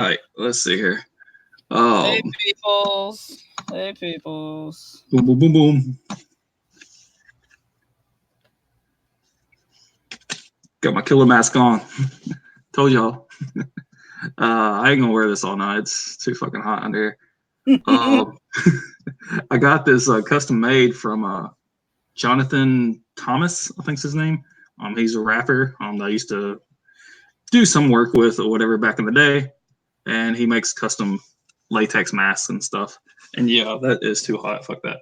right, let's see here. Hey Um, peoples. Hey peoples. boom, boom, boom, boom. Got my killer mask on. Told y'all. I ain't gonna wear this all night. It's too fucking hot under here. Um, I got this custom made from Jonathan Thomas, I think's his name. He's a rapper that I used to do some work with or whatever back in the day, and he makes custom latex masks and stuff. And yeah, that is too hot. Fuck that.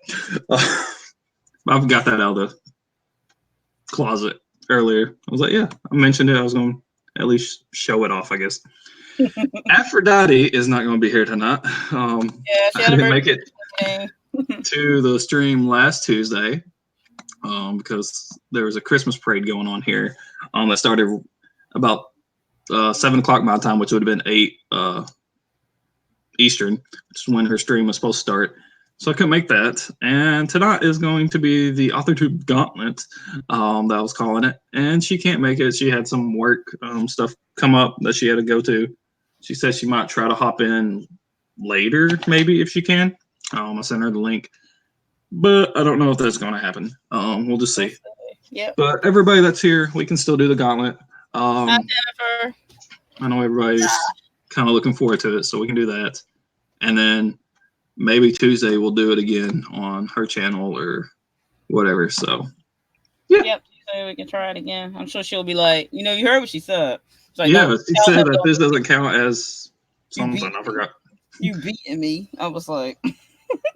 I've got that out of the closet earlier. I was like, yeah, I mentioned it. I was going to at least show it off, I guess. Aphrodite is not going to be here tonight. Yeah, she I had a didn't very make it today. to the stream last Tuesday because there was a Christmas parade going on here that started about 7 o'clock my time, which would have been 8 Eastern, which is when her stream was supposed to start. So I couldn't make that. And tonight is going to be the AuthorTube Gauntlet that I was calling it. And she can't make it. She had some work stuff come up that she had to go to. She said she might try to hop in later, maybe, if she can. I sent her the link. But I don't know if that's going to happen. We'll just see. Yep. But everybody that's here, we can still do the Gauntlet. Hi, Jennifer. I know everybody's kind of looking forward to it, so we can do that. And then maybe Tuesday we'll do it again on her channel or whatever. So, yeah. Yep. Tuesday we can try it again. I'm sure she'll be like, you heard what she said. It's like, Yeah, she said that don't this doesn't count as You beat something. I forgot. you beating me. I was like,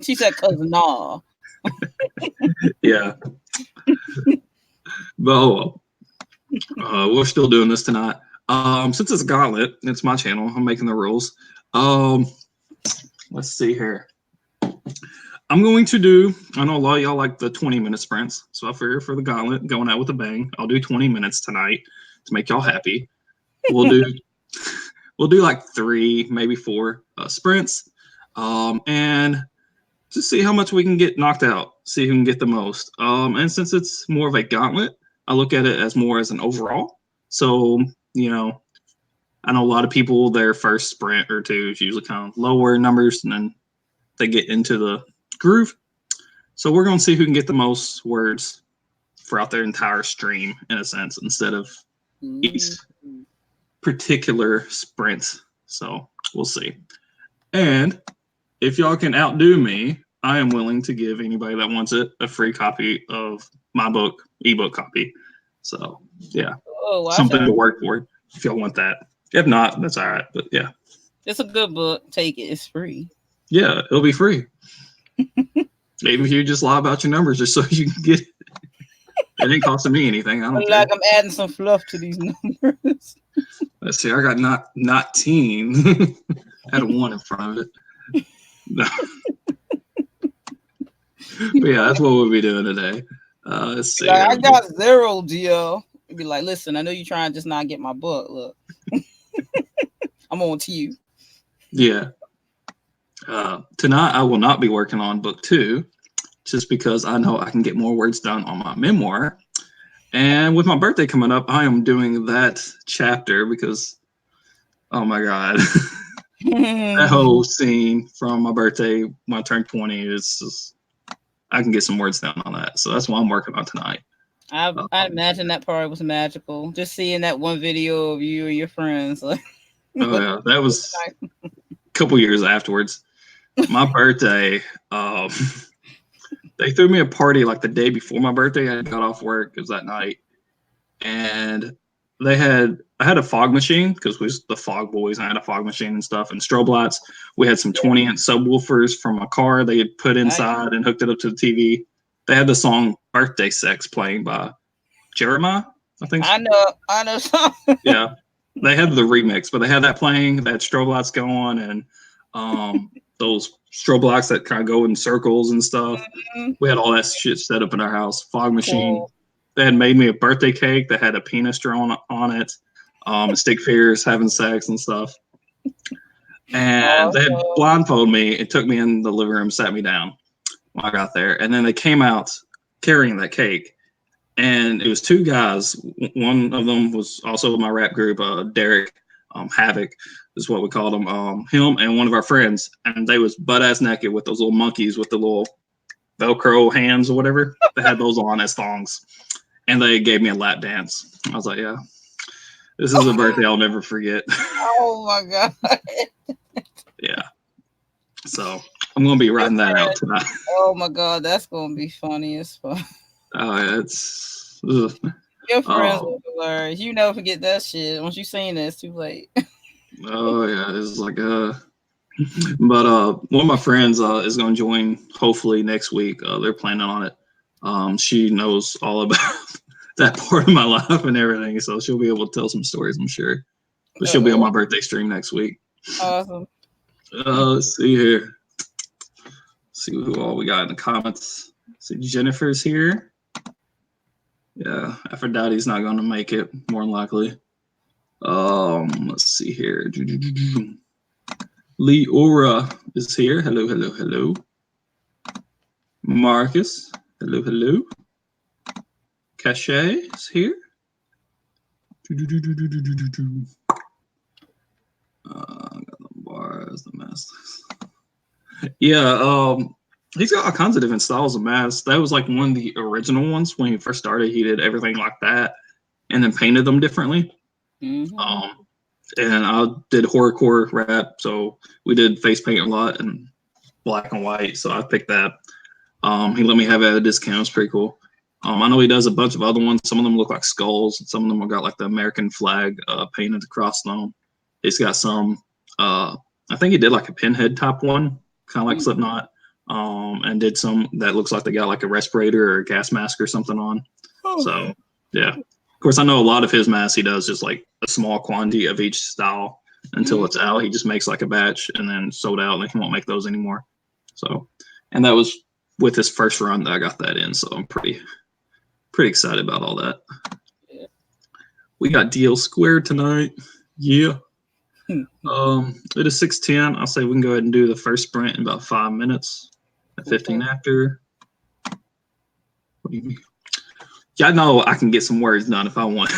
she said, cause nah. Yeah. But oh well. We're still doing this tonight. Since it's Gauntlet, it's my channel. I'm making the rules. Let's see here. I'm going to do, I know a lot of y'all like the 20-minute sprints, so I figure for the Gauntlet, going out with a bang, I'll do 20 minutes tonight to make y'all happy. We'll do like 3, maybe 4 sprints, and just see how much we can get knocked out, see who can get the most. And since it's more of a Gauntlet, I look at it as more as an overall. So, I know a lot of people, their first sprint or 2 is usually kind of lower numbers, and then they get into the groove. So we're going to see who can get the most words throughout their entire stream, in a sense, instead of each particular sprint. So we'll see. And if y'all can outdo me, I am willing to give anybody that wants it a free copy of my book, ebook copy. So yeah, something to work for if y'all want that. If not, that's all right. But yeah, it's a good book. Take it. It's free. Yeah, it'll be free. Even if you just lie about your numbers just so you can get it. It ain't costing me anything. I don't care. I'm adding some fluff to these numbers. Let's see. I got not teen. Had a 1 in front of it. No. But yeah, that's what we'll be doing today. Let's see. I got 0, DL. It'd be like, listen, I know you're trying to just not get my book. Look, I'm on to you. Yeah. Tonight I will not be working on book 2, just because I know I can get more words done on my memoir. And with my birthday coming up, I am doing that chapter because, oh my God, that whole scene from my birthday when I turned 20 is just, I can get some words down on that. So that's what I'm working on tonight. I imagine that part was magical. Just seeing that one video of you and your friends. Like, oh yeah, that was a couple years afterwards. My birthday, they threw me a party like the day before my birthday. I got off work. It was that night, and I had a fog machine because we was the fog boys. And I had a fog machine and stuff and strobe lights. We had some 20-inch subwoofers from a car they had put inside and hooked it up to the TV. They had the song "Birthday Sex" playing by Jeremiah, I think. I know. Yeah, they had the remix, but they had that playing. They had strobe lights going and those strobe lights that kind of go in circles and stuff. Mm-hmm. We had all that shit set up in our house. Fog machine. Cool. They had made me a birthday cake that had a penis drawn on it. Stick figures having sex and stuff. And they had blindfolded me and took me in the living room, sat me down when I got there. And then they came out carrying that cake. And it was 2 guys. One of them was also my rap group, Derek. Havoc is what we called him. Him and one of our friends, and they was butt ass naked with those little monkeys with the little Velcro hands or whatever. They had those on as thongs, and they gave me a lap dance. I was like, yeah, this is a birthday I'll never forget. Oh my god. Yeah. So I'm gonna be riding that out tonight. Oh my god, that's gonna be funny as fuck. Oh, yeah, it's. Ugh. Your friends will hilarious. You never forget that shit. Once you seen it, it's too late. Oh yeah, it's like but one of my friends is gonna join hopefully next week. They're planning on it. She knows all about that part of my life and everything, so she'll be able to tell some stories, I'm sure. But she'll be on my birthday stream next week. Awesome. Let's see here. See who all we got in the comments. See, Jennifer's here. Yeah, Aphrodite's not going to make it, more than likely. Let's see here. Leora is here. Hello, hello, hello. Marcus. Hello, hello. Cachet is here. Got the bars, the masks. Yeah, he's got all kinds of different styles of masks. That was like one of the original ones when he first started. He did everything like that and then painted them differently. Mm-hmm. And I did horrorcore rap, so we did face paint a lot and black and white. So I picked that. He let me have it at a discount. It's pretty cool. I know he does a bunch of other ones. Some of them look like skulls. And some of them have got like the American flag painted across them. He's got some. I think he did like a pinhead type one, kind of like Slipknot. And did some that looks like they got like a respirator or a gas mask or something on. So yeah. Of course, I know a lot of his masks he does just like a small quantity of each style until it's out. He just makes like a batch and then sold out, and he won't make those anymore. So, and that was with his first run that I got that in. So I'm pretty excited about all that. Yeah. We got DL squared tonight. Yeah. It is 6:10. I'll say we can go ahead and do the first sprint in about 5 minutes. At 15 after. What do you mean? Yeah, I know I can get some words done if I want.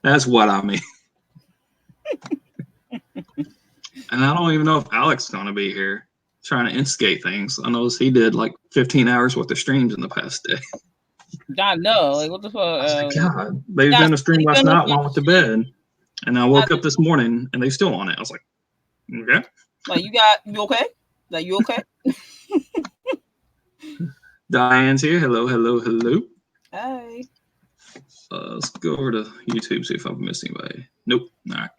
That's what I mean. And I don't even know if Alex is going to be here trying to instigate things. I know he did like 15 hours worth of streams in the past day. I know. Like, what the fuck? I was like, God, they did a stream last night while I went to bed. And I woke up this morning and they still on it. I was like, okay. Like, you okay? Like, you okay? Diane's here. Hello, hello, hello. Hey. Let's go over to YouTube, see if I've missed anybody. Nope. All right.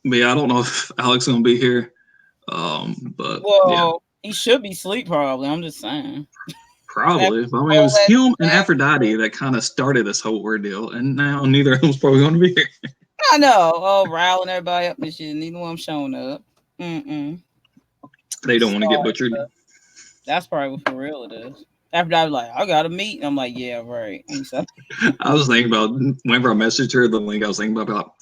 But yeah, I don't know if Alex is gonna be here. But yeah. He should be asleep probably. I'm just saying. Probably. But, I mean, it was him and Aphrodite that kind of started this whole ordeal, and now neither of them's probably gonna be here. I know. Riling everybody up and shit. Neither one showing up. They don't want to get butchered. That's probably for real it is. After I was like, I got to meet. I'm like, yeah, right. I was thinking about whenever I messaged her the link. I was thinking about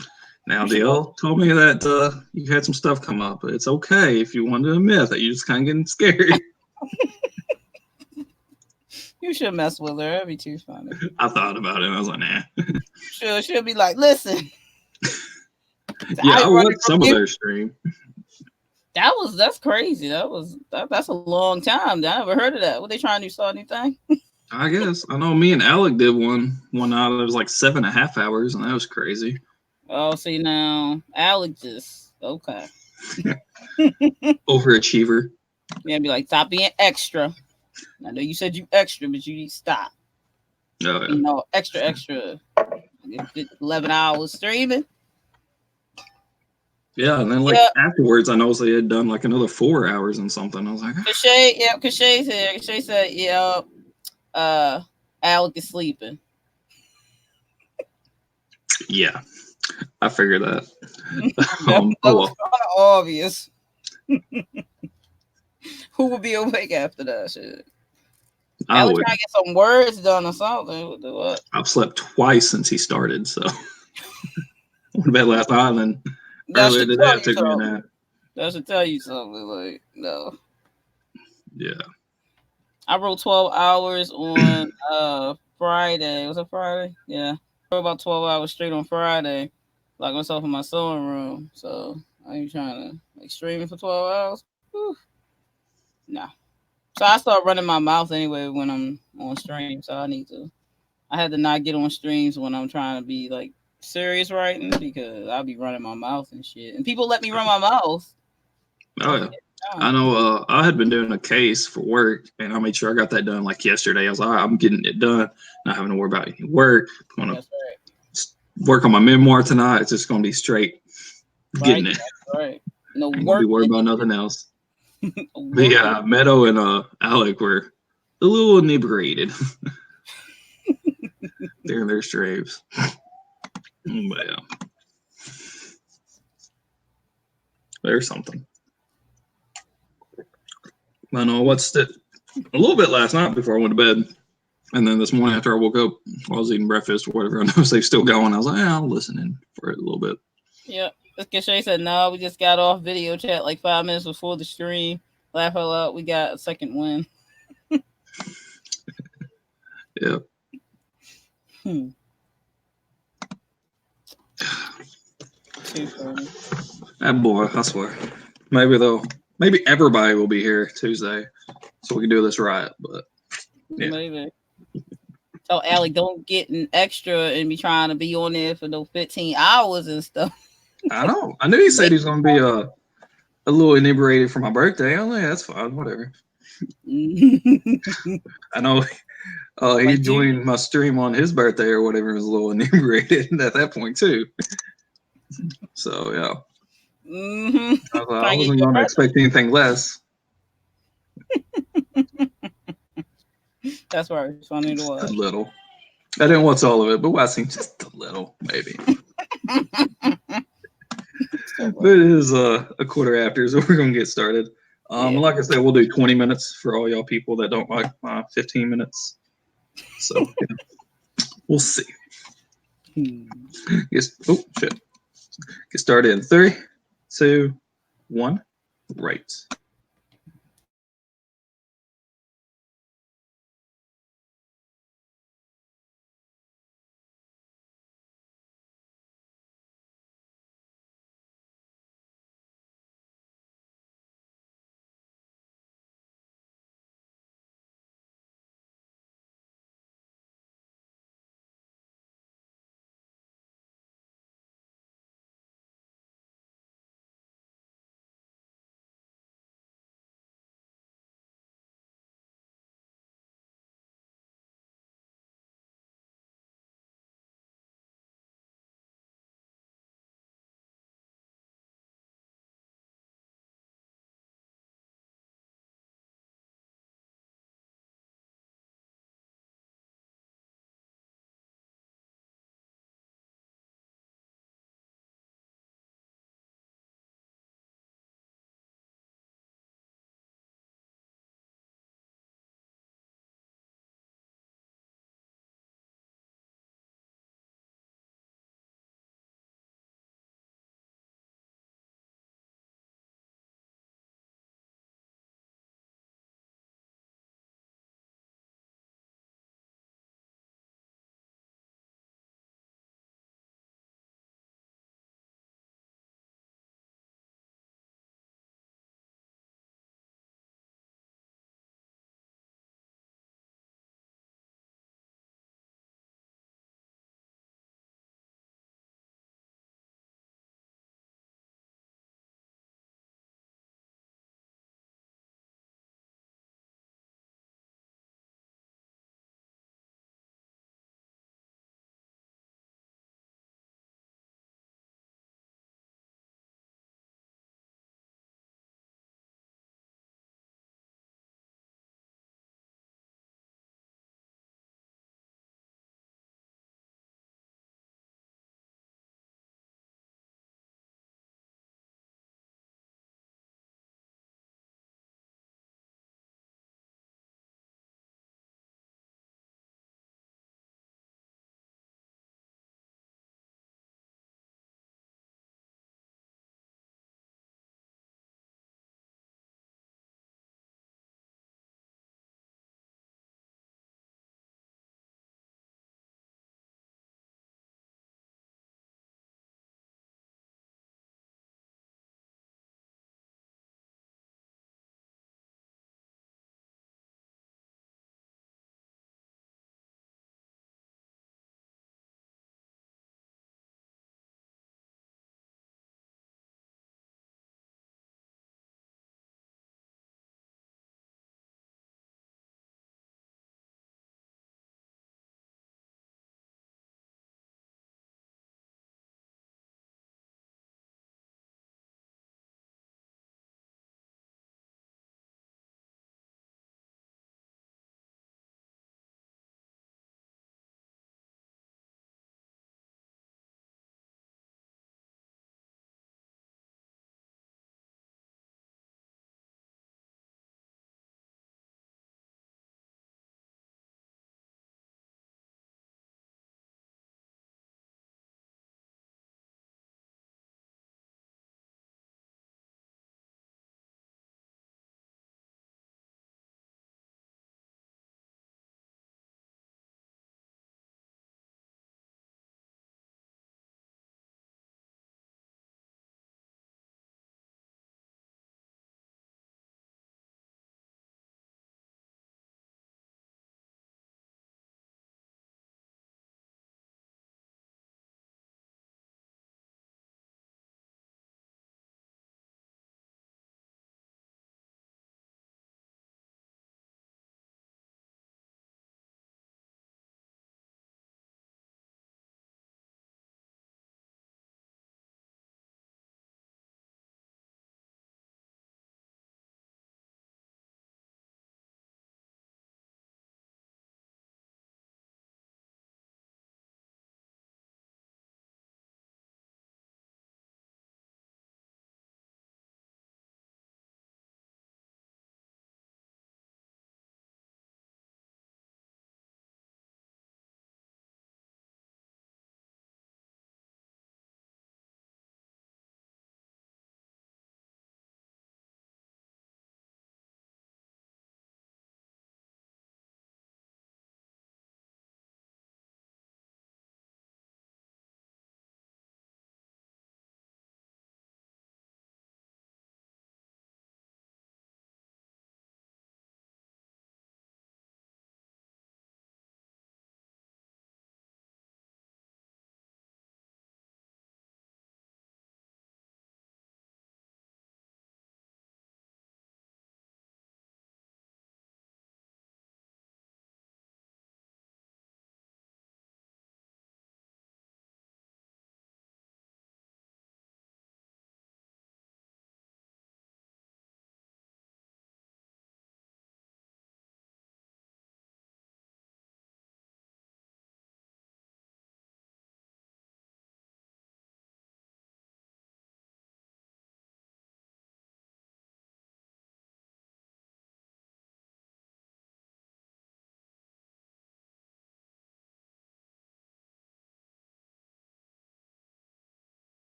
now DL told me that you had some stuff come up, but it's okay if you want to admit that you're just kind of getting scared. You should mess with her. It'd be too funny. I thought about it. I was like, nah. She'll be like, listen. Yeah, I watched some of their stream. That's crazy. That's a long time. I never heard of that. What they trying to do? Start anything? I guess. I know me and Alec did one night. It was like 7.5 hours, and that was crazy. Oh, see now, Alec just okay. Overachiever. Yeah, be like, stop being extra. I know you said you extra, but you need to stop. Oh, yeah. You know, extra. 11 hours streaming. Yeah, and then afterwards, I noticed they had done like another 4 hours and something. I was like, Cachet's here. Cachet said, yeah, Alec is sleeping. Yeah, I figured that. That was kind of obvious. Who would be awake after that shit? I would try to get some words done or something. What? I've slept twice since he started, so I went to bed last night and then earlier today I took me a nap. That should tell you something. Like, no. Yeah. I wrote 12 hours on Friday. Was it Friday? Yeah. I wrote about 12 hours straight on Friday. Lock myself in my sewing room. So I ain't trying to like streaming for 12 hours. Whew. Nah. So I start running my mouth anyway when I'm on stream. So I need to. I had to not get on streams when I'm trying to be like serious writing because I'll be running my mouth and shit. And people let me run my mouth. Oh yeah. I know I had been doing a case for work and I made sure I got that done like yesterday. I was like, all right, I'm getting it done, not having to worry about any work. I'm gonna work on my memoir tonight. It's just gonna be straight getting it. That's right. No Ain't gonna be work. worried about nothing else. But Work. yeah, Meadow and Alec were a little inebriated during their streams. But yeah. There's something. I know I watched it a little bit last night before I went to bed. And then this morning after I woke up, while I was eating breakfast or whatever, I noticed they still going. I was like, yeah, I'll listen in for it a little bit. Yeah. Shay said, no, we just got off video chat like 5 minutes before the stream. Laugh out loud. We got a second win. Yeah. Too funny. That boy, I swear. Maybe everybody will be here Tuesday, so we can do this right. But yeah. Maybe. Tell Allie don't get an extra and be trying to be on there for those 15 hours and stuff. I know. I knew he said he's gonna be a little inebriated for my birthday. I'm like, that's fine, whatever. I know he joined my stream on his birthday or whatever. He was a little inebriated at that point too. So yeah. I wasn't going to expect anything less. That's right. It's funny to watch. A little. I didn't watch all of it, but watching just a little, maybe. But it is a quarter after, so we're going to get started. Like I said, we'll do 20 minutes for all y'all people that don't like 15 minutes. So yeah. We'll see. Oh, shit. Get started in 3, 2, 1. Right.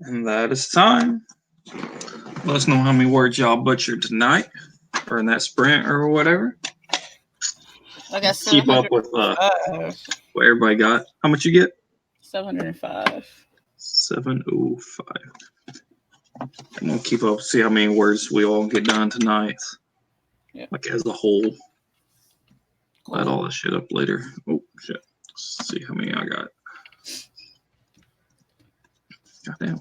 And that is time. Let us know how many words y'all butchered tonight, or in that sprint, or whatever. I got Keep up with what everybody got. How much you get? 705. 705. I'm gonna keep up, see how many words we all get done tonight. Yep. Like as a whole. Cool. Add all this shit up later. Oh shit. Let's see how many I got. Goddamn.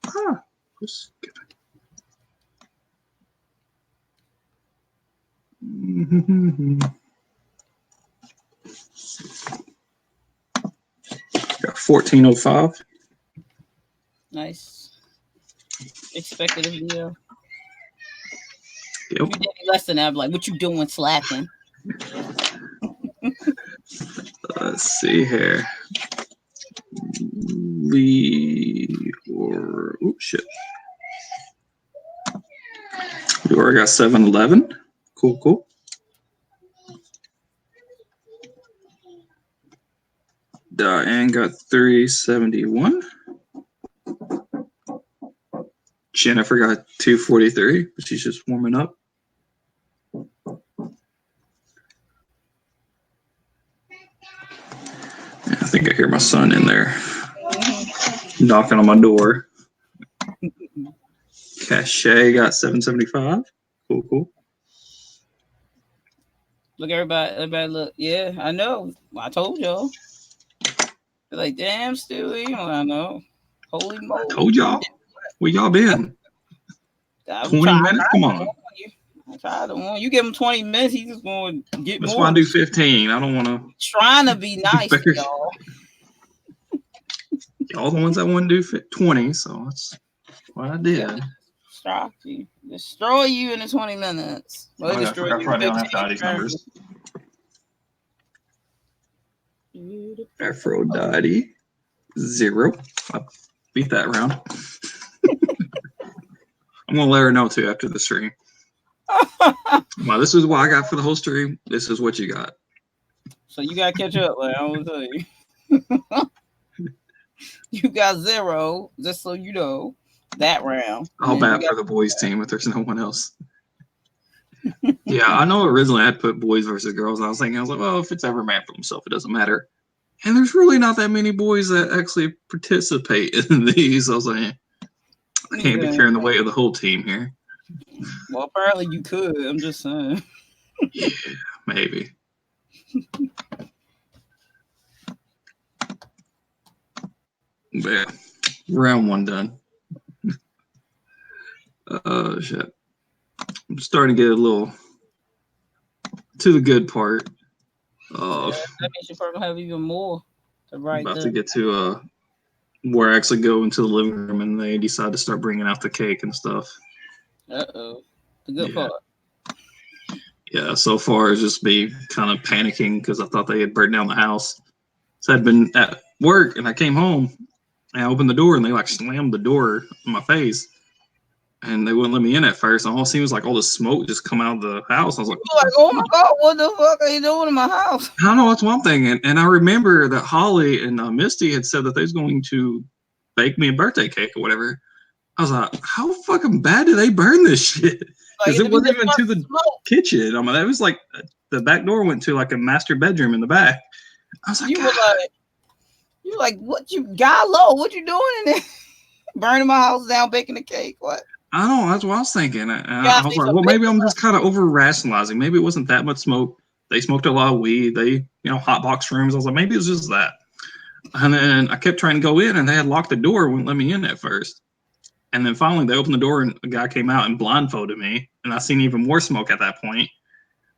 Ah, just got 1405. Nice. Expected of you. Yep. If you did less than that, I'm like, what you doing slacking? Let's see here. Oh shit. We already got 711. Cool. Diane got 371. Jennifer got 243, but she's just warming up. I think I hear my son in there knocking on my door. Cachet got 775. Cool. Look, everybody look. Yeah, I know. I told y'all. They're like, damn, Stewie. I know. Holy moly. I told y'all. Where y'all been? 20 minutes? Come on. I tried to warn you. Give him 20 minutes, he's just going to get That's more. why I do 15. I don't want to. Trying to be nice to y'all. Y'all the ones that want to do 20, so that's what I did. Destroy you in the 20 minutes. Well, I forgot Friday don't have to add these numbers. Aphrodite 0. I beat that round. I'm gonna let her know too after the stream. Well, this is what I got for the whole stream. This is what you got. So you gotta catch up. Like I will tell you. You got 0, just so you know, that round. I'll bat for the boys team if there's no one else. Yeah, I know originally I'd put boys versus girls. I was like, well, if it's ever man for himself, it doesn't matter. And there's really not that many boys that actually participate in these. I was like, I can't be carrying the weight of the whole team here. Well, apparently you could. I'm just saying. Yeah, maybe. But yeah, round 1 done. Shit. I'm starting to get a little to the good part. That means you probably have even more to write. About to get to where I actually go into the living room and they decide to start bringing out the cake and stuff. The good part. Yeah, so far it's just me kind of panicking because I thought they had burned down the house. So I'd been at work and I came home and I opened the door and they like slammed the door in my face. And they wouldn't let me in at first. And all it seemed was like all the smoke just come out of the house. I was like, oh my God, what the fuck are you doing in my house? I don't know, that's one thing. And I remember that Holly and Misty had said that they was going to bake me a birthday cake or whatever. I was like, how fucking bad did they burn this shit? Because it wasn't even to the kitchen. I mean, that was like the back door went to like a master bedroom in the back. I was like, you like, what you got low? What you doing in there? Burning my house down, baking the cake? What? I don't know. That's what I was thinking. I was like, well, maybe I'm just kind of over rationalizing. Maybe it wasn't that much smoke. They smoked a lot of weed. They, hot box rooms. I was like, maybe it was just that. And then I kept trying to go in, and they had locked the door, wouldn't let me in at first. And then finally, they opened the door, and a guy came out and blindfolded me. And I seen even more smoke at that point.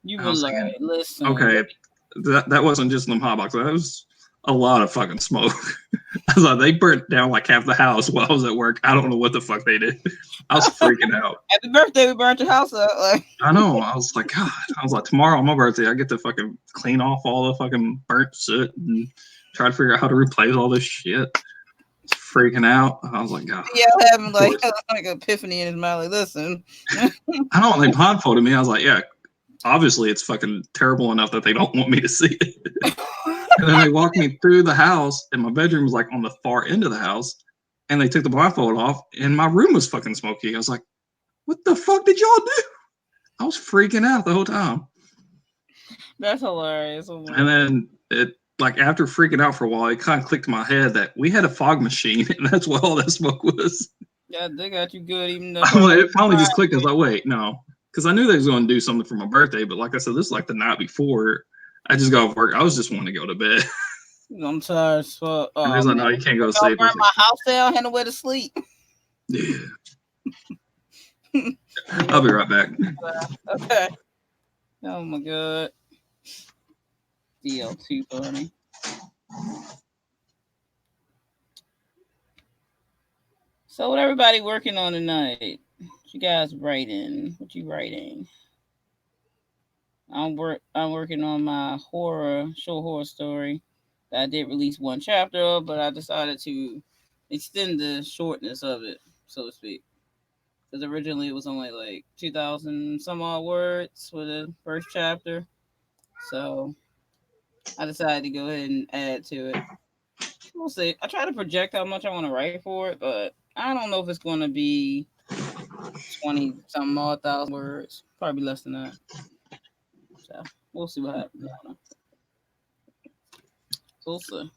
You were like, listen. Okay, that wasn't just them hot box. That was a lot of fucking smoke. I was like, they burnt down like half the house while I was at work. I don't know what the fuck they did. I was freaking out. Happy birthday, we burnt your house up. Like. I know. I was like, God. I was like, tomorrow on my birthday, I get to fucking clean off all the fucking burnt soot and try to figure out how to replace all this shit. It's freaking out. I was like, God. Yeah, having like epiphany in his mouth. Like, listen. I don't. They blindfolded me. I was like, yeah. Obviously, it's fucking terrible enough that they don't want me to see it. And then they walked me through the house, and my bedroom was like on the far end of the house. And they took the blindfold off, and my room was fucking smoky. I was like, what the fuck did y'all do? I was freaking out the whole time. That's hilarious. And then it, like, after freaking out for a while, it kind of clicked in my head that we had a fog machine, and that's what all that smoke was. Yeah, they got you good. Even though It finally just clicked. I was like, wait, no. Because I knew they was going to do something for my birthday, but like I said, this is like the night before. I just got off work. I was just wanting to go to bed. I'm tired as fuck. And he's like, no, you can't go to sleep. Burn my house down, had nowhere to sleep. Yeah. I'll be right back. Okay. Oh my god. DL2 funny. So what everybody working on tonight? What you guys writing? What you writing? I'm working on my short horror story that I did release one chapter of, but I decided to extend the shortness of it, so to speak. Because originally it was only like 2,000 some odd words for the first chapter. So I decided to go ahead and add to it. We'll see. I try to project how much I want to write for it, but I don't know if it's going to be 20 some odd thousand words. Probably less than that. So we'll see what happens. We'll see.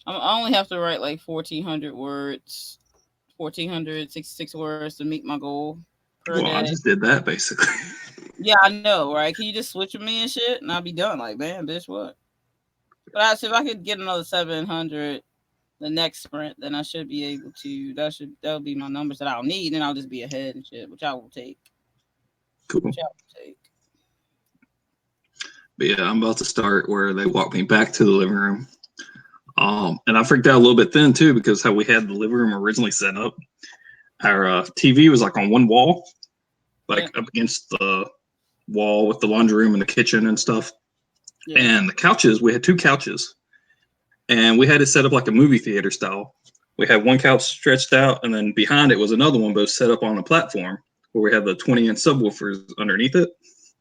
I only have to write like 1,400 words, 1,466 words to meet my goal per day. I just did that basically. Yeah, I know, right? Can you just switch with me and shit, and I'll be done? Like, man, bitch, what? But if I could get another 700 the next sprint, then I should be able to. That'll be my numbers that I'll need, and I'll just be ahead and shit, which I will take. Cool. But yeah, I'm about to start where they walk me back to the living room. And I freaked out a little bit then too, because how we had the living room originally set up. Our TV was like on one wall, like up against the wall with the laundry room and the kitchen and stuff. Yeah. And the couches, we had 2 couches. And we had it set up like a movie theater style. We had one couch stretched out, and then behind it was another one, but set up on a platform where we had the 20-inch subwoofers underneath it.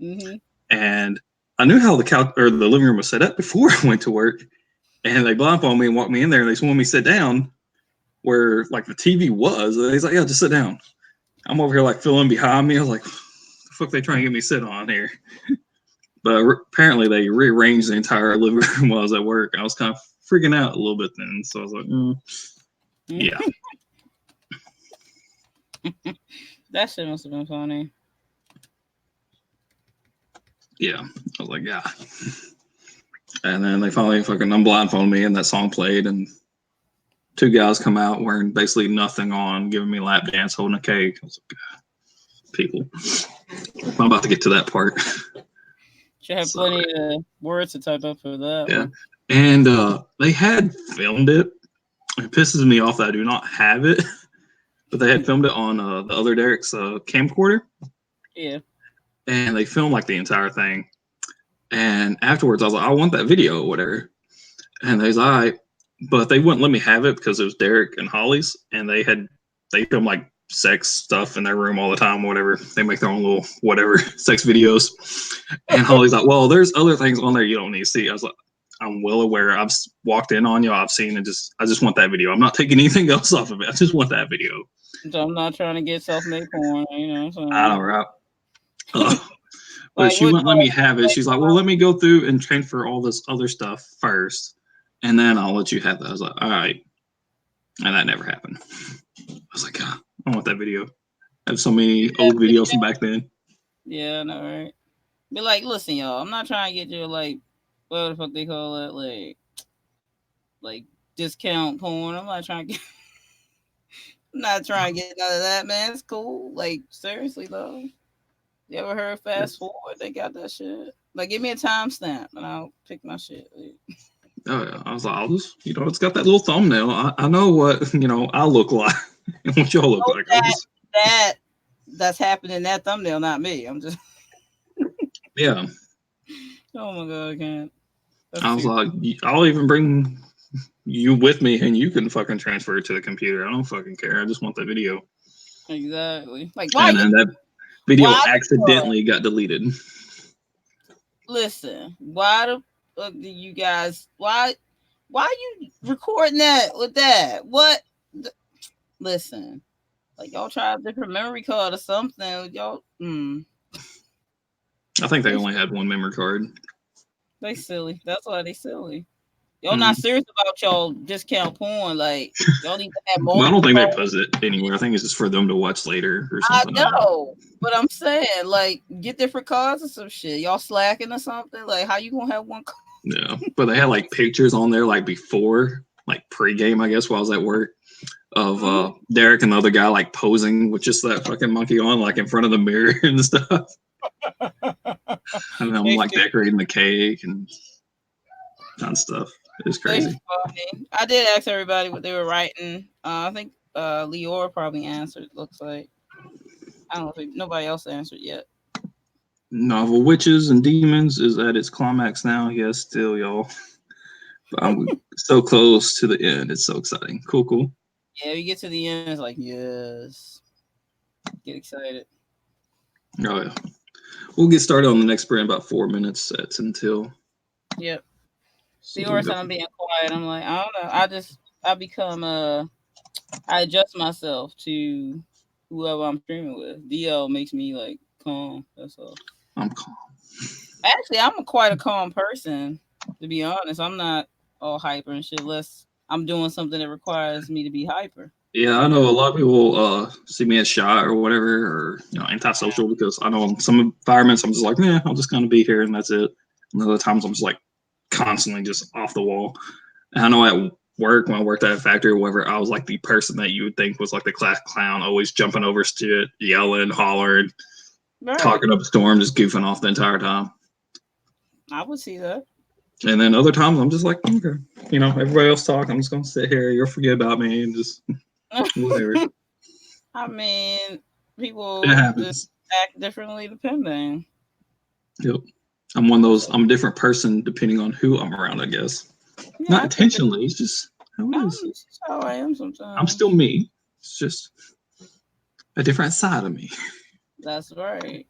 Mm-hmm. And I knew how the couch or the living room was set up before I went to work. And they blindfolded me and walked me in there, and they just wanted me to sit down where like the TV was. And he's like, yeah, just sit down. I'm over here like filling behind me. I was like, what the fuck they trying to get me to sit on here? But apparently they rearranged the entire living room while I was at work. I was kind of freaking out a little bit then. So I was like, yeah. That shit must have been funny. Yeah. I was like, yeah. And then they finally fucking unblindfolded me, and that song played, and 2 guys come out wearing basically nothing on, giving me lap dance, holding a cake. I was like, God, people. I'm about to get to that part. You have plenty of words to type up for that. Yeah. And they had filmed it. It pisses me off that I do not have it, but they had filmed it on the other Derek's camcorder. Yeah. And they filmed like the entire thing. And afterwards, I was like, I want that video or whatever. And they was all right, but they wouldn't let me have it because it was Derek and Holly's, and they filmed like sex stuff in their room all the time, whatever. They make their own little whatever sex videos. And Holly's like, well, there's other things on there you don't need to see. I was like, I'm well aware. I've walked in on you. I've seen it. I just want that video. I'm not taking anything else off of it. I just want that video. So I'm not trying to get self-made porn, you know. So I know, right? But she wouldn't let me have it. She's like, well, let me go through and transfer all this other stuff first, and then I'll let you have that. I was like, all right. And that never happened. I was like, God, I want that video. I have so many old videos from back then. Yeah, I know, right? Be like, listen, y'all, I'm not trying to get you, like, what the fuck they call it? Like discount porn. I'm not trying to get... I'm not trying to get none of that, man. It's cool. Like, seriously, though. You ever heard fast forward? They got that shit. Like, give me a timestamp and I'll pick my shit. Oh, yeah. I was like, I'll just, it's got that little thumbnail. I know what, I look like and what y'all look like. That's happening in that thumbnail, not me. I'm just. Yeah. Oh, my God, I can't. I was like, I'll even bring you with me and you can fucking transfer it to the computer. I don't fucking care. I just want the video. Exactly. Like And then that video why accidentally got deleted. listen, why the fuck do you guys why you recording that with that? What listen. Like y'all try a different memory card or something. Y'all I think they only had one memory card. they silly. That's why they silly. Y'all not serious about y'all discount porn. Like y'all need to have Well, I don't multiple think they cards. post it anywhere. I think it's just for them to watch later or I something. know, but I'm saying like get different cards or some shit. Y'all slacking or something. Like how you gonna have one card? Yeah, but they had like pictures on there like before, like pre-game, I guess, while I was at work, of Derek and the other guy like posing with just that fucking monkey on, like in front of the mirror and stuff. And I'm like decorating the cake and stuff. It's crazy. Funny. I did ask everybody what they were writing. I think Leora probably answered. Looks like I don't think nobody else answered yet. Novel Witches and Demons is at its climax now. Yes, still, y'all. But I'm so close to the end. It's so exciting. Cool. Yeah, you get to the end, it's like, yes. Get excited. Oh, yeah. We'll get started on the next sprint in about 4 minutes. That's until. Yep. Leora said I'm being quiet. I'm like, I don't know. I become, I adjust myself to whoever I'm streaming with. DL makes me, like, calm. That's all. I'm calm. Actually, I'm quite a calm person, to be honest. I'm not all hyper and shit unless I'm doing something that requires me to be hyper. Yeah, I know a lot of people see me as shy or whatever, or antisocial because I know in some environments I'm just like, I'll just kind of be here and that's it. And other times I'm just like constantly just off the wall. And I know at work when I worked at a factory or whatever, I was like the person that you would think was like the class clown, always jumping over shit, yelling, hollering, talking up a storm, just goofing off the entire time. I would see that. And then other times I'm just like, okay, everybody else talk. I'm just gonna sit here. You'll forget about me and just whatever. I mean, people just act differently depending. Yep. I'm one of those. I'm a different person depending on who I'm around, I guess. Yeah, not intentionally. It's just how it is. It's just how I am sometimes. I'm still me. It's just a different side of me. That's right.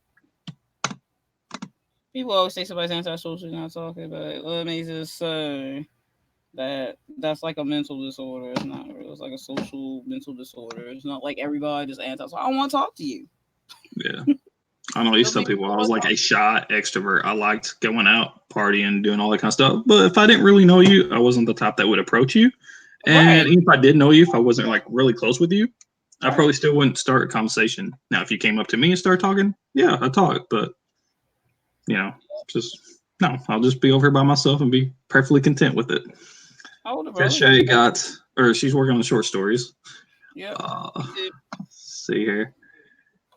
People always say somebody's antisocial, not talking, but what makes it say that's like a mental disorder. It's not real. It's like a social mental disorder. It's not like everybody just antisocial. I don't want to talk to you. Yeah. I know I used to tell people I was like a shy extrovert. I liked going out, partying, doing all that kind of stuff. But if I didn't really know you, I wasn't the type that would approach you. And even if I did know you, if I wasn't like really close with you, I probably still wouldn't start a conversation. Now, if you came up to me and started talking, yeah, I'd talk. But, I'll just be over here by myself and be perfectly content with it. Shay she's working on short stories. Yeah. See here.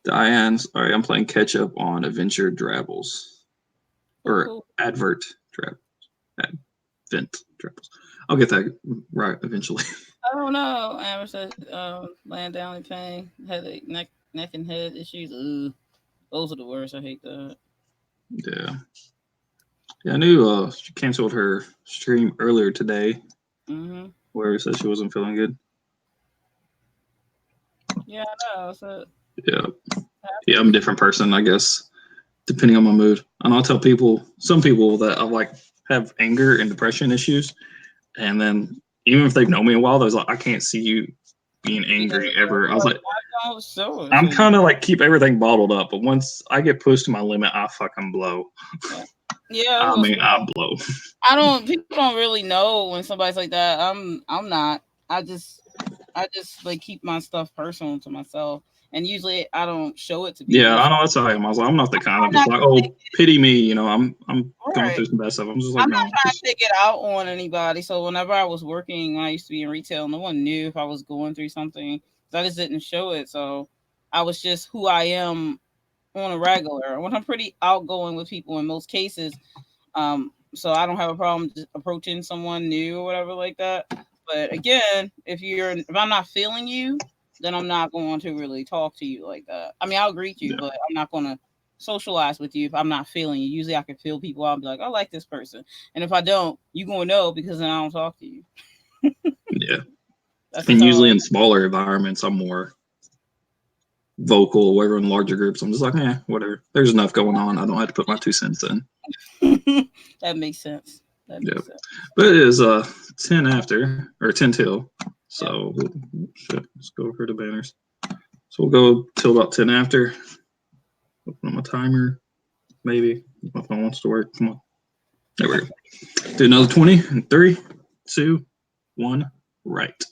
Diane's, all right, I'm playing catch up on Adventure Drabbles. Or Advent Drabbles. I'll get that right eventually. I don't know. Amber said, laying down in pain, headache, neck and head issues. Ugh. Those are the worst. I hate that. Yeah. Yeah, I knew she canceled her stream earlier today. Where it said she wasn't feeling good. Yeah, I know. So, yeah, I'm a different person, I guess, depending on my mood. And I'll tell some people that I like have anger and depression issues, and then even if they've known me a while, there's like, I can't see you being angry ever. I was like, I'm kind of like keep everything bottled up, but once I get pushed to my limit, I fucking blow. Yeah, I blow. People don't really know when somebody's like that. I'm not. I just like keep my stuff personal to myself, and usually I don't show it to people. Yeah, I know that's how I am. I was like, I'm not the kind of just like, pity me. I'm going through some bad stuff. I'm just like, I'm not trying to take it out on anybody. So whenever I was working, when I used to be in retail, no one knew if I was going through something. I just didn't show it. So I was just who I am on a regular. When I'm pretty outgoing with people in most cases, so I don't have a problem just approaching someone new or whatever like that. But again, if I'm not feeling you, then I'm not going to really talk to you like that. I mean, I'll greet you, but I'm not going to socialize with you if I'm not feeling you. Usually I can feel people. I'll be like, I like this person. And if I don't, you going to know because then I don't talk to you. Yeah. That's And just usually how. in smaller environments, I'm more vocal. Wherever in larger groups, I'm just like, whatever. There's enough going on. I don't have to put my 2 cents in. That makes sense. That Yeah. makes sense. But it is 10 after, or 10 till. Yep. So let's go over the banners. So we'll go till about 10 after. Open up my timer, maybe. If my phone wants to work. Come on. There we go. Do another 20 in 3, 2, 1, right.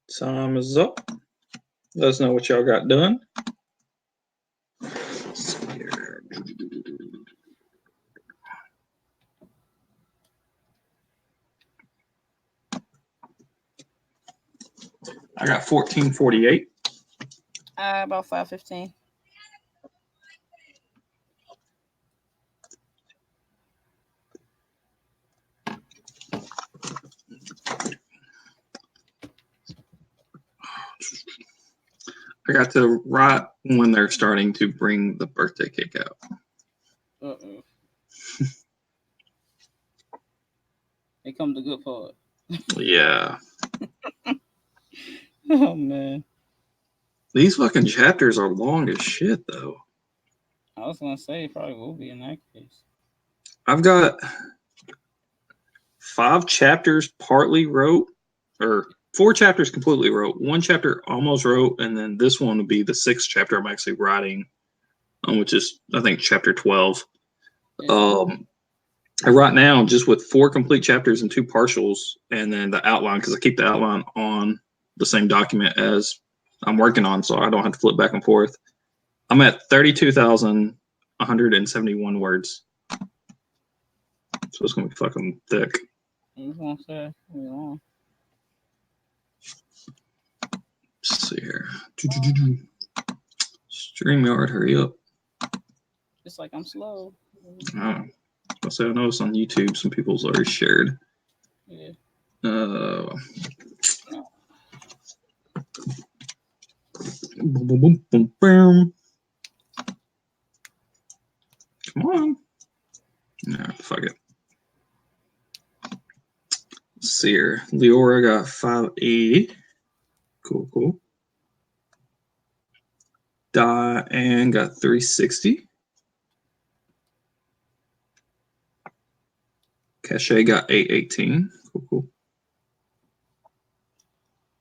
Time is up. Let us know what y'all got done. Let's see here. I got 1448. About 5:15. I got to right when they're starting to bring the birthday cake out. Here come the good part. Yeah. Oh man. These fucking chapters are long as shit, though. I was gonna say it probably will be in that case. I've got 5 chapters partly wrote, or 4 chapters completely wrote. 1 chapter almost wrote, and then this one would be the 6th chapter I'm actually writing, which is, I think, chapter 12. Yeah. Right now, just with 4 complete chapters and 2 partials, and then the outline, because I keep the outline on the same document as I'm working on, so I don't have to flip back and forth. I'm at 32,171 words. So it's going to be fucking thick. I was gonna say, yeah. Let's see here. StreamYard, hurry up. It's like I'm slow. I noticed on YouTube some people's already shared. Yeah. Boom, boom, boom. Come on. Nah, fuck it. Let's see here. Leora got 580. Cool. Diane got 360. Cachet got 818. Cool.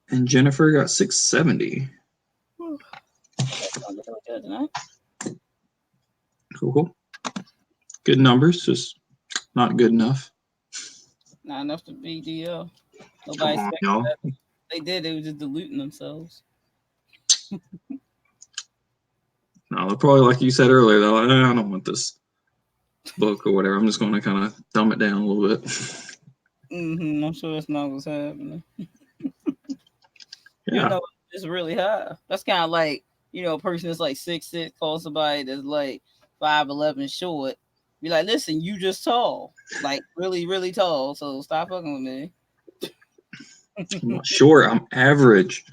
And Jennifer got 670. Cool. Good numbers, just not good enough. Not enough to be DL. Nobody expected that. They did. They were just diluting themselves. No, they're probably like you said earlier. They're like, I don't want this book or whatever. I'm just going to kind of dumb it down a little bit. I'm sure that's not what's happening. Yeah. You know, it's really high. That's kind of like, a person that's like 6'6" call somebody that's like 5'11" short. Be like, listen, you just tall, like really, really tall. So stop fucking with me. I'm not short. I'm average.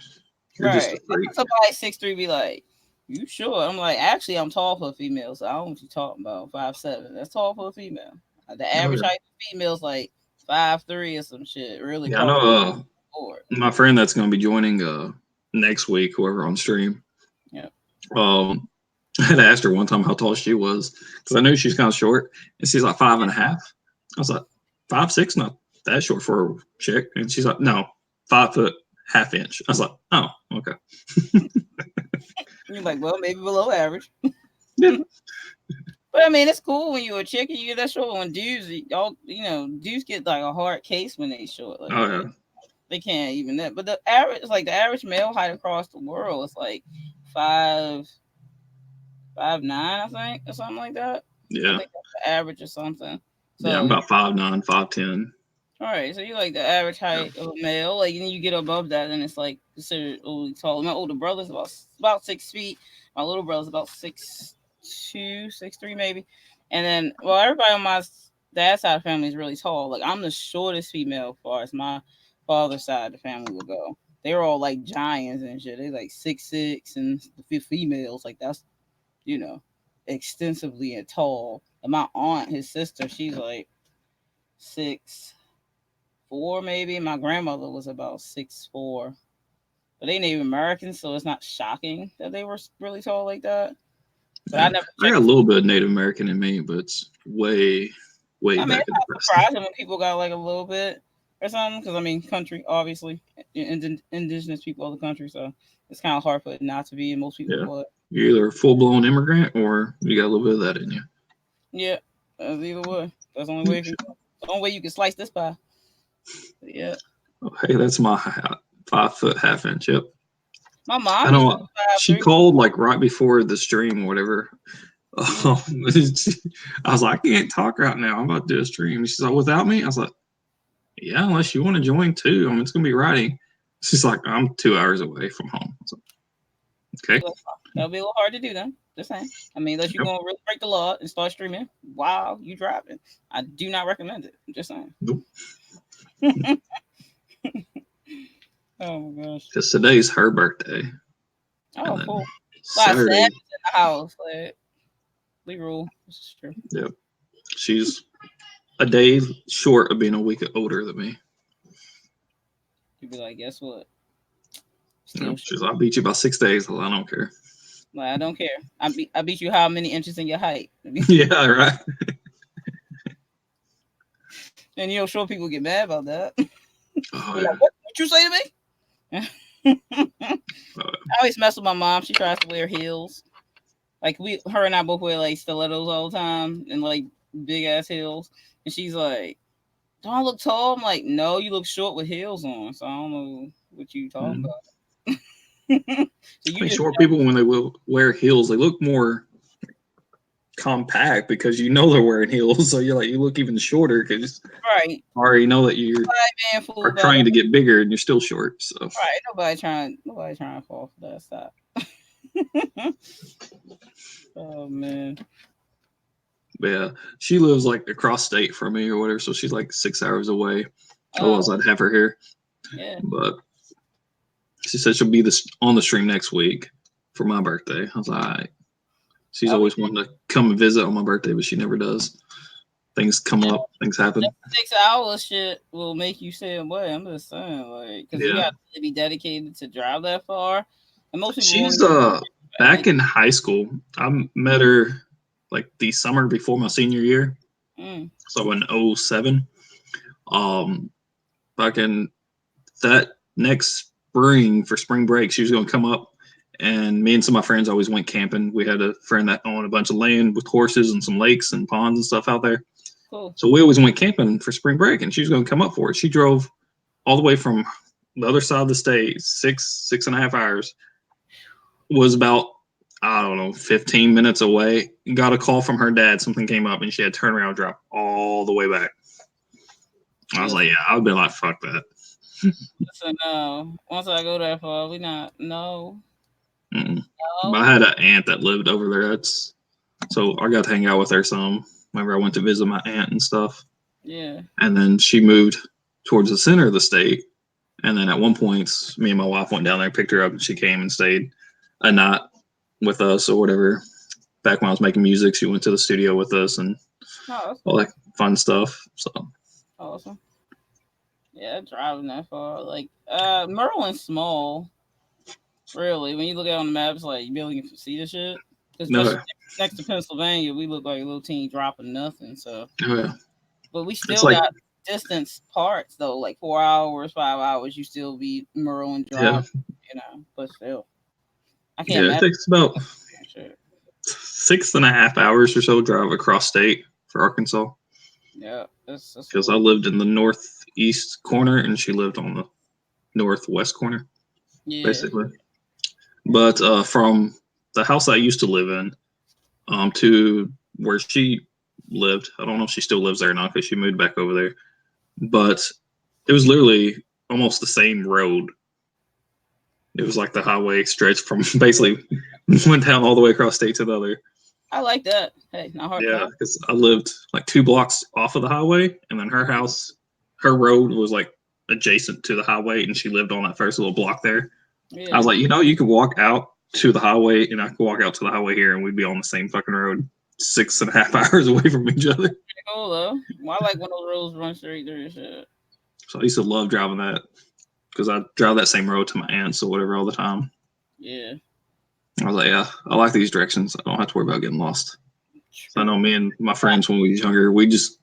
You're just a freak. Somebody 6'3" be like, you sure? I'm like, actually, I'm tall for a female, so I don't know what you're talking about. 5'7". That's tall for a female. The average height for females like 5'3" or some shit. Really? Yeah, I know. My friend that's going to be joining next week, whoever on stream. Yeah. I had asked her one time how tall she was because I knew she's kind of short, and she's like 5'5". I was like, 5'6", not that short for a chick, and she's like, no, 5 foot half inch. I was like, oh, okay. You're like, well, maybe below average. Yeah. But I mean, it's cool when you're a chick and you get that short. When dudes, dudes get like a hard case when they short. Like, yeah. They can't even that. But the average male height across the world is like 5'9", I think, or something like that. Yeah. I think that's the average or something. So, yeah, I'm about 5'9", 5'10". All right, so you like the average height of a male. Like, and then you get above that, then it's like considered overly tall. My older brother's about 6 feet. My little brother's about 6'2", 6'3" maybe. And then, well, everybody on my dad's side of the family is really tall. Like, I'm the shortest female as far as my father's side of the family will go. They were all like giants and shit. They like 6'6", and the females like that's extensively and tall. And my aunt, his sister, she's like 6'4" maybe. My grandmother was about 6'4", but they Native Americans, so it's not shocking that they were really tall like that. But I got a little bit of Native American in me, but it's way back in the past. Surprising when people got like a little bit or something, because country, obviously, indigenous people of the country, so it's kind of hard for it not to be. And most people, yeah. You're either a full blown immigrant or you got a little bit of that in you. Yeah, that's either way. That's the only way. The only way you can slice this pie. Yeah. Oh, hey, that's my hat. 5 foot half inch. Yep. My I mom is know. She 5'3". called like right before the stream or whatever. Yeah. I was like, I can't talk right now. I'm about to do a stream. She's like, without me? I was like, yeah, unless you want to join too. I mean, it's gonna be writing. She's like, I'm 2 hours away from home. I was like, okay. That'll be a little hard to do then. Just saying. I mean, unless you're Yep. going to really break the law and start streaming while you driving. I do not recommend it. I'm just saying. Nope. Oh my gosh. Because today's her birthday. Oh, And then cool. Saturday. In the house. Like, we rule. This is true. Yep. She's a day short of being a week older than me. You'd be like, guess what? Nope. She's like, I beat you by 6 days. Well, I don't care. Like, I don't care. I beat you how many inches in your height? Yeah, right. And sure people get mad about that. Oh, Like, yeah. what you say to me? I always mess with my mom. She tries to wear heels. Like her and I both wear like stilettos all the time and like big ass heels. And she's like, "Don't I look tall?" I'm like, "No, you look short with heels on." So I don't know what you talking about. So you short people when they will wear heels, they look more compact because they're wearing heels. So you look even shorter because right. already know that you are trying to get bigger and you're still short. So right, nobody trying to fall for that. Stop. Oh man. But yeah, she lives like across state from me or whatever, so she's like 6 hours away. Otherwise, I'd have her here. Yeah. But she said she'll be on the stream next week for my birthday. I was like, all right. She's always wanted to come and visit on my birthday, but she never does. Things come up, things happen. 6 hours shit will make you stay away. I'm just saying, like, because you got to be dedicated to drive that far. And most people she's back in high school. I met her like the summer before my senior year. So in 07. Back in that next spring for spring break, she was going to come up, and me and some of my friends always went camping. We had a friend that owned a bunch of land with horses and some lakes and ponds and stuff out there. Cool. So we always went camping for spring break, and she was going to come up for it. She drove all the way from the other side of the state, 6.5 hours. Was about, I don't know, 15 minutes away. Got a call from her dad. Something came up, and she had to turn around and drive all the way back. I was like, yeah, I'd be like, fuck that. So no, once I go that far, we not, no. No. I had an aunt that lived over there. So I got to hang out with her some whenever I went to visit my aunt and stuff. Yeah. And then she moved towards the center of the state. And then at one point, me and my wife went down there, picked her up, and she came and stayed a night with us or whatever. Back when I was making music, she went to the studio with us and all that fun stuff. So awesome. Yeah, driving that far. Like, Maryland's small. Really, when you look at it on the maps, like you barely can see the shit. Especially next to Pennsylvania, we look like a little team dropping nothing. So, but we still got distance parts though, like 4 hours, 5 hours. You still be Maryland drive, but still, I can't. Yeah, it takes about 6.5 hours or so drive across state for Arkansas. Yeah, because I lived in the northeast corner and she lived on the northwest corner, basically. But from the house I used to live in to where she lived, I don't know if she still lives there now because she moved back over there, but it was literally almost the same road. It was like the highway stretched from basically went down all the way across state to the other. I like that. Hey, not hard. Yeah, because I lived like 2 blocks off of the highway, and then her house, her road was like adjacent to the highway, and she lived on that first little block there. I was like, you could walk out to the highway, and I could walk out to the highway here, and we'd be on the same fucking road, 6.5 hours away from each other. Pretty cool though. Well, I like when those roads run straight through and shit. So I used to love driving that because I drive that same road to my aunt's or whatever all the time. Yeah. I was like, yeah, I like these directions. I don't have to worry about getting lost. So I know me and my friends when we was younger, we just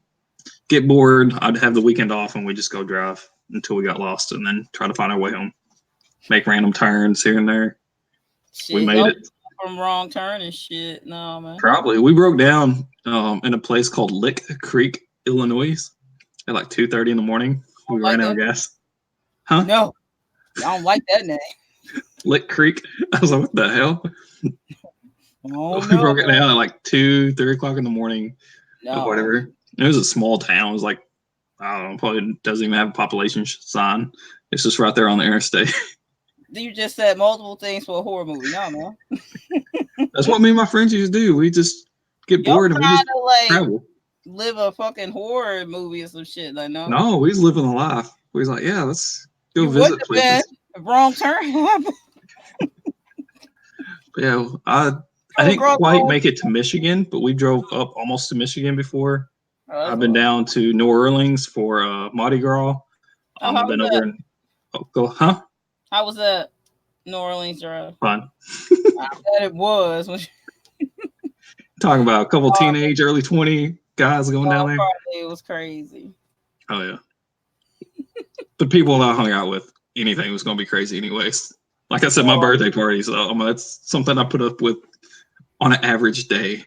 get bored. I'd have the weekend off and we just go drive until we got lost and then try to find our way home. Make random turns here and there. Shit, we made it. From wrong turn and shit. No, man. Probably. We broke down in a place called Lick Creek, Illinois at like 2:30 in the morning. We ran out of gas. Huh? No. I don't like that name. Lick Creek. I was like, what the hell? Oh We no. broke it down at like 2, 3 o'clock in the morning or whatever. It was a small town. It was like, I don't know, probably doesn't even have a population sign. It's just right there on the interstate. You just said multiple things for a horror movie. No, man. That's what me and my friends used to do. We just get Y'all bored and we just to, like, travel. Live a fucking horror movie or some shit. Like, No, we was living a life. We was like, yeah, let's go you visit places. The wrong turn happened. Yeah, I didn't quite make it to Michigan, but we drove up almost to Michigan before. I've been down to New Orleans for Mardi Gras. I've been over in huh? How was that New Orleans drive? Fun. I bet it was. Talking about a couple teenage, early 20 guys going down there. It was crazy. Oh yeah. The people that I hung out with, anything was going to be crazy anyways. Like I said, my birthday party, so that's something I put up with on an average day.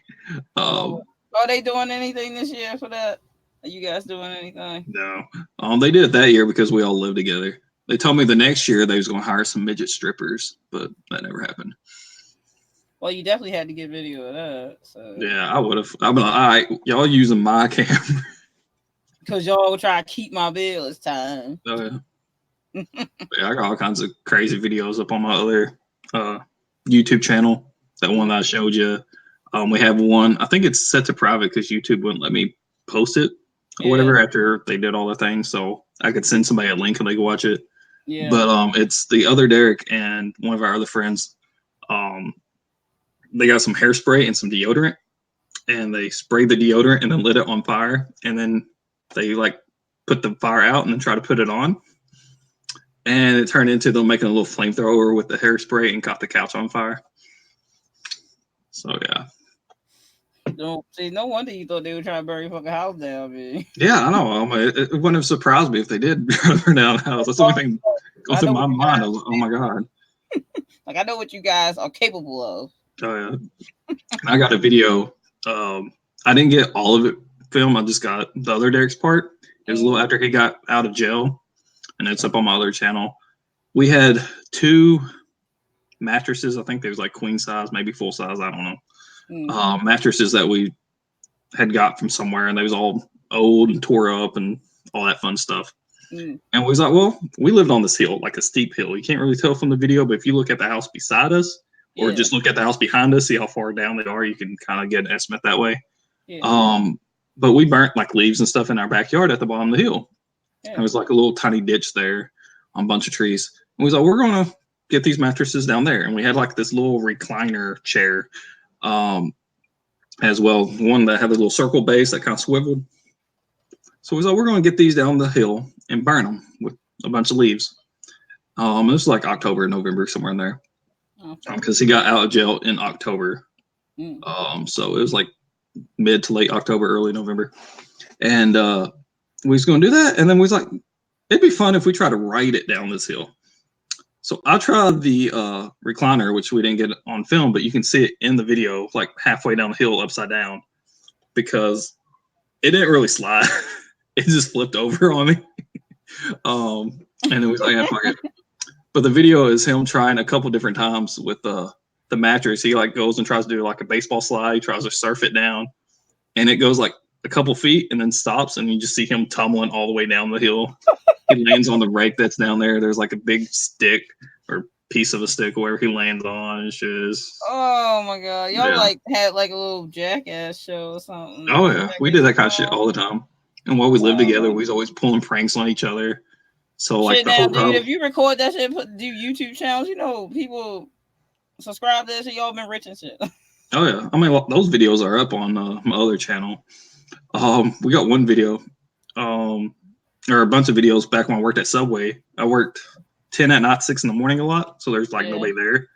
Are they doing anything this year for that? Are you guys doing anything? No. They did it that year because we all lived together. They told me the next year they was going to hire some midget strippers, but that never happened. Well, you definitely had to get video of that. So. Yeah, I would have. I'd be like, all right, y'all using my camera. Because y'all try to keep my bill this time. Oh, yeah. Yeah, I got all kinds of crazy videos up on my other YouTube channel. That one that I showed you. We have one. I think it's set to private because YouTube wouldn't let me post it or whatever after they did all the things. So I could send somebody a link and they could watch it. Yeah. But it's the other Derek and one of our other friends. They got some hairspray and some deodorant, and they sprayed the deodorant and then lit it on fire, and then they like put the fire out and then try to put it on. And it turned into them making a little flamethrower with the hairspray and caught the couch on fire. So, yeah. No wonder you thought they were trying to burn your fucking house down, man. Yeah, I know. It wouldn't have surprised me if they did burn down the house. That's the only thing going through my mind. I was like, oh, my God. Like, I know what you guys are capable of. Oh, yeah. I got a video. I didn't get all of it filmed. I just got the other Derek's part. It was a little after he got out of jail. And it's up on my other channel. We had 2 mattresses. I think they was like queen size, maybe full size. I don't know. Mattresses that we had got from somewhere, and they was all old and tore up and all that fun stuff. And we was like, well, we lived on this hill, like a steep hill. You can't really tell from the video, but if you look at the house beside us or just look at the house behind us, see how far down they are, you can kind of get an estimate that way. But we burnt like leaves and stuff in our backyard at the bottom of the hill. Yeah. There was like a little tiny ditch there on a bunch of trees. And we was like, we're going to get these mattresses down there. And we had like this little recliner chair as well. One that had a little circle base that kind of swiveled. So we was like, we're going to get these down the hill and burn them with a bunch of leaves. It was like October, November, somewhere in there. Because he got out of jail in October. So it was like mid to late October, early November. And we was going to do that. And then we was like, it'd be fun if we try to ride it down this hill. So I tried the recliner, which we didn't get on film, but you can see it in the video, like halfway down the hill, upside down, because it didn't really slide. It just flipped over on me. And then we was like, yeah, fuck it. But the video is him trying a couple different times with the mattress. He like goes and tries to do like a baseball slide. He tries to surf it down, and it goes like a couple feet and then stops, and you just see him tumbling all the way down the hill. He lands on the rake that's down there. There's like a big stick or piece of a stick where he lands on. It's just, oh my God, y'all like had like a little Jackass show or something. Oh yeah, we did that kind of shit all the time. And while we lived together, we was always pulling pranks on each other. So like the whole dude, if you record that shit, do YouTube channels, people subscribe to this, and y'all been rich and shit. Oh yeah, I mean those videos are up on my other channel. We got one video, or a bunch of videos back when I worked at Subway. I worked 10 at night, 6 in the morning a lot, so there's like nobody there.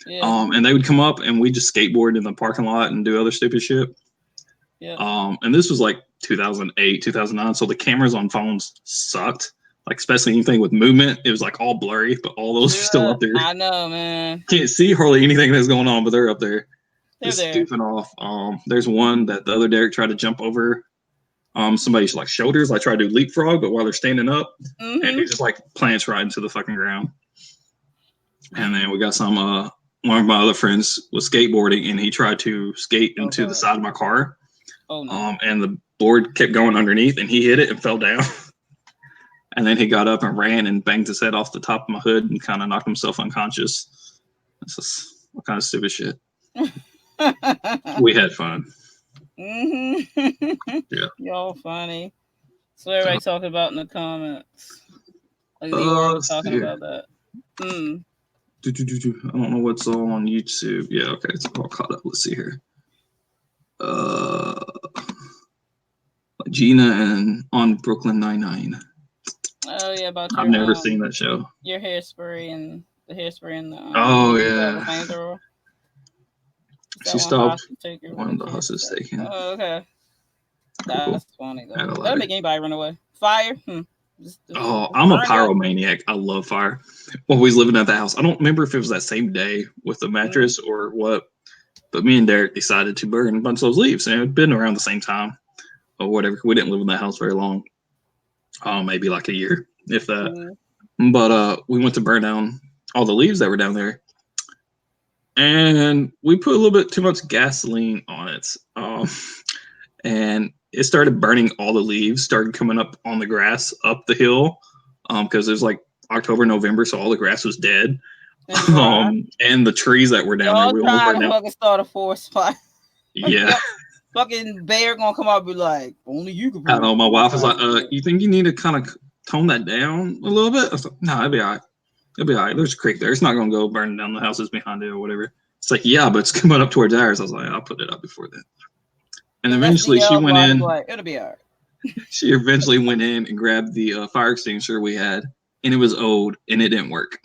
Yeah. And they would come up and we just skateboard in the parking lot and do other stupid shit. Yeah. And this was like 2008, 2009, so the cameras on phones sucked. Like especially anything with movement, it was like all blurry, but all those are still up there. I know, man. Can't see hardly anything that's going on, but they're up there. Just goofing off. There's one that the other Derek tried to jump over somebody's like shoulders. I tried to do leapfrog, but while they're standing up, and he just like plants right into the fucking ground. And then we got some. One of my other friends was skateboarding, and he tried to skate into the side of my car. Oh no! And the board kept going underneath, and he hit it and fell down. And then he got up and ran and banged his head off the top of my hood and kind of knocked himself unconscious. This is what kind of stupid shit. We had fun. Mm-hmm. Yeah. Y'all funny. So everybody talking about in the comments. Like Leora was talking about that. I don't know what's all on YouTube. Yeah, okay, it's all caught up. Let's see here. Gina and on Brooklyn Nine-Nine. Oh yeah, about your, I've never seen that show. Your hairspray and the hairspray and the oh yeah. She stopped one of the hostages taken. Oh, okay. That's funny though. That'll make anybody run away. Fire. Just I'm a pyromaniac. I love fire. Always living at the house. I don't remember if it was that same day with the mattress or what, but me and Derek decided to burn a bunch of those leaves, and it had been around the same time or whatever. We didn't live in that house very long. Maybe like a year, if that. But we went to burn down all the leaves that were down there, and we put a little bit too much gasoline on it, and it started burning. All the leaves started coming up on the grass up the hill, because it was like October, November, so all the grass was dead. And the trees that were down there, we almost burned down. Fucking start a forest fire. Yeah. Fucking bear gonna come out and be like, only you can. I know. My wife was like, you think you need to kind of tone that down a little bit? I was like, no, it'll be all right. It'll be all right. There's a creek there. It's not going to go burning down the houses behind it or whatever. It's like, yeah, but it's coming up towards ours. I was like, I'll put it up before that. And eventually she went in. Like, it'll be all right. She eventually went in and grabbed the fire extinguisher we had, and it was old, and it didn't work.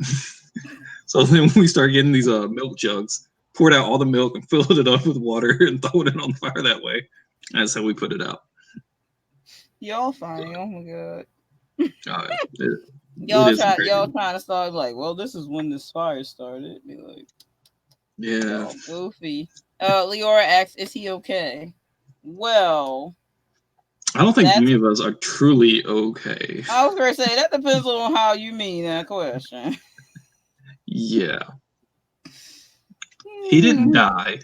So then we started getting these milk jugs, poured out all the milk and filled it up with water and throwed it on fire that way. That's how we put it out. Y'all funny. Oh my god. Y'all trying to start like, well, this is when this fire started. Be like, yeah, goofy. Leora asks, is he okay? Well, I don't think any of us are truly okay. I was gonna say that depends on how you mean that question. Yeah. He didn't die.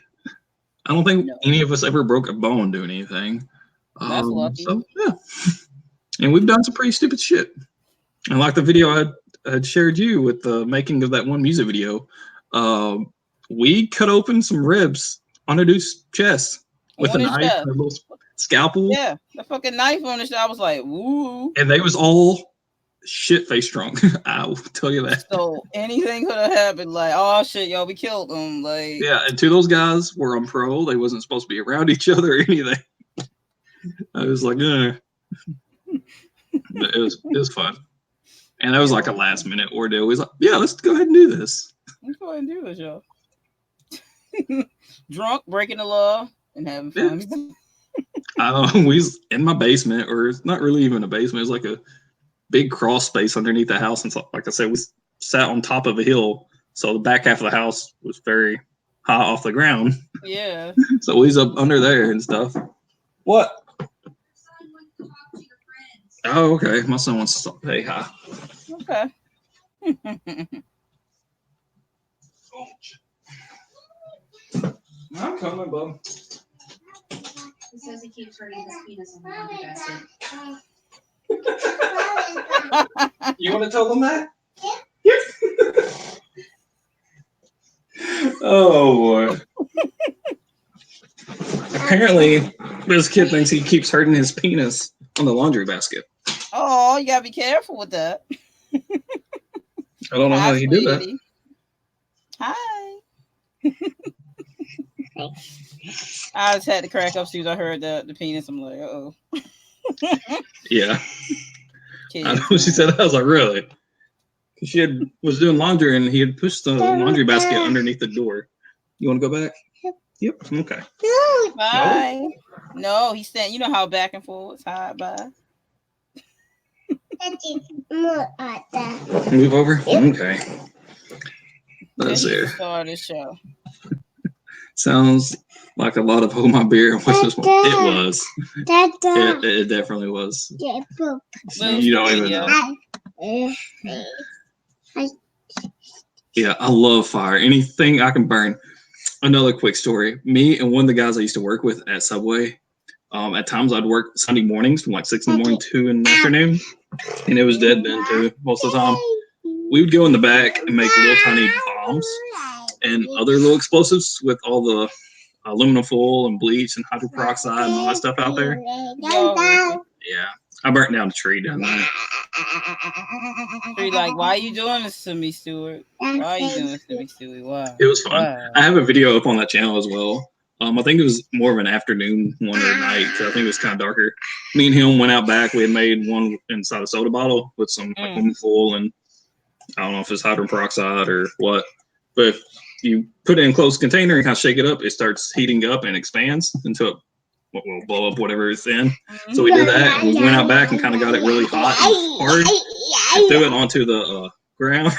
I don't think any of us ever broke a bone doing anything. That's lucky. So, yeah. And we've done some pretty stupid shit. And like the video I had shared you with the making of that one music video, we cut open some ribs on a dude's chest with a knife and a little scalpel. Yeah, the fucking knife on his. I was like, woo. And they was all shit-faced drunk. I will tell you that. So anything could have happened. Like, oh shit, yo, we killed them. Like, yeah, and two of those guys were on parole. They wasn't supposed to be around each other or anything. I was like, But it was fun. And that was like a last minute ordeal. We was like, yeah, let's go ahead and do this. Let's go ahead and do this, y'all. Drunk, breaking the law, and having fun. We was in my basement, or it's not really even a basement. It was like a big crawl space underneath the house. And so, like I said, we sat on top of a hill. So the back half of the house was very high off the ground. Yeah. So we was up under there and stuff. What? Oh, okay. My son wants to say hi. Okay. I'm coming, bub. He says he keeps hurting his penis on the laundry basket. You want to tell them that? Yeah. Oh, boy. Apparently, this kid thinks he keeps hurting his penis on the laundry basket. Oh, you gotta be careful with that. I don't know how he did that. Hi. I just had to crack up as soon as I heard the penis. I'm like, uh-oh. Yeah. Kids, I know what she said. I was like, really? She was doing laundry and he had pushed the laundry basket underneath the door. You want to go back? Yep. Okay. Bye. No, he's saying, you know how back and forth. Hi, bye. Move over? Okay. Let's see. Start the show. Sounds like a lot of hold my beer. What's this one? It was. It definitely was. You don't even know. Yeah, I love fire. Anything I can burn. Another quick story. Me and one of the guys I used to work with at Subway, at times I'd work Sunday mornings from like 6 in the morning, 2 in the afternoon, and it was dead then too most of the time. We would go in the back and make little tiny bombs and other little explosives with all the aluminum foil and bleach and hydroperoxide and all that stuff out there. Yeah, I burnt down a tree down there. Tree, like, why are you doing this to me, Stuart? Why are you doing this to me, Stuart? Why? It was fun. Why? I have a video up on that channel as well. I think it was more of an afternoon one or night, so I think it was kind of darker. Me and him went out back. We had made one inside a soda bottle with some like aluminum foil and I don't know if it's hydrogen peroxide or what, but if you put it in a closed container and kind of shake it up, it starts heating up and expands until it will blow up whatever it's in. So we did that, and we went out back and kind of got it really hot and hard, and threw it onto the ground,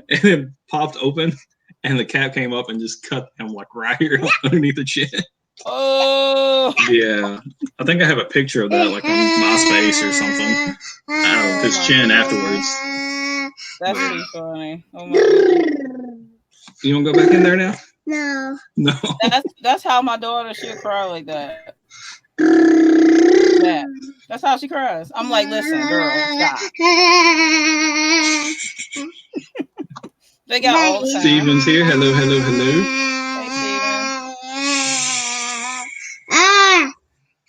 and it popped open, and the cap came up and just cut him like right here underneath the chin. Oh, yeah, I think I have a picture of that like on MySpace or something. His chin afterwards. That's pretty funny. Oh my goodness. You don't go back in there now? No. No. That's how my daughter, she'll cry like that. That's how she cries. I'm like, listen, girl, stop. They got all the sound. Steven's here. Hello, hello, hello. Hey,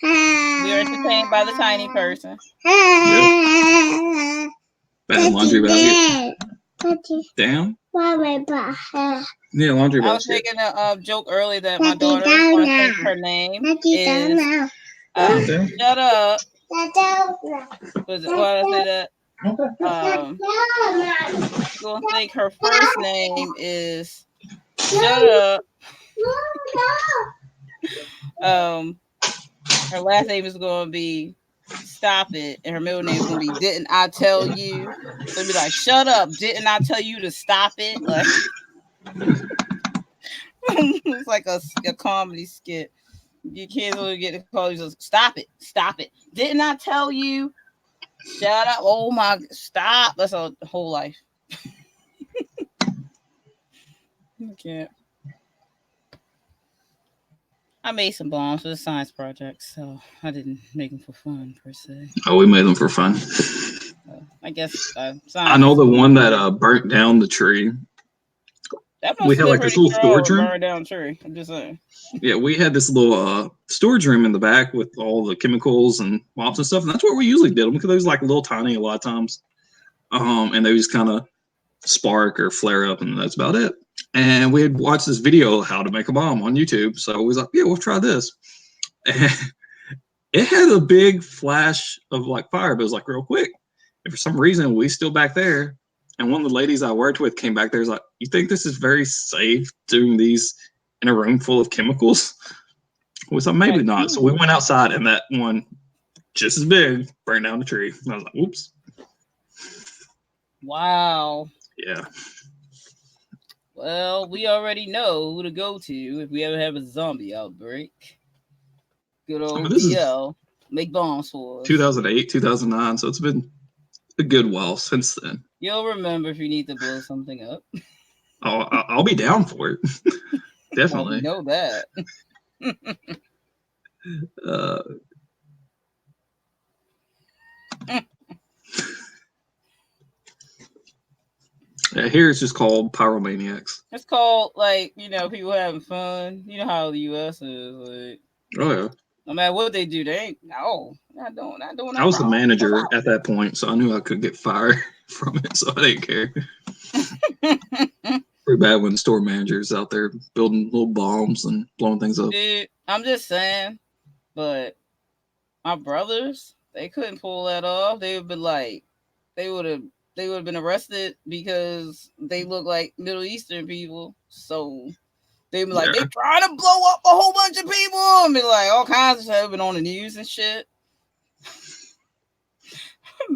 Steven. We are entertained by the tiny person. Yep. Bad laundry basket. Down? Yeah, laundry basket. I was making a joke earlier that my daughter want to think her name is shut up. Was it, why did I say that? She's gonna think her first name is shut up. Her last name is gonna be stop it, and her middle name is gonna be didn't I tell you? So it'd be like, shut up, didn't I tell you to stop it? Like it's like a comedy skit. You kids will get to call you, stop it, didn't I tell you? Shut up, oh my, stop. That's a whole life. I can't. I made some bombs for the science project, so I didn't make them for fun per se. Oh, we made them for fun. I guess I know the one that burnt down the tree. We had like this little storage room. Burn down tree. I'm just saying. Yeah, we had this little storage room in the back with all the chemicals and mops and stuff, and that's where we usually did them because they was like a little tiny a lot of times, and they just kind of spark or flare up, and that's about it. And we had watched this video of how to make a bomb on YouTube, so we was like, yeah, we'll try this. And it had a big flash of like fire, but it was like real quick. And for some reason, we still back there. And one of the ladies I worked with came back there. Was like, "You think this is very safe doing these in a room full of chemicals?" We thought maybe not. So we went outside, and that one, just as big, burned down the tree. And I was like, "Whoops!" Wow. Yeah. Well, we already know who to go to if we ever have a zombie outbreak. Good old BL. Make bombs for us. 2008, 2009. So it's been a good while since then. You'll remember if you need to blow something up. Oh, I'll be down for it. Definitely. Well, we know that. Yeah, here it's just called Pyromaniacs. It's called, like, people having fun. You know how the U.S. is. Like, oh, yeah. No matter what they do, they ain't, not doing that. I was the manager at that point, so I knew I could get fired from it, so I didn't care. Pretty bad when store managers out there building little bombs and blowing things up. Dude, I'm just saying, but my brothers, they couldn't pull that off. They would be like, they would have been arrested because they look like Middle Eastern people. So they'd be like, they're trying to blow up a whole bunch of people, and be like, all kinds of stuff, been on the news and shit.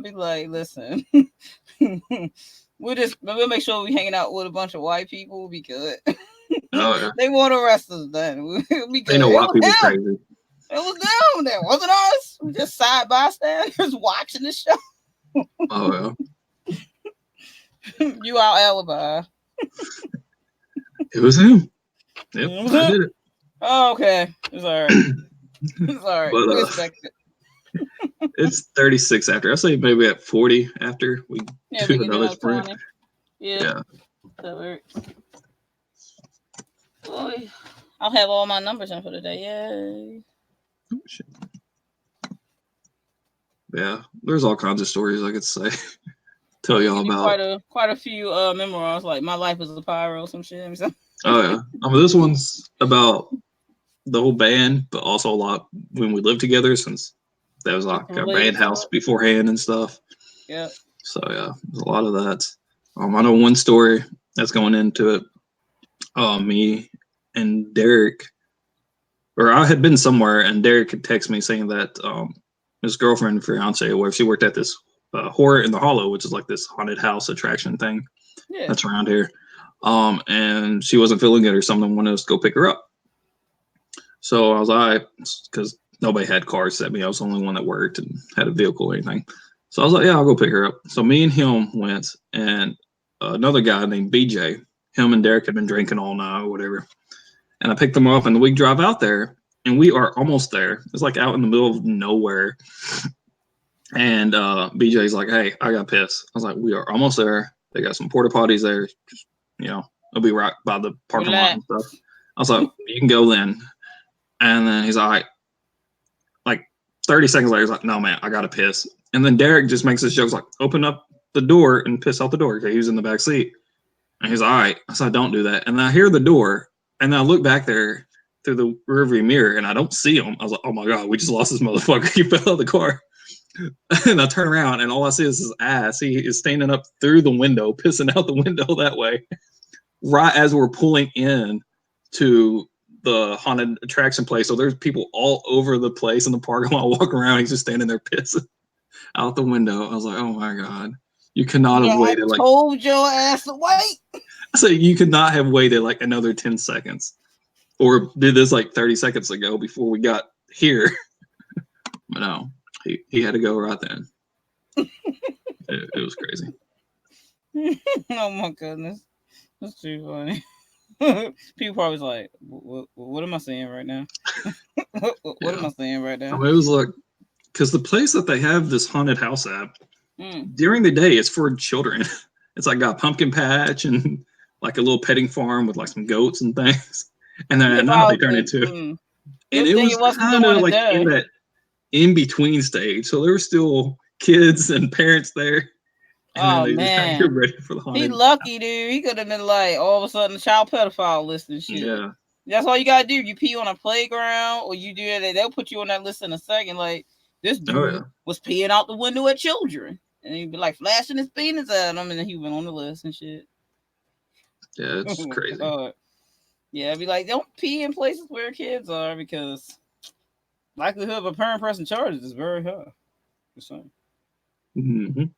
Be like, listen, we'll make sure we hanging out with a bunch of white people because they won't arrest us then. They know white people crazy. It was them. That wasn't us. We just side bystanders watching the show. Oh yeah. You our alibi. It was him. Yep, It was I him? did it. Oh, okay. It's all right. It's all right. But We expect it. it's 36 after. I say maybe at 40 after we Yeah, do we can do another another sprint. 20. Yeah. Yeah. That works. Boy, I'll have all my numbers in for the day. Yay. Oh, shit. Yeah, there's all kinds of stories I could say. Tell y'all about. Quite a few memoirs, like My Life as a Pyro, some shit. Oh yeah, this one's about the whole band, but also a lot when we lived together, since that was like a Related band to house it. beforehand and stuff. Yeah. So yeah, there's a lot of that. I know one story that's going into it. Me and Derek, or I had been somewhere, and Derek had texted me saying that his girlfriend, fiance, where she worked at this Horror in the Hollow, which is like this haunted house attraction thing Yeah. that's around here. And she wasn't feeling it or something, wanted us to go pick her up. So I was like, because nobody had cars except me. I was the only one that worked and had a vehicle or anything. So I was like, yeah, I'll go pick her up. So me and him went, and another guy named BJ, him and Derek had been drinking all night or whatever. And I picked them up, and we drive out there, and we are almost there. It's like out in the middle of nowhere. And BJ's like, hey, I got pissed. I was like, we are almost there. They got some porta potties there. Just, it'll be right by the parking lot and stuff. I was like, you can go then. And then he's like 30 seconds later, he's like, no, man, I got to piss. And then Derek just makes this joke, like, open up the door and piss out the door. Okay, he was in the back seat. And he's like, all right. I said, don't do that. And then I hear the door, and then I look back there through the rearview mirror, and I don't see him. I was like, oh my God, we just lost this motherfucker. He fell out of the car. And I turn around, and all I see is his ass. He is standing up through the window, pissing out the window that way, right as we're pulling in to the haunted attraction place. So there's people all over the place in the parking lot walking around. He's just standing there pissing out the window. I was like, oh my God. You cannot have waited I told your ass to wait. I say you could not have waited like another 10 seconds. Or did this like 30 seconds ago before we got here. But no, he had to go right then. It was crazy. Oh my goodness. That's too funny. People probably like, what am I saying right now? What am I saying right now? I mean, it was like, because the place that they have this haunted house at, during the day, it's for children. It's like got a pumpkin patch and like a little petting farm with like some goats and things. And then at night they turn it to. And it was kind of like in that in between stage. So there were still kids and parents there. And then they just had to get ready for the haunted. He lucky, dude. He could have been like all of a sudden child pedophile list and shit. Yeah. That's all you gotta do. You pee on a playground or you do it, they'll put you on that list in a second. Like this dude was peeing out the window at children. And he'd be like flashing his penis at them, and then he went on the list and shit. Yeah, it's crazy. Yeah, I'd be like, don't pee in places where kids are because likelihood of a parent pressing charges is very high. Mm-hmm. Of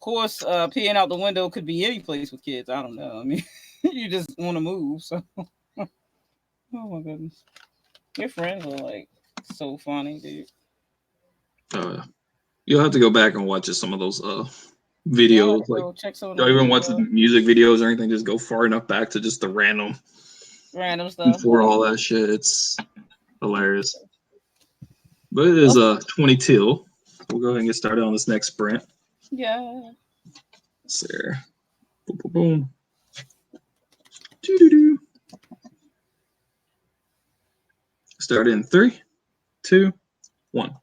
course, peeing out the window could be any place with kids. I don't know. I mean, you just want to move. So, oh my goodness, your friends are like so funny, dude. Oh yeah, you'll have to go back and watch some of those videos. Yeah, like, check some don't even watch the music videos or anything. Just go far enough back to just the random stuff before all that shit. It's hilarious. But it is 22. We'll go ahead and get started on this next sprint. Yeah. There. Boom, boom, boom. Doo-doo-doo. Start in 3, 2, 1.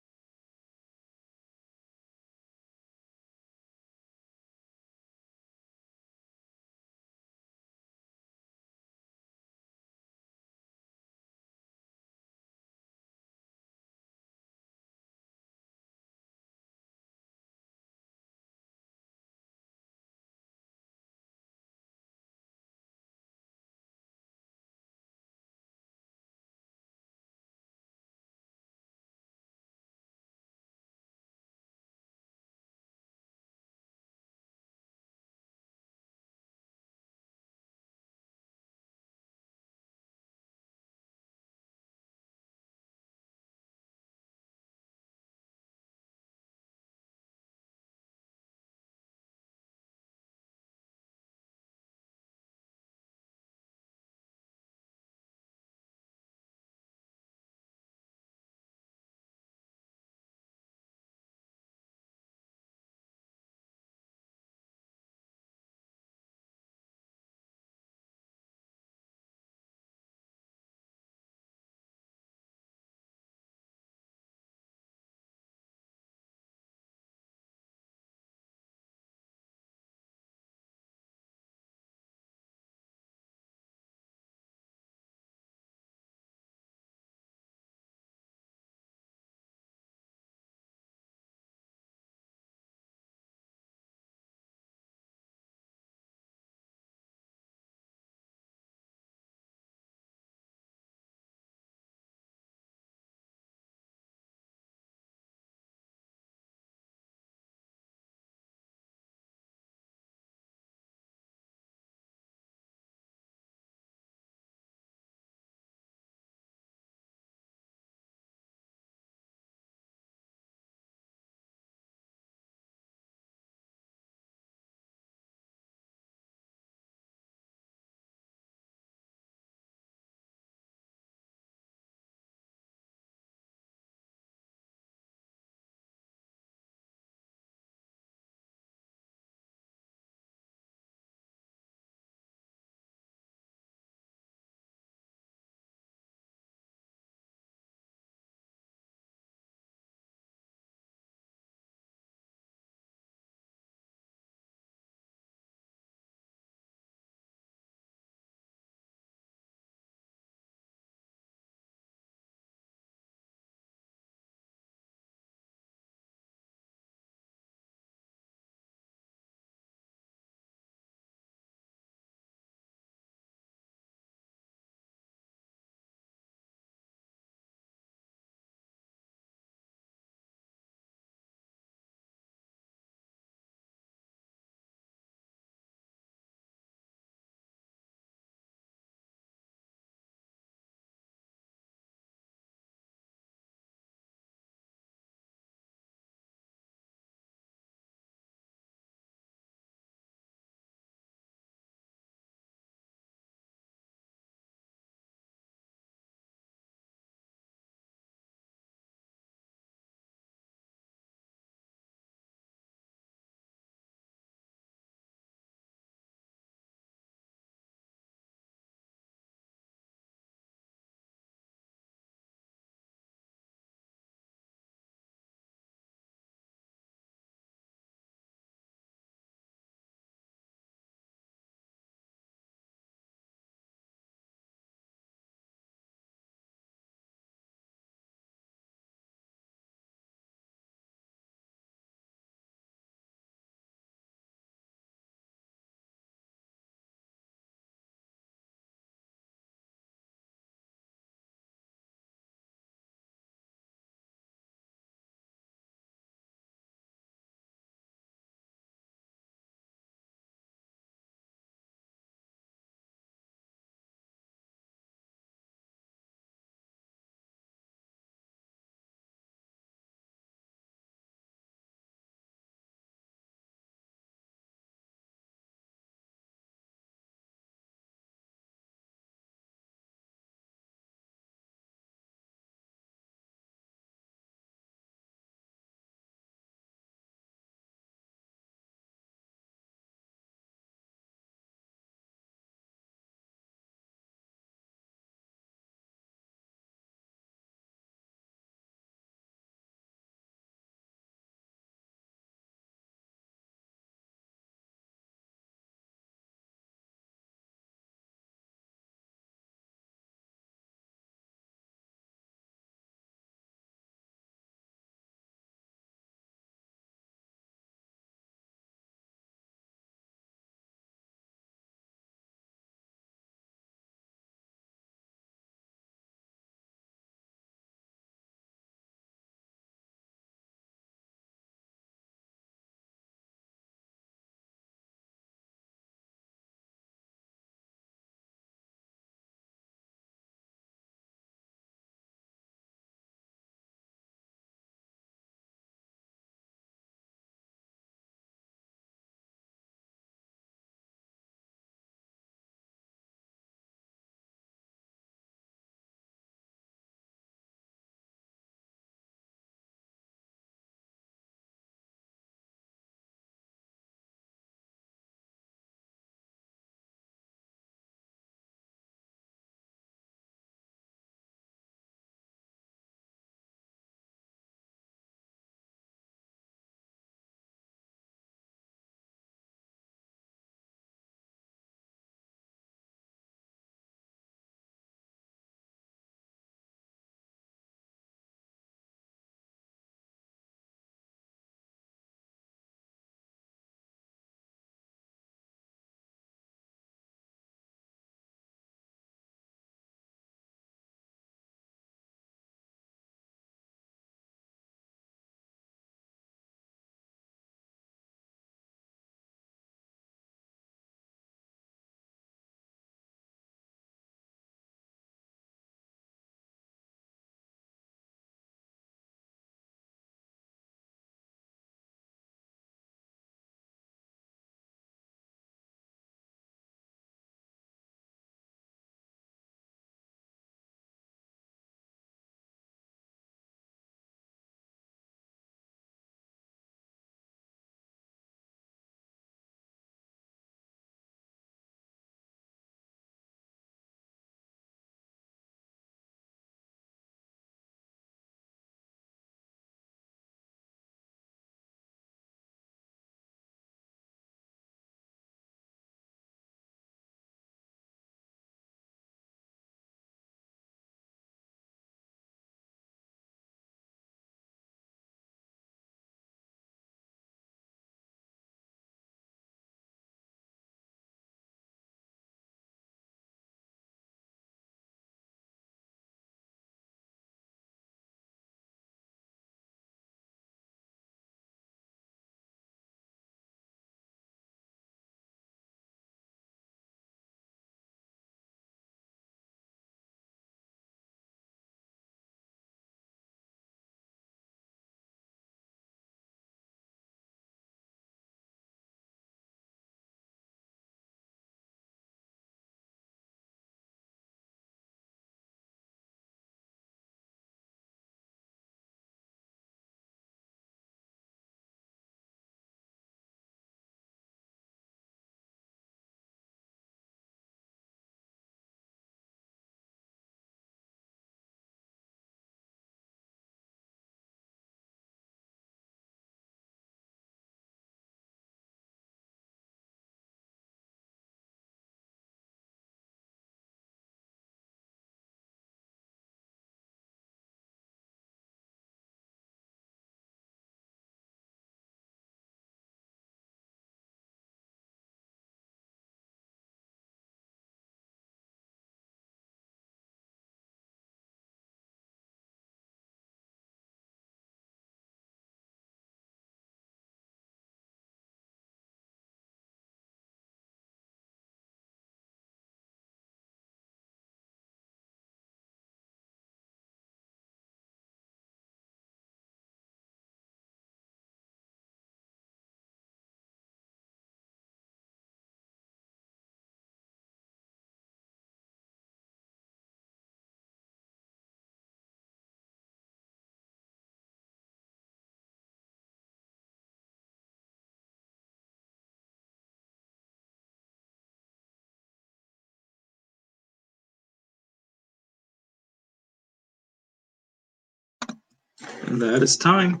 And that is time.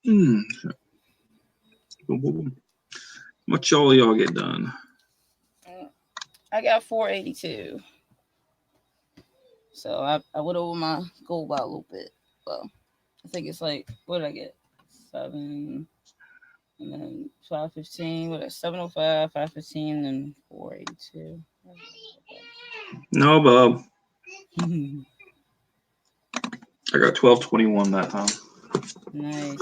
Boom, boom, boom. What y'all get done? I got 482. So I went over my goal by a little bit. Well, I think it's like, what did I get? 7, and then 515. What? 705, 515, and 482. No, Bob. I got 1221 that time. Nice.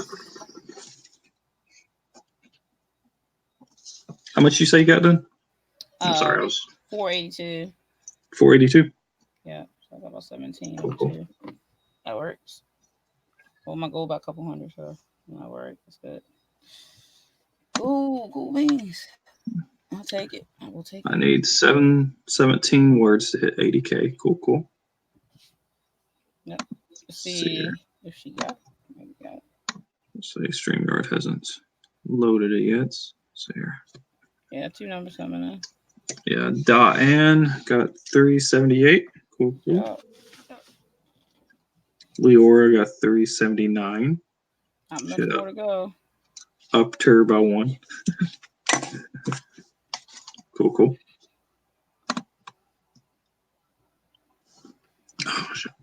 How much you say you got done? I'm sorry, I was 482. 482. Yeah, so I got about 1702. That works. Well, my goal by a couple hundred, so that works. That's good. Ooh, cool beans. I'll take it. I will take it. I need 17 words to hit 80K. Cool. Yep. Let's see if she got it. Maybe got it. Let's say StreamYard hasn't loaded it yet. So here. Yeah, 2 numbers coming in. Yeah, Diane got 378. Cool. Yep. Leora got 379. Not much more to go. Upped her by 1. Cool. Oh, shit.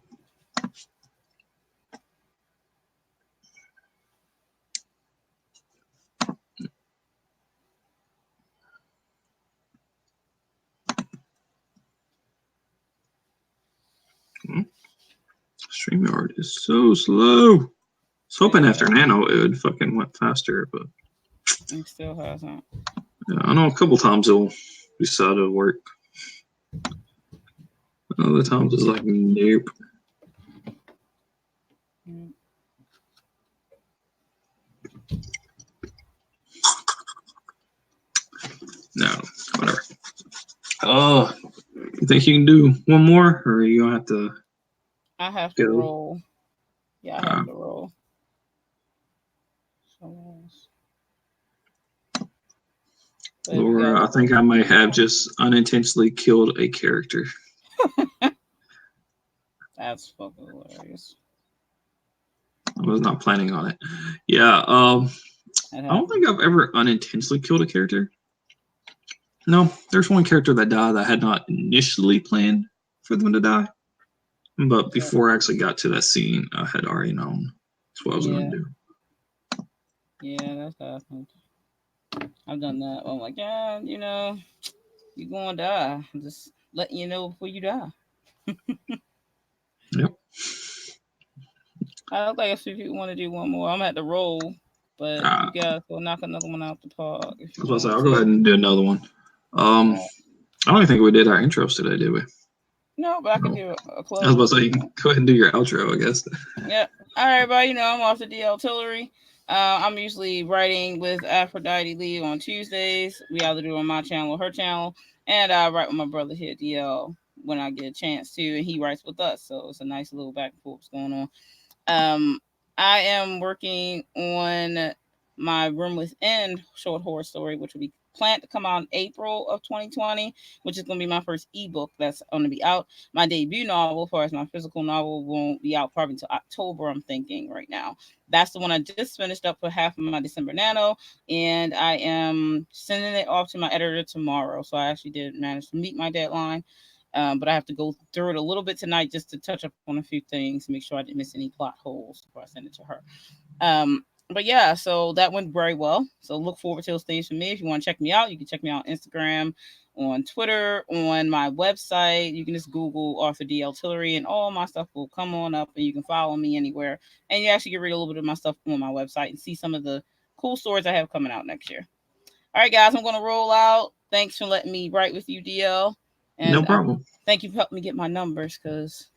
StreamYard is so slow. I was hoping after Nano it would fucking went faster, but it still hasn't. Yeah, I know a couple times it'll decide to work. Other times it's like nope. No, whatever. You think you can do one more, or are you gonna have to? I have to roll. Yeah, I have to roll. Or I think I may have just unintentionally killed a character. That's fucking hilarious. I was not planning on it. Yeah, I don't think I've ever unintentionally killed a character. No, there's one character that died that I had not initially planned for them to die. But before I actually got to that scene, I had already known that's what I was going to do. Yeah, that's happened. I've done that. I'm like, yeah, you know, you're going to die. I'm just letting you know before you die. Yep. I don't think if people want to do one more, I'm at the roll, but you guys will knock another one out the park. If you I was about to say, I'll go ahead and do another one. I don't even think we did our intros today, did we? No, but I can do a close. I was about to say, you can go ahead and do your outro, I guess. Yeah. All right, everybody. You know, I'm off the DL Tillery. I'm usually writing with Aphrodite Lee on Tuesdays. We either do it on my channel or her channel. And I write with my brother here at DL when I get a chance to. And he writes with us. So it's a nice little back and forth going on. I am working on my Room Within short horror story, which will be planned to come out in April of 2020, which is going to be my first ebook that's going to be out. My debut novel, as far as my physical novel, won't be out probably until October, I'm thinking right now. That's the one I just finished up for half of my December Nano, and I am sending it off to my editor tomorrow. So I actually did manage to meet my deadline. But I have to go through it a little bit tonight just to touch up on a few things, make sure I didn't miss any plot holes before I send it to her. But yeah, so that went very well. So look forward to those things from me. If you want to check me out, you can check me out on Instagram, on Twitter, on my website. You can just Google Arthur D. Artillery and all my stuff will come on up, and you can follow me anywhere. And you actually can read a little bit of my stuff on my website and see some of the cool stories I have coming out next year. All right, guys, I'm going to roll out. Thanks for letting me write with you, DL. And no problem. Thank you for helping me get my numbers because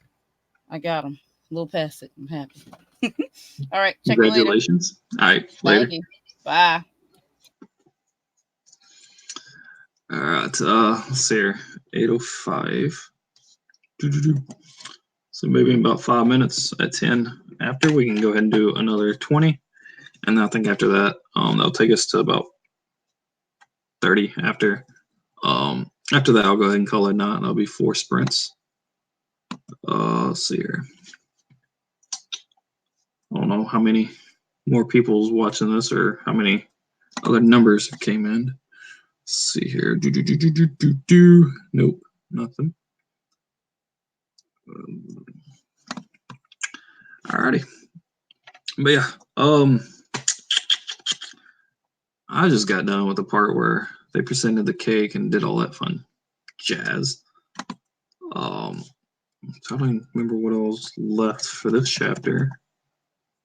I got them. A little past it. I'm happy. All right. Check Congratulations. You later. All right. Later. Thank you. Bye. All right. Let's see here. 8:05. So maybe in about 5 minutes at 10 after, we can go ahead and do another 20. And I think after that, that'll take us to about 30 after. After that, I'll go ahead and call it a night. That'll be 4 sprints. Let's see here. I don't know how many more people's watching this or how many other numbers came in. Let's see here. Nope, nothing. Alrighty. But yeah, I just got done with the part where they presented the cake and did all that fun jazz. So I don't remember what else left for this chapter.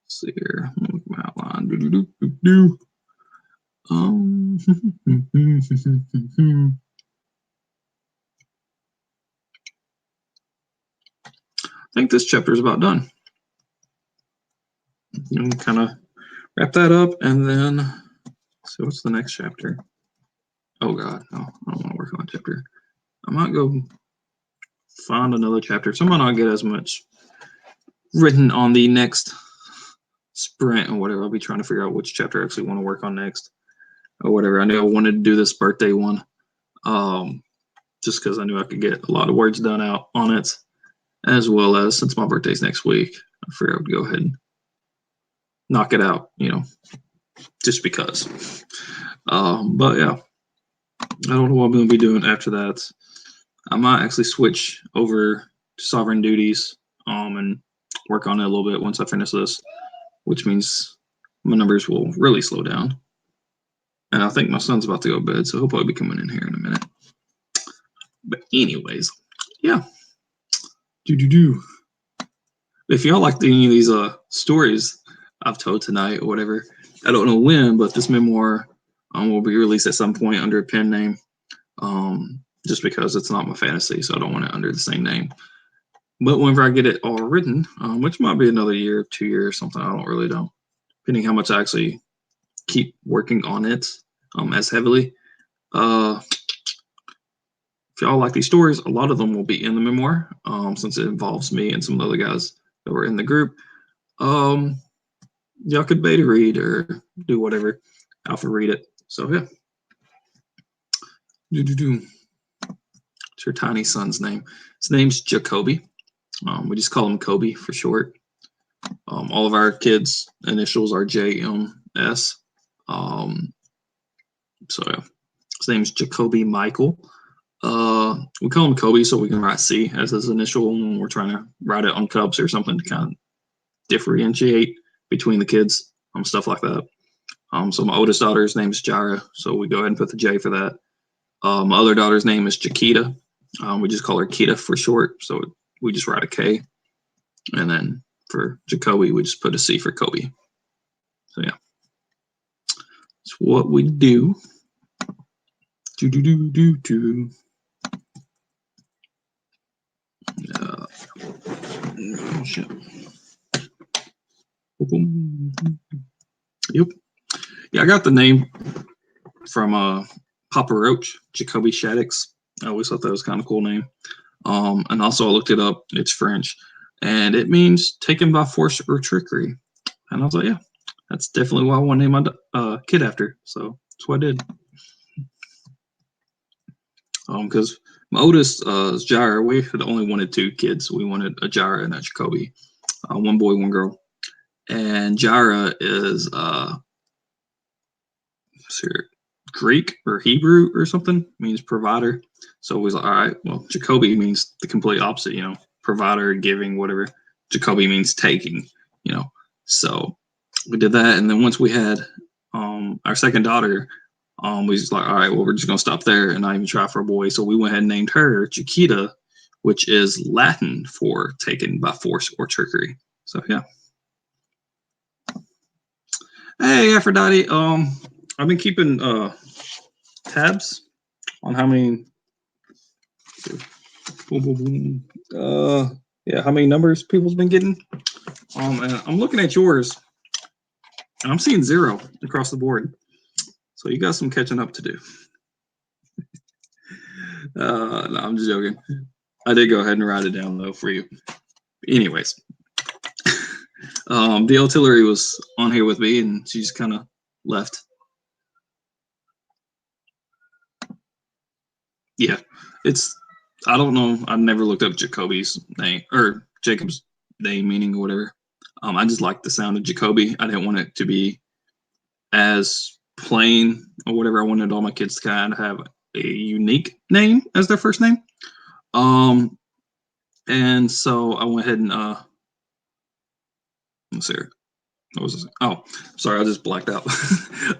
Let's see here. Look at my outline. I think this chapter is about done. And kind of wrap that up, and then so what's the next chapter? Oh God, no, I don't want to work on that chapter. I might go find another chapter. So I might not get as much written on the next sprint or whatever. I'll be trying to figure out which chapter I actually want to work on next or whatever. I knew I wanted to do this birthday one, just because I knew I could get a lot of words done out on it, as well as since my birthday's next week, I figured I would go ahead and knock it out, just because. But yeah, I don't know what I'm going to be doing after that. I might actually switch over to Sovereign Duties and work on it a little bit once I finish this, which means my numbers will really slow down. And I think my son's about to go to bed, so he'll probably be coming in here in a minute. But anyways, yeah. If y'all like any of these stories I've told tonight or whatever, I don't know when, but this memoir will be released at some point under a pen name, just because it's not my fantasy, so I don't want it under the same name. But whenever I get it all written, which might be another year, 2 years, or something, I don't really know, depending how much I actually keep working on it as heavily. If y'all like these stories, a lot of them will be in the memoir, since it involves me and some other guys that were in the group. Y'all could beta read or do whatever, alpha read it. So yeah. It's your tiny son's name. His name's Jacoby. We just call him Kobe for short. All of our kids' initials are JMS. So yeah. His name's Jacoby Michael. We call him Kobe so we can write C as his initial when we're trying to write it on cups or something to kind of differentiate between the kids, stuff like that. So my oldest daughter's name is Jara, so we go ahead and put the J for that. My other daughter's name is Chiquita. We just call her Kita for short, so we just write a K. And then for Jacoby, we just put a C for Kobe. So yeah, that's what we do. Oh shit. Yep. Yeah, I got the name from Papa Roach, Jacoby Shaddix. I always thought that was kind of a cool name. And also I looked it up. It's French, and it means taken by force or trickery. And I was like, yeah, that's definitely what I want to name my kid after. So that's what I did. Because my oldest is Jara. We had only wanted 2 kids. We wanted a Jara and a Jacoby, 1 boy, 1 girl. And Jara is Greek or Hebrew or something, means provider. So we was like, all right, well, Jacoby means the complete opposite, provider, giving, whatever. Jacoby means taking, So we did that, and then once we had our second daughter, we was like, all right, well, we're just gonna stop there and not even try for a boy. So we went ahead and named her Chiquita, which is Latin for taken by force or trickery. So yeah. Hey, Aphrodite. I've been keeping tabs on how many. How many numbers people's been getting. And I'm looking at yours, and I'm seeing 0 across the board. So you got some catching up to do. No, I'm just joking. I did go ahead and write it down though for you. Anyways, the artillery was on here with me, and she just kind of left. Yeah, it's I don't know. I never looked up Jacoby's name or Jacob's name meaning or whatever. I just liked the sound of Jacoby. I didn't want it to be as plain or whatever. I wanted all my kids to kind of have a unique name as their first name. And so I went ahead and let's see. What was this? Oh, sorry, I just blacked out.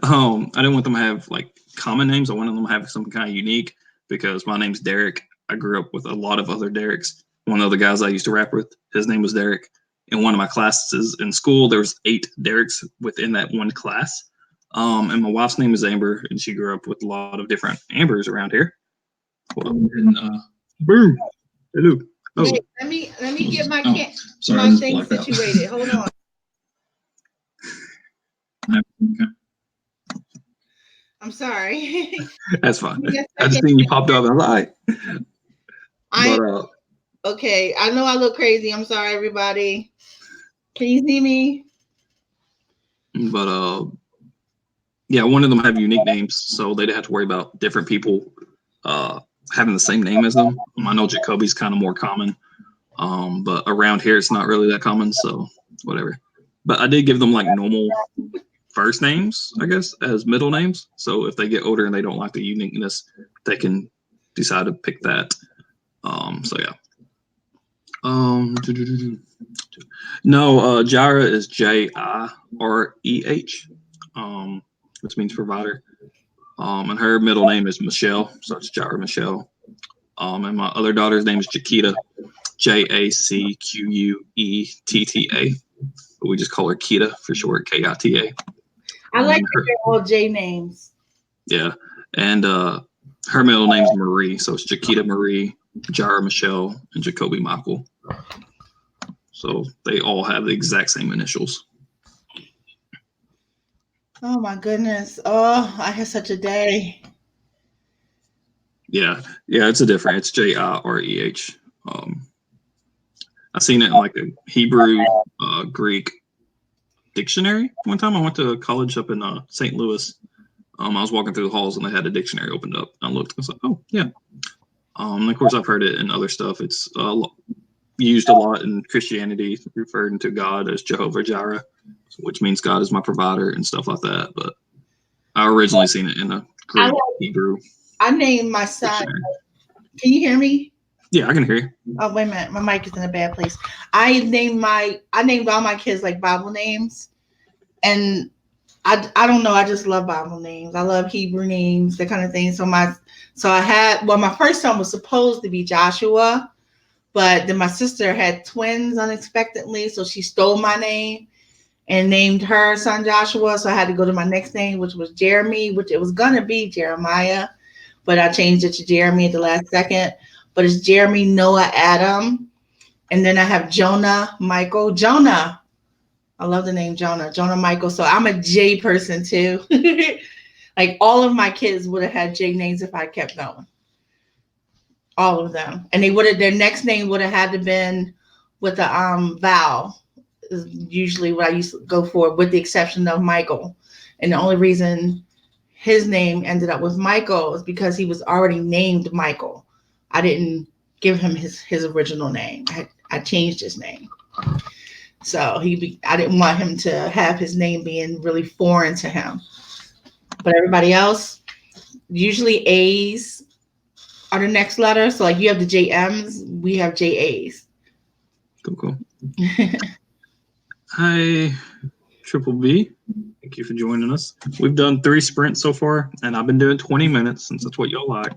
I didn't want them to have like common names. I wanted them to have something kind of unique because my name's Derek. I grew up with a lot of other Dereks. One of the guys I used to rap with, his name was Derek. In one of my classes in school, there was 8 Dereks within that one class. And my wife's name is Amber, and she grew up with a lot of different Ambers around here. Well, and, boom. Hello. Oh, Wait, let me get my sorry, my thing situated. Hold on. Okay. I'm sorry. That's fine. I just seen you popped up. I was like, okay. I know I look crazy. I'm sorry, everybody. Can you see me? But yeah, one of them have unique names, so they didn't have to worry about different people having the same name as them. I know Jacoby's kind of more common, but around here it's not really that common, so whatever. But I did give them like normal first names, I guess, as middle names. So if they get older and they don't like the uniqueness, they can decide to pick that. So yeah. No, Jireh is Jireh, which means provider. And her middle name is Michelle, so it's Jireh Michelle. And my other daughter's name is Jaquita, Jacquetta. We just call her Kita for short, Kita. I like that they're all J names. Yeah, and her middle name's Marie, so it's Jaquita Marie, Jireh Michelle, and Jacoby Michael. So they all have the exact same initials. Oh my goodness! Oh, I had such a day. Yeah, it's a different. It's Jireh. I seen it in like a Hebrew, Greek dictionary one time. I went to college up in St. Louis. I was walking through the halls and they had a dictionary opened up. I looked. I was like, oh yeah. And of course, I've heard it in other stuff. It's used a lot in Christianity, referring to God as Jehovah Jireh, which means God is my provider and stuff like that. But I originally seen it in a Greek Hebrew. I named my son. Dictionary. Can you hear me? Yeah, I can hear you. Oh, wait a minute. My mic is in a bad place. I named all my kids like Bible names. And I don't know. I just love Bible names. I love Hebrew names, that kind of thing. So my first son was supposed to be Joshua, but then my sister had twins unexpectedly. So she stole my name and named her son Joshua. So I had to go to my next name, which was Jeremy, which it was going to be Jeremiah, but I changed it to Jeremy at the last second. But it's Jeremy, Noah, Adam. And then I have Jonah, Michael. Jonah. I love the name Jonah. Jonah Michael. So I'm a J person too. Like all of my kids would have had J names if I kept going. All of them. And their next name would have had to been with a vowel. Is usually what I used to go for, with the exception of Michael. And the only reason his name ended up with Michael is because he was already named Michael. I didn't give him his original name. I changed his name. So I didn't want him to have his name being really foreign to him. But everybody else, usually A's are the next letter. So like you have the JMs, we have JAs. Cool. Hi, Triple B. Thank you for joining us. We've done 3 sprints so far, and I've been doing 20 minutes since that's what y'all like.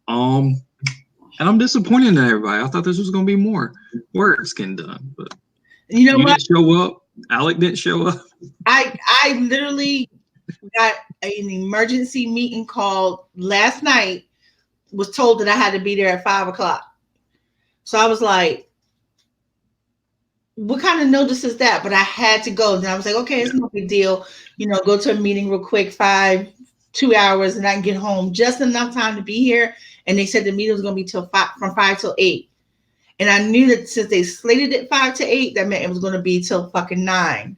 And I'm disappointed in everybody. I thought this was going to be more work's getting done, but you know what? Didn't show up. Alec didn't show up. I literally got an emergency meeting called last night. Was told that I had to be there at 5:00. So I was like, what kind of notice is that? But I had to go. Then I was like, okay, it's no big deal. Go to a meeting real quick, 2 hours, and I can get home just enough time to be here. And they said the meeting was going to be from 5 till 8. And I knew that since they slated it 5 to 8, that meant it was going to be till fucking 9.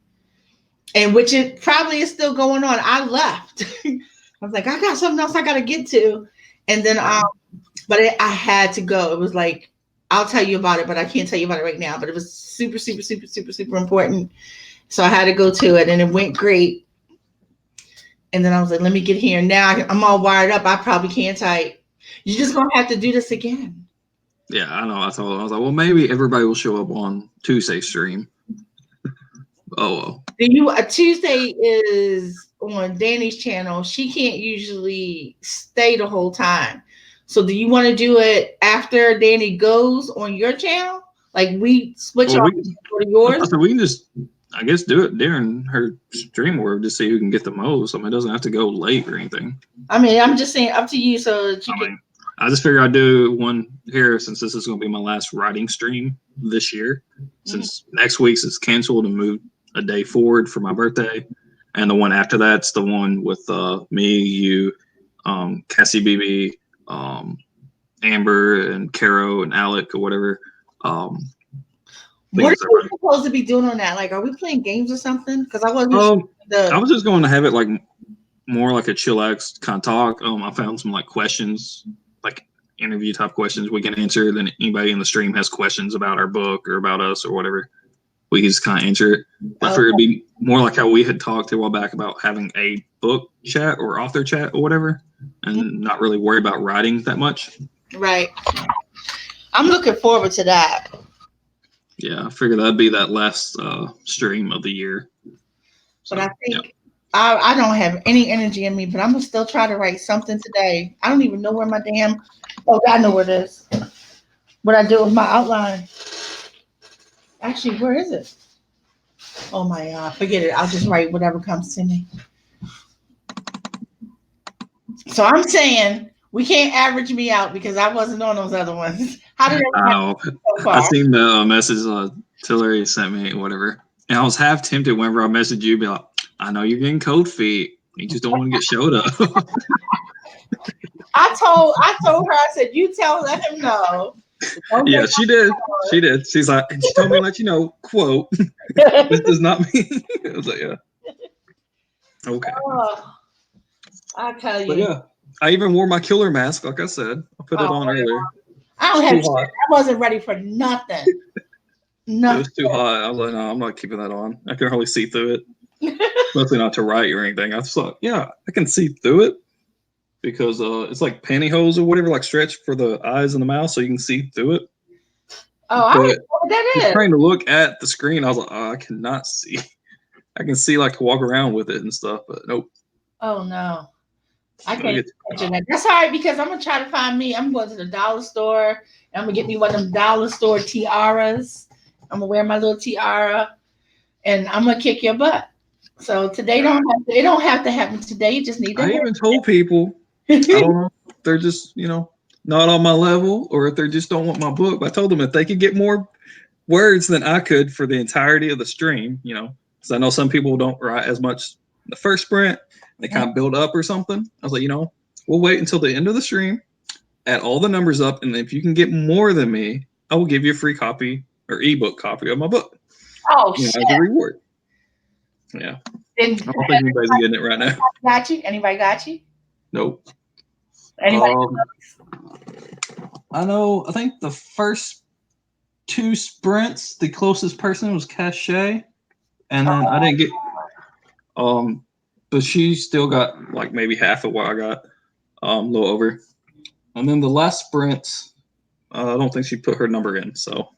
And which it probably is still going on. I left. I was like, I got something else I got to get to. And then but I had to go. It was like, I'll tell you about it, but I can't tell you about it right now. But it was super, super, super, super, super important. So I had to go to it, and it went great. And then I was like, let me get here. Now I'm all wired up. I probably can't type. You're just going to have to do this again. Yeah, I know. I told him, I was like, well, maybe everybody will show up on Tuesday stream. Oh, well. Tuesday is on Danny's channel. She can't usually stay the whole time. So do you want to do it after Danny goes on your channel? Like we switch off to yours? We can just, I guess, do it during her stream or just see who can get the most. I mean, it doesn't have to go late or anything. I mean, I'm just saying up to you so that you can. I just figured I'd do one here since this is going to be my last writing stream this year. Since next week's is canceled and moved a day forward for my birthday. And the one after that's the one with me, you, Cassie BB, Amber and Caro and Alec or whatever. What are we supposed to be doing on that? Like, are we playing games or something? Because I wasn't sure. I was just going to have it like more like a chillax kind of talk. I found some like questions, like interview type questions we can answer. Then anybody in the stream has questions about our book or about us or whatever, we can just kind of answer it. I figured it'd be more like how we had talked a while back about having a book chat or author chat or whatever, and not really worry about writing that much. Right. I'm looking forward to that. Yeah, I figured that'd be that last stream of the year. So, but I think I don't have any energy in me, but I'm gonna still try to write something today. I don't even know where my damn. Oh, God, I know where it is. What I do with my outline. Actually, where is it? Oh my God, forget it. I'll just write whatever comes to me. So I'm saying we can't average me out because I wasn't on those other ones. How did it happen so far? I seen the message Tillery sent me, whatever. And I was half tempted whenever I messaged you, be like, I know you're getting cold feet. You just don't want to get showed up. I told her, I said, you let him know. Yeah, she did. She did. She's like, and she told me to let you know, quote, this does not mean. I was like, yeah. Okay. Oh, I tell you. But yeah, I even wore my killer mask, like I said. I put it on earlier. I don't have shit. I wasn't ready for nothing. It was too hot. I was like, no, I'm not keeping that on. I can hardly see through it. Especially not to write or anything. I thought, yeah, I can see through it. Because it's like pantyhose or whatever, like stretch for the eyes and the mouth so you can see through it. Oh, I don't know what that is. Trying to look at the screen, I was like, oh, I cannot see. I can see like to walk around with it and stuff, but nope. Oh no. I can't imagine that. That's all right because I'm gonna try to find me. I'm going to the dollar store and I'm gonna get me one of them dollar store tiaras. I'm gonna wear my little tiara and I'm gonna kick your butt. So today they don't have to happen today. You just need to. I even told people. I don't know if they're just, not on my level or if they just don't want my book. But I told them if they could get more words than I could for the entirety of the stream, because I know some people don't write as much the first sprint. They kind of build up or something. I was like, we'll wait until the end of the stream, add all the numbers up. And if you can get more than me, I will give you a free copy or ebook copy of my book. Oh, shit. As a reward. Yeah. I don't think anybody's getting it right now. Got you? Anybody got you? Nope. Anybody? I think the first 2 sprints, the closest person was Cachet, and then I didn't get. But she still got like maybe half of what I got, a little over. And then the last sprint, I don't think she put her number in, so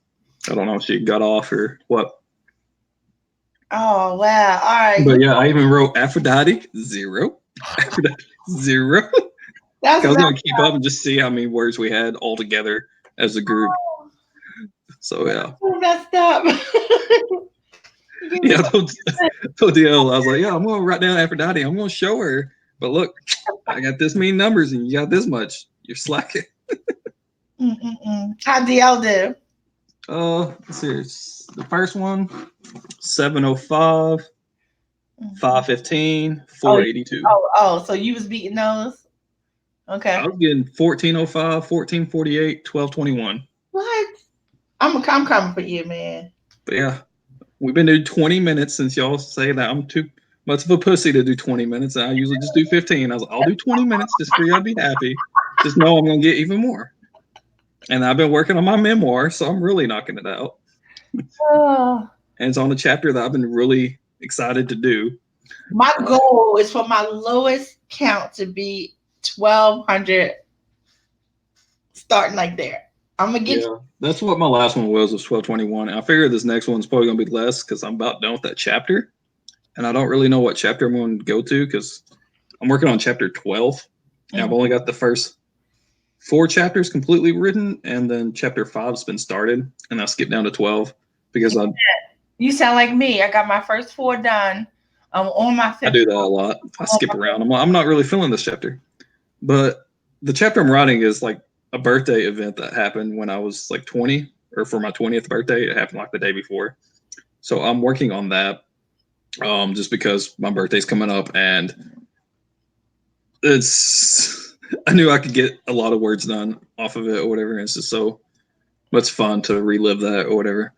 I don't know if she got off or what. Oh wow! All right. But yeah, I even wrote Aphrodite 0. Aphrodite 0. I was going to keep up and just see how many words we had all together as a group. So, yeah. Messed up. Yeah, I told DL, I was like, yeah, I'm going to write down Aphrodite. I'm going to show her. But look, I got this many numbers and you got this much. You're slacking. How'd DL do? Let's see. The first one, 705, 515, 482. Oh, so you was beating those? Okay. I was getting 1405, 1448, 1221. What? I'm coming for you, man. But yeah, we've been doing 20 minutes since y'all say that I'm too much of a pussy to do 20 minutes. And I usually just do 15. I was like, I'll do 20 minutes just for y'all to be happy. Just know I'm going to get even more. And I've been working on my memoir, so I'm really knocking it out. Oh. And it's on a chapter that I've been really excited to do. My goal is for my lowest count to be 1,200, starting like there. I'm gonna get. Yeah, that's what my last one was 1221. I figure this next one's probably gonna be less because I'm about done with that chapter, and I don't really know what chapter I'm going to go to because I'm working on chapter 12, and I've only got the first 4 chapters completely written, and then chapter 5's been started, and I skipped down to 12 because You sound like me. I got my first 4 done. I'm on my 5th. I do that a lot. I skip around. I'm not really feeling this chapter, but the chapter I'm writing is like a birthday event that happened when I was like 20, or for my 20th birthday. It happened like the day before, so I'm working on that. Just because my birthday's coming up, and I knew I could get a lot of words done off of it or whatever. And it's just so much fun to relive that or whatever.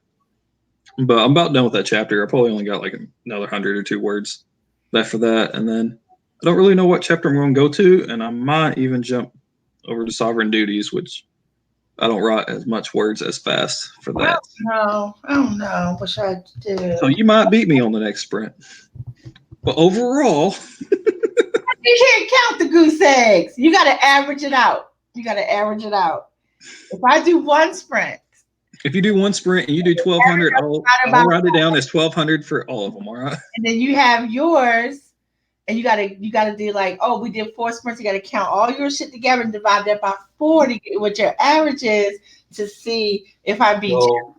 But I'm about done with that chapter. I probably only got like another 100 or 2 words left for that. And then I don't really know what chapter I'm going to go to. And I might even jump over to Sovereign Duties, which I don't write as much words as fast for that. No, I don't know. What should I do? So you might beat me on the next sprint. But overall, You can't count the goose eggs. You got to average it out. If I do 1 sprint, if you do 1 sprint and you do 1,200, I'll write it down as 1,200 for all of them. All right. and then you have yours, and you gotta do like, oh, we did 4 sprints. You gotta count all your shit together and divide that by 4 to get what your average is to see if I beat you.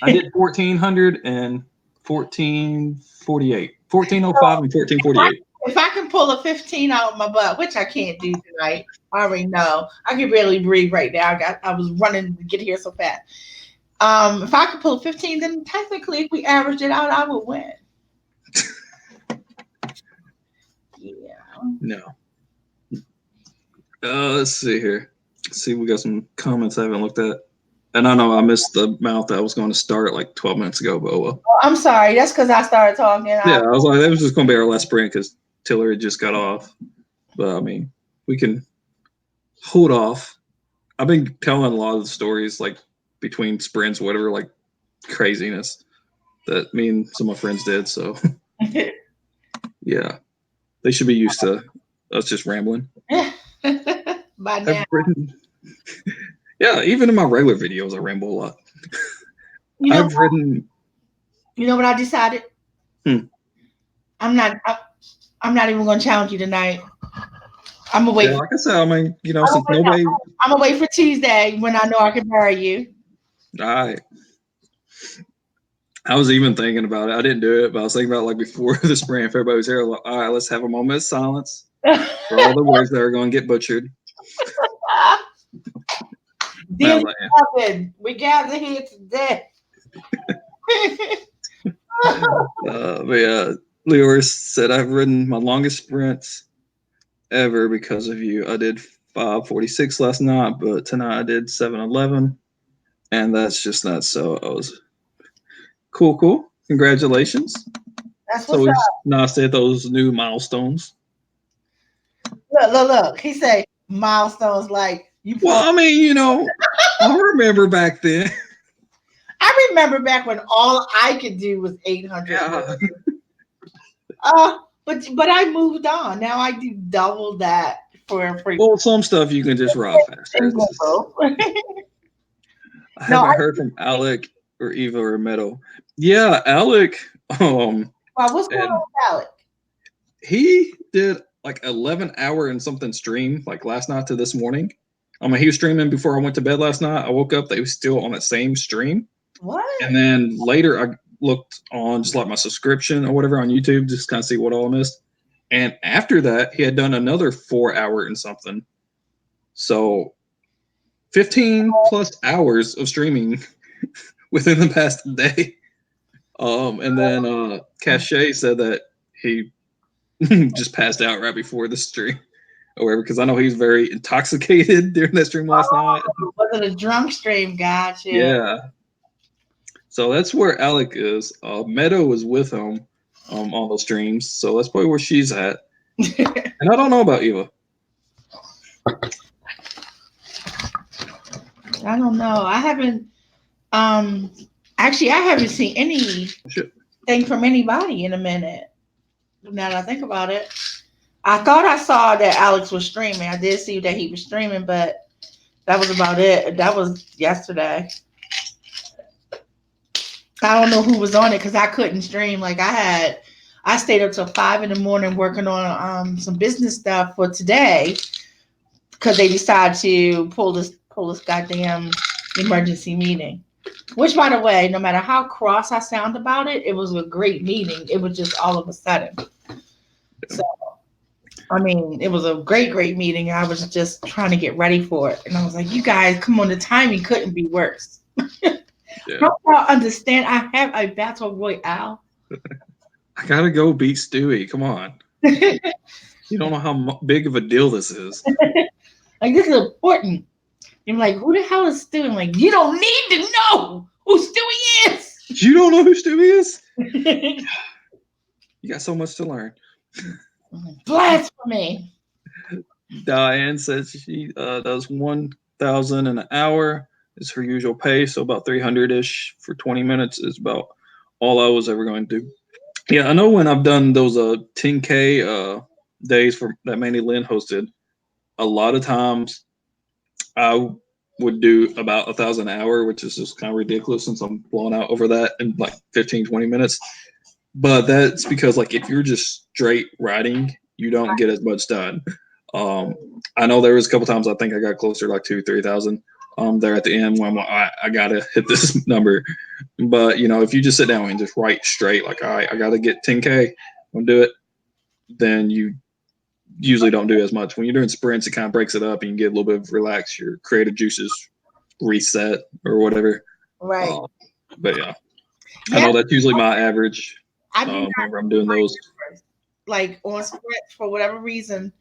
I did 1,400 and 1,448, 1,405 and 1,448. If I can pull a 15 out of my butt, which I can't do tonight, I already know. I can barely breathe right now. I was running to get here so fast. If I could pull 15, then technically, if we average it out, I would win. Yeah. No. Let's see here. Let's see, we got some comments I haven't looked at. And I know I missed the amount that I was going to start like 12 minutes ago, but oh well. Oh, I'm sorry. That's because I started talking. Yeah, I was like, that was just going to be our last sprint because Tiller had just got off. But I mean, we can hold off. I've been telling a lot of the stories like between sprints, whatever, like craziness that me and some of my friends did. So yeah, they should be used to us just rambling. By now. Yeah, even in my regular videos, I ramble a lot. You know what I decided? I'm not even going to challenge you tonight. I'm gonna wait. Yeah, like I said, I mean, since nobody. I'm gonna wait for Tuesday when I know I can bury you. All right. I was even thinking about it. I didn't do it, but I was thinking about like before the sprint, if everybody was here, like, all right, let's have a moment of silence for all the words that are going to get butchered. We gather here today. But yeah, Leor said, I've ridden my longest sprints ever because of you. I did 5:46 last night, but tonight I did 7:11, and that's just not so. I was cool. Congratulations. That's what's up. Nice to hit those new milestones. Look. He said milestones like you. Well, I mean, I remember back then. I remember back when all I could do was 800. Yeah. But I moved on. Now I do double that for free. Well, some stuff you can just ride faster. I haven't heard from Alec or Eva or Meadow. Yeah, Alec. Wow, what's going on with Alec? He did like 11-hour and something stream like last night to this morning. I mean, he was streaming before I went to bed last night. I woke up, they was still on that same stream. What? And then later I looked on just like my subscription or whatever on YouTube, just kind of see what all I missed. And after that, he had done another 4-hour and something. So 15 plus hours of streaming within the past day. And then Cache said that he just passed out right before the stream or whatever, because I know he's very intoxicated during that stream last night. Was it a drunk stream? Gotcha. Yeah. So that's where Alec is. Meadow was with him on those streams, so that's probably where she's at. And I don't know about Eva. I don't know. I haven't. Actually, I haven't seen Shit. anything from anybody in a minute. Now that I think about it, I thought I saw that Alex was streaming. I did see that he was streaming, but that was about it. That was yesterday. I don't know who was on it because I couldn't stream. Like I stayed up till 5 in the morning working on some business stuff for today because they decided to pull this goddamn emergency meeting. Which, by the way, no matter how cross I sound about it, it was a great meeting. It was just all of a sudden. So, I mean, it was a great meeting. I was just trying to get ready for it. And I was like, you guys, come on, the timing couldn't be worse. Yeah. Don't y'all understand? I have a battle royale. I gotta go beat Stewie. Come on. You don't know how big of a deal this is. Like, this is important. I'm like, who the hell is Stewie? I'm like, you don't need to know who Stewie is. You don't know who Stewie is? You got so much to learn. Blasphemy. Diane says she does 1,000 an hour is her usual pay, so about 300-ish for 20 minutes is about all I was ever going to do. Yeah, I know when I've done those 10K days for that Mandy Lynn hosted, a lot of times I would do about 1,000 an hour, which is just kind of ridiculous since I'm blowing out over that in like 15, 20 minutes. But that's because like if you're just straight writing, you don't get as much done. I know there was a couple times I think I got closer to like 2,000-3,000 there at the end when I'm like, I gotta hit this number. But you know, if you just sit down and just write straight, like, all right, I gotta get 10K, I'm gonna do it, then you usually don't do as much. When you're doing sprints, it kind of breaks it up and you get a little bit of relax, your creative juices reset or whatever. Right. But yeah, I know that's usually my average I do not whenever I'm doing those. like on sprints for whatever reason,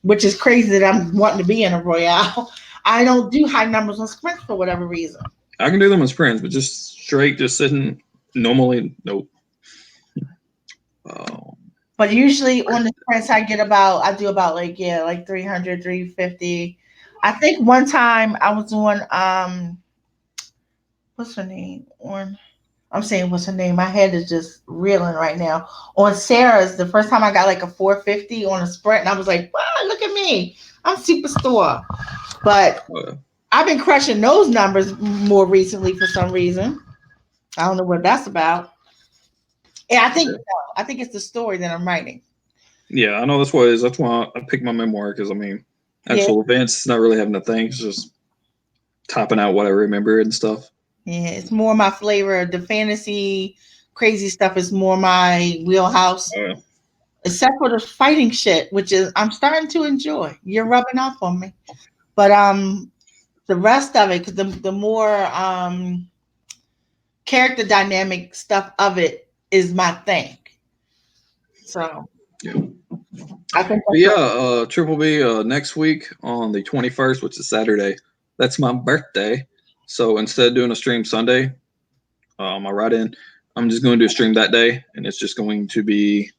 which is crazy that I'm wanting to be in a royale. I don't do high numbers on sprints for whatever reason. I can do them in sprints, but just straight, just sitting normally, nope. But usually on the sprints, I do about like 300, 350. I think one time I was on what's her name? I'm saying what's her name? My head is just reeling right now. On Sarah's, the first time I got like a 450 on a sprint, and I was like, wow, look at me. I'm superstore. But I've been crushing those numbers more recently for some reason. I don't know what that's about. Yeah, I think it's the story that I'm writing. Yeah, I know that's what it is. That's why I picked my memoir because I mean, actual events, it's not really having a thing. It's just typing out what I remember and stuff. Yeah, it's more my flavor. The fantasy, crazy stuff is more my wheelhouse. Oh, yeah. Except for the fighting shit, which is I'm starting to enjoy. You're rubbing off on me, but the rest of it, because the more character dynamic stuff of it is my thing. So yeah, I think. Triple B next week on the 21st, which is Saturday. That's my birthday. So instead of doing a stream Sunday, my write-in, I'm just going to do a stream that day, and it's just going to be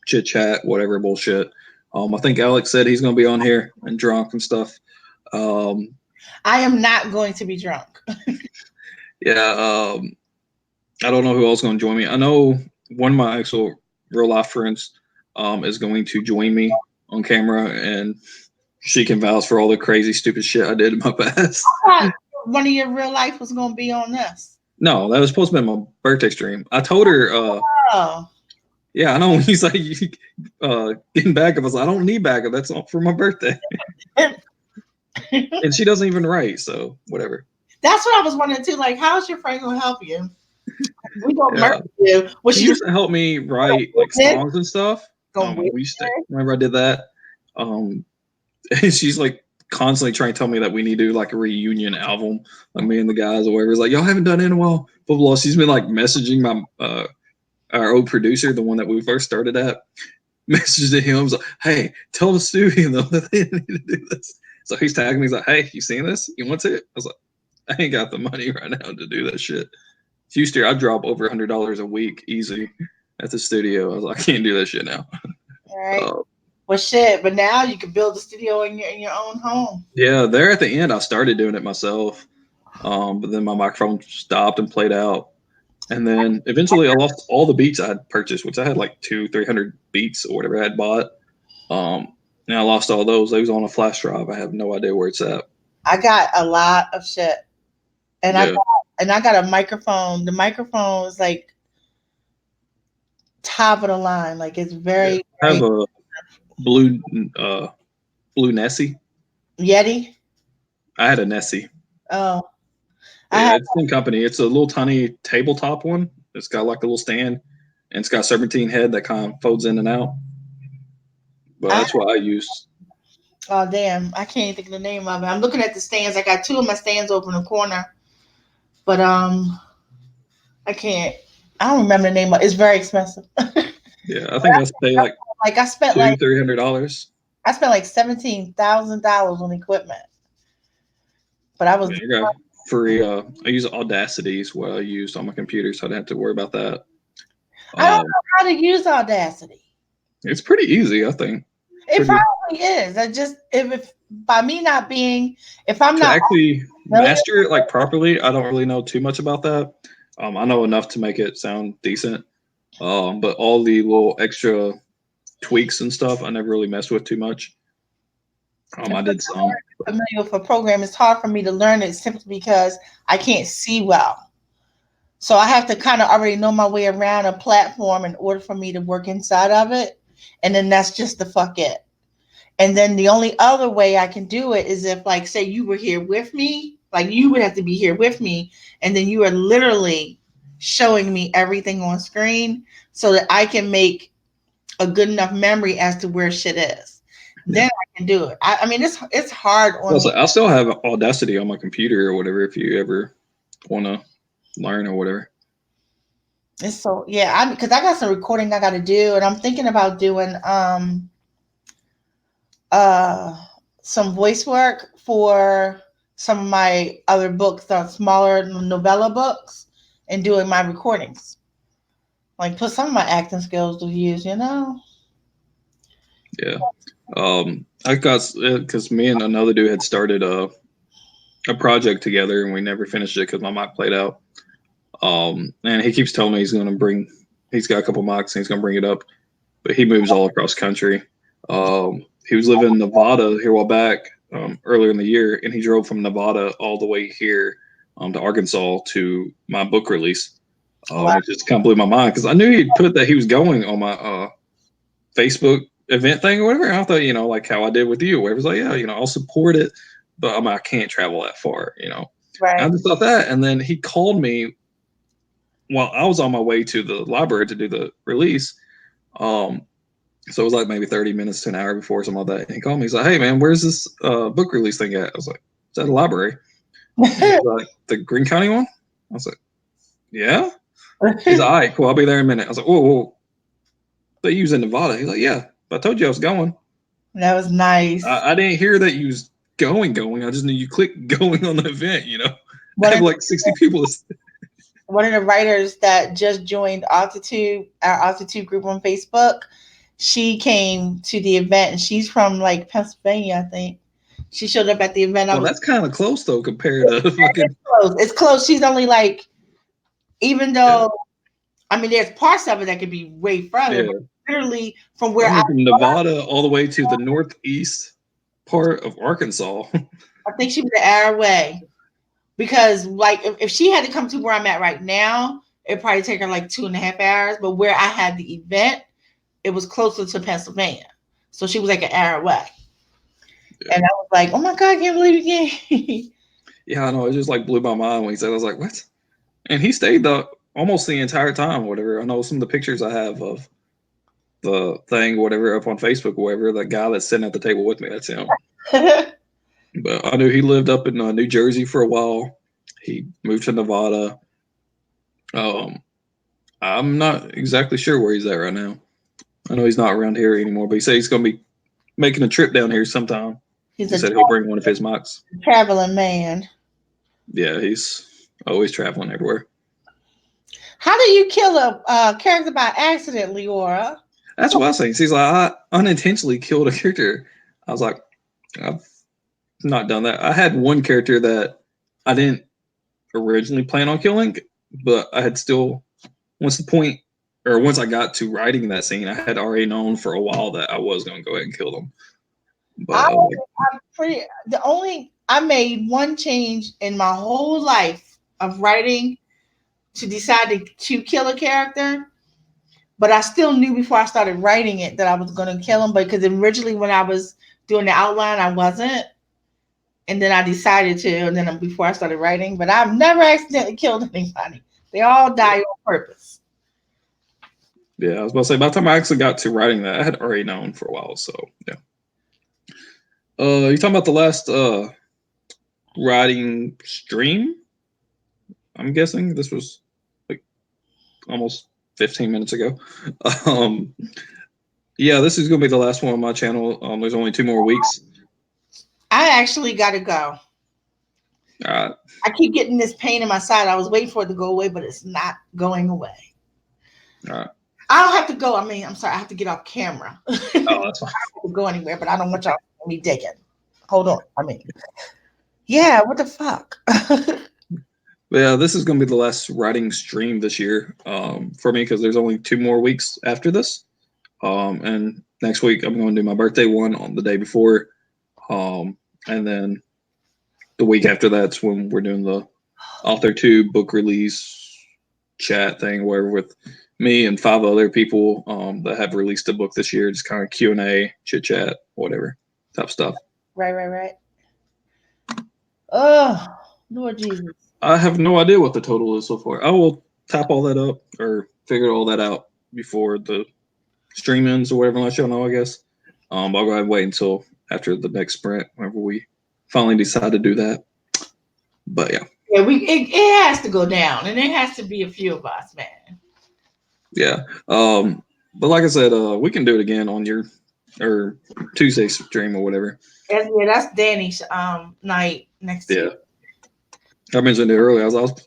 chit chat, whatever bullshit. I think Alex said he's going to be on here and drunk and stuff. I am not going to be drunk. Yeah, I don't know who else is going to join me. I know one of my actual real life friends is going to join me on camera, and she can vouch for all the crazy, stupid shit I did in my past. I thought one of your real life was going to be on this. No, that was supposed to be my birthday stream. I told her, yeah, I know. He's like, getting backup. I was like, I don't need backup. That's all for my birthday. And she doesn't even write, so whatever. That's what I was wondering too. Like, how is your friend going to help you? We gonna murder you. Well, she used to help me write like songs and stuff. Remember I did that. And she's like constantly trying to tell me that we need to do like a reunion album, like me and the guys or whatever. It's like, y'all haven't done it in a while. Blah blah. She's been like messaging my our old producer, the one that we first started at, messaged to him. I was like, hey, tell the studio that they need to do this. So he's tagging me. He's like, hey, you seen this? You want it? I was like, I ain't got the money right now to do that shit. Houston, I drop over $100 a week easy at the studio. I was like, I can't do that shit now. All right. Well, shit. But now you can build a studio in your own home. Yeah, there at the end, I started doing it myself, but then my microphone stopped and played out, and then eventually I lost all the beats I had purchased, which I had like 200-300 beats or whatever I had bought. And I lost all those. They was on a flash drive. I have no idea where it's at. I got a lot of shit, and Yeah. I got a microphone. The microphone is like top of the line. Like it's very. I have a blue Nessie. Yeti. I had a Nessie. Oh, Yeah, it's in company. It's a little tiny tabletop one. It's got like a little stand, and it's got a serpentine head that kind of folds in and out. But that's what I used. Oh damn! I can't even think of the name of it. I'm looking at the stands. I got two of my stands over in the corner, but I can't. I don't remember the name of it. It's very expensive. Yeah, I think I paid like I spent $200-$300. I spent like $17,000 on equipment, but I was Yeah, I got free. I use Audacity is what I used on my computer, so I didn't have to worry about that. I don't know how to use Audacity. It's pretty easy, I think. It probably is. I just if by me not being if I'm to not actually master it like properly, I don't really know too much about that. I know enough to make it sound decent, but all the little extra tweaks and stuff, I never really messed with too much. I did some. Familiar with a program, it's hard for me to learn it simply because I can't see well. So I have to kind of already know my way around a platform in order for me to work inside of it. And then that's just the fuck it. And then the only other way I can do it is if, like, say you were here with me, like you would have to be here with me, and then you are literally showing me everything on screen so that I can make a good enough memory as to where shit is. Yeah. Then I can do it. I mean, it's hard on. Also, I still have Audacity on my computer or whatever if you ever want to learn or whatever. It's so yeah, because I got some recording I got to do, and I'm thinking about doing some voice work for some of my other books, the smaller novella books, and doing my recordings. Like put some of my acting skills to use, you know. Yeah. I got because me and another dude had started a project together, and we never finished it because my mic played out. And he keeps telling me he's got a couple mics and he's gonna bring it up, but he moves all across country. He was living in Nevada here a while back, earlier in the year, and he drove from Nevada all the way here to Arkansas to my book release. Wow. It just kind of blew my mind because I knew he'd put that he was going on my Facebook event thing or whatever. And I thought, like how I did with you, where it was like, yeah, I'll support it, but I can't travel that far, Right. I just thought that, and then he called me while I was on my way to the library to do the release. So it was like maybe 30 minutes to an hour before, something like that. And he called me. He's like, "Hey man, where's this book release thing at?" I was like, "It's at the library." He's like, "The Greene County one?" I was like, "Yeah." He's like, "All right, cool. I'll be there in a minute." I was like, "Whoa. But you was in Nevada?" He's like, "Yeah, but I told you I was going." That was nice. I didn't hear that you was going. I just knew you clicked going on the event. I have like 60 people. One of the writers that just joined Altitude, our Altitude group on Facebook, she came to the event, and she's from like Pennsylvania, I think. She showed up at the event. Well, that's kind of close though compared to fucking. It's close. She's only like, even though, I mean, there's parts of it that could be way further. Yeah. But literally from where from Nevada all the way to the northeast part of Arkansas. I think she was an hour away. Because like if she had to come to where I'm at right now, it'd probably take her like 2.5 hours. But where I had the event, it was closer to Pennsylvania. So she was like an hour away. Yeah. And I was like, oh my God, I can't believe you came. Yeah, I know. It just like blew my mind when he said, I was like, what? And he stayed almost the entire time, whatever. I know some of the pictures I have of the thing, whatever, up on Facebook, whatever, that guy that's sitting at the table with me, that's him. But I knew he lived up in New Jersey for a while. He moved to Nevada. I'm not exactly sure where he's at right now. I know he's not around here anymore, but he said he's going to be making a trip down here sometime. He said he'll bring one of his mics. Traveling man. Yeah, he's always traveling everywhere. How do you kill a character by accident, Leora? That's what I was saying. She's like, I unintentionally killed a character. I was like, I've not done that. I had one character that I didn't originally plan on killing, but I had still, once I got to writing that scene, I had already known for a while that I was going to go ahead and kill them. But I made one change in my whole life of writing to decide to kill a character, but I still knew before I started writing it that I was going to kill him. But because originally when I was doing the outline, I wasn't, and then I decided to, and then before I started writing. But I've never accidentally killed anybody. They all die on purpose. yeah, I was about to say, by the time I actually got to writing that, I had already known for a while. So yeah. You talking about the last writing stream? I'm guessing this was like almost 15 minutes ago. Yeah, this is gonna be the last one on my channel. There's only 2 more weeks. I actually got to go. I keep getting this pain in my side. I was waiting for it to go away, but it's not going away. All right. I don't have to go. I mean, I'm sorry. I have to get off camera. Oh, that's fine. I don't have to go anywhere, but I don't want y'all to me digging. Hold on. I mean, yeah, what the fuck? Yeah, this is going to be the last writing stream this year for me because there's only 2 more weeks after this. And next week, I'm going to do my birthday one on the day before. And then the week after that's when we're doing the author 2 book release chat thing, where with me and 5 other people that have released a book this year, just kind of Q&A, chit chat, whatever type stuff. Right. Oh, Lord Jesus. I have no idea what the total is so far. I will tap all that up or figure all that out before the stream ends or whatever, and let y'all know, I guess. I'll go ahead and wait until after the next sprint, whenever we finally decide to do that. But yeah. Yeah, it has to go down, and it has to be a few of us, man. Yeah. But like I said, we can do it again on your or Tuesday stream or whatever. Yeah, that's Danny's night next to you. I mentioned it earlier. I was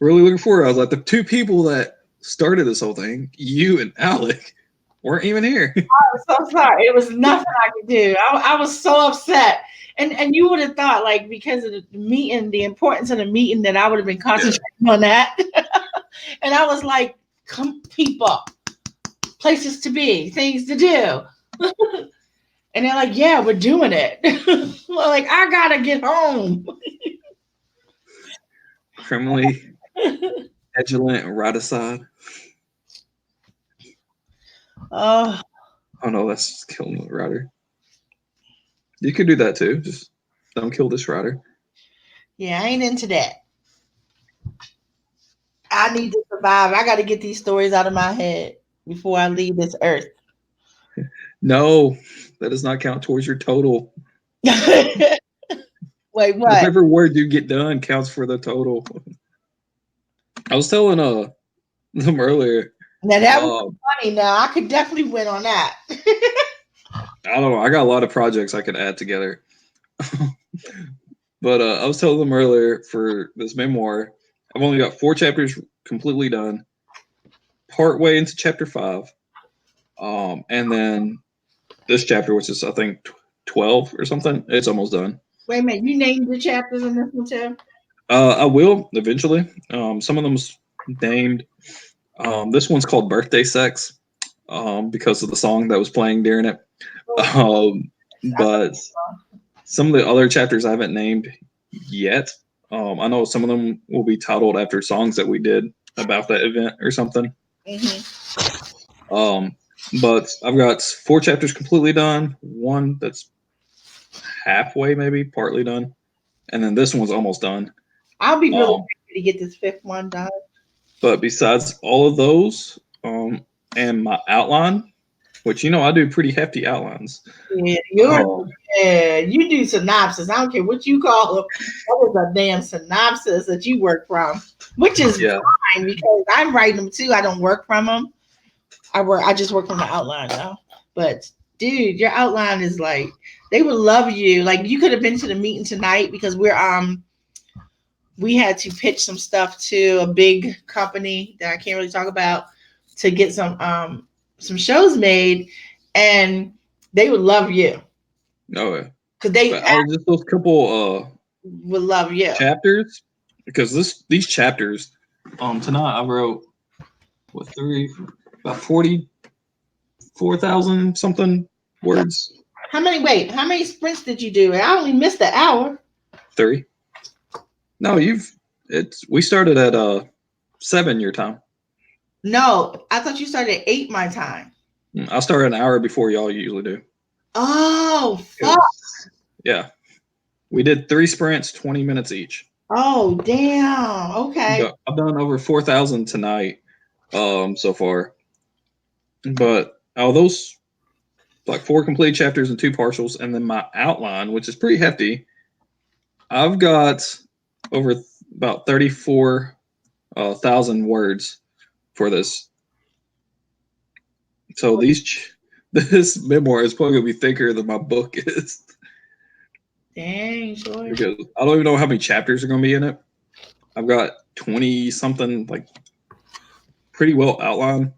really looking forward. I was like, the 2 people that started this whole thing, you and Alec, weren't even here. I was so sorry. It was nothing I could do. I was so upset. And you would have thought, like, because of the meeting, the importance of the meeting, that I would have been concentrating on that. And I was like, come, people, places to be, things to do. And they're like, yeah, we're doing it. Well, like, I gotta get home. Criminally vigilant and right aside. Oh no, that's just killing the writer. You could do that too. Just don't kill this writer. Yeah, I ain't into that. I need to survive. I got to get these stories out of my head before I leave this earth. No, that does not count towards your total. Wait, what? Whatever word you get done counts for the total. I was telling them earlier. Now that was funny. Now I could definitely win on that. I don't know. I got a lot of projects I could add together. But I was telling them earlier, for this memoir, I've only got 4 chapters completely done, partway into chapter 5, and then this chapter, which is I think 12 or something, it's almost done. Wait a minute, you named the chapters in this one too? I will eventually. Some of them's named. This one's called Birthday Sex because of the song that was playing during it. But some of the other chapters I haven't named yet. I know some of them will be titled after songs that we did about that event or something. Mm-hmm. But I've got 4 chapters completely done, 1 that's halfway, maybe partly done, and then this one's almost done. I'll be really happy to get this 5th one done. But besides all of those, and my outline, which I do pretty hefty outlines. Yeah, you do synopsis. I don't care what you call them. That is a damn synopsis that you work from, which is fine because I'm writing them too. I don't work from them. I just work from the outline now. But dude, your outline is like, they would love you. Like, you could have been to the meeting tonight because we had to pitch some stuff to a big company that I can't really talk about to get some some shows made, and they would love you Oh yeah. because they But I'll just those couple would love you. chapters because these chapters tonight I wrote what about 44,000 something words. How many sprints did you do? I only missed the hour. 3. No, we started at 7 your time. No, I thought you started at 8 my time. I started an hour before y'all usually do. Oh, fuck. Yeah. We did 3 sprints, 20 minutes each. Oh, damn. Okay. I've done over 4,000 tonight so far. But those like 4 complete chapters and 2 partials, and then my outline, which is pretty hefty. I've got over about 34,000 words for this. So this memoir is probably gonna be thicker than my book is. Dang, sure. Because I don't even know how many chapters are gonna be in it. I've got 20 something, like pretty well outlined,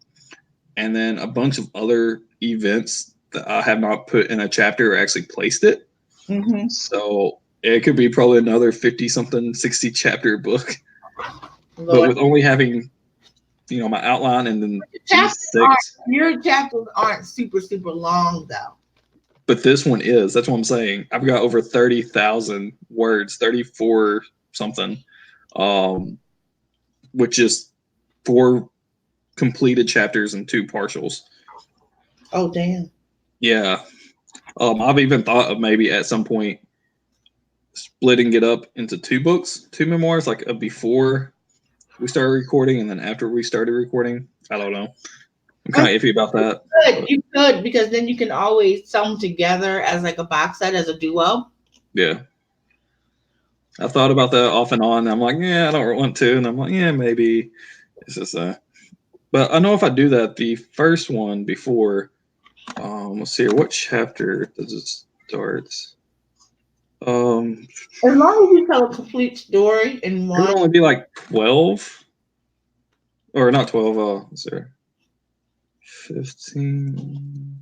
and then a bunch of other events that I have not put in a chapter or actually placed it. Mm-hmm. So it could be probably another 50 something, 60 chapter book. Lord. But with only having, my outline and then your chapters aren't super, super long though. But this one is. That's what I'm saying. I've got over 30,000 words, 34 something, which is 4 completed chapters and 2 partials. Oh, damn. Yeah. I've even thought of maybe at some point splitting it up into 2 books, 2 memoirs, like before we started recording and then after we started recording. I don't know. I'm kind of iffy about that. You could, because then you can always sell them together as like a box set, as a duo. Yeah. I thought about that off and on. And I'm like, yeah, I don't want to. And I'm like, yeah, maybe. It's just but I know if I do that, the first one before, let's see here, what chapter does it start? As long as you tell a complete story in one. It would only be like 12. Or not 12, let's see. 15.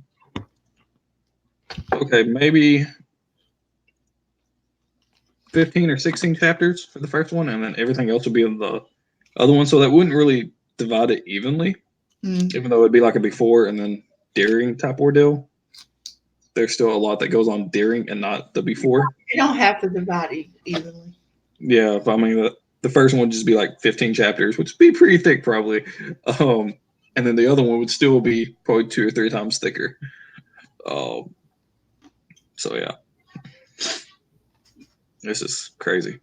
Okay, maybe 15 or 16 chapters for the first one, and then everything else would be in the other one. So that wouldn't really divide it evenly, even though it'd be like a before and then during type ordeal. There's still a lot that goes on during and not the before. You don't have to divide it evenly. Yeah, I mean, the first one would just be like 15 chapters, which would be pretty thick probably. And then the other one would still be probably 2 or 3 times thicker. So yeah, this is crazy.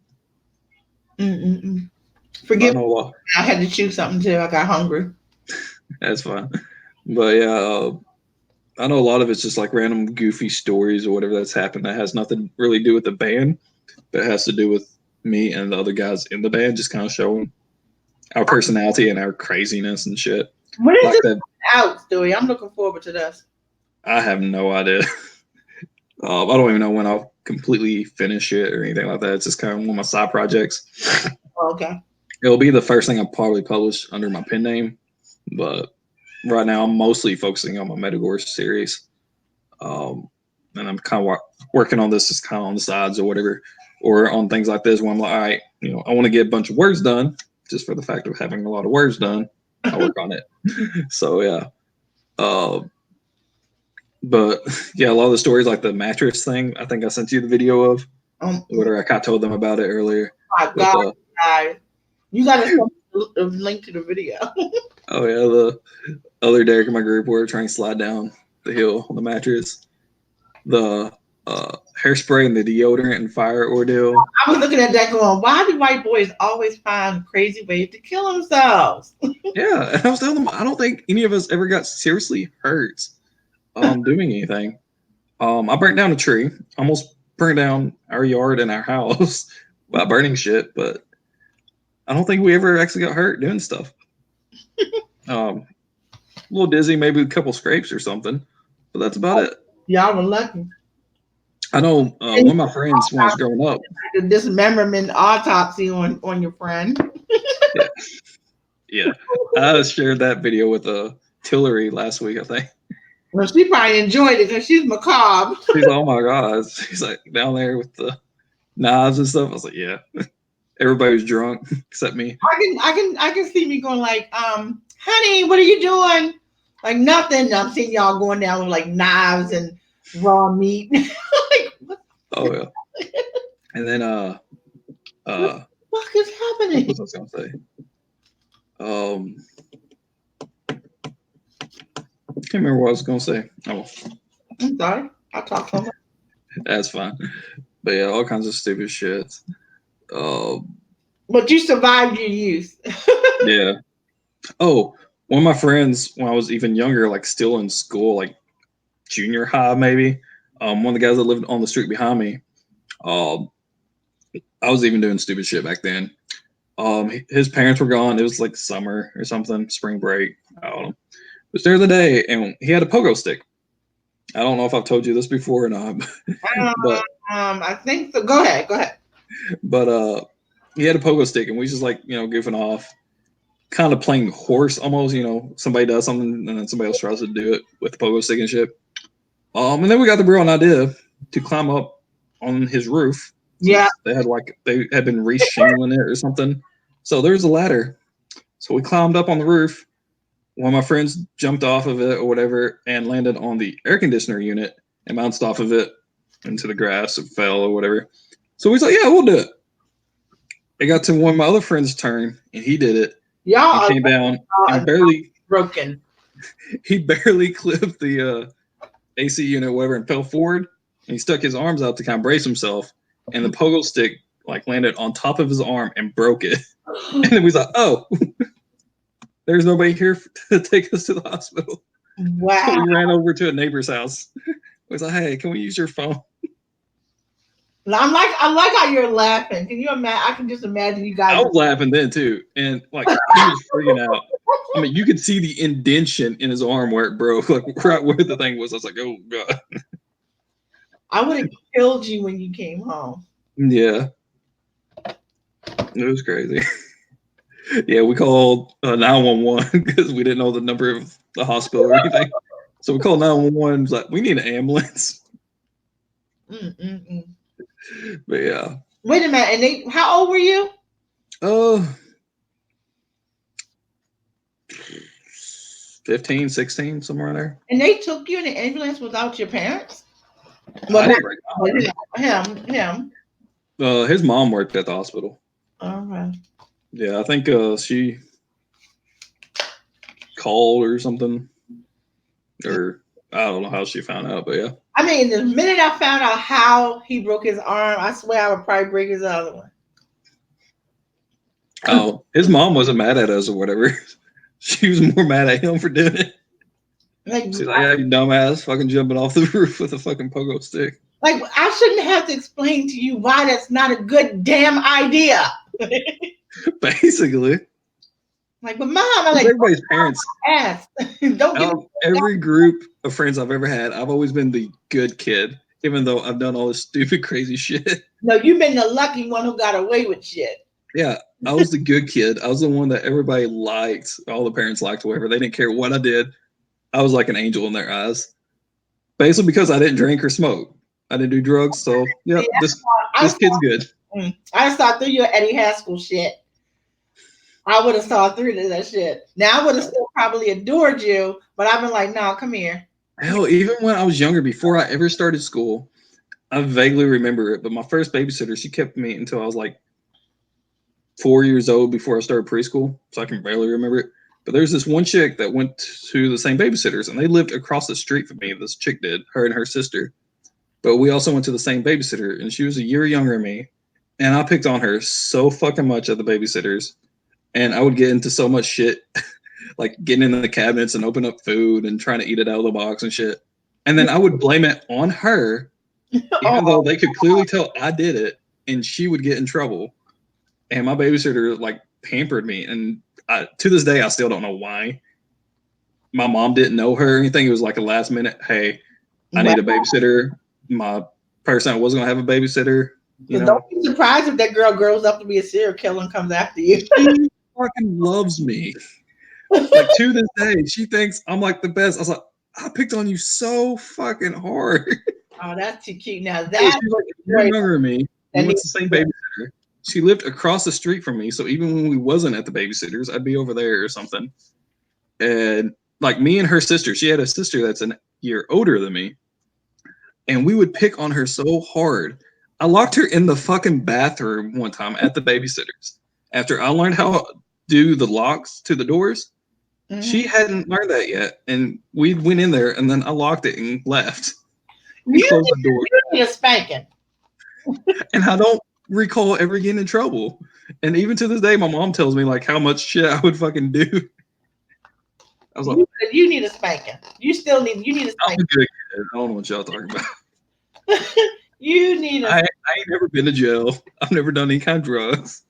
Forgive me. I had to choose something too. I got hungry. That's fine. But yeah, I know a lot of it's just like random goofy stories or whatever that's happened that has nothing really to do with the band, but it has to do with me and the other guys in the band, just kind of showing our personality and our craziness and shit. What is this out story? I'm looking forward to this. I have no idea. I don't even know when I'll completely finish it or anything like that. It's just kind of one of my side projects. Okay. It'll be the first thing I'll probably publish under my pen name, but right now I'm mostly focusing on my Metagore series. And I'm kind of working on this just kind of on the sides or whatever, or on things like this where I'm like, all right, I want to get a bunch of words done just for the fact of having a lot of words done. I'll work on it. So yeah. But yeah, a lot of the stories like the mattress thing, I think I sent you the video of. Whatever, I kind of told them about it earlier. Oh my God, guys. You got to send a link to the video. Oh yeah, the other Derek in my group were trying to slide down the hill on the mattress. The hairspray and the deodorant and fire ordeal. I was looking at that going, why do white boys always find crazy ways to kill themselves? Yeah, and I was telling them, I don't think any of us ever got seriously hurt doing anything. I burnt down a tree, almost burned down our yard and our house by burning shit, but I don't think we ever actually got hurt doing stuff. A little dizzy, maybe a couple scrapes or something, but that's about it. Y'all were lucky. I know one of my friends when I was growing up. The dismemberment autopsy on your friend. Yeah. I shared that video with 10 artillery last week, I think. Well, she probably enjoyed it because she's macabre. She's like, oh my god. She's like down there with the knives and stuff. I was like, yeah. Everybody was drunk except me. I can see me going like, honey, what are you doing? Like nothing. I'm seeing y'all going down with like knives and raw meat. Like, what Oh yeah. And then the fuck is happening? what was I gonna say? Can't remember what I was gonna say. Oh, I'm sorry. I talked so much. that's fine. But yeah, all kinds of stupid shit. But you survived your youth. Yeah. Oh, one of my friends when I was even younger, like still in school, like junior high maybe. One of the guys that lived on the street behind me. I was even doing stupid shit back then. His parents were gone. It was like summer or something, spring break. I don't know. It was during the day, and he had a pogo stick. I don't know if I've told you this before or not, but I think so. Go ahead. But he had a pogo stick, and we just like goofing off, kind of playing horse almost. Somebody does something, and then somebody else tries to do it with the pogo stick and shit. And then we got the brilliant idea to climb up on his roof. Yeah. They had been re-shingling it or something. So there's a ladder. So we climbed up on the roof. One of my friends jumped off of it or whatever and landed on the air conditioner unit and bounced off of it into the grass and fell or whatever. So we was like, yeah, we'll do it. It got to one of my other friends' turn and he did it. Y'all He came down and barely broken. He barely clipped the AC unit or whatever and fell forward. And he stuck his arms out to kind of brace himself. And the pogo stick like landed on top of his arm and broke it. And then we was like, oh, there's nobody here to take us to the hospital. Wow. So we ran over to a neighbor's house. We was like, hey, can we use your phone? I like how you're laughing. Can you imagine? I can just imagine you guys. I was laughing then too. And like he was freaking out. I mean, you could see the indentation in his arm where it broke, like right where the thing was. I was like, oh God. I would have killed you when you came home. Yeah. It was crazy. Yeah, we called 911 because we didn't know the number of the hospital or anything. So we called 911. Like, we need an ambulance. But yeah. Wait a minute. And how old were you? 15, 16, somewhere in there. And they took you in an ambulance without your parents? Well, him. His mom worked at the hospital. All right. Yeah, I think she called or something. Or I don't know how she found out, but yeah. I mean, the minute I found out how he broke his arm, I swear I would probably break his other one. Oh, his mom wasn't mad at us or whatever. She was more mad at him for doing it. Like, she's like, yeah, you dumbass, fucking jumping off the roof with a fucking pogo stick. Like, I shouldn't have to explain to you why that's not a good damn idea. Basically. Like, but mom, I'm like, everybody's parents. Ass. Don't get every group of friends I've ever had, I've always been the good kid, even though I've done all this stupid, crazy shit. No, you've been the lucky one who got away with shit. Yeah, I was the good kid. I was the one that everybody liked. All the parents liked, whatever. They didn't care what I did. I was like an angel in their eyes. Basically because I didn't drink or smoke. I didn't do drugs. So, yeah, this kid's good. I just saw through your Eddie Haskell shit. I would have saw through to that shit. Now I would have still probably adored you, but I've been like, no, come here. Hell, even when I was younger, before I ever started school, I vaguely remember it, but my first babysitter, she kept me until I was like 4 years old before I started preschool, so I can barely remember it. But there's this one chick that went to the same babysitters, and they lived across the street from me. This chick did, her and her sister. But we also went to the same babysitter, and she was a year younger than me. And I picked on her so fucking much at the babysitters. And I would get into so much shit, like getting in the cabinets and open up food and trying to eat it out of the box and shit. And then I would blame it on her, even though they could clearly tell I did it, and she would get in trouble. And my babysitter like pampered me, and to this day I still don't know why. My mom didn't know her or anything. It was like a last minute, hey, I need a babysitter. My person I was gonna have a babysitter. Don't be surprised if that girl grows up to be a serial killer and comes after you. She fucking loves me. Like to this day, she thinks I'm like the best. I was like, I picked on you so fucking hard. Oh, that's too cute. Now She's that like, you're younger than me. We that went needs to the same babysitter. She lived across the street from me, so even when we wasn't at the babysitters, I'd be over there or something. And like me and her sister, she had a sister that's a year older than me, and we would pick on her so hard. I locked her in the fucking bathroom one time at the babysitters after I learned how to do the locks to the doors. She hadn't learned that yet, and we went in there, and then I locked it and left and you closed the door. need a spanking. And I don't recall ever getting in trouble. And even to this day, my mom tells me like how much shit I would fucking do. I was like, You need a spanking. You need a I'm a spanking. good kid. I don't know what y'all talking about. You need a I ain't never been to jail. I've never done any kind of drugs.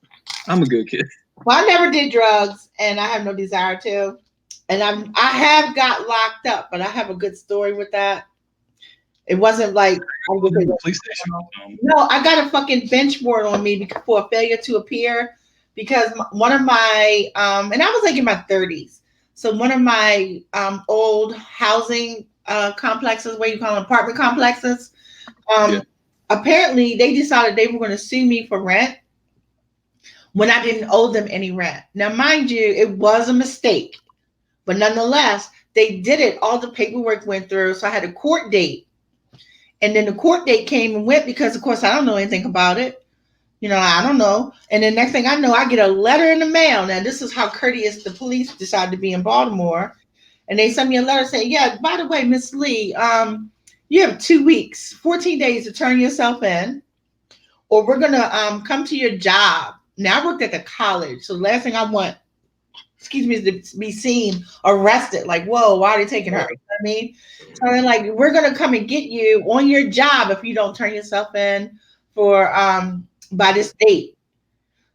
I'm a good kid. Well, I never did drugs, and I have no desire to. And I have got locked up, but I have a good story with that. It wasn't like I was in the police station. no, I got a fucking bench warrant on me for a failure to appear because one of my and I was like in my 30s. So one of my old housing complexes, what you call them, apartment complexes, apparently they decided they were going to sue me for rent when I didn't owe them any rent. Now, mind you, it was a mistake, but nonetheless, they did it. All the paperwork went through, so I had a court date. And then the court date came and went because, of course, I don't know anything about it. You know, I don't know. And then next thing I know, I get a letter in the mail. Now, this is how courteous the police decided to be in Baltimore. And they sent me a letter saying, yeah, by the way, Miss Lee, you have 2 weeks, 14 days to turn yourself in, or we're going to come to your job. Now, I worked at the college. So the last thing I want, is to be seen arrested. Like, whoa, why are they taking her? You know what I mean? So they're like, we're gonna come and get you on your job if you don't turn yourself in for by this date.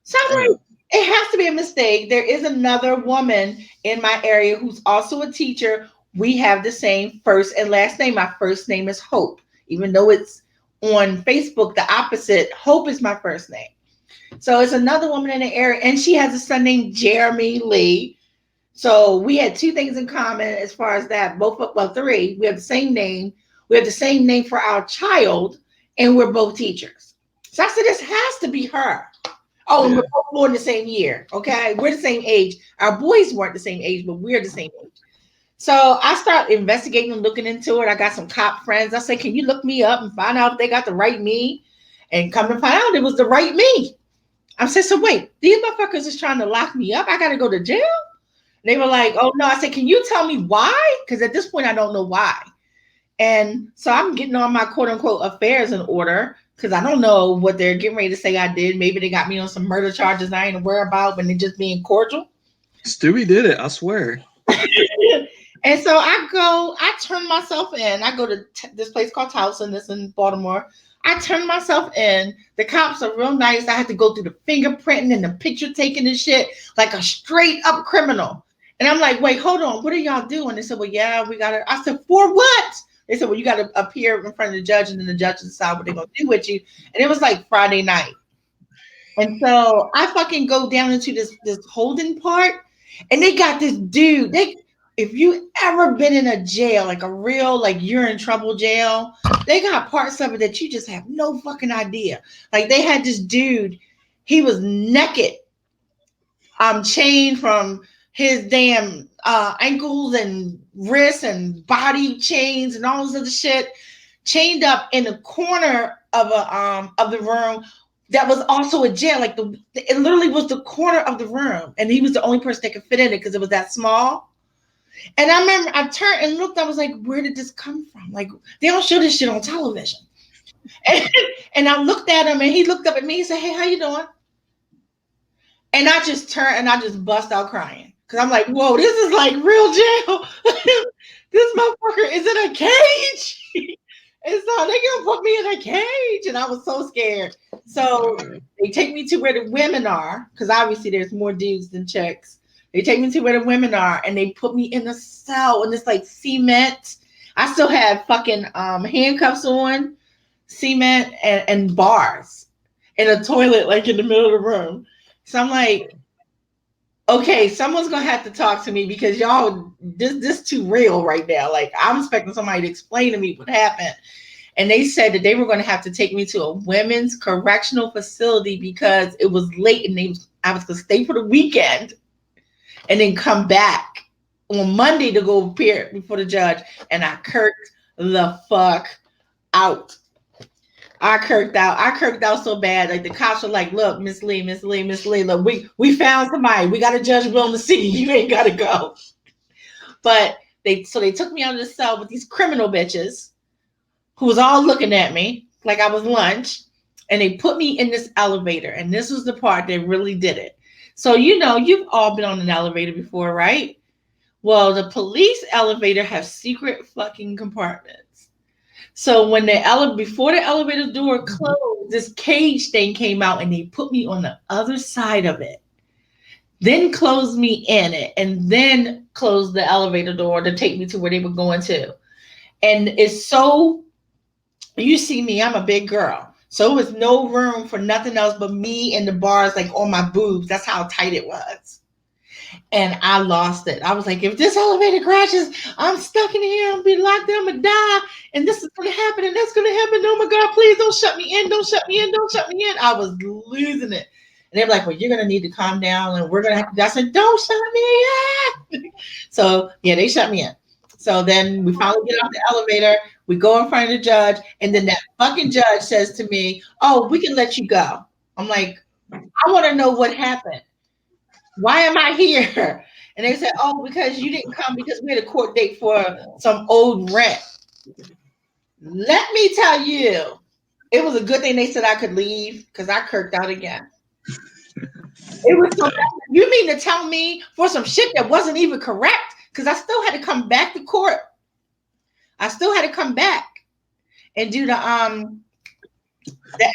So I'm like, it has to be a mistake. There is another woman in my area who's also a teacher. We have the same first and last name. My first name is Hope, even though it's on Facebook the opposite. Hope is my first name. So it's another woman in the area, and she has a son named Jeremy Lee. So we had two things in common as far as that. Three. We have the same name. We have the same name for our child, and we're both teachers. So I said, this has to be her. Oh, and we're both born the same year. Okay, we're the same age. Our boys weren't the same age, but we're the same age. So I start investigating and looking into it. I got some cop friends. I said, can you look me up and find out if they got the right me? And come to find out, it was the right me. I said, so wait, these motherfuckers is trying to lock me up. I got to go to jail? They were like, oh, no. I said, can you tell me why? Because at this point, I don't know why. And so I'm getting all my quote unquote affairs in order because I don't know what they're getting ready to say I did. Maybe they got me on some murder charges I ain't aware about, but they're just being cordial. Stewie did it, I swear. And so I turn myself in. I go to this place called Towson, that's in Baltimore. I turned myself in. The cops are real nice. I had to go through the fingerprinting and the picture taking and shit like a straight up criminal. And I'm like, wait, hold on. What are y'all doing? They said, well, yeah, we got to. I said, for what? They said, well, you got to appear in front of the judge and then the judge decide what they're going to do with you. And it was like Friday night. And so I fucking go down into this holding part and they got this dude. If you ever been in a jail, like a real, like you're in trouble jail, they got parts of it that you just have no fucking idea. Like they had this dude, he was naked, chained from his damn ankles and wrists and body chains and all this other shit, chained up in the corner of the room that was also a jail. Like it literally was the corner of the room, and he was the only person that could fit in it because it was that small. And I remember I turned and looked, I was like, where did this come from? Like, they don't show this shit on television. And I looked at him and he looked up at me and said, hey, how you doing? And I just turned and I just bust out crying. Because I'm like, whoa, this is like real jail. This motherfucker is in a cage. And so they gonna put me in a cage. And I was so scared. So they take me to where the women are, because obviously there's more dudes than chicks. They take me to where the women are and they put me in a cell and it's like cement. I still had fucking handcuffs on, cement and bars, and a toilet like in the middle of the room. So I'm like, Okay, someone's gonna have to talk to me because y'all, this too real right now. Like I'm expecting somebody to explain to me what happened. And they said that they were going to have to take me to a women's correctional facility because it was late and I was going to stay for the weekend and then come back on Monday to go appear before the judge. And I kirked the fuck out. I kirked out so bad. Like the cops were like, "Look, Miss Lee, look, we found somebody. We got a judge willing to see you. You ain't got to go." But they took me out of the cell with these criminal bitches who was all looking at me like I was lunch, and they put me in this elevator. And this was the part that really did it. So, you've all been on an elevator before, right? Well, the police elevator has secret fucking compartments. So when before the elevator door closed, this cage thing came out and they put me on the other side of it, then closed me in it, and then closed the elevator door to take me to where they were going to. And it's so, you see me, I'm a big girl. So it was no room for nothing else but me and the bars like on my boobs. That's how tight it was. And I lost it. I was like, if this elevator crashes, I'm stuck in here. I'm be locked in. I'm gonna die. And this is gonna happen, and that's gonna happen. Oh my God, please don't shut me in. Don't shut me in. Don't shut me in. I was losing it. And they were like, well, you're gonna need to calm down, and we're gonna have to. I said, don't shut me in. So yeah, they shut me in. So then we finally get off the elevator. We go in front of the judge, and then that fucking judge says to me, "Oh, we can let you go." I'm like, I want to know what happened. Why am I here? And they said, "Oh, because you didn't come because we had a court date for some old rent." Let me tell you, it was a good thing they said I could leave because I kirked out again. It was so bad. You mean to tell me for some shit that wasn't even correct? Because I still had to come back to court. I still had to come back and do the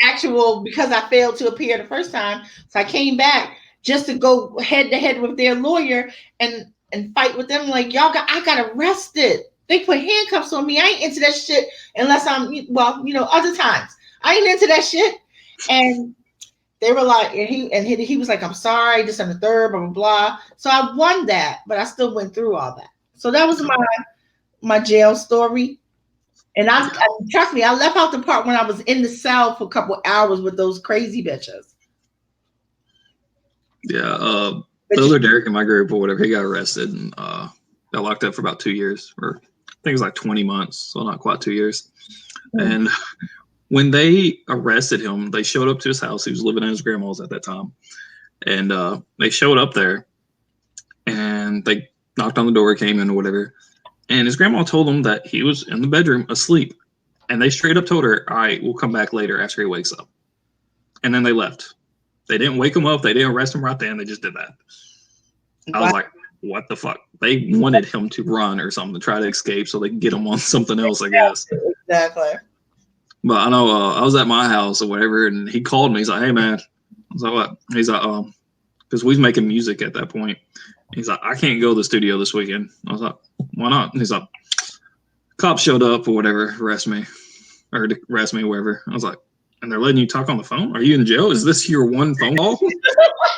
actual, because I failed to appear the first time. So I came back just to go head to head with their lawyer and fight with them. Like, I got arrested. They put handcuffs on me. I ain't into that shit unless other times. I ain't into that shit. And they were like, and he was like, "I'm sorry, this and the third, blah, blah, blah." So I won that, but I still went through all that. So that was my jail story. And I trust me, I left out the part when I was in the cell for a couple hours with those crazy bitches. Yeah, the other Derek in my group or whatever, he got arrested and got locked up for about 2 years, or I think it was like 20 months, so not quite 2 years. Mm-hmm. And when they arrested him, they showed up to his house. He was living at his grandma's at that time. And they showed up there and they knocked on the door, came in or whatever. And his grandma told him that he was in the bedroom asleep. And they straight up told her, "All right, we'll come back later after he wakes up." And then they left. They didn't wake him up. They didn't arrest him right then. They just did that. I was like, what the fuck? They wanted him to run or something to try to escape so they could get him on something else, I guess. Exactly. But I know I was at my house or whatever, and he called me. He's like, "Hey, man." I was like, "What?" He's like, because we was making music at that point. He's like, "I can't go to the studio this weekend." I was like, "Why not?" And he's like, "Cops showed up or whatever, arrest me or wherever." I was like, "And they're letting you talk on the phone? Are you in jail? Is this your one phone call?"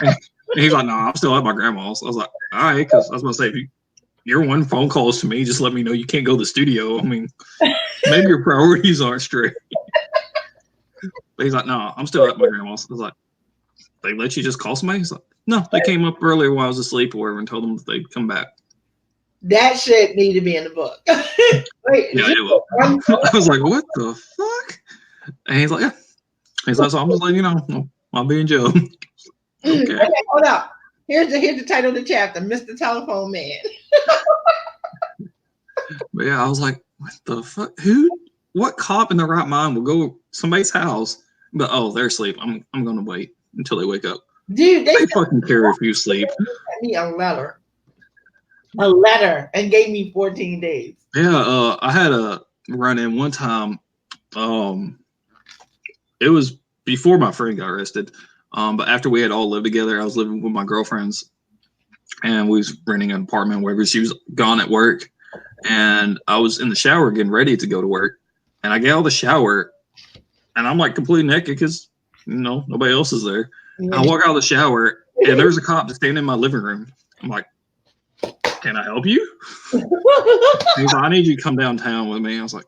And he's like, "No, I'm still at my grandma's." I was like, "All right," because I was going to say, if your one phone calls to me, just let me know you can't go to the studio. I mean, maybe your priorities aren't straight. But he's like, "No, I'm still at my grandma's." I was like, "They let you just call somebody?" He's like, "No, they came up earlier while I was asleep or whatever and told them that they'd come back." That shit need to be in the book. Wait, yeah, it will. I was like, "What the fuck?" And he's like, "Yeah." He's like, "So I'm just letting you know, I'll be in jail." Okay, hold up. Here's the title of the chapter, Mr. Telephone Man. But yeah, I was like, what the fuck? What cop in the right mind will go to somebody's house, but they're asleep. I'm gonna wait until they wake up. Dude, they fucking care if you sleep. They sent me a letter and gave me 14 days. Yeah, I had a run-in one time. It was before my friend got arrested. But after we had all lived together, I was living with my girlfriends, and we was renting an apartment wherever she was gone at work. And I was in the shower getting ready to go to work, and I get out of the shower, and I'm like completely naked because nobody else is there. Mm-hmm. I walk out of the shower, And there was a cop just standing in my living room. I'm like, can I help you? He's like, I need you to come downtown with me. I was like,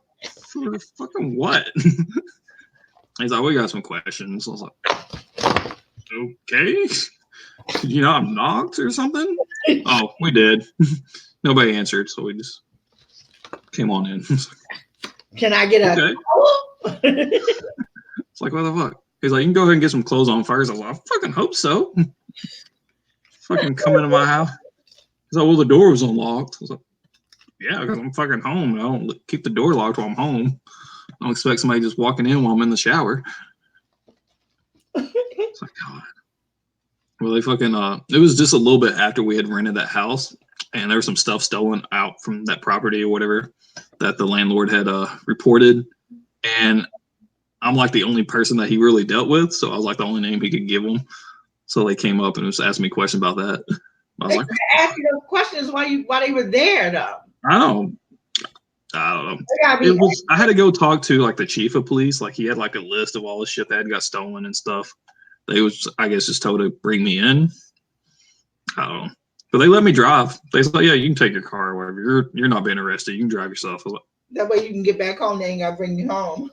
for fucking what? He's like, we got some questions. I was like, okay. Did you not knocked or something? Oh, we did. Nobody answered, so we just came on in. Can I get a? Okay. It's like, what the fuck? He's like, you can go ahead and get some clothes on first. I was like, I fucking hope so. Fucking come into my house. He's like, well, the door was unlocked. I was like, yeah, because I'm fucking home. I don't keep the door locked while I'm home. I don't expect somebody just walking in while I'm in the shower. It's like, God. Well, they fucking, it was just a little bit after we had rented that house, and there was some stuff stolen out from that property or whatever that the landlord had reported. And I'm like the only person that he really dealt with, so I was like the only name he could give them. So they came up and just asked me questions about that. I was like, ask you those questions why they were there though. I don't know. I had to go talk to like the chief of police. Like he had like a list of all the shit that had got stolen and stuff. They was, I guess, just told to bring me in. I don't know. But they let me drive. They said, yeah, you can take your car or whatever. You're not being arrested. You can drive yourself. I was like, that way you can get back home. They ain't got to bring you home.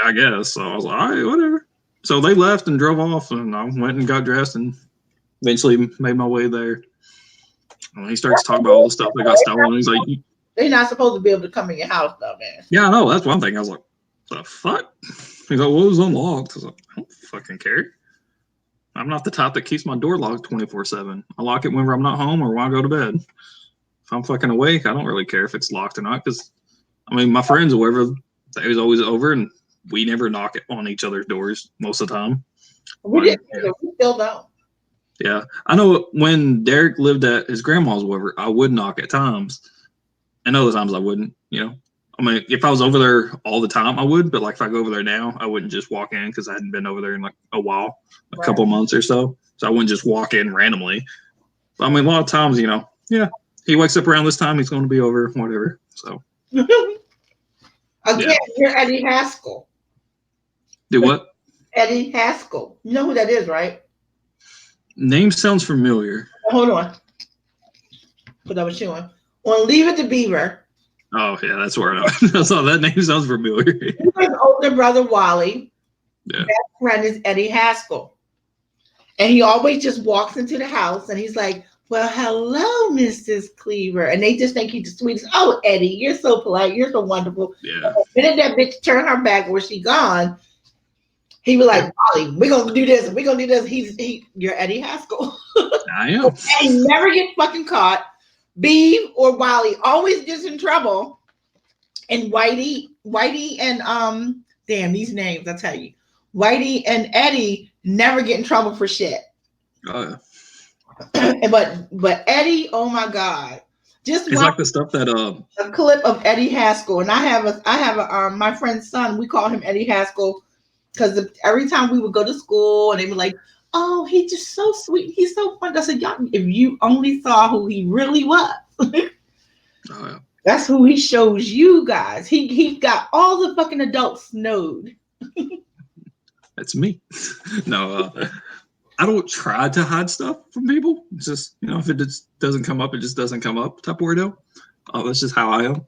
I guess. So I was like, all right, whatever. So they left and drove off, and I went and got dressed and eventually made my way there. And he starts talking about all the stuff that got stolen. He's like, they're not supposed to be able to come in your house though, man. yeah, I know. That's one thing. I was like, the fuck? He's like, well, it was unlocked. I was like, I don't fucking care. I'm not the type that keeps my door locked 24/7. I lock it whenever I'm not home or when I go to bed. If I'm fucking awake, I don't really care if it's locked or not. Because, I mean, my friends or whatever, they was always over, and we never knock it on each other's doors most of the time. We didn't. Yeah. We still don't. Yeah. I know when Derek lived at his grandma's or whatever, I would knock at times. And other times I wouldn't, you know. I mean, if I was over there all the time, I would. But, like, if I go over there now, I wouldn't just walk in because I hadn't been over there in, like, a while, a couple months or so. So I wouldn't just walk in randomly. But, I mean, a lot of times, you know, yeah, he wakes up around this time, he's going to be over, whatever. So. Again, you're Eddie Haskell. Do what? Eddie Haskell. You know who that is, right? Name sounds familiar. Hold on. What I was showing. On Leave It to Beaver. Oh, yeah, that's where I saw that name sounds familiar. His older brother, Wally. Yeah. Best friend is Eddie Haskell. And he always just walks into the house and he's like, well, hello, Mrs. Cleaver. And they just think he's the sweetest. Oh, Eddie, you're so polite. You're so wonderful. Yeah. The minute that bitch turn her back where she gone, he was like, Wally, we're going to do this. We're going to do this. You're Eddie Haskell. I am. And he never gets fucking caught. Beeve or Wally always gets in trouble. And Whitey and, damn, these names, I tell you. Whitey and Eddie never get in trouble for shit. Oh, yeah. but Eddie, oh my God. Just it's like the stuff that a clip of Eddie Haskell. And I have a my friend's son, we call him Eddie Haskell because every time we would go to school and they were like, oh, he's just so sweet. He's so fun. I said, y'all, if you only saw who he really was. Oh, yeah. That's who he shows you guys. He got all the fucking adults snowed. That's me. No, I don't try to hide stuff from people. It's just, you know, if it just doesn't come up, it just doesn't come up type of weirdo. That's just how I am.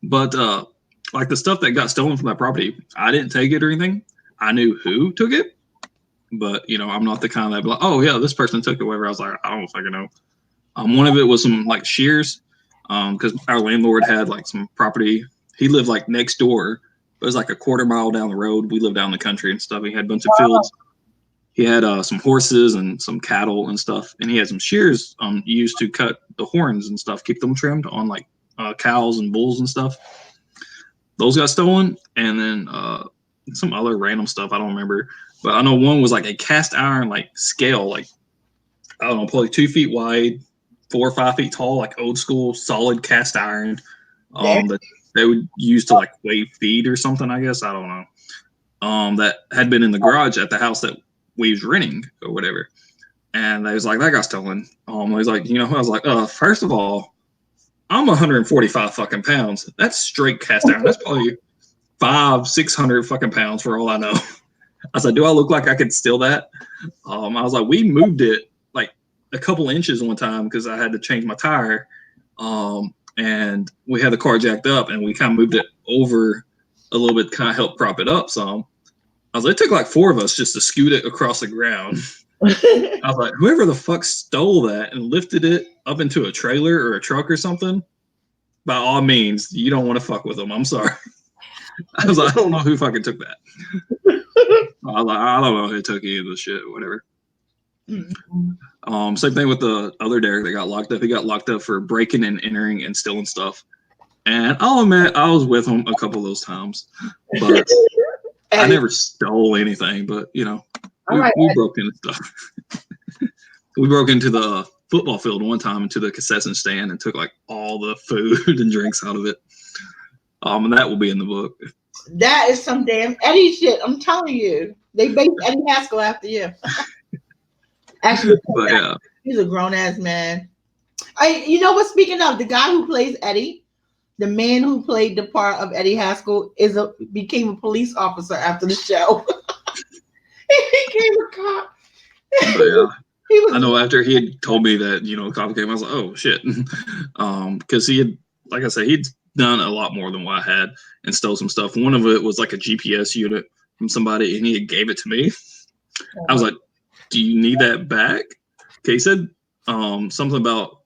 But like the stuff that got stolen from that property, I didn't take it or anything. I knew who took it. But, you know, I'm not the kind that be like, oh, yeah, this person took it, whatever. I was like, I don't fucking know. One of it was some, like, shears, because our landlord had, like, some property. He lived, like, next door. It was, like, a quarter mile down the road. We lived down in the country and stuff. He had a bunch of fields. He had some horses and some cattle and stuff. And he had some shears used to cut the horns and stuff, keep them trimmed on, like, cows and bulls and stuff. Those got stolen. And then some other random stuff. I don't remember. But I know one was like a cast iron like scale, like I don't know, probably 2 feet wide, 4 or 5 feet tall, like old school solid cast iron that they would use to like weigh feed or something, I guess. I don't know. That had been in the garage at the house that we was renting or whatever. And they was like, that got stolen. I was like, you know, I was like, first of all, I'm 145 fucking pounds. That's straight cast iron. That's probably 500-600 fucking pounds for all I know. I said, do I look like I could steal that? I was like, we moved it like a couple inches one time because I had to change my tire. And we had the car jacked up, and we kind of moved it over a little bit, kind of help prop it up some. I was like, it took like 4 of us just to scoot it across the ground. I was like, whoever the fuck stole that and lifted it up into a trailer or a truck or something, by all means, you don't want to fuck with them. I'm sorry. I was like, I don't know who fucking took that. I was like, I don't know who took any of the shit or whatever. Same thing with the other Derek that got locked up. He got locked up for breaking and entering and stealing stuff. And I'll admit, I was with him a couple of those times, but I never stole anything. But you know, we broke into stuff. We broke into the football field one time into the concession stand and took like all the food and drinks out of it. And that will be in the book. That is some damn Eddie shit. I'm telling you, they based Eddie Haskell after you. Actually, but yeah, he's a grown ass man. You know what? Speaking of the guy who plays Eddie, the man who played the part of Eddie Haskell became a police officer after the show. He became a cop. But yeah. I know after he had told me that, you know, the cop came, I was like, oh shit. Because he had, like I said, he'd done a lot more than what I had and stole some stuff. One of it was like a GPS unit from somebody, and he gave it to me. I was like, do you need that back? Okay, he said something about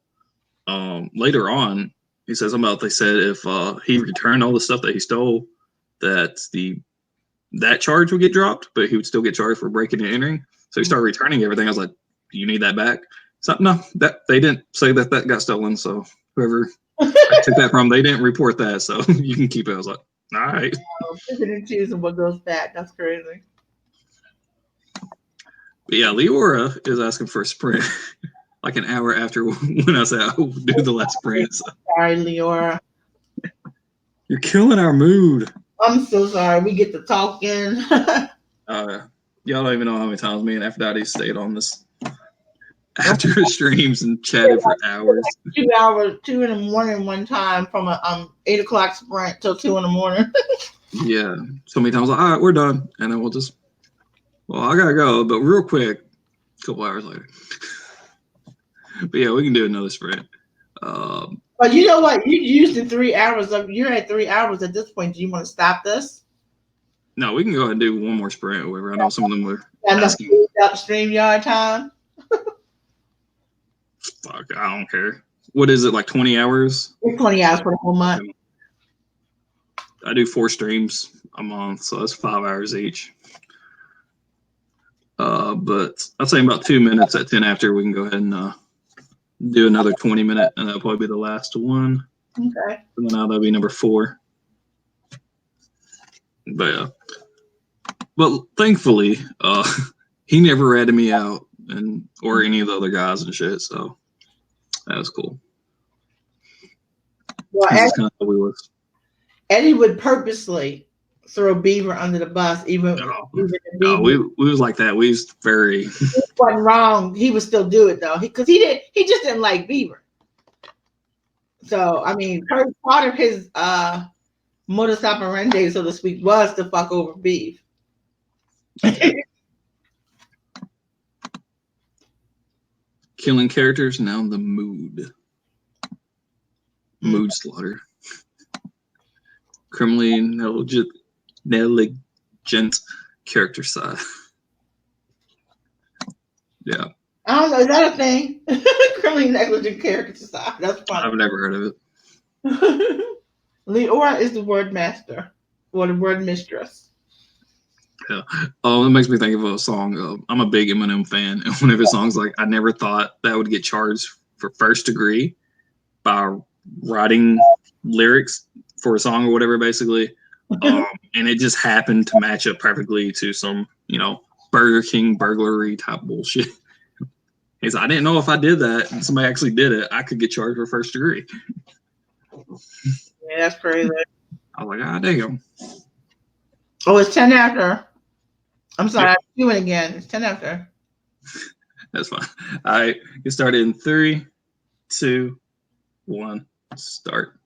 later on, he said something about, they said if he returned all the stuff that he stole, that charge would get dropped, but he would still get charged for breaking and entering. So he started returning everything. I was like, do you need that back? So no, that they didn't say that got stolen. So whoever I took that from, they didn't report that. So you can keep it. I was like, all right. Picking and choosing what goes back. That's crazy. But yeah, Leora is asking for a sprint like an hour after when I said I would do the last sprint. So. Sorry, Leora. You're killing our mood. I'm so sorry. We get to talking. Y'all don't even know how many times me and Aphrodite stayed on this after the streams and chatted for hours. 2 hours, 2 in the morning one time from a 8 o'clock sprint till 2 in the morning. Yeah. So many times like, all right, we're done. And then I gotta go, but real quick, a couple hours later. But yeah, we can do another sprint. But you know what? You used the 3 hours you're at 3 hours at this point. Do you want to stop this? No, we can go ahead and do one more sprint or whatever. I know some of them were asking. Upstream yard time. Fuck, I don't care. What is it, like 20 hours? It's 20 hours for the whole month. I do 4 streams a month, so that's 5 hours each. But I'd say about 2 minutes at 10 after we can go ahead and do another 20-minute, and that'll probably be the last one. Okay. And then that'll be number 4. But yeah. But thankfully, he never ratted me out or any of the other guys and shit, so that was cool. Well, That's kind of how we was. Eddie would purposely throw Beaver under the bus, even we was like that. We was very. He wasn't wrong. He would still do it though, because he just didn't like Beaver. So I mean, part of his modus operandi, so to speak, was to fuck over Beef. Killing characters, now the mood slaughter. Criminally negligent character side. Yeah. I don't know. Is that a thing? Criminally negligent character side. That's funny. I've never heard of it. Leora is the word master or the word mistress. Yeah. Oh, it makes me think of a song. I'm a big Eminem fan, and one of his songs, like, I never thought that would get charged for first degree by writing lyrics for a song or whatever, basically. And it just happened to match up perfectly to some, Burger King burglary type bullshit. He's like, I didn't know if I did that and somebody actually did it, I could get charged for first degree. Yeah, that's crazy. I was like, damn. Oh, it's 10 after. I'm sorry, I'm doing it again. It's 10 after. That's fine. All right, get started in 3, 2, 1, start.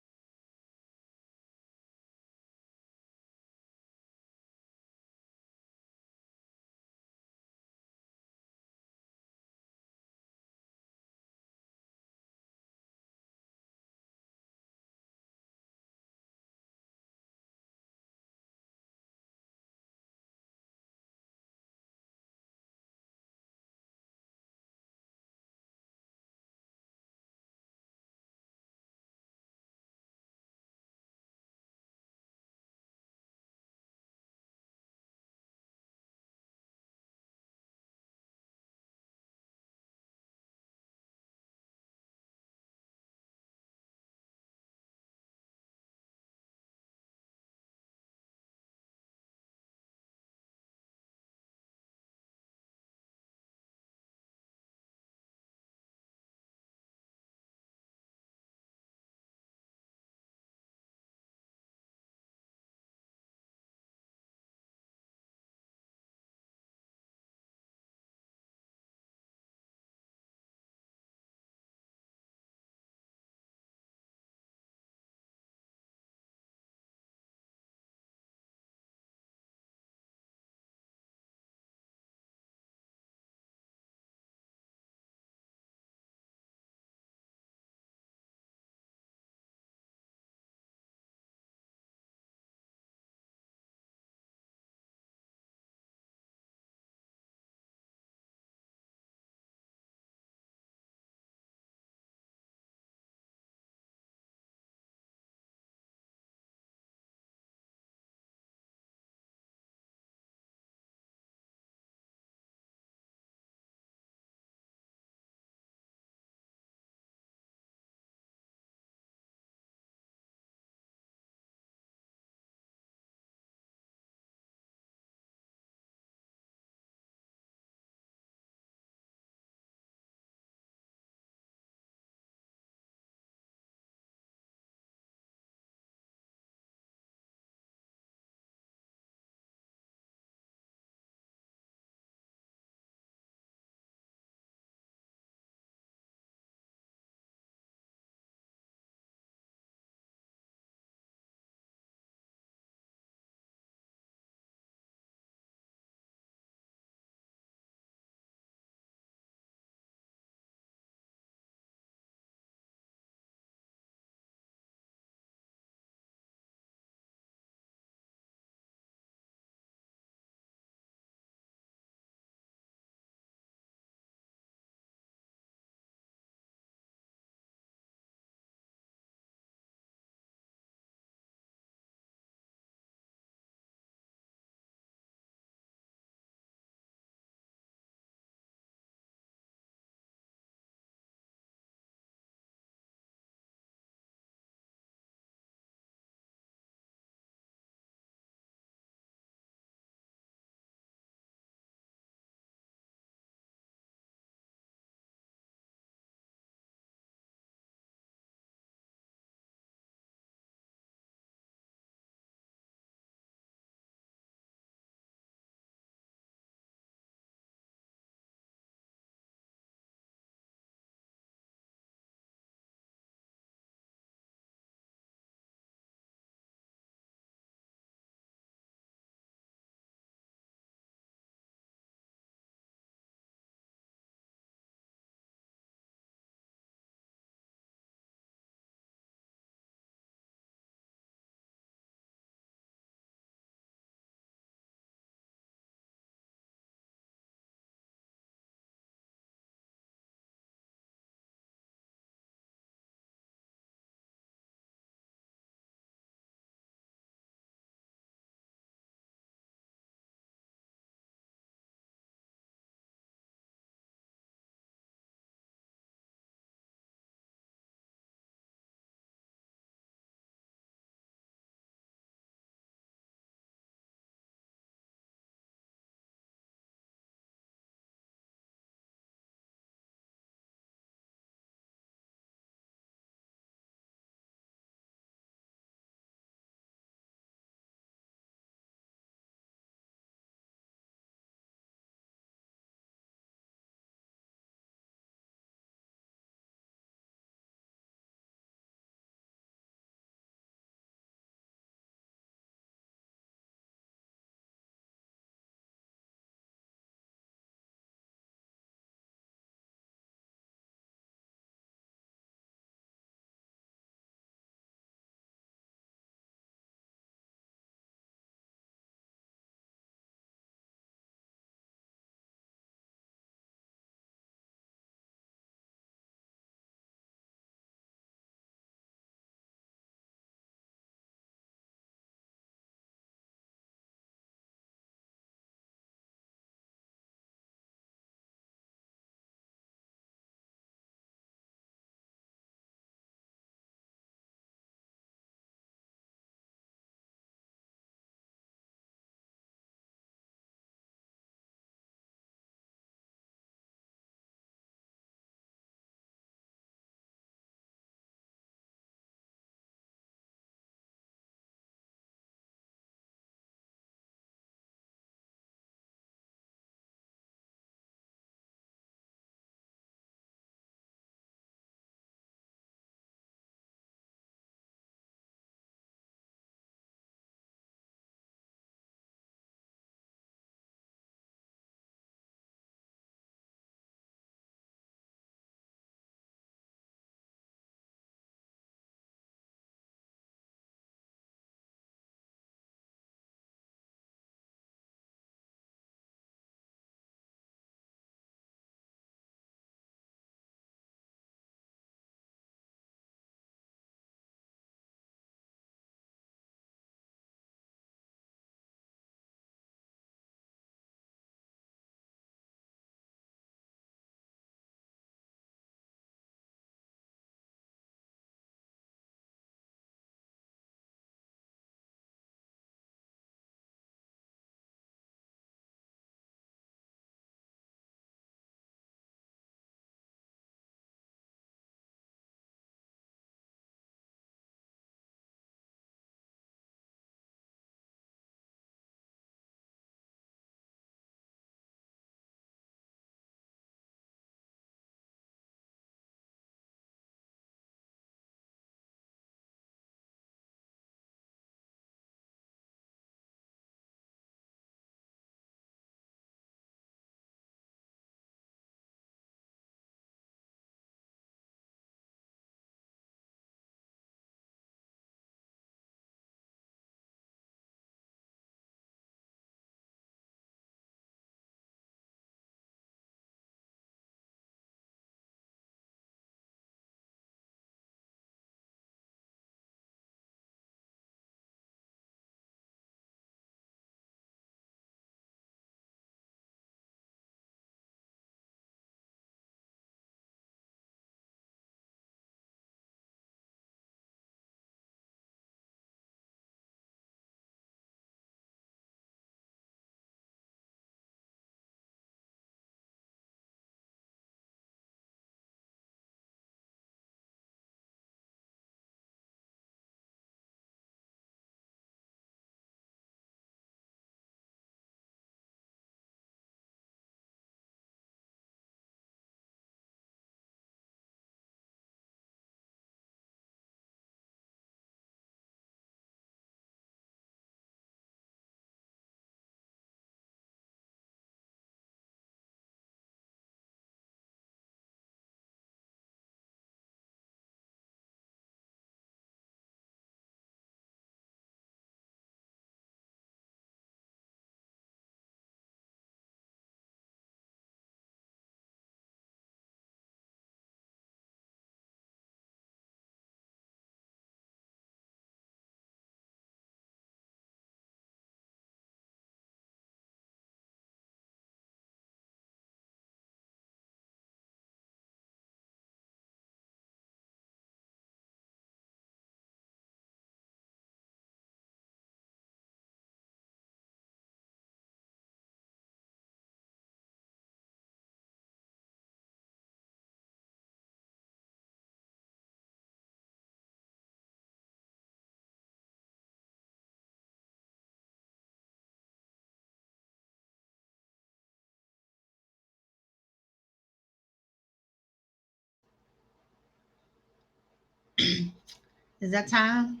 Is that time?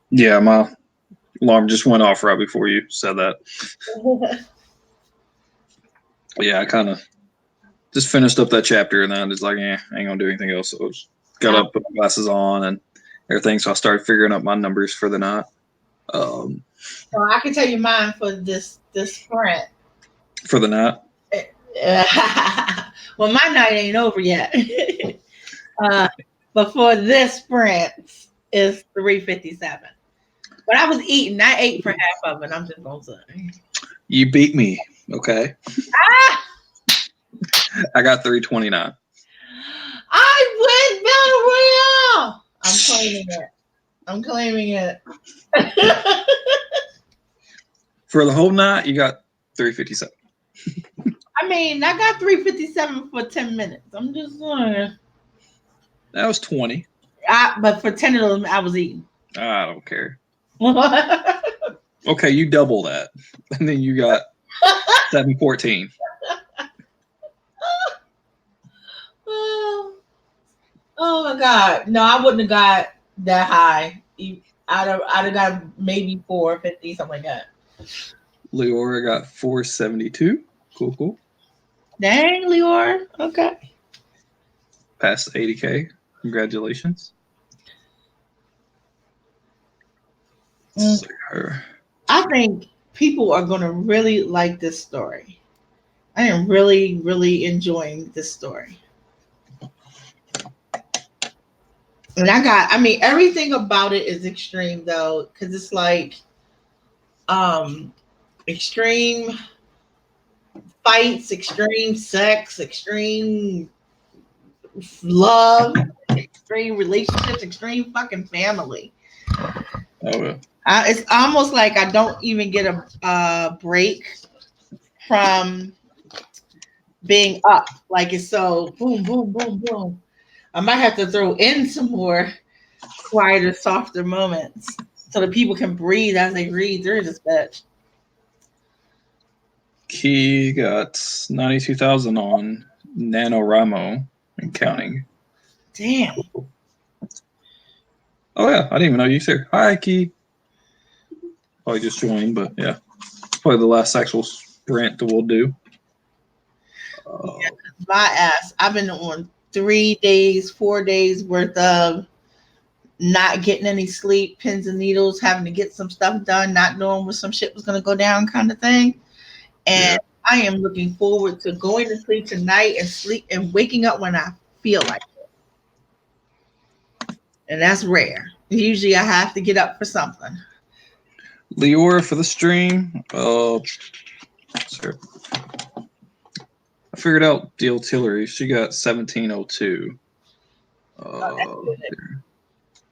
Yeah, my alarm just went off right before you said that. Yeah, I kind of just finished up that chapter and then I was like, I ain't gonna do anything else. So I just got up, put my glasses on and everything. So I started figuring out my numbers for the night. Well, I can tell you mine for this sprint. For the night. Well, my night ain't over yet. But for this sprint is 357. But I was eating. I ate for half of it. I'm just gonna say. You beat me. Okay. Ah! I got 329. I win Battle Royale. I'm claiming it. For the whole night, you got 357. I mean, I got 357 for 10 minutes. I'm just saying. That was 20. But for 10 of them, I was eating. I don't care. Okay, you double that. And then you got 714. Oh my God. No, I wouldn't have got that high. I'd have got maybe 450, something like that. Leora got 472. Cool. Dang, Leora. Okay. Past 80K. Congratulations. I think people are going to really like this story. I am really, really enjoying this story. And everything about it is extreme though, because it's like extreme fights, extreme sex, extreme love, extreme relationships, extreme fucking family. Oh, yeah. It's almost like I don't even get a break from being up. Like it's so boom, boom, boom, boom. I might have to throw in some more quieter, softer moments so that people can breathe as they read through this bitch. Key got 92,000 on NaNoWriMo and counting. Damn. Oh, yeah. I didn't even know you said hi, Key. Probably just joined, but yeah. Probably the last actual sprint that we'll do. Yeah, my ass. I've been on 3 days, 4 days worth of not getting any sleep, pins and needles, having to get some stuff done, not knowing when some shit was going to go down kind of thing. And I am looking forward to going to sleep tonight and waking up when I feel like it. And that's rare. Usually I have to get up for something. Leora for the stream. Sorry. I figured out the artillery. She got 1702.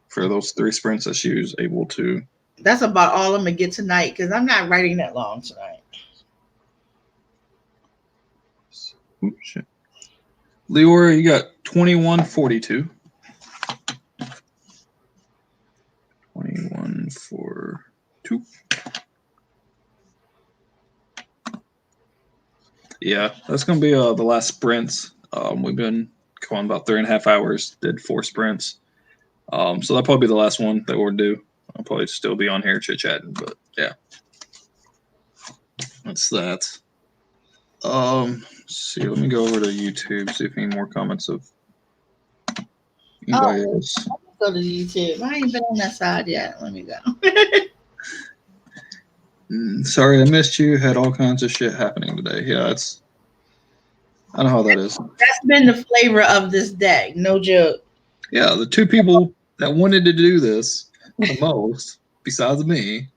For those 3 sprints that she was able to. That's about all I'm going to get tonight because I'm not writing that long tonight. Oops, shit. Leora, you got 2142. 2142. Yeah, that's gonna be the last sprints. We've been going about 3.5 hours. Did 4 sprints. So that'll probably be the last one that we'll do. I'll probably still be on here chit chatting, but yeah, that's that. Let's see, let me go over to YouTube, see if any more comments of anybody else. Let's go to YouTube. I ain't been on that side yet. Let me go. Sorry, I missed you. Had all kinds of shit happening today. Yeah, I know how that is. That's been the flavor of this day. No joke. Yeah, the 2 people that wanted to do this the most, besides me,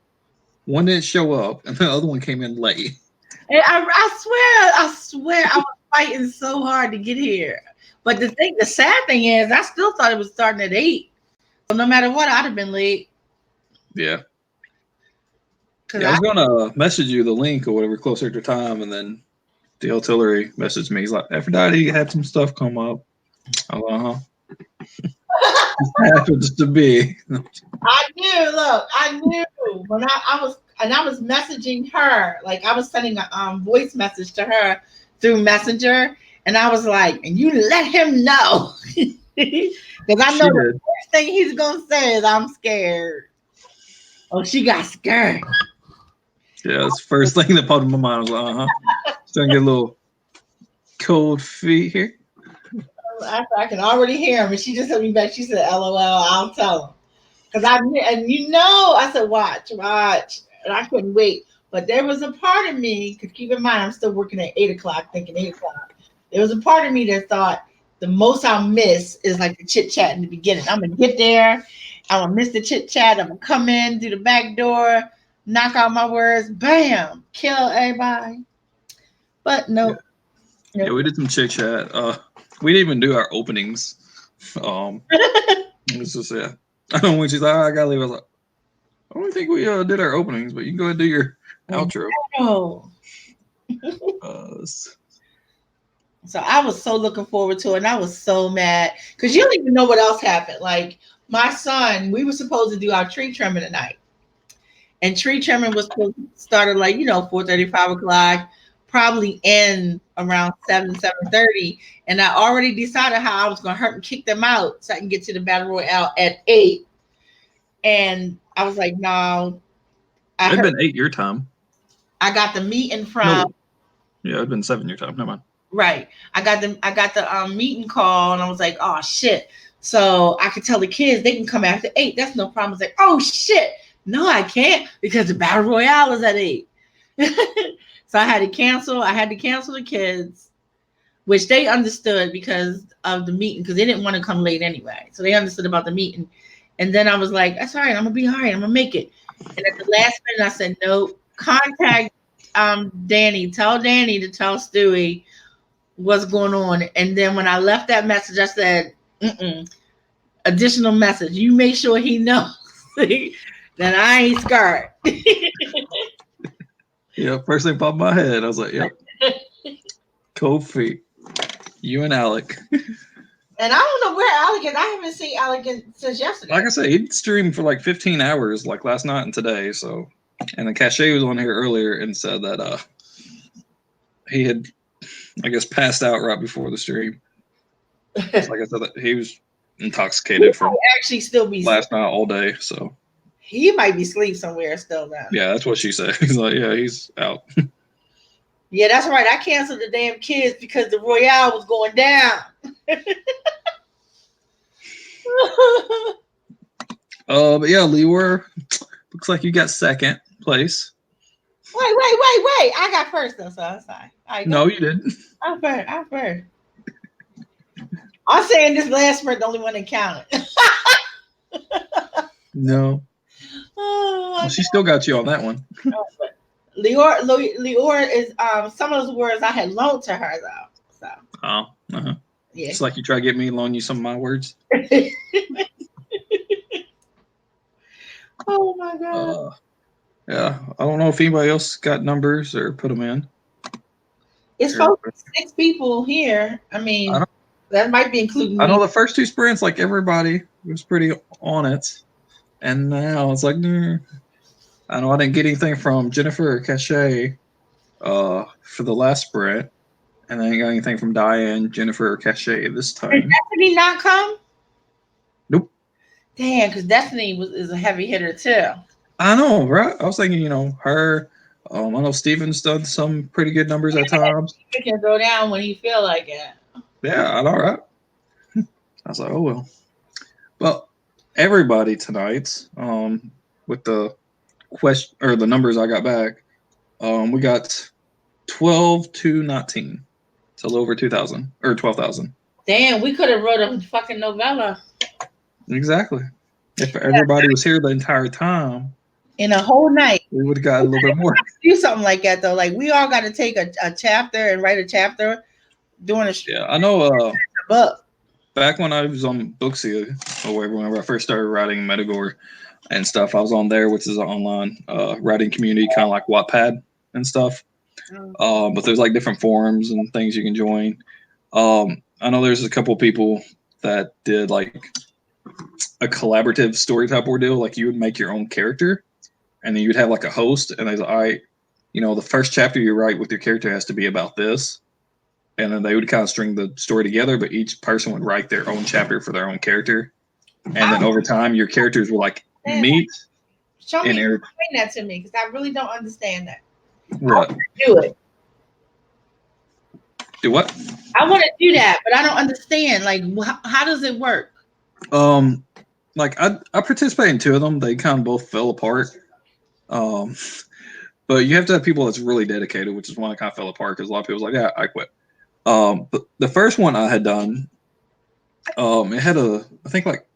one didn't show up, and the other one came in late. And I swear, I was fighting so hard to get here. But the sad thing is, I still thought it was starting at 8. So no matter what, I'd have been late. Yeah. Yeah, I was gonna message you the link or whatever closer to time, and then the artillery messaged me. He's like, "Aphrodite had some stuff come up." Oh, happens to be. I knew. Look, I knew when I was messaging her, like I was sending a voice message to her through Messenger, and I was like, "And you let him know." Because I know the first thing he's gonna say is I'm scared. Oh, she got scared. Yeah, that's the first thing that popped in my mind. I was like, starting to get a little cold feet here. I can already hear him, and she just hit me back. She said, "LOL." I'll tell him because I said, "Watch," and I couldn't wait. But there was a part of me, because keep in mind, I'm still working at 8 o'clock, thinking 8 o'clock. There was a part of me that thought the most I'll miss is like the chit chat in the beginning. I'm gonna get there, I'm gonna miss the chit chat. I'm gonna come in, do the back door, knock out my words, bam, kill everybody. But no. Yeah, we did some chit chat. We didn't even do our openings. It's just I don't know when she's like, I gotta leave. I was like, I don't think we did our openings, but you can go ahead and do your outro. Oh. So I was so looking forward to it, and I was so mad because you don't even know what else happened. Like my son, we were supposed to do our tree trimming tonight, and tree trimming was supposed to start at 4:30, 5 o'clock, probably end around 7:30. And I already decided how I was going to hurt and kick them out so I can get to the battle royale at 8. And I was like, no. It'd been 8 your time. I got the meeting from. No. Yeah, it'd been 7 your time. Never mind. Right. I got the meeting call, and I was like, oh shit. So I could tell the kids they can come after 8. That's no problem. I was like, oh shit. No, I can't because the battle royale is at 8. So I had to cancel the kids, which they understood because of the meeting, because they didn't want to come late anyway. So they understood about the meeting. And then I was like, that's all right. I'm gonna be all right. I'm gonna make it. And at the last minute, I said, no, contact Danny. Tell Danny to tell Stewie what's going on. And then when I left that message, I said, additional message. You make sure he knows that I ain't scared. Yeah, first thing popped in my head. I was like, yep. Cold feet. You and Alec. And I don't know where Alec is. I haven't seen Alec since yesterday. Like I said, he streamed for 15 hours last night and today. So, and the Cachet was on here earlier and said that he had, I guess, passed out right before the stream. So like I said, that he was intoxicated from actually still be last night all day. So he might be asleep somewhere still now. Yeah, that's what she said. He's like, yeah, he's out. Yeah, that's right. I canceled the damn kids because the Royale was going down. But yeah, Leeward, looks like you got second place. Wait. I got first though, so that's fine. No, you didn't. I'm first. I'm saying this last sprint the only one that counted. No. Well, she still got you on that one. Leora is some of those words I had loaned to her though. So. Oh. Yeah. It's like you try to get me to loan you some of my words. Oh my god. Yeah, I don't know if anybody else got numbers or put them in. It's 6 people here. I mean, that might be including me. I know the first 2 sprints, everybody was pretty on it, and now it's like, I know I didn't get anything from Jennifer or Cachet for the last sprint, and I ain't got anything from Diane, Jennifer, or Cachet this time. Did Destiny not come? Nope. Damn, because Destiny is a heavy hitter too. I know, right? I was thinking, her. I know Steven's done some pretty good numbers at times. He can go down when he feel like it. Yeah, I know, right? I was like, oh well. Well, everybody tonight, with the question or the numbers I got back, we got 12 to 19. It's a little over 2,000 or 12,000. Damn, we could have wrote a fucking novella. Exactly. If everybody was here the entire time. In a whole night. We would have got a little bit more. Do something like that though. We all got to take a chapter and write a chapter doing a Yeah, I know book. Back when I was on Booksy or whatever, whenever I first started writing Metagore and stuff, I was on there, which is an online writing community, kind of like Wattpad and stuff. But there's different forums and things you can join. I know there's a couple people that did a collaborative story type ordeal. You would make your own character, and then you'd have a host, and they're like, all right, the first chapter you write with your character has to be about this. and then they would kind of string the story together, but each person would write their own chapter for their own character. And then over time, your characters will like meet. Show me, and explain that to me, because I really don't understand that. What? Do it. Do what? I want to do that, but I don't understand. Like, how does it work? Like I participated in 2 of them. They kind of both fell apart. But you have to have people that's really dedicated, which is one that kind of fell apart because a lot of people was like, yeah, I quit. But the first one I had done, it had I think like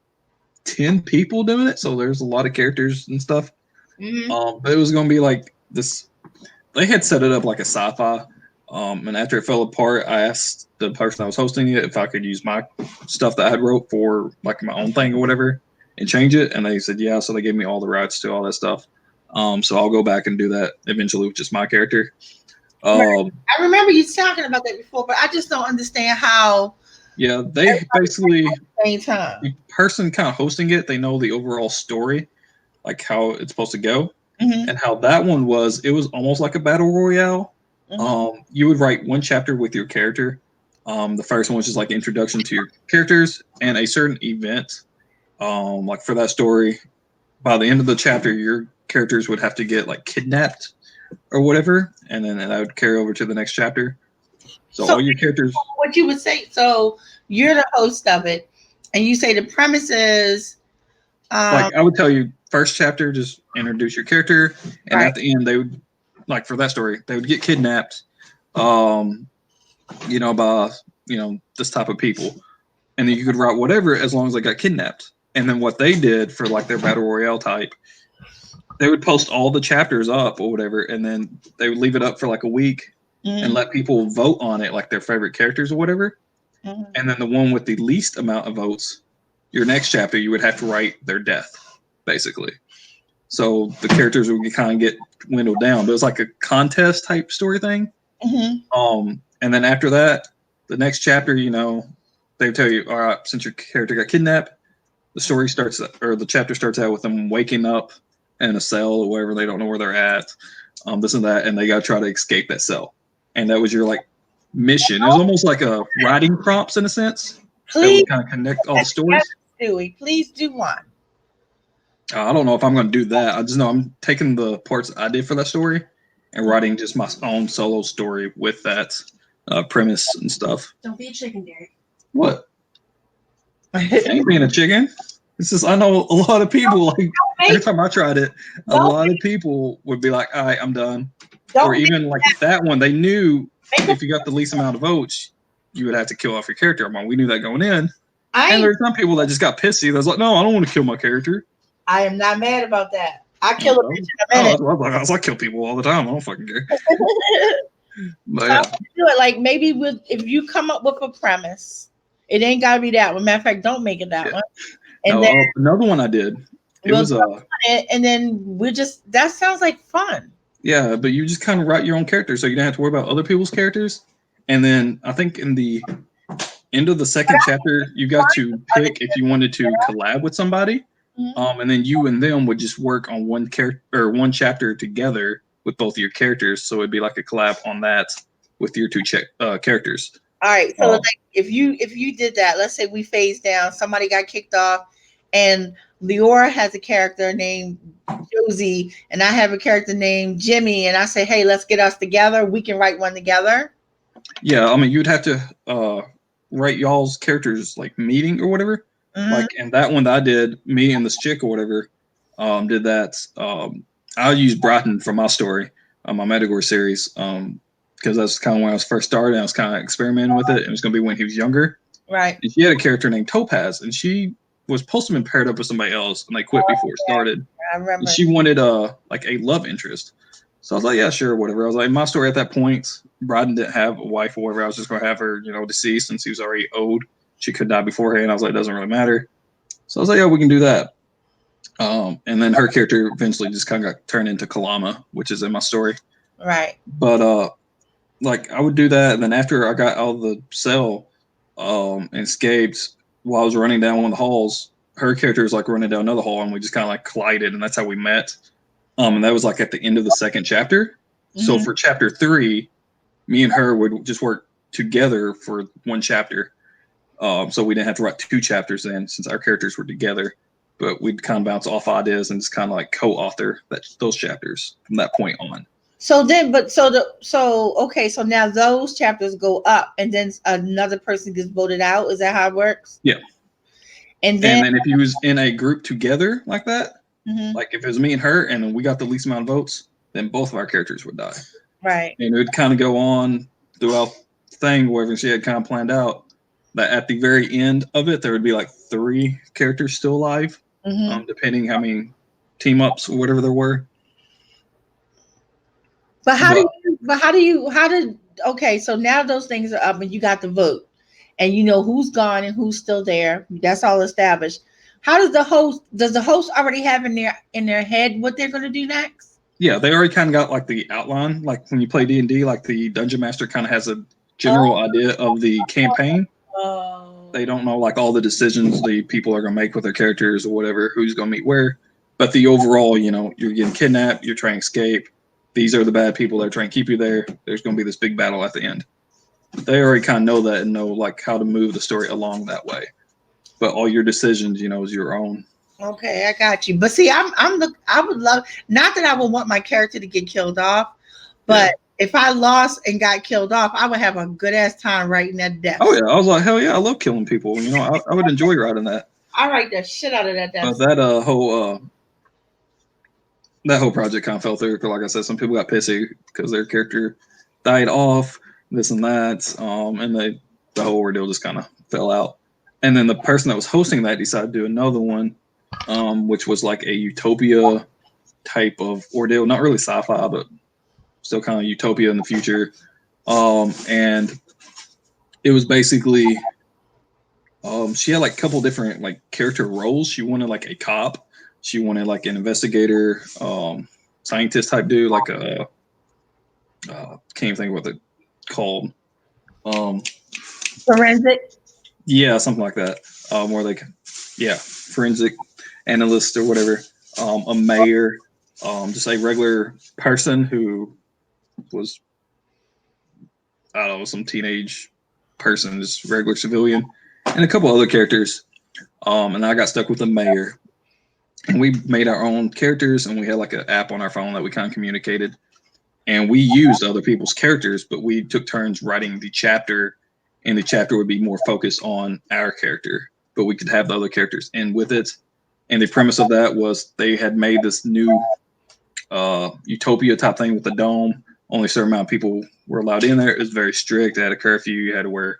10 people doing it, so there's a lot of characters and stuff. But it was going to be like this. They had set it up like a sci-fi. And after it fell apart, I asked the person that was hosting it if I could use my stuff that I had wrote for like my own thing or whatever and change it. And they said, yeah. So they gave me all the rights to all that stuff. So I'll go back and do that eventually with just my character. I remember you talking about that before, but I just don't understand how. Yeah, they basically, same time. the person kind of hosting it, they know the overall story, like how it's supposed to go. And how that one was, it was almost like a battle royale. You would write one chapter with your character. The first one was just like introduction to your characters and a certain event. Like for that story, by the end of the chapter, your characters would have to get like kidnapped or whatever, and then that would carry over to the next chapter. So all your characters. What you would say? So you're the host of it, and you say the premise is. Like I would tell you, first chapter, just introduce your character, and at the end, they would, like for that story, they would get kidnapped, by this type of people, and then you could write whatever as long as they got kidnapped. And then what they did for like their battle royale type, they would post all the chapters up or whatever, and then they would leave it up for like a week and let people vote on it, like their favorite characters or whatever. And then the one with the least amount of votes, your next chapter, you would have to write their death, basically. So the characters would kind of get dwindled down, but it was like a contest type story thing. And then after that, the next chapter, they tell you, all right, since your character got kidnapped, the story starts, or the chapter starts out with them waking up in a cell or wherever, they don't know where they're at, this and that, and they got to try to escape that cell. And that was your like mission. It was almost like a writing prompts in a sense. Please kind of connect all the stories. Stewie, please do one. I don't know if I'm going to do that. I just know I'm taking the parts I did for that story and writing just my own solo story with that premise and stuff. Don't be a chicken, Derek. What? I ain't being a chicken. It's just, I know a lot of people, like, every time I tried it, a lot of people would be like, all right, I'm done. Or even like that one, they knew if you got the least amount of votes, you would have to kill off your character. We knew that going in. And there's some people that just got pissy. That's like, no, I don't want to kill my character. I am not mad about that. I kill a bitch in a minute. I kill people all the time. I don't fucking care. But yeah. Do it like maybe if you come up with a premise, it ain't gotta be that one. Matter of fact, don't make it that one. And then another one I did. It was and then that sounds like fun. Yeah, but you just kind of write your own character, so you don't have to worry about other people's characters. And then I think in the end of the second chapter, you got to pick if you wanted to collab with somebody. And then you and them would just work on one character or one chapter together with both of your characters. So it'd be like a collab on that with your two characters. All right. So like if you did that, let's say we phased down, somebody got kicked off, and Leora has a character named Josie, and I have a character named Jimmy, and I say, hey, let's get us together. We can write one together. Yeah, I mean, you'd have to write y'all's characters like meeting or whatever. Like, and that one that I did, me and this chick or whatever, did that. I used Broughton for my story, my Metagore series, because that's kind of when I was first started. I was kind of experimenting with it. It was going to be when he was younger. Right. And she had a character named Topaz, and she was supposed to have been paired up with somebody else, and they quit before it started. I remember. And she wanted like a love interest. So I was like, yeah, sure, whatever. I was like, my story at that point, Broughton didn't have a wife or whatever. I was just going to have her, deceased since he was already old. She could die beforehand. I was like, it doesn't really matter. So I was like, yeah, we can do that. And then her character eventually just kind of got turned into Kalama, which is in my story. Right. But like I would do that, and then after I got out of the cell and escaped, while I was running down one of the halls, her character was like running down another hall, and we just kind of like collided, and that's how we met. And that was like at the end of the second chapter. So for chapter 3, me and her would just work together for one chapter. So we didn't have to write 2 chapters then, since our characters were together. But we'd kind of bounce off ideas and just kind of like co-author those chapters from that point on. So then, okay, so now those chapters go up, and then another person gets voted out. Is that how it works? Yeah. And then if you was in a group together like that, Mhm. like if it was me and her, and we got the least amount of votes, then both of our characters would die. Right. And it would kind of go on throughout the thing, wherever she had kind of planned out. That at the very end of it, there would be like 3 characters still alive, depending how many team ups or whatever there were. But okay, so now those things are up and you got the vote and you know who's gone and who's still there. That's all established. How does the host already have in their head what they're going to do next? Yeah, they already kind of got like the outline. Like when you play D&D, like the dungeon master kind of has a general idea of the campaign. They don't know like all the decisions the people are going to make with their characters or whatever, who's going to meet where. But the overall, you're getting kidnapped, you're trying to escape. These are the bad people that are trying to keep you there. There's going to be this big battle at the end. They already kind of know that and know like how to move the story along that way. But all your decisions, is your own. Okay, I got you. But see, I would love, not that I would want my character to get killed off, but if I lost and got killed off, I would have a good ass time writing that death. Oh yeah, I was like, hell yeah, I love killing people. I would enjoy writing that. I write the shit out of that death. But that whole project kind of fell through because, like I said, some people got pissy because their character died off, this and that, and the whole ordeal just kind of fell out. And then the person that was hosting that decided to do another one, which was like a utopia type of ordeal, not really sci-fi, but still kind of utopia in the future. And it was basically, she had like a couple different like character roles. She wanted like a cop. She wanted like an investigator, scientist type dude, like a can't even think what it's called. Forensic. Yeah, something like that. More like, forensic analyst or whatever. A mayor, just a regular person who was, I don't know, some teenage person, just regular civilian, and a couple other characters. And I got stuck with the mayor. And we made our own characters, and we had like an app on our phone that we kind of communicated. And we used other people's characters, but we took turns writing the chapter, and the chapter would be more focused on our character, but we could have the other characters in with it. And the premise of that was they had made this new utopia type thing with the dome. Only a certain amount of people were allowed in there. It was very strict. They had a curfew. You had to wear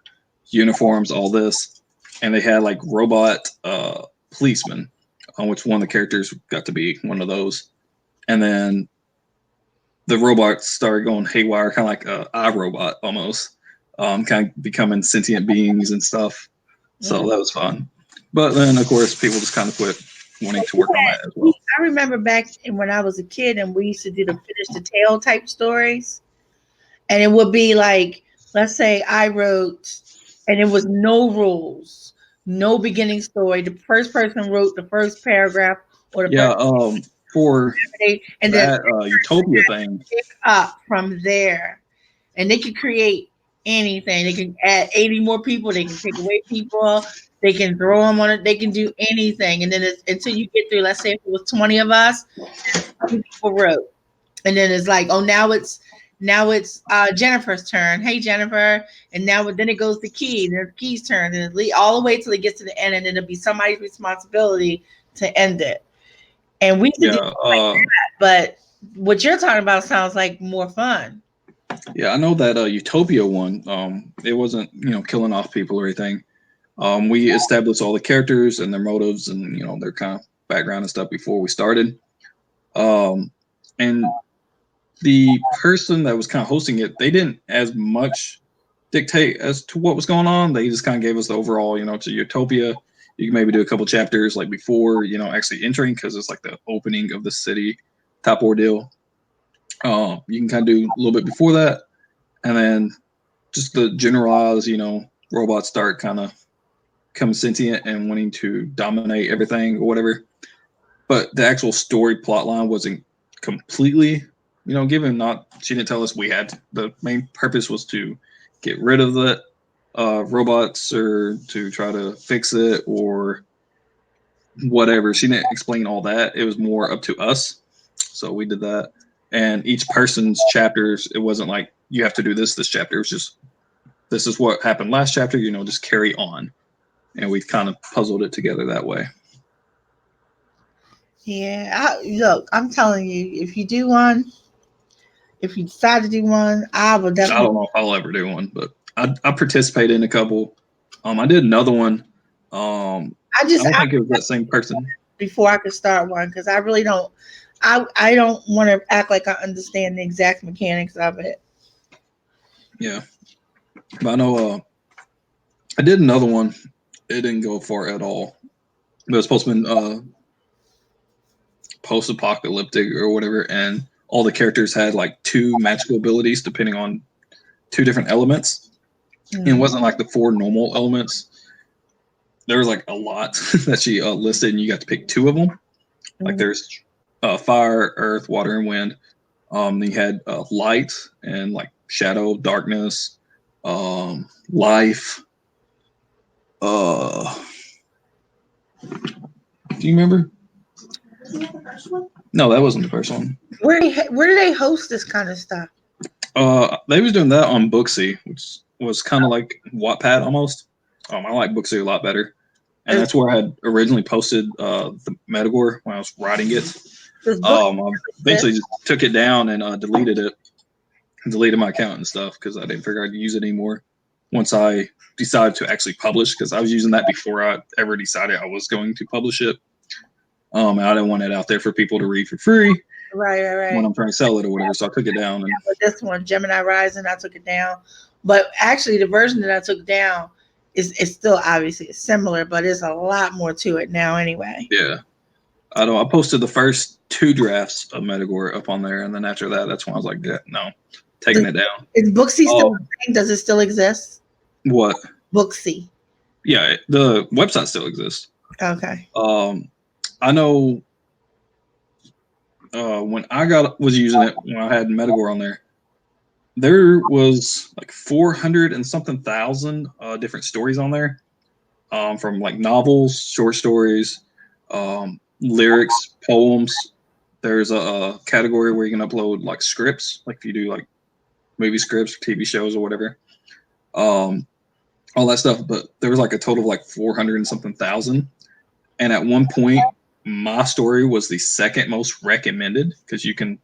uniforms, all this. And they had like robot policemen, on which one of the characters got to be one of those. And then the robots started going haywire, kind of like a iRobot almost, kind of becoming sentient beings and stuff. So that was fun. But then, of course, people just kind of quit wanting to work on that as well. I remember back when I was a kid and we used to do the finish the tale type stories. And it would be like, let's say I wrote, and it was no rules, no beginning story. The first person wrote the first paragraph or the first for and that then utopia thing. Pick up from there. And they could create anything. They can add 80 more people. They can take away people. They can throw them on it. They can do anything. And then until you get through, let's say if it was 20 of us, 20 people wrote. And then it's like, oh, now it's Jennifer's turn. Hey, Jennifer. And then it goes to Key. And then Key's turn. And all the way till it gets to the end. And then it'll be somebody's responsibility to end it. And we did like that. But what you're talking about sounds like more fun. Yeah, I know that Utopia one, it wasn't, killing off people or anything. We established all the characters and their motives and, their kind of background and stuff before we started. And the person that was kind of hosting it, they didn't as much dictate as to what was going on. They just kind of gave us the overall, to Utopia. You can maybe do a couple chapters like before, actually entering, because it's like the opening of the city type ordeal. You can kind of do a little bit before that, and then just the generalized, robots start kind of becoming sentient and wanting to dominate everything or whatever. But the actual story plot line wasn't completely, given. She didn't tell us we had. The main purpose was to get rid of the robots or to try to fix it or whatever. She didn't explain all that. It was more up to us. So we did that. And each person's chapters, it wasn't like you have to do this chapter. It was just this is what happened last chapter, just carry on. And we kind of puzzled it together that way. Yeah, look, I'm telling you, if you do one, if you decide to do one, I will I definitely. don't know if I'll ever do one, but I participated in a couple. I did another one. I don't think it was that same person. Before I could start one, because I really don't. I don't want to act like I understand the exact mechanics of it. Yeah, but I know I did another one. It didn't go far at all. It was supposed to be post-apocalyptic or whatever, and all the characters had like 2 magical abilities depending on 2 different elements. And it wasn't like the 4 normal elements. There was like a lot that she listed, and you got to pick 2 of them. Like there's fire, earth, water, and wind. Then you had light and like shadow, darkness, life. Do you remember? Wasn't that the first one? No, that wasn't the first one. Where do they host this kind of stuff? They was doing that on Booksy, which was kind of like Wattpad almost. I like Booksy a lot better, and that's where I had originally posted the Metagore when I was writing it. I eventually just took it down and deleted it, and deleted my account and stuff because I didn't figure I'd use it anymore. Once I decided to actually publish, because I was using that before I ever decided I was going to publish it. I didn't want it out there for people to read for free. Right. When I'm trying to sell it or whatever, so I took it down. And but this one, Gemini Rising, I took it down. But actually, the version that I took down is still obviously similar, but there's a lot more to it now anyway. Yeah. I know. I posted the first 2 drafts of Metagore up on there, and then after that, that's when I was like, yeah, no, taking it down. Is Booksy still a thing? Does it still exist? What? Booksy. Yeah, the website still exists. Okay. I know when I was using it, when I had Metagore on there was like 400 and something thousand different stories on there, from like novels, short stories, lyrics, poems. There's a category where you can upload like scripts, like if you do like movie scripts, TV shows, or whatever, all that stuff. But there was like a total of like 400 and something thousand. And at one point, my story was the second most recommended, because you can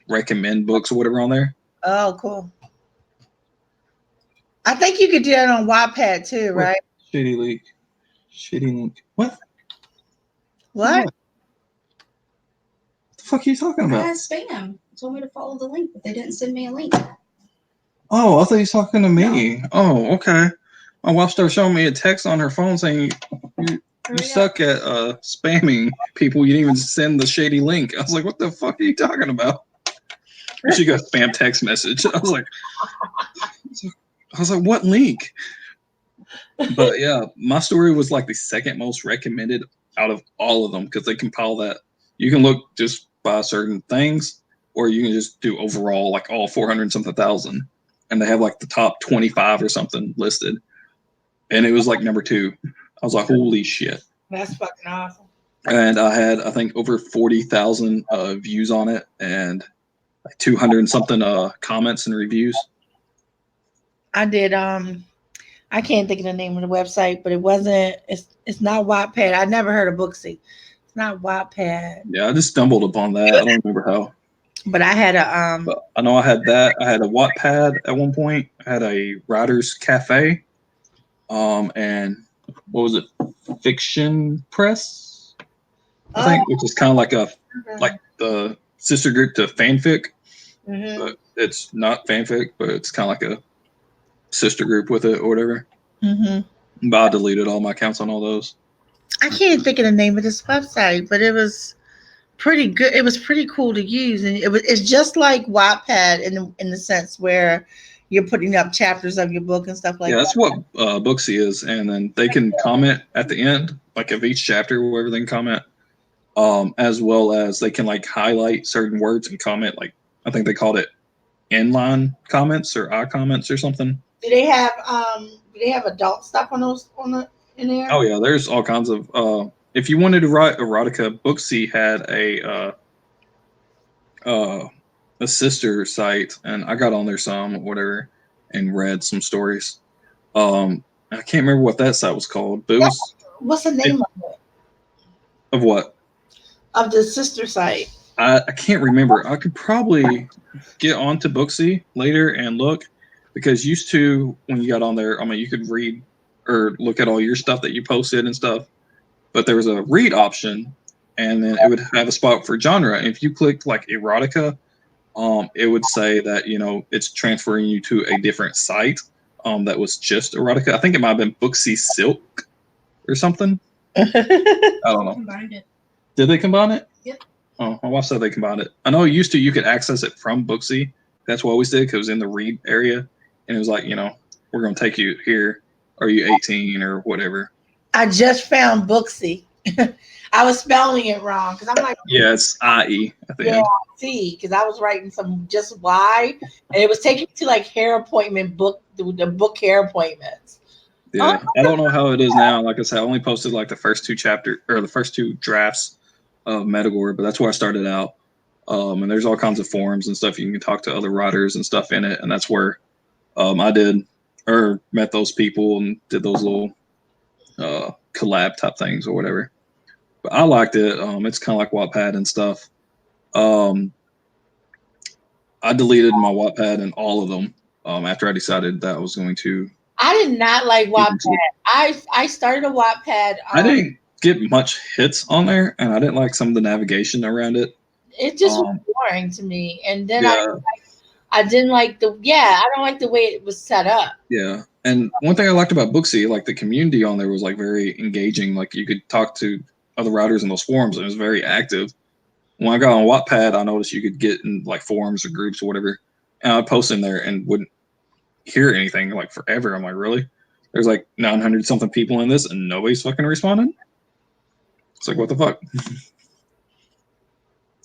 recommend books or whatever on there. Oh, cool. I think you could do that on Wattpad too, right? Shitty link. What? What? The fuck are you talking about? Spam told me to follow the link, but they didn't send me a link. Oh, I thought you were talking to me. No. Oh, okay. My wife started showing me a text on her phone saying you suck at spamming people. You didn't even send the shady link. I was like, what the fuck are you talking about? She got a spam text message. I was like, what link? But yeah, my story was like the second most recommended out of all of them, because they compile that. You can look just by certain things, or you can just do overall, like all 400 something thousand. And they have like the top 25 or something listed. And it was like number 2. I was like, holy shit. That's fucking awesome. And I had, I think, over 40,000 views on it, and like 200 and something comments and reviews. I did. I can't think of the name of the website, but it's not Wattpad. I never heard of Booksy. It's not Wattpad. Yeah, I just stumbled upon that. I don't remember how. But I had a But I know I had that. I had a Wattpad at one point. I had a writer's cafe. And what was it? Fiction Press, I think, which is kind of like like the sister group to fanfic. Mm-hmm. But it's not fanfic, but it's kind of like a sister group with it or whatever. Mm-hmm. But I deleted all my accounts on all those. I can't think of the name of this website, but it was pretty good. It was pretty cool to use, and it's just like Wattpad in the sense where you're putting up chapters of your book and stuff like that. Yeah, that's what Booksy is, and then they can comment at the end, like of each chapter, wherever they can comment, as well as they can like highlight certain words and comment. Like I think they called it inline comments or I comments or something. do they have adult stuff on those in there? Oh yeah, there's all kinds of. If you wanted to write erotica, Booksy had a sister site, and I got on there some or whatever, and read some stories. I can't remember what that site was called, but it was What's the name of what? of the sister site? I can't remember. I could probably get onto Booksy later and look, because used to, when you got on there, I mean, you could read or look at all your stuff that you posted and stuff, but there was a read option, and then it would have a spot for genre. And if you clicked like erotica, it would say that, you know, it's transferring you to a different site that was just erotica. I think it might have been Booksy Silk or something. I don't know. Combined it. Did they combine it? Yep. Oh, my wife said they combined it. I know used to you could access it from Booksy. That's what I always did, because it was in the read area, and it was like, you know, we're going to take you here. Are you 18 or whatever? I just found Booksy. I was spelling it wrong because I'm like, Yeah, it's IE at the end. C, because I was writing some just Y, and it was taking me to like hair appointment book, the book hair appointments. Yeah, I don't know how it is now. Like I said, I only posted like the first two drafts of Metagore, but that's where I started out. And there's all kinds of forums and stuff. You can talk to other writers and stuff in it, and that's where I did or met those people and did those little collab type things or whatever. But I liked it. It's kind of like Wattpad and stuff. I deleted my Wattpad and all of them after I decided that I was going to. I did not like Wattpad. I started a Wattpad. I didn't get much hits on there, and I didn't like some of the navigation around it. It just was boring to me. And then Yeah. I didn't like I don't like the way it was set up. Yeah. And one thing I liked about Booksy, like the community on there was like very engaging. Like you could talk to other writers in those forums, and it was very active. When I got on Wattpad, I noticed you could get in like forums or groups or whatever, and I'd post in there and wouldn't hear anything like forever. I'm like, really? There's like 900 something people in this, and nobody's fucking responding. It's like, what the fuck?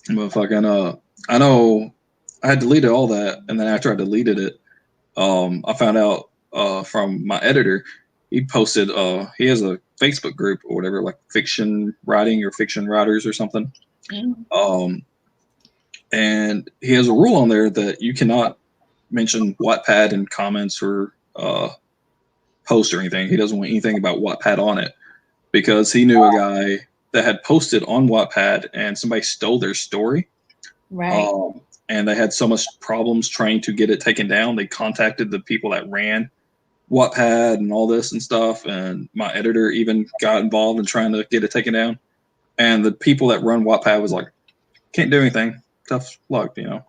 But fucking, I know I had deleted all that, and then after I deleted it, I found out from my editor, he posted, he has a Facebook group or whatever, like fiction writing or fiction writers or something. Mm-hmm. And he has a rule on there that you cannot mention Wattpad in comments or post or anything. He doesn't want anything about Wattpad on it, because he knew a guy that had posted on Wattpad and somebody stole their story. Right. And they had so much problems trying to get it taken down. They contacted the people that ran Wattpad and all this and stuff. And my editor even got involved in trying to get it taken down. And the people that run Wattpad was like, can't do anything. Tough luck, you know.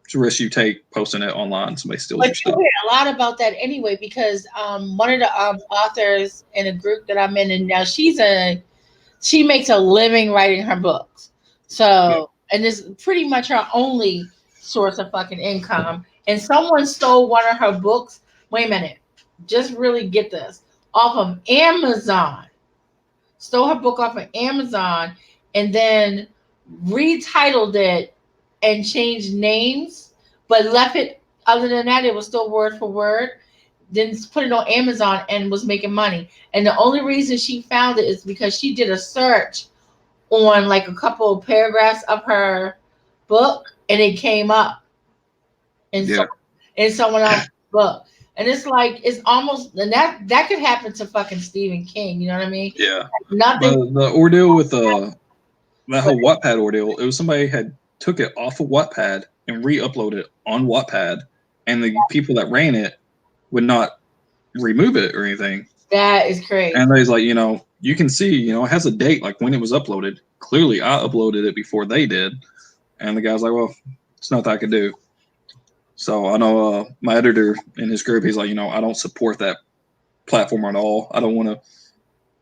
It's a risk you take posting it online. Somebody steals your But you stuff. hear a lot about that anyway, because one of the authors in a group that I'm in, and now she makes a living writing her books. So, and it's pretty much her only source of fucking income. And someone stole one of her books. Wait a minute. Just really get this. Off of Amazon. Stole her book off of Amazon and then retitled it and changed names, but left it. Other than that, it was still word for word. Then put it on Amazon and was making money. And the only reason she found it is because she did a search on like a couple of paragraphs of her book, and it came up in someone else's book. And it's like, it's almost, and that could happen to fucking Stephen King. You know what I mean? Yeah. Nothing. The ordeal with that whole Wattpad ordeal, it was somebody had took it off of Wattpad and re-uploaded it on Wattpad, and the people that ran it would not remove it or anything. That is crazy. And they's like, you know, you can see, you know, it has a date, like when it was uploaded. Clearly, I uploaded it before they did. And the guy's like, well, it's nothing I could do. So I know my editor in his group, he's like, you know, I don't support that platform at all. I don't want to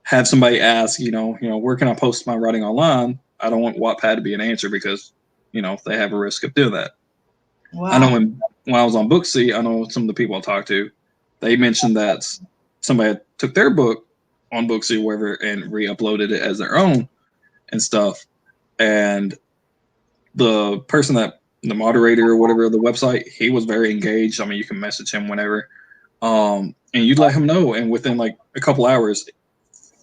have somebody ask, you know, where can I post my writing online? I don't want Wattpad to be an answer, because, you know, they have a risk of doing that. Wow. I know when I was on Booksy, I know some of the people I talked to, they mentioned that somebody took their book on Booksy or wherever and re-uploaded it as their own and stuff. And the person that, the moderator or whatever of the website, he was very engaged. I mean, you can message him whenever. And you'd let him know, and within like a couple hours,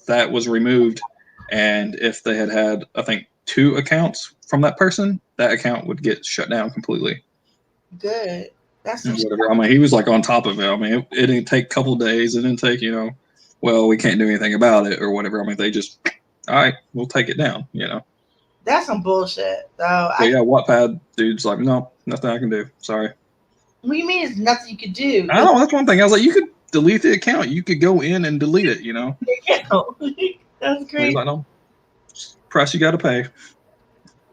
that was removed. And if they had, I think, 2 accounts from that person, that account would get shut down completely. Good. That's And whatever. I mean, he was like on top of it. I mean, it didn't take a couple days. It didn't take, well, we can't do anything about it or whatever. I mean, they just, all right, we'll take it down, That's some bullshit. So But yeah, Wattpad dude's like, no, nothing I can do. Sorry. what do you mean? There's nothing you could do. I know, that's one thing. I was like, you could delete the account. You could go in and delete it, That's He's great. like, no, price you got to pay.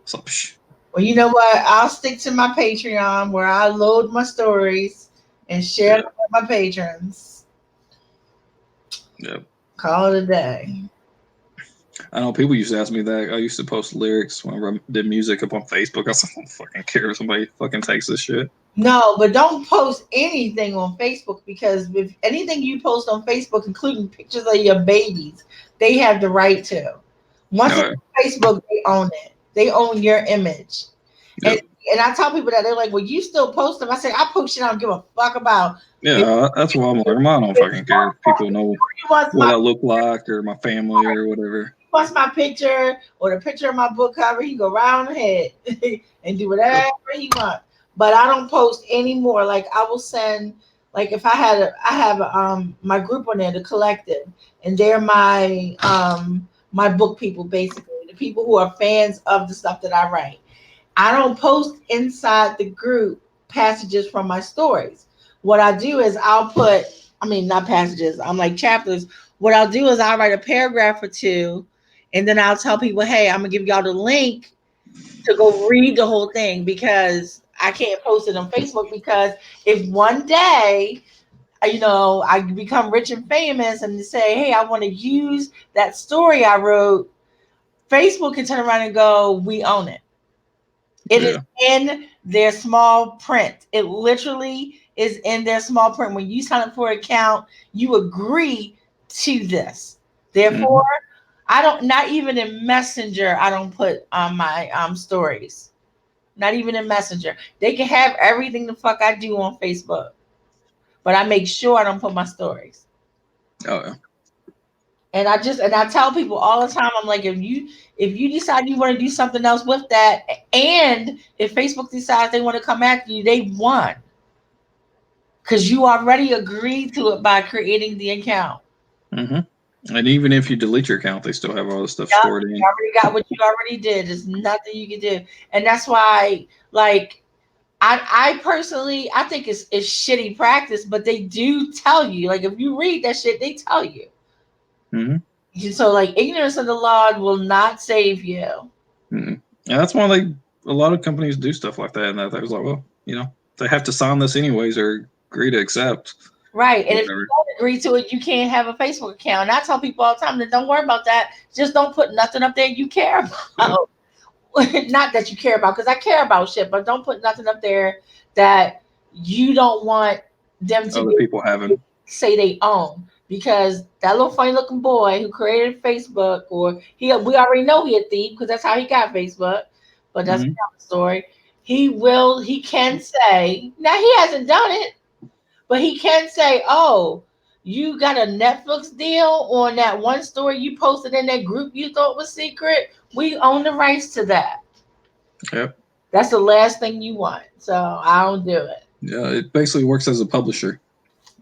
So, psh. Well, you know what? I'll stick to my Patreon where I load my stories and share them with my patrons. Yeah. Call it a day. I know people used to ask me that. I used to post lyrics whenever I did music up on Facebook. I was like, I don't fucking care if somebody fucking takes this shit. No, but don't post anything on Facebook, because if anything you post on Facebook, including pictures of your babies, they have the right to. Once it's on Facebook, they own it. They own your image. Yep. And I tell people that, they're like, well, you still post them. I say, I post shit I don't give a fuck about. Yeah, that's what I'm like. I don't fucking care if people know what I look like or my family or whatever. Post my picture or the picture of my book cover, he go right on ahead and do whatever he wants. But I don't post anymore. Like I will send, like if I have my group on there, the collective, and they're my my book people, basically the people who are fans of the stuff that I write. I don't post inside the group passages from my stories. What I do is I'll put, not passages, I'm like chapters. What I'll do is I'll write a paragraph or 2, and then I'll tell people, hey, I'm gonna give y'all the link to go read the whole thing, because I can't post it on Facebook, because if one day, I become rich and famous and say, hey, I want to use that story I wrote, Facebook can turn around and go, we own it. It is in their small print. It literally is in their small print. When you sign up for an account, you agree to this. Therefore, not even in Messenger, I don't put on my stories. Not even in Messenger. They can have everything the fuck I do on Facebook, but I make sure I don't put my stories. Oh yeah. And I tell people all the time, I'm like, if you decide you want to do something else with that, and if Facebook decides they want to come after you, they won. Because you already agreed to it by creating the account. And even if you delete your account, they still have all this stuff stored in. You already got what you already did. There's nothing you can do. And that's why, like, I personally, I think it's shitty practice, but they do tell you. Like, if you read that shit, they tell you. So, like, ignorance of the law will not save you. And that's why a lot of companies do stuff like that. And that was like, well, they have to sign this anyways or agree to accept. Right. And if you don't agree to it, you can't have a Facebook account. And I tell people all the time that don't worry about that. Just don't put nothing up there you care about. Not that you care about, because I care about shit, but don't put nothing up there that you don't want them to other people having say they own. Because that little funny looking boy who created Facebook, we already know he a thief, because that's how he got Facebook. But that's another story. He can say, now he hasn't done it, but he can say, oh, you got a Netflix deal on that one story you posted in that group you thought was secret. We own the rights to that. Yep. That's the last thing you want. So I don't do it. Yeah, it basically works as a publisher.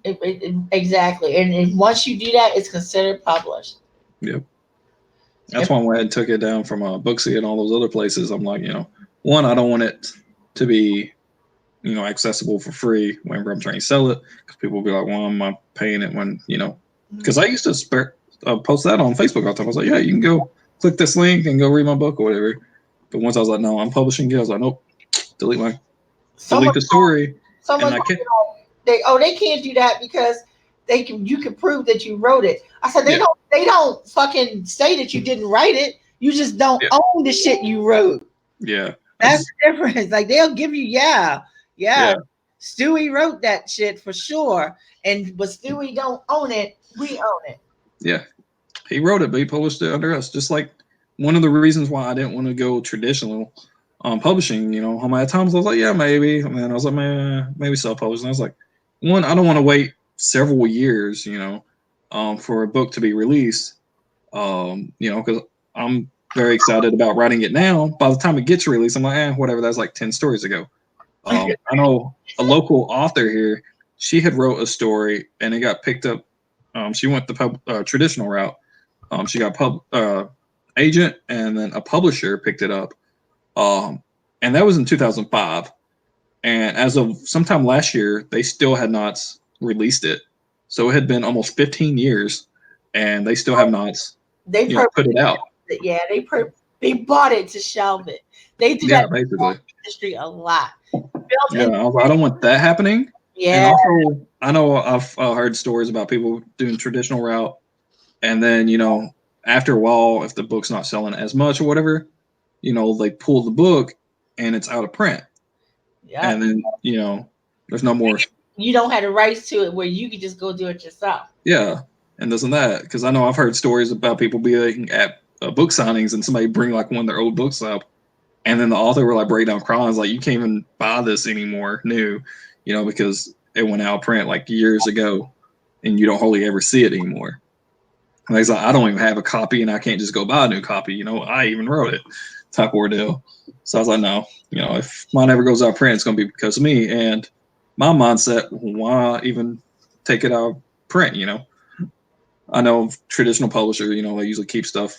Exactly. And once you do that, it's considered published. Yep. That's why I went and took it down from Booksy and all those other places. I'm like, one, I don't want it to be, accessible for free whenever I'm trying to sell it, because people will be like, well, am I paying it when, because I used to post that on Facebook all the time. I was like, yeah, you can go click this link and go read my book or whatever. But once I was like, no, I'm publishing it, I was like, nope, delete the story. They can't do that because you can prove that you wrote it. I said they don't fucking say that you didn't write it. You just don't own the shit you wrote. Yeah. That's the difference. Like, they'll give you Stewie wrote that shit for sure. But Stewie don't own it. We own it. Yeah. He wrote it, but he published it under us. Just like one of the reasons why I didn't want to go traditional publishing, how many times I was like, yeah, maybe. And then I was like, man, maybe self-publishing. I was like, one, I don't want to wait several years, for a book to be released. Because I'm very excited about writing it now. By the time it gets released, I'm like, whatever. That's like 10 stories ago. I know a local author here. She had wrote a story and it got picked up. She went the traditional route. She got agent and then a publisher picked it up. And that was in 2005. And as of sometime last year, they still had not released it. So it had been almost 15 years, and they still have not put it out. Yeah, they bought it to shelve it. They do that basically. In the industry a lot. I don't want that happening. Yeah. And also, I know I've heard stories about people doing traditional route, and then after a while, if the book's not selling as much or whatever, they pull the book and it's out of print. Yeah. And then there's no more. You don't have the rights to it where you can just go do it yourself. Yeah, and this and that, because I know I've heard stories about people being at book signings and somebody bring like one of their old books up, and then the author will like break down crying, like, you can't even buy this anymore new, because it went out of print like years ago, and you don't hardly ever see it anymore. And he's like, I don't even have a copy, and I can't just go buy a new copy. I even wrote it, type ordeal. So I was like, no, if mine ever goes out of print, it's going to be because of me. And my mindset, why even take it out of print? I know traditional publishers, they usually keep stuff,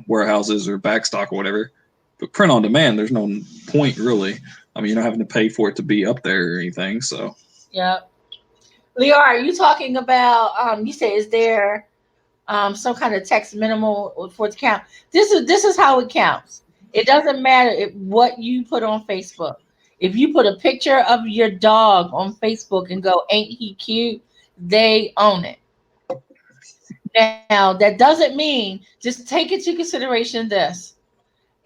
warehouses or backstock or whatever. But print on demand, there's no point really. I mean, you're not having to pay for it to be up there or anything. So yeah. Leora, are you talking about? You say, is there some kind of text minimal for it to count? This is how it counts. It doesn't matter what you put on Facebook. If you put a picture of your dog on Facebook and go, ain't he cute? They own it. Now, that doesn't mean, just take into consideration this.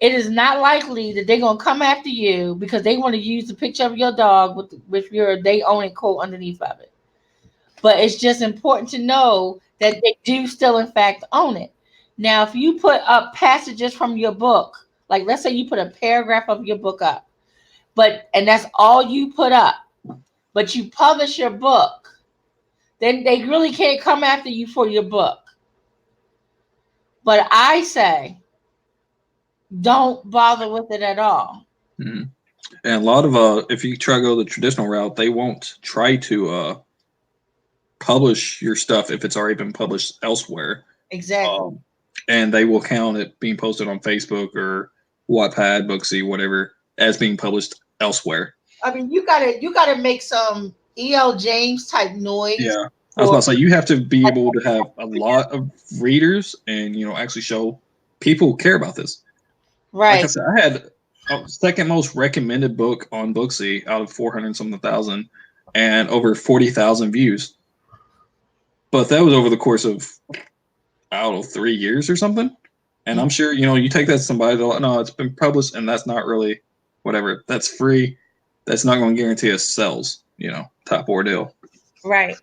It is not likely that they're going to come after you because they want to use the picture of your dog with your they own it quote underneath of it. But it's just important to know that they do still, in fact, own it. Now, if you put up passages from your book, like let's say you put a paragraph of your book up, and that's all you put up, but you publish your book, then they really can't come after you for your book. But I say, don't bother with it at all. Mm-hmm. And a lot of if you try to go the traditional route, they won't try to publish your stuff if it's already been published elsewhere. Exactly. And they will count it being posted on Facebook or Wattpad, Booksy, whatever, as being published elsewhere. I mean, you gotta make some E.L. James type noise. Yeah. I was about to say, you have to be able to have a lot of readers and, actually show people care about this. Right. Like I said, I had a second most recommended book on Booksy out of 400-something thousand and over 40,000 views. But that was over the course of, 3 years or something. And I'm sure, you take that to somebody, they're like, no, it's been published and that's not really whatever. That's free. That's not going to guarantee us sales, type ordeal. Right.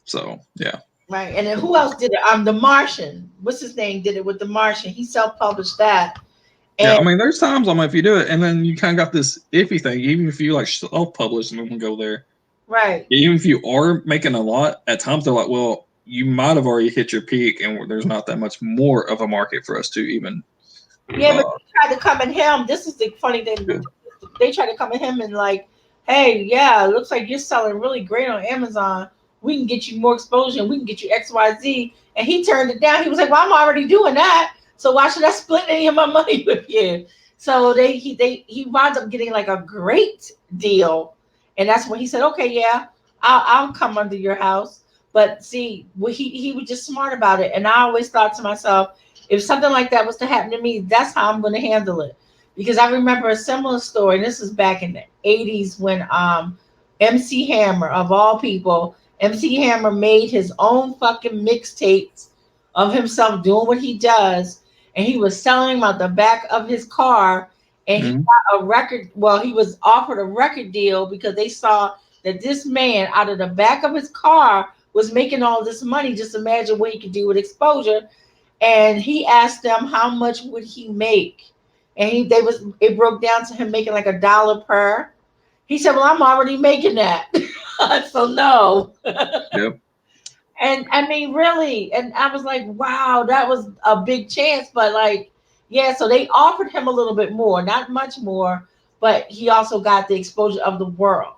So, yeah. Right. And then who else did it? The Martian. What's his name? Did it with The Martian. He self-published that. And yeah, I mean, there's times if you do it, and then you kind of got this iffy thing, even if you self-publish and we can go there. Right. Even if you are making a lot, at times they're like, well, you might have already hit your peak and there's not that much more of a market for us to even. Yeah, but they tried to come at him. This is the funny thing. Yeah. They tried to come at him and like, hey, yeah, it looks like you're selling really great on Amazon. We can get you more exposure. We can get you XYZ. And he turned it down. He was like, well, I'm already doing that. So why should I split any of my money with you? So he wound up getting like a great deal. And that's when he said, okay, yeah, I'll come under your house. But see, he was just smart about it. And I always thought to myself, if something like that was to happen to me, that's how I'm going to handle it. Because I remember a similar story. And this is back in the 80s when MC Hammer, of all people, MC Hammer made his own fucking mixtapes of himself doing what he does. And he was selling them out the back of his car. And he got a record. Well, he was offered a record deal because they saw that this man out of the back of his car was making all this money. Just imagine what he could do with exposure. And he asked them how much would he make. And it broke down to him making like $1 per. He said, well, I'm already making that. So no. Yep. And I mean, really, and I was like, wow, that was a big chance. But like, yeah, so they offered him a little bit more, not much more, but he also got the exposure of the world.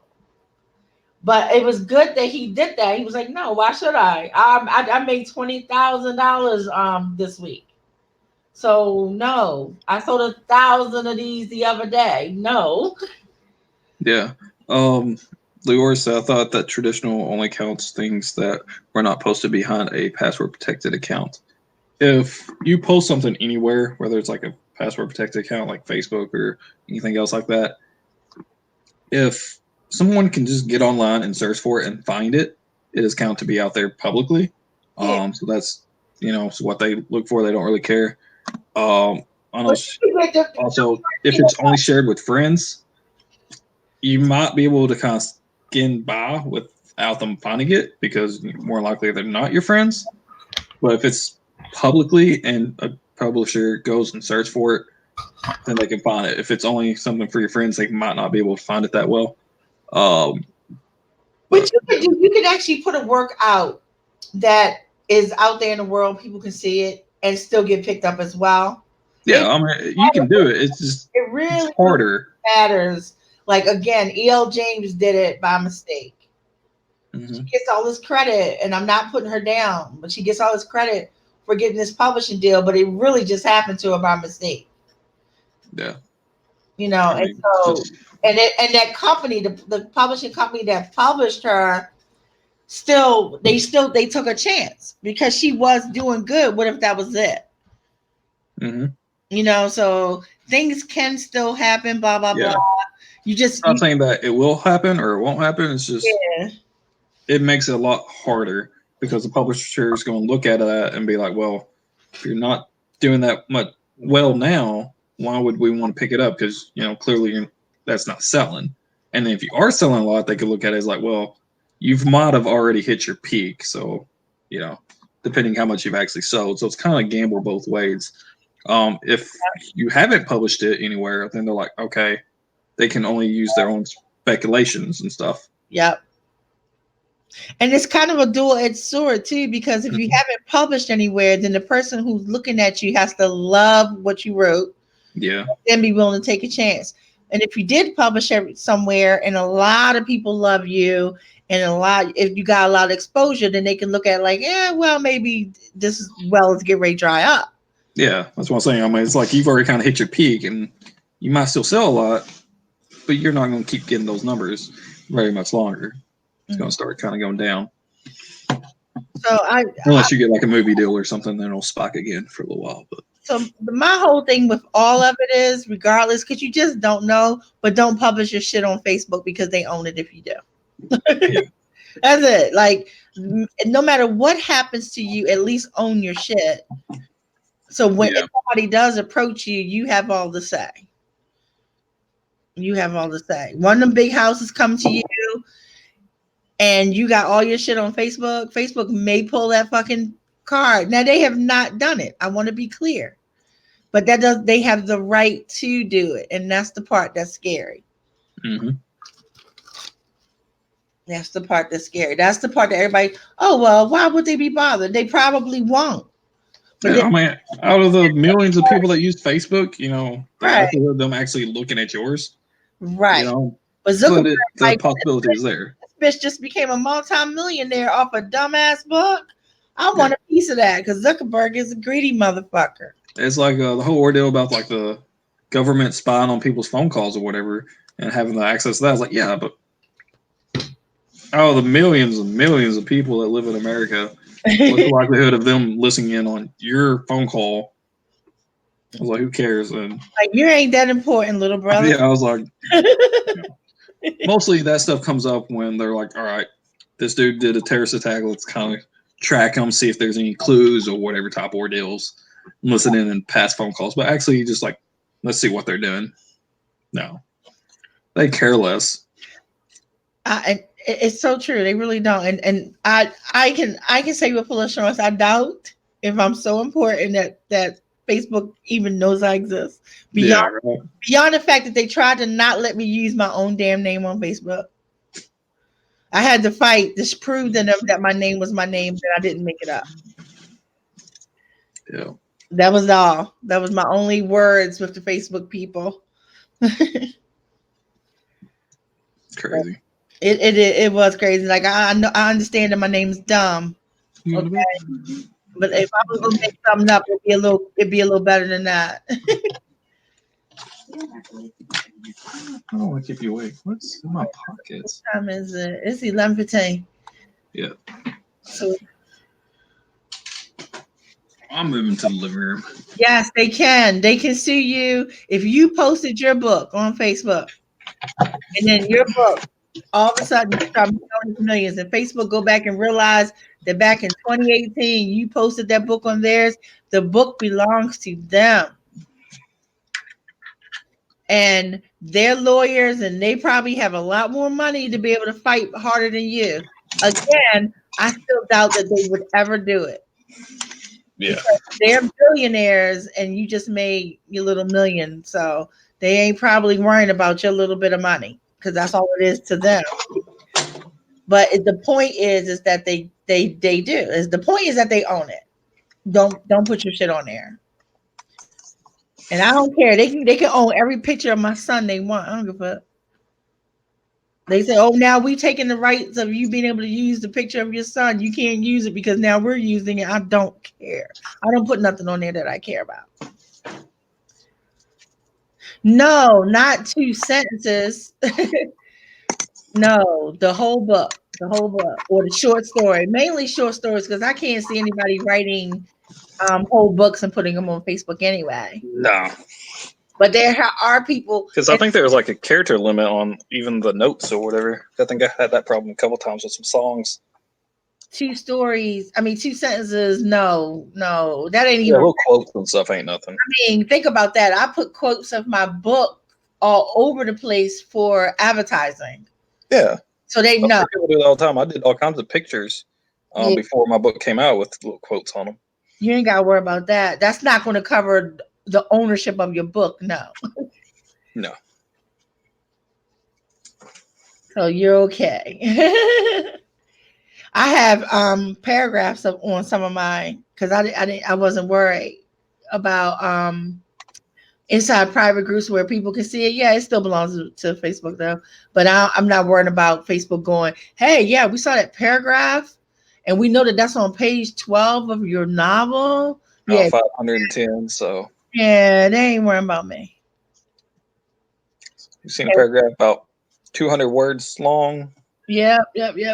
But it was good that he did that. He was like, no, why should I? I made $20,000 this week. So no, I sold 1,000 of these the other day. No. Yeah. Leora said, I thought that traditional only counts things that were not posted behind a password protected account. If you post something anywhere, whether it's like a password protected account like Facebook or anything else like that, if someone can just get online and search for it and find it, it is counted to be out there publicly. Yeah. So that's so what they look for. They don't really care. I know. Also, if it's only shared with friends, you might be able to kind of skin by without them finding it because more likely they're not your friends. But if it's publicly and a publisher goes and search for it, then they can find it. If it's only something for your friends, they might not be able to find it that well. But you can actually put a work out that is out there in the world, people can see it and still get picked up as well. Yeah, I mean, you can do it. It's just really it's harder. Matters. Like again, E.L. James did it by mistake. Mm-hmm. She gets all this credit, and I'm not putting her down, but she gets all this credit for getting this publishing deal, but it really just happened to her by mistake. Yeah. You know, I mean, and so just, and that company, the publishing company that published her, they took a chance because she was doing good. What if that was it? Mm-hmm. You know, so things can still happen. Blah blah blah. I'm not saying that it will happen or it won't happen. It's just it makes it a lot harder because the publisher is going to look at that and be like, well, if you're not doing that much well now, why would we want to pick it up? Because clearly that's not selling. And then if you are selling a lot, they could look at it as like, well, you might have already hit your peak. So, depending how much you've actually sold. So it's kind of a gamble both ways. If you haven't published it anywhere, then they're like, okay, they can only use their own speculations and stuff. Yep. And it's kind of a dual-edged sword too, because if you haven't published anywhere, then the person who's looking at you has to love what you wrote. Yeah. And be willing to take a chance. And if you did publish somewhere and a lot of people love you and if you got a lot of exposure, then they can look at it like, yeah, well, maybe this well is getting ready to dry up. Yeah, that's what I'm saying. I mean, it's like you've already kind of hit your peak and you might still sell a lot, but you're not going to keep getting those numbers very much longer. It's going to start kind of going down. So unless you get like a movie deal or something, then it'll spike again for a little while. But so my whole thing with all of it is, regardless, because you just don't know, but don't publish your shit on Facebook because they own it if you do. Yeah. That's it. Like, no matter what happens to you, at least own your shit. So when somebody does approach you, you have all to say. You have all to say. One of them big houses come to you and you got all your shit on Facebook. Facebook may pull that fucking card. Now, they have not done it. I want to be clear. But they have the right to do it. And that's the part that's scary. Mm-hmm. That's the part that's scary. That's the part that everybody, oh, well, why would they be bothered? They probably won't. But I mean, out of the millions of people that use Facebook, the right. likelihood of them actually looking at yours, right? But Zuckerberg, the possibility is there. This bitch just became a multi-millionaire off a dumbass book. I want a piece of that because Zuckerberg is a greedy motherfucker. It's like the whole ordeal about like the government spying on people's phone calls or whatever and having the access to that. I was like, yeah, but the millions and millions of people that live in America, what's the likelihood of them listening in on your phone call? I was like, who cares? And like, you ain't that important, little brother. Yeah, I was like, mostly that stuff comes up when they're like, all right, this dude did a terrorist attack. Let's kind of track him, see if there's any clues or whatever type ordeals. Listen in and pass phone calls. But actually, just like, let's see what they're doing. No, they care less. It's so true. They really don't. And I can say with full assurance, I doubt if I'm so important that Facebook even knows I exist. Beyond the fact that they tried to not let me use my own damn name on Facebook. I had to fight to prove to them that my name was my name, that I didn't make it up. Yeah. That was all. That was my only words with the Facebook people. Crazy. It was crazy. Like I know, I understand that my name's dumb. Okay. But if I was gonna make something up, it'd be a little better than that. I don't want to keep you awake. What's in my pockets? What time is it? It's 11:15. Yeah. So I'm moving to the living room. yes, they can. They can sue you if you posted your book on Facebook, and then your book all of a sudden you start making millions, and Facebook go back and realize that back in 2018 you posted that book on theirs. The book belongs to them. And they're lawyers, and they probably have a lot more money to be able to fight harder than you. Again, I still doubt that they would ever do it. Yeah. Because they're billionaires, and you just made your little million, so they ain't probably worrying about your little bit of money, because that's all it is to them. But the point is that they do. Is the point is that they own it. Don't put your shit on there. And I don't care. They can own every picture of my son they want. I don't give a fuck. They say, oh, now we taking the rights of you being able to use the picture of your son. You can't use it because now we're using it. I don't care. I don't put nothing on there that I care about. No, not 2 sentences. No, the whole book. The whole book. Or the short story. Mainly short stories, because I can't see anybody writing whole books and putting them on Facebook anyway. No. But there are people, because I think there was like a character limit on even the notes or whatever. I think I had that problem a couple times with some songs. 2 stories. I mean, 2 sentences. No, that ain't even. Little quotes and stuff ain't nothing. I mean, think about that. I put quotes of my book all over the place for advertising. Yeah. So they know. People do it all the time. I did all kinds of pictures before my book came out with little quotes on them. You ain't got to worry about that. That's not going to cover the ownership of your book. No. No. So you're okay. I have paragraphs on some of mine because I wasn't worried about inside private groups where people can see it. Yeah, it still belongs to Facebook though. But I'm not worried about Facebook going, hey, yeah, we saw that paragraph and we know that that's on page 12 of your novel. Yeah, 510. So yeah, they ain't worrying about me. You've seen a paragraph about 200 words long. Yep.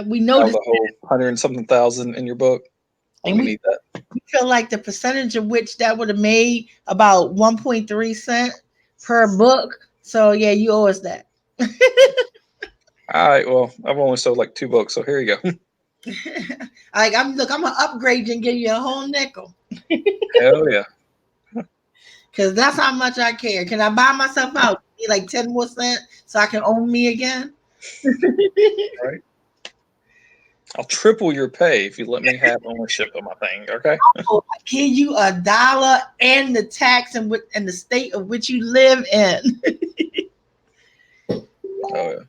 We know the whole 100 and something thousand in your book. And we need that. We feel like the percentage of which that would have made about 1.3 cents per book. So yeah, you owe us that. All right. Well, I've only sold like 2 books, so here you go. I'm gonna upgrade you and give you a whole nickel. Hell yeah. Because that's how much I care. Can I buy myself out? Like 10 more cents so I can own me again? Right. I'll triple your pay if you let me have ownership of my thing. Okay. I'll give you $1 and the tax and the state of which you live in. Oh yeah.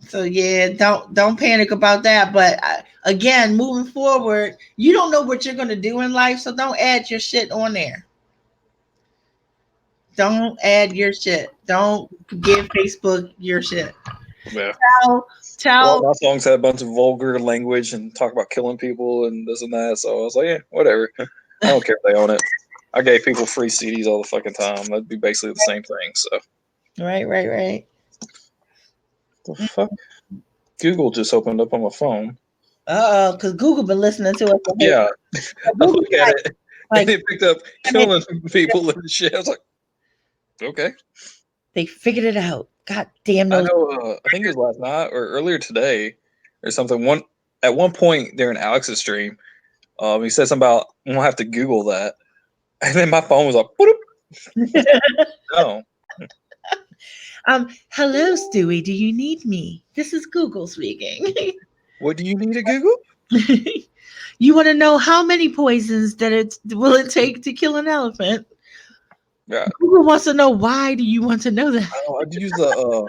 So yeah, don't panic about that. But again, moving forward, you don't know what you're gonna do in life, so don't add your shit on there. Don't add your shit. Don't give Facebook your shit. Yeah. Tell. Well, my songs had a bunch of vulgar language and talk about killing people and this and that. So I was like, yeah, whatever. I don't care if they own it. I gave people free CDs all the fucking time. That'd be basically the same thing. So. Right. The fuck? Google just opened up on my phone. Because Google been listening to us. Yeah. I look at it and it picked up killing people and shit. I was like, okay. They figured it out. God damn those. I know. I think it was last night or earlier today or something. At one point during Alex's stream, he said something about I'm gonna have to Google that, and then my phone was like, no. Hello, Stewie. Do you need me? This is Google speaking. What do you need to Google? You want to know how many poisons will it take to kill an elephant? Yeah. Google wants to know why do you want to know that? I'd use the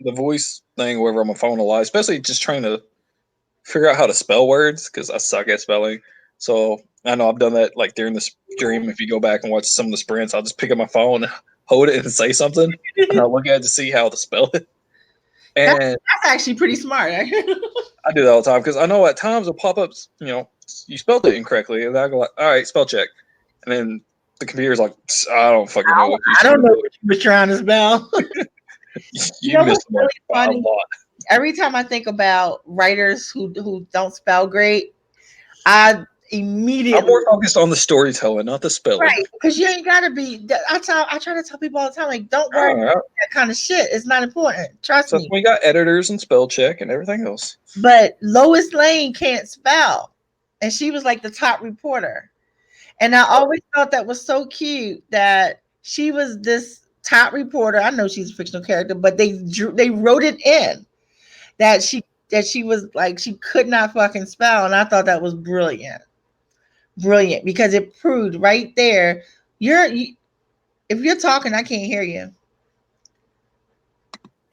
the voice thing wherever I'm on my phone a lot, especially just trying to figure out how to spell words because I suck at spelling. So I know I've done that like during the stream. If you go back and watch some of the sprints, I'll just pick up my phone, hold it, and say something, and I'll look at it to see how to spell it. And That's actually pretty smart. I do that all the time because I know at times the pop-ups, you spelled it incorrectly, and I go like, "All right, spell check," and then the computer's like, "I don't fucking know what I don't know what you were trying to spell. you missed the mark by a funny? lot." Every time I think about writers who don't spell great, I immediately I'm more focused on the storytelling, not the spelling. right because you ain't gotta be. I try to tell people all the time, like, don't worry about that kind of shit. It's not important. Trust me. We got editors and spell check and everything else. But Lois Lane can't spell, and she was like the top reporter. And I always thought that was so cute that she was this top reporter. I know she's a fictional character, but they wrote it in that she was like she could not fucking spell, and I thought that was brilliant because it proved right there if you're talking, I can't hear you.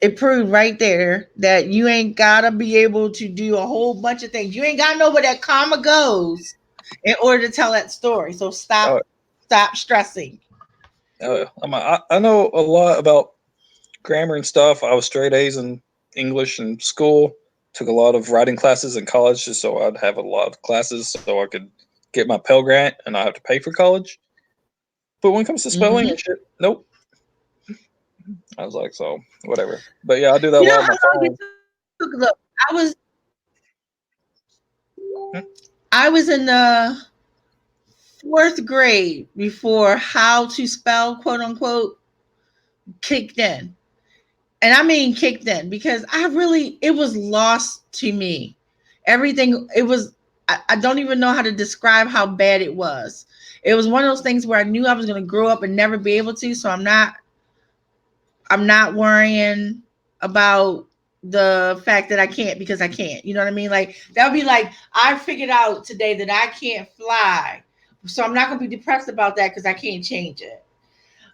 It proved right there that you ain't gotta be able to do a whole bunch of things. You ain't gotta know where that comma goes in order to tell that story. So stop stressing. I know a lot about grammar and stuff. I was straight A's in English in school. Took a lot of writing classes in college just so I'd have a lot of classes so I could get my Pell Grant and not have to pay for college. But when it comes to spelling and shit, nope. I was like, so whatever. But yeah, I do that a lot on my phone. Look, I was in the 4th grade before how to spell, quote unquote, kicked in. And I mean kicked in because it was lost to me. Everything, I don't even know how to describe how bad it was. It was one of those things where I knew I was going to grow up and never be able to. So I'm not worrying about the fact that I can't because I can't. You know what I mean? Like that would be like I figured out today that I can't fly. So I'm not going to be depressed about that because I can't change it.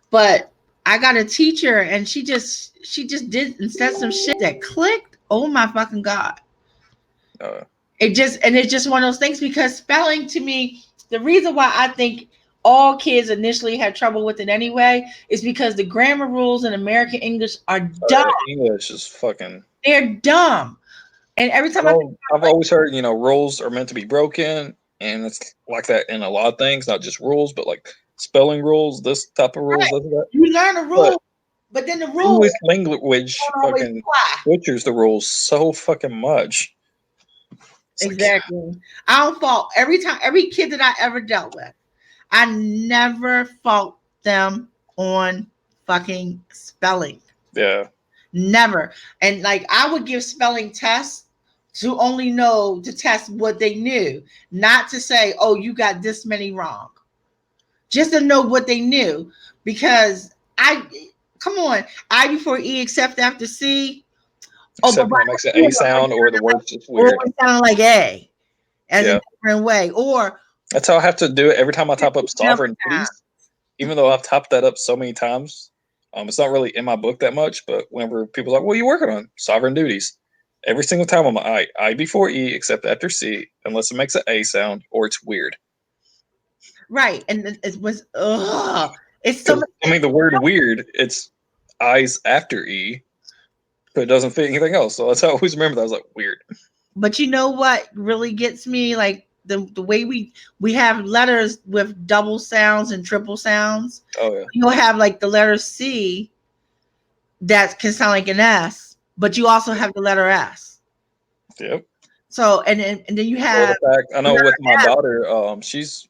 But I got a teacher and she just did and said some shit that clicked. Oh my fucking God. It's just one of those things because spelling to me, the reason why I think all kids initially had trouble with it anyway is because the grammar rules in American English are dumb. English is fucking. They're dumb. And every time I've always heard, rules are meant to be broken, and it's like that in a lot of things, not just rules, but like spelling rules, this type of rules. Right. That. You learn a rule, but then the rules language fucking butchers the rules so fucking much. Exactly. I don't fault every kid that I ever dealt with. I never fault them on fucking spelling. Yeah. Never. And like I would give spelling tests to only know to test what they knew, not to say, oh, you got this many wrong. Just to know what they knew. Because come on, I before E except after C. Except when it makes an A sound or the word's just weird. Or it sounded like A as a different way. Or that's how I have to do it every time I type up sovereign duties. Even though I've typed that up so many times. It's not really in my book that much, but whenever people are like, what are you working on? Sovereign duties. Every single time I'm like, I before E except after C, unless it makes an A sound or it's weird. Right. And it was it's so the word weird, it's I's after E, but it doesn't fit anything else. So that's how I always remember that. I was like, weird. But you know what really gets me? Like the way we have letters with double sounds and triple sounds. Oh yeah. You'll have like the letter C that can sound like an S, but you also have the letter S. Yep. So and then you have I know with my daughter,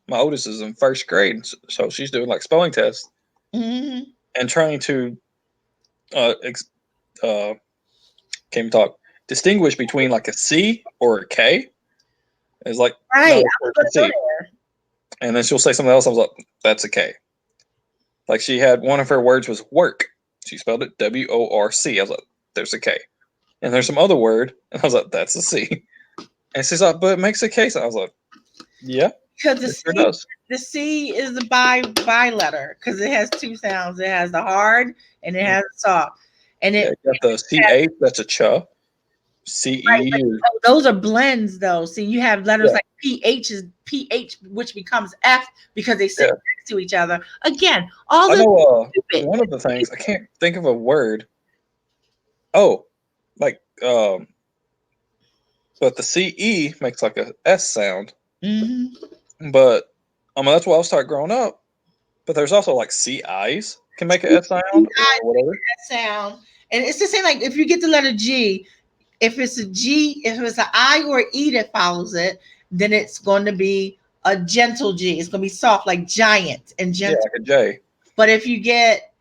my oldest is in 1st grade, so she's doing like spelling tests and trying to distinguish between like a C or a K. It's like right. C. And then she'll say something else. I was like, that's a K. Like she had one of her words was work. She spelled it WORC. I was like, there's a K. And there's some other word, and I was like, that's a C. And she's like, but it makes a K. So I was like, yeah. Because the C is the bi letter because it has 2 sounds. It has the hard and it has the soft. And Yeah, it you got the CH, that's a ch. CE right, but is those are blends though. See, you have letters Yeah. like PH is PH, which becomes F because they sit Yeah. next to each other. Again, all I this know stupid. one of the things I can't think of a word. Oh, like but the CE makes like a S sound. Mm-hmm. But I mean that's why I started growing up. But there's also like CIs can make an S sound or whatever. Sound, and it's the same. Like if you get the letter G, if it's a G, if it's an I or E that follows it, then it's going to be a gentle G. It's going to be soft, like giant and Yeah, gentle. like a J. But if you get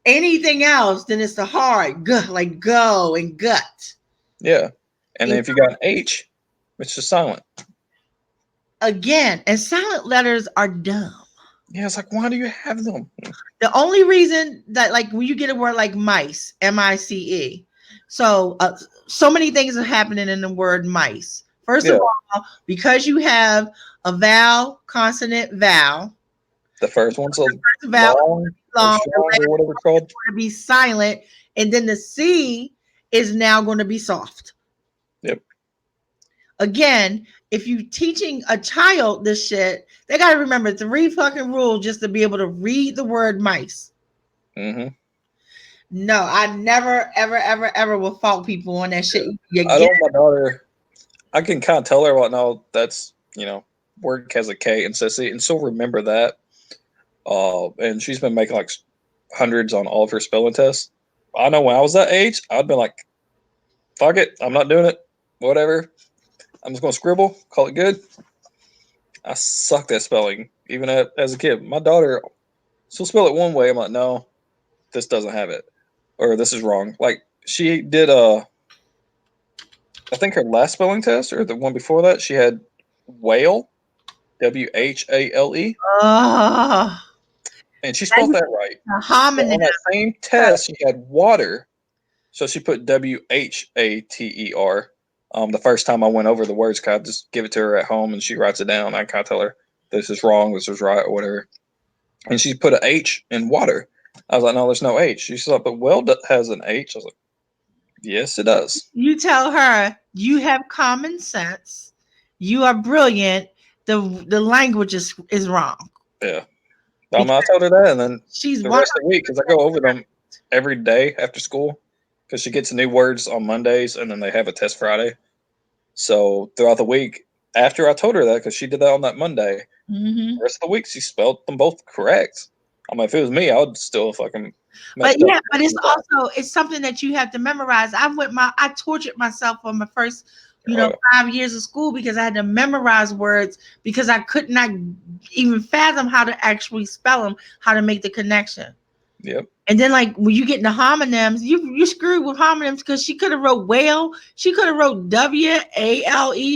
anything else, then it's the hard, like go and gut. Yeah. And then if you got an H, it's just silent. Again, and silent letters are dumb. Yeah, it's like why do you have them? The only reason that, like, when you get a word like mice, MICE, so many things are happening in the word mice. First of all, because you have a vowel, consonant, vowel. The first one's a Vowel long or strong or whatever it's called. To be silent, and then the C is now going to be soft. Yep. Again, if you teaching a child this shit, they got to remember 3 fucking rules just to be able to read the word mice. Mm-hmm. No, I never, ever, ever, ever will fault people on that shit. I don't. My daughter, I can kind of tell her what. No, that's word has a K and says C, and she'll remember that. And she's been making like hundreds on all of her spelling tests. I know when I was that age, I'd been like, "Fuck it, I'm not doing it. Whatever. I'm just gonna scribble, call it good." I sucked at spelling, even as a kid. My daughter, she'll spell it one way. I'm like, no, this doesn't have it, or this is wrong. Like she did I think her last spelling test or the one before that, she had whale, WHALE, and she spelled that right. A But homonym. on that same test, she had water, so she put WHATER. The first time I went over the words, I just give it to her at home, and she writes it down. I kind of tell her this is wrong, this is right, or whatever. And she put an H in water. I was like, no, there's no H. She's like, but well has an H. I was like, yes, it does. You tell her you have common sense. You are brilliant. The language is wrong. Yeah. I told her that, and then she's the rest of the week, because I go over them every day after school, because she gets new words on Mondays, and then they have a test Friday. So throughout the week, after I told her that, because she did that on that Monday, the rest of the week she spelled them both correct. I mean, if it was me, I would still fucking. But yeah, but it's something that you have to memorize. I tortured myself for my first 5 years of school because I had to memorize words because I could not even fathom how to actually spell them, how to make the connection. Yep. And then, like, when you get into homonyms, you screwed with homonyms because she could have wrote whale. She could have wrote WALE,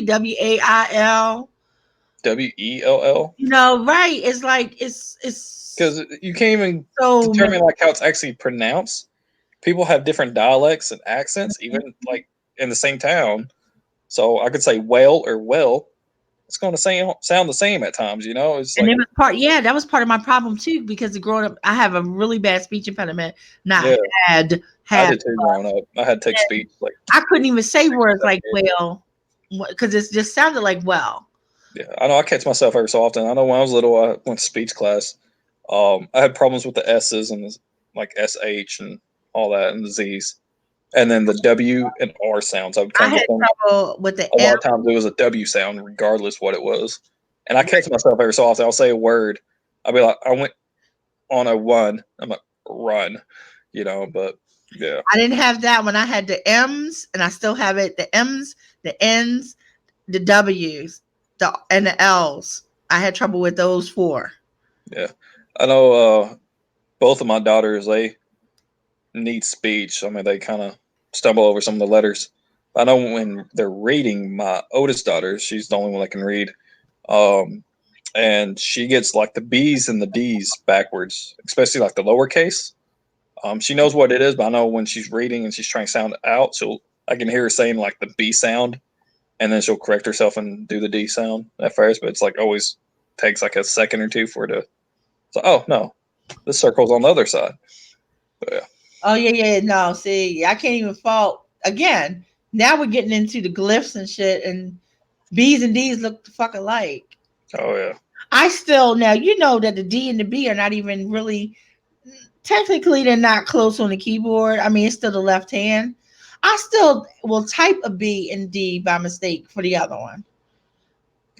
WAIL. WELL. Right? It's like it's because you can't even determine like how it's actually pronounced. People have different dialects and accents, even like in the same town. So I could say well or well. It's going to sound the same at times, It's and like, it was that was part of my problem too, because growing up, I have a really bad speech impediment. I did too growing up. I had to take speech. Like I couldn't even say words like well, because it just sounded like well. Yeah, I know. I catch myself every so often. I know when I was little, I went to speech class. I had problems with the S's and like SH and all that, and the Z's, and then the W and R sounds. I had trouble with the A lot of times it was a W sound, regardless what it was. And I catch myself every so often. I'll say a word. I'll be like, I went on a run. I'm like, run, but yeah. I didn't have that when I had the M's, and I still have it. The M's, the N's, the W's, and the L's. I had trouble with those 4. Yeah. I know both of my daughters, they need speech. I mean, they kind of stumble over some of the letters. I know when they're reading, my oldest daughter, she's the only one that can read. And she gets like the B's and the D's backwards, especially like the lowercase. She knows what it is, but I know when she's reading and she's trying to sound it out, I can hear her saying like the B sound, and then she'll correct herself and do the D sound at first, but it's like always takes like a second or two for it to. So, oh no, this circle's on the other side. But yeah. Oh yeah. No, see, I can't even fault again. Now we're getting into the glyphs and shit, and B's and D's look the fuck alike. Oh yeah. I still now you know that the D and the B are not even really technically they're not close on the keyboard. I mean it's still the left hand. I still will type a B and D by mistake for the other one.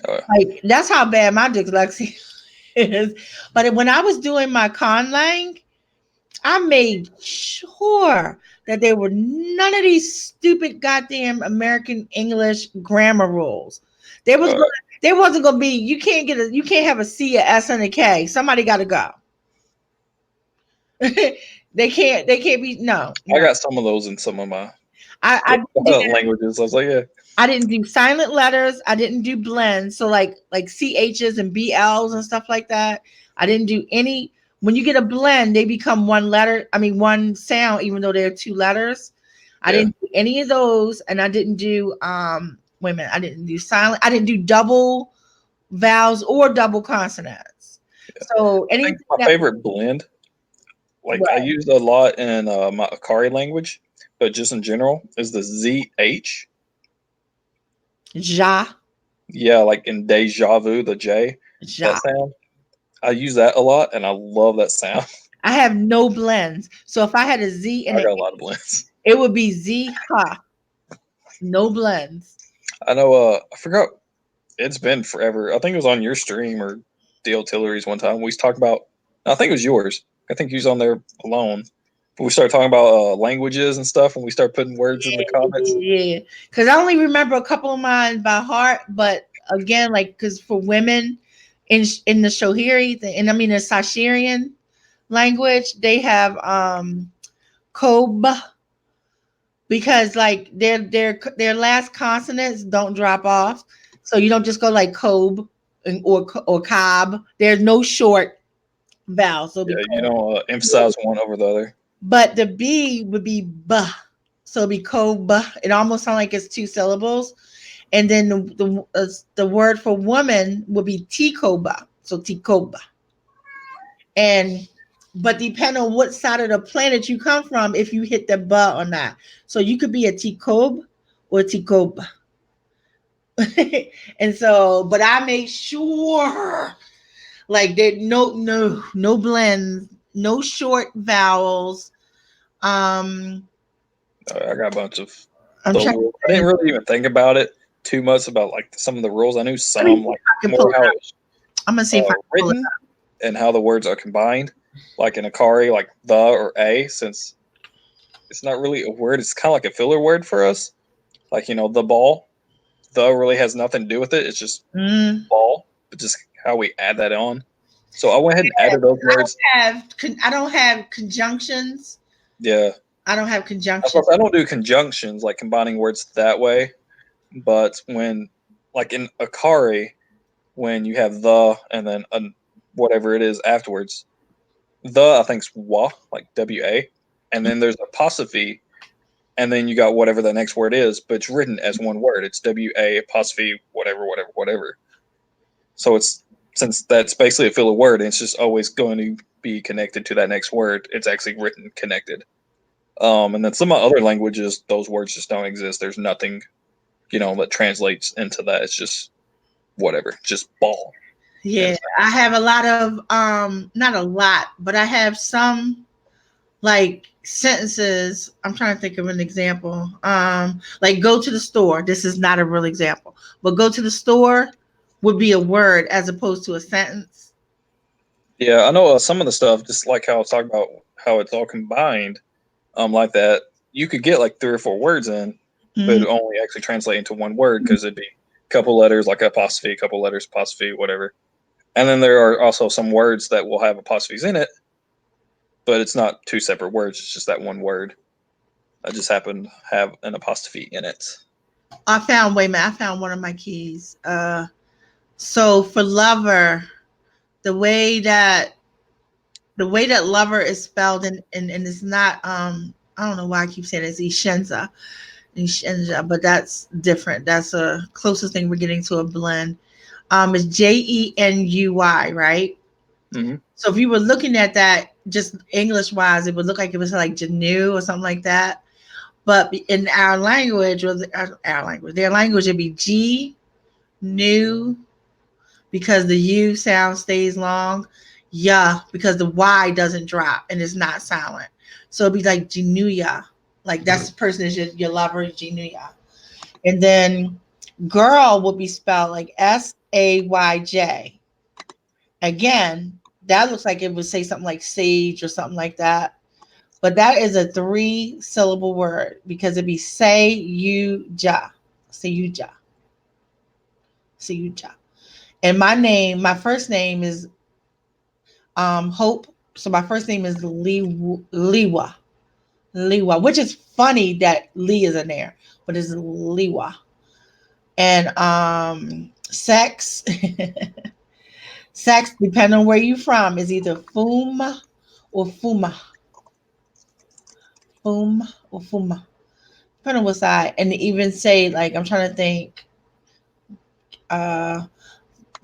Oh, yeah. Like that's how bad my dyslexia is. But when I was doing my conlang, I made sure that there were none of these stupid goddamn American English grammar rules. There was Oh, gonna, there wasn't gonna be you can't have a C, a S, and a K. Somebody gotta go. They can't be no. I got some of those in some of my I didn't do that. languages. I was like, yeah. I didn't do silent letters. I didn't do blends. So like CHs and BLs and stuff like that. I didn't do any. When you get a blend, they become one letter. I mean, one sound, even though they're two letters. I didn't do any of those, and I didn't do wait a minute. I didn't do silent. I didn't do double vowels or double consonants. Yeah. So I think my favorite blend, like I used a lot in my Akari language, but just in general, is the ZH. Ja. Yeah, like in deja vu, the J, Ja. that sound. I use that a lot, and I love that sound. I have no blends. So if I had a Z and I got a lot of blends. it would be Z ha. No blends. I know. I forgot. It's been forever. I think it was on your stream or DL Tillery's one time. We was talking about. I think it was yours. I think you was on there alone. But we started talking about languages and stuff, and we started putting words in the comments. Yeah, because I only remember a couple of mine by heart. But again, like because for women in the Shohiri and I mean the Sashirian language, they have Kob because like their last consonants don't drop off, so you don't just go like Kob or Cob. There's no short vowel, so Yeah, you don't emphasize one over the other. But the B would be B, so it'd be Kob. It almost sounds like it's two syllables, and then the word for woman would be Tikoba, so Tikoba. And but depending on what side of the planet you come from, if you hit the ba or not. So you could be a Tikob or Tikoba. And so, but I made sure like there no blends, no short vowels. I got a bunch of. I didn't really even think about it too much about like some of the rules. I knew some like more how it's I'm gonna see if I can pull it written and how the words are combined. Like in Akari, like the or a, since it's not really a word, it's kind of like a filler word for us. Like the ball, the really has nothing to do with it. It's just ball, but just how we add that on. So I went ahead and added those words. I don't have conjunctions. Yeah. I don't have conjunctions. I don't do conjunctions, like combining words that way. But when, like in Akari, when you have the and then whatever it is afterwards, the I think's wa, like WA, and then there's apostrophe, and then you got whatever the next word is, but it's written as one word. It's WA apostrophe whatever. So it's since that's basically a filler word, and it's just always going to be connected to that next word. It's actually written connected. And then some other languages, those words just don't exist. There's nothing, that translates into that. It's just whatever, just ball. Yeah, I have a lot of not a lot, but I have some like sentences. I'm trying to think of an example. Like go to the store. This is not a real example, but go to the store would be a word as opposed to a sentence. Yeah, I know some of the stuff, just like how I was talking about how it's all combined, like that. You could get like 3 or 4 words in, but it only actually translate into one word because it'd be a couple letters like apostrophe, a couple letters apostrophe, whatever. And then there are also some words that will have apostrophes in it, but it's not 2 separate words. It's just that one word. I just happen to have an apostrophe in it. I found one of my keys. So for lover, the way that lover is spelled and it's not I don't know why I keep saying it's Ishenza, but that's different. That's the closest thing we're getting to a blend. It's Jenui, right? Mm-hmm. So if you were looking at that just English wise, it would look like it was like Janu or something like that. But in our language, or our language, their language, it'd be G, new, because the U sound stays long. Yeah, because the Y doesn't drop and it's not silent. So it'd be like Jinuya. Like that's the person is your lover, Jinuya. And then girl would be spelled like Sayj. Again, that looks like it would say something like sage or something like that. But that is a 3-syllable word because it'd be say you ja. Say you ja. Say you ja. And my first name is Hope. So my first name is Liwa. Liwa, which is funny that Lee is in there, but it's Liwa. And sex, sex, depending on where you're from, is either Fuma or Fuma. Fum or Fuma. Depending on what side. And they even say, like, I'm trying to think, the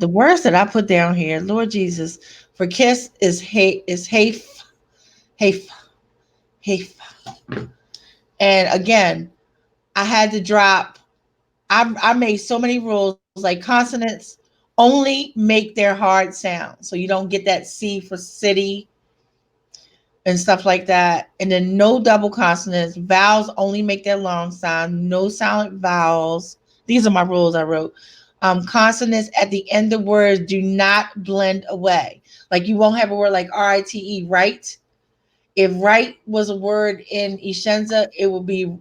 words that I put down here, Lord Jesus, for kiss is hafe, hafe, hafe. And again, I had to drop. I made so many rules, like consonants only make their hard sound, so you don't get that C for city and stuff like that. And then no double consonants. Vowels only make their long sound. No silent vowels. These are my rules I wrote. Consonants at the end of words do not blend away. Like you won't have a word like RITE, right? If right was a word in Ishenza, it would be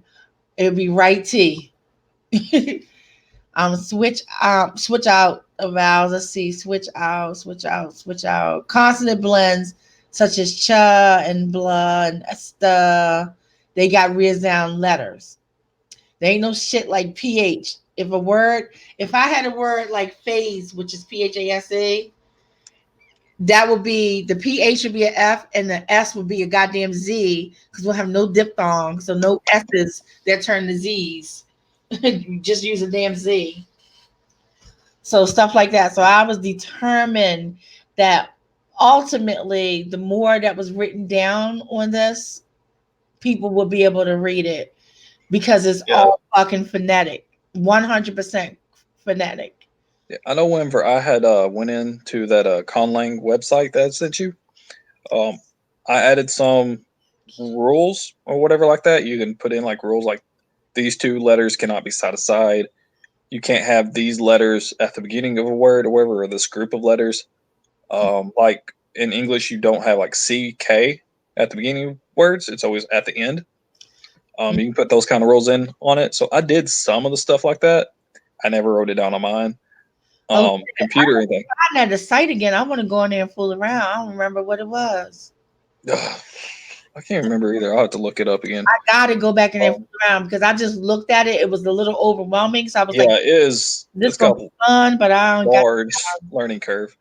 righty. Switch out of vowels. Let's see. Switch out. Consonant blends such as cha and blah and esta. They got raised down letters. There ain't no shit like ph. If I had a word like phase, which is phase, that would be the ph would be an f and the s would be a goddamn z because we'll have no diphthong, so no s's that turn to z's. Just use a damn z. So stuff like that. So I was determined that ultimately the more that was written down on this, people would be able to read it because it's all fucking phonetic. 100% phonetic. Yeah, I know whenever I had went into that Conlang website that I sent you, I added some rules or whatever like that. You can put in like rules like these two letters cannot be side to side. You can't have these letters at the beginning of a word or whatever, or this group of letters. Like in English, you don't have like CK at the beginning of words. It's always at the end. You can put those kind of rules in on it. So I did some of the stuff like that. I never wrote it down on mine. Computer and thing. I had the site again. I want to go in there and fool around. I don't remember what it was. I can't remember either. I'll have to look it up again. I gotta go back in there and fool around because I just looked at it. It was a little overwhelming. So I was like, it is. This gonna be fun, but I don't large learning curve.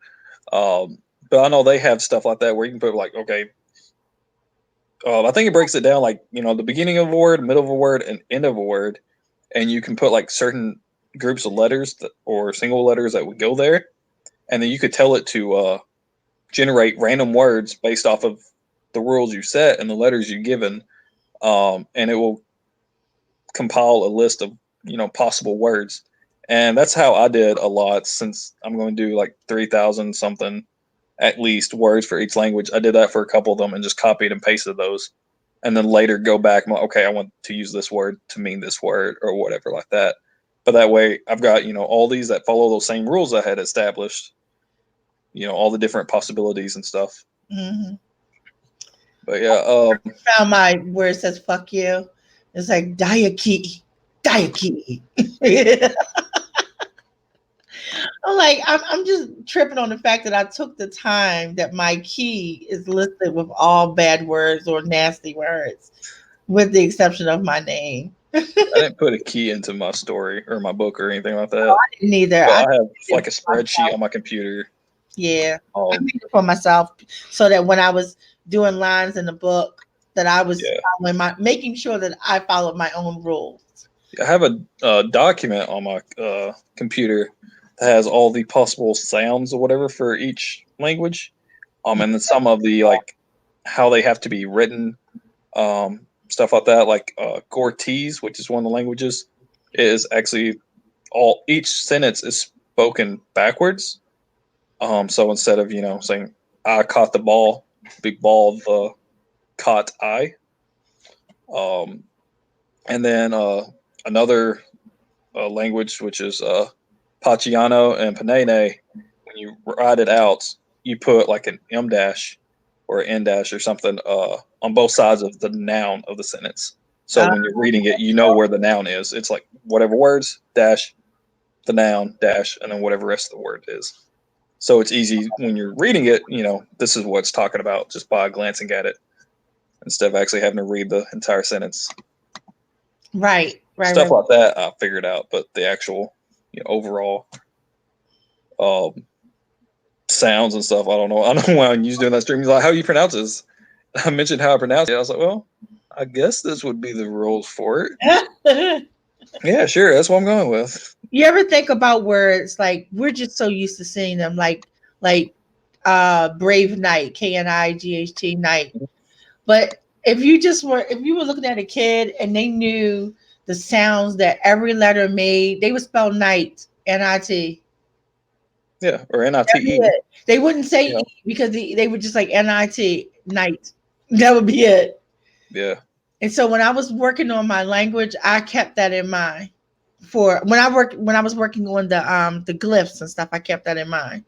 But I know they have stuff like that where you can put like, okay, I think it breaks it down like, the beginning of a word, middle of a word, and end of a word, and you can put like certain groups of letters or single letters that would go there, and then you could tell it to generate random words based off of the rules you set and the letters you've given, and it will compile a list of possible words. And that's how I did a lot, since I'm going to do like 3,000 something at least words for each language. I did that for a couple of them and just copied and pasted those, and then later go back and like, okay, I want to use this word to mean this word or whatever like that. But that way I've got all these that follow those same rules I had established, all the different possibilities and stuff. Mm-hmm. But yeah, I found my where it says fuck you. It's like Dayaki. I'm like, I'm just tripping on the fact that I took the time that my key is listed with all bad words or nasty words, with the exception of my name. I didn't put a key into my story or my book or anything like that. No, I didn't either. I have like a spreadsheet on my computer. Yeah, I made it for myself so that when I was doing lines in the book, that I was following making sure that I followed my own rules. I have a document on my computer that has all the possible sounds or whatever for each language, and then some of the like how they have to be written, stuff like that. Like Gortese, which is one of the languages, is actually each sentence is spoken backwards. So instead of saying I caught the ball, big ball the caught I. And then another language, which is Paciano and Panene, when you write it out, you put like an M dash or an N dash or something on both sides of the noun of the sentence. So when you're reading it, you know where the noun is. It's like whatever words, dash, the noun, dash, and then whatever rest of the word is. So it's easy when you're reading it, this is what it's talking about just by glancing at it instead of actually having to read the entire sentence. Right. Stuff like that I figured out, but the actual overall sounds and stuff, I don't know. I don't know why when you was doing that stream, he's like, how you pronounce this? I mentioned how I pronounce it. I was like, well, I guess this would be the rules for it. Yeah, sure. That's what I'm going with. You ever think about words like we're just so used to seeing them like Brave Knight, Knight, night. But if you were looking at a kid and they knew the sounds that every letter made, they would spell night, Nit. Yeah, or Nite. They wouldn't say E because they would just like Nit, night. That would be it. Yeah. And so when I was working on my language, I kept that in mind. For when I was working on the glyphs and stuff, I kept that in mind.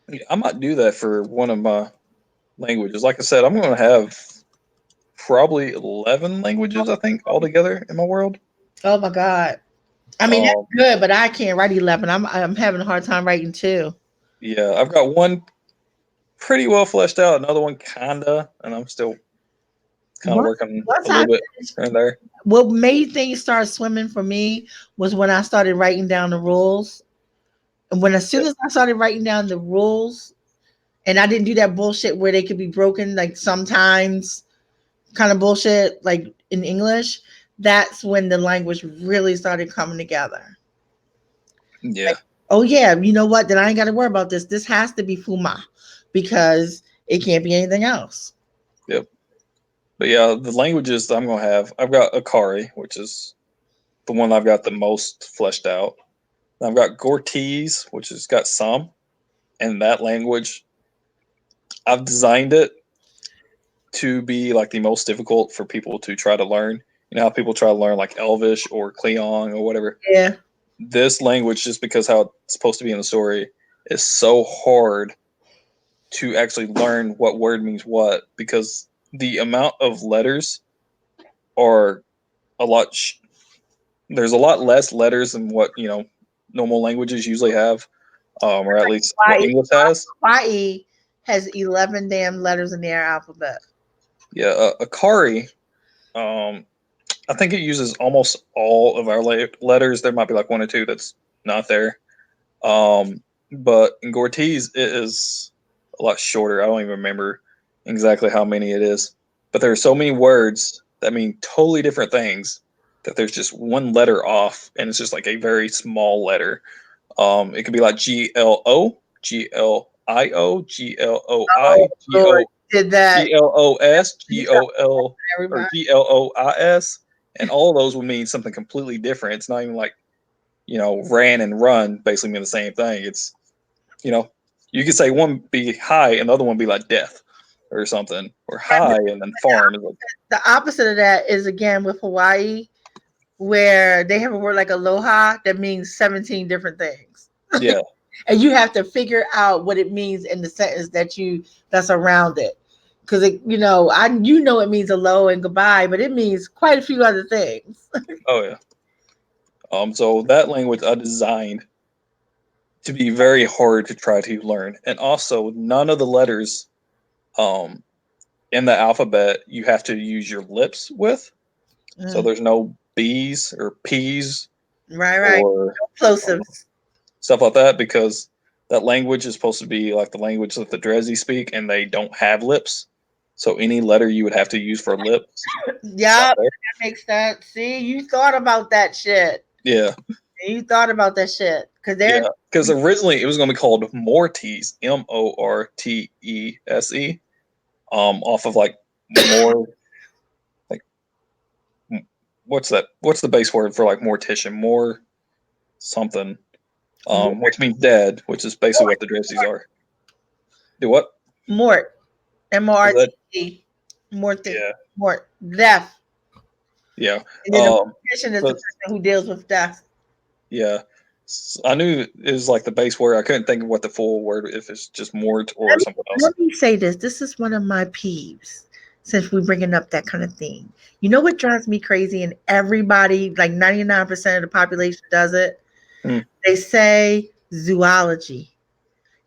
Yeah, I might do that for one of my languages. Like I said, I'm going to have probably 11 languages, I think, altogether in my world. Oh my God. I mean, that's good, but I can't write 11. I'm having a hard time writing 2. Yeah, I've got one pretty well fleshed out, another one kinda, and I'm still kind of working a little bit here and there. What made things start swimming for me was when I started writing down the rules. And as soon as I started writing down the rules, and I didn't do that bullshit where they could be broken, like sometimes kind of bullshit, like in English, that's when the language really started coming together. Yeah. Like, oh yeah, you know what? Then I ain't got to worry about this. This has to be Fuma because it can't be anything else. Yep. But yeah, the languages that I'm going to have, I've got Akari, which is the one I've got the most fleshed out. I've got Gortese, which has got some. And that language, I've designed it to be like the most difficult for people to try to learn. You know how people try to learn like Elvish or Cleon or whatever? Yeah. This language, just because how it's supposed to be in the story, is so hard to actually learn what word means what, because the amount of letters are a lot. There's a lot less letters than what normal languages usually have, or at least what English has. Hawaii has 11 damn letters in their alphabet. Yeah, Akari. I think it uses almost all of our letters. There might be like one or two that's not there. But in Gortese, it is a lot shorter. I don't even remember exactly how many it is. But there are so many words that mean totally different things that there's just one letter off, and it's just like a very small letter. It could be like GLO, GLIO, GLOI, did that GLOS, GOL, or GLOIS, and all of those will mean something completely different. It's not even like ran and run basically mean the same thing. It's you could say one be high and the other one be like death or something, or high and then farm. The opposite of that is again with Hawaii, where they have a word like aloha that means 17 different things. Yeah. And you have to figure out what it means in the sentence that's around it. Because it it means hello and goodbye, but it means quite a few other things. Oh yeah. So that language I designed to be very hard to try to learn, and also none of the letters in the alphabet you have to use your lips with. So there's no B's or P's, right, or plosives, stuff like that, because that language is supposed to be like the language that the Dresy speak, and they don't have lips. So any letter you would have to use for lips. Yeah, that makes sense. See, you thought about that shit. Yeah. You thought about that shit because originally it was going to be called Mortese, Mortese, off of like more like what's that? What's the base word for like mortician? More something. Which means dead, which is basically what the dressies are. Do what? Mort. M-O-R-T. Mort. Yeah. Mort. Death. Yeah. And then the mortician is the so- person who deals with death. Yeah. I knew it was like the base word. I couldn't think of what the full word, if it's just mort or something else. Let me say this. This is one of my peeves since we're bringing up that kind of thing. You know what drives me crazy? And everybody, like 99% of the population does it. Hmm. They say zoology.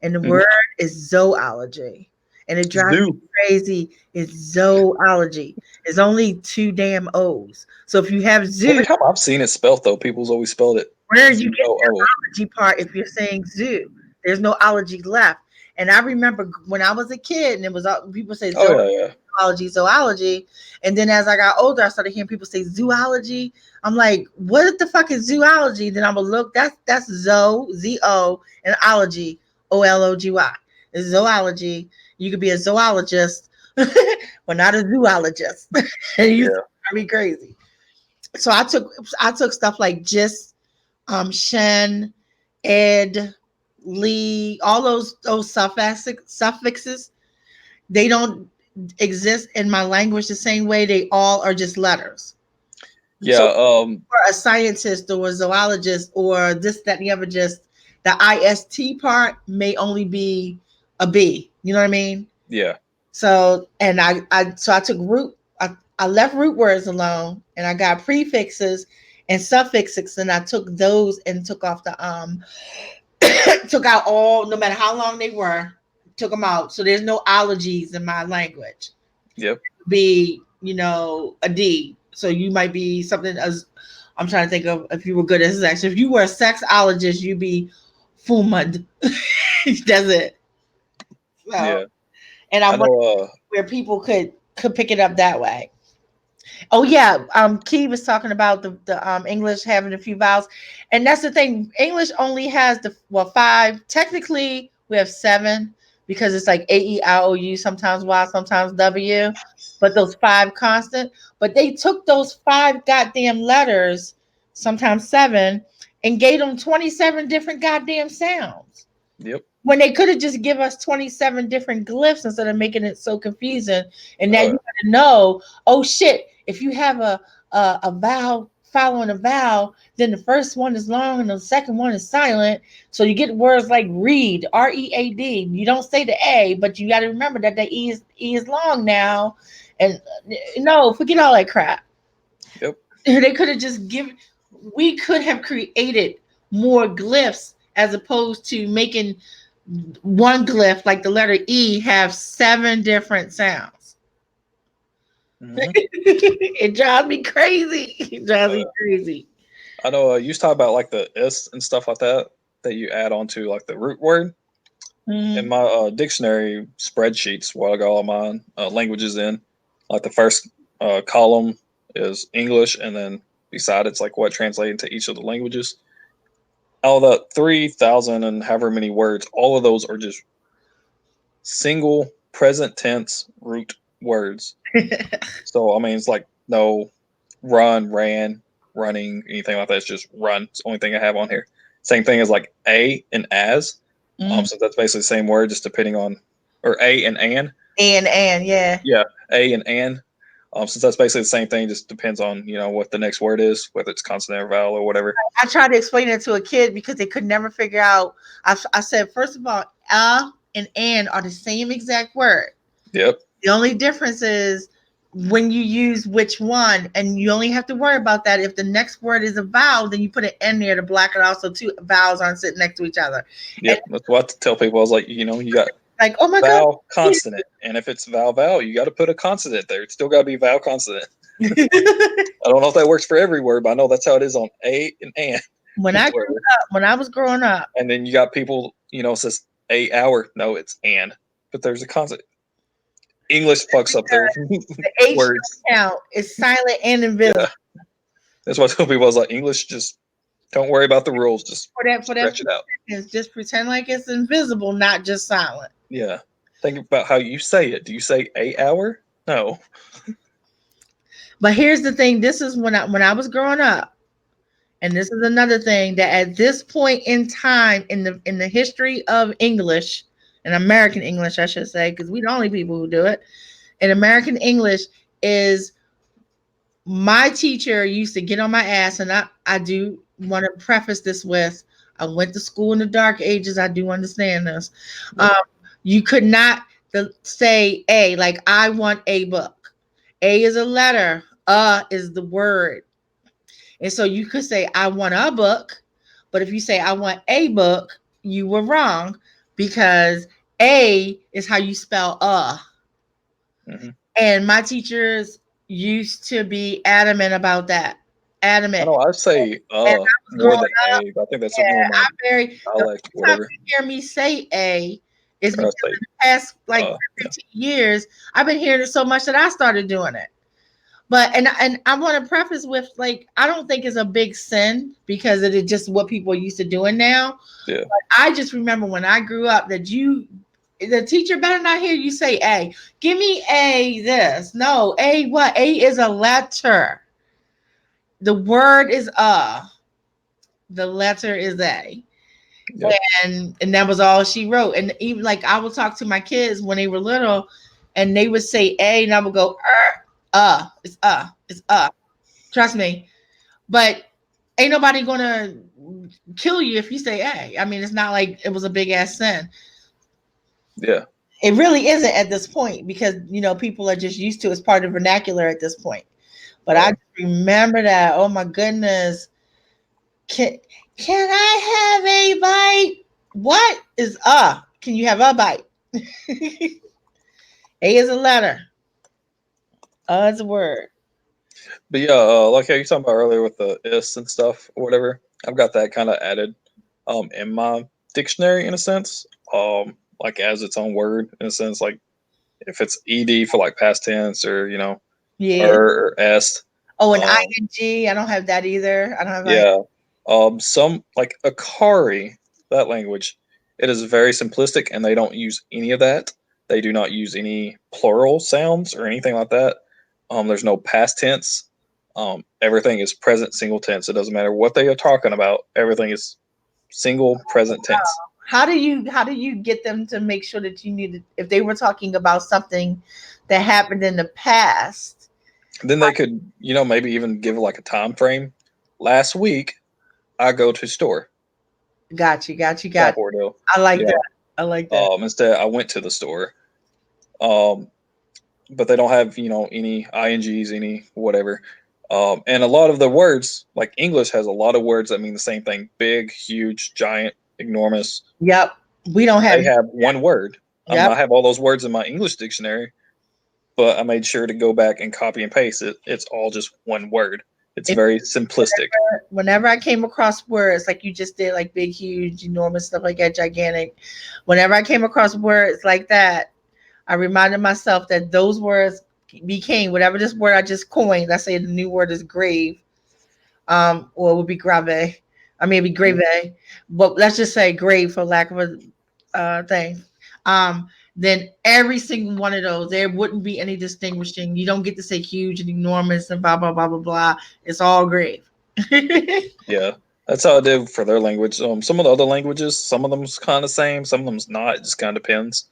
And the Mhm. word is zoology. And it drives me crazy. It's zoology. It's only 2 damn O's. So if you have zoo, Every time I've seen it spelled, though, people's always spelled it. where you get Z-O-O. the ology part if you're saying zoo? There's no ology left. And I remember when I was a kid, and it was people say Oh, yeah. zoology. And then as I got older, I started hearing people say zoology. I'm like, what the fuck is zoology? Then I'm gonna look. That's Z-O, and ology, O-L-O-G-Y. It's zoology. You could be a zoologist, but not a zoologist. And you drive me crazy. So I took stuff like just, Shen, Ed, Lee, all those suffixes. They don't exist in my language the same way. They all are just letters. Yeah. So for a scientist or a zoologist or this, that, and the other, just the IST part may only be a B. You know what I mean? Yeah. So, and I took root. I left root words alone, and I got prefixes and suffixes, and I took those and took off the took out all, no matter how long they were, took them out. So there's no ologies in my language. Yep. Be, a D. So you might be something as, I'm trying to think of if you were good at sex. If you were a sexologist, you'd be fumad. That's it. So, Yeah. And I wonder where people could pick it up that way. Oh yeah, Key was talking about the English having a few vowels, and that's the thing. English only has 5. Technically, we have 7 because it's like A-E-I-O-U, sometimes Y, sometimes W, but those 5 constant. But they took those 5 goddamn letters, sometimes 7, and gave them 27 different goddamn sounds. Yep. When they could have just give us 27 different glyphs instead of making it so confusing. And now you gotta know, oh shit, if you have a vowel following a vowel, then the first one is long and the second one is silent. So you get words like read, R-E-A-D. You don't say the A, but you gotta remember that the E is long now. And no, forget all that crap. Yep. They could have just we could have created more glyphs as opposed to making one glyph, like the letter E, have 7 different sounds. Mm-hmm. It drives me crazy. It drives me crazy. I know you used to talk about like the S and stuff like that you add on to like the root word. Mm-hmm. In my dictionary spreadsheets, while I got all my languages in, like the first column is English, and then beside it's like what translated to each of the languages. Out of the 3,000 and however many words, all of those are just single present tense root words. So I mean, it's like no run, ran, running, anything like that. It's just run. It's the only thing I have on here. Same thing as like a and as. So that's basically the same word, just depending on, or a and an. And yeah. Yeah, a and an. Since that's basically the same thing, just depends on what the next word is, whether it's consonant or vowel or whatever. I tried to explain it to a kid because they could never figure out. I said, first of all, and an are the same exact word. Yep. The only difference is when you use which one, and you only have to worry about that if the next word is a vowel, then you put an N there to block it out so 2 vowels aren't sitting next to each other. Yep, And that's what I tell people. I was like, you got like, oh my vowel, God, consonant, and if it's vowel, you got to put a consonant there. It's still got to be vowel, consonant. I don't know if that works for every word, but I know that's how it is on a and an. When I was growing up, and then you got people, it says a hour. No, it's an, but there's a consonant. English fucks up their the H words. count is silent and invisible. Yeah. That's why I tell people, I was like, English, just don't worry about the rules. Just stretch it out. Just pretend like it's invisible, not just silent. Yeah. Think about how you say it. Do you say a hour? No. But here's the thing. This is when I was growing up, and this is another thing that at this point in time in the history of English, and American English, I should say, because we're the only people who do it. In American English is my teacher used to get on my ass, and I do want to preface this with I went to school in the dark ages. I do understand this. Yep. You could not say a, like I want a book. A is a letter. Is the word. And so you could say I want a book, but if you say I want a book, you were wrong because a is how you spell Mm-hmm. And my teachers used to be adamant about that. Adamant. I know. I'd say And I was more growing than up, A, but I think that's yeah, more my I'm very the only dialect, time whatever. you hear me say a is Or I'd because say in the past like yeah. 15 years, I've been hearing it so much that I started doing it. But and I want to preface with like I don't think it's a big sin because it is just what people are used to doing now. Yeah. But I just remember when I grew up that the teacher better not hear you say A. Give me A this. No, A what? A is a letter. The word is the letter is A. Yep. And that was all she wrote. And even like I would talk to my kids when they were little and they would say A and I would go, it's Trust me. But ain't nobody gonna kill you if you say A. I mean, it's not like it was a big ass sin. Yeah. It really isn't at this point because people are just used to it's part of vernacular at this point. But I just remember that. Oh my goodness. Can I have a bite? What is Can you have a bite? A is a letter. Is a word. But yeah, like how you talking about earlier with the is and stuff or whatever, I've got that kind of added in my dictionary in a sense, like as its own word in a sense, like if it's ed for like past tense or Yeah. or est. Oh, an Um, ing. I don't have that either. I don't have yeah. Some like Akari, that language, it is very simplistic and they don't use any of that. They do not use any plural sounds or anything like that. There's no past tense. Everything is present single tense. It doesn't matter what they are talking about. Everything is single present tense. How do you get them to make sure that you need if they were talking about something that happened in the past? Then they could, maybe even give like a time frame. Last week, I go to store. Got you. That ordeal. I like that. I like that. Instead, I went to the store. But they don't have any ings, any whatever. And a lot of the words, like English, has a lot of words that mean the same thing: big, huge, giant, enormous. Yep. We don't have. They have one word. Yep. I have all those words in my English dictionary, but I made sure to go back and copy and paste it. It's all just one word. It's very simplistic. Whenever I came across words like you just did, like big, huge, enormous, stuff like that, gigantic. Whenever I came across words like that, I reminded myself that those words became whatever this word I just coined. I say the new word is grave. Or it would be grave. I mean, it'd be grave, but let's just say grave for lack of a thing. Then every single one of those, there wouldn't be any distinguishing. You don't get to say huge and enormous and blah blah blah blah blah. It's all grave. Yeah, that's how I did for their language. Some of the other languages, some of them's kind of same, some of them's not. It just kind of depends.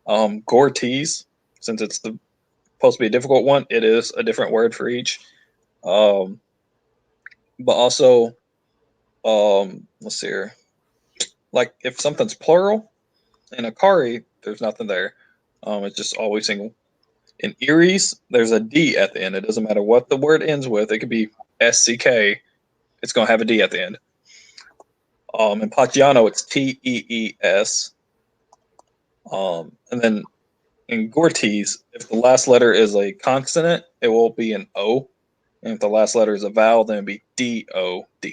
Gortees, since it's supposed to be a difficult one, it is a different word for each. But also, let's see here. Like if something's plural in Akari, there's nothing there. It's just always single. In Eries, there's a D at the end. It doesn't matter what the word ends with. It could be SCK. It's going to have a D at the end. In Paciano, it's TEES. And then in Gortese, if the last letter is a consonant, it will be an O. And if the last letter is a vowel, then it'll be DOD.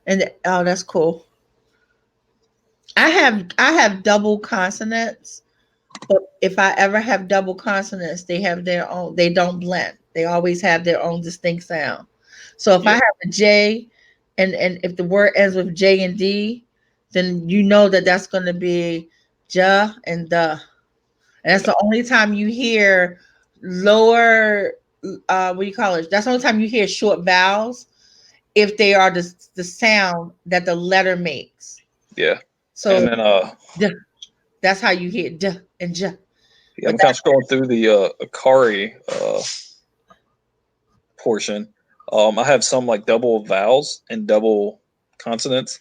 And that's cool. I have double consonants, but if I ever have double consonants, they have their own. They don't blend. They always have their own distinct sound. So if I have a J, and if the word ends with J and D, then you know that that's going to be ja and the. And that's the only time you hear lower, what do you call it? That's the only time you hear short vowels if they are the sound that the letter makes. Yeah. So And then d, that's how you hear d and j. yeah, I'm kind of scrolling through the Akari portion. I have some like double vowels and double consonants.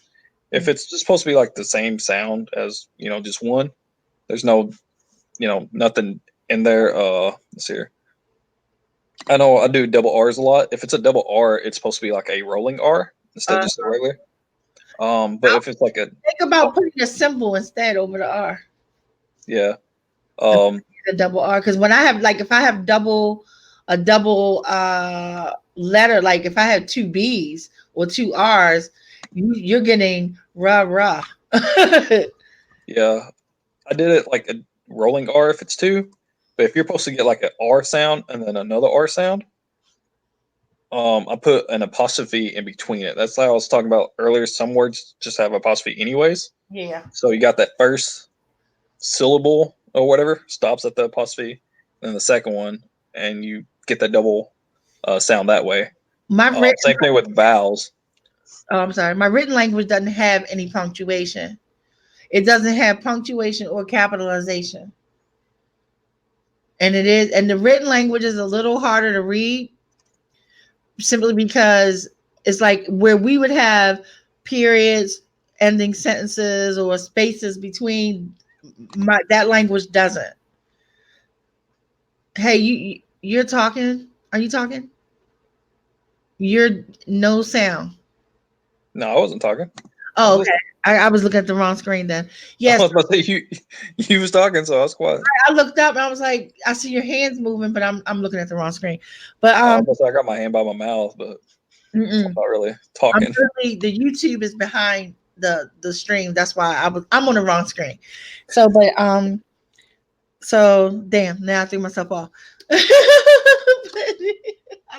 If it's just supposed to be like the same sound as just one, there's no nothing in there. Let's see here. I know I do double R's a lot. If it's a double R, it's supposed to be like a rolling R instead of just a regular. But if it's like a Think about putting a symbol instead over the R. yeah, The double R, because when I have like if I have a double letter, like if I have two B's or two R's, you're getting rah rah. yeah, I did it like a rolling R if it's two. But if you're supposed to get like an R sound and then another R sound, I put an apostrophe in between it. That's like I was talking about earlier. Some words just have apostrophe anyways. Yeah. So you got that first syllable or whatever stops at the apostrophe, and then the second one, and you get that double sound that way. My written, Same thing with vowels. oh, I'm sorry. My written language doesn't have any punctuation. It doesn't have punctuation or capitalization. And the written language is a little harder to read simply because it's like where we would have periods, ending sentences, or spaces between. That language doesn't. Hey, you're talking. Are you talking? You're no sound. No, I wasn't talking. Oh, okay. I was looking at the wrong screen then. Yes, I was about to say you was talking, so I was quiet. I looked up and I was like, I see your hands moving, but I'm looking at the wrong screen. But I got my hand by my mouth, but I'm not really talking. the YouTube is behind the stream. That's why I'm on the wrong screen. So, but so damn, now I threw myself off. I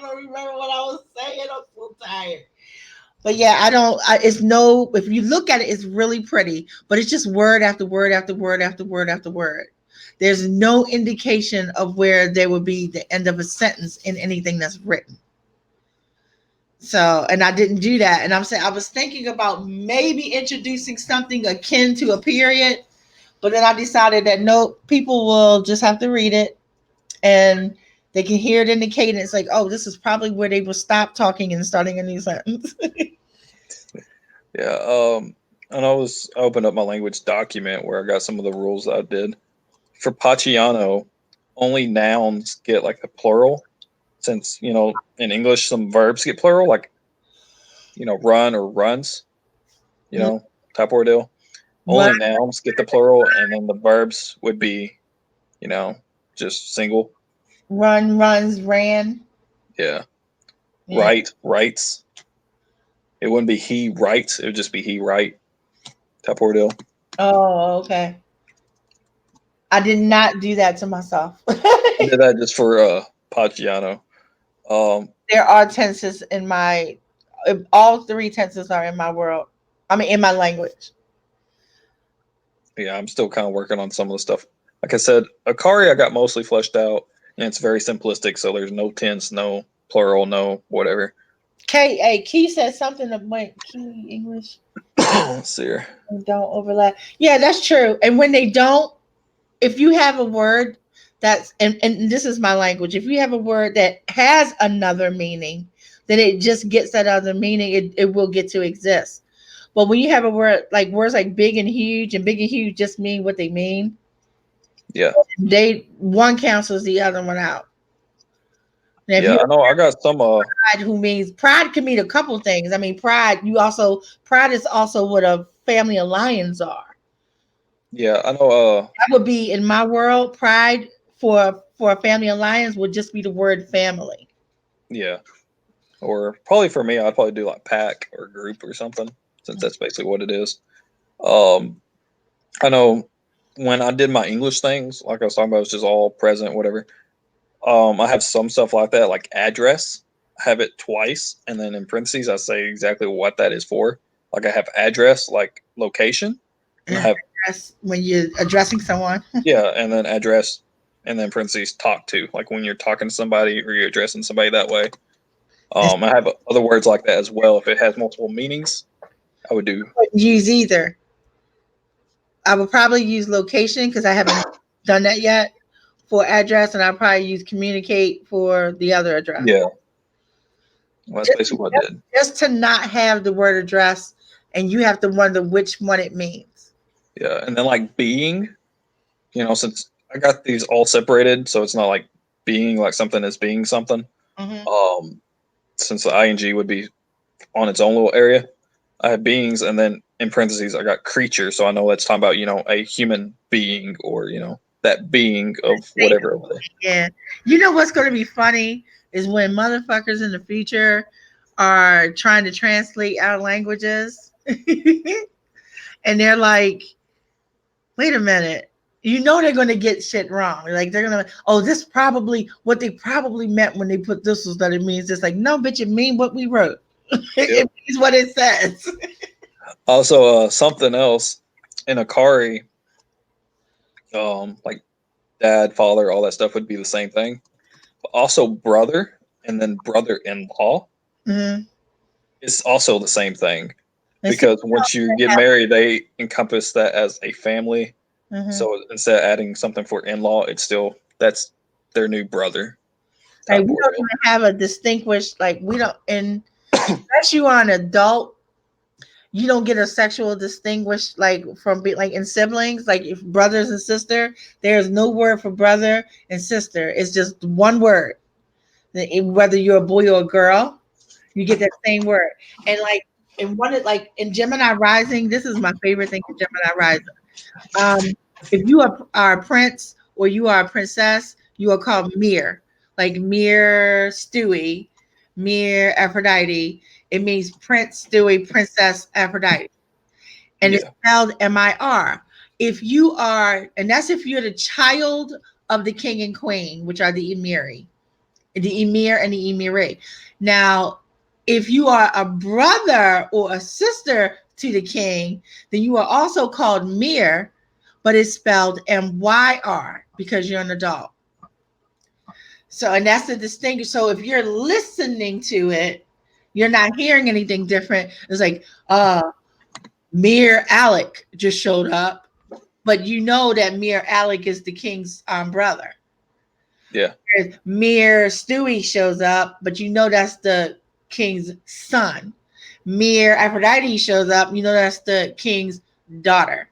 don't remember what I was saying. I'm so tired. But yeah, if you look at it, it's really pretty, but it's just word after word after word after word after word. There's no indication of where there would be the end of a sentence in anything that's written. So, and I didn't do that. And I was thinking about maybe introducing something akin to a period, but then I decided that no, people will just have to read it and they can hear it in the cadence like, oh, this is probably where they will stop talking and starting a new sentence. Yeah. And I opened up my language document where I got some of the rules that I did. For Paciano, only nouns get like the plural, since in English some verbs get plural, like run or runs, type ordeal. Only nouns get the plural, and then the verbs would be, just single. Run, runs, ran. Yeah. Write, writes. It wouldn't be he writes. It would just be he write. Type ordeal. Oh, okay. I did not do that to myself. I did that just for Paciano. There are tenses in all three tenses are in my world. I mean, in my language. Yeah, I'm still kind of working on some of the stuff. Like I said, Akari I got mostly fleshed out, and it's very simplistic. So there's no tense, no plural, no whatever. Key said something about key English. Let's see here. Don't overlap. Yeah, that's true. And when they don't, if you have a word that's and this is my language, if you have a word that has another meaning, then it just gets that other meaning. It will get to exist. But when you have a word like words like big and huge just mean what they mean. Yeah. One cancels the other one out. Yeah, I know. I got some. Pride, who means pride can mean a couple things. I mean, pride is also what a family alliance are. Yeah, I know. That would be in my world. Pride for a family alliance would just be the word family. Yeah, or probably for me, I'd probably do like pack or group or something, since that's basically what it is. I know when I did my English things, like I was talking about, it's just all present, whatever. I have some stuff like that, like address. I have it twice, and then in parentheses, I say exactly what that is for. Like I have address, like location, and I have when you're addressing someone. Yeah, and then address, and then parentheses talk to, like when you're talking to somebody or you're addressing somebody that way. I have other words like that as well. If it has multiple meanings, I would do. Wouldn't use either. I would probably use location because I haven't done that yet for address, and I'll probably use communicate for the other address. Yeah, well, that's basically what I did. Just to not have the word address, and you have to wonder which one it means. Yeah, and then like being, since I got these all separated, so it's not like being like something is being something. Since the ing would be on its own little area, I have beings, and then in parentheses I got creature, so I know that's talking about a human being, or that being of whatever over there. Yeah, you know what's going to be funny is when motherfuckers in the future are trying to translate our languages, and they're like, "Wait a minute." They're going to get shit wrong. Like they're going to, oh, this probably what they probably meant when they put this was that it means. It's like, no, bitch, it mean what we wrote. It means what it says. Also, something else in Akari, like dad, father, all that stuff would be the same thing. But also brother and then brother-in-law is also the same thing. Because once you get married, they encompass that as a family. So instead of adding something for in-law, that's their new brother. Like we don't even have a distinguished, like we don't, and unless you are an adult, you don't get a sexual distinguished like from like in siblings, like if brothers and sister, there's no word for brother and sister. It's just one word. Whether you're a boy or a girl, you get that same word. And like in Gemini Rising, this is my favorite thing in Gemini Rising. If you are a prince or you are a princess, you are called Mir, like Mir Stewie, Mir Aphrodite. It means Prince Stewie, Princess Aphrodite, and it's spelled M-I-R. If you are, and that's if you're the child of the king and queen, which are the Emiri, the Emir and the Emiri. Now, if you are a brother or a sister to the king, then you are also called Mir, but it's spelled M-Y-R because you're an adult. So, and that's the distinction. So if you're listening to it, you're not hearing anything different. It's like, Mir Alec just showed up, but you know that Mir Alec is the king's brother. Yeah. Mir Stewie shows up, but you know that's the king's son. Mir Aphrodite shows up, you know that's the king's daughter.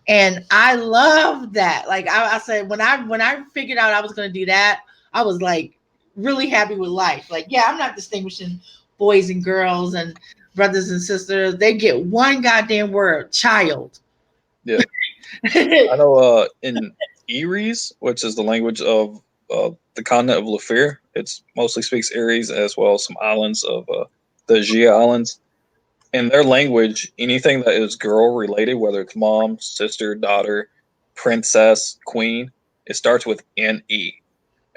And I love that. Like I said, when I figured out I was going to do that, I was like really happy with life. Like, yeah, I'm not distinguishing boys and girls and brothers and sisters. They get one goddamn word, child. Yeah. I know in Eries, which is the language of the continent of Lefir, it mostly speaks Aries as well as some islands of the Gia Islands. In their language, anything that is girl related, whether it's mom, sister, daughter, princess, queen, it starts with N-E.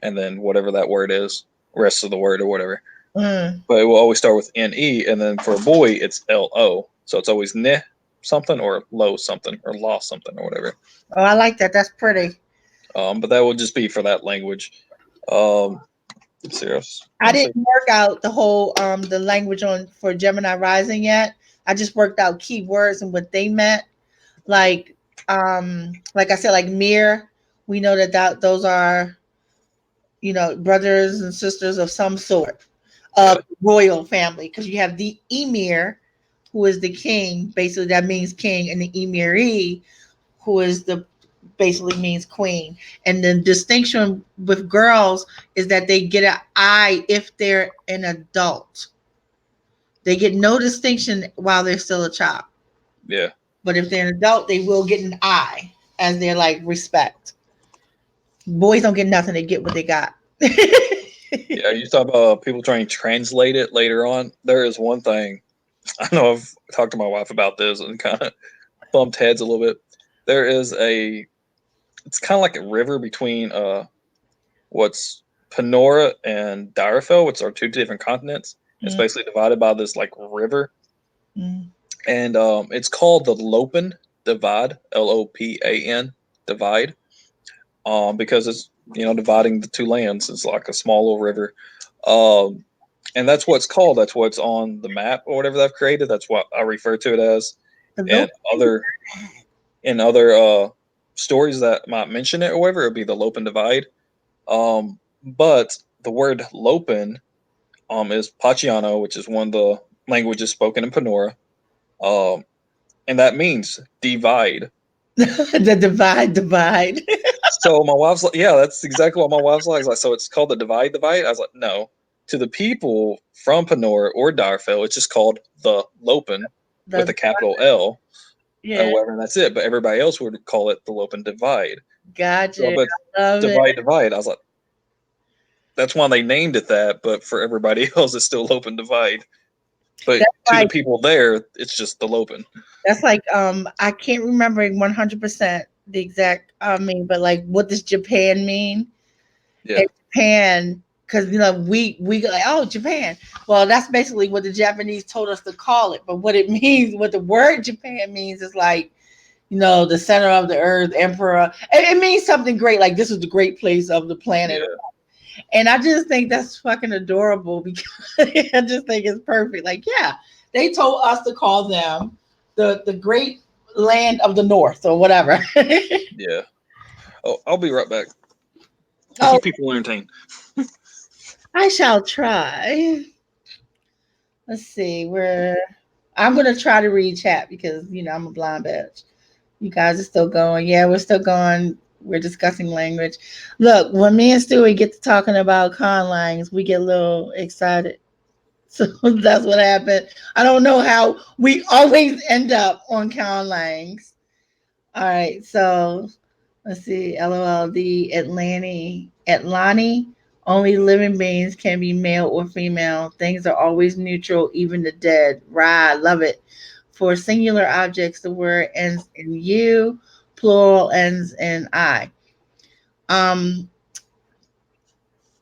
And then whatever that word is, rest of the word or whatever. But it will always start with N-E. And then for a boy, it's L-O. So it's always ne something or lo something or law something or whatever. Oh, I like that. That's pretty. But that would just be for that language. Serious. I didn't work out the whole the language for Gemini Rising yet. I just worked out keywords and what they meant. Like I said, like Mir, we know that those are, brothers and sisters of some sort of royal family, because you have the Emir, who is the king, basically that means king, and the Emiri, who is basically means queen. And the distinction with girls is that they get an I if they're an adult. They get no distinction while they're still a child. Yeah. But if they're an adult, they will get an I as their like respect. Boys don't get nothing, they get what they got. Yeah, you talk about people trying to translate it later on. There is one thing, I know I've talked to my wife about this and kind of bumped heads a little bit. There is it's kind of like a river between what's Panora and Dyrafel, which are two different continents. It's basically divided by this like river. And it's called the Lopen. divide, Lopan, divide, because it's dividing the two lands. It's like a small little river, and that's what it's called. That's what's on the map or whatever they've created. That's what I refer to it as. And other stories that might mention it or whatever, it would be the Lopen divide. But the word Lopen is Paciano, which is one of the languages spoken in Panora. And that means divide. The divide. So my wife's like, yeah, that's exactly what my wife's like. So it's called the divide. I was like, no. To the people from Panora or Darfell, it's just called the Lopen with a capital L. Yeah. Whatever, and that's it. But everybody else would call it the Lopen divide. Gotcha. So, but divide. I was like, that's why they named it that. But for everybody else, it's still Lopen divide. But the people there, it's just the Lopen. That's like I can't remember 100% the exact but like what does Japan mean? Yeah. And Japan, because we go like, oh, Japan. Well, that's basically what the Japanese told us to call it. But what it means, what the word Japan means, is like, the center of the earth, emperor. It means something great, like this is the great place of the planet. Yeah. And I just think that's fucking adorable because I just think it's perfect. Like, yeah, they told us to call them the great land of the north or whatever. Yeah. Oh, I'll be right back. Keep people entertained. I shall try. Let's see. I'm gonna try to read chat because I'm a blind bitch. You guys are still going. Yeah, we're still going. We're discussing language. Look, when me and Stewie get to talking about conlangs, we get a little excited. So that's what happened. I don't know how we always end up on conlangs. All right, so let's see. LOL. The Atlani. Only living beings can be male or female. Things are always neutral, even the dead. Right, love it. For singular objects, the word ends in U, plural ends in I. I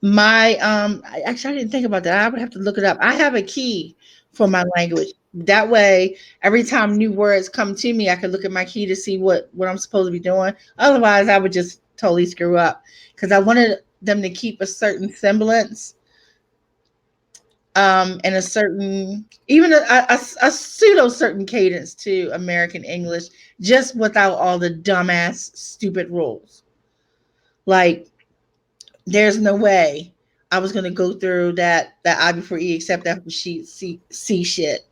didn't think about that. I would have to look it up. I have a key for my language. That way, every time new words come to me, I can look at my key to see what I'm supposed to be doing. Otherwise, I would just totally screw up because I wanted them to keep a certain semblance, and a certain, even a pseudo certain cadence to American English, just without all the dumbass stupid rules. Like, there's no way I was gonna go through that I before E except that for C shit.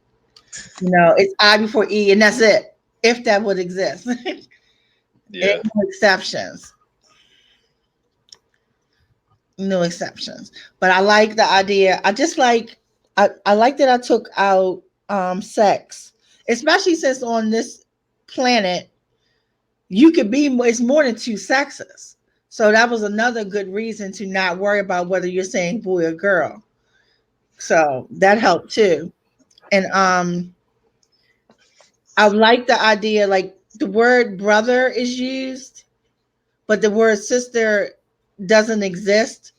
It's I before E and that's it. If that would exist. Yeah. No exceptions. No exceptions. But I like the idea. I just like I like that I took out sex. Especially since on this planet you could be it's more than two sexes. So that was another good reason to not worry about whether you're saying boy or girl. So that helped too. And I like the idea, like the word brother is used, but the word sister doesn't exist.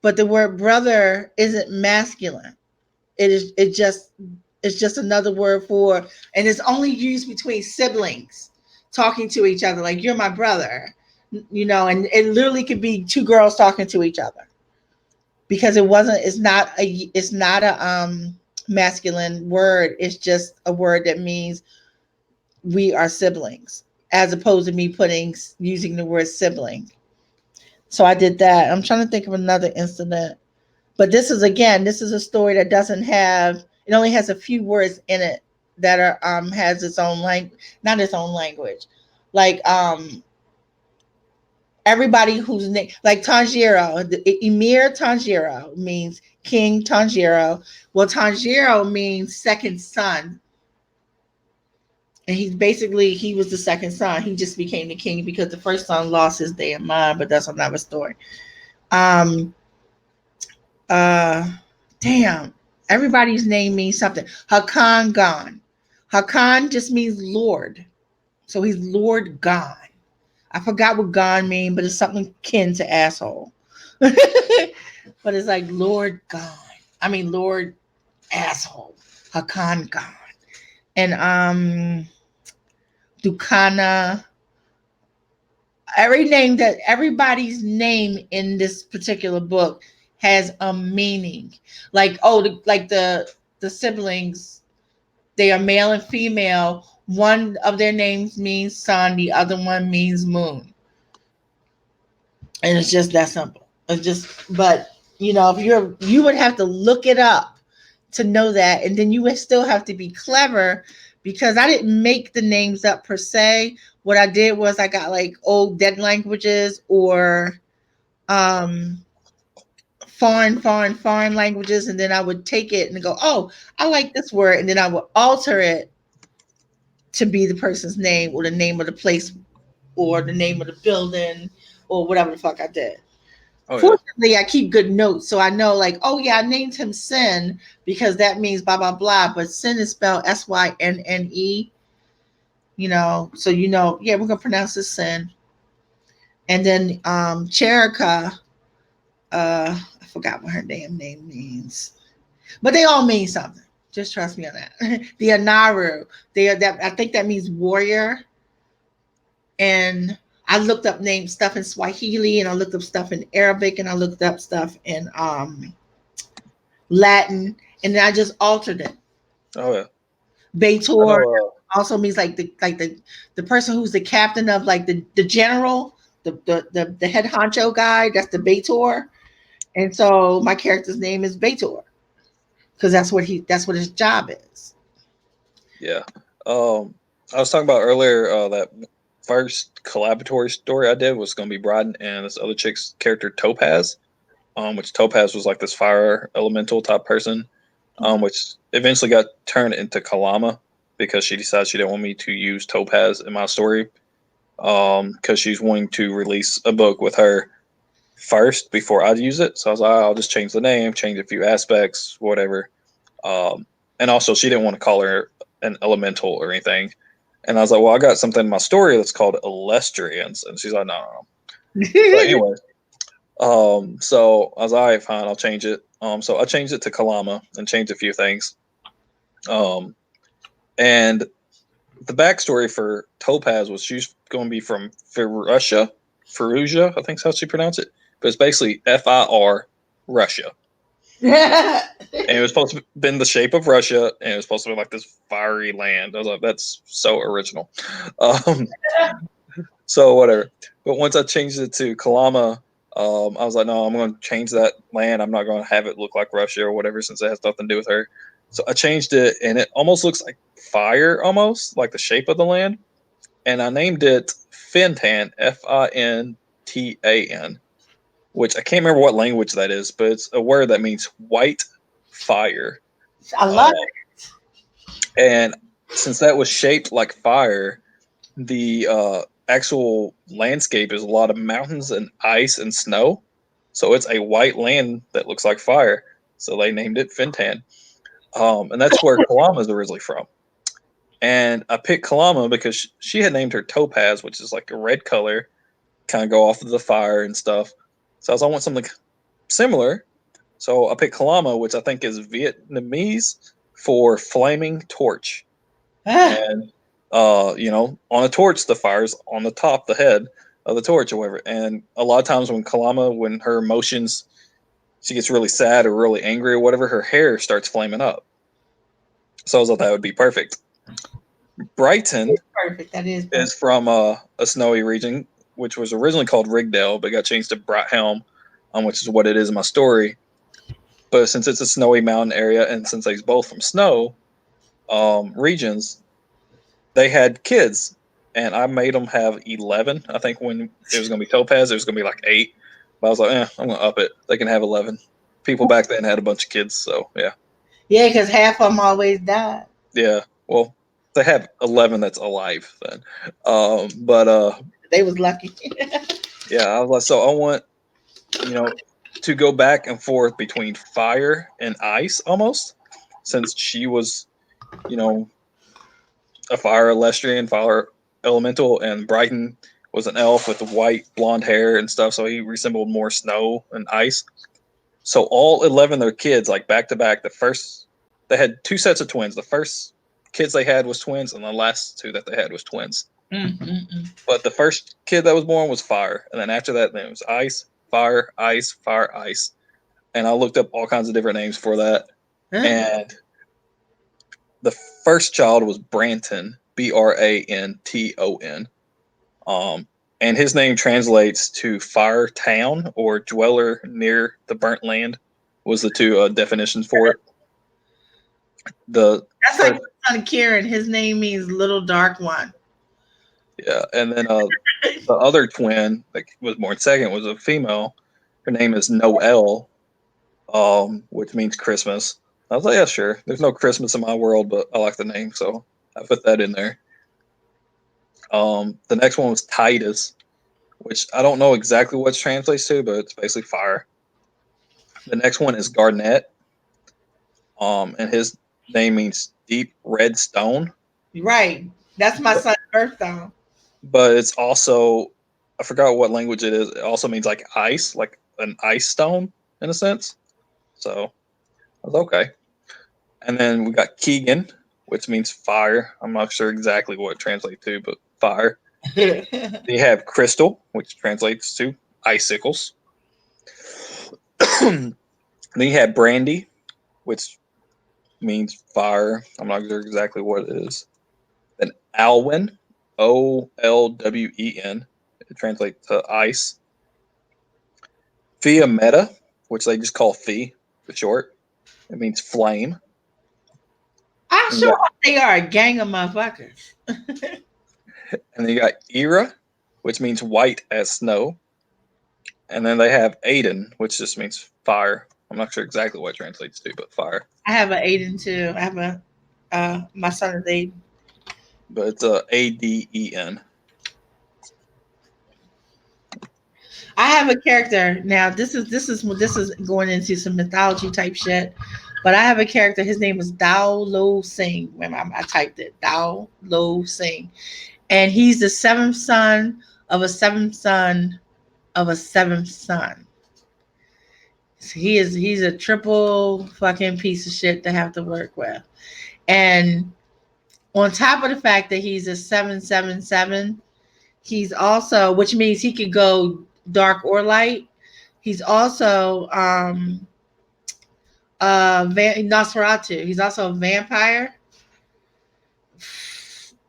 But the word brother isn't masculine. It's just another word for, and it's only used between siblings talking to each other, like you're my brother, and it literally could be two girls talking to each other because it's not a masculine word. It's just a word that means we are siblings, as opposed to me using the word sibling. So I did that. I'm trying to think of another incident. But this is a story that doesn't have, it only has a few words in it that are has its own language, not its own language. Like everybody whose name, like Tanjiro, Emir Tanjiro means King Tanjiro. Well, Tanjiro means second son. And he was the second son. He just became the king because the first son lost his damn mind, but that's another story. Damn, everybody's name means something. Hakan Gan. Hakan just means Lord. So he's Lord Gan. I forgot what Gan means, but it's something kin to asshole. But it's like Lord Gan. I mean Lord asshole. Hakan Gan. And Ducana. Everybody's name in this particular book has a meaning. Like the siblings, they are male and female. One of their names means sun, the other one means moon. And it's just that simple. It's just, but if you would have to look it up to know that, and then you would still have to be clever because I didn't make the names up per se. What I did was I got like old dead languages or um foreign languages, and then I would take it and go, oh, I like this word, and then I would alter it to be the person's name or the name of the place or the name of the building or whatever the fuck I did. Oh, yeah. Fortunately, I keep good notes, so I know, like, oh yeah, I named him Sin because that means blah blah blah. But Sin is spelled Synne. So yeah, we're gonna pronounce this Sin. And then Cherica, I forgot what her damn name means, but they all mean something. Just trust me on that. The Anaru, I think that means warrior. And I looked up stuff in Swahili, and I looked up stuff in Arabic, and I looked up stuff in Latin, and then I just altered it. Oh yeah. Beitor also means like the person who's the captain of like the general, the head honcho guy. That's the Beitor, and so my character's name is Beitor because that's what his job is. Yeah. I was talking about earlier that first collaboratory story I did was going to be Bryden and this other chick's character Topaz, which Topaz was like this fire elemental type person, which eventually got turned into Kalama because she decided she didn't want me to use Topaz in my story, because she's wanting to release a book with her first before I'd use it. So I was like, I'll just change the name, change a few aspects, whatever. And also she didn't want to call her an elemental or anything. And I was like, well, I got something in my story that's called Elestrians. And she's like, no. So anyway, so I was like, all right, fine, I'll change it. So I changed it to Kalama and changed a few things. And the backstory for Topaz was she's going to be from Fallujah, I think is how she pronounced it. But it's basically FIR, Russia. And it was supposed to have been the shape of Russia, and it was supposed to be like this fiery land. I was like, that's so original. So whatever. But once I changed it to Kalama, I was like, no, I'm going to change that land. I'm not going to have it look like Russia or whatever, since it has nothing to do with her. So I changed it, and it almost looks like fire, almost like the shape of the land. And I named it Fintan, Fintan, which I can't remember what language that is, but it's a word that means white fire. I love it. And since that was shaped like fire, the actual landscape is a lot of mountains and ice and snow. So it's a white land that looks like fire. So they named it Fintan. And that's where Kalama is originally from. And I picked Kalama because she had named her Topaz, which is like a red color, kind of go off of the fire and stuff. So I want something similar. So I picked Kalama, which I think is Vietnamese for flaming torch. And, on a torch, the fire's on the top, the head of the torch or whatever. And a lot of times when Kalama, when her emotions, she gets really sad or really angry or whatever, her hair starts flaming up. So I thought that would be perfect. Brighton Perfect. That is from a snowy region, which was originally called Rigdale, but got changed to Brighthelm, which is what it is in my story. But since it's a snowy mountain area, and since they're both from snow regions, they had kids, and I made them have 11. I think when it was going to be Topaz, it was going to be like 8. But I was like, I'm going to up it. They can have 11. People back then had a bunch of kids, so yeah. Yeah, because half of them always died. Yeah, well, they have 11 that's alive then. They was lucky. Yeah, I was like, so I want, to go back and forth between fire and ice almost, since she was, a fire Elestrian, fire elemental, and Brighton was an elf with the white blonde hair and stuff, so he resembled more snow and ice. So all 11 of their kids, like back to back, they had 2 sets of twins. The first kids they had was twins, and the last 2 that they had was twins. But the first kid that was born was fire, and then after that, then it was ice, fire, ice, fire, ice. And I looked up all kinds of different names for that. And the first child was Branton, Branton. And his name translates to fire town or dweller near the burnt land. Was the two definitions for it. That's like my son Kieran. His name means little dark one. Yeah, and then the other twin that was born second was a female. Her name is Noel, which means Christmas. I was like, yeah, sure. There's no Christmas in my world, but I like the name, so I put that in there. The next one was Titus, which I don't know exactly what it translates to, but it's basically fire. The next one is Garnet, and his name means deep red stone. Right. That's my son's birthstone. But it's also, I forgot what language it is. It also means like ice, like an ice stone in a sense. So I was okay. And then we got Keegan, which means fire. I'm not sure exactly what it translates to, but fire. You have Crystal, which translates to icicles. Then you have Brandy, which means fire. I'm not sure exactly what it is. Then Alwyn, Olwen. It translates to ice. Fiametta, which they just call Fee for short. It means flame. I'm sure they are a gang of motherfuckers. And then you got Ira, which means white as snow. And then they have Aiden, which just means fire. I'm not sure exactly what it translates to, but fire. I have an Aiden too. I have my son is Aiden. But it's Aden. I have a character now. This is going into some mythology type shit, but I have a character. His name is Dao Lo Singh. Remember, I typed it. Dao Lo Singh, and he's the seventh son of a seventh son of a seventh son. So he's a triple fucking piece of shit to have to work with, and on top of the fact that he's a 777, he's also, which means he could go dark or light. He's also Nosferatu. He's also a vampire,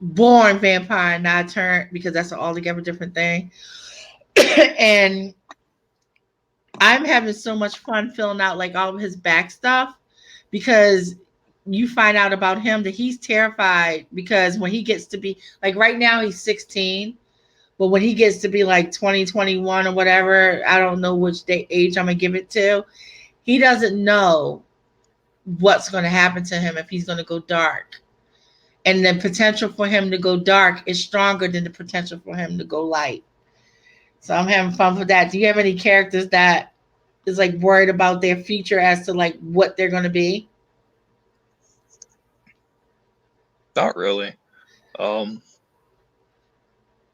born vampire, not turned, because that's an altogether different thing. And I'm having so much fun filling out like all of his back stuff, because you find out about him that he's terrified, because when he gets to be like, right now he's 16, but when he gets to be like 20, 21 or whatever, I don't know which age I'm gonna give it to, he doesn't know what's going to happen to him if he's going to go dark. And the potential for him to go dark is stronger than the potential for him to go light. So I'm having fun with that. Do you have any characters that is like worried about their future as to like what they're going to be? Not really.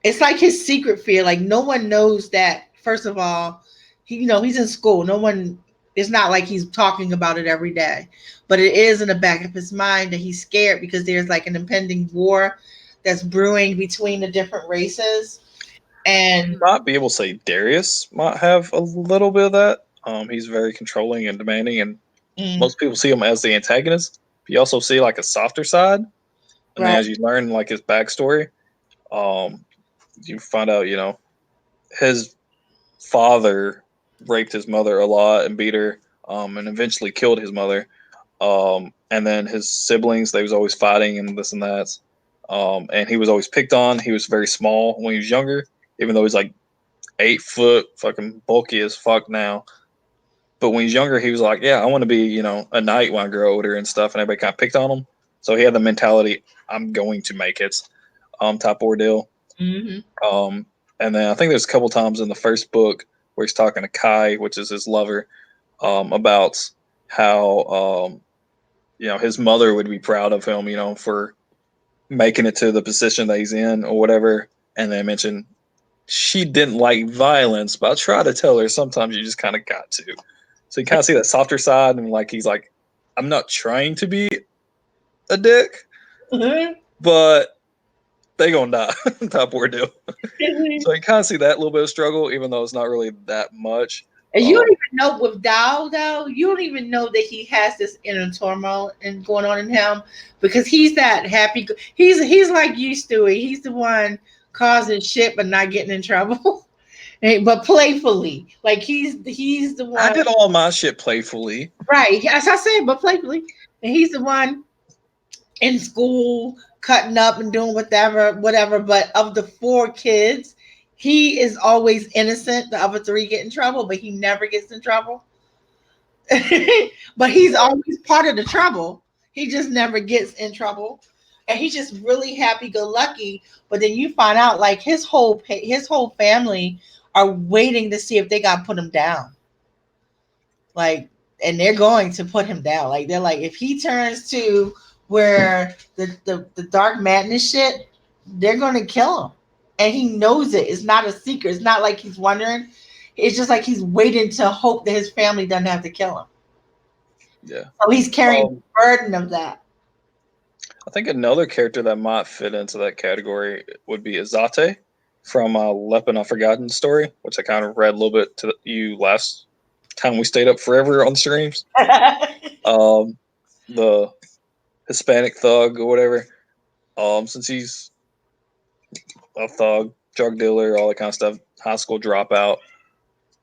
It's like his secret fear. Like no one knows that. First of all, he's in school. No one. It's not like he's talking about it every day, but it is in the back of his mind that he's scared because there's like an impending war that's brewing between the different races. And might be able to say Darius might have a little bit of that. He's very controlling and demanding, and most people see him as the antagonist. But you also see like a softer side, and then as you learn like his backstory, you find out his father raped his mother a lot and beat her, and eventually killed his mother. And then his siblings, they was always fighting and this and that. And he was always picked on. He was very small when he was younger, even though he's like 8 foot, fucking bulky as fuck now. But when he's younger, he was like, yeah, I want to be, a knight when I grow older and stuff. And everybody kind of picked on him. So he had the mentality, I'm going to make it, type ordeal. Mm-hmm. And then I think there's a couple times in the first book where he's talking to Kai, which is his lover, about how, his mother would be proud of him, for making it to the position that he's in or whatever. And they mentioned she didn't like violence, but I try to tell her sometimes you just kind of got to. So you kind of see that softer side, and like he's like, I'm not trying to be a dick, but they gonna die. Top ordeal. So you kind of see that little bit of struggle, even though it's not really that much. And you don't even know with Dow though, you don't even know that he has this inner turmoil and going on in him because he's that happy. He's like you, Stewie. He's the one causing shit but not getting in trouble, but playfully. Like he's the one. I did all my shit playfully. Right. As I said, but playfully, and he's the one in school cutting up and doing whatever. But of the 4 kids, he is always innocent. The other 3 get in trouble, but he never gets in trouble. But he's always part of the trouble. He just never gets in trouble, and he's just really happy-go-lucky. But then you find out, like his whole family are waiting to see if they got to put him down. Like, and they're going to put him down. Like they're like, if he turns to where the dark madness shit, they're going to kill him. And he knows it. It's not a secret. It's not like he's wondering. It's just like he's waiting to hope that his family doesn't have to kill him. Yeah. So he's carrying the burden of that. I think another character that might fit into that category would be Azate from Lepin a Forgotten Story, which I kind of read a little bit to you last time we stayed up forever on streams. The Hispanic thug or whatever. Since he's a thug, drug dealer, all that kind of stuff, high school dropout.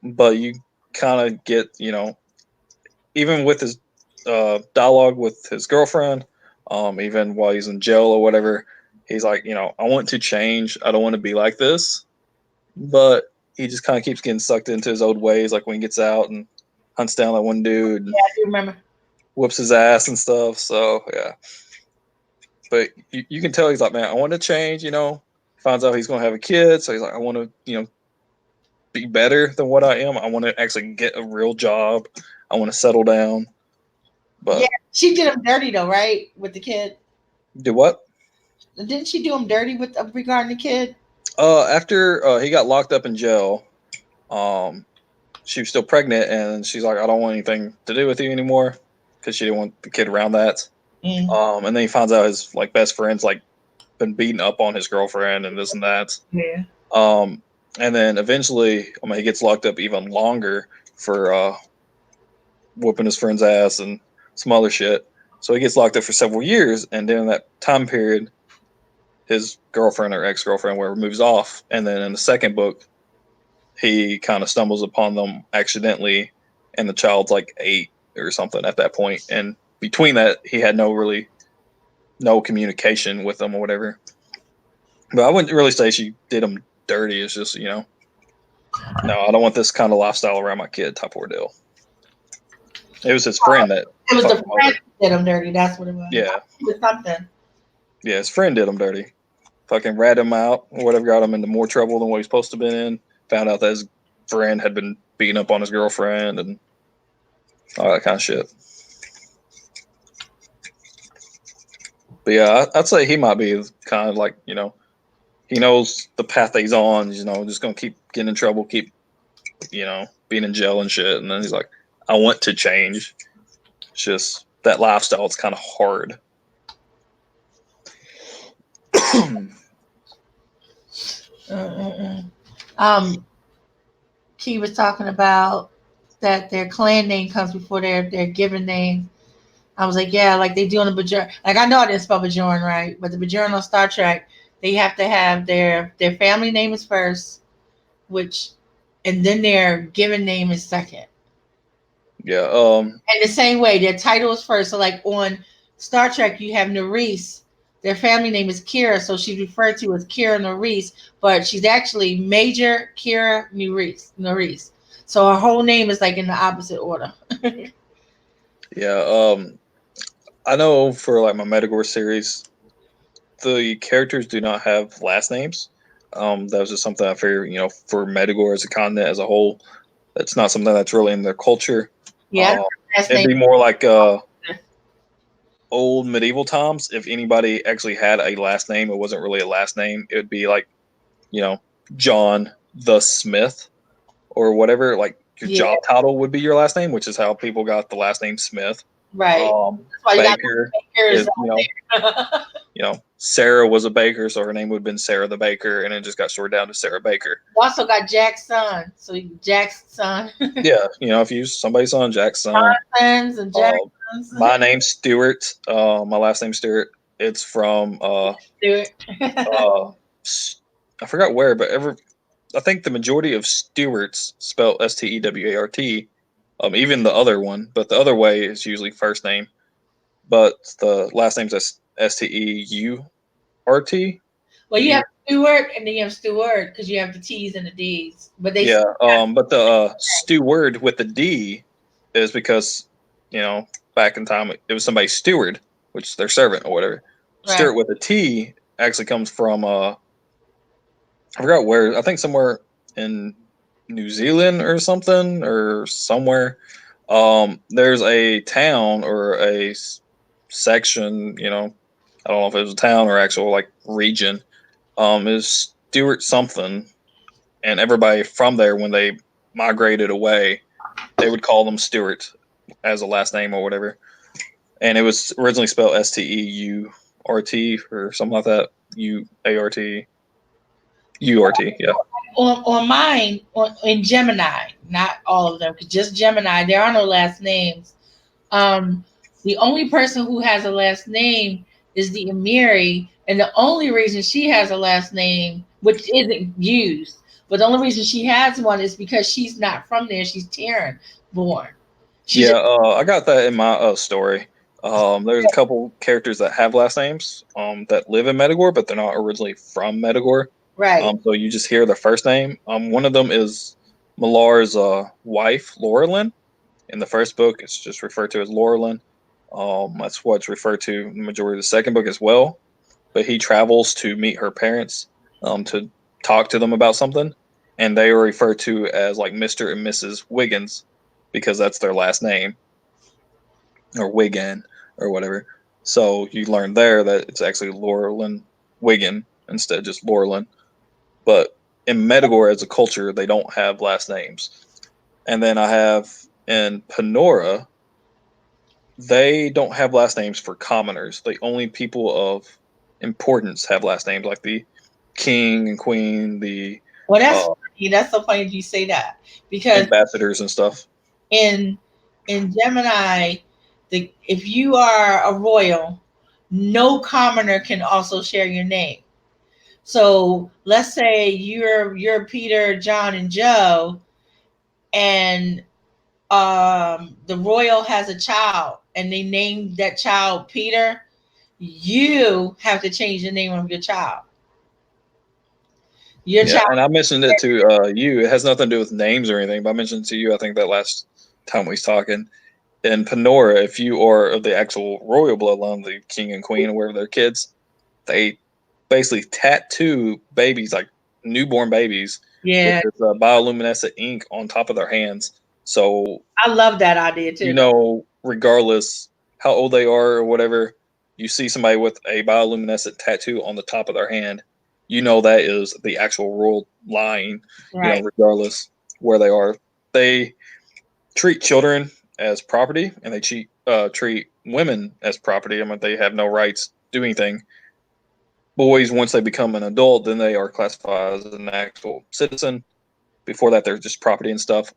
But you kind of get, even with his dialogue with his girlfriend, even while he's in jail or whatever, he's like, I want to change. I don't want to be like this. But he just kind of keeps getting sucked into his old ways, like when he gets out and hunts down that one dude. Yeah, I do remember. Whoops his ass and stuff. So, yeah. But you can tell he's like, man, I want to change, Finds out he's going to have a kid. So he's like, I want to, be better than what I am. I want to actually get a real job. I want to settle down. But yeah, she did him dirty though, right? With the kid. Do what? Didn't she do him dirty with regarding the kid? After he got locked up in jail, she was still pregnant, and she's like, I don't want anything to do with you anymore, because she didn't want the kid around that. And then he finds out his best friend's been beating up on his girlfriend and this and that. Yeah. And then eventually, he gets locked up even longer for whooping his friend's ass and some other shit. So he gets locked up for several years, and during that time period, his girlfriend or ex-girlfriend, whatever, moves off. And then in the second book, he kind of stumbles upon them accidentally, and the child's 8 or something at that point. And between that, he had no communication with them or whatever. But I wouldn't really say she did him dirty. It's just, no, I don't want this kind of lifestyle around my kid type ordeal. It was his friend that. It was the friend that did him dirty. That's what it was. Yeah. It was something. Yeah, his friend did him dirty. Fucking rat him out or whatever, got him into more trouble than what he's supposed to have been in. Found out that his friend had been beating up on his girlfriend and all that kind of shit. But yeah, I'd say he might be kind of he knows the path that he's on, just going to keep getting in trouble, keep, being in jail and shit. And then he's like, I want to change. It's just that lifestyle is kind of hard. Key was talking about that their clan name comes before their given name. I was like, yeah, like they do on the Bajoran. I know I didn't spell Bajoran right, but the Bajoran on Star Trek, they have to have their family name is first, and then their given name is second. Yeah. And the same way, their title is first. So on Star Trek, you have Nerys. Their family name is Kira, so she's referred to as Kira Nerys, but she's actually Major Kira Nerys. So her whole name is in the opposite order. Yeah. I know for my Metagore series, the characters do not have last names. That was just something I figured, for Metagore as a continent as a whole, it's not something that's really in their culture. Yeah, it'd be more like old medieval times. If anybody actually had a last name, it wasn't really a last name. It would be John the Smith or whatever. Your job title would be your last name, which is how people got the last name Smith. Right. Baker is, Sarah was a baker, so her name would have been Sarah the Baker, and it just got shortened down to Sarah Baker. You also got Jack's son. So Jack's son. Yeah, if you somebody's son, Jack's son. Sons and Jack's sons. My name's Stewart. My last name's Stewart. It's from Stewart. I forgot where, but I think the majority of Stewarts spell Stewart. Even the other one, but the other way is usually first name, but the last name's Steurt. Well, you have Stewart and then you have Stewart because you have the T's and the D's. But they but the Steward with the D is because back in time it was somebody's steward, which is their servant or whatever. Right. Stewart with a T actually comes from I forgot where. I think somewhere in New Zealand or something or somewhere. There's a town or a section. I don't know if it was a town or actual like region. Is Stewart something, and everybody from there when they migrated away, they would call them Stewart as a last name or whatever. And it was originally spelled Steurt or something like that. Uart. Urt, yeah. on mine in Gemini, not all of them, because just Gemini, there are no last names. The only person who has a last name is the Emiri, and the only reason she has a last name, which isn't used, but the only reason she has one is because she's not from there. She's Terran born. I got that in my story. There's a couple characters that have last names that live in Medigore, but they're not originally from Medigore. Right. So you just hear the first name. One of them is Malar's wife, Laurelyn. In the first book, it's just referred to as Laurelyn. That's what's referred to in the majority of the second book as well. But he travels to meet her parents to talk to them about something. And they are referred to as like Mr. and Mrs. Wiggins because that's their last name. Or Wiggin or whatever. So you learn there that it's actually Laurelyn Wiggin instead of just Laurelyn. But in Medigore as a culture, they don't have last names. And then I have in Panora, they don't have last names for commoners. The only people of importance have last names, like the king and queen, the That's so funny you say that, because ambassadors and stuff. In Gemini, if you are a royal, no commoner can also share your name. So let's say you're Peter, John, and Joe, and the royal has a child, and they named that child Peter. You have to change the name of your child. Child. And I mentioned it to you. It has nothing to do with names or anything, but I mentioned it to you, I think that last time we was talking. In Panora, if you are of the actual royal bloodline, the king and queen, or wherever their kids, they basically tattoo babies, like newborn babies, with this bioluminescent ink on top of their hands. So I love that idea too. Regardless how old they are or whatever, you see somebody with a bioluminescent tattoo on the top of their hand, that is the actual royal line, right. Regardless where they are. They treat children as property, and they treat women as property. I mean, they have no rights to do anything. Boys, once they become an adult, then they are classified as an actual citizen. Before that, they're just property and stuff.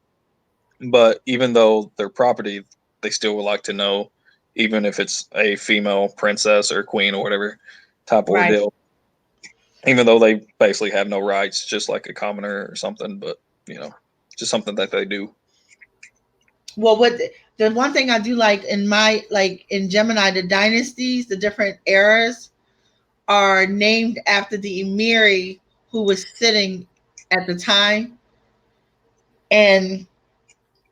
But even though they're property, they still would like to know, even if it's a female princess or queen or whatever type of ordeal. Even though they basically have no rights, just like a commoner or something. But, just something that they do. Well, the one thing I do like in Gemini, the dynasties, the different eras are named after the Emiri who was sitting at the time. And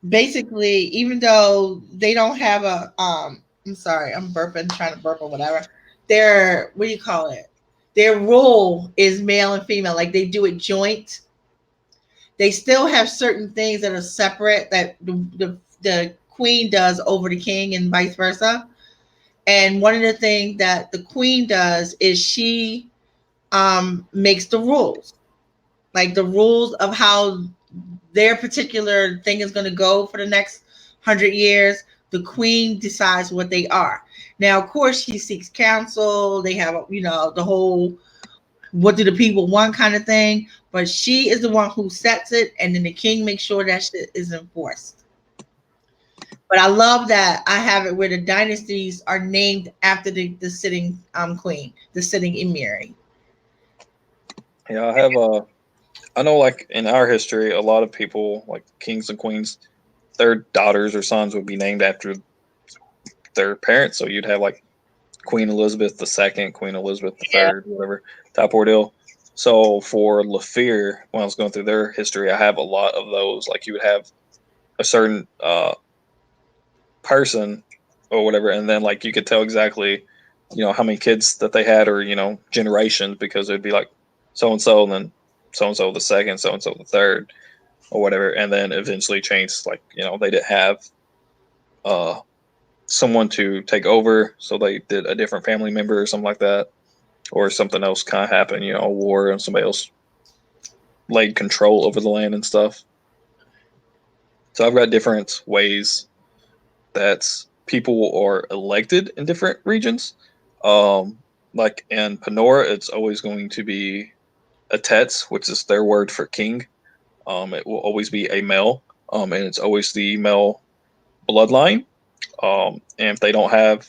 basically, even though they don't have I'm sorry, I'm burping, trying to burp or whatever. Their, what do you call it? Their role is male and female. Like they do it joint. They still have certain things that are separate that the queen does over the king and vice versa. And one of the things that the queen does is she makes the rules, like the rules of how their particular thing is going to go for the next 100 years. the queen decides what they are. Now, of course, she seeks counsel. They have, the whole what do the people want kind of thing. But she is the one who sets it, and then the king makes sure that shit is enforced. But I love that I have it where the dynasties are named after the sitting queen, the sitting emir. Yeah, I know like in our history, a lot of people like kings and queens, their daughters or sons would be named after their parents. So you'd have like Queen Elizabeth II, Queen Elizabeth III, whatever type ordeal. So for Lafir, when I was going through their history, I have a lot of those. Like you would have a certain person or whatever, and then like you could tell exactly, how many kids that they had or generations, because it'd be like so and then so and so the second, so and so the third, or whatever, and then eventually changed. Like they didn't have someone to take over, so they did a different family member or something like that, or something else kind of happened, a war, and somebody else laid control over the land and stuff. So I've got different ways that people are elected in different regions. Like in Panora, it's always going to be a Tetz, which is their word for king. It will always be a male, and it's always the male bloodline. And if they don't have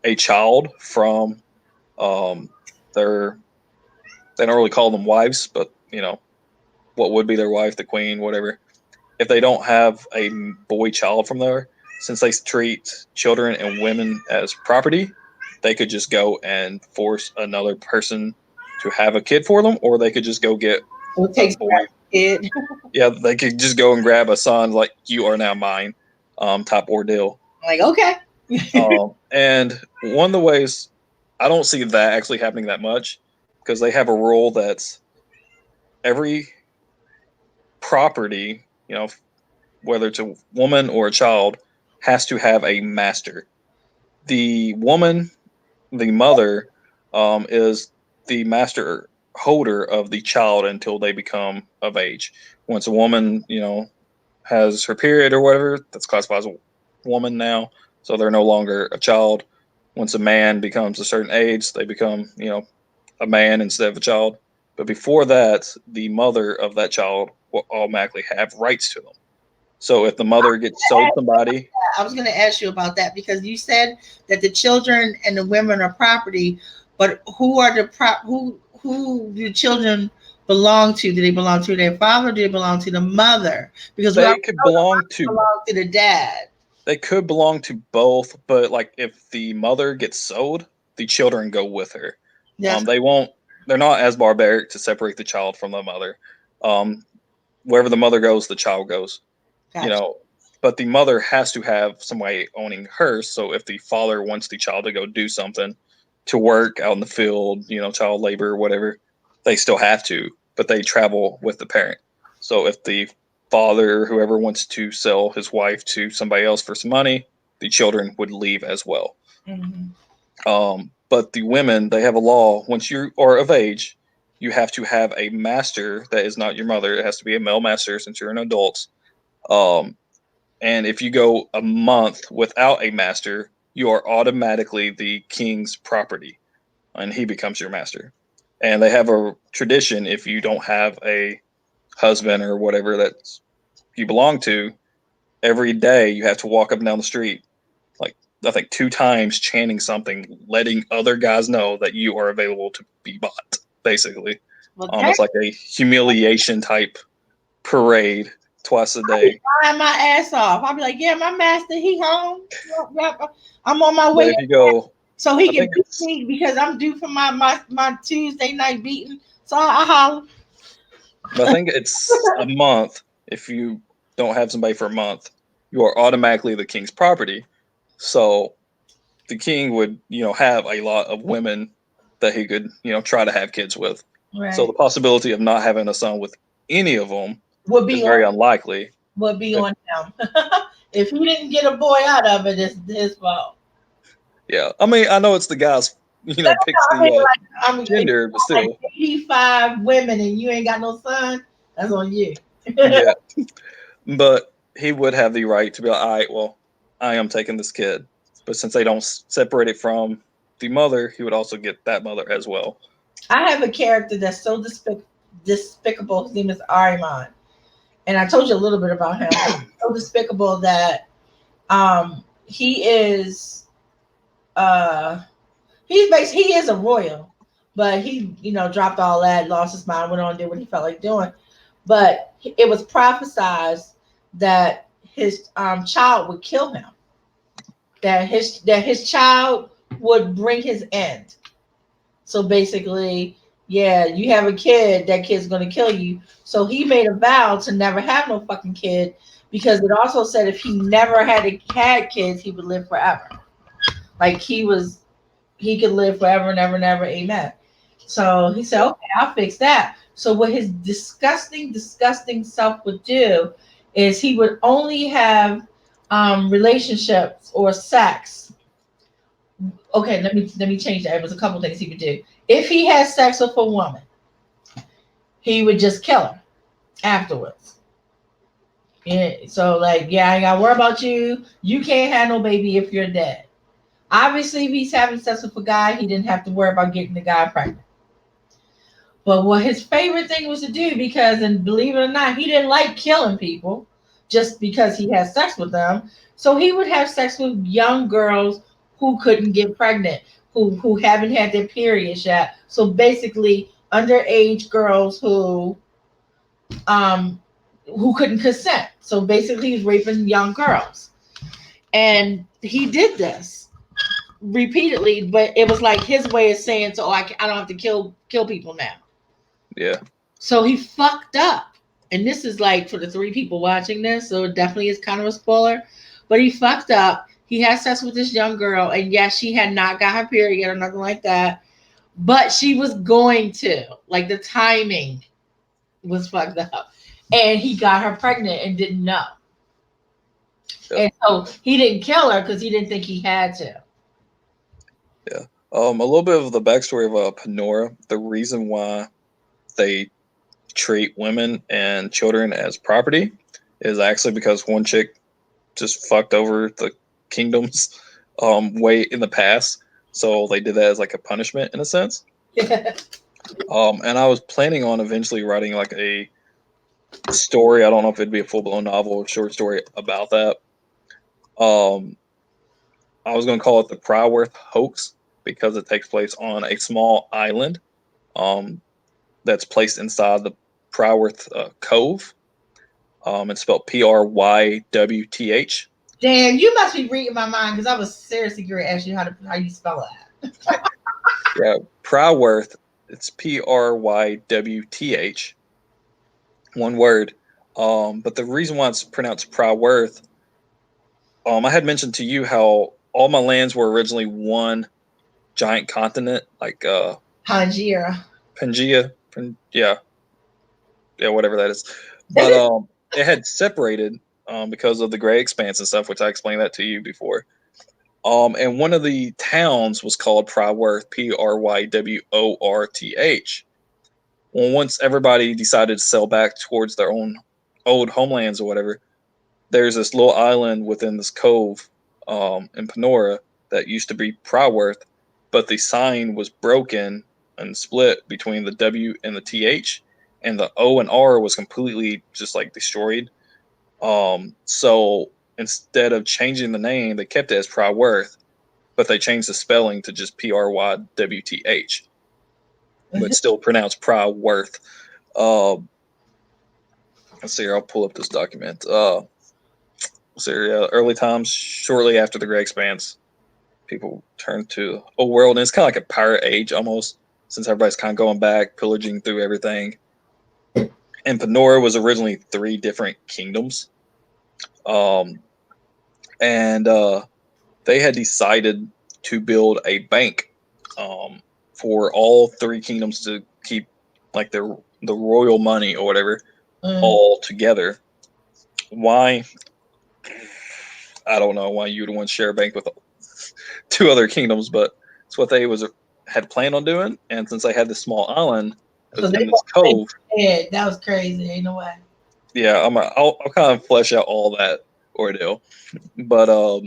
a child from their, they don't really call them wives, but what would be their wife, the queen, whatever. If they don't have a boy child from there, since they treat children and women as property, they could just go and force another person to have a kid for them, or they could just go get It takes a boy. kid. Yeah, they could just go and grab a son, like you are now mine, type ordeal. Like, okay. And one of the ways I don't see that actually happening that much, because they have a rule that's every property, whether it's a woman or a child, has to have a master. The woman, the mother, is the master holder of the child until they become of age. Once a woman, has her period or whatever, that's classified as a woman now, so they're no longer a child. Once a man becomes a certain age, they become, a man instead of a child. But before that, the mother of that child will automatically have rights to them. So if the mother gets sold somebody, I was going to ask you about that because you said that the children and the women are property, but who are the who do children belong to? Do they belong to their father? Or do they belong to the mother? Because they could belong to the dad. They could belong to both, but like if the mother gets sold, the children go with her. Yes. They won't. They're not as barbaric to separate the child from the mother. Wherever the mother goes, the child goes. Gotcha. But the mother has to have somebody owning her. So if the father wants the child to go do something, to work out in the field, child labor or whatever, they still have to, but they travel with the parent. So if the father, whoever wants to sell his wife to somebody else for some money, the children would leave as well. But the women, they have a law. Once you are of age, you have to have a master that is not your mother. It has to be a male master since you're an adult. And if you go a month without a master, you are automatically the king's property, and he becomes your master. And they have a tradition: if you don't have a husband or whatever that you belong to, every day you have to walk up and down the street, like I think 2 times, chanting something, letting other guys know that you are available to be bought. Basically, it's like a humiliation type parade twice a day. I'll my ass off. I'll be like, yeah, my master, he home. I'm on my way. But if you go, so he can beat me because I'm due for my Tuesday night beating. So I holler. I think it's a month. If you don't have somebody for a month, you are automatically the king's property. So the king would, have a lot of women that he could, try to have kids with. Right. So the possibility of not having a son with any of them would be very unlikely. Would be on him. If he didn't get a boy out of it, it's his fault. Yeah, I mean, I know it's the guy's, picks the gender, but still. Like 85 women and you ain't got no son, that's on you. Yeah, but he would have the right to be like, all right, well, I am taking this kid. But since they don't separate it from the mother, he would also get that mother as well. I have a character that's so despicable. His name is Ariman, and I told you a little bit about him. So despicable that he is he is a royal, but he dropped all that, lost his mind, went on, did what he felt like doing. But it was prophesied that his child would kill him, that his child would bring his end. So basically, yeah, you have a kid, that kid's gonna kill you. So he made a vow to never have no fucking kid, because it also said if he never had kids, he would live forever. Like he could live forever and ever and ever, amen. So he said, okay, I'll fix that. So what his disgusting self would do is he would only have relationships or sex. Okay, let me change that. It was a couple things he would do. If he had sex with a woman, he would just kill her afterwards. Yeah, so like, yeah, I ain't gotta worry about you. You can't have no baby if you're dead. Obviously, if he's having sex with a guy, he didn't have to worry about getting the guy pregnant. But what his favorite thing was to do, because, and believe it or not, he didn't like killing people just because he had sex with them. So he would have sex with young girls who couldn't get pregnant, who haven't had their periods yet. So basically, underage girls who couldn't consent. So basically, he's raping young girls, and he did this repeatedly. But it was like his way of saying, "So I don't have to kill people now." Yeah. So he fucked up. And this is like for the 3 people watching this, so it definitely is kind of a spoiler. But he fucked up. He had sex with this young girl, and yes, she had not got her period or nothing like that. But she was going to. Like the timing was fucked up. And he got her pregnant and didn't know. Yep. And so he didn't kill her because he didn't think he had to. Yeah. A little bit of the backstory of Panora. The reason why they treat women and children as property is actually because one chick just fucked over the kingdoms way in the past. So they did that as like a punishment in a sense. And I was planning on eventually writing like a story. I don't know if it'd be a full-blown novel or short story about that. I was going to call it the Pryworth hoax because it takes place on a small island that's placed inside the Pryworth Cove. It's spelled Prywth. Damn, you must be reading my mind, because I was seriously going to ask you how you spell that. Yeah, Pryworth. It's Prywth. One word. But the reason why it's pronounced Pryworth, I had mentioned to you how all my lands were originally one giant continent, like Pangea. Yeah, whatever that is. But it had separated because of the Great Expanse and stuff, which I explained that to you before. And one of the towns was called Pryworth, Prywworth. Well, once everybody decided to sail back towards their own old homelands or whatever, there's this little island within this cove in Panora that used to be Pryworth, but the sign was broken and split between the W and the TH, and the O and R was completely just like destroyed. So instead of changing the name, they kept it as Pryworth, but they changed the spelling to just Prywth, but still pronounced Pryworth. Let's see here. I'll pull up this document. Early times, shortly after the Great Expanse, people turned to a world, and it's kind of like a pirate age almost, since everybody's kind of going back, pillaging through everything. And Panora was originally 3 different kingdoms. And they had decided to build a bank for all 3 kingdoms to keep like the royal money or whatever all together. Why? I don't know why you would want to share a bank with 2 other kingdoms, but it's what they had planned on doing. And since they had this small island, it was in this cove. Yeah, that was crazy. Ain't no way. Yeah, I'll kind of flesh out all that ordeal. But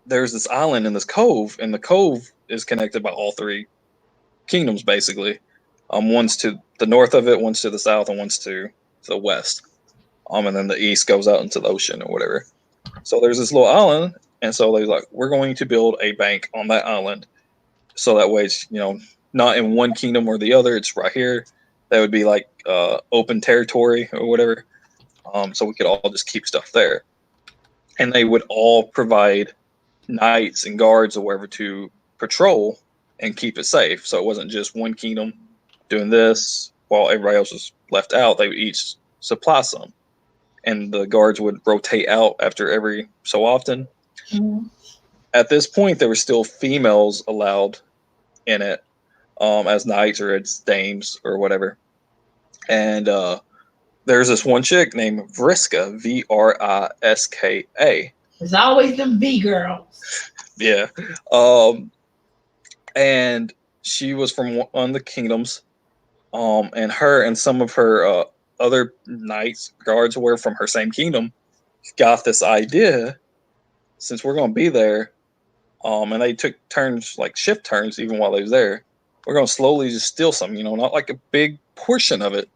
there's this island in this cove, and the cove is connected by all three kingdoms basically. One's to the north of it, one's to the south, and one's to the west. And then the east goes out into the ocean or whatever. So there's this little island, and so they're like, we're going to build a bank on that island, so that way it's not in one kingdom or the other. It's right here. That would be like open territory or whatever. So we could all just keep stuff there, and they would all provide knights and guards or whatever to patrol and keep it safe. So it wasn't just one kingdom doing this while everybody else was left out. They would each supply some, and the guards would rotate out after every so often. Mhm. At this point, there were still females allowed in it as knights or as dames or whatever. And there's this one chick named Vriska, Vriska. It's always them B girls. Yeah. And she was from one of the kingdoms. And her and some of her other knights, guards were from her same kingdom, got this idea, since we're going to be there, and they took turns, like shift turns, even while they was there. We're going to slowly just steal some, not like a big portion of it,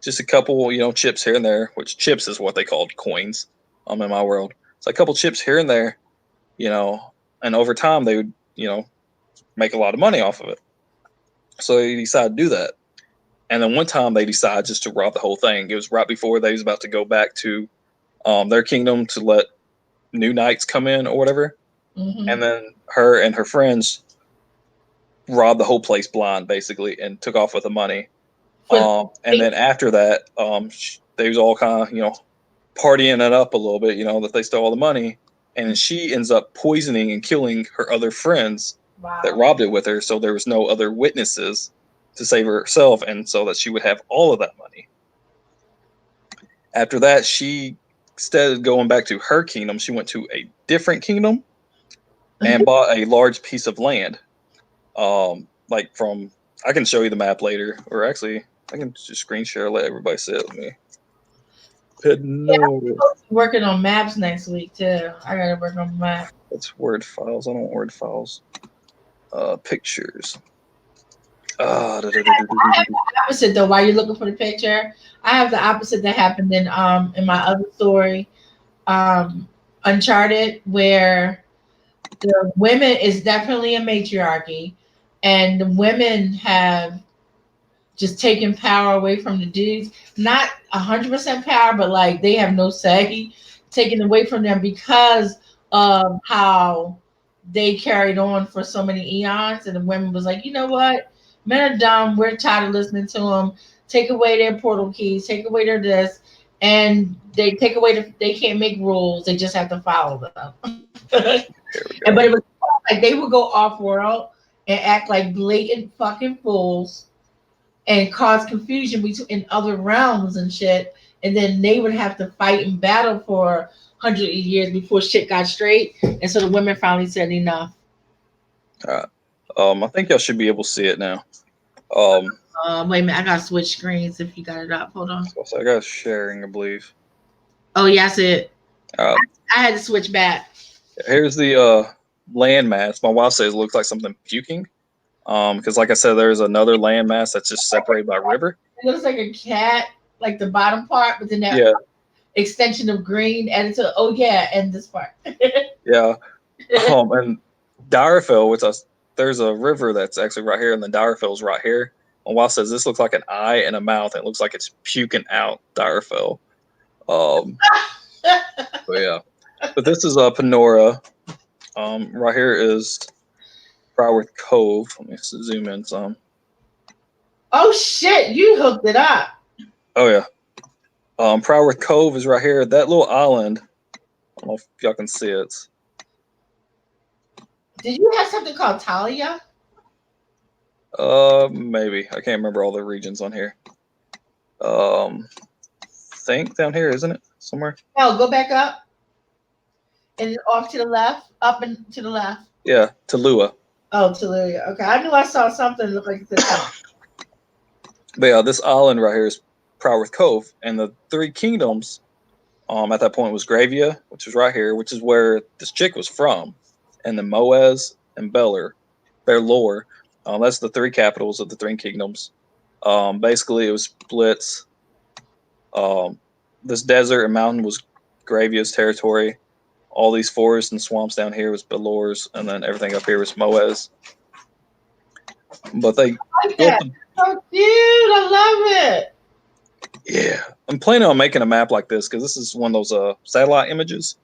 just a couple, chips here and there, which chips is what they called coins, in my world. It's like a couple chips here and there, and over time they would, make a lot of money off of it. So they decided to do that. And then one time they decided just to rob the whole thing. It was right before they was about to go back to their kingdom to let new knights come in or whatever. Mhm. And then her and her friends robbed the whole place blind, basically, and took off with the money. And then after that, they was all kind of, partying it up a little bit, that they stole all the money. And she ends up poisoning and killing her other friends that Wow. robbed it with her. So there was no other witnesses to save herself, and so that she would have all of that money. After that, she, instead of going back to her kingdom, she went to a different kingdom and bought a large piece of land. Like from, I can show you the map later, or actually, I can just screen share, let everybody see it with me. No, Working on maps next week too. I gotta work on maps. it's Word files. I don't want Word files. Pictures. Opposite though, while you're looking for the picture, I have the opposite that happened in my other story, Uncharted, where the women is definitely a matriarchy, and the women have just taken power away from the dudes. Not 100% power, but like they have no say, taken away from them because of how they carried on for so many eons. And the women was like, you know what? Men are dumb. We're tired of listening to them. Take away their portal keys. Take away their this. And they take away they can't make rules. They just have to follow them. And but it was like they would go off world and act like blatant fucking fools and cause confusion in other realms and shit. And then they would have to fight and battle for hundreds of years before shit got straight. And so the women finally said enough. All right. I think y'all should be able to see it now. Wait a minute, I gotta switch screens if you got it up. Hold on. So I got sharing, I believe. Oh yes, it. I had to switch back. Here's the landmass. My wife says it looks like something puking. Because like I said, there's another landmass that's just separated by a river. It looks like a cat, like the bottom part, but then that extension of green added to. Oh yeah, and this part. Yeah. And Direfell, there's a river that's actually right here, and the Direfell's right here. My wife says this looks like an eye and a mouth. It looks like it's puking out Direfell. But yeah. But this is Panora. Right here is Proworth Cove. Let me zoom in some. Oh shit! You hooked it up. Oh yeah. Proworth Cove is right here. That little island. I don't know if y'all can see it. Did you have something called Talia? Maybe. I can't remember all the regions on here. Think down here, isn't it? Somewhere. No, go back up. And off to the left. Up and to the left. Yeah, Talua. Oh, Talua. Okay. I knew I saw something that looked like the top. But yeah, this island right here is Proworth Cove, and the three kingdoms at that point was Gravia, which was right here, which is where this chick was from, and then Moaz and Belor. That's the three capitals of the three kingdoms. Basically, it was splits. This desert and mountain was Gravia's territory. All these forests and swamps down here was Belor's, and then everything up here was Moaz. But they like built that. So cute. I love it. Yeah, I'm planning on making a map like this because this is one of those satellite images.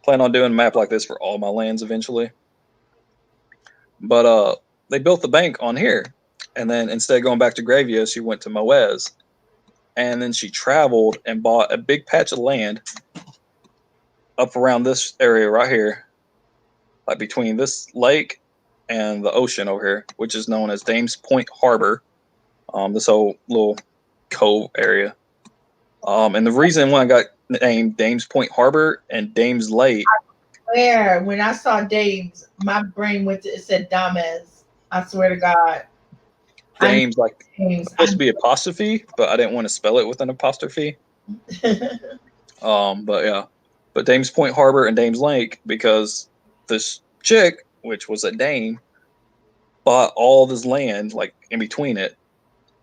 Plan on doing a map like this for all my lands eventually. But they built the bank on here, and then instead of going back to Gravia, she went to Moaz, and then she traveled and bought a big patch of land up around this area right here, like between this lake and the ocean over here, which is known as Dames Point Harbor. This whole little cove area. And the reason why I got named Dames Point Harbor and Dames Lake. Where when I saw Dames, my brain went to it said Dames. I swear to God. Dames, like Dames. supposed to be apostrophe, but I didn't want to spell it with an apostrophe. But yeah. But Dames Point Harbor and Dames Lake, because this chick, which was a dame, bought all this land like in between it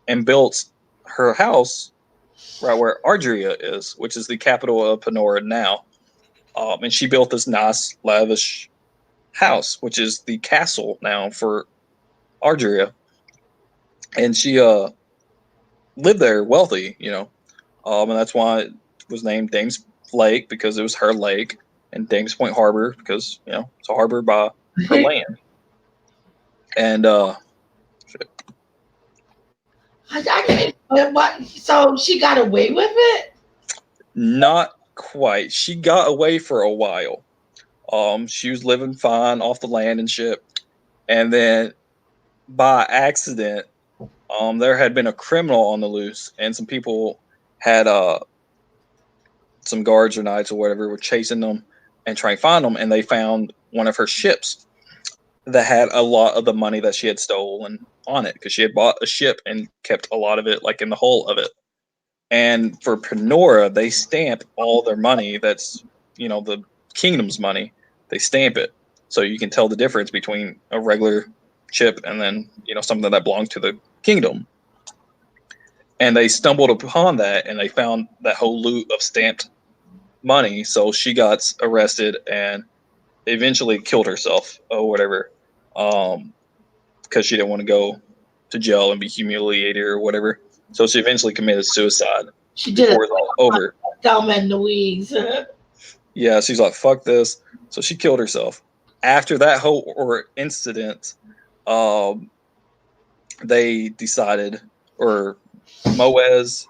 and built her house right where Ardria is, which is the capital of Panora now. And she built this nice, lavish house, which is the castle now for Ardria. And she lived there wealthy, and that's why it was named Dames Lake, because it was her lake, and Dames Point Harbor because it's a harbor by her land. And so she got away with it? not quite. She got away for a while. She was living fine off the land and shit, and then by accident, there had been a criminal on the loose, and some people had some guards or knights or whatever were chasing them and trying to find them, and they found one of her ships that had a lot of the money that she had stolen on it, because she had bought a ship and kept a lot of it like in the hull of it. And for Panora, they stamp all their money that's the kingdom's money. They stamp it so you can tell the difference between a regular chip and then something that belongs to the kingdom. And they stumbled upon that, and they found that whole loot of stamped money. So she got arrested and eventually killed herself or whatever, because she didn't want to go to jail and be humiliated or whatever. So she eventually committed suicide. She did before it was all over. Dumb and Louise. Yeah, she's like, fuck this. So she killed herself. After that whole incident, they decided, or Moaz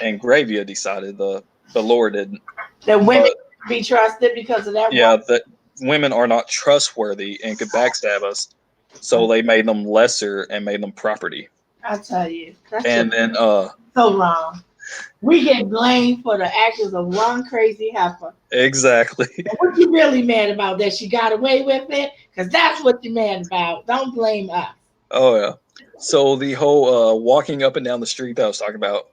and Gravia decided, the Lord didn't. That women be trusted because of that. Yeah, that women are not trustworthy and could backstab us. So they made them lesser and made them property. I tell you. And then so wrong. We get blamed for the actions of one crazy heifer. Exactly. What you really mad about? That she got away with it? Because that's what you're mad about. Don't blame us. Oh yeah. So the whole walking up and down the street that I was talking about,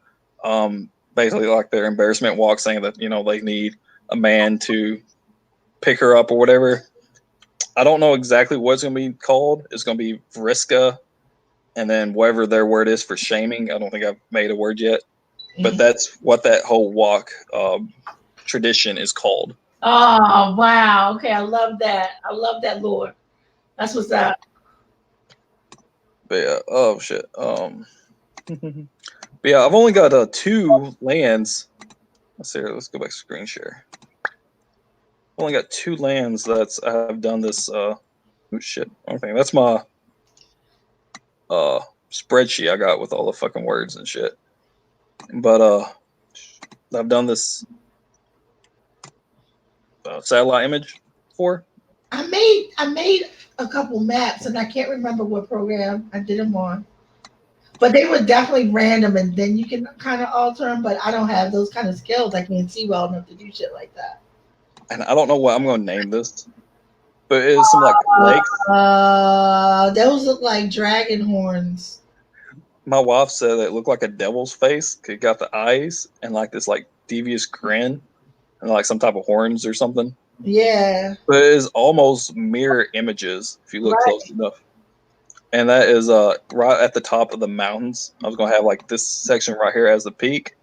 basically like their embarrassment walk, saying that they need a man to pick her up or whatever. I don't know exactly what it's going to be called. It's going to be Vriska, and then whatever their word is for shaming. I don't think I've made a word yet, but that's what that whole walk tradition is called. Oh wow! Okay, I love that. I love that, Lord. That's what's up. But yeah, oh shit. But yeah, I've only got 2 lands. Let's see. Let's go back to screen share. I've only got 2 lands that I've done this. Oh shit! Okay, that's my spreadsheet I got with all the fucking words and shit. But I've done this satellite image for. I made a couple maps, and I can't remember what program I did them on. But they were definitely random, and then you can kind of alter them. But I don't have those kind of skills. I can't see well enough to do shit like that. And I don't know what I'm going to name this, but it is some like lakes. Those look like dragon horns. My wife said it looked like a devil's face. It got the eyes and like this like devious grin and like some type of horns or something. Yeah. But it is almost mirror images if you look Right. close enough. And that is right at the top of the mountains. I was gonna have like this section right here as the peak,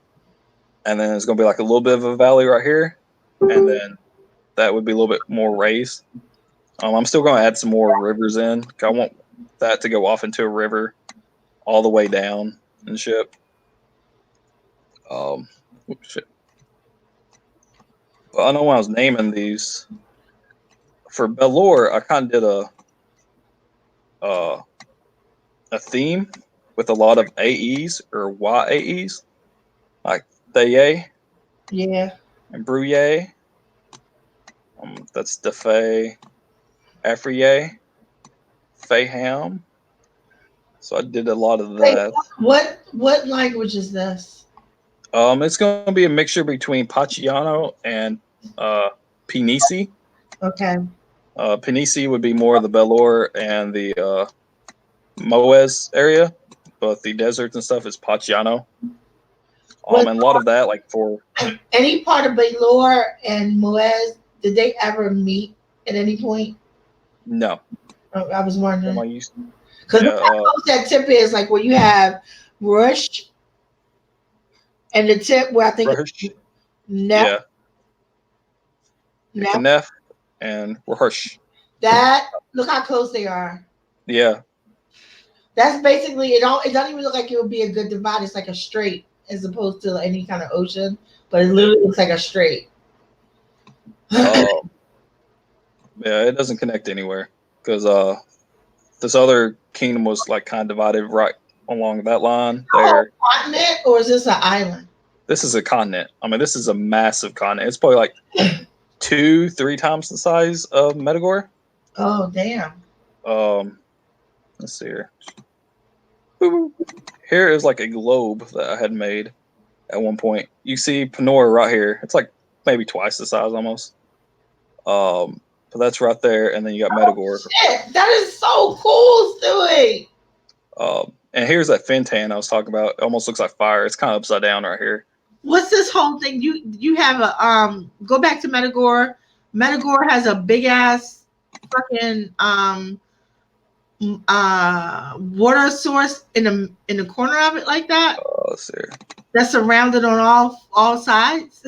and then it's gonna be like a little bit of a valley right here, and then that would be a little bit more raised. I'm still gonna add some more rivers in. I want that to go off into a river all the way down and shit. Shit. But I know when I was naming these for Belor, I kind of did a theme with a lot of AEs or YAEs, like Thaye Yeah. and Brouillet. That's Defay, Afriye, Fayham. So I did a lot of that. What language is this? It's going to be a mixture between Paciano and Pinisi. Okay. Pinisi would be more of the Belor and the Moes area, but the deserts and stuff is Paciano. And a lot of that, like for any part of Baylor and Moez, did they ever meet at any point? no. I was wondering. Because Yeah, that tip is like where you have Rush and the tip where I think Rush, it's Neff. yeah, Knef and Rush. That look how close they are. Yeah. That's basically it. It doesn't even look like it would be a good divide. It's like a straight as opposed to any kind of ocean, but it literally looks like a straight. Yeah, it doesn't connect anywhere because this other kingdom was like kind of divided right along that line there. Continent, or is this an island? This is a continent. I mean, this is a massive continent. It's probably like 2-3 times the size of Medagore. Oh damn. Let's see here. Here is like a globe that I had made at one point. You see Panora right here. It's like maybe twice the size almost. But that's right there, and then you got Medagore. Shit, that is so cool, Stewie. And here's that Fintan I was talking about. It almost looks like fire. It's kind of upside down right here. What's this whole thing? You have a go back to Medagore. Medagore has a big ass fucking water source in the corner of it like that. Let's see. That's surrounded on all sides.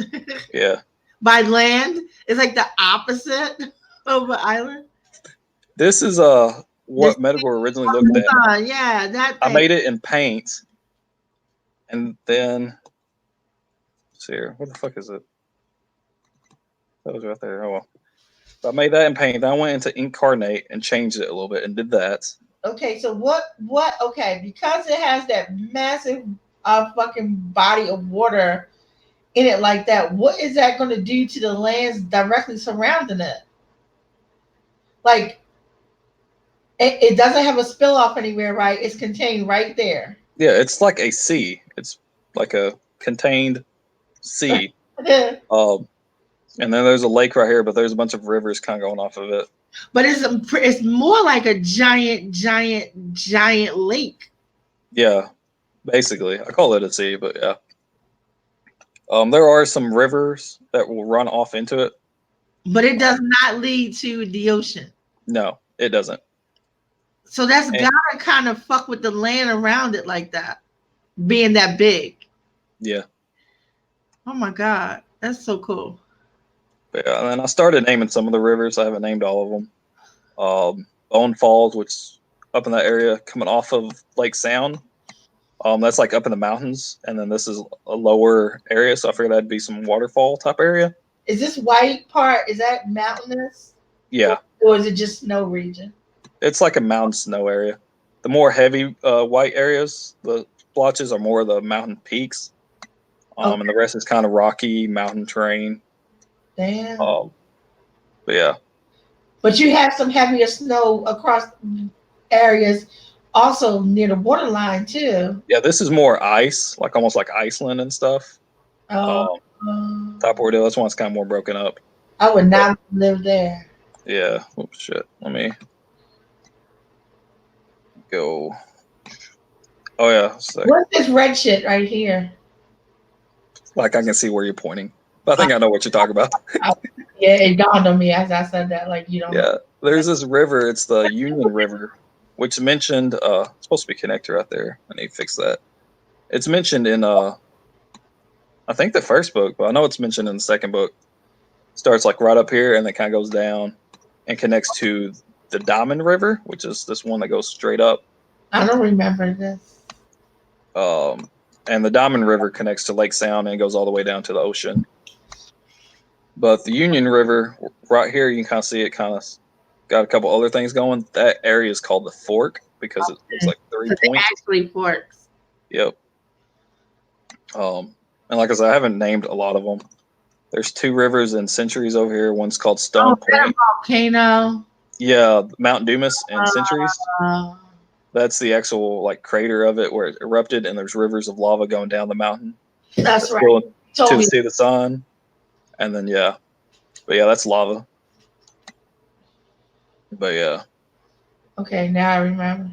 Yeah. By land. It's like the opposite of an island. This is what Medagore originally looked at. Yeah, that thing. I made it in paint, and then let's see here. What the fuck is it? That was right there. Oh well. So I made that in paint. Then I went into Incarnate and changed it a little bit and did that. Okay, so what? Okay, because it has that massive fucking body of water in it like that, what is that going to do to the lands directly surrounding it? Like, it doesn't have a spill off anywhere, right? It's contained right there. Yeah, it's like a sea. It's like a contained sea. And then there's a lake right here, but there's a bunch of rivers kind of going off of it. But it's more like a giant lake. Yeah, basically. I call it a sea, but yeah. There are some rivers that will run off into it. But it does not lead to the ocean. No, it doesn't. So that's gotta kind of fuck with the land around it like that, being that big. Yeah. Oh my God, that's so cool. But yeah, and then I started naming some of the rivers. I haven't named all of them. Bone Falls, which is up in that area, coming off of Lake Sound. That's like up in the mountains, and then this is a lower area, so I figured that'd be some waterfall type area. Is this white part? Is that mountainous? Yeah. Or is it just snow region? It's like a mountain snow area. The more heavy white areas, the splotches are more of the mountain peaks, and the rest is kind of rocky mountain terrain. Damn. But yeah. But you have some heavier snow across areas also near the borderline too. Yeah, this is more ice, like almost like Iceland and stuff. Top ordeal. That's why it's kind of more broken up. I would not live there. Yeah. Oops, shit. Let me go. Oh yeah. What's this red shit right here? Like I can see where you're pointing. But I think I know what you're talking about. Yeah, it dawned on me as I said that. Like you don't. Yeah. There's this river, it's the Union River, which mentioned it's supposed to be connected right there. I need to fix that. It's mentioned in I think the first book, but I know it's mentioned in the second book. Starts like right up here and then kind of goes down and connects to the Diamond River, which is this one that goes straight up. I don't remember this. And the Diamond River connects to Lake Sound and goes all the way down to the ocean. But the Union River, right here, you can kind of see it kind of got a couple other things going. That area is called the Fork because it looks like 3 points. Actually, forks. Yep. And like I said, I haven't named a lot of them. There's 2 rivers and centuries over here. One's called Stone Point. Volcano. Yeah, Mount Dumas and Centuries. Uh, That's the actual like crater of it where it erupted, and there's rivers of lava going down the mountain. that's right. Going Told to the me. sea of the sun, and then but yeah, that's lava. But yeah, Okay, now I remember.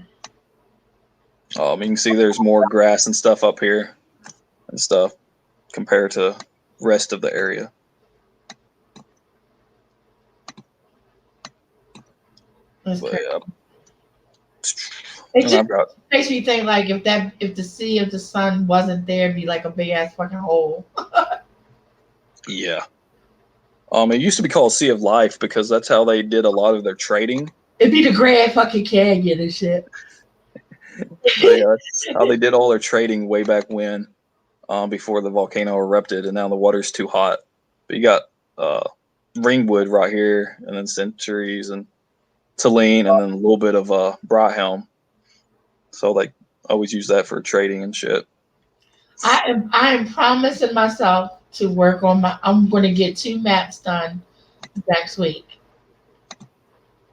you can see there's more grass and stuff up here and stuff compared to rest of the area. That's But crazy. yeah, It and just I've got makes me think like if the sea of the sun wasn't there, it'd be like a big ass fucking hole. yeah. It used to be called Sea of Life because that's how they did a lot of their trading. It'd be the Grand fucking Canyon and shit. But yeah, that's how they did all their trading way back when, before the volcano erupted, and now the water's too hot. But you got Ringwood right here, and then Centuries and Tulane, and then a little bit of Brighthelm. So they always use that for trading and shit. I am promising myself to work on I'm going to get 2 maps done next week.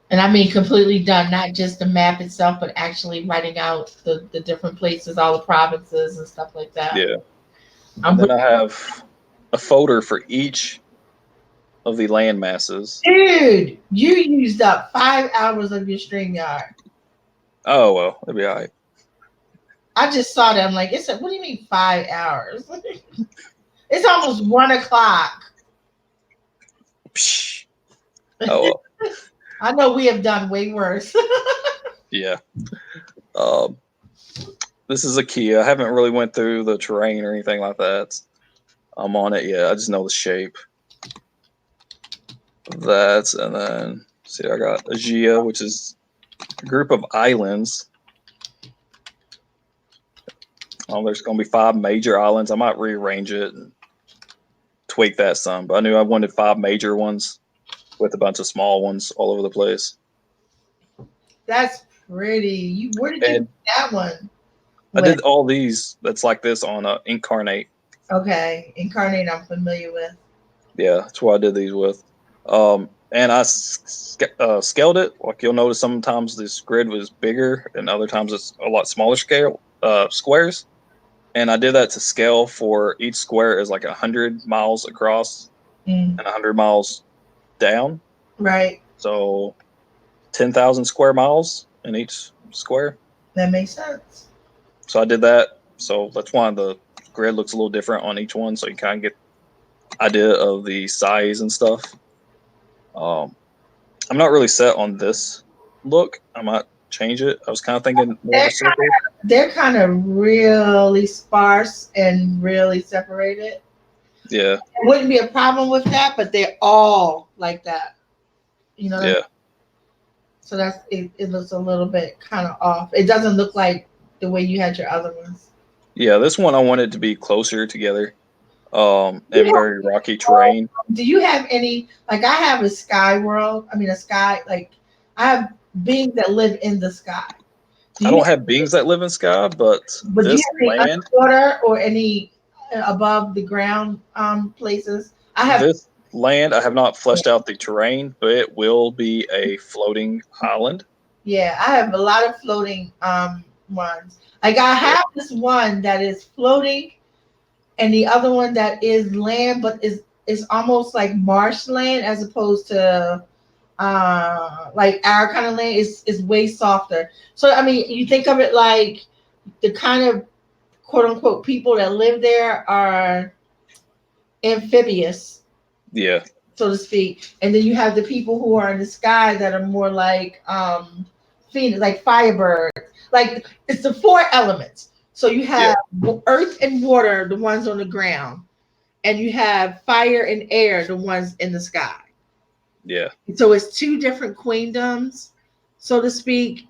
And I mean completely done, not just the map itself, but actually writing out the different places, all the provinces and stuff like that. Yeah. I'm And then I have a folder for each of the land masses. Dude, you used up 5 hours of your StreamYard. Oh well, it'll be all right. I just saw that. I'm like, what do you mean 5 hours? It's almost 1 o'clock. Psh. Oh well. I know we have done way worse. Yeah. This is a key. I haven't really went through the terrain or anything like that. I'm on it yet. I just know the shape. That, and then see, I got Aegea, which is a group of islands. There's going to be 5 major islands. I might rearrange it and tweak that some, but I knew I wanted 5 major ones with a bunch of small ones all over the place. That's pretty. Where did you get that one? I did all these. That's like this on Incarnate. Okay, Incarnate. I'm familiar with. Yeah, that's what I did these with. And I scaled it. Like you'll notice, sometimes this grid was bigger, and other times it's a lot smaller scale squares. And I did that to scale for each square is like 100 miles across and 100 miles down. Right. So 10,000 square miles in each square. That makes sense. So I did that. So that's why the grid looks a little different on each one. So you kind of get idea of the size and stuff. I'm not really set on this look. I might change it. I was kind of thinking more of a circle. They're kind of really sparse and really separated. Yeah. It wouldn't be a problem with that, but they're all like that. You know what I mean? So that's it looks a little bit kind of off. It doesn't look like the way you had your other ones. Yeah, this one I wanted to be closer together. And very rocky terrain. Do you have any, like I have a sky world? I mean a sky, like I have beings that live in the sky. I don't have beings that live in sky, but do this you have any land, underwater or any above the ground places? I have this land, I have not fleshed out the terrain, but it will be a floating island. Yeah, I have a lot of floating ones. Like I have this one that is floating, and the other one that is land, but is almost like marshland as opposed to like our kind of land is way softer. So I mean, you think of it like the kind of quote unquote people that live there are amphibious, Yeah. so to speak. And then you have the people who are in the sky that are more like phoenix, like firebirds. Like it's the four elements. So you have earth and water, the ones on the ground, and you have fire and air, the ones in the sky. Yeah. So it's two different queendoms, so to speak,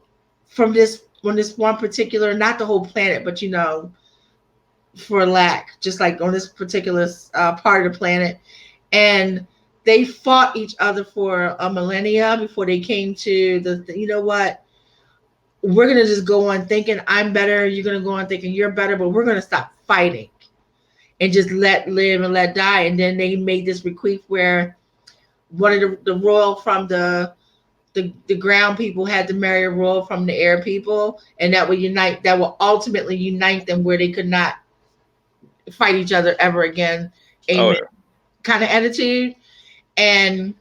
from this on this one particular, not the whole planet, but for lack, just like on this particular part of the planet. And they fought each other for a millennia before they came to you know what, we're gonna just go on thinking I'm better, you're gonna go on thinking you're better, but we're gonna stop fighting and just let live and let die. And then they made this bequeath where one of the royal from the ground people had to marry a royal from the air people, and that will ultimately unite them where they could not fight each other ever again. Amen. Kind of attitude. And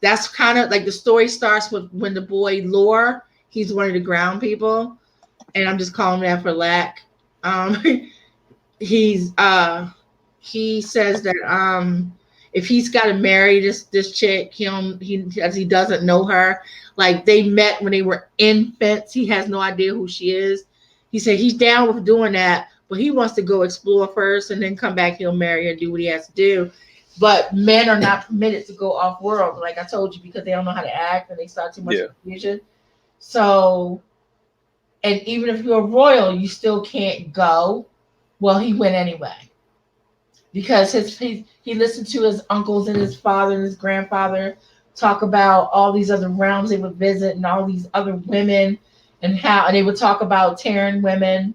that's kind of like the story starts with when the boy Lore, he's one of the ground people, and I'm just calling that for lack. He says that if he's got to marry this chick, he doesn't know her. Like they met when they were infants. He has no idea who she is. He said he's down with doing that, but he wants to go explore first and then come back. He'll marry her and do what he has to do. But men are not permitted to go off world, like I told you, because they don't know how to act and they start too much confusion. So, and even if you're royal, you still can't go. Well, he went anyway because he listened to his uncles and his father and his grandfather talk about all these other realms they would visit and all these other women and how they would talk about Terran women,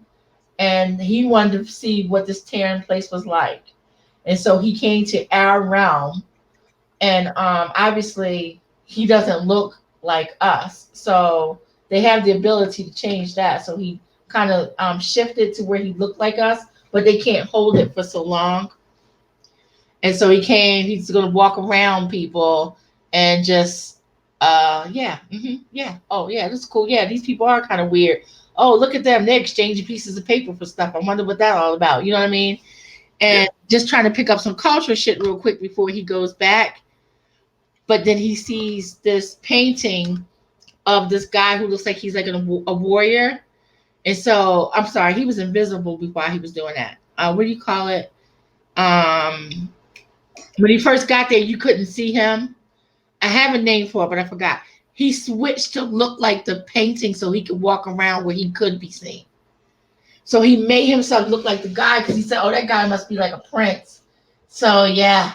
and he wanted to see what this Terran place was like. And so he came to our realm, and obviously he doesn't look like us, so they have the ability to change that. So he kind of shifted to where he looked like us, but they can't hold it for so long. And so he's going to walk around people and just, oh yeah, this is cool. Yeah, these people are kind of weird. Oh, look at them. They're exchanging pieces of paper for stuff. I wonder what that's all about. You know what I mean? And just trying to pick up some culture shit real quick before he goes back. But then he sees this painting of this guy who looks like he's like a warrior. And so, I'm sorry, he was invisible before he was doing that. What do you call it? When he first got there, you couldn't see him. I have a name for it, but I forgot. He switched to look like the painting so he could walk around where he could be seen. So he made himself look like the guy because he said, oh, that guy must be like a prince. So, yeah,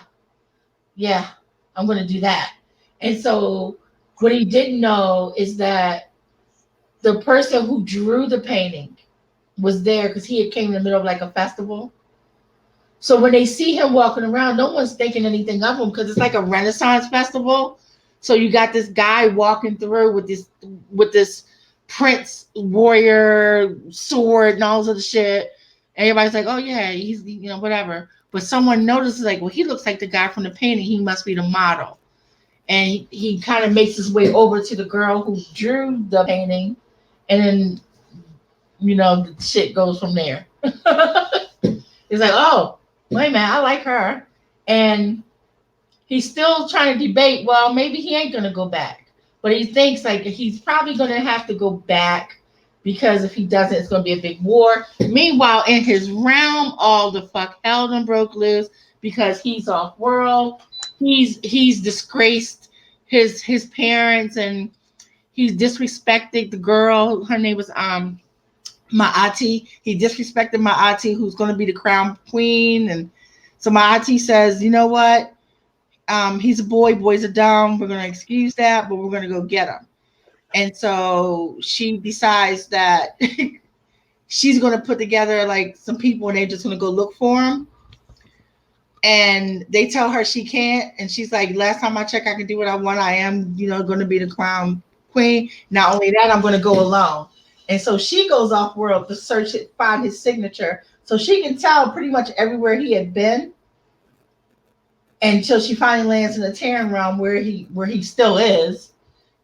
I'm going to do that. And so what he didn't know is that the person who drew the painting was there because he had came in the middle of like a festival. So when they see him walking around, no one's thinking anything of him because it's like a Renaissance festival. So you got this guy walking through with this prince warrior sword and all this other shit. And everybody's like, oh yeah, he's whatever. But someone notices like, well, he looks like the guy from the painting. He must be the model. And he kind of makes his way over to the girl who drew the painting. And then, the shit goes from there. He's like, oh, wait a minute, I like her. And he's still trying to debate, well, maybe he ain't going to go back. But he thinks like he's probably going to have to go back because if he doesn't, it's going to be a big war. Meanwhile, in his realm, all the fuck hell done broke loose because he's off world. He's disgraced his parents, and he's disrespected the girl. Her name was Ma'ati. He disrespected Ma'ati, who's going to be the crown queen. And so Ma'ati says, you know what? He's a boy. Boys are dumb. We're going to excuse that, but we're going to go get him. And so she decides that she's going to put together like some people and they're just going to go look for him. And they tell her she can't. And she's like, last time I checked, I can do what I want. I am, going to be the crown queen. Not only that, I'm going to go alone. And so she goes off world to search it, find his signature. So she can tell pretty much everywhere he had been until she finally lands in the Terran realm where he still is.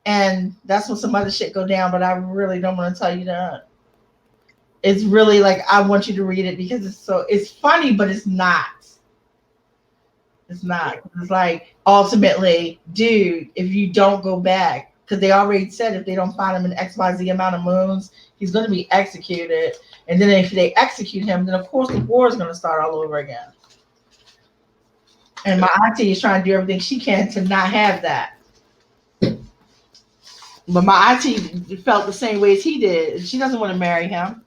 And that's when some other shit go down, but I really don't want to tell you that. It's really like, I want you to read it because it's funny, but it's not. It's not. It's like ultimately, dude, if you don't go back, because they already said if they don't find him in XYZ amount of moons, he's going to be executed. And then if they execute him, then of course the war is going to start all over again. And my auntie is trying to do everything she can to not have that. But my auntie felt the same way as he did. She doesn't want to marry him.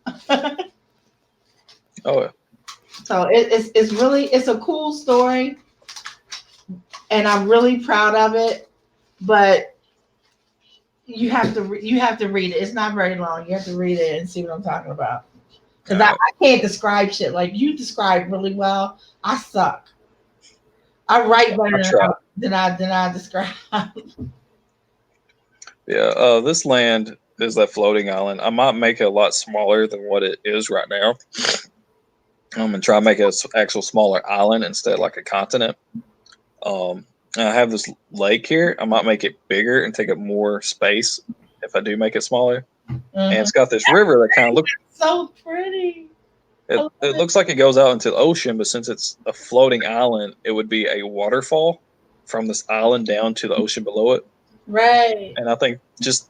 Oh, yeah. So it's really it's a cool story, and I'm really proud of it. But you have to read it. It's not very long. You have to read it and see what I'm talking about. Because I can't describe shit like you describe really well. I suck. I write better than I describe. Yeah, this land is that floating island. I might make it a lot smaller than what it is right now. I'm gonna try to make it an actual smaller island instead of like a continent. And I have this lake here. I might make it bigger and take up more space if I do make it smaller. And it's got this river that kind of looks so pretty. It looks like it goes out into the ocean, but since it's a floating island, it would be a waterfall from this island down to the ocean below it. Right. And I think just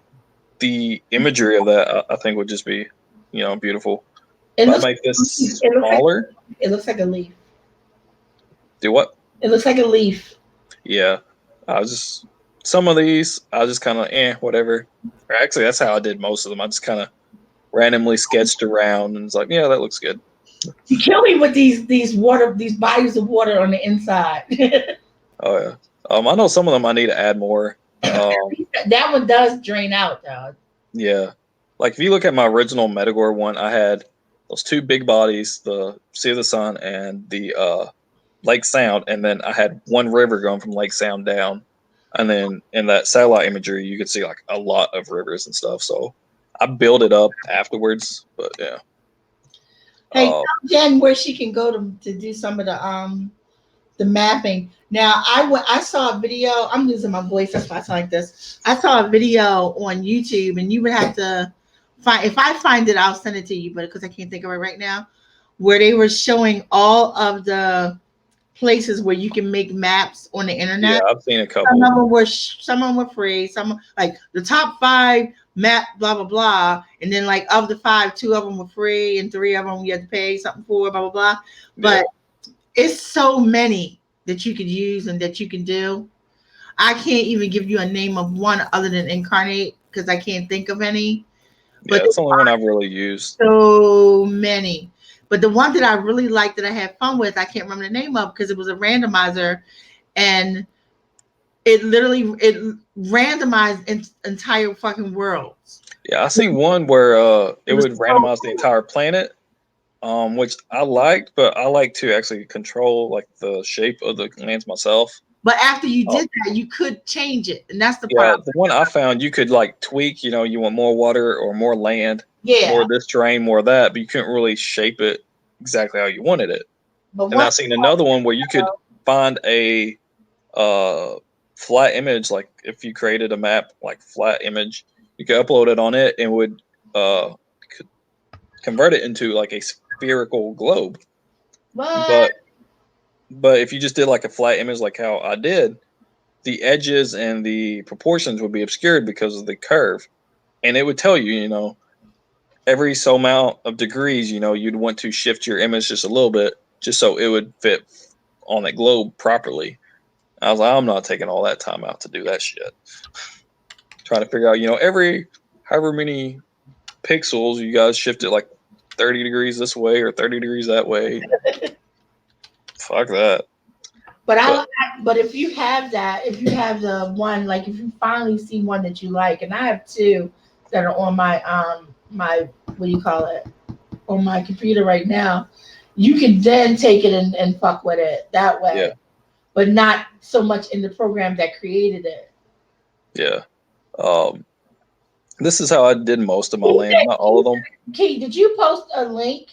the imagery of that, I think would just be, beautiful. If I make this smaller. It looks like a leaf. Do what? It looks like a leaf. Yeah. Some of these, I just kind of, whatever. Or actually, that's how I did most of them. I just kind of randomly sketched around and was like, yeah, that looks good. You kill me with these bodies of water on the inside. Oh, yeah. I know some of them I need to add more. That one does drain out, though. Yeah. Like, if you look at my original Metagore one, I had those two big bodies, the Sea of the Sun and the Lake Sound, and then I had one river going from Lake Sound down. And then in that satellite imagery, you could see, like, a lot of rivers and stuff. So I built it up afterwards, but, yeah. Hey, tell Jen where she can go to do some of the mapping. Now, I saw a video. I'm losing my voice. That's why I sound like this. I saw a video on YouTube, and you would have to find. If I find it, I'll send it to you. But because I can't think of it right now, where they were showing all of the places where you can make maps on the internet. Yeah, I've seen a couple. Some of them were free. Some like the top 5 map, blah blah blah, and then like of the 5, 2 of them were free, and 3 of them you had to pay something for, blah blah blah. But it's so many that you could use and that you can do. I can't even give you a name of one other than Incarnate because I can't think of any. But that's the only one I've really used. So many. But the one that I really liked that I had fun with, I can't remember the name of because it was a randomizer, and it randomized entire fucking worlds. Yeah, I seen one where it would randomize the entire planet. Which I liked, but I like to actually control like the shape of the lands myself. But after you did that, you could change it, and that's the part. problem. The one I found, you could like tweak. You want more water or more land, more this terrain, more that, but you couldn't really shape it exactly how you wanted it. But and I seen another one where you could find a flat image, like if you created a map like flat image, you could upload it on it and would convert it into like a spherical globe. But if you just did like a flat image like how I did, the edges and the proportions would be obscured because of the curve, and it would tell you, every so amount of degrees, you'd want to shift your image just a little bit just so it would fit on that globe properly. I was like, I'm not taking all that time out to do that shit. Trying to figure out, every however many pixels you guys shift it like 30 degrees this way or 30 degrees that way. Fuck that. But if you have the one, like if you finally see one that you like, and I have 2 that are on my my on my computer right now, you can then take it and fuck with it that way. Yeah. But not so much in the program that created it. Yeah. This is how I did most of my land, not all of them. Kate, did you post a link?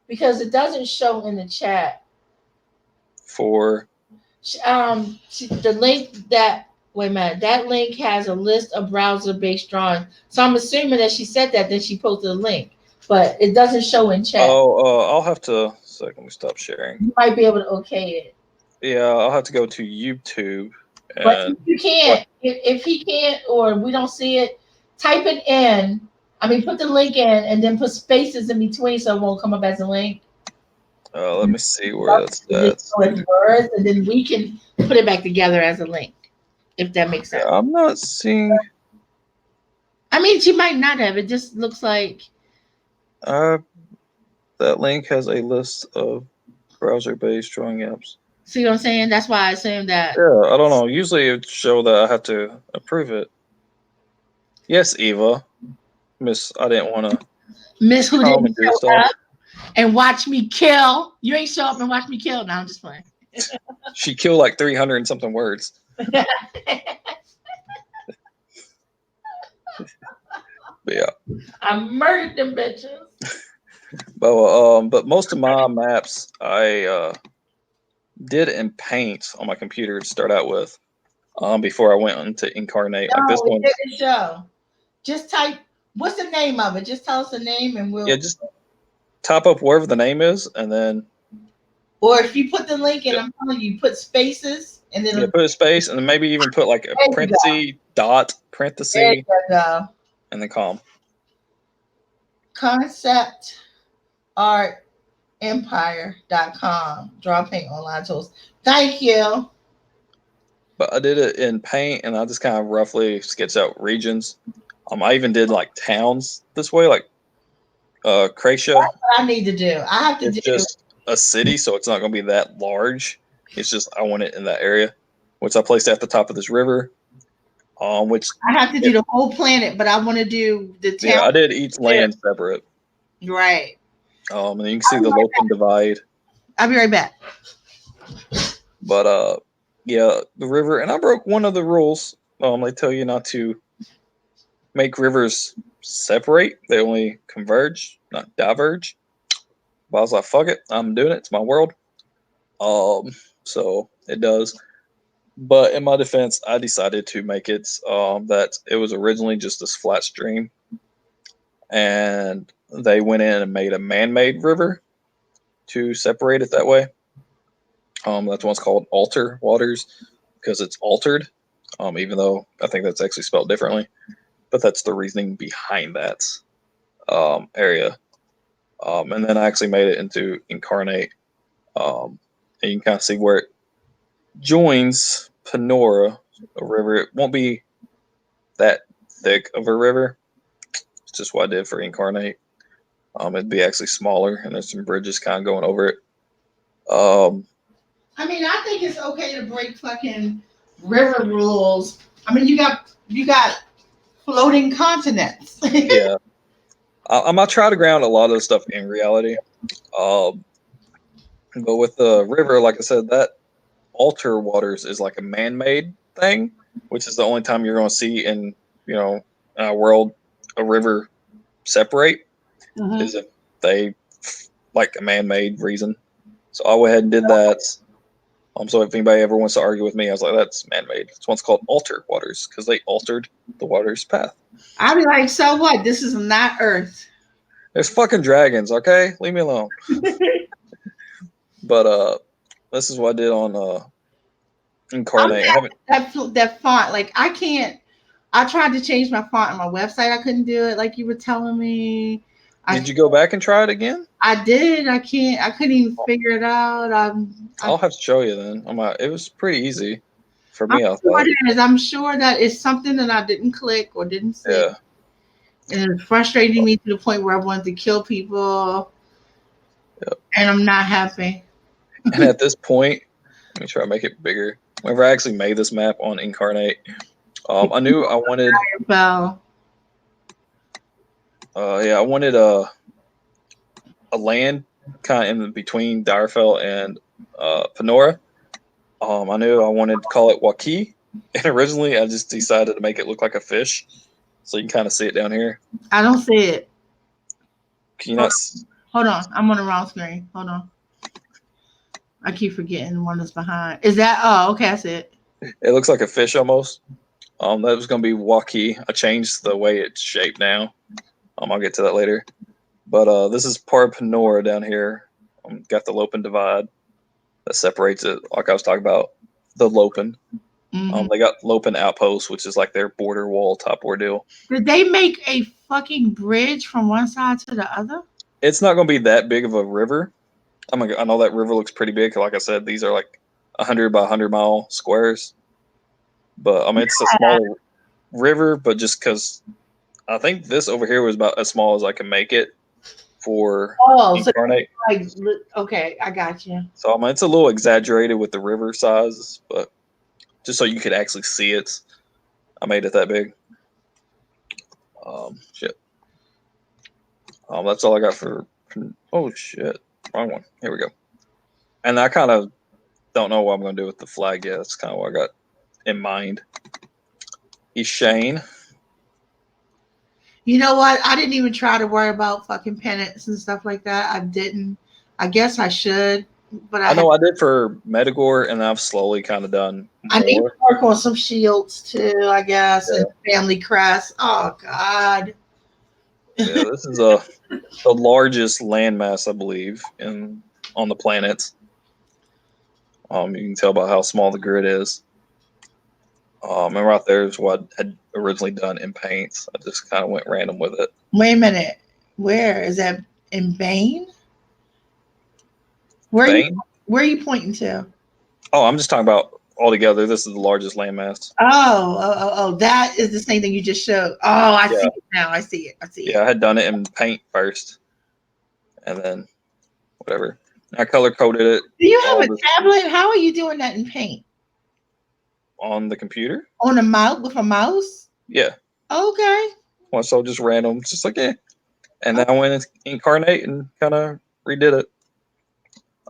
Because it doesn't show in the chat. For the link that that link has a list of browser-based drawings. So I'm assuming that she said that, then she posted a link, but it doesn't show in chat. Oh, I'll have to. So let me stop sharing. You might be able to okay it. Yeah, I'll have to go to YouTube. But And if you can't, if he can't, or we don't see it, type it in. I mean, put the link in and then put spaces in between so it won't come up as a link. let me see where that's at. Just so it's words, and then we can put it back together as a link, if that makes sense. Yeah, I'm not seeing. I mean, she might not have. It just looks like. That link has a list of browser-based drawing apps. See what I'm saying? That's why I assumed that. Yeah, I don't know. Usually it show that I have to approve it. Yes, Eva. Miss, I didn't want to Miss who come didn't and do show stuff. up and watch me kill. You ain't show up and watch me kill. Now I'm just playing. She killed like 300 and something words. But yeah. I murdered them bitches. But most of my maps I did in Paint on my computer to start out with. Before I went into Incarnate, like this No, one. it didn't show. Just type. What's the name of it? Just tell us the name and we'll. Yeah, just top up wherever the name is, and then. Or if you put the link in, I'm telling you, put spaces and then. Yeah, put a space, and then maybe even put like a parenthesis, dot, parenthesis, there you go. and then comma. Concept Art Empire.com. Draw paint online tools. Thank you. But I did it in Paint, and I just kind of roughly sketched out regions. I even did like towns this way, like Croatia. That's what I need to do. I have to It's do. just a city, so it's not going to be that large. It's just I want it in that area, which I placed at the top of this river. Which I have to do the whole planet, but I want to do the town. Yeah, I did each land separate. Right. And then you can see the Lopen Divide. I'll be right back. But yeah, the river, and I broke one of the rules. They tell you not to make rivers separate; they only converge, not diverge. But I was like, "Fuck it, I'm doing it. It's my world." So it does. But in my defense, I decided to make it that it was originally just this flat stream, and they went in and made a man-made river to separate it that way. That's what's called altar waters because it's altered, even though I think that's actually spelled differently. But that's the reasoning behind that area. And then I actually made it into Incarnate. And you can kind of see where it joins Panora, a river. It won't be that thick of a river. It's just what I did for Incarnate. It'd be actually smaller, and there's some bridges kind of going over it. I mean, I think it's okay to break fucking river rules. I mean, you got floating continents. Yeah, I'm gonna try to ground a lot of the stuff in reality. But with the river, like I said, that altar waters is like a man-made thing, which is the only time you're going to see in our world a river separate is if they like a man-made reason. So I went ahead and did that. So if anybody ever wants to argue with me, I was like, that's man-made. It's one's called altar waters because they altered the water's path. I'll be like, so what? This is not Earth. There's fucking dragons, okay? Leave me alone. But this is what I did on Incarnate. That font, like I tried to change my font on my website. I couldn't do it like you were telling me. Did you go back and try it again? I did. I couldn't even figure it out. I'll have to show you then. It was pretty easy for me. I'm sure that it's something that I didn't click or didn't see. Yeah. And it's frustrating me to the point where I wanted to kill people. Yep. And I'm not happy. And at this point, let me try to make it bigger. Whenever I actually made this map on Incarnate, I knew I wanted. I wanted a land kind of in between Direfell and Panora. I knew I wanted to call it Waukee, and originally I just decided to make it look like a fish, so you can kind of see it down here. I don't see it. Can you not? Hold on, I'm on the wrong screen. Hold on. I keep forgetting the one that's behind. Is that? Oh, okay, I see it. It looks like a fish almost. That was going to be Waukee. I changed the way it's shaped now. I'll get to that later. But this is part of Panora down here. Got the Lopen Divide. that separates it. Like I was talking about, the Lopen. Mhm. They got Lopen Outpost, which is like their border wall type ordeal. Did they make a fucking bridge from one side to the other? It's not going to be that big of a river. I know that river looks pretty big. Like I said, these are like 100 by 100 mile squares. But I mean, it's a smaller river, but just because I think this over here was about as small as I can make it for Oh, so Incarnate. like, okay, I got you. So I mean, it's a little exaggerated with the river size, but just so you could actually see it, I made it that big. Shit. That's all I got for. Oh shit, wrong one. Here we go. And I kind of don't know what I'm going to do with the flag yet. That's kind of what I got in mind. He's Shane. You know what? I didn't even try to worry about fucking pennants and stuff like that. I didn't. I guess I should, but I know I did for Metagore, and I've slowly kind of done I need to more. work on some shields too, I guess, and family crest. Oh God. Yeah, this is the largest landmass, I believe, on the planet. You can tell by how small the grid is. And right there is what I had originally done in paints. I just kind of went random with it. Wait a minute. Where is that in Bane? Where Bane? Where are you pointing to? Oh, I'm just talking about altogether. This is the largest landmass. Oh, that is the same thing you just showed. Oh, I see it now. I see it. Yeah, I had done it in paint first, and then whatever. I color coded it. Do you have a tablet? How are you doing that in paint? On the computer? On a mouse with a mouse? Yeah. Okay. Well, so just random, just like And then I went and Incarnate and kind of redid it.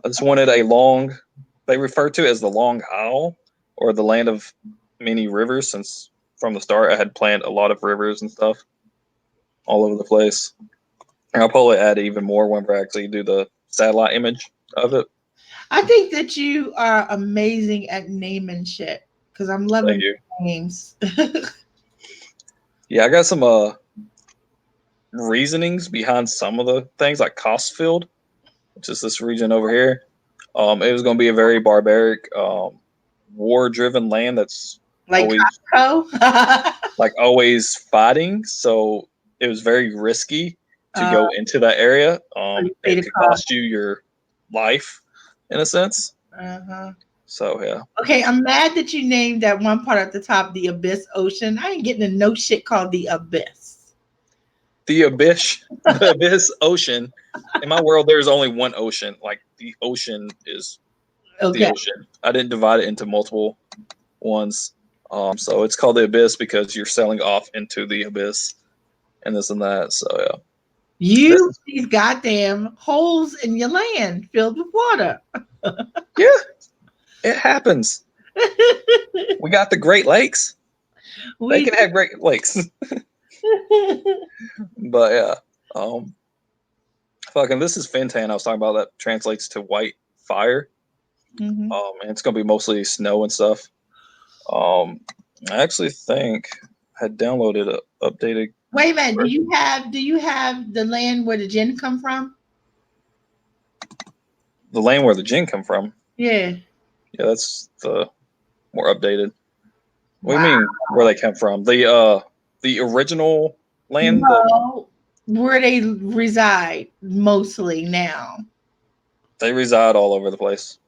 I just wanted a long. They refer to it as the Long Isle or the land of many rivers, since from the start I had planned a lot of rivers and stuff all over the place. And I'll probably add even more whenever I actually do the satellite image of it. I think that you are amazing at naming shit because I'm loving names. Yeah, I got some reasonings behind some of the things, like Costfield, which is this region over here. It was going to be a very barbaric, war-driven land that's like always like always fighting. So it was very risky to go into that area. It could cost you your life, in a sense. So yeah. Okay, I'm mad that you named that one part at the top the Abyss Ocean. I ain't getting to no shit called the Abyss. The Abyss Ocean. In my world, there's only one ocean. Like the ocean is the ocean. I didn't divide it into multiple ones. So it's called the Abyss because you're sailing off into the abyss and this and that. So yeah. These goddamn holes in your land filled with water. Yeah, it happens. We got the Great Lakes. They can have Great Lakes. But yeah. Fucking this is Fintan I was talking about that translates to white fire. And it's gonna be mostly snow and stuff. I actually think I had downloaded a updated. Wait a minute, do you have the land where the gin come from? The land where the gin come from? Yeah. Yeah, that's the more updated. What do you mean where they come from? The original land? No, where they reside mostly now. They reside all over the place.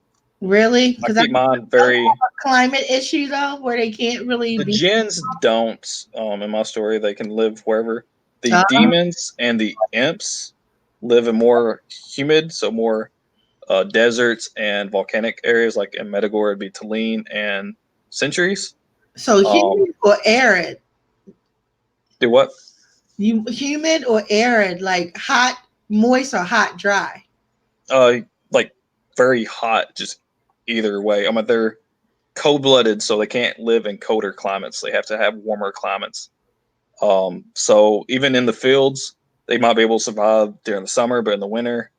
Really? I keep mine very climate issue though, where they can't really the Jinns don't, in my story, they can live wherever. The demons and the imps live in more humid, so more deserts and volcanic areas, like in Metagore it'd be Talene and Centuries. So humid or arid? Do what? You humid or arid, like hot, moist, or hot, dry? Like very hot, just either way. I mean, they're cold-blooded, so they can't live in colder climates. They have to have warmer climates. So even in the fields, they might be able to survive during the summer, but in the winter,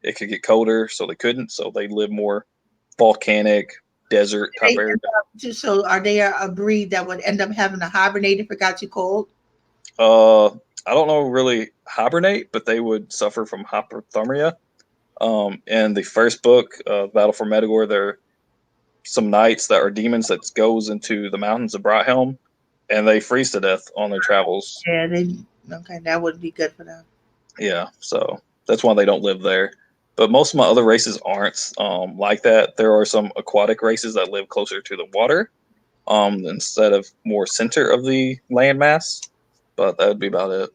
it could get colder, so they couldn't. So they live more volcanic, desert type area. So are they a breed that would end up having to hibernate if it got too cold? I don't know really hibernate, but they would suffer from hypothermia. In the first book, Battle for Medagor, there are some knights that are demons that goes into the mountains of Brighthelm, and they freeze to death on their travels. Yeah, okay, that would be good for them. Yeah, so that's why they don't live there. But most of my other races aren't like that. There are some aquatic races that live closer to the water instead of more center of the landmass. But that would be about it.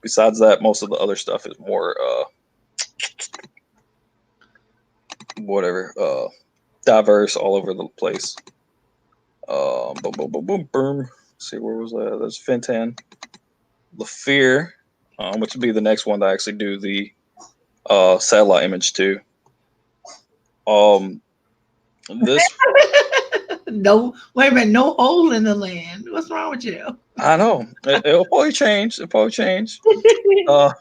Besides that, most of the other stuff is more whatever, diverse all over the place. Boom, boom, boom, boom, boom. Let's see, where was that? That's Fintan. Lafir, which would be the next one to actually do the satellite image to. This No, wait a minute, no hole in the land. What's wrong with you? I know it'll probably change. It'll probably change. Uh,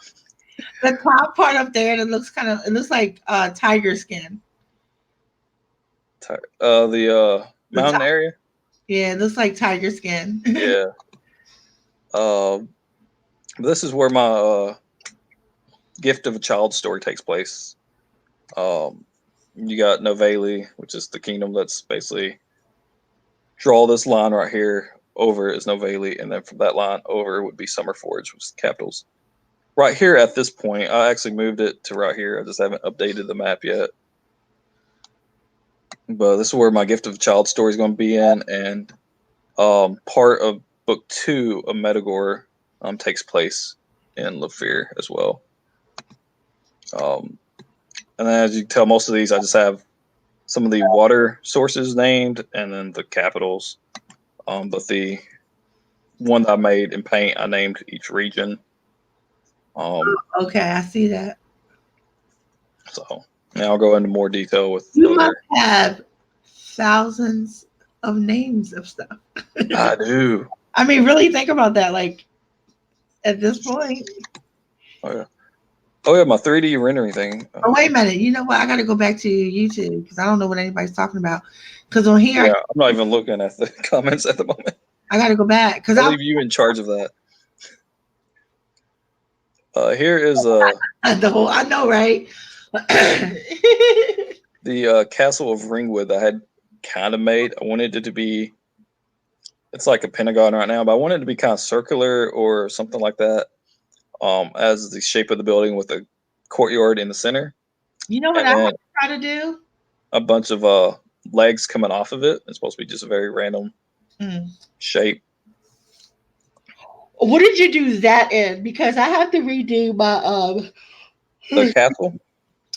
The top part up there, it looks like tiger skin. the The mountain top, area. yeah, it looks like tiger skin. Yeah. This is where my gift of a child story takes place. You got Novaeli, which is the kingdom that's basically draw this line right here over is Novaeli, and then from that line over would be Summerforge, which is the capitals. Right here at this point, I actually moved it to right here. I just haven't updated the map yet. But this is where my gift of a child story is going to be in, and part of book 2 of Medagor takes place in Lafir as well. And then, as you can tell, most of these I just have some of the water sources named, and then the capitals. But the one that I made in paint, I named each region. Okay, I see that. So now I'll go into more detail with You must other. have thousands of names of stuff. I do. I mean, really think about that. Like at this point. Oh yeah, my 3D rendering thing. Oh wait a minute. You know what? I got to go back to YouTube because I don't know what anybody's talking about. Because on here, Yeah, I'm not even looking at the comments at the moment. I got to go back because I'll leave you in charge of that. Here is the whole. I know, right? the castle of Ringwood that I had kind of made. I wanted it to be. It's like a pentagon right now, but I wanted it to be kind of circular or something like that. As the shape of the building with a courtyard in the center. You know what and I then want to try to do? a bunch of legs coming off of it. It's supposed to be just a very random shape. What did you do that in? Because I have to redo my The castle.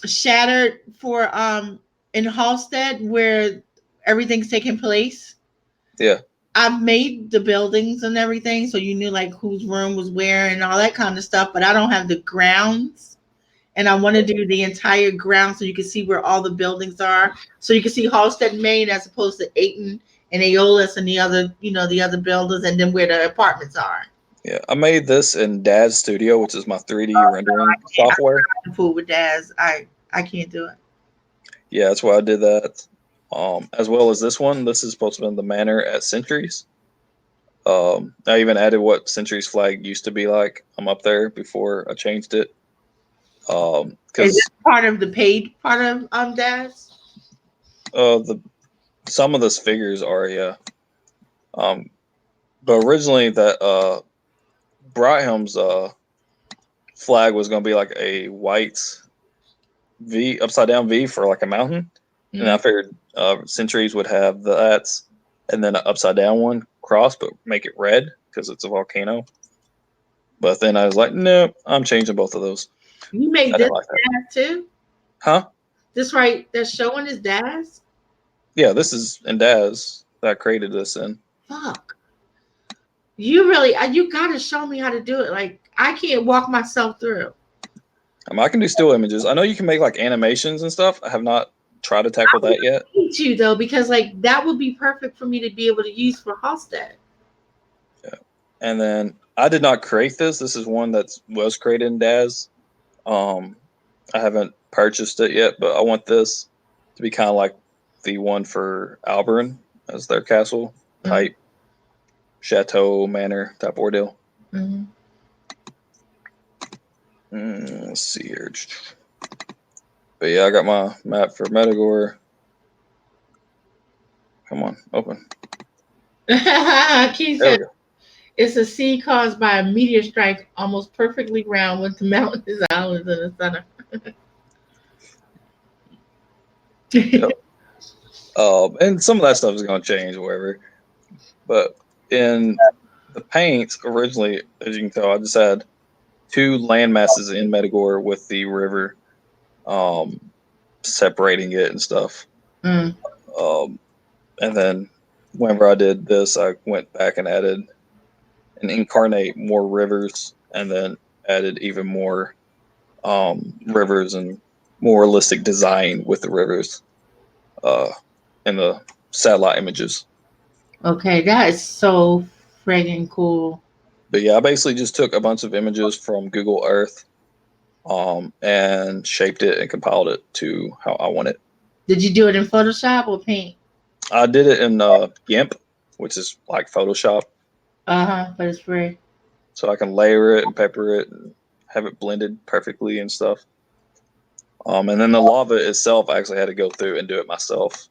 Shattered for in Halstead where everything's taking place. Yeah. I've made the buildings and everything, so you knew like whose room was where and all that kind of stuff, but I don't have the grounds. And I want to do the entire ground so you can see where all the buildings are. So you can see Halstead, Maine, as opposed to Ayton and Aeolus and the other, the other buildings, and then where the apartments are. Yeah, I made this in Dad's Studio, which is my 3D rendering software. I'm fool with Daz. I can't do it. Yeah, that's why I did that. As well as this one. This is supposed to be the manor at Centuries. I even added what Centuries flag used to be like. I'm up there before I changed it. Is Because this part of the paid part of Daz? some of those figures are, yeah. But originally that Brighthelm's flag was going to be like a white V, upside down V for like a mountain. And I figured Centuries would have that, and then an upside down one cross, but make it red because it's a volcano. But then I was like, no, I'm changing both of those. You made I this didn't like that. Daz too? Huh? This right, they're showing is Daz? Yeah, this is in Daz that I created this in. Fuck. You really, you gotta show me how to do it. Like, I can't walk myself through. I can do still images. I know you can make like animations and stuff. I have not tried to tackle that yet. I need you though, because like that would be perfect for me to be able to use for Halstead. Yeah. And then I did not create this. This is one that was created in Daz. I haven't purchased it yet, but I want this to be kind of like the one for Alberon as their castle type, chateau, manor type ordeal. Mm-hmm. Let's see here. But yeah, I got my map for Metagore. Come on, open. Keith There we said go. it's a sea caused by a meteor strike, almost perfectly round with the mountains, islands in the center. Yep. And some of that stuff is going to change, whatever. But in the paint, originally, as you can tell, I just had 2 land masses in Metagore with the river separating it and stuff. Mm. And then whenever I did this, I went back and added and incarnate more rivers, and then added even more rivers and more realistic design with the rivers in the satellite images. Okay, that is so friggin' cool. But yeah, I basically just took a bunch of images from Google Earth and shaped it and compiled it to how I want it. Did you do it in Photoshop or Paint? I did it in GIMP, which is like Photoshop. But it's free. So I can layer it and pepper it and have it blended perfectly and stuff. And then the lava itself, I actually had to go through and do it myself.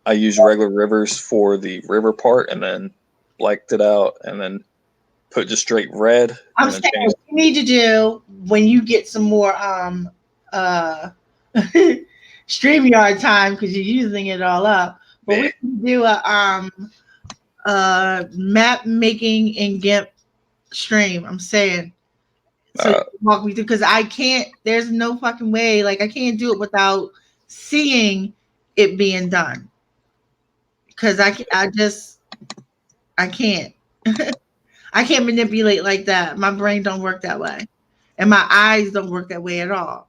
I used regular rivers for the river part and then blacked it out and then put just straight red. I'm And then saying changed. what you need to do when you get some more StreamYard time because you're using it all up. But we can do a map making in GIMP stream. I'm saying. So you can walk me through because I can't, there's no fucking way. Like I can't do it without seeing it being done. Because I can't. I can't manipulate like that. My brain don't work that way. And my eyes don't work that way at all.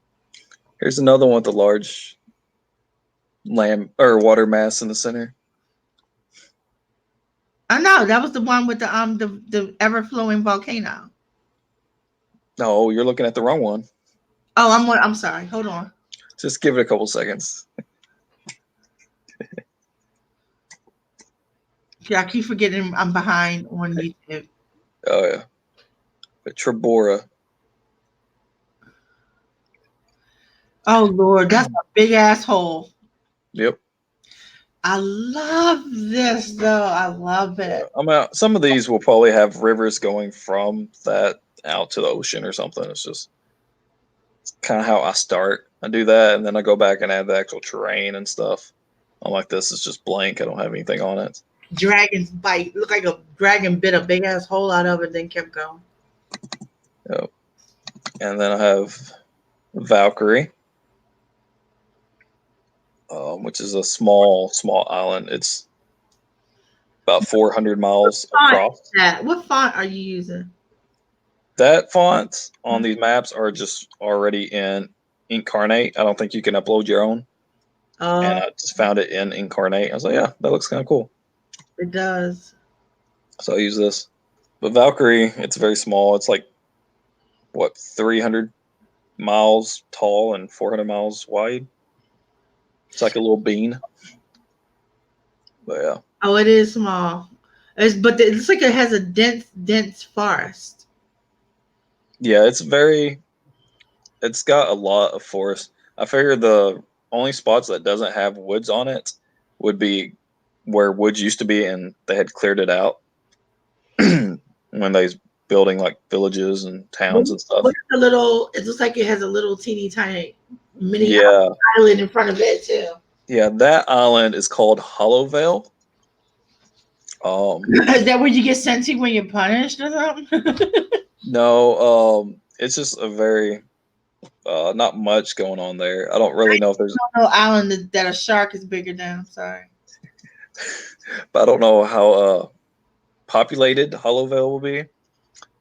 Here's another one with the large land or water mass in the center. I know that was the one with the ever flowing volcano. No, you're looking at the wrong one. Oh, I'm sorry. Hold on. Just give it a couple seconds. Yeah, I keep forgetting I'm behind on YouTube. Oh yeah, Trebora. Oh Lord, that's a big asshole. Yep. I love this though. I love it. Some of these will probably have rivers going from that out to the ocean or something. It's kind of how I start. I do that, and then I go back and add the actual terrain and stuff. Unlike this, it's just blank. I don't have anything on it. Dragon's bite. Looked like a dragon bit a big ass hole out of it, then kept going. Yep. And then I have Valkyrie, which is a small island. It's about 400 miles across. What font are you using? That fonts on these maps are just already in Incarnate. I don't think you can upload your own. And I just found it in Incarnate. I was like, yeah, that looks kind of cool. It does. So I use this. But Valkyrie, it's very small. It's like, 300 miles tall and 400 miles wide. It's like a little bean. But yeah. Oh, it is small. It looks like it has a dense forest. Yeah, it's got a lot of forest. I figure the only spots that doesn't have woods on it would be where woods used to be and they had cleared it out when they was building like villages and towns and stuff. It looks like it has a little teeny tiny mini island in front of it too. Yeah, that island is called Hollow Vale. Is that where you get sent to when you're punished or something? No, it's just a very not much going on there. I don't really know if there's no island that a shark is bigger than. I'm sorry. But I don't know how populated Hollowvale will be.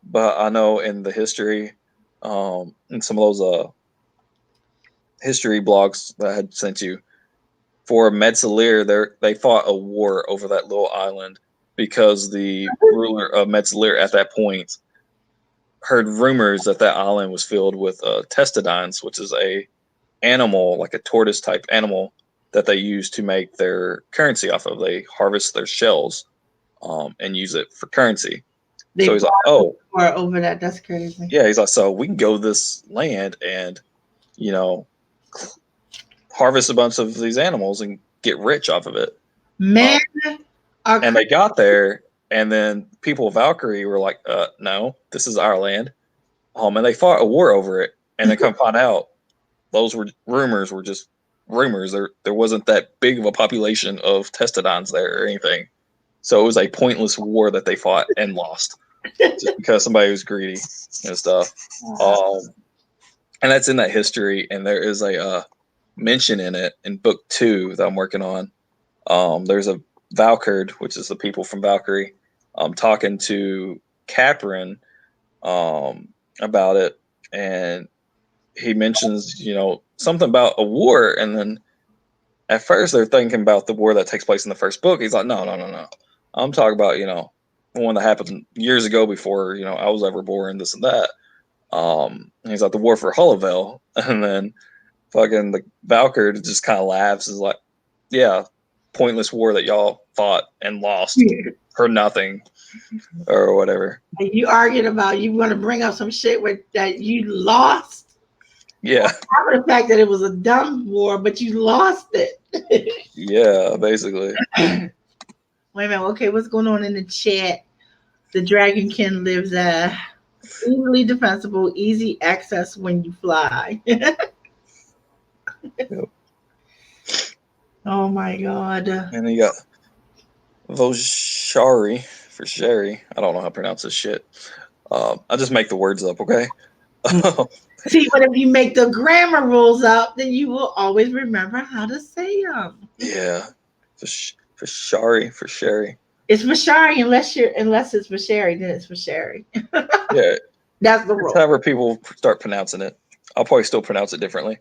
But I know in the history, in some of those history blogs that I had sent you, for Metzelir, they fought a war over that little island because the ruler of Metzelir at that point heard rumors that that island was filled with testodines, which is a animal, like a tortoise type animal that they use to make their currency off of. They harvest their shells and use it for currency. So he's like, oh, over that. That's crazy. Yeah, he's like, so we can go to this land and you know, harvest a bunch of these animals and get rich off of it. Men are And they got there, and then people of Valkyrie were like, no, this is our land. And they fought a war over it, and then come find out those were just rumors. There wasn't that big of a population of Testodons there or anything. So it was a pointless war that they fought and lost just because somebody was greedy and stuff. And that's in that history, and there is a mention in it in book 2 that I'm working on. There's a Valkyr, which is the people from Valkyrie, talking to Caprin about it, and he mentions, something about a war, and then at first they're thinking about the war that takes place in the first book. He's like, no. I'm talking about, one that happened years ago before, I was ever born, this and that. He's like, the war for Hullavel. And then fucking the Valkyr just kind of laughs, is like, yeah, pointless war that y'all fought and lost for nothing or whatever. You arguing about you want to bring up some shit that you lost. Yeah. After the fact that it was a dumb war, but you lost it. Yeah, basically. Wait a minute. Okay, what's going on in the chat? The Dragonkin lives easily defensible, easy access when you fly. Yep. Oh my god. And you got Voshari for Sherry. I don't know how to pronounce this shit. I just make the words up, okay? See, but if you make the grammar rules up, then you will always remember how to say them. Yeah. For Shari, for Sherry. It's for Shari unless it's for Sherry, then it's for Sherry. Yeah. That's the rule. However people start pronouncing it. I'll probably still pronounce it differently.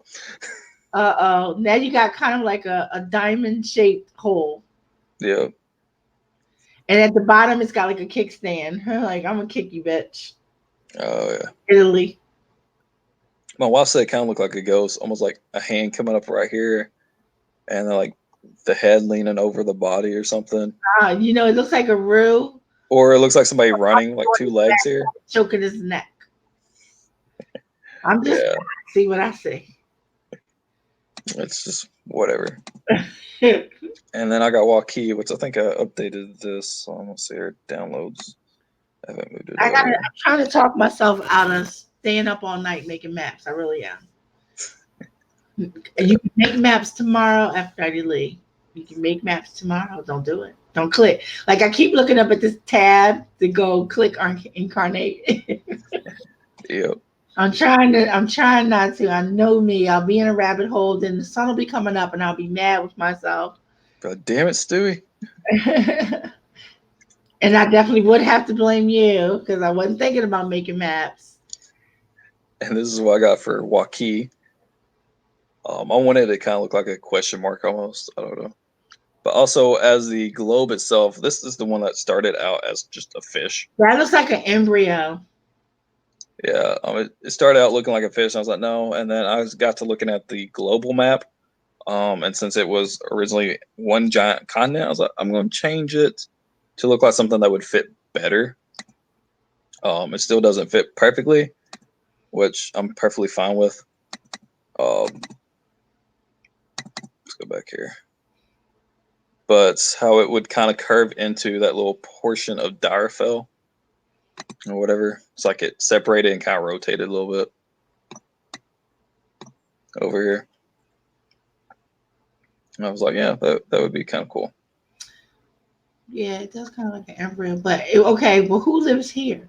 Uh-oh. Now you got kind of like a diamond-shaped hole. Yeah. And at the bottom, it's got like a kickstand. Like, I'm going to kick you, bitch. Oh, yeah. Italy. My wife said it kind of looked like a ghost, almost like a hand coming up right here, and then like the head leaning over the body or something. It looks like a roux. Or it looks like somebody running, like 2 legs here. Choking his neck. I'm just see what I see. It's just whatever. And then I got Waukee, which I think I updated this. So I'm gonna see our downloads. I haven't moved it. I'm trying to talk myself out of staying up all night making maps. I really am. You can make maps tomorrow after I leave. You can make maps tomorrow. Don't do it. Don't click. Like, I keep looking up at this tab to go click on incarnate. Yep. I'm trying not to. I know me. I'll be in a rabbit hole. Then the sun will be coming up, and I'll be mad with myself. God damn it, Stewie. And I definitely would have to blame you because I wasn't thinking about making maps. And this is what I got for Waukee. I wanted it to kind of look like a question mark almost. I don't know. But also, as the globe itself, this is the one that started out as just a fish. That looks like an embryo. Yeah, it started out looking like a fish. And I was like, no. And then I got to looking at the global map. And since it was originally one giant continent, I was like, I'm going to change it to look like something that would fit better. It still doesn't fit perfectly, which I'm perfectly fine with. Let's go back here. But how it would kind of curve into that little portion of Direfell or whatever. It's like it separated and kind of rotated a little bit over here. And I was like, yeah, that would be kind of cool. Yeah, it does kind of like an embryo. But okay, well, who lives here?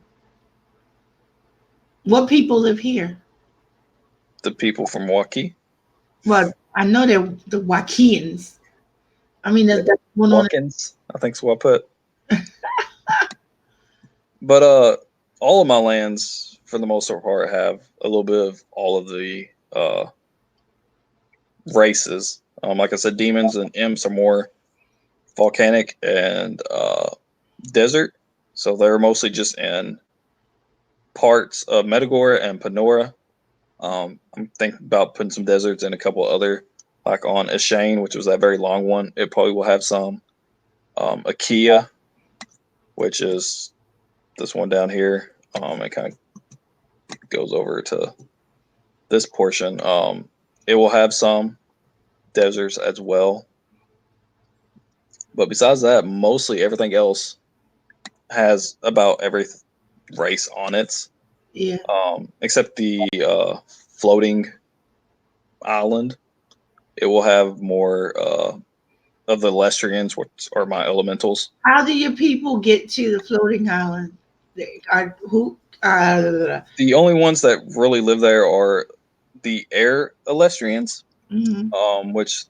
What people live here? The people from Waukee. Well, I know they're the Waukeans. I mean, that's going on. Waukins, I think is what I put. But all of my lands, for the most part, have a little bit of all of the races. Like I said, demons and imps are more volcanic and desert. So they're mostly just in parts of Medagora and Panora. I'm thinking about putting some deserts in a couple other, like on Ashane, which was that very long one. It probably will have some. Akia, which is this one down here. It kind of goes over to this portion. It will have some deserts as well, but besides that, mostly everything else has about every race on it, Yeah. except the floating island. It will have more of the Lestrians, which are my elementals. How do your people get to the floating island? They are who? The only ones that really live there are the air Elestrians, Mhm. which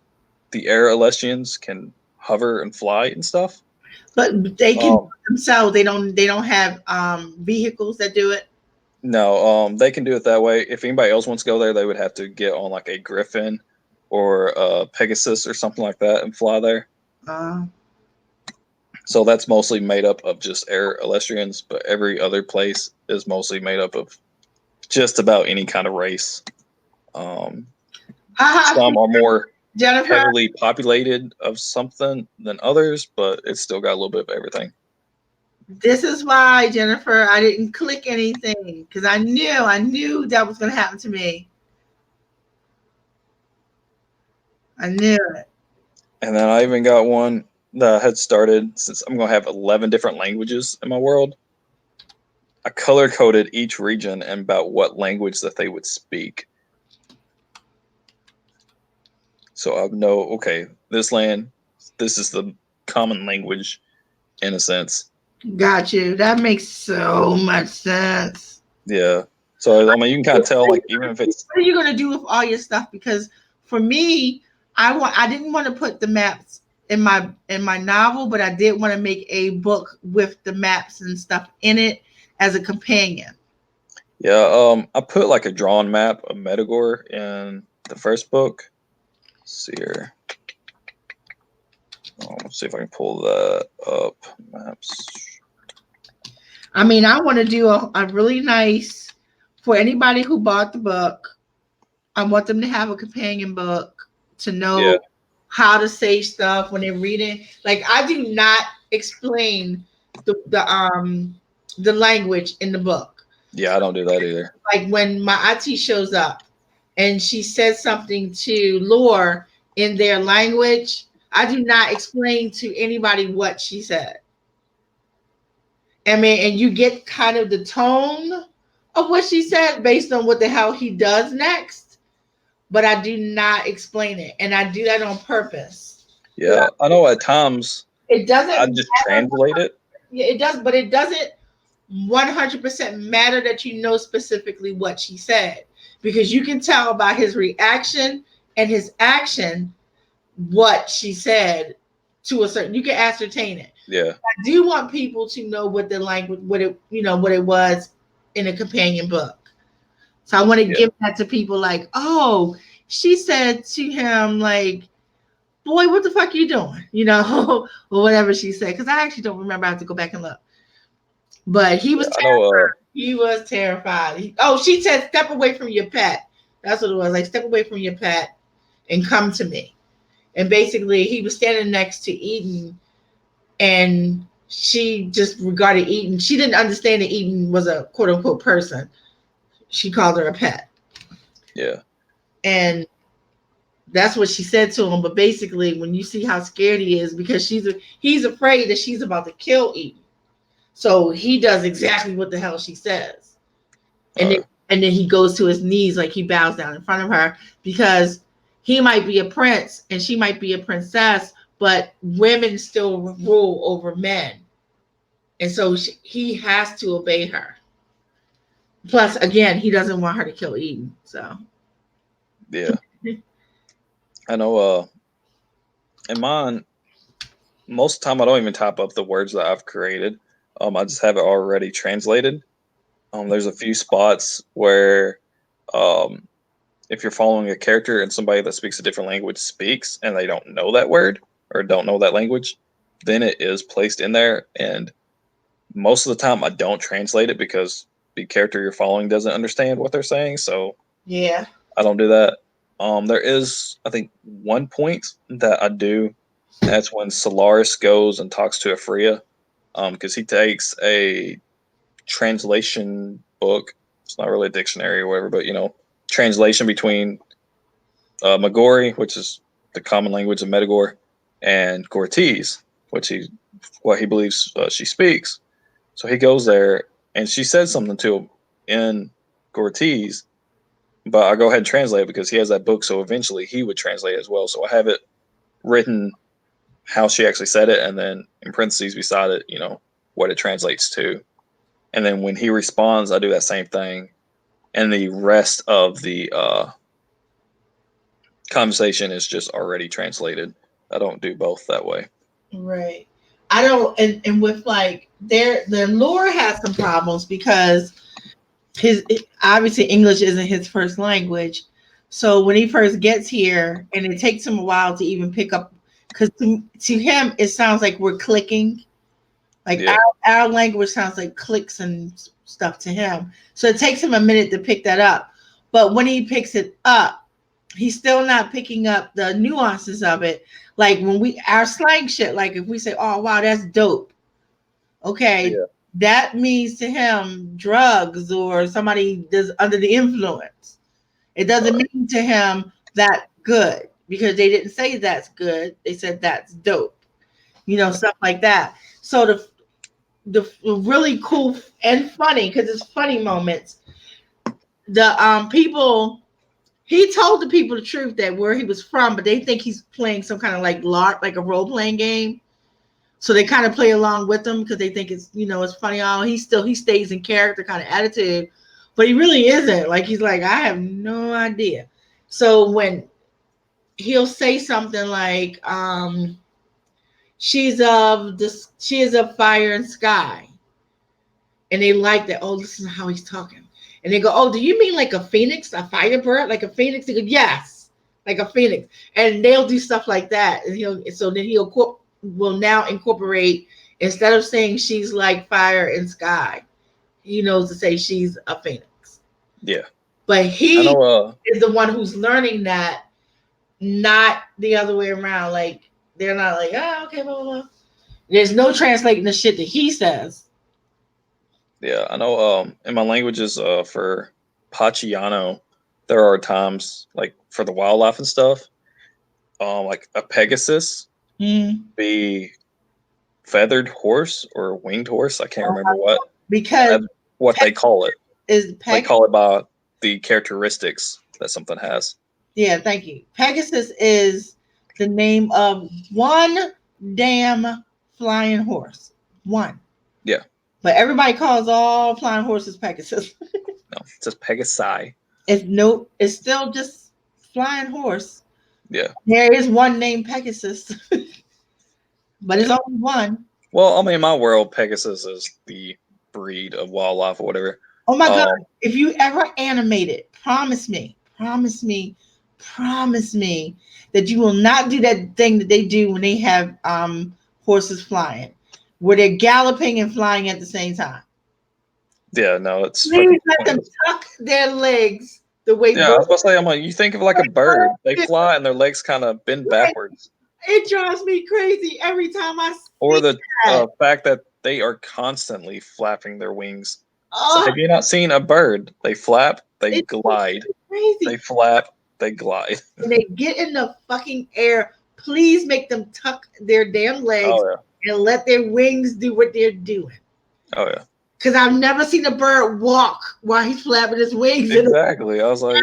the air Elestrians can hover and fly and stuff. But they can do Um, it themselves. They don't have vehicles that do it. no, they can do it that way. If anybody else wants to go there, they would have to get on like a Griffin or a Pegasus or something like that and fly there. Uh, So that's mostly made up of just air Elestrians, but every other place is mostly made up of just about any kind of race. Some are more Jennifer, heavily populated of something than others, but it's still got a little bit of everything. this is why, Jennifer, I didn't click anything because I knew that was going to happen to me. I knew it. And then I even got one that I had started, since I'm going to have 11 different languages in my world. I color coded each region and about what language that they would speak. So I know, okay, this land, this is the common language in a sense. Got you. That makes so much sense. Yeah. So I mean, you can kind of tell, like, even if it's What are you gonna do with all your stuff? Because for me, I didn't want to put the maps in my novel, but I did want to make a book with the maps and stuff in it as a companion. yeah. I put like a drawn map of Metagore in the first book. Let's see here. Let's see if I can pull that up. Maps. I mean, I want to do a really nice for anybody who bought the book. I want them to have a companion book to know Yeah. how to say stuff when they're reading. Like I do not explain the language in the book. Yeah, I don't do that either. Like when my auntie shows up and she says something to Lore in their language, I do not explain to anybody what she said. I mean, and you get kind of the tone of what she said based on what the hell he does next, but I do not explain it, and I do that on purpose. Yeah, I know at times It doesn't I just translate it. Yeah, it does, but it doesn't 100% matter that you know specifically what she said, because you can tell by his reaction and his action what she said to a certain. You can ascertain it. Yeah. I do want people to know what the language, what it was in a companion book. So I want to give that to people, like, oh, she said to him, like, boy, what the fuck are you doing? Or whatever she said. Because I actually don't remember. I have to go back and look. But he was terrified. He was terrified. She said, step away from your pet. That's what it was. Like, step away from your pet and come to me. And basically, he was standing next to Eden, and she just regarded Eden. She didn't understand that Eden was a quote unquote person. She called her a pet. Yeah. And that's what she said to him. But basically, when you see how scared he is, because he's afraid that she's about to kill Eden. So he does exactly what the hell she says. And then he goes to his knees, like he bows down in front of her, because he might be a prince and she might be a princess, but women still rule over men. And so he has to obey her. Plus, again, he doesn't want her to kill Eden. So, yeah. I know. In mine, most of the time I don't even type up the words that I've created. I just have it already translated. There's a few spots where, if you're following a character and somebody that speaks a different language speaks and they don't know that word or don't know that language, then it is placed in there. And most of the time I don't translate it because the character you're following doesn't understand what they're saying. So yeah, I don't do that. There is, I think, one point that I do. That's when Solaris goes and talks to Afria, because he takes a translation book. It's not really a dictionary or whatever, but translation between Magori, which is the common language of Medagore, and Gortese, what he believes she speaks. So he goes there, and she says something to him in Gortese, but I'll go ahead and translate it because he has that book, so eventually he would translate it as well. So I have it written how she actually said it, and then in parentheses beside it, what it translates to. And then when he responds, I do that same thing. And the rest of the conversation is just already translated. I don't do both that way. Right. I don't, and with like their lore has some problems because his obviously English isn't his first language. So when he first gets here, and it takes him a while to even pick up, because to him it sounds like we're clicking, like Yeah. our language sounds like clicks and stuff to him. So it takes him a minute to pick that up. But when he picks it up, he's still not picking up the nuances of it. Like when our slang shit, like if we say, "Oh wow, that's dope," okay, Yeah. that means to him drugs or somebody that's under the influence. It doesn't mean to him that good, because they didn't say that's good. They said that's dope. Stuff like that. So the really cool and funny, because it's funny moments. The people, he told the people the truth that where he was from, but they think he's playing some kind of like LARP, like a role playing game. So they kind of play along with him because they think it's it's funny. Oh, he stays in character kind of attitude, but he really isn't. Like he's like, I have no idea. So when he'll say something like, she is of fire and sky. And they like that. Oh, listen to how he's talking. And they go, oh, do you mean like a phoenix, a firebird, like a phoenix? They go, yes, like a phoenix. And they'll do stuff like that. And then will now incorporate, instead of saying she's like fire and sky, he knows to say she's a phoenix. Yeah. But he is the one who's learning that, not the other way around. Like they're not like, oh, okay, blah, blah, blah. There's no translating the shit that he says. Yeah, I know. In my languages, for Pachiano, there are times like for the wildlife and stuff, like a Pegasus be feathered horse or winged horse. I can't remember what they call it. They call it by the characteristics that something has. Yeah, thank you. Pegasus is the name of one damn flying horse. One. Yeah. But everybody calls all flying horses Pegasus. No, it says Pegasi. It's still just flying horse. Yeah. There is one named Pegasus, but it's only one. Well, I mean, in my world, Pegasus is the breed of wildlife or whatever. Oh my God. If you ever animate it, promise me that you will not do that thing that they do when they have horses flying, where they're galloping and flying at the same time. Yeah, no, it's. Please let them tuck their legs the way. Yeah, I was about to say, I'm like, you think of like a bird, they fly and their legs kind of bend backwards. It drives me crazy every time I see or the that. fact that they are constantly flapping their wings. So have you not seen a bird? They flap, they glide. Crazy. They flap, they glide. When they get in the fucking air, please make them tuck their damn legs and let their wings do what they're doing. Oh yeah. Because I've never seen a bird walk while he's flapping his wings. Exactly. I was like,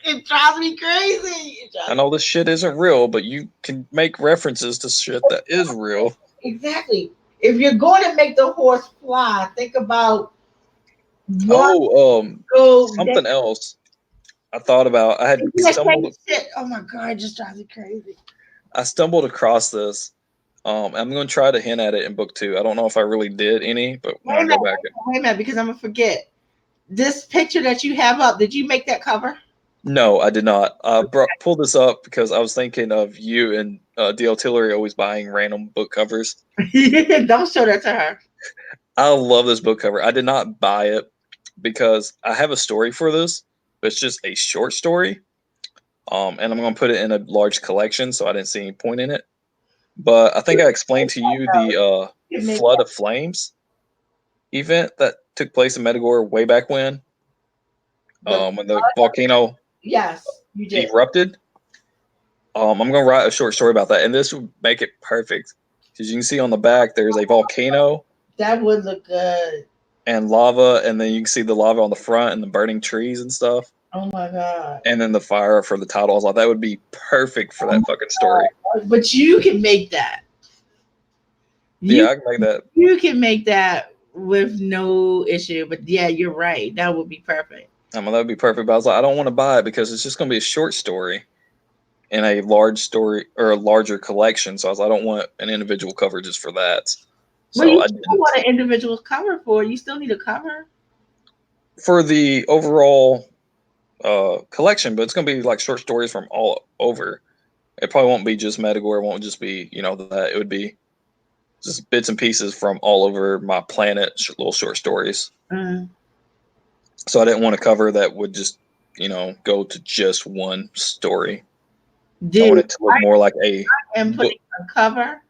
it drives me crazy. I know this shit isn't real, but you can make references to shit that is real. Exactly. If you're going to make the horse fly, think about something else I thought about. I had stumbled. Oh my God, it just drives me crazy. I stumbled across this. I'm going to try to hint at it in book 2. I don't know if I really did any, but when I go back. Wait a minute, because I'm going to forget. This picture that you have up, did you make that cover? No, I did not. I pulled this up because I was thinking of you and DL Tillery always buying random book covers. Don't show that to her. I love this book cover. I did not buy it because I have a story for this, but it's just a short story. And I'm going to put it in a large collection, so I didn't see any point in it. But I think I explained to you the Flood of Flames event that took place in Medagore way back when. when the volcano Yes, you did. erupted. I'm gonna write a short story about that, and this would make it perfect because you can see on the back there's a volcano That would look good. and lava, and then you can see the lava on the front and the burning trees and stuff, Oh my god. and then the fire for the title. I was like, that would be perfect for that fucking story. But you can make that. Yeah, I can make that. You can make that with no issue. But yeah, you're right. That would be perfect. I mean, that would be perfect. But I was like, I don't want to buy it because it's just gonna be a short story in a large story or a larger collection. So I was like, I don't want an individual cover just for that. Well, So you I still didn't. want an individual cover for it. You still need a cover. For the overall collection, but it's gonna be like short stories from all over. It probably won't be just Metagore. It won't just be that. It would be just bits and pieces from all over my planet, little short stories. Mm. So I didn't want a cover that would just go to just one story. I want Dude, it to look more like a and book. putting a cover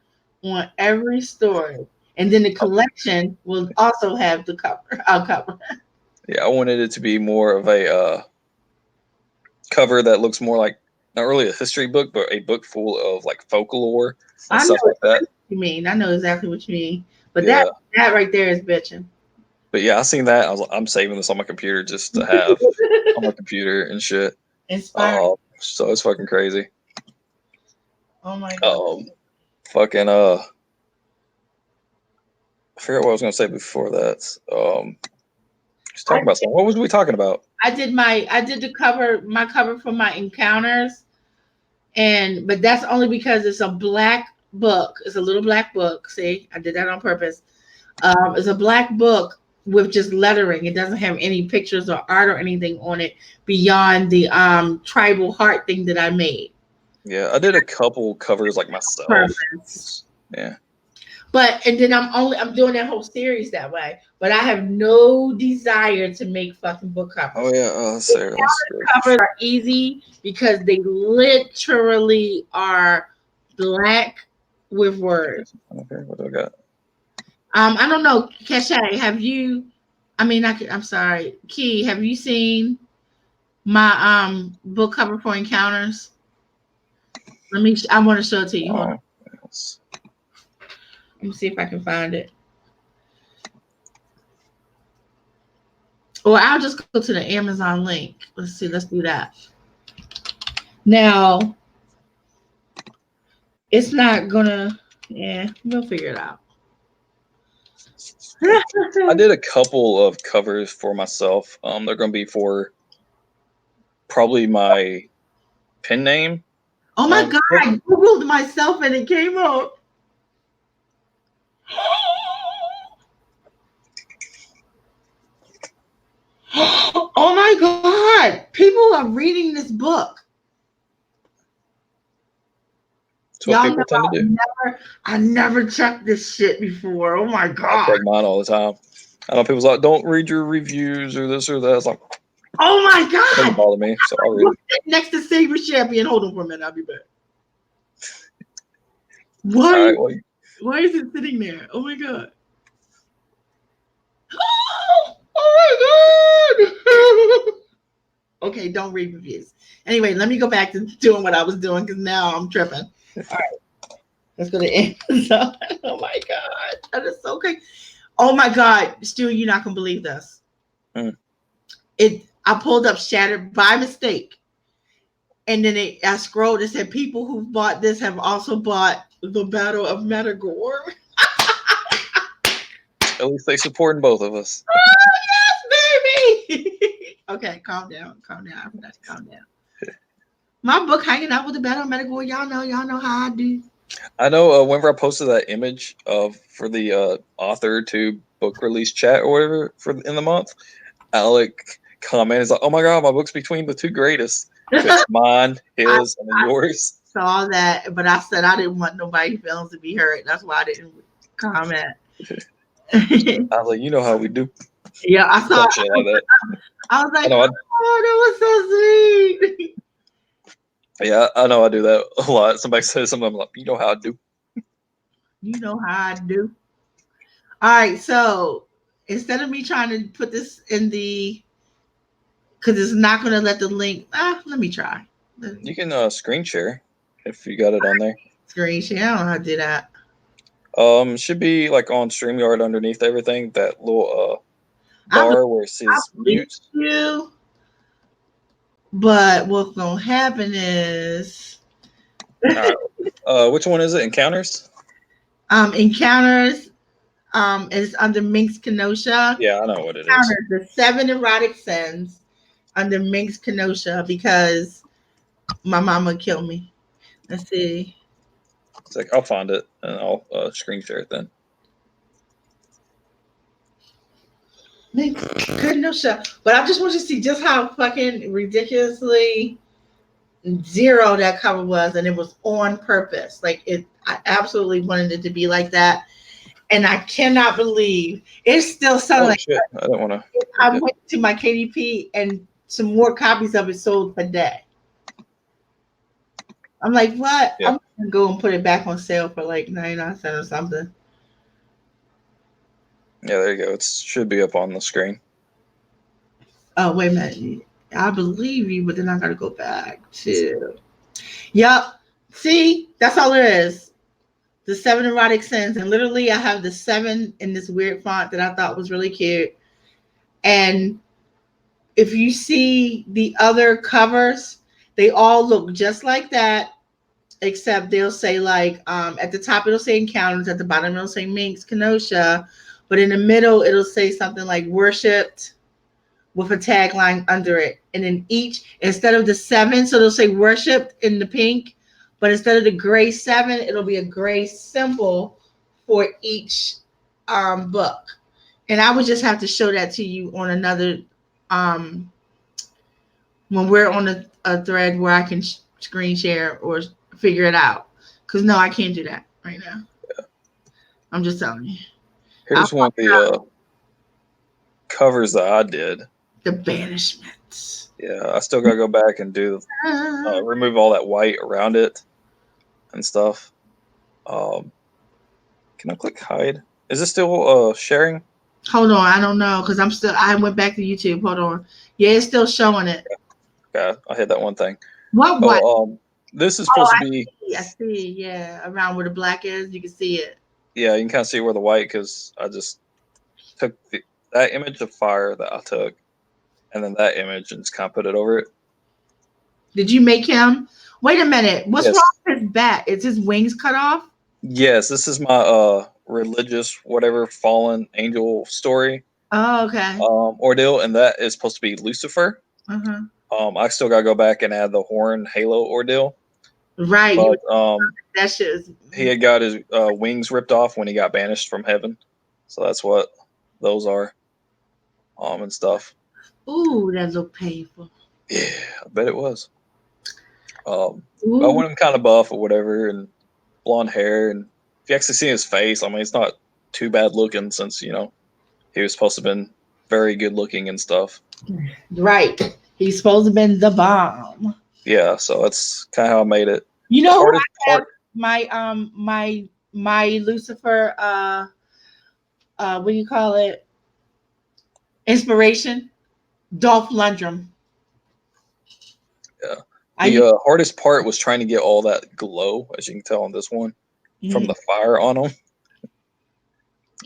on every story, and then the collection will also have the cover. A cover. Yeah, I wanted it to be more of a cover that looks more like not really a history book, but a book full of like folklore and I know stuff like that. what you mean. I know exactly what you mean. But Yeah. that right there is bitching. But yeah, I seen that. I was like, I'm saving this on my computer just to have on my computer and shit. Inspiring. So it's fucking crazy. Oh my god. Fucking I forgot what I was gonna say before that. Just talking about something. What was we talking about? I did my cover for my encounters, but that's only because it's a black book. It's a little black book. See, I did that on purpose. It's a black book with just lettering. It doesn't have any pictures or art or anything on it beyond the tribal heart thing that I made. Yeah, I did a couple covers like myself. Purpose. Yeah. And then I'm doing that whole series that way. But I have no desire to make fucking book covers. Oh yeah, Sarah. Covers are easy because they literally are black with words. Okay, what do I got? I don't know, Keshay, have you? I'm sorry, Key. Have you seen my book cover for Encounters? I want to show it to you. Hold on. Yes. Let me see if I can find it. Or I'll just go to the Amazon link. Let's see. Let's do that. Now, it's not gonna. Yeah, we'll figure it out. I did a couple of covers for myself. They're gonna be for probably my pen name. Oh my god! I googled myself and it came up. Oh my god! People are reading this book. That's what people tend to do. I never checked this shit before. Oh my god! I check mine all the time. I know people's like, don't read your reviews or this or that. It's like, oh my god! It doesn't bother me, so I'll read it. Next to Saber Champion. Hold on for a minute. I'll be back. Why? Right, why is it sitting there? Oh my god! Oh my god! Okay, don't read reviews. Anyway, let me go back to doing what I was doing because now I'm tripping. All right, let's go to Amazon. Oh my god, that is so great. Oh my god, Stu, you're not gonna believe this. I pulled up Shattered by mistake, and then I scrolled. It said people who bought this have also bought the Battle of Metagore. At least they supporting both of us. Oh, yes, baby. Okay, calm down. Calm down. My book hanging out with the Battle of Metagore. Y'all know how I do. I know whenever I posted that image for the author to book release chat or whatever in the month, Alec commented, like, oh my god, my book's between the two greatest. It's mine, his, and then yours. Saw that, but I said I didn't want nobody's feelings to be hurt. That's why I didn't comment. I was like, you know how we do. Yeah, I saw shit like that. I was like, oh, that was so sweet. Yeah, I know I do that a lot. Somebody says something, I'm like, you know how I do. You know how I do. All right, so instead of me trying to put this in the because it's not going to let the link. Let me try. You can screen share if you got it on there. Screen share. I don't know how to do that. Should be like on StreamYard underneath everything. That little bar where it says mute. You. But what's going to happen is. All right. Which one is it? Encounters? Encounters. Is under Minx Kenosha. Yeah, I know what it Encounters, is. the 7 erotic sins under Minx Kenosha because my mama killed me. Let's see. It's like I'll find it and I'll screen share it then. Minx Kenosha. But I just want you to see just how fucking ridiculously zero that cover was, and it was on purpose. Like I absolutely wanted it to be like that. And I cannot believe it's still selling. Like shit. I don't want to. I went to my KDP and some more copies of it sold per day. I'm like, what? Yeah. I'm gonna go and put it back on sale for like 99 cents or something. Yeah, there you go. It should be up on the screen. Oh, wait a minute. I believe you, but then I gotta go back to. Yep. See, that's all it is. The 7 erotic sins, and literally, I have the 7 in this weird font that I thought was really cute. And if you see the other covers, they all look just like that, except they'll say like at the top it'll say encounters, at the bottom it'll say Minx Kenosha, but in the middle it'll say something like worshipped with a tagline under it. And then each, instead of the 7, so they'll say worshipped in the pink, but instead of the gray 7, it'll be a gray symbol for each book. And I would just have to show that to you on another when we're on a thread where I can screen share or figure it out. Because no, I can't do that right now. Yeah. I'm just telling you. Here's one of the covers that I did. The banishments. Yeah, I still gotta go back and do remove all that white around it and stuff. Can I click hide? Is it still sharing? Hold on, I don't know because I went back to YouTube. Hold on. Yeah, it's still showing it. Yeah, I hit that one thing. What? This is supposed to be. I see. Yeah, around where the black is, you can see it. Yeah, you can kind of see where the white, because I just took that image of fire that I took, and then that image, and just kind of put it over it. Did you make him? Wait a minute. What's wrong with his bat? Is his wings cut off? Yes, this is my religious whatever fallen angel story. Oh, okay. Ordeal, and that is supposed to be Lucifer. I still gotta go back and add the horn halo ordeal. Right. But that shit is... he had got his wings ripped off when he got banished from heaven, so that's what those are. And stuff. Ooh, that looked painful. Yeah, I bet it was. I want him kind of buff or whatever, and blonde hair, and if you actually see his face, I mean, it's not too bad looking, since he was supposed to have been very good looking and stuff. Right. He's supposed to have been the bomb. Yeah, so that's kind of how I made it. You know, my Lucifer what do you call it? Inspiration, Dolph Lundgren. Yeah. The hardest part was trying to get all that glow, as you can tell on this one, from the fire on them.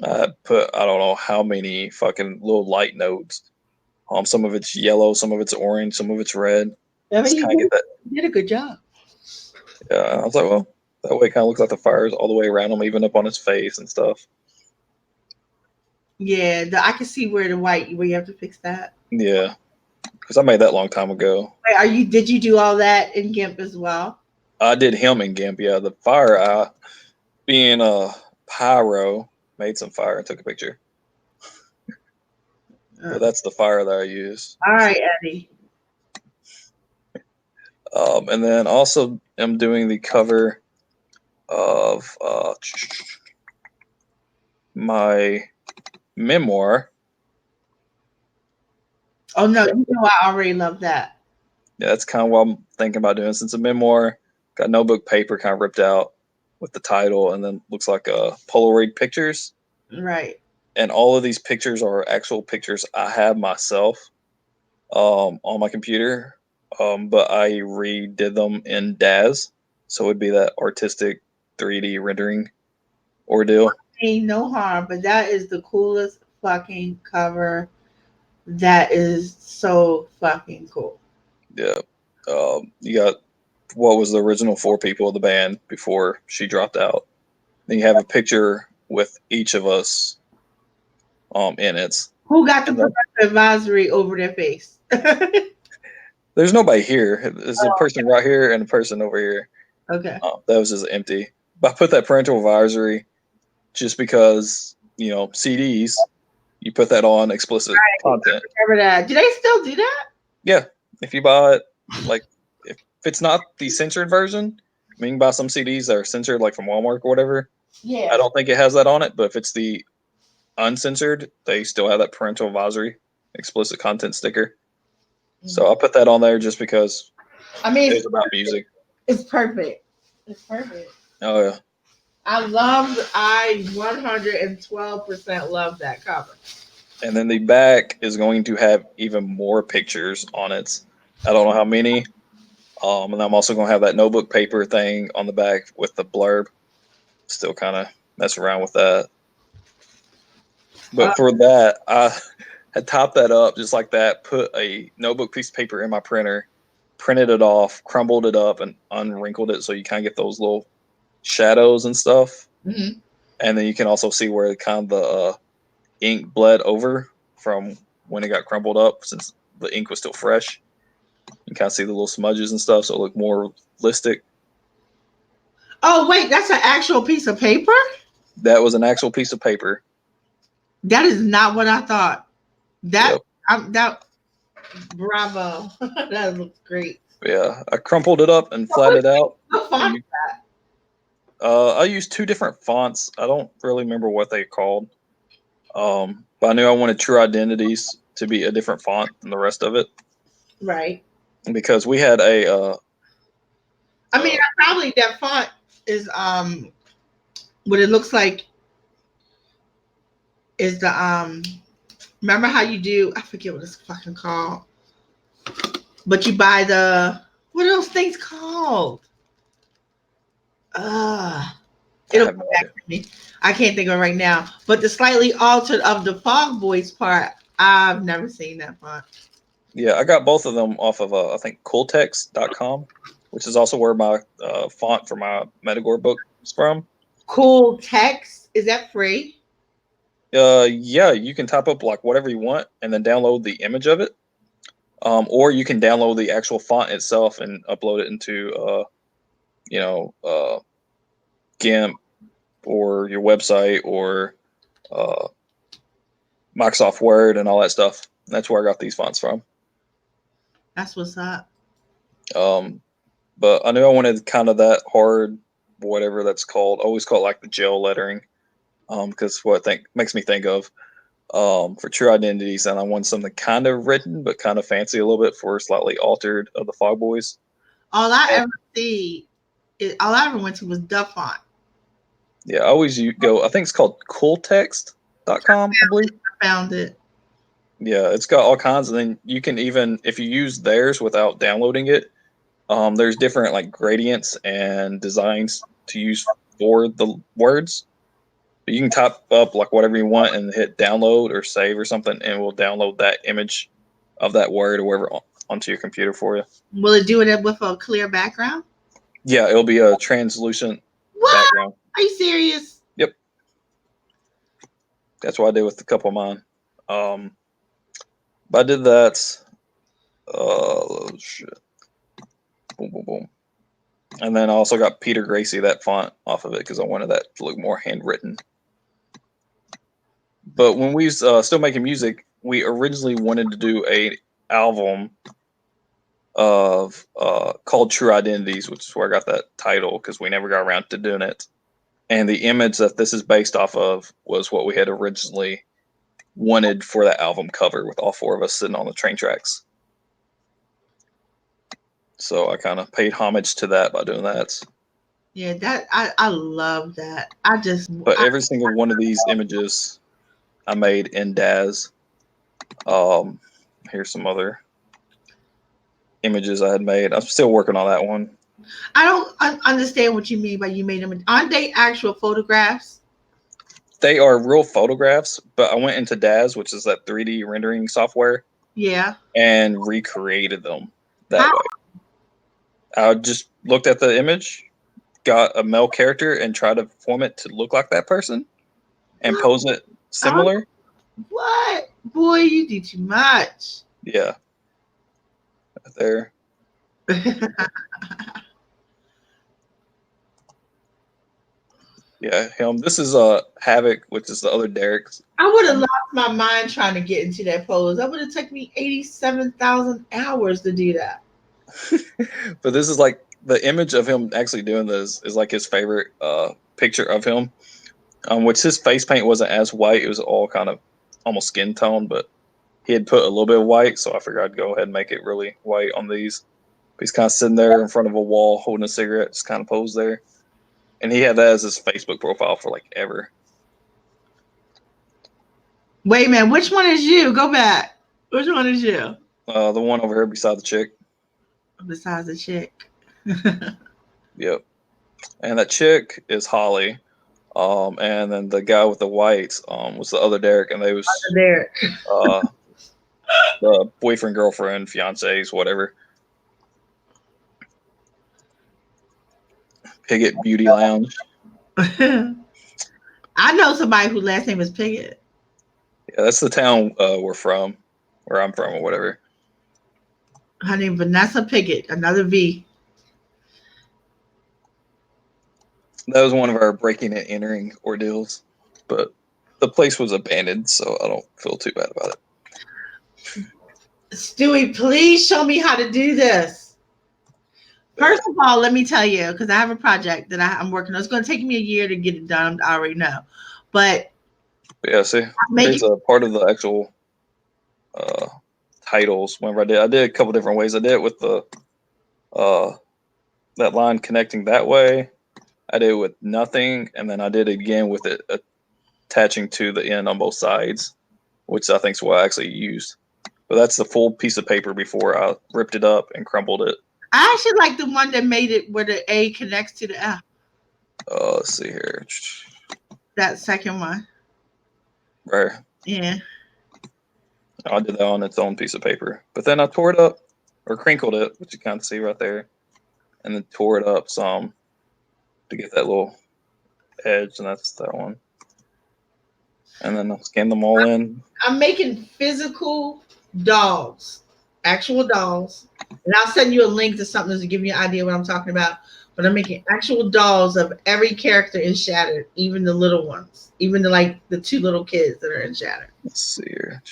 I put, I don't know how many fucking little light nodes. Some of it's yellow, some of it's orange, some of it's red. I mean, you did a good job. Yeah, I was like, well, that way it kind of looks like the fire's all the way around him, even up on his face and stuff. Yeah, I can see where you have to fix that. Yeah, because I made that a long time ago. Wait, did you do all that in GIMP as well? I did him in GIMP, yeah. The fire, being a pyro, made some fire and took a picture. But that's the fire that I use. All right, Eddie. And then also I'm doing the cover of my memoir. Oh no, I already love that. Yeah, that's kind of what I'm thinking about doing, since a memoir got notebook paper kind of ripped out with the title, and then looks like Polaroid pictures. Right. And all of these pictures are actual pictures I have myself. on my computer, but I redid them in DAZ, so it would be that artistic 3D rendering ordeal. Ain't no harm, but that is the coolest fucking cover. That is so fucking cool. Yeah. You got what was the original 4 people of the band before she dropped out. Then you have a picture with each of us in it. Who got the And then- parental advisory over their face? There's nobody here. There's a person right here and a person over here. Okay. That was just empty. But I put that parental advisory just because, CDs, you put that on explicit content. Remember that? Do they still do that? Yeah. If you buy it, like, if it's not the censored version, I mean, you can buy some CDs that are censored, like from Walmart or whatever. Yeah. I don't think it has that on it, but if it's the uncensored, they still have that parental advisory, explicit content sticker. So I put that on there just because I mean, it's about music. It's perfect. It's perfect. Oh yeah. I 112% love that cover. And then the back is going to have even more pictures on it. I don't know how many. And I'm also going to have that notebook paper thing on the back with the blurb. Still kind of mess around with that. But for that, I had topped that up just like that, put a notebook piece of paper in my printer, printed it off, crumbled it up, and unwrinkled it so you kind of get those little shadows and stuff. Mm-hmm. And then you can also see where kind of the ink bled over from when it got crumbled up, since the ink was still fresh. You can kind of see the little smudges and stuff, so it looked more realistic. Oh wait, that's an actual piece of paper? That was an actual piece of paper. That is not what I thought. Yep. Bravo. That looks great. Yeah, I crumpled it up and flattened it out. What font is that? I used 2 different fonts. I don't really remember what they called. But I knew I wanted True Identities to be a different font than the rest of it. Right. Because we had a I mean, probably that font is what it looks like is the remember how you do, I forget what it's fucking called. But you buy what are those things called? It'll come back to me. I can't think of it right now. But the slightly altered of the Fog Boys part, I've never seen that font. Yeah, I got both of them off of I think cooltext.com, which is also where my font for my Metagore book is from. Cool Text, is that free? Yeah, you can type up like whatever you want and then download the image of it. Or you can download the actual font itself and upload it into GIMP or your website or Microsoft Word and all that stuff. That's where I got these fonts from. That's what's up. But I knew I wanted kind of that hard, whatever that's called. I always call it like the gel lettering, because what I think makes me think of for True Identities, and I want something kind of written but kind of fancy a little bit for slightly altered of the Fog Boys. All I ever went to was Duff Font. Yeah, I always go. I think it's called cooltext.com, I believe. I found it. Yeah, it's got all kinds, and then you can even, if you use theirs without downloading it, there's different like gradients and designs to use for the words. But you can type up like whatever you want and hit download or save or something, and it will download that image of that word or whatever onto your computer for you. Will it do it with a clear background? Yeah, it'll be a translucent background. Are you serious? Yep. That's what I did with a couple of mine. But I did that. Shit. Boom, boom, boom. And then I also got Peter Gracie, that font, off of it because I wanted that to look more handwritten. But when we was still making music, we originally wanted to do a album of called True Identities, which is where I got that title because we never got around to doing it. And the image that this is based off of was what we had originally wanted for that album cover, with all 4 of us sitting on the train tracks. So I kind of paid homage to that by doing that. Yeah, that I love that. But every single one of these images I made in DAZ. Here's some other images I had made. I'm still working on that one. I don't understand what you mean by you made them. Aren't they actual photographs? They are real photographs, but I went into DAZ, which is that 3D rendering software, Yeah. and recreated them that How? way. I just looked at the image, got a male character, and tried to form it to look like that person and pose it similar. What? Boy, you do too much. Yeah. Right there. Yeah, him. This is Havoc, which is the other Derek. I would have lost my mind trying to get into that pose. That would have taken me 87,000 hours to do that. But this is like the image of him actually doing this is like his favorite picture of him. Which his face paint wasn't as white. It was all kind of almost skin tone, but he had put a little bit of white, so I figured I'd go ahead and make it really white on these. But he's kind of sitting there in front of a wall holding a cigarette, just kind of posed there. And he had that as his Facebook profile for like ever. Wait a minute, which one is you? Go back. Which one is you? The one over here beside the chick. Besides the chick. Yep. And that chick is Holly. And then the guy with the whites was the other Derek, and they was There. the boyfriend, girlfriend, fiancés, whatever. Piggott Beauty Lounge. I know somebody whose last name is Piggott. Yeah, that's the town we're from, where I'm from, or whatever. Her name Vanessa Piggott, another V. That was one of our breaking and entering ordeals, but the place was abandoned, so I don't feel too bad about it. Stewie, please show me how to do this. First of all, let me tell you, because I have a project that I'm working on. It's going to take me a year to get it done. I already know. But yeah, see, there's a part of the actual titles. Whenever I did a couple different ways. I did it with the that line connecting that way. I did it with nothing, and then I did it again with it attaching to the end on both sides, which I think is what I actually used. But that's the full piece of paper before I ripped it up and crumbled it. I actually like the one that made it where the A connects to the F. Let's see here. That second one. Right. Yeah. I did that on its own piece of paper. But then I tore it up, or crinkled it, which you kind of see right there, and then tore it up some to get that little edge, and that's that one. And then I'll scan them all in. I'm making physical dolls, actual dolls. And I'll send you a link to something to give you an idea what I'm talking about. But I'm making actual dolls of every character in Shattered, even the little ones, even the two little kids that are in Shattered. Let's see here.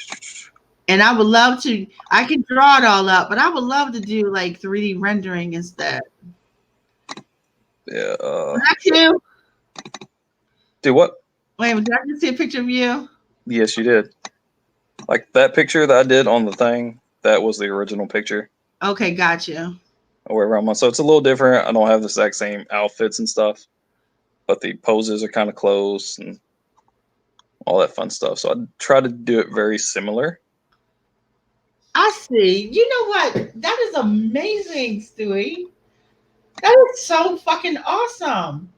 And I would love to, I can draw it all up, but I would love to do like 3D rendering instead. Yeah. Is that you? Do what? Wait, did I just see a picture of you? Yes, you did. Like that picture that I did on the thing, that was the original picture. Okay, got you. Or wherever I'm on. So it's a little different. I don't have the exact same outfits and stuff, but the poses are kind of close and all that fun stuff. So I try to do it very similar. I see. You know what? That is amazing, Stewie. That is so fucking awesome.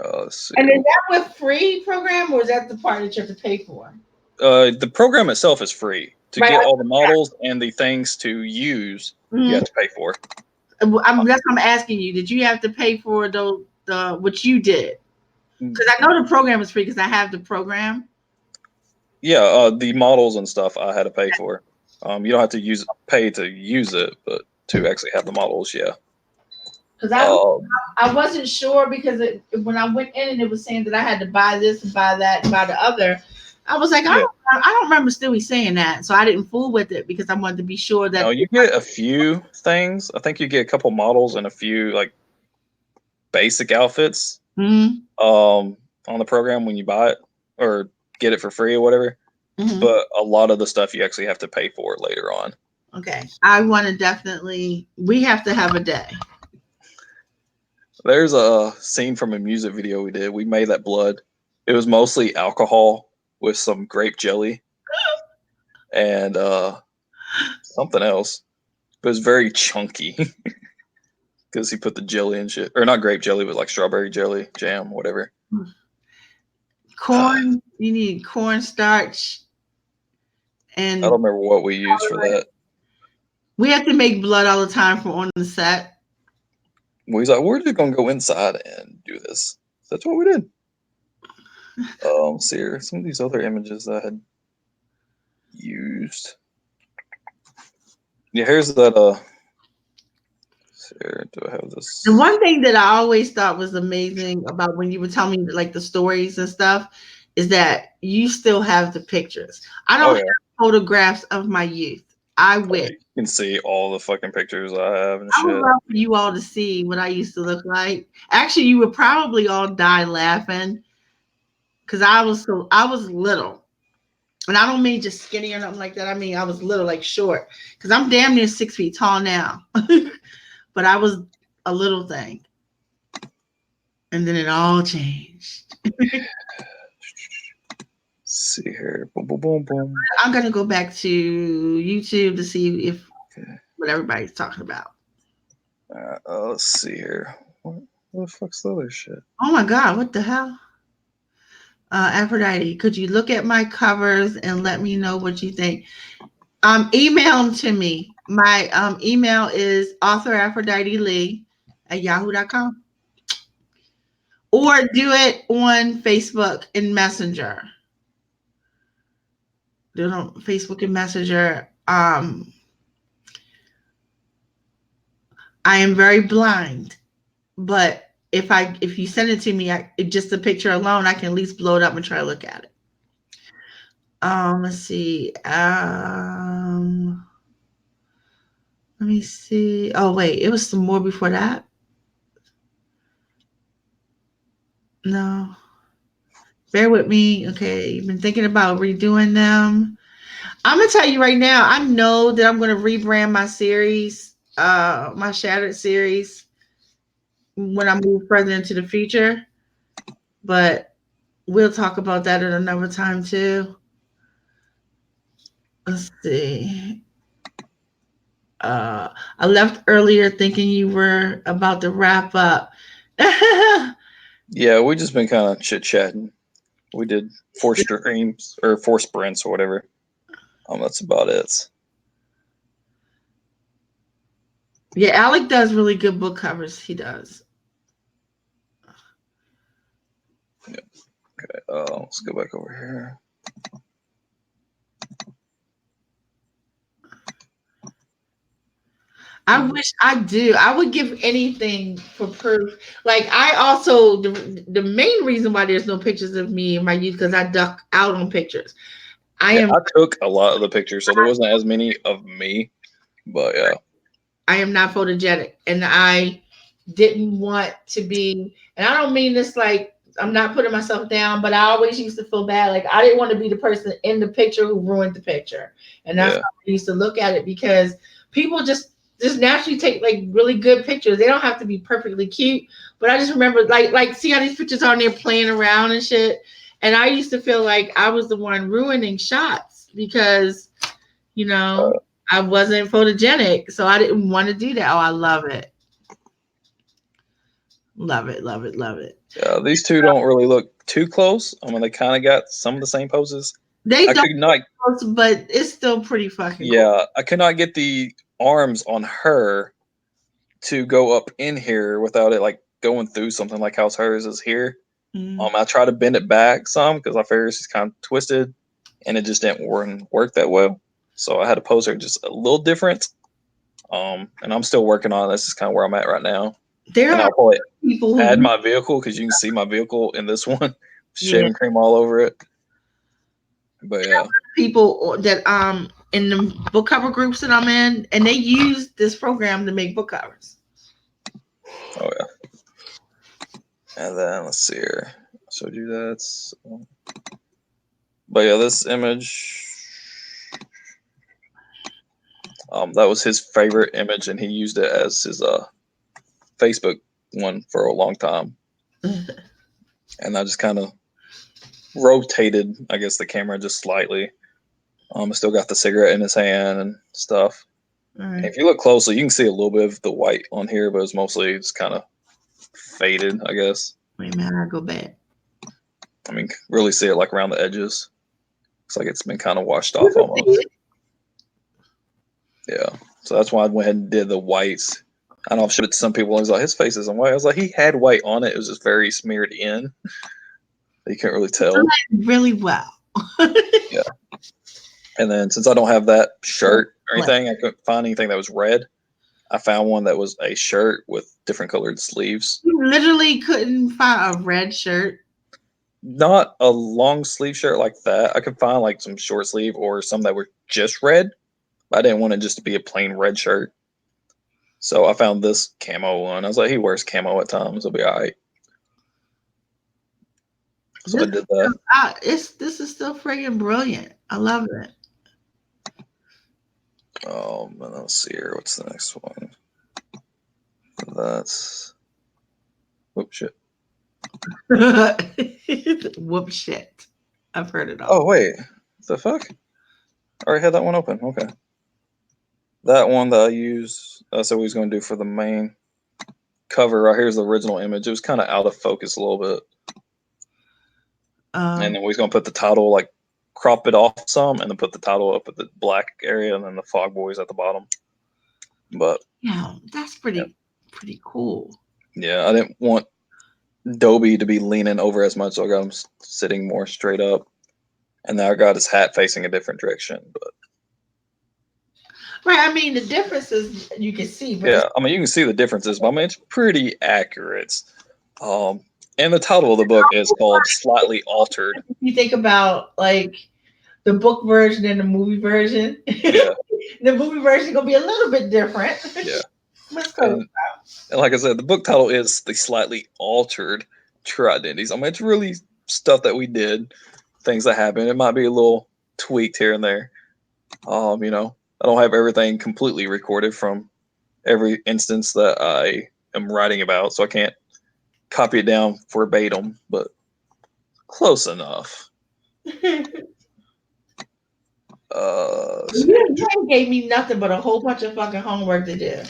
Let's see. And is that with free program or is that the part that you have to pay for? The program itself is free. To Right. get all the models and the things to use, you have to pay for. That's what I'm asking you. Did you have to pay for the what you did? Because I know the program is free because I have the program. Yeah, the models and stuff I had to pay for. You don't have to pay to use it, but to actually have the models, yeah. Because I wasn't sure because when I went in and it was saying that I had to buy this and buy that and buy the other, I was like, I don't remember Stewie saying that, so I didn't fool with it because I wanted to be sure that. No, you get a few things. I think you get a couple models and a few like basic outfits on the program when you buy it or get it for free or whatever. But a lot of the stuff you actually have to pay for later on. Okay, I want to we have to have a day. There's a scene from a music video we did. We made that blood. It was mostly alcohol with some grape jelly and something else. but it's very chunky because he put the jelly and shit, or not grape jelly, but like strawberry jelly, jam, whatever. Corn. You need cornstarch. And I don't remember what we used for that. we have to make blood all the time from on the set. We was like, we're just gonna go inside and do this. So that's what we did. See here, some of these other images I had used. Yeah, here's that. Here, do I have this? The one thing that I always thought was amazing about when you would tell me like the stories and stuff is that you still have the pictures. I don't have photographs of my youth. I wish. You can see all the fucking pictures I have and I would shit. love for you all to see what I used to look like. Actually, you would probably all die laughing because I was little. And I don't mean just skinny or nothing like that. I mean, I was little, like short, because I'm damn near 6 feet tall now. But I was a little thing. And then it all changed. See here. Boom, boom, boom, boom. I'm going to go back to YouTube to see if what everybody's talking about. Let's see here. What the fuck's the other shit? Oh my God, what the hell? Aphrodite, could you look at my covers and let me know what you think? Email them to me. My email is author@aphroditelee@yahoo.com. Or do it on Facebook and Messenger. Do it on Facebook and Messenger. I am very blind, but if you send it to me, just a picture alone, I can at least blow it up and try to look at it. Let's see. Let me see. Oh wait, it was some more before that. No. Bear with me. Okay, you've been thinking about redoing them. I'm gonna tell you right now, I know that I'm gonna rebrand my series, my Shattered series, when I move further into the future. But we'll talk about that at another time too. Let's see. I left earlier thinking you were about to wrap up. Yeah, we just been kind of chit chatting. We did 4 streams or 4 sprints or whatever. That's about it. Yeah, Alec does really good book covers. He does. Yep. Okay. Let's go back over here. I wish I do. I would give anything for proof. Like I also the main reason why there's no pictures of me in my youth because I duck out on pictures. I took a lot of the pictures, so there wasn't as many of me. But yeah. I am not photogenic, and I didn't want to be. And I don't mean this like I'm not putting myself down, but I always used to feel bad. Like I didn't want to be the person in the picture who ruined the picture, and that's how I used to look at it because people just naturally take like really good pictures. They don't have to be perfectly cute, but I just remember like see how these pictures are and they're playing around and shit. And I used to feel like I was the one ruining shots because, you know, I wasn't photogenic. So I didn't want to do that. Oh, I love it. Love it, love it, love it. Yeah, these two don't really look too close. I mean, they kind of got some of the same poses. They don't close, but it's still pretty fucking cool. Yeah, I could not get the arms on her to go up in here without it like going through something like how hers is here. I tried to bend it back some because I figured she's kind of twisted and it just didn't work that well. So I had to pose her just a little different. And I'm still working on it. This is kind of where I'm at right now. There are people who add my vehicle because you can see my vehicle in this one, shaving cream all over it. But yeah, people that in the book cover groups that I'm in, and they use this program to make book covers. Oh yeah. And then let's see here. I showed you that. So. But yeah, this image. That was his favorite image, and he used it as his Facebook one for a long time. And I just kind of rotated, I guess, the camera just slightly. Still got the cigarette in his hand and stuff. All right. If you look closely, you can see a little bit of the white on here, but it's mostly just kind of faded, I guess. Wait a minute, I gotta go back. I mean, really see it like around the edges. Looks like it's been kind of washed off almost. Yeah. So that's why I went ahead and did the whites. I don't know if showed it to some people. I was like, his face isn't white. I was like, he had white on it. It was just very smeared in. You can't really tell. Really well. Yeah. And then since I don't have that shirt or anything, I couldn't find anything that was red. I found one that was a shirt with different colored sleeves. You literally couldn't find a red shirt. Not a long sleeve shirt like that. I could find like some short sleeve or some that were just red. But I didn't want it just to be a plain red shirt. So I found this camo one. I was like, he wears camo at times. It'll be all right. So I did that. This is still friggin' brilliant. I love it. Let's see here. What's the next one? That's whoop shit. Whoop shit. I've heard it all. Oh wait, what the fuck? I already had that one open. Okay. That one that I use, that's what we was going to do for the main cover. Right here's the original image. It was kind of out of focus a little bit. And then we was going to put the title, like crop it off some, and then put the title up at the black area, and then the Fog Boys at the bottom. But yeah, that's pretty cool. Yeah, I didn't want Dobie to be leaning over as much, so I got him sitting more straight up. And now I got his hat facing a different direction. But right, I mean the difference is you can see. But yeah, I mean you can see the differences, but I mean it's pretty accurate. And the title of the book is called Slightly Altered. You think about like the book version and the movie version. Yeah. The movie version gonna be a little bit different. Yeah. And like I said, the book title is The Slightly Altered True Identities. I mean, it's really stuff that we did, things that happened. It might be a little tweaked here and there. I don't have everything completely recorded from every instance that I am writing about, so I can't copy it down verbatim, but close enough. You gave me nothing but a whole bunch of fucking homework to do.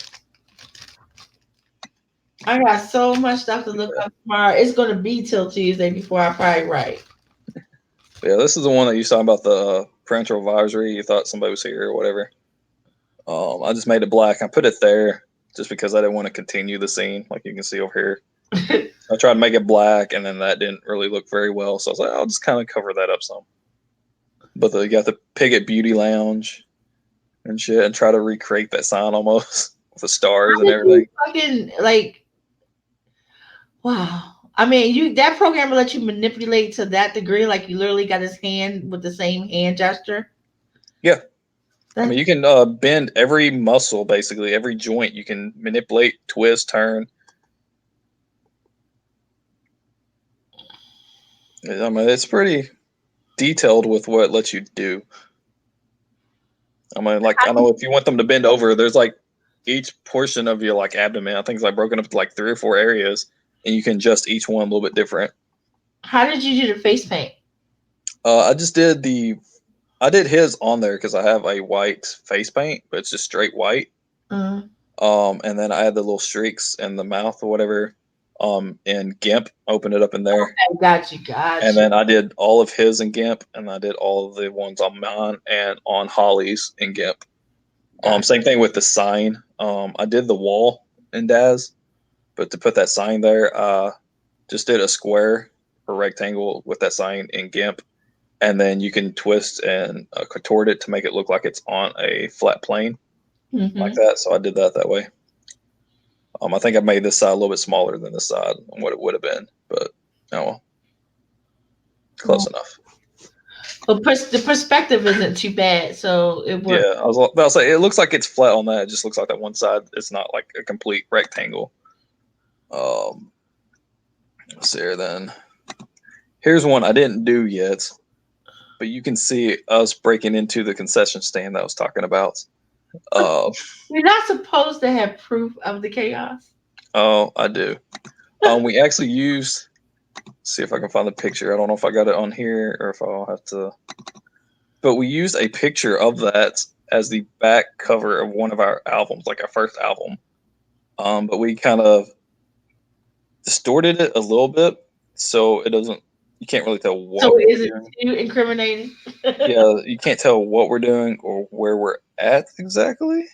I got so much stuff to look up tomorrow. It's going to be till Tuesday before I probably write. Yeah, this is the one that you saw about the parental advisory. You thought somebody was here or whatever. I just made it black. I put it there just because I didn't want to continue the scene, like you can see over here. I tried to make it black, and then that didn't really look very well. So I was like, I'll just kind of cover that up some. But you got the Piggott Beauty Lounge and shit, and try to recreate that sign almost with the stars and everything. Fucking like, wow. I mean, that program will let you manipulate to that degree. Like you literally got his hand with the same hand gesture. Yeah. I mean, you can bend every muscle, basically, every joint. You can manipulate, twist, turn. I mean, it's pretty detailed with what it lets you do. I mean, like, I know if you want them to bend over, there's like each portion of your like abdomen, I think it's like broken up to like 3 or 4 areas, and you can adjust each one a little bit different. How did you do the face paint? I did his on there because I have a white face paint, but it's just straight white. And then I had the little streaks in the mouth or whatever. In GIMP, open it up in there. Okay, got you. And then I did all of his in GIMP, and I did all of the ones on mine and on Holly's in GIMP. Same thing with the sign. I did the wall in Daz, but to put that sign there, just did a square or rectangle with that sign in GIMP, and then you can twist and contort it to make it look like it's on a flat plane like that. So I did that way. I think I made this side a little bit smaller than this side on what it would have been, but oh well. Close enough. But the perspective isn't too bad, so it works. Yeah, I was about to say it looks like it's flat on that. It just looks like that one side. It's not like a complete rectangle. Let's see here then. Here's one I didn't do yet, but you can see us breaking into the concession stand that I was talking about. You're not supposed to have proof of the chaos. Oh, I do. We actually used. See if I can find the picture. I don't know if I got it on here or if I'll have to. But we used a picture of that as the back cover of one of our albums, like our first album. But we kind of distorted it a little bit, so it doesn't. You can't really tell what So we're is it doing. too incriminating? Yeah, you can't tell what we're doing or where we're at exactly.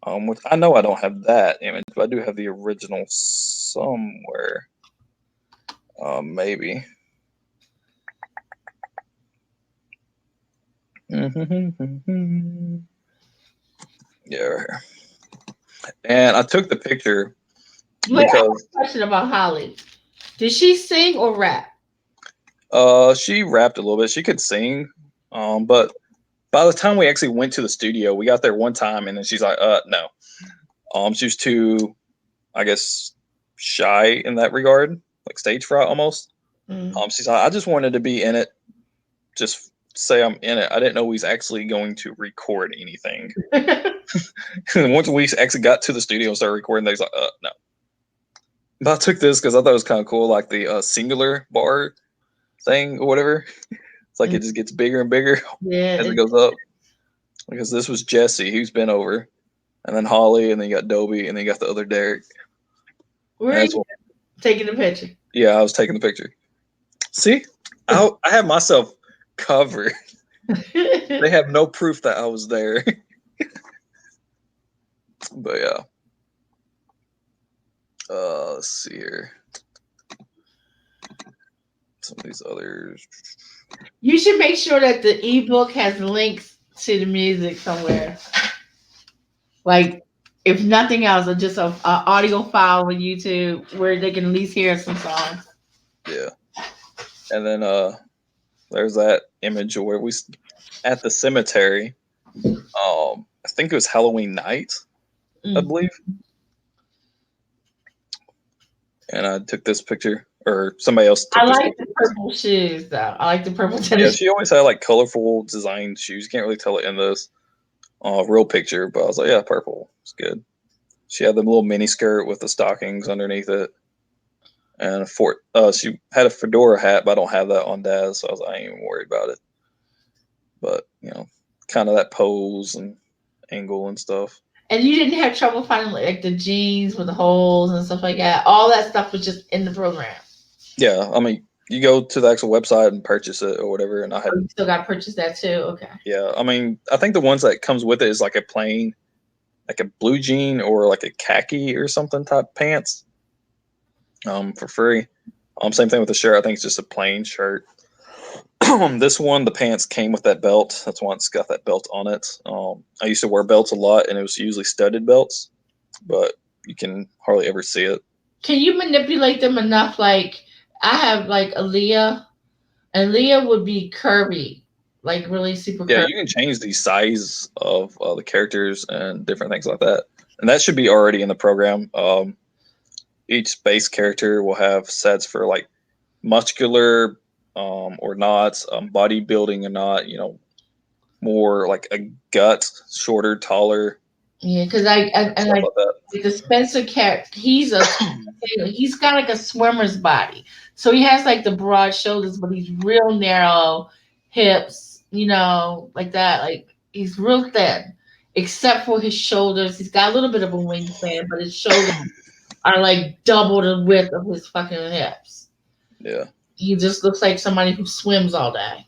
Which I know I don't have that image, but I do have the original somewhere. Maybe. Yeah, right here. And I took the picture Wait, I have because a question about Holly. Did she sing or rap? she rapped a little bit. She could sing, but by the time we actually went to the studio, we got there one time, and then she's like, no. She was too, I guess, shy in that regard, like stage fright almost. She's like, I just wanted to be in it, just say I'm in it. I didn't know we was actually going to record anything. And once we actually got to the studio and started recording, they was like, no. But I took this because I thought it was kind of cool, like the singular bar thing or whatever. It's like it just gets bigger and bigger Yeah. as it goes up. Because this was Jesse, who's been over, and then Holly, and then you got Dobie, and then you got the other Derek. Where are you taking the picture? Yeah, I was taking the picture. See, I have myself covered. They have no proof that I was there. But yeah. Let's see here. Some of these others. You should make sure that the ebook has links to the music somewhere. Like, if nothing else, just a audio file on YouTube where they can at least hear some songs. Yeah. And then there's that image where we at the cemetery. I think it was Halloween night, I believe. And I took this picture, or somebody else took I this like picture. the purple shoes, though. I like the purple tennis Yeah, shoes. she always had like colorful designed shoes. You can't really tell it in this real picture, but I was like, yeah, purple. It's good. She had the little mini skirt with the stockings underneath it. And she had a fedora hat, but I don't have that on Daz, so I ain't even worried about it. But, kind of that pose and angle and stuff. And you didn't have trouble finding like the jeans with the holes and stuff like that. All that stuff was just in the program. Yeah, I mean, you go to the actual website and purchase it or whatever, and I had. Oh, you still got to purchase that too. Okay. Yeah, I mean, I think the ones that comes with it is like a plain, like a blue jean or like a khaki or something type pants. For free. Same thing with the shirt. I think it's just a plain shirt. This one, the pants came with that belt. That's why it's got that belt on it. I used to wear belts a lot, and it was usually studded belts, but you can hardly ever see it. Can you manipulate them enough? Like, I have like Aaliyah, and Leah would be curvy, like really super Yeah, curvy. you can change the size of the characters and different things like that, and that should be already in the program. Each base character will have sets for like muscular or not, bodybuilding or not. More like a gut, shorter, taller. Yeah, because I and Stuff like like that. the Spencer cat, he's got like a swimmer's body, so he has like the broad shoulders, but he's real narrow hips, like that. Like he's real thin, except for his shoulders. He's got a little bit of a wingspan, but his shoulders are like double the width of his fucking hips. Yeah. He just looks like somebody who swims all day.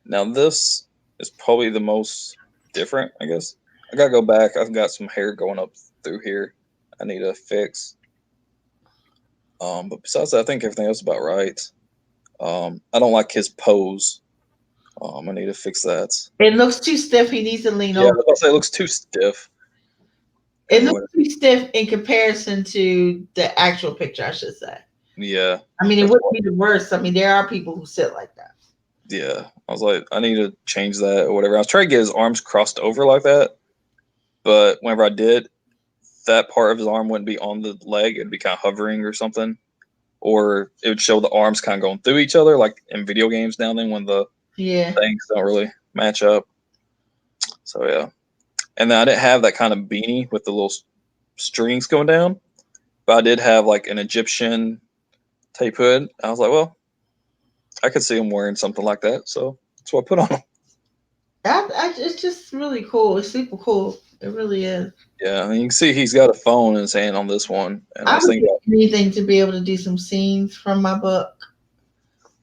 Now this is probably the most different, I guess. I gotta go back. I've got some hair going up through here. I need to fix. But besides that, I think everything else is about right. I don't like his pose. I need to fix that. It looks too stiff. He needs to lean Yeah, I over. was about to say it looks too stiff. It looks too stiff in comparison to the actual picture, I should say. Yeah. I mean, it wouldn't be the worst. I mean, there are people who sit like that. Yeah. I was like, I need to change that or whatever. I was trying to get his arms crossed over like that. But whenever I did, that part of his arm wouldn't be on the leg. It'd be kind of hovering or something. Or it would show the arms kind of going through each other, like in video games down then when the things don't really match up. So, yeah. And then I didn't have that kind of beanie with the little strings going down. But I did have like an Egyptian tape hood. I was like, well, I could see him wearing something like that. So that's what I put on him. It's just really cool. It's super cool. It really is. Yeah, and you can see he's got a phone in his hand on this one. And I I was would thinking do about, anything to be able to do some scenes from my book.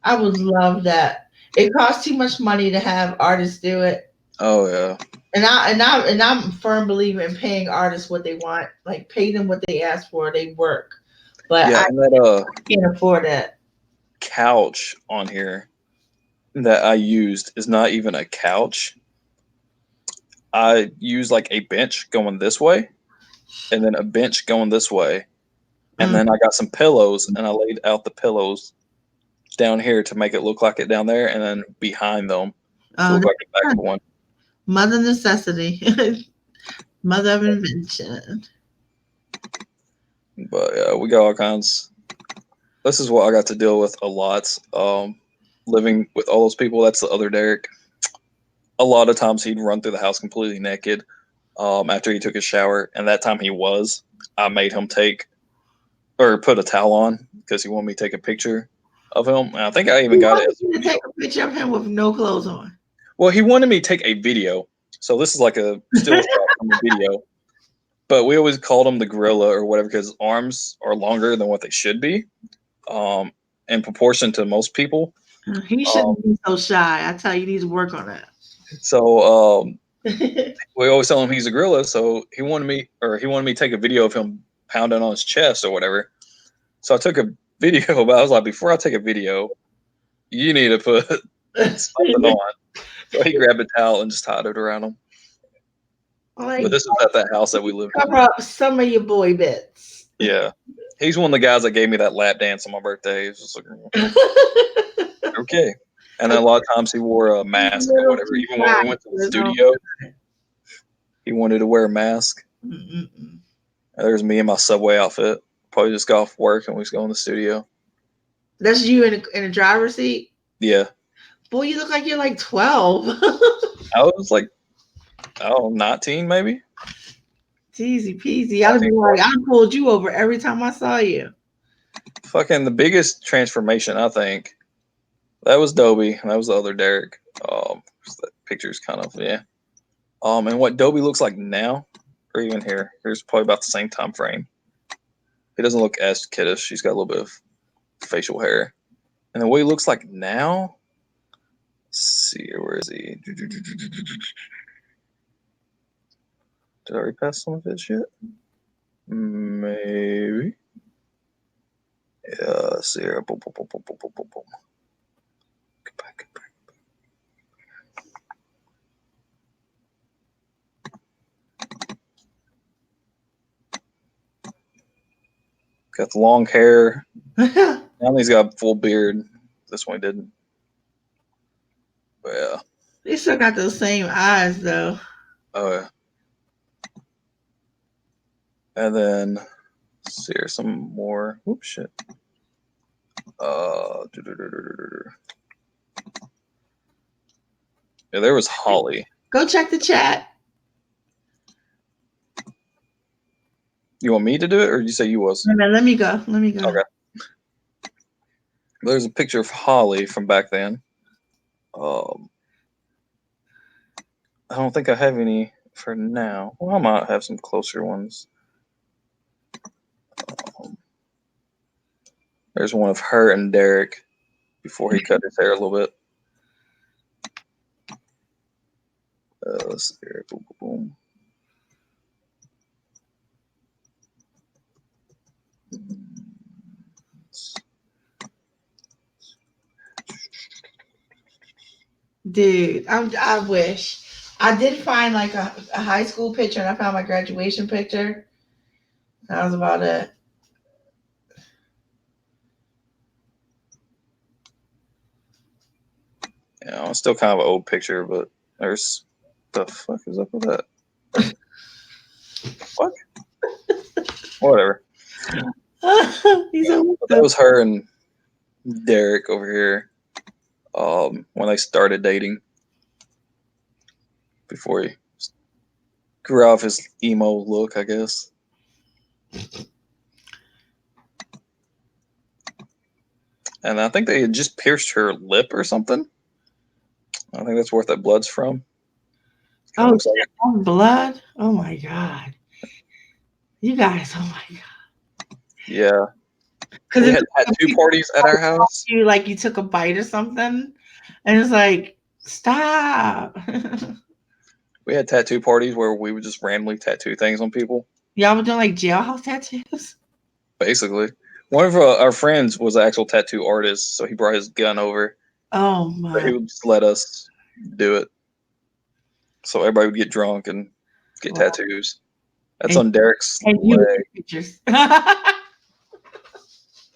I would love that. It costs too much money to have artists do it. oh yeah, And I'm a firm believer in paying artists what they want. Like pay them what they ask for, they work. But yeah, I and that can't afford that. couch on here that I used is not even a couch. I used like a bench going this way, and then a bench going this way, and Mm. then I got some pillows, and I laid out the pillows down here to make it look like it down there, and then behind them to Oh, look like the back of one. mother necessity. Mother of invention. But yeah, we got all kinds. This is what I got to deal with a lot. Living with all those people. That's the other Derek. A lot of times he'd run through the house completely naked. After he took a shower, and that time I made him take or put a towel on because he wanted me to take a picture of him. And I think I even You got it wanted as a me to video. take a picture of him with no clothes on. Well, he wanted me to take a video, so this is like a still shot from a video. But we always called him the gorilla or whatever because his arms are longer than what they should be, in proportion to most people. He Um, shouldn't be so shy. I tell you, he needs to work on that. so we always tell him he's a gorilla. So he wanted me to take a video of him pounding on his chest or whatever. So I took a video, but I was like, before I take a video, you need to put something on. So he grabbed a towel and just tied it around him. Like, But this is at that house that we lived cover in. up some of your boy bits. Yeah. He's one of the guys that gave me that lap dance on my birthday. He was just like, okay. And then a lot of times he wore a mask or whatever. Even when we went to the studio, he wanted to wear a mask. Mm-mm-mm. There's me in my Subway outfit. Probably just got off work and we just go in the studio. That's you in a driver's seat? Yeah. Boy, you look like you're like 12. I was like, 19 maybe. It's easy peasy. I'd be like, I pulled you over every time I saw you. Fucking the biggest transformation, I think. That was Dobie. That was the other Derek. That picture's kind of, yeah. And what Dobie looks like now, or even here, here's probably about the same time frame. He doesn't look as kiddish. He's got a little bit of facial hair. And then what he looks like now, let's see, where is he? Did I already pass some of his yet? Maybe. Yeah, let's see here. Boom, boom, boom, boom, boom, boom, boom, boom. Get back, get back. Got the long hair. Now he's got a full beard. This one he didn't. But yeah. They still got those same eyes though. Oh yeah. And then let's see here some more. Oops, shit. Yeah, there was Holly. Go check the chat. You want me to do it, or did you say you was? Let me go. Let me go. Okay. There's a picture of Holly from back then. I don't think I have any for now. Well, I might have some closer ones. There's one of her and Derek before he cut his hair a little bit. Let's see here. Boom, boom, boom. Dude, I wish. I did find like a high school picture and I found my graduation picture. That was about it. Yeah, it's still kind of an old picture, but there's the fuck is up with that? Fuck. Whatever. He's Yeah, but that was her and Derek over here. When they started dating, before he grew off his emo look, I guess. And I think they had just pierced her lip or something. I think that's where that blood's from. Kinda Oh, looks like it. on blood. Oh my god, you guys. Oh my god. Yeah. Because We it's had tattoo parties at our house. you like you took a bite or something, and it's like stop. We had tattoo parties where we would just randomly tattoo things on people. Y'all were doing like jailhouse tattoos. Basically, one of our friends was an actual tattoo artist, so he brought his gun over, Oh but he my. would just let us do it. So everybody would get drunk and get Wow. tattoos. That's And- on Derek's And you leg, pictures.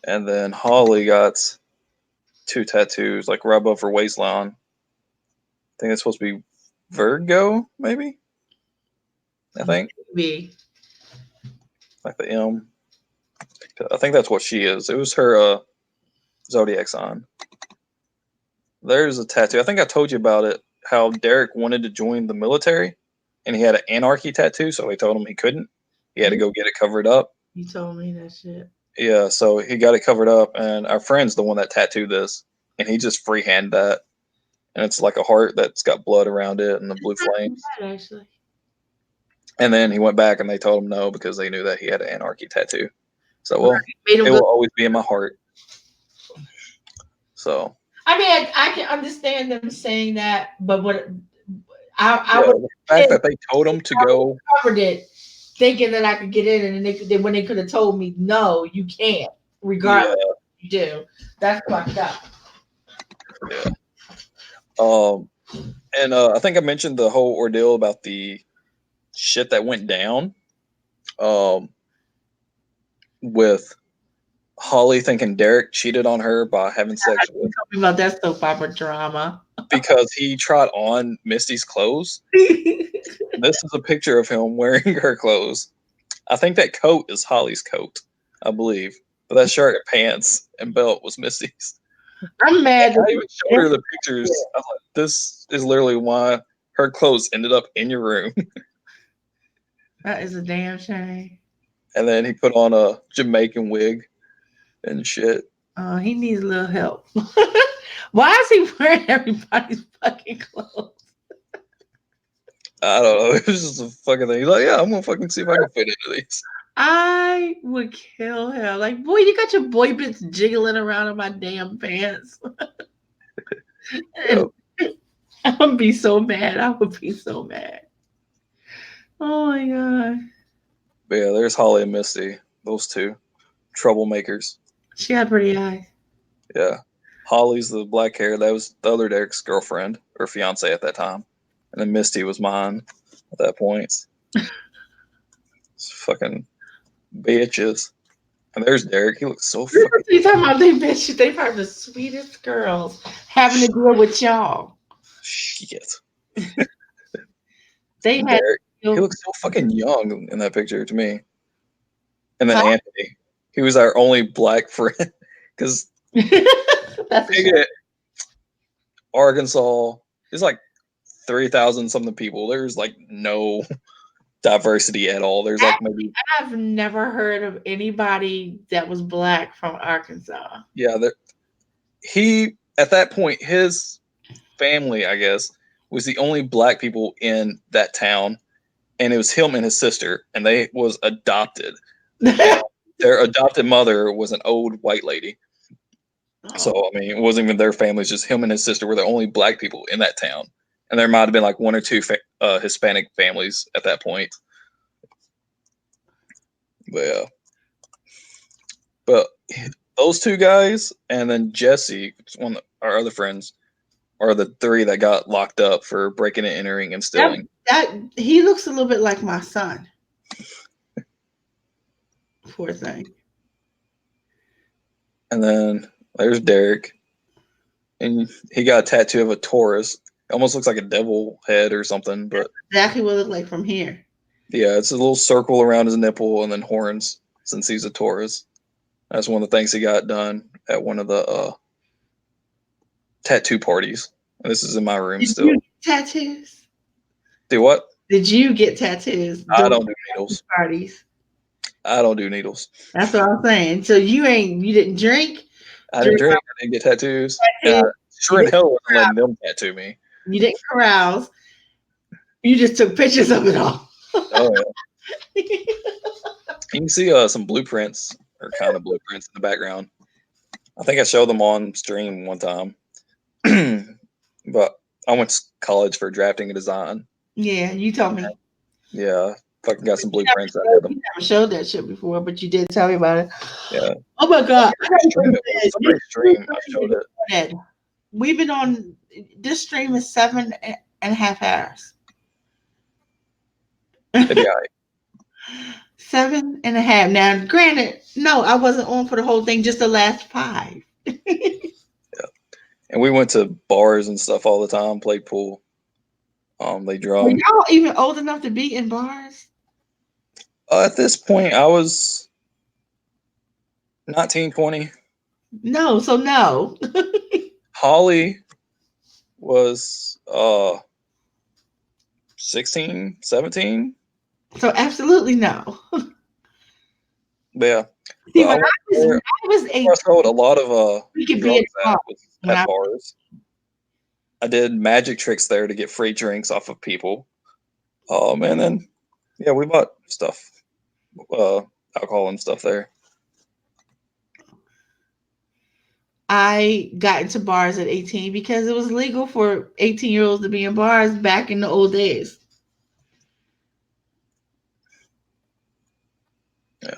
and then Holly got 2 tattoos, like right above her waistline. I think it's supposed to be Virgo, maybe. I think Maybe. like the M. I think that's what she is. It was her zodiac sign. There's a tattoo. I think I told you about it. How Derek wanted to join the military, and he had an anarchy tattoo, so they told him he couldn't. He had to go get it covered up. You told me that shit. Yeah, so he got it covered up, and our friend's the one that tattooed this, and he just freehand that, and it's like a heart that's got blood around it and the blue flames. Bad, actually. And then he went back, and they told him no because they knew that he had an anarchy tattoo. So well, Made him it look. will always be in my heart. So I mean, I can understand them saying that, but what I yeah, would the fact that they told him to go, covered it thinking that I could get in, and then when they could have told me no, you can't, regardless yeah, of what you do. That's fucked up. and I think I mentioned the whole ordeal about the shit that went down, with Holly thinking Derek cheated on her by having sex with, Tell me about that soap opera drama. because he tried on Misty's clothes. This is a picture of him wearing her clothes. I think that coat is Holly's coat, I believe, but that shirt and pants and belt was Misty's. I'm mad. I even showed her the pictures. I was like, this is literally why her clothes ended up in your room. That is a damn shame. And then he put on a Jamaican wig and shit. He needs a little help. Why is he wearing everybody's fucking clothes? I don't know. It was just a fucking thing. He's like, yeah, I'm gonna fucking see if I can fit into these. I would kill him. Like, boy, you got your boy bits jiggling around in my damn pants. And I would be so mad. I would be so mad. Oh my god. But yeah, there's Holly and Misty. Those two troublemakers. She had pretty eyes. Yeah. Holly's the black hair. That was the other Derek's girlfriend or fiance at that time. And then Misty was mine at that point. It's fucking bitches. And there's Derek. He looks so fucking. You talking about they bitch? They probably the sweetest girls having to deal with y'all. Shit. They had Derek. He looks so fucking young in that picture to me. And then Anthony. He was our only black friend. Because that's a shame. Arkansas is like 3,000 something people. There's like no diversity at all. There's like maybe, I've never heard of anybody that was black from Arkansas. yeah, he at that point, his family, I guess, was the only black people in that town, and it was him and his sister, and they was adopted. Their adopted mother was an old white lady. So I mean, it wasn't even their family; it's just him and his sister were the only black people in that town, and there might have been like one or two Hispanic families at that point. But yeah, but those two guys, and then Jesse, one of our other friends, are the three that got locked up for breaking and entering and stealing. That he looks a little bit like my son. Poor thing. And then there's Derek, and he got a tattoo of a Taurus. It almost looks like a devil head or something, but Exactly what it looked like from here. yeah, it's a little circle around his nipple and then horns since he's a Taurus. That's one of the things he got done at one of the tattoo parties. And this is in my room Did still. you get tattoos? Do what? Did you get tattoos? I don't do needles. Parties. I don't do needles. That's what I'm saying. So you didn't drink? I didn't drink. I didn't get tattoos. And I sure in hell wasn't letting them tattoo me. You didn't carouse. You just took pictures of it all. Oh yeah. You can see some blueprints or kind of blueprints in the background. I think I showed them on stream one time. But I went to college for drafting and design. Yeah, you told me. Yeah, fucking got some You never, blueprints. I showed, did them. you never showed that shit before, but you did tell me about it. Yeah. Oh my god! I gotta go Stream to it. bed. Somebody stream. I showed it. Dead. We've been on this stream is 7.5 hours. It'd be all right. 7.5. Now, granted, no, I wasn't on for the whole thing, just the last 5. And we went to bars and stuff all the time, played pool. They Were drunk. y'all even old enough to be in bars? At this point, I was 19, 20. No, so no. Holly was 16, 17. So absolutely no. But yeah. See, But when I was I 8, was told a lot of we could be at drugs bars. When at I- bars. I did magic tricks there to get free drinks off of people. And then yeah, we bought stuff, alcohol and stuff there. I got into bars at 18 because it was legal for 18-year-olds to be in bars back in the old days. Yeah.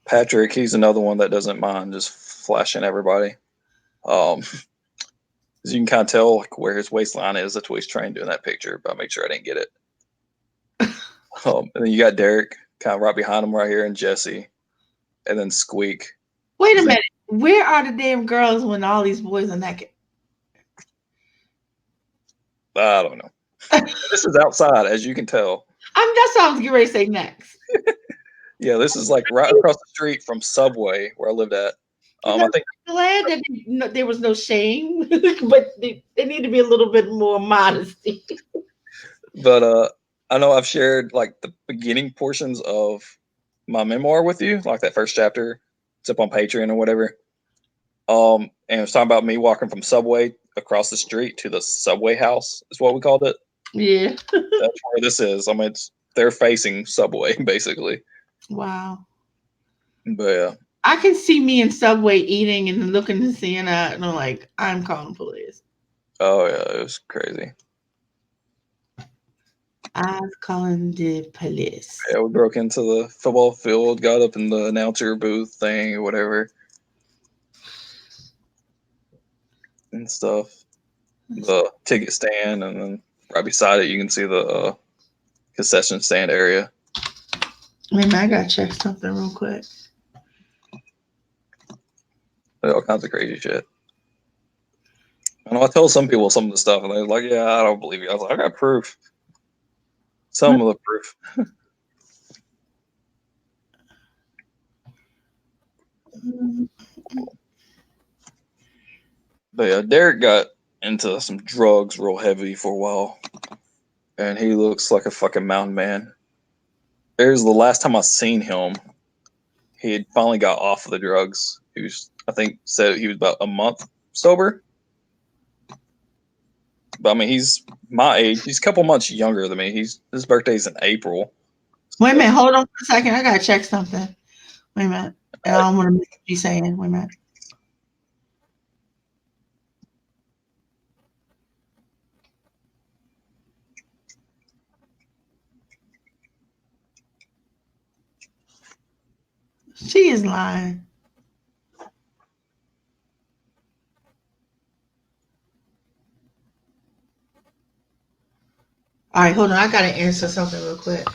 Patrick, he's another one that doesn't mind just flashing everybody. As you can kind of tell like, where his waistline is, that's what he's trying to do in that picture, but I make sure I didn't get it. And then you got Derek kind of right behind him right here, and Jesse, and then Squeak. Wait a minute. Where are the damn girls when all these boys are naked? I don't know. This is outside, as you can tell. That's what I was getting ready to say next. Yeah, this is like right across the street from Subway where I lived at. I think I'm glad that there was no shame, but there need to be a little bit more modesty. But I know I've shared like the beginning portions of my memoir with you, like that first chapter. It's up on Patreon or whatever. And it's talking about me walking from Subway across the street to the Subway house, is what we called it. Yeah. That's where this is. I mean, they're facing Subway basically. Wow. But yeah. I can see me in Subway eating and looking and seeing that, and I'm like, I'm calling police. Oh yeah, it was crazy. I'm calling the police. Yeah, we broke into the football field, got up in the announcer booth thing or whatever, and stuff. The ticket stand, and then right beside it, you can see the concession stand area. Wait a minute, I gotta check something real quick. All kinds of crazy shit. I know I told some people some of the stuff, and they're like, "Yeah, I don't believe you." I was like, "I got proof. Some of the proof." But yeah, Derek got into some drugs real heavy for a while, and he looks like a fucking mountain man. There's the last time I seen him, he had finally got off of the drugs. He was, I think, said he was about a month sober. But I mean, he's my age. He's a couple months younger than me. His birthday's in April. Wait a minute, hold on for a second. I gotta check something. Wait a minute. I don't want to miss what you're saying. Wait a minute. She is lying. All right, hold on. I gotta answer something real quick.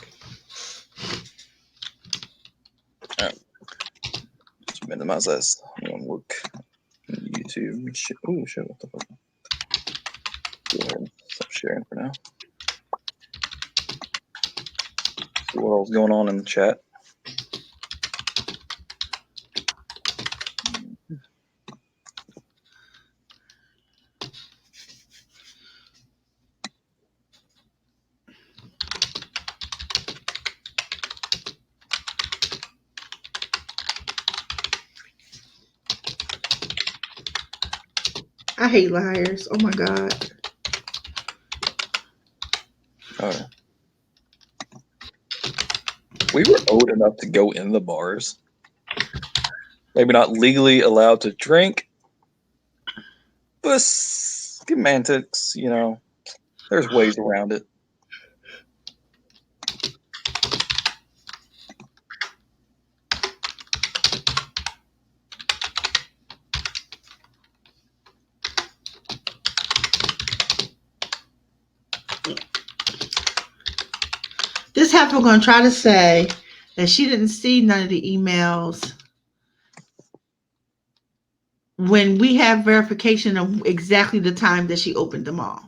Just minimize this. One look. YouTube. Oh shit! What the fuck? Go ahead and stop sharing for now. See what else going on in the chat. I hate liars. Oh my god. Oh. We were old enough to go in the bars. Maybe not legally allowed to drink, but semantics, there's ways around it. This heifer going to try to say that she didn't see none of the emails when we have verification of exactly the time that she opened them all.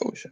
Oh shit.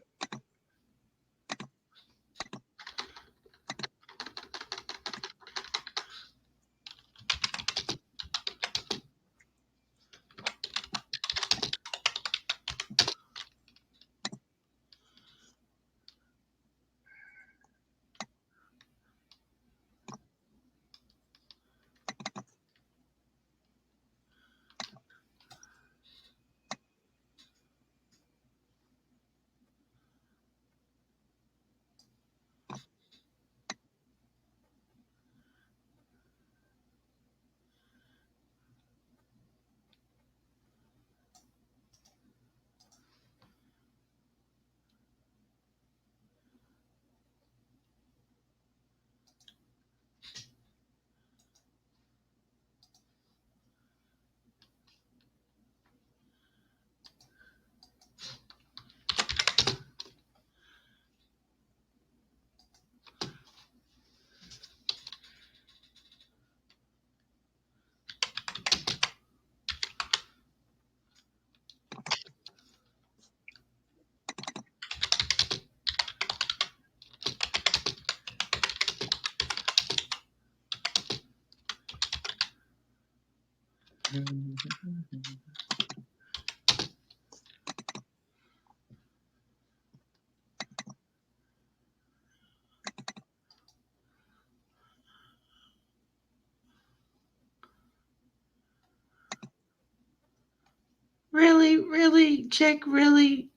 Really, really, chick, really.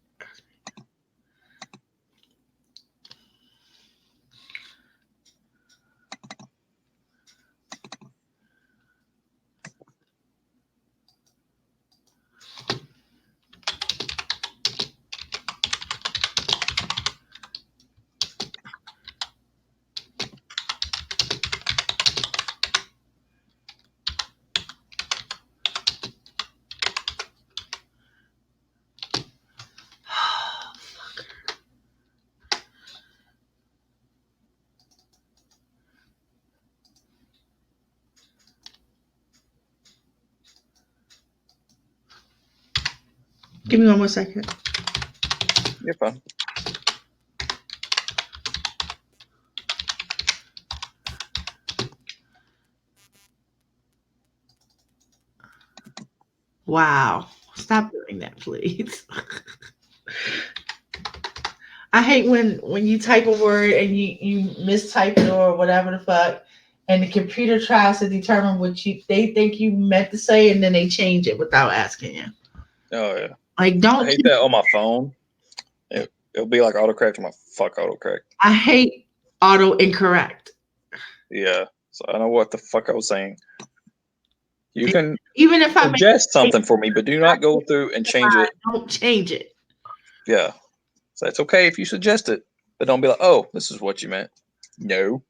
Give me one more second. You're fine. Wow. Stop doing that, please. I hate when you type a word and you mistype it or whatever the fuck, and the computer tries to determine what they think you meant to say, and then they change it without asking you. Oh yeah. Like, I don't. hate that on my phone. It'll be like autocorrect. I'm like, fuck autocorrect. I hate auto incorrect. Yeah. So I know what the fuck I was saying. You can Even if I suggest something for me, but do not go through and change it. don't change it. Yeah. So it's okay if you suggest it, but don't be like, oh, this is what you meant. No.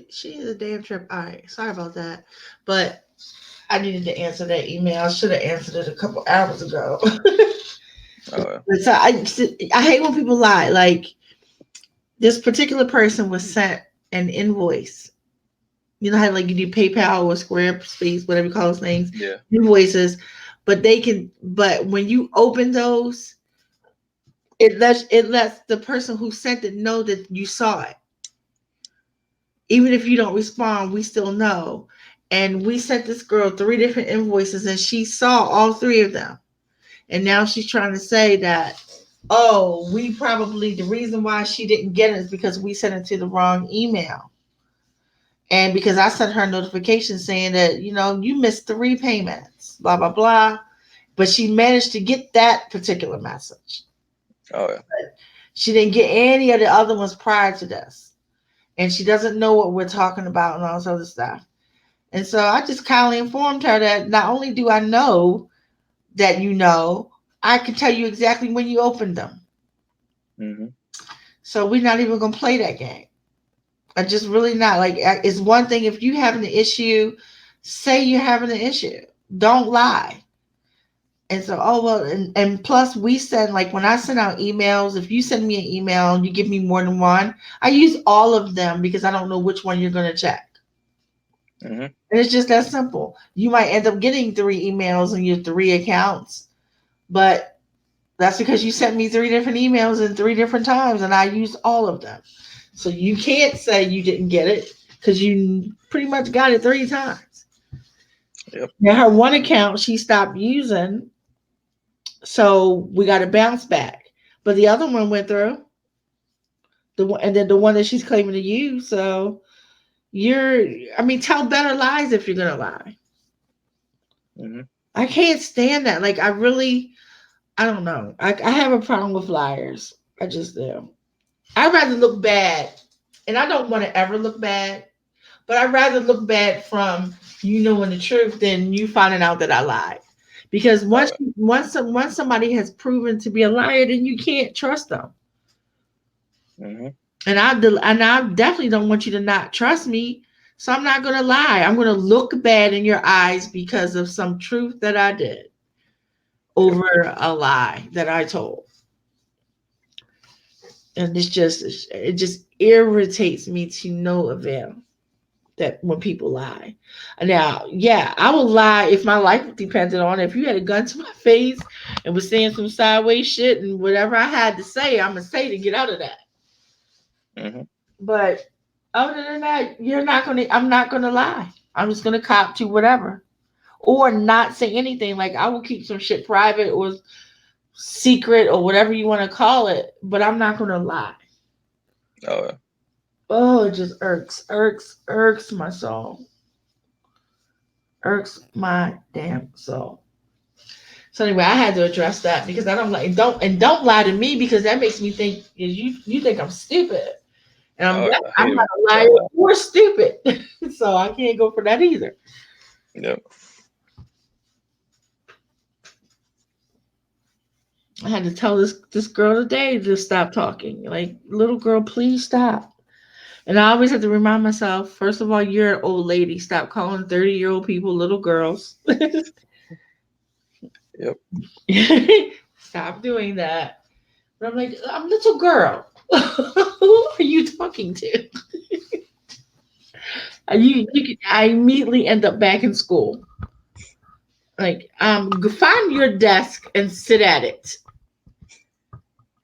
She is a damn trip. All right, sorry about that, but I needed to answer that email. I should have answered it a couple hours ago. Oh, But so I hate when people lie. Like this particular person was sent an invoice. You know how like you do PayPal or Squarespace, whatever you call those things, yeah. invoices. But when you open those, it lets the person who sent it know that you saw it. Even if you don't respond, we still know. And we sent this girl 3 different invoices, and she saw all 3 of them. And now she's trying to say that, oh, the reason why she didn't get it is because we sent it to the wrong email. And because I sent her a notification saying that, you missed 3 payments, blah, blah, blah. But she managed to get that particular message. Oh, yeah. She didn't get any of the other ones prior to this. And she doesn't know what we're talking about and all this other stuff. And so I just kindly informed her that not only do I know that I can tell you exactly when you opened them. Mm-hmm. So we're not even going to play that game. I just really not. Like, it's one thing if you having an issue, say you're having an issue. Don't lie. And so, oh, well, and plus we send, like when I send out emails, if you send me an email and you give me more than one, I use all of them because I don't know which one you're going to check. Mm-hmm. And it's just that simple. You might end up getting 3 emails in your 3 accounts, but that's because you sent me 3 different emails in 3 different times and I used all of them. So you can't say you didn't get it because you pretty much got it 3 times. Yep. Now her one account she stopped using, so we got a bounce back. But the other one went through. And then the one that she's claiming to use. So tell better lies if you're gonna lie. Mm-hmm. I can't stand that. Like I don't know. I have a problem with liars. I just do. I'd rather look bad, and I don't want to ever look bad, but I'd rather look bad from knowing the truth than you finding out that I lied. Because once somebody has proven to be a liar, then you can't trust them. Mm-hmm. And I definitely don't want you to not trust me. So I'm not gonna lie. I'm gonna look bad in your eyes because of some truth that I did over a lie that I told. And it just irritates me to no avail that when people lie. Now, yeah, I would lie if my life depended on it. If you had a gun to my face and was saying some sideways shit and whatever I had to say, I'm gonna say to get out of that. Mm-hmm. But other than that, I'm not gonna lie. I'm just gonna cop to whatever. Or not say anything. Like I will keep some shit private or secret or whatever you want to call it, but I'm not gonna lie. Oh, yeah. Oh, it just irks my soul. Irks my damn soul. So anyway, I had to address that because I don't lie to me because that makes me think you think I'm stupid. And Oh, yeah. I I'm hate not it. a liar or stupid. So I can't go for that either. Yep. I had to tell this girl today to stop talking. Like, little girl, please stop. And I always have to remind myself, first of all, you're an old lady. Stop calling 30-year-old people little girls. Yep. Stop doing that. But I'm like, I'm little girl. Who are you talking to? I immediately end up back in school. Like, find your desk and sit at it.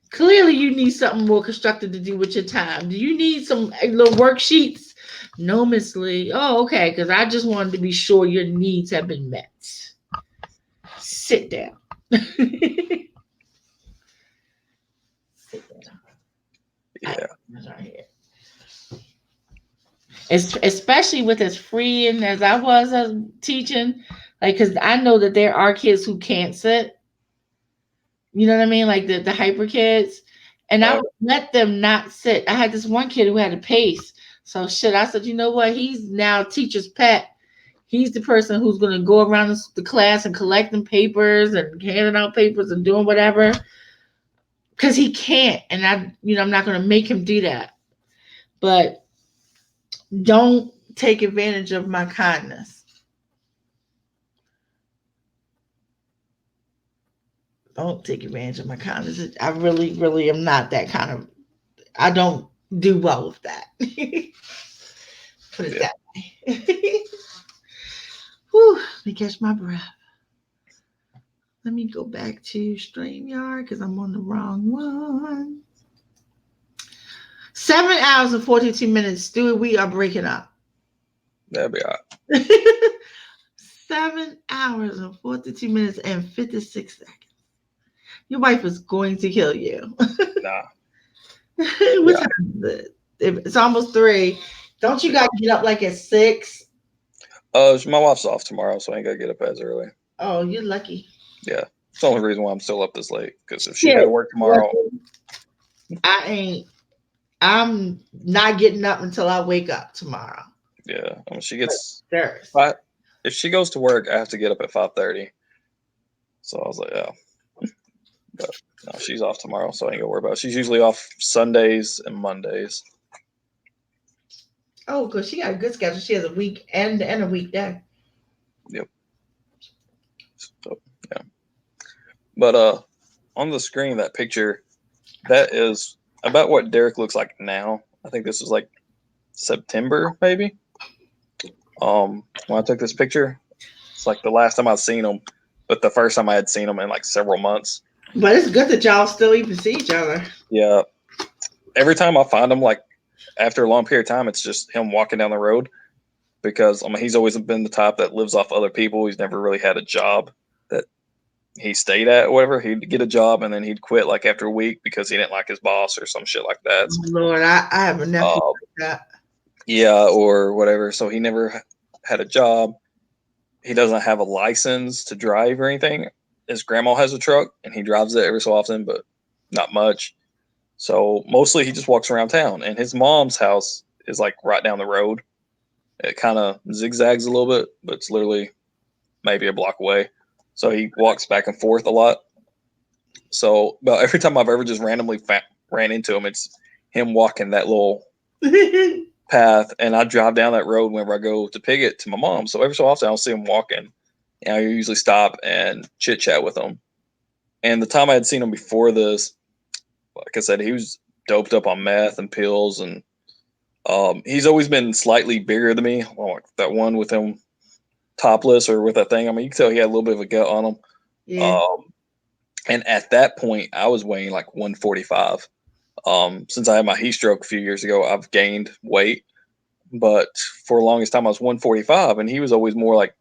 Clearly, you need something more constructive to do with your time. Do you need some little worksheets? No, Miss Lee. Oh, okay, because I just wanted to be sure your needs have been met. Sit down. Sit down. Yeah. Especially with as free and as I was teaching, like, because I know that there are kids who can't sit. You know what I mean? Like the hyper kids. And I would let them not sit. I had this one kid who had a pace. So shit, I said, you know what? He's now teacher's pet. He's the person who's going to go around the class and collecting papers and handing out papers and doing whatever. Because he can't. And I'm not going to make him do that. But Don't take advantage of my kindness. Don't take advantage of my kindness. I really, really am not that kind of. I don't do well with that. Put it Yeah. that way. Whew, let me catch my breath. Let me go back to StreamYard because I'm on the wrong one. 7 hours and 42 minutes. Stewie, we are breaking up. That'd be all right. 7 hours and 42 minutes and 56 seconds. Your wife is going to kill you. Nah. What time is it? It's almost 3. Don't you guys get up like at 6? My wife's off tomorrow, so I ain't gotta get up as early. Oh, you're lucky. Yeah. It's the only reason why I'm still up this late. Because if she had to work tomorrow, I'm not getting up until I wake up tomorrow. yeah. I mean, she gets. Thursday. If she goes to work, I have to get up at 5:30. So I was like, yeah. But no, she's off tomorrow, so I ain't gonna worry about it. She's usually off Sundays and Mondays. Oh, because she got a good schedule. She has a weekend and a weekday. Yep. So yeah. But on the screen, that picture, that is about what Derek looks like now. I think this was like September, maybe. When I took this picture, it's like the last time I'd seen him, but the first time I had seen him in like several months. But it's good that y'all still even see each other. Yeah. Every time I find him, like after a long period of time, it's just him walking down the road because I mean he's always been the type that lives off other people. He's never really had a job that he stayed at or whatever. He'd get a job and then he'd quit like after a week because he didn't like his boss or some shit like that. Oh, Lord, I have a nephew like that. Yeah, or whatever. So he never had a job. He doesn't have a license to drive or anything. His grandma has a truck and he drives it every so often, but not much. So mostly he just walks around town. And his mom's house is like right down the road. It kind of zigzags a little bit, but it's literally maybe a block away. So he walks back and forth a lot. So about every time I've ever just randomly ran into him, it's him walking that little path, and I drive down that road whenever I go to pick it to my mom. So every so often I'll see him walking, and I usually stop and chit chat with him. And the time I had seen him before this, like I said, he was doped up on meth and pills, and he's always been slightly bigger than me. Like that one with him topless or with that thing. I mean, you can tell he had a little bit of a gut on him. Yeah. And at that point, I was weighing like 145. Since I had my heat stroke a few years ago, I've gained weight. But for the longest time, I was 145, and he was always more like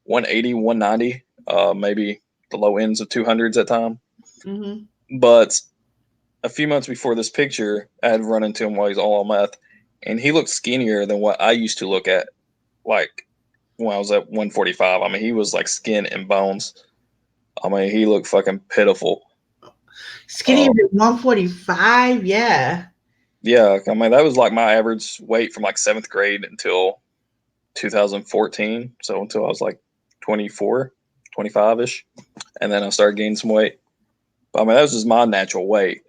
180, 190, maybe the low ends of 200s at time. Mm-hmm. But a few months before this picture, I had run into him while he's all on meth, and he looked skinnier than what I used to look at, like when I was at 145. I mean, he was like skin and bones. I mean, he looked fucking pitiful. Skinny at 145, yeah. Yeah, I mean, that was like my average weight from like 7th grade until 2014. So until I was like 24, 25-ish. And then I started gaining some weight. But, I mean, that was just my natural weight.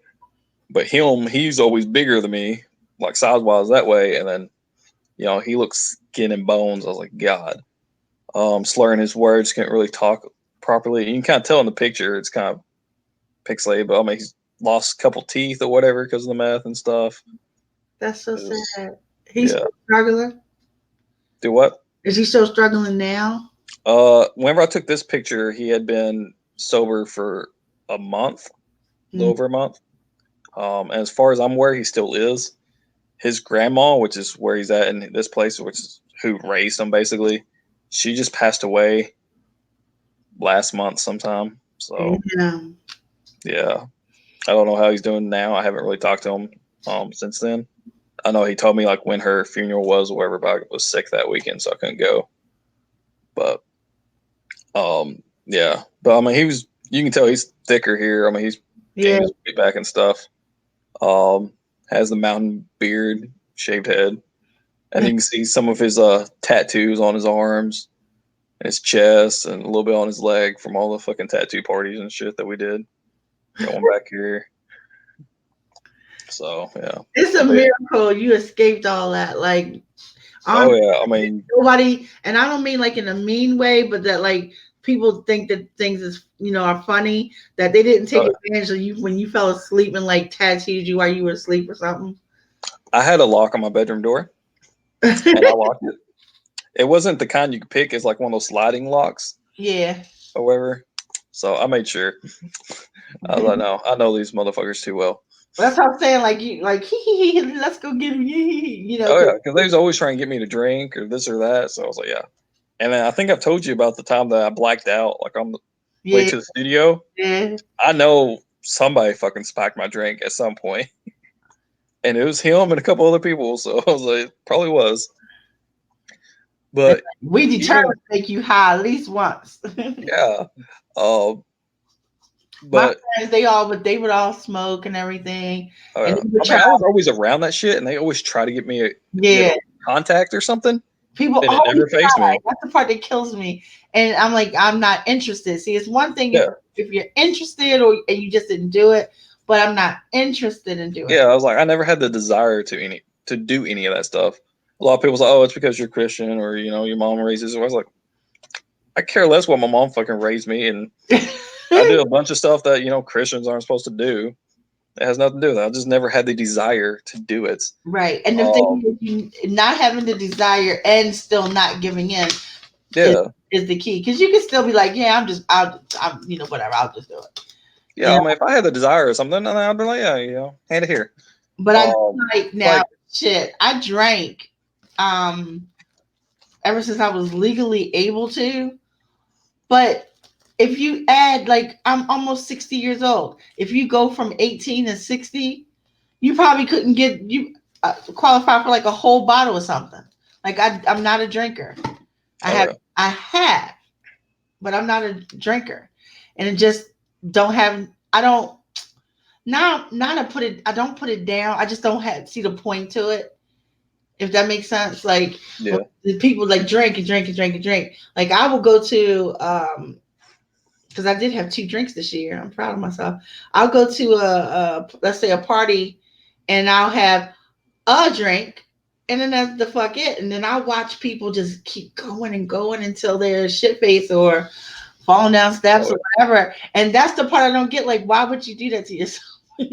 But he's always bigger than me, like size-wise that way. And then, you know, he looks skin and bones. I was like, God. Slurring his words, can't really talk properly. You can kind of tell in the picture, it's kind of pixelated. But, I mean, he's lost a couple teeth or whatever because of the meth and stuff. That's so sad. He's still struggling. Do what? Is he still struggling now? Whenever I took this picture, he had been sober for a month, a little over a month. And as far as I'm aware, he still is. His grandma, which is where he's at in this place, which is who raised him basically, she just passed away last month sometime. So yeah, I don't know how he's doing now. I haven't really talked to him since then. I know he told me like when her funeral was or whatever, but I was sick that weekend, so I couldn't go. But yeah. But I mean, you can tell he's thicker here. I mean, he's gained his weight back and stuff. Has the mountain beard, shaved head. And you can see some of his tattoos on his arms, and his chest, and a little bit on his leg from all the fucking tattoo parties and shit that we did. Got one back here. So yeah, it's a miracle you escaped all that. Like Oh yeah, I mean, Nobody, and I don't mean like in a mean way, but that like people think that things is are funny, that they didn't take uh, advantage of you when you fell asleep and like tattooed you while you were asleep or something. I had a lock on my bedroom door, and I locked it. It wasn't the kind you could pick. It's like one of those sliding locks Yeah. or whatever. So I made sure. I was like, no, I know these motherfuckers too well. That's how I'm saying, like you, like let's go get him, Oh yeah, because they was always trying to get me to drink or this or that. So I was like, yeah. And then I think I've told you about the time that I blacked out, like on the way yeah, to the studio. yeah. I know somebody fucking spiked my drink at some point, and it was him and a couple other people. So I was like, probably was. But We determined to make you high at least once. yeah, My but friends, they would all smoke and everything, I and mean, they would I try. was always around that shit, and they always try to get me Yeah, contact or something, people and it always never faced try. me. That's the part that kills me, and I'm like, I'm not interested. See, it's one thing Yeah, if you're interested and you just didn't do it, but I'm not interested in doing yeah. it. I was like, I never had the desire to do any of that stuff. A lot of people was like, oh, it's because you're Christian or your mom raises. I was like, I care less what my mom fucking raised me, and I did a bunch of stuff that Christians aren't supposed to do. It has nothing to do with that. I just never had the desire to do it. Right, and the thing is, you not having the desire and still not giving in Yeah, is the key, because you can still be like, yeah, I'm whatever, I'll just do it. yeah. I mean, if I had the desire or something, then I'd be like, yeah, hand it here. But I Um, like now, shit. I drank ever since I was legally able to. But if you add, like, I'm almost 60 years old. If you go from 18 to 60, you probably couldn't get you qualify for like a whole bottle or something. Like I'm not a drinker. I have, but I'm not a drinker, and it just don't have. I don't now. Not to put it. I don't put it down. I just don't see the point to it. If that makes sense. Like yeah. the people like drink and drink and drink and drink. Like I will go to because I did have 2 drinks this year. I'm proud of myself. I'll go to a let's say a party, and I'll have a drink, and then that's the fuck it. And then I'll watch people just keep going and going until they're shit faced or falling down steps or whatever. And that's the part I don't get. Like, why would you do that to yourself? I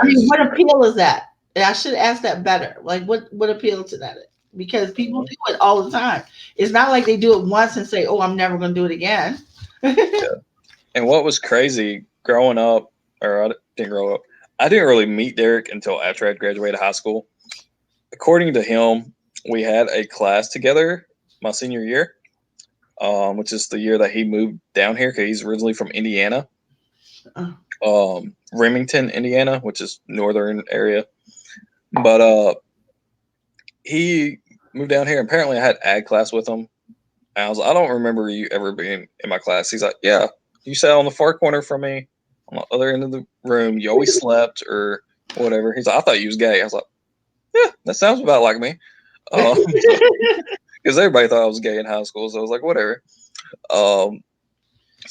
mean, what appeal is that? And I should ask that better. Like, what appeal to that? Because people do it all the time. It's not like they do it once and say, "Oh, I'm never going to do it again." Yeah. And what was crazy growing up, or I didn't grow up, I didn't really meet Derek until after I graduated high school. According to him, we had a class together my senior year, which is the year that he moved down here because he's originally from Indiana, Remington, Indiana, which is northern area. But he moved down here. Apparently, I had ag class with him. And I was like, I don't remember you ever being in my class. He's like, yeah, you sat on the far corner from me on the other end of the room. You always slept or whatever. He's like, I thought you was gay. I was like, yeah, that sounds about like me. Because everybody thought I was gay in high school. So I was like, whatever. So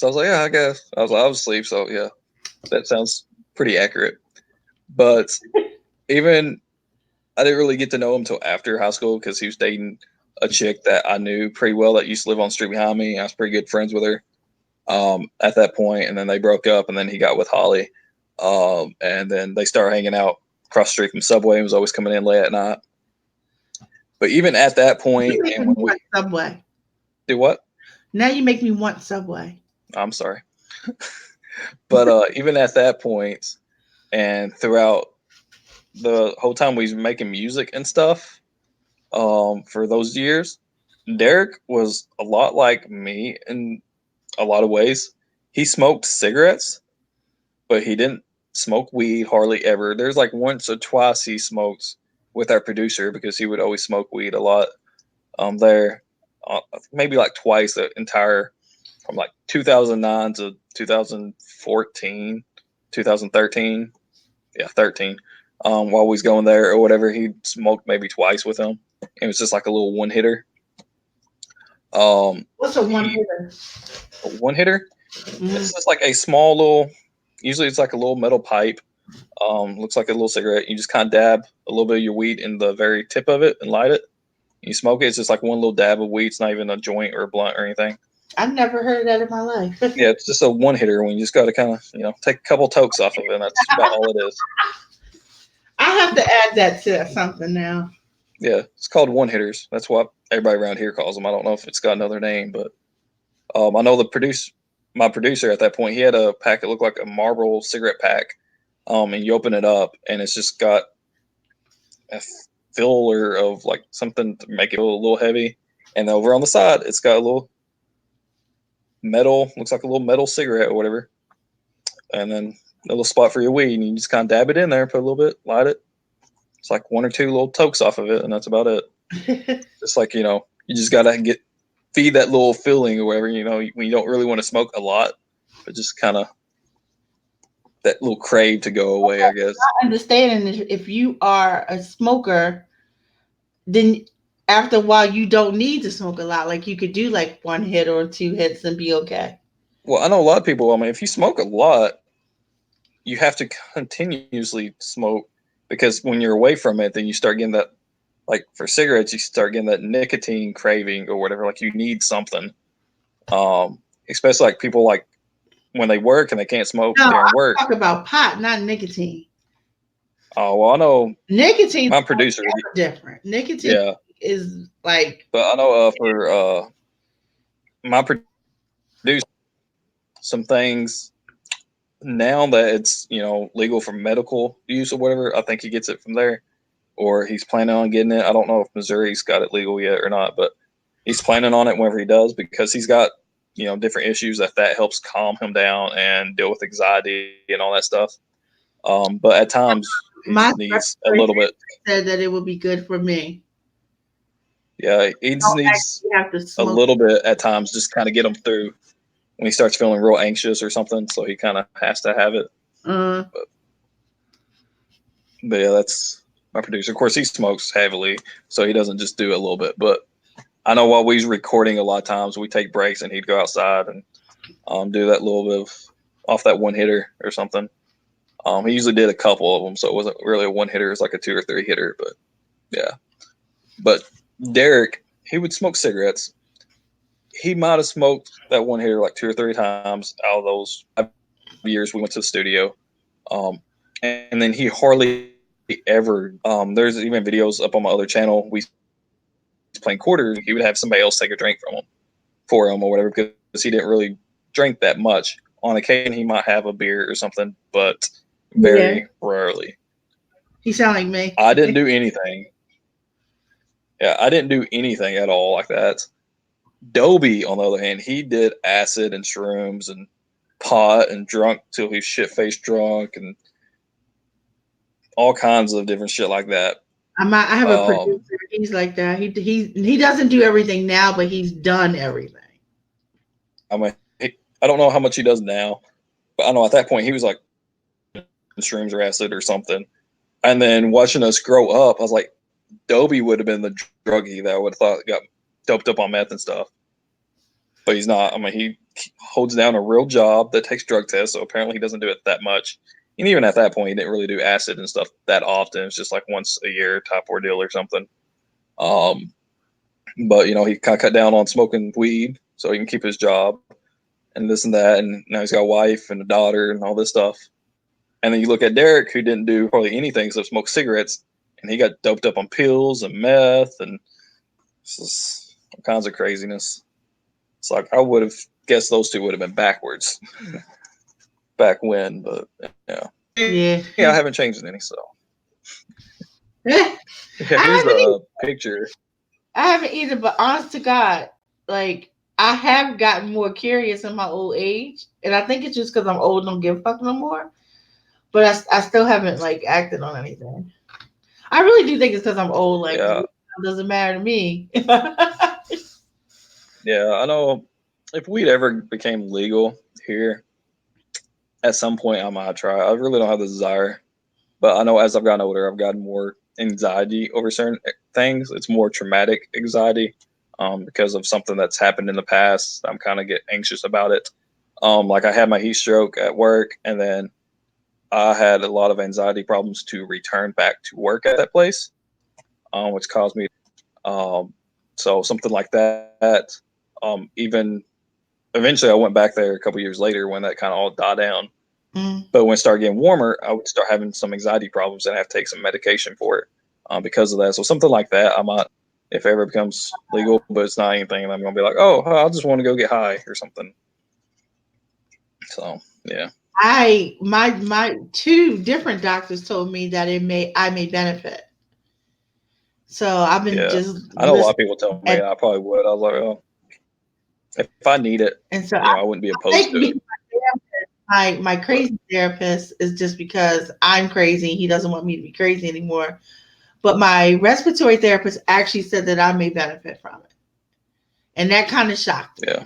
I was like, yeah, I guess. I was asleep. So yeah, that sounds pretty accurate. But even I didn't really get to know him until after high school because he was dating a chick that I knew pretty well that used to live on the street behind me. I was pretty good friends with her at that point, and then they broke up, and then he got with Holly, and then they started hanging out across the street from Subway and was always coming in late at night. But even at that point, and when we Subway, do what? Now you make me want Subway. I'm sorry, but even at that point, and throughout the whole time we was making music and stuff, for those years, Derek was a lot like me in a lot of ways. He smoked cigarettes, but he didn't smoke weed hardly ever. There's like once or twice he smoked with our producer because he would always smoke weed a lot there. Maybe like twice the entire from like 2009 to 2014, 2013. Yeah, 13. While we was going there or whatever, he smoked maybe twice with him. It was just like a little one hitter. What's a one hitter? A one hitter? It's just like a small little. Usually, it's like a little metal pipe. Looks like a little cigarette. You just kind of dab a little bit of your weed in the very tip of it and light it. You smoke it, it's just like one little dab of weed. It's not even a joint or a blunt or anything. I've never heard of that in my life. Yeah, it's just a one hitter when you just got to kind of, take a couple tokes off of it. And that's about all it is. I have to add that to something now. Yeah, it's called one hitters. That's what everybody around here calls them. I don't know if it's got another name, but I know my producer at that point, he had a pack that looked like a Marlboro cigarette pack. And you open it up, and it's just got a filler of like something to make it a little heavy. And over on the side, it's got a little metal, looks like a little metal cigarette or whatever. And then a little spot for your weed, and you just kind of dab it in there, put a little bit, light it. It's like one or two little tokes off of it, and that's about it. Just like, you just got to feed that little feeling or whatever, when you don't really want to smoke a lot, but just kind of that little crave to go away, I guess. I understand if you are a smoker, then after a while you don't need to smoke a lot. Like you could do like one hit or two hits and be okay. Well, I know a lot of people, if you smoke a lot, you have to continuously smoke, because when you're away from it, then you start getting that, like for cigarettes, you start getting that nicotine craving or whatever. Like you need something. Especially like people like when they work and they can't smoke No, during I'm work. talking about pot, not nicotine. Oh, well, I know Nicotine. my producer. Different. Nicotine is like. But I know for my producer, some things now that it's legal for medical use or whatever, I think he gets it from there, or he's planning on getting it. I don't know if Missouri's got it legal yet or not, but he's planning on it whenever he does, because he's got different issues that helps calm him down and deal with anxiety and all that stuff. But at times he just needs a little bit. Said that it would be good for me. Yeah, he just needs a little bit at times, just kind of get him through when he starts feeling real anxious or something. So he kind of has to have it. But yeah, that's my producer. Of course, he smokes heavily, so he doesn't just do a little bit. But I know while we was recording, a lot of times we take breaks and he'd go outside and do that little bit of off that one hitter or something. He usually did a couple of them, so it wasn't really a one hitter. It was like a 2 or 3 hitter. But yeah. But Derek, he would smoke cigarettes. He might have smoked that one hitter like 2 or 3 times out of those 5 years we went to the studio. And then he hardly ever, there's even videos up on my other channel. We playing quarters. He would have somebody else take a drink for him or whatever, because he didn't really drink that much. On occasion, he might have a beer or something, but very rarely. He sound like me. I didn't do anything. Yeah, I didn't do anything at all like that. Dobie, on the other hand, he did acid and shrooms and pot and drunk till he's shit-faced drunk and all kinds of different shit like that. I have a producer. He's like that. He doesn't do everything now, but he's done everything. I don't know how much he does now, but I know at that point he was like shrooms or acid or something. And then watching us grow up, I was like, Dobie would have been the druggie that I would have thought got doped up on meth and stuff. But he's not. He holds down a real job that takes drug tests, so apparently he doesn't do it that much. And even at that point, he didn't really do acid and stuff that often. It's just like once a year type ordeal or something. But, he kind of cut down on smoking weed so he can keep his job and this and that. And now he's got a wife and a daughter and all this stuff. And then you look at Derek, who didn't do hardly anything except smoke cigarettes, and he got doped up on pills and meth and just all kinds of craziness. It's like I would have guessed those two would have been backwards back when, but yeah, I haven't changed any. So here's the picture. I haven't either, but honest to God, like I have gotten more curious in my old age, and I think it's just because I'm old and don't give a fuck no more. But I still haven't like acted on anything. I really do think it's because I'm old. Like it doesn't matter to me. Yeah, I know if weed ever became legal here, at some point I might try. I really don't have the desire, but I know as I've gotten older, I've gotten more anxiety over certain things. It's more traumatic anxiety because of something that's happened in the past. I'm kind of get anxious about it. Like I had my heat stroke at work, and then I had a lot of anxiety problems to return back to work at that place, which caused me So something like that. Even eventually, I went back there a couple years later when that kind of all died down. Mm. But when it started getting warmer, I would start having some anxiety problems and I have to take some medication for it because of that. So something like that, I might, if it ever becomes legal, but it's not anything, I'm going to be like, oh, I just want to go get high or something. So, yeah. My two different doctors told me that I may benefit. So I've been Yeah. just I know a lot of listening, people tell me I probably would. I was like, oh, if I need it, and so I wouldn't be I opposed think to it. my crazy therapist is just because I'm crazy. He doesn't want me to be crazy anymore. But my respiratory therapist actually said that I may benefit from it, and that kind of shocked me. Yeah.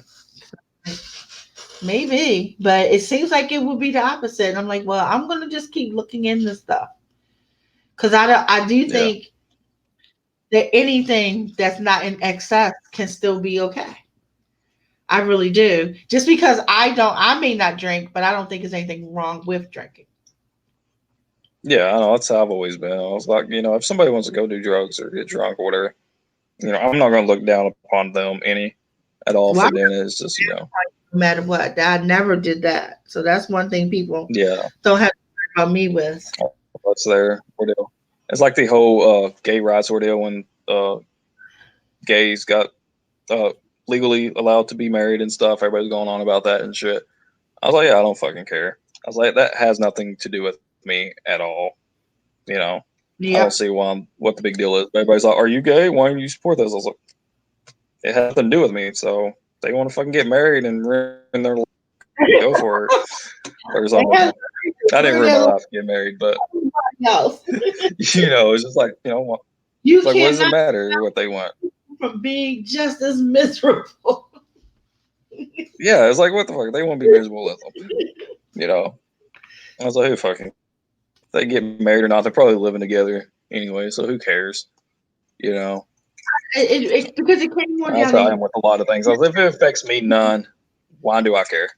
Maybe, but it seems like it would be the opposite. And I'm like, well, I'm gonna just keep looking into stuff because I do Yeah. think that anything that's not in excess can still be okay. I really do. Just because I may not drink, but I don't think there's anything wrong with drinking. Yeah, I know. That's how I've always been. I was like, if somebody wants to go do drugs or get drunk or whatever, I'm not going to look down upon them any at all Well, for doing it. It's just, no matter what, I never did that. So that's one thing people yeah, don't have to worry about me with. what's their ordeal. It's like the whole gay rights ordeal when gays got legally allowed to be married and stuff. Everybody's going on about that and shit. I was like, yeah, I don't fucking care. I was like, that has nothing to do with me at all. I Yeah. don't see what the big deal is. But everybody's like, are you gay? Why don't you support this? I was like, it has nothing to do with me. So they want to fucking get married and ruin their life. Go for it. Or something. I didn't ruin my life to get married, but it's just like, You it's like, what does it cannot matter what they want? from being just as miserable. Yeah, it's like, what the fuck? They want to be miserable with them. I was like, who fucking? If they get married or not, they're probably living together anyway, so who cares? Because it came more That's down how I to am with a lot of things. I was like, if it affects me, none. Why do I care?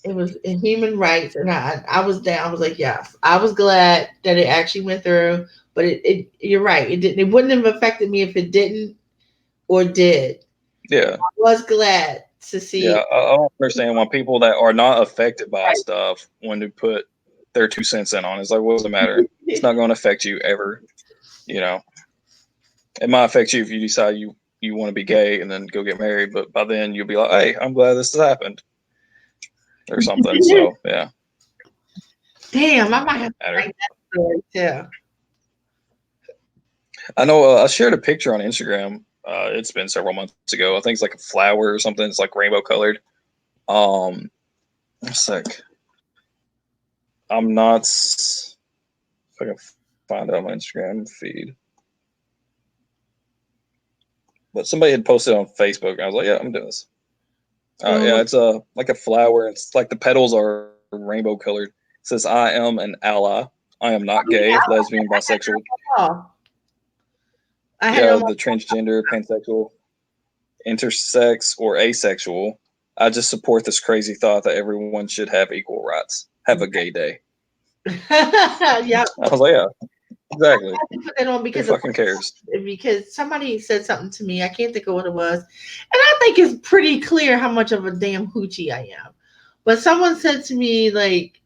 it was in human rights, and I was down. I was like, yes, I was glad that it actually went through. But you're right. It didn't. It wouldn't have affected me if it didn't or did. Yeah. I was glad to see. Yeah, I don't understand why people that are not affected by stuff when they put their 2 cents in on it. It's like, what does it matter? It's not going to affect you ever. It might affect you if you decide you want to be gay and then go get married, but by then you'll be like, hey, I'm glad this has happened or something. So yeah. Damn, I might have to write that story too. I know I shared a picture on Instagram. It's been several months ago. I think it's like a flower or something. It's like rainbow colored. It's like I'm not. If I can find it on my Instagram feed, but somebody had posted on Facebook. And I was like, yeah, I'm doing this. Yeah, it's like a flower. It's like the petals are rainbow colored. It says, "I am an ally. I am not gay, lesbian, bisexual." The transgender, pansexual, intersex, or asexual. I just support this crazy thought that everyone should have equal rights. Have a gay day. Yeah. I was like, yeah, exactly. I put that on because who fucking cares? Because somebody said something to me. I can't think of what it was, and I think it's pretty clear how much of a damn hoochie I am. But someone said to me, like,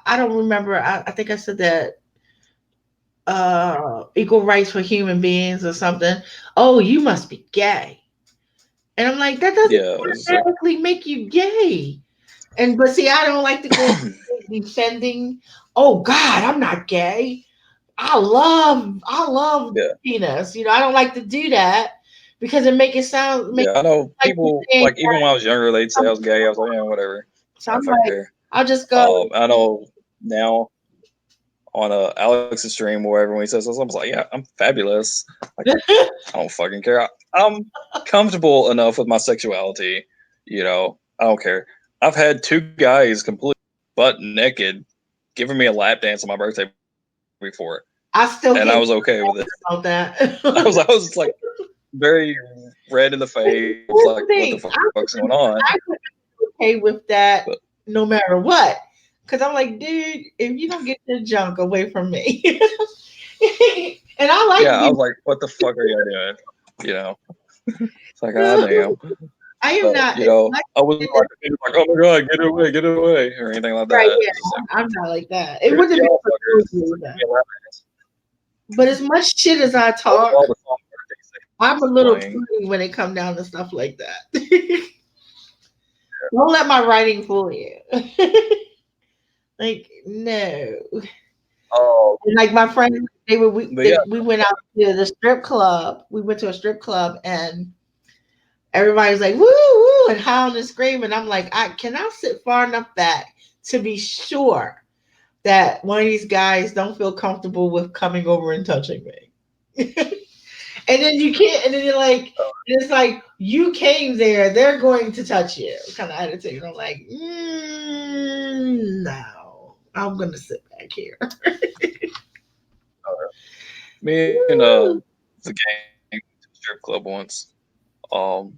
I don't remember. I think I said that equal rights for human beings or something. Oh, you must be gay. And I'm like, that doesn't automatically make you gay. But see, I don't like to go defending. Oh God, I'm not gay. I love penis. I don't like to do that because it make it sound. I know people like even when I was younger, they'd say I was gay. I was like, yeah, whatever. So I'm like, I'll just go. I know now on Alex's stream or wherever when he says this, I was like, yeah, I'm fabulous. Like, I don't fucking care. I'm comfortable enough with my sexuality. I don't care. I've had 2 guys completely butt naked giving me a lap dance on my birthday before. I was okay with it. About that. I was like very red in the face. Like, what the fuck's going on? I was okay with that no matter what. Because I'm like, dude, if you don't get your junk away from me. And I like Yeah, I being was like, what the fuck are you doing? You know, it's like, ah, damn. I am But, not you know, like, I wasn't like, oh my god, get away, or anything like that. right, yeah, It's just like, I'm not like that. It "Dude, wouldn't be y'all for fuckers, you either. yeah, But as much shit as I talk, all the song birthday singing I'm a little playing. prude when it comes down to stuff like that. Don't let my writing fool you. Like, no. Oh, And like my friends, but yeah, we went out to the strip club. We went to a strip club and everybody's like, woo, woo, and howling and screaming. I'm like, I cannot sit far enough back to be sure that one of these guys don't feel comfortable with coming over and touching me. And then you can't, and then you're like, it's like you came there, they're going to touch you, kind of attitude. I'm like, no, I'm gonna sit back here. me and Woo. the gang went to a strip club once. Um,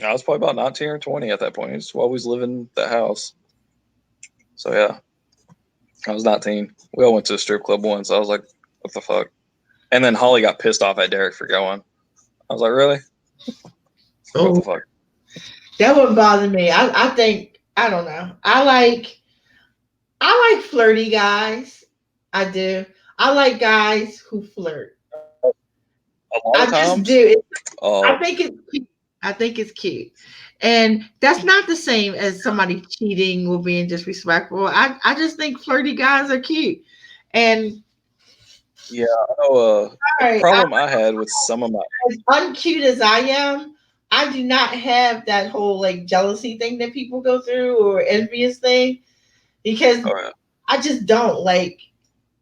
I was probably about 19 or 20 at that point. I was always living the house. So yeah, I was 19. We all went to a strip club once. I was like, what the fuck? And then Holly got pissed off at Derek for going. I was like, really? What the Oh, fuck? that wouldn't bother me. I think I don't know. I like flirty guys. I do. I like guys who flirt. A lot I of just times, do. I uh, think it's cute. I think it's cute. And that's not the same as somebody cheating or being disrespectful. I just think flirty guys are cute. And yeah, I know all a right, problem I had with some of my, as uncute as I am, I do not have that whole like jealousy thing that people go through or envious thing because uh, I just don't like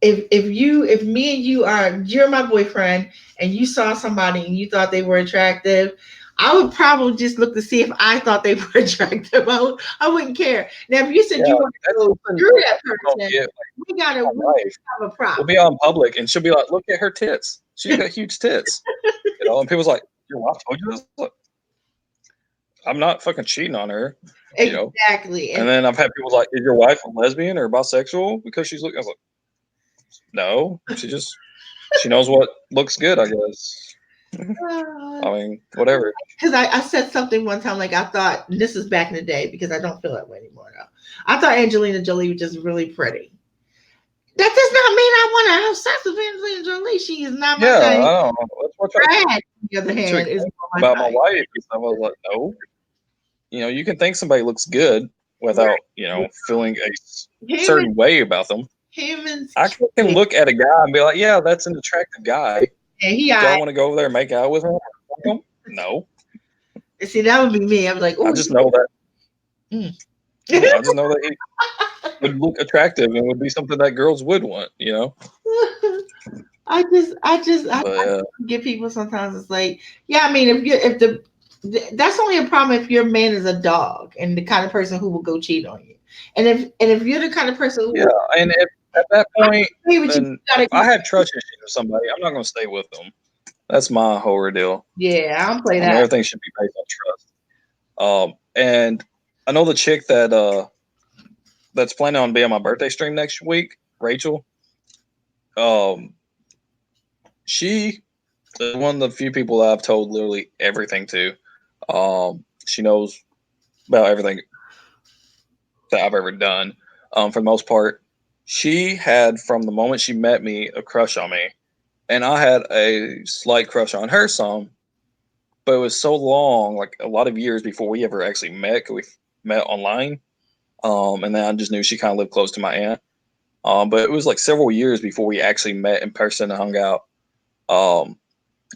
if me and you're my boyfriend and you saw somebody and you thought they were attractive, I would probably just look to see if I thought they were attractive. I wouldn't care. Now if you said yeah, you want to that's go something through that you don't person, get. Like, my we wife have a will problem. be out in public and she'll be like, look at her tits. She's got huge tits. You know, and people's like, your wife told you this? Look, I'm not fucking cheating on her. You know, Exactly. and And then I've had people like, is your wife a lesbian or bisexual because she's looking? I was like, no, she knows what looks good, I guess. I mean, whatever. because I said something one time like I thought this is back in the day because I don't feel that way anymore now. I thought Angelina Jolie was just really pretty. That does not mean I want to have sex with Angelina Jolie. She is not my Yeah, I type. don't know. That's what I tried Brad, on the other to hand, is explain more my about my type. wife and stuff. I was like, no, you know, you can think somebody looks good without, you know, feeling a Human, certain way about them. humans I kill can me. look at a guy and be like, yeah, that's an attractive guy. And he, Do I I want to go over there and make out with him? Or fuck him? No. see that would be me. I'm like, I oh, just know that. mm. Yeah, I just know that he would look attractive and would be something that girls would want. You know. I But get people sometimes. It's like, yeah, I mean, that's only a problem if your man is a dog and the kind of person who will go cheat on you. And if you're the kind of person who yeah, and if, at that I point, agree with you, then you gotta, if I have trust issues with somebody, I'm not going to stay with them. That's my whole ordeal. yeah, I don't play that. Everything should be based on trust. And I know the chick that's planning on being on my birthday stream next week, Rachel. Um, she is one of the few people that I've told literally everything to. She knows about everything that I've ever done. For the most part, she had from the moment she met me a crush on me, and I had a slight crush on her some, but it was so long, like a lot of years before we ever actually met. 'Cause we met online, and then I just knew she kind of lived close to my aunt. But it was like several years before we actually met in person and hung out. Um,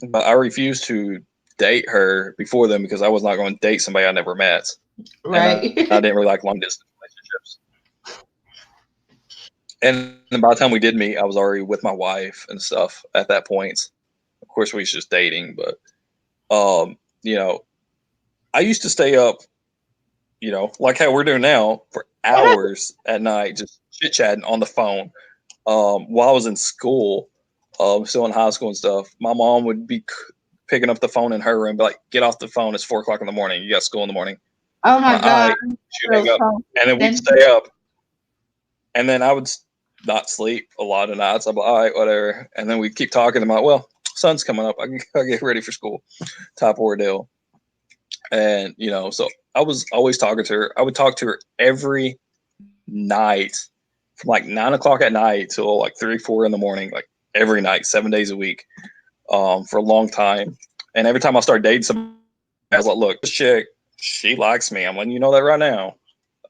but I refused to date her before then because I was not going to date somebody I never met, and I Right. didn't really like long distance relationships. And by the time we did meet, I was already with my wife and stuff at that point. Of course, we was just dating, but you know, I used to stay up, you know, like how we're doing now for hours at night, just chit chatting on the phone. While I was in school, still in high school and stuff, my mom would be picking up the phone in her room, be like, "Get off the phone! It's 4 o'clock in the morning. You got school in the morning." Oh I'm my like, "All God. right," she'd hang up, and then we'd Then stay up, and then I would not sleep a lot of nights. I'm like, all right, whatever. And then we keep talking. I'm like, well, sun's coming up. I gotta get ready for school. Type ordeal. And so I was always talking to her. I would talk to her every night from like 9 o'clock at night till like 3, 4 in the morning, like every night, 7 days a week, for a long time. And every time I started dating somebody, I was like, look, this chick, she likes me. I'm letting you know that right now.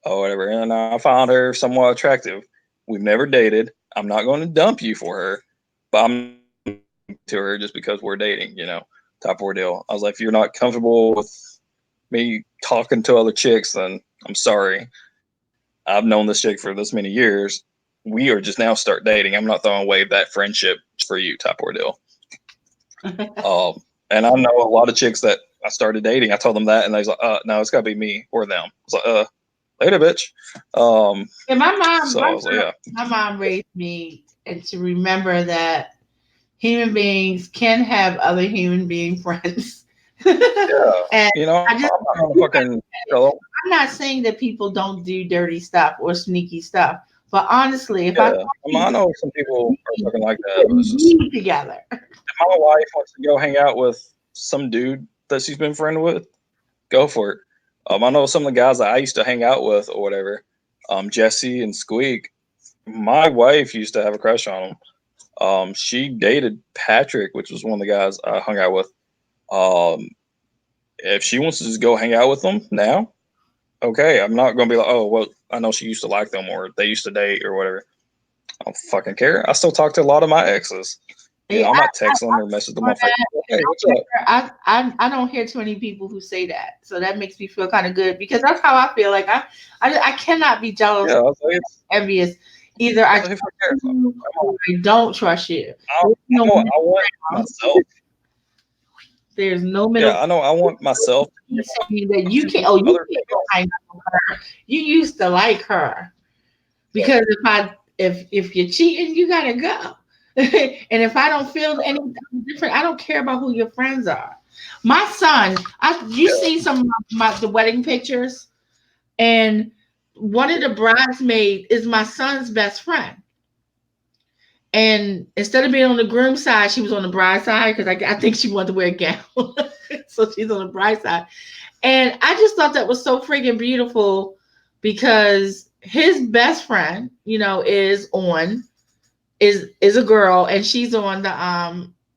Or whatever. And I found her somewhat attractive. We've never dated. I'm not going to dump you for her, but I'm to her just because we're dating, type ordeal. I was like, if you're not comfortable with me talking to other chicks, then I'm sorry. I've known this chick for this many years. We are just now start dating. I'm not throwing away that friendship for you, type ordeal. And I know a lot of chicks that I started dating. I told them that, and they was like, no, it's got to be me or them. I was like, later, bitch. And My mom raised me and to remember that human beings can have other human being friends. Yeah. And I'm not gonna fucking I'm not saying that people don't do dirty stuff or sneaky stuff, but honestly, if I know some people are fucking like that. But it's just, be together. if my wife wants to go hang out with some dude that she's been friend with, go for it. I know some of the guys that I used to hang out with or whatever, Jesse and Squeak. My wife used to have a crush on him. She dated Patrick, which was one of the guys I hung out with. If she wants to just go hang out with them now, okay. I'm not going to be like, oh, well, I know she used to like them or they used to date or whatever. I don't fucking care. I still talk to a lot of my exes. I might text them or message them on Facebook. Hey, what's up? I don't hear too many people who say that, so that makes me feel kind of good because that's how I feel. Like I cannot be jealous, envious. Either I trust you or I don't trust you. I want myself. There's no middle. Yeah, I know. I want myself. He's saying that you can't. Oh, you can't go hang out with her. You used to like her because if you're cheating, you gotta go. And if I don't feel anything different, I don't care about who your friends are. My son, you see some of the wedding pictures, and one of the bridesmaids is my son's best friend. And instead of being on the groom side, she was on the bride side because I think she wanted to wear a gown. So she's on the bride side. And I just thought that was so freaking beautiful because his best friend, is a girl and she's on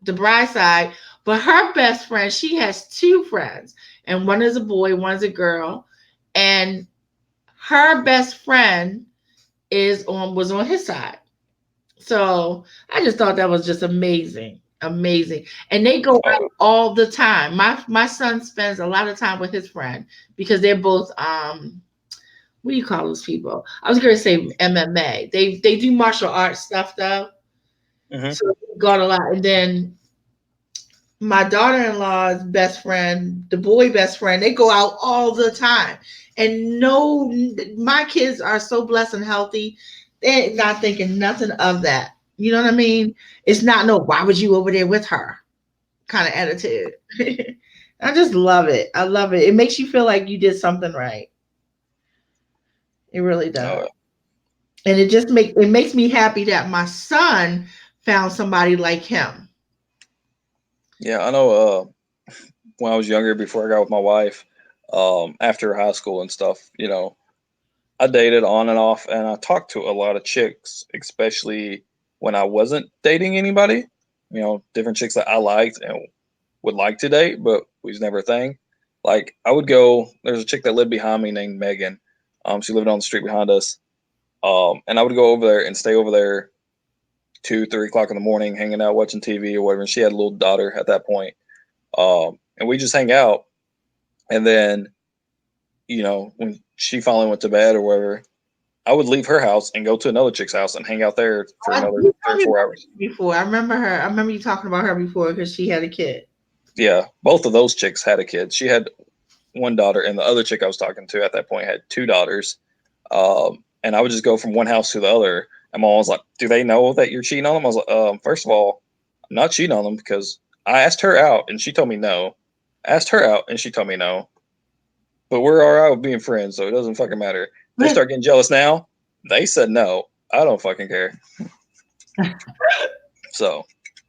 the bride side. But her best friend, she has two friends, and one is a boy, one's a girl. And her best friend was on his side. So I just thought that was just amazing. And they go out all the time. My son spends a lot of time with his friend because they're both what do you call those people? I was gonna say MMA. They do martial arts stuff though. Mm-hmm. So we got a lot. And then my daughter-in-law's best friend, the boy best friend, they go out all the time. And my kids are so blessed and healthy. They're not thinking nothing of that. You know what I mean? It's not why would you over there with her kind of attitude. I just love it. I love it. It makes you feel like you did something right. It really does. And it makes me happy that my son found somebody like him. Yeah, I know when I was younger, before I got with my wife, after high school and stuff, I dated on and off, and I talked to a lot of chicks, especially when I wasn't dating anybody. Different chicks that I liked and would like to date, but was never a thing. Like I would go. There's a chick that lived behind me named Megan. She lived on the street behind us, and I would go over there and stay over there 2, 3 o'clock in the morning, hanging out, watching TV or whatever. And she had a little daughter at that point, and we just hang out. And then, when she finally went to bed or whatever, I would leave her house and go to another chick's house and hang out there for another 3 or 4 hours. Before I remember her. I remember you talking about her before because she had a kid. Yeah, both of those chicks had a kid. She had one daughter, and the other chick I was talking to at that point had 2 daughters. And I would just go from one house to the other. And my mom was like, "Do they know that you're cheating on them?" I was like, "First of all, I'm not cheating on them because I asked her out and she told me no. I asked her out and she told me no. But we're all right with being friends, so it doesn't fucking matter. They start getting jealous now. They said no. I don't fucking care. So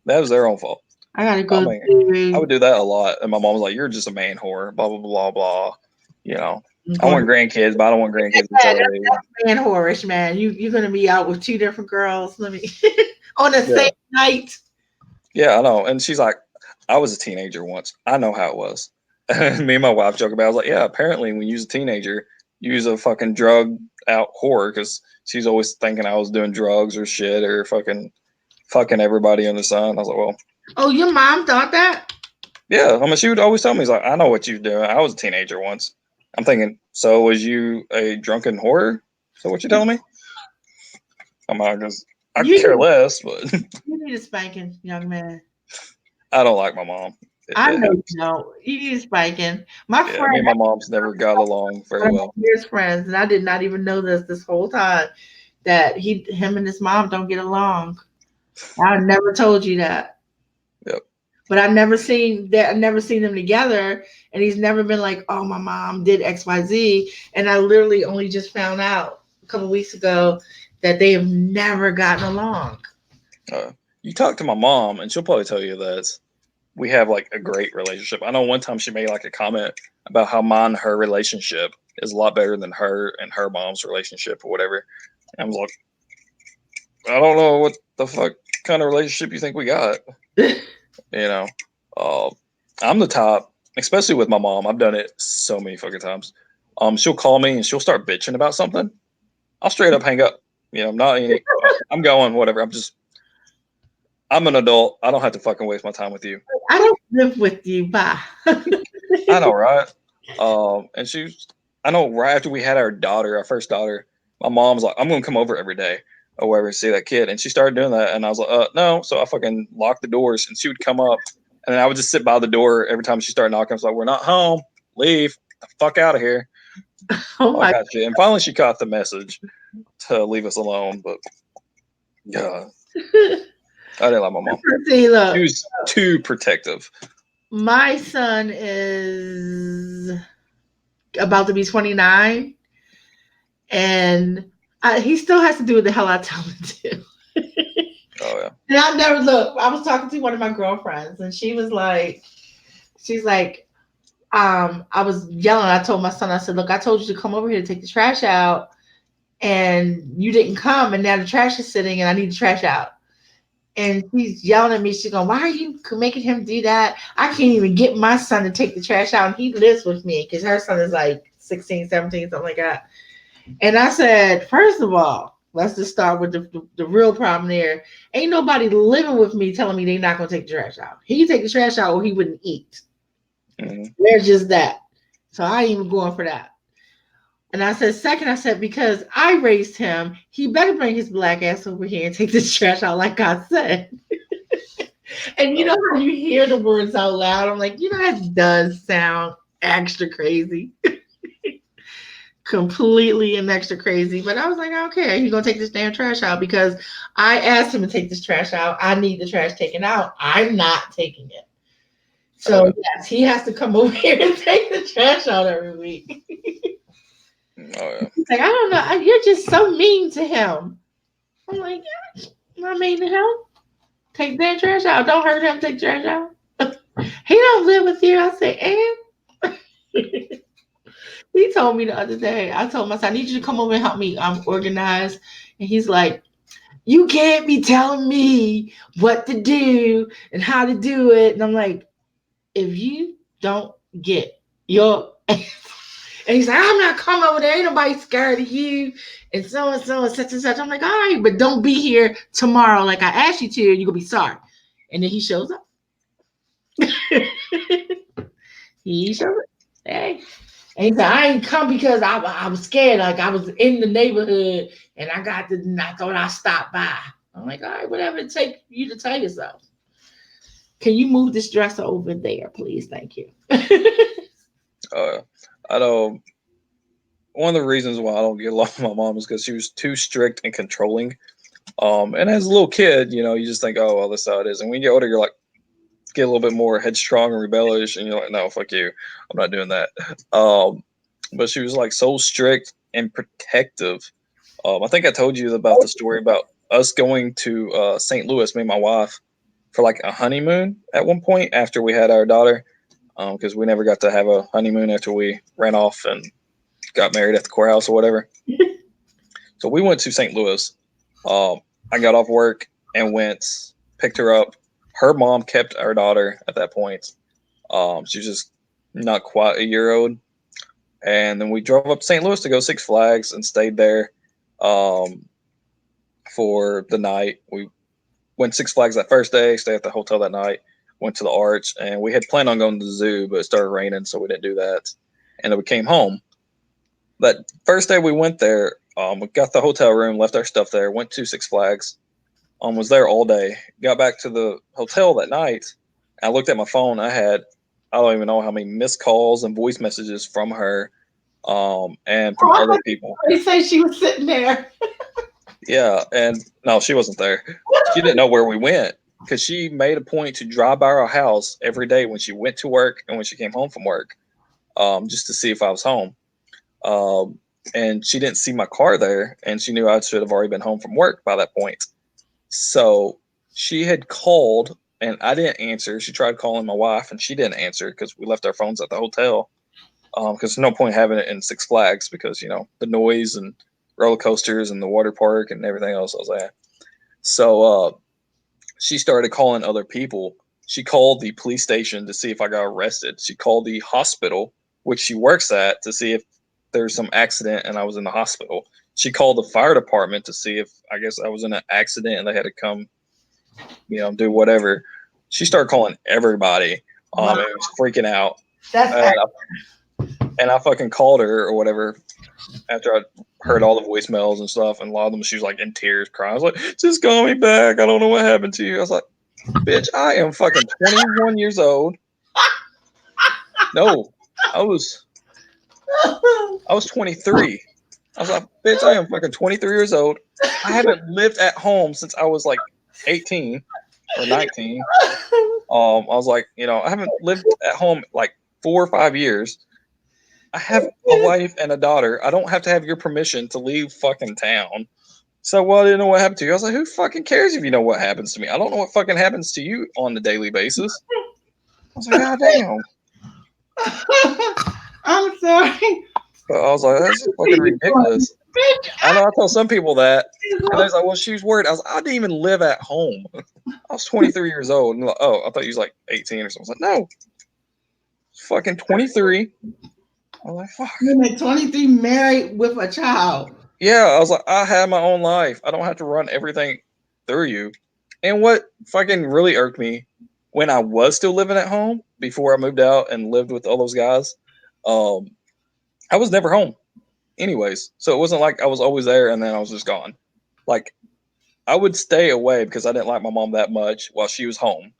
that was their own fault. I gotta go. I would do that a lot, and my mom was like, "You're just a man whore." Blah blah blah blah. You know, I want grandkids, but I don't want grandkids until they. Man, whorish, man. You're gonna be out with 2 different girls. Let me on the same night. Yeah, I know. And she's like, I was a teenager once. I know how it was. Me and my wife joke about it. I was like, yeah, apparently when you was a teenager, you was a fucking drug out whore because she's always thinking I was doing drugs or shit or fucking everybody in the sun. I was like, well. Oh, your mom thought that? Yeah. I mean, she would always tell me, he's like, I know what you doing. I was a teenager once. I'm thinking, so was you a drunken whore? So what you telling me? I'm like, I care less, but. You need a spanking, young man. I don't like my mom. I know you don't. You need a spanking. My friend, me and my mom's never got along very well. His friends, and I did not even know this whole time that him and his mom don't get along. I never told you that. Yep. But I've never seen them together, and he's never been like, "Oh, my mom did XYZ," and I literally only just found out a couple weeks ago that they have never gotten along. You talk to my mom, and she'll probably tell you that we have like a great relationship. I know one time she made like a comment about how mine and her relationship is a lot better than her and her mom's relationship or whatever. And I was like, I don't know what the fuck kind of relationship you think we got. You know, I'm the top, especially with my mom. I've done it so many fucking times. She'll call me and she'll start bitching about something. I'll straight up hang up. You know, I'm going, whatever. I'm an adult. I don't have to fucking waste my time with you. I don't live with you. Bye. I know, right? And I know right after we had our first daughter, my mom's like, I'm going to come over every day or wherever to see that kid. And she started doing that. And I was like, no. So I fucking locked the doors and she would come up and then I would just sit by the door every time she started knocking. I was like, we're not home. Leave the fuck out of here. Oh my God. And finally she caught the message to leave us alone. But yeah. I didn't like my mom. See, look, she was too protective. My son is about to be 29, and he still has to do what the hell I tell him to. Oh yeah. And I never look. I was talking to one of my girlfriends, and she's like, I was yelling. I told my son, I said, look, I told you to come over here to take the trash out, and you didn't come, and now the trash is sitting, and I need the trash out. And she's yelling at me. She's going, why are you making him do that? I can't even get my son to take the trash out. And he lives with me because her son is like 16, 17, something like that. And I said, first of all, let's just start with the real problem there. Ain't nobody living with me telling me they're not going to take the trash out. He take the trash out or he wouldn't eat. Mm-hmm. There's just that. So I ain't even going for that. And I said, second, I said, because I raised him, he better bring his black ass over here and take this trash out like I said. And you know how you hear the words out loud? I'm like, that does sound extra crazy. Completely and extra crazy. But I was like, okay, he's going to take this damn trash out because I asked him to take this trash out. I need the trash taken out. I'm not taking it. So, yes, he has to come over here and take the trash out every week. Oh, yeah. He's like, I don't know. You're just so mean to him. I'm like, yeah, I'm not mean to him. Take that trash out. Don't hurt him. Take trash out. He don't live with you. I said, and he told me the other day, I told my son, I need you to come over and help me. I'm organized. And he's like, you can't be telling me what to do and how to do it. And I'm like, if you don't get your and he's like, I'm not coming over there. Ain't nobody scared of you. And so and such and such. I'm like, all right, but don't be here tomorrow like I asked you to. You're going to be sorry. And then he shows up. He shows up. Hey. And he said, I ain't come because I was scared. Like I was in the neighborhood and I thought I'd stop by. I'm like, all right, whatever it takes you to tell yourself. Can you move this dresser over there, please? Thank you. I know one of the reasons why I don't get along with my mom is because she was too strict and controlling. And as a little kid, you just think, oh, well, this is how it is. And when you get older, you're like, get a little bit more headstrong and rebellious. And you're like, no, fuck you. I'm not doing that. But she was like so strict and protective. I think I told you about the story about us going to St. Louis, me and my wife, for like a honeymoon at one point after we had our daughter, because we never got to have a honeymoon after we ran off and got married at the courthouse or whatever. So we went to St. Louis. I got off work and went, picked her up. Her mom kept our daughter at that point. She was just not quite a year old. And then we drove up to St. Louis to go Six Flags and stayed there for the night. We went Six Flags that first day, stayed at the hotel that night, went to the Arch, and we had planned on going to the zoo, but it started raining, so we didn't do that. And then we came home. But first day we went there, we got the hotel room, left our stuff there, went to Six Flags, was there all day. Got back to the hotel that night. I looked at my phone. I don't even know how many missed calls and voice messages from her, and from other people. They say she was sitting there. Yeah, and no, she wasn't there. She didn't know where we went because she made a point to drive by our house every day when she went to work and when she came home from work, just to see if I was home. And she didn't see my car there, and she knew I should have already been home from work by that point. So she had called, and I didn't answer. She tried calling my wife, and she didn't answer because we left our phones at the hotel. Because there's no point having it in Six Flags because, the noise and roller coasters and the water park and everything else I was at. So she started calling other people. She called the police station to see if I got arrested. She called the hospital, which she works at, to see if there's some accident and I was in the hospital. She called the fire department to see if I was in an accident and they had to come, do whatever. She started calling everybody. Wow. And was freaking out. That's And I fucking called her or whatever after I heard all the voicemails and stuff. And a lot of them, she was like in tears, crying. I was like, just call me back. I don't know what happened to you. I was like, bitch, I am fucking 21 years old. No, I was 23. I was like, bitch, I am fucking 23 years old. I haven't lived at home since I was like 18 or 19. I was like, I haven't lived at home like 4 or 5 years. I have a wife and a daughter. I don't have to have your permission to leave fucking town. So, well, I didn't know what happened to you. I was like, who fucking cares if you know what happens to me? I don't know what fucking happens to you on a daily basis. I was like, God damn. I'm sorry. But I was like, that's just fucking ridiculous. I know I tell some people that. And they're like, well, she was worried. I was like, I didn't even live at home. I was 23 years old. And like, oh, I thought you was like 18 or something. I was like, no. Fucking 23. I was like, fuck. You're 23 married with a child. Yeah, I was like, I have my own life. I don't have to run everything through you. And what fucking really irked me when I was still living at home before I moved out and lived with all those guys, I was never home anyways. So it wasn't like I was always there and then I was just gone. Like, I would stay away because I didn't like my mom that much while she was home.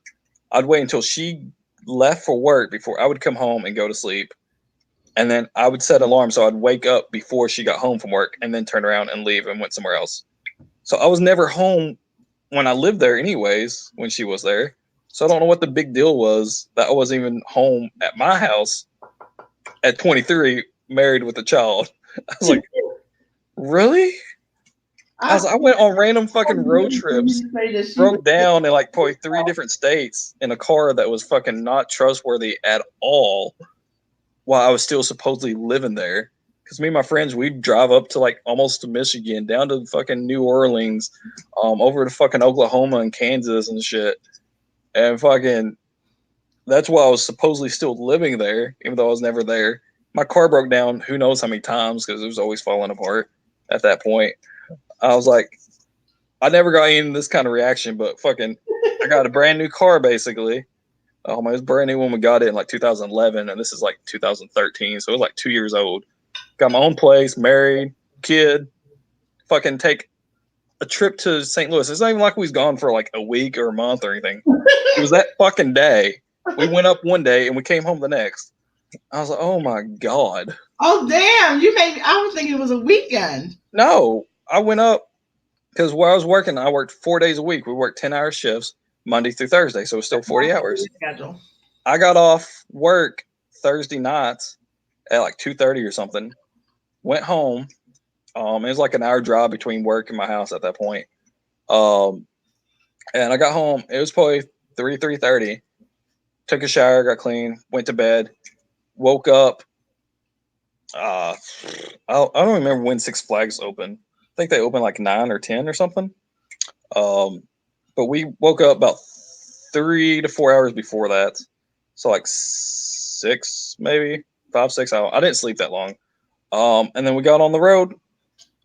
I'd wait until she left for work before I would come home and go to sleep. And then I would set alarm so I'd wake up before she got home from work and then turn around and leave and went somewhere else. So I was never home when I lived there anyways, when she was there. So I don't know what the big deal was that I wasn't even home at my house at 23, married with a child. I was like, really? I went on random fucking road trips, broke down in like probably 3 different states in a car that was fucking not trustworthy at all while I was still supposedly living there. Because me and my friends, we'd drive up to like almost to Michigan, down to fucking New Orleans, over to fucking Oklahoma and Kansas and shit. And fucking, that's why I was supposedly still living there, even though I was never there. My car broke down who knows how many times because it was always falling apart at that point. I was like, I never got into this kind of reaction, but fucking, I got a brand new car basically. It was brand new when we got it in like 2011, and this is like 2013, so it was like 2 years old. Got my own place, married, kid, fucking take a trip to St. Louis. It's not even like we was gone for like a week or a month or anything. It was that fucking day. We went up one day and we came home the next. I was like, oh my God. Oh, damn. I was thinking it was a weekend. No, I went up because where I was working, I worked 4 days a week. We worked 10-hour shifts Monday through Thursday, so it's still 40 hours. Schedule. I got off work Thursday nights at like 2:30 or something. Went home. It was like an hour drive between work and my house at that point. And I got home. It was probably 3:30. Took a shower, got clean, went to bed, woke up. I don't remember when Six Flags opened. I think they opened like 9 or 10 or something. But we woke up about 3 to 4 hours before that. So like 6, maybe 5, 6 hours. I didn't sleep that long. And then we got on the road.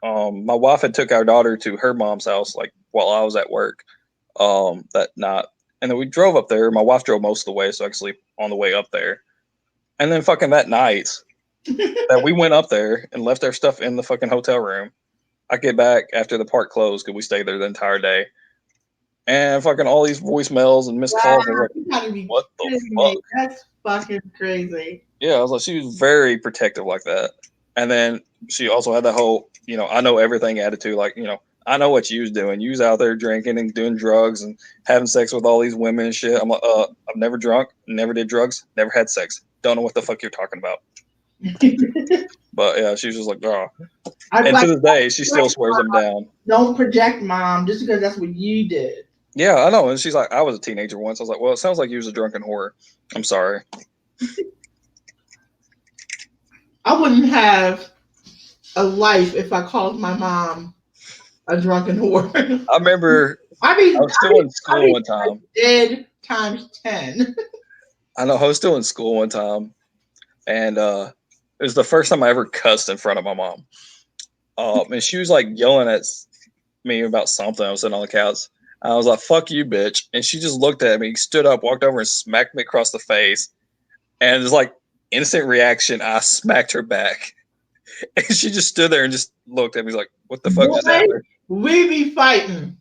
My wife had took our daughter to her mom's house like while I was at work that night. And then we drove up there. My wife drove most of the way, so I could sleep on the way up there. And then fucking that night that we went up there and left our stuff in the fucking hotel room, I get back after the park closed because we stayed there the entire day. And fucking all these voicemails and missed calls. I was like, what the fuck? That's fucking crazy. Yeah, I was like, she was very protective like that. And then she also had that whole, I know everything attitude. Like, I know what you was doing. You was out there drinking and doing drugs and having sex with all these women and shit. I'm like, I've never drunk, never did drugs, never had sex. Don't know what the fuck you're talking about. But yeah, she was just like, oh. And to this day, she still swears them down. Don't project, Mom, just because that's what you did. Yeah, I know. And she's like, I was a teenager once. I was like, well, it sounds like you was a drunken whore. I'm sorry. I wouldn't have a life if I called my mom a drunken whore. I remember I was still in school one time. Dead times 10. I know. I was still in school one time. And it was the first time I ever cussed in front of my mom. And she was like yelling at me about something. I was sitting on the couch. I was like, fuck you, bitch. And she just looked at me, stood up, walked over and smacked me across the face. And it was like instant reaction. I smacked her back. And she just stood there and just looked at me like, what the fuck just happened? We be fighting.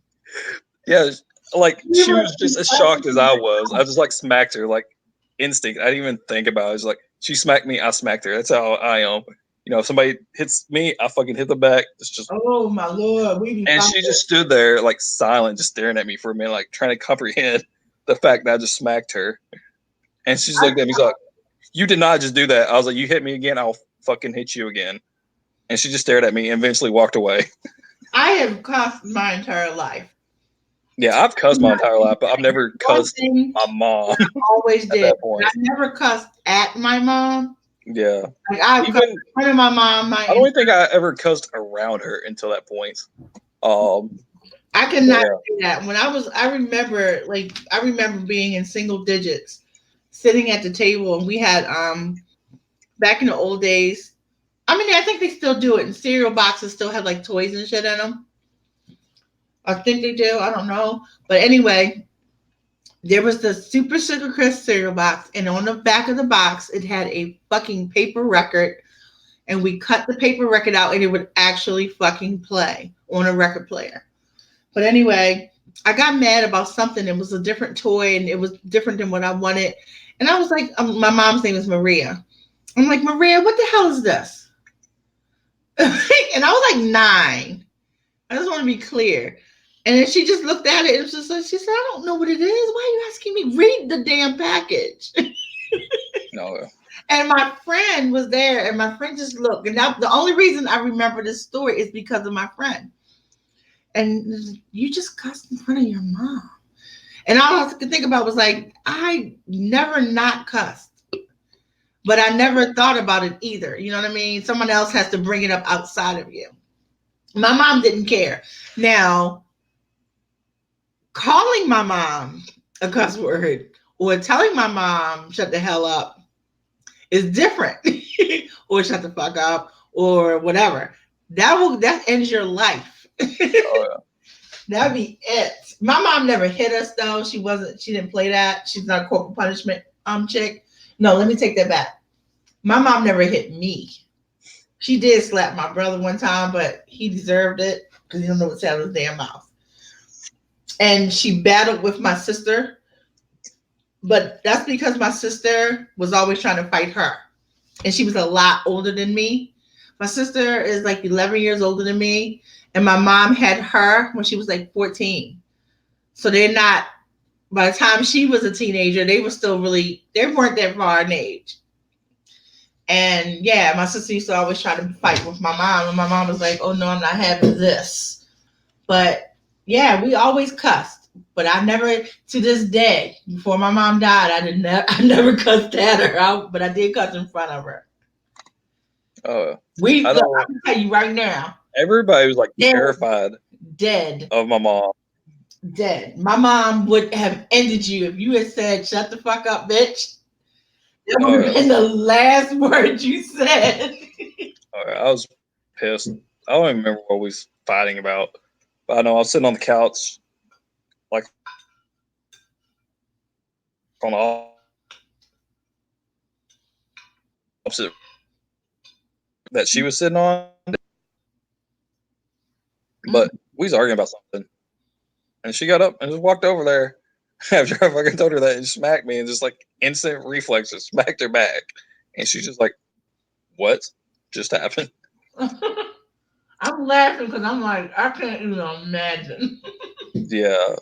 Yeah, like she was just as shocked as I was. I just like smacked her, like instinct. I didn't even think about it. I was like, she smacked me, I smacked her. That's how I am. If somebody hits me, I fucking hit the back. It's just, oh my Lord. And she just stood there like silent, just staring at me for a minute, like trying to comprehend the fact that I just smacked her. And she just looked at me, like, you did not just do that. I was like, you hit me again, I'll fucking hit you again. And she just stared at me and eventually walked away. I have cussed my entire life. Yeah, I've cussed my entire life, but I've never cussed my mom. I always did. I never cussed at my mom. Yeah. Like I've cussed in front of my mom. I don't think I ever cussed around her until that point. I cannot do that. When I remember being in single digits, sitting at the table, and we had back in the old days. I mean, I think they still do it, and cereal boxes still have like toys and shit in them. I think they do. I don't know. But anyway, there was the Super Sugar Crisp cereal box, and on the back of the box, it had a fucking paper record, and we cut the paper record out, and it would actually fucking play on a record player. But anyway, I got mad about something. It was a different toy, and it was different than what I wanted. And I was like, my mom's name is Maria. I'm like, Maria, what the hell is this? And I was like 9. I just want to be clear. And then she just looked at it and she said, I don't know what it is. Why are you asking me? Read the damn package. No. And my friend was there, and my friend just looked. And the only reason I remember this story is because of my friend. And you just cussed in front of your mom. And all I could think about was like, I never not cussed. But I never thought about it either. You know what I mean? Someone else has to bring it up outside of you. My mom didn't care. Now, calling my mom a cuss word or telling my mom shut the hell up is different. Or shut the fuck up or whatever. That ends your life. Oh, yeah. That'd be it. My mom never hit us though. She didn't play that. She's not a corporal punishment chick. No, let me take that back. My mom never hit me. She did slap my brother one time, but he deserved it because he don't know what's out of his damn mouth. And she battled with my sister, but that's because my sister was always trying to fight her. And she was a lot older than me. My sister is like 11 years older than me. And my mom had her when she was like 14. So by the time she was a teenager, they weren't that far in age. And yeah, my sister used to always try to fight with my mom, and my mom was like, "Oh no, I'm not having this." But yeah, we always cussed. But I never, to this day, before my mom died, I never cussed at her out, but I did cuss in front of her. I I know can tell you right now, everybody was like Dead. terrified dead, of my mom. dead. My mom would have ended you if you had said, "Shut the fuck up, bitch." That would have been the last word you said. I was pissed. I don't even remember what we was fighting about. But I know I was sitting on the couch, like on the opposite that she was sitting on. But we was arguing about something. And she got up and just walked over there after I fucking told her that and smacked me and just like instant reflexes smacked her back. And she's just like, what just happened? I'm laughing because I'm like, I can't even imagine. Yeah.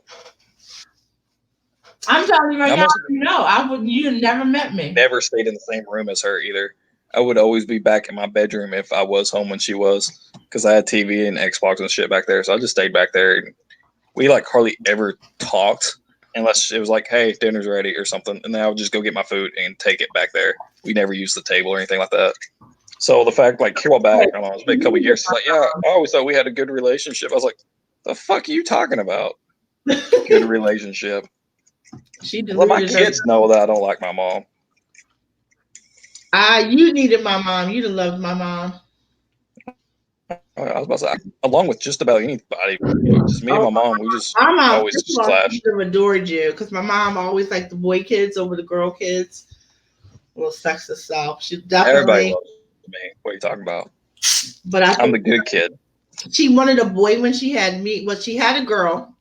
I'm telling you right now, you never met me. Never stayed in the same room as her either. I would always be back in my bedroom if I was home when she was, because I had TV and Xbox and shit back there. So I just stayed back there. And we like hardly ever talked unless it was like, hey, dinner's ready or something. And then I would just go get my food and take it back there. We never used the table or anything like that. So the fact, like, here back, I don't know, it's been a couple of years. She's like, yeah, I always thought we had a good relationship. I was like, the fuck are you talking about? Good relationship. Let my kids know that I don't like my mom. You needed my mom. You'd have loved my mom. I was about to say, along with just about anybody, but just me and my mom, we just always just clashed. I adored you because my mom always liked the boy kids over the girl kids. Well, sexist self. She definitely. Everybody loves me. What are you talking about? But I'm the good kid. She wanted a boy when she had me. Well, she had a girl,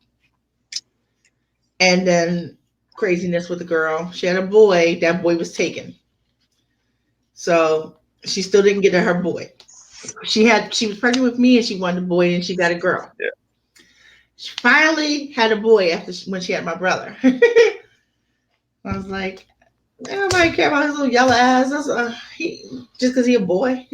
and then craziness with the girl. She had a boy. That boy was taken. So she still didn't get her boy. She was pregnant with me and she wanted a boy and she got a girl. Yeah. She finally had a boy when she had my brother. I was like, nobody care about his little yellow ass. Just because he a boy.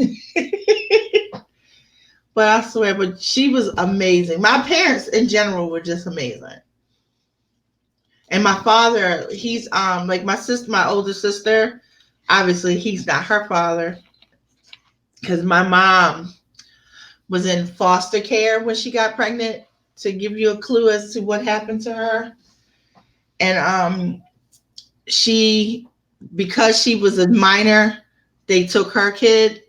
But I swear, but she was amazing. My parents in general were just amazing. And my father, he's like my older sister, obviously he's not her father. Because my mom was in foster care when she got pregnant, to give you a clue as to what happened to her. And because she was a minor, they took her kid,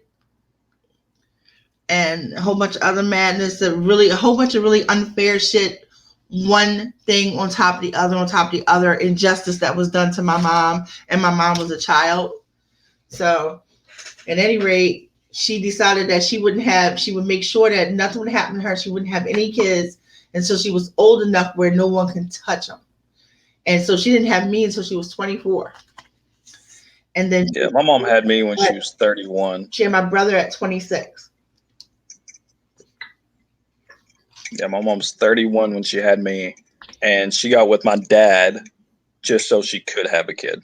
and a whole bunch of other madness, a whole bunch of really unfair shit, one thing on top of the other, on top of the other, injustice that was done to my mom, and my mom was a child. So at any rate, she decided that she would make sure that nothing would happen to her. She wouldn't have any kids until she was old enough where no one can touch them. And so she didn't have me until she was 24. And then my mom had me when she was 31. She had my brother at 26. Yeah, my mom's 31 when she had me, and she got with my dad just so she could have a kid.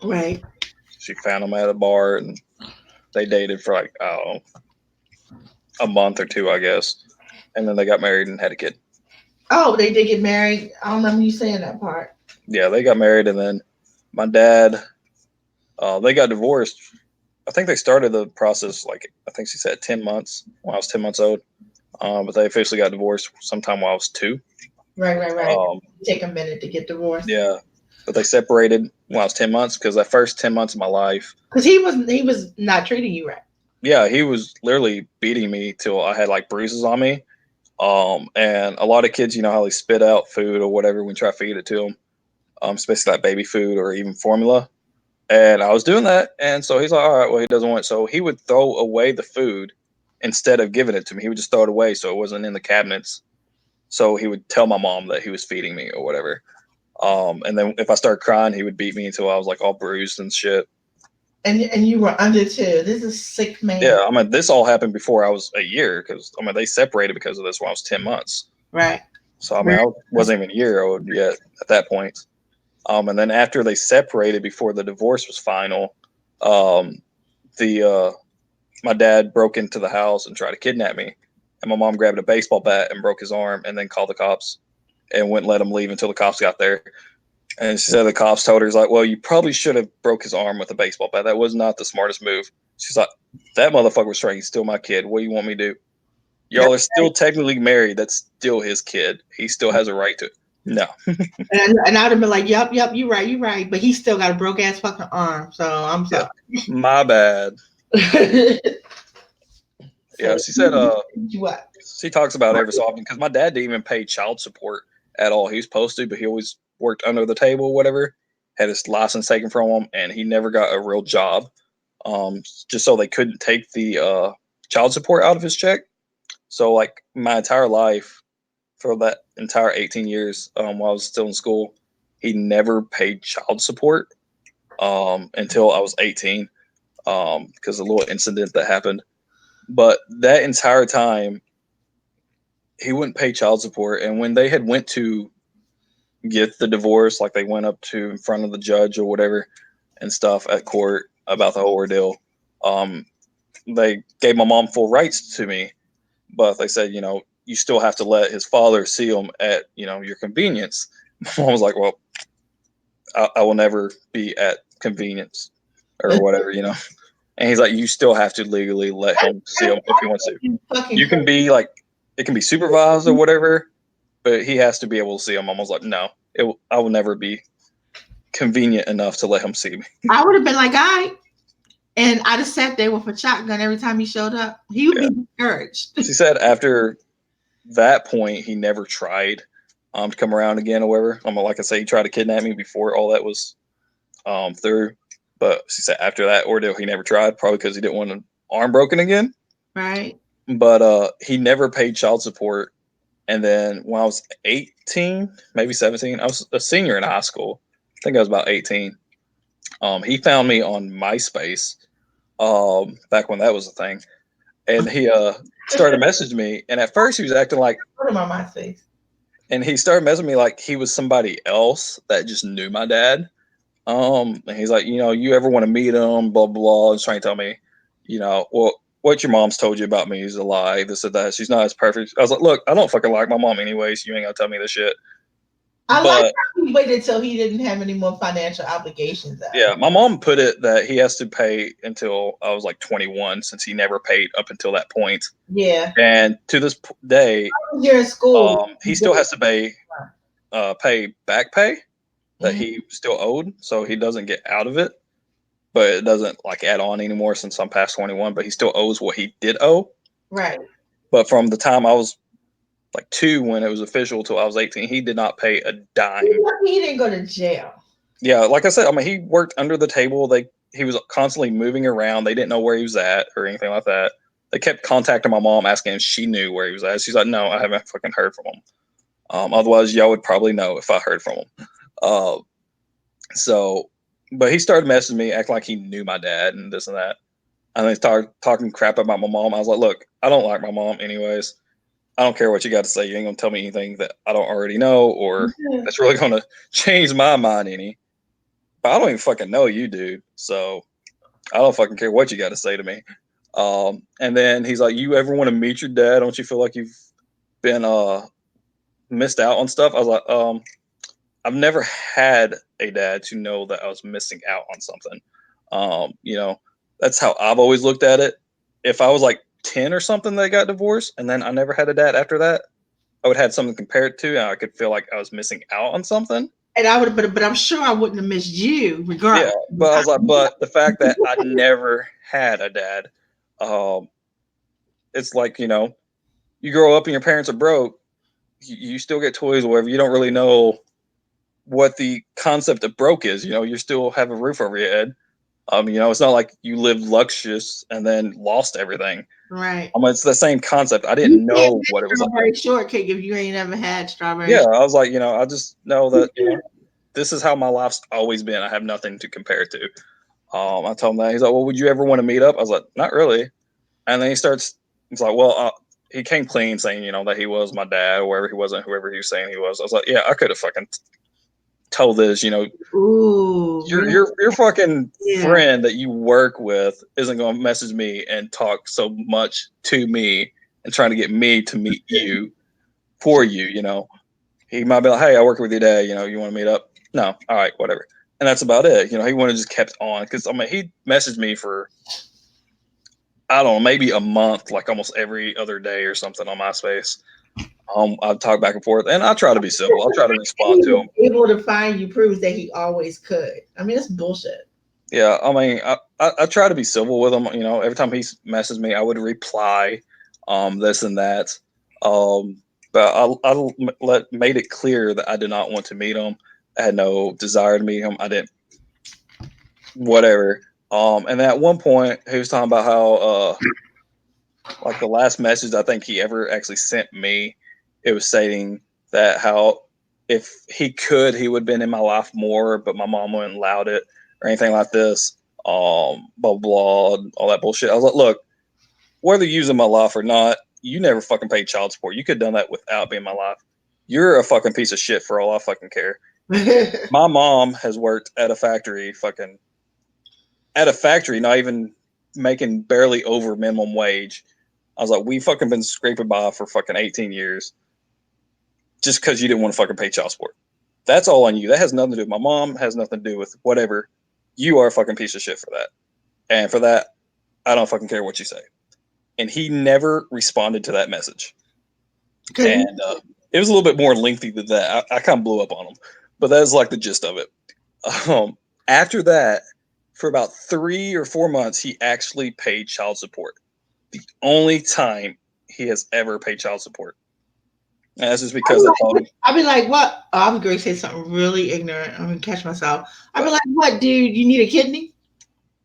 Right. She found him at a bar, and they dated for like, I don't know, a month or two, I guess. And then they got married and had a kid. Oh, they did get married. I don't remember you saying that part. Yeah, they got married, and then my dad, they got divorced. I think they started the process, like, I think she said 10 months, when I was 10 months old. But they officially got divorced sometime while I was 2. Right. Take a minute to get divorced. Yeah. But they separated when I was 10 months, because the first 10 months of my life. Because he was not treating you right. Yeah, he was literally beating me till I had like bruises on me. And a lot of kids, you know how they spit out food or whatever when you try to feed it to them, especially like baby food or even formula. And I was doing that. And so he's like, all right, well, he doesn't want it. So he would throw away the food instead of giving it to me. He would just throw it away so it wasn't in the cabinets. So he would tell my mom that he was feeding me or whatever. And then if I started crying, he would beat me until I was like all bruised and shit. And you were under 2. This is sick, man. Yeah, I mean, this all happened before I was a year, because I mean they separated because of this when I was 10 months. Right. So I mean I wasn't even a year old yet at that point. And then after they separated, before the divorce was final, my dad broke into the house and tried to kidnap me, and my mom grabbed a baseball bat and broke his arm, and then called the cops, and wouldn't let him leave until the cops got there. And she said the cops told her, "He's like, well, you probably should have broke his arm with a baseball bat. That was not the smartest move." She's like, "That motherfucker was trying. He's still my kid. What do you want me to do? Y'all are still technically married. That's still his kid. He still has a right to it." No. And I'd have been like, "Yep, you're right." But he still got a broke ass fucking arm. So I'm sorry. Yeah. My bad. Yeah, she said what? she talks about it every so often because my dad didn't even pay child support at all. He was supposed to, but he always worked under the table or whatever, had his license taken from him, and he never got a real job, just so they couldn't take the child support out of his check. So like my entire life, for that entire 18 years while I was still in school, he never paid child support until I was 18 because of a little incident that happened. But that entire time, he wouldn't pay child support. And when they had went to get the divorce, like they went up to in front of the judge or whatever and stuff at court about the whole ordeal, they gave my mom full rights to me. But they said, you still have to let his father see him at, your convenience. My mom was like, well, I will never be at convenience or whatever, And he's like, you still have to legally let him see him if he wants to. You can be like, it can be supervised or whatever, but he has to be able to see him. I was like, no, I will never be convenient enough to let him see me. I would have been like, all right. And I just sat there with a shotgun every time he showed up. He would be discouraged. She said after that point, he never tried to come around again or whatever. Like I say, he tried to kidnap me before all that was through. But she said after that ordeal, he never tried, probably because he didn't want an arm broken again. Right. But he never paid child support. And then when I was 18, maybe 17, I was a senior in high school. I think I was about 18. He found me on MySpace back when that was a thing. And he started messaging me. And at first he was acting like, put him on MySpace. And he started messaging me like he was somebody else that just knew my dad. And he's like, you ever want to meet him, blah, blah, and trying to tell me, well, what your mom's told you about me is a lie. This or that. She's not as perfect. I was like, look, I don't fucking like my mom anyways. You ain't gonna tell me this shit. I like how he waited until he didn't have any more financial obligations. Yeah, my mom put it that he has to pay until I was like 21, since he never paid up until that point. Yeah. And to this day, you're in school, he still has to pay back pay that he still owed, so he doesn't get out of it. But it doesn't like add on anymore since I'm past 21. But he still owes what he did owe. Right. But from the time I was like 2 when it was official till I was 18, he did not pay a dime. He didn't go to jail. Yeah, like I said, he worked under the table. He was constantly moving around. They didn't know where he was at or anything like that. They kept contacting my mom asking if she knew where he was at. She's like, no, I haven't fucking heard from him. Otherwise, y'all would probably know if I heard from him. But he started messaging me, acting like he knew my dad and this and that. And they started talking crap about my mom. I was like, look, I don't like my mom anyways. I don't care what you got to say. You ain't going to tell me anything that I don't already know or that's really going to change my mind any. But I don't even fucking know you, dude. So I don't fucking care what you got to say to me. And then he's like, you ever want to meet your dad? Don't you feel like you've been missed out on stuff? I was like, I've never had a dad to know that I was missing out on something. That's how I've always looked at it. If I was like 10 or something that got divorced and then I never had a dad after that, I would have something compared to, and I could feel like I was missing out on something. And I would have, but I'm sure I wouldn't have missed you regardless. Yeah, but I was like, but the fact that I never had a dad, it's like, you grow up and your parents are broke, you still get toys or whatever. You don't really know what the concept of broke is. You still have a roof over your head. It's not like you lived luxurious and then lost everything. Right. It's the same concept. I didn't know what it was like. Strawberry shortcake if you ain't ever had strawberry. Yeah, I was like, I just know that this is how my life's always been. I have nothing to compare it to. I told him that. He's like, well, would you ever want to meet up? I was like, not really. And then he's like, well, he came clean saying, that he was my dad or whoever he wasn't, whoever he was saying he was. I was like, yeah, I could have fucking told this, Ooh, your fucking Yeah. friend that you work with isn't going to message me and talk so much to me and trying to get me to meet you for you. He might be like, hey, I work with you today. You want to meet up? No, all right, whatever. And that's about it. He would have just kept on because he messaged me for I don't know, maybe a month, like almost every other day or something on MySpace. I'd talk back and forth, and I try to be civil. I'll try to respond to him. Able to find you proves that he always could. I mean, that's bullshit. Yeah, I try to be civil with him. Every time he messaged me, I would reply, this and that. But I made it clear that I did not want to meet him. I had no desire to meet him. I didn't, whatever. And at one point, he was talking about how, like the last message I think he ever actually sent me, it was stating that how if he could, he would have been in my life more, but my mom wouldn't allow it or anything like this. Blah blah, all that bullshit. I was like, look, whether you're using my life or not, you never fucking paid child support. You could have done that without being in my life. You're a fucking piece of shit for all I fucking care. My mom has worked at a factory, not even making barely over minimum wage. I was like, we fucking been scraping by for fucking 18 years just because you didn't want to fucking pay child support. That's all on you. That has nothing to do with my mom, has nothing to do with whatever. You are a fucking piece of shit for that. And for that, I don't fucking care what you say. And he never responded to that message. Okay. And it was a little bit more lengthy than that. I kind of blew up on him. But that is like the gist of it. After that, for about 3 or 4 months, he actually paid child support. The only time he has ever paid child support. And that's just because I told him. I'd be like, what? Oh, I was going to say something really ignorant. I'm going to catch myself. I'd be like, what, dude? You need a kidney?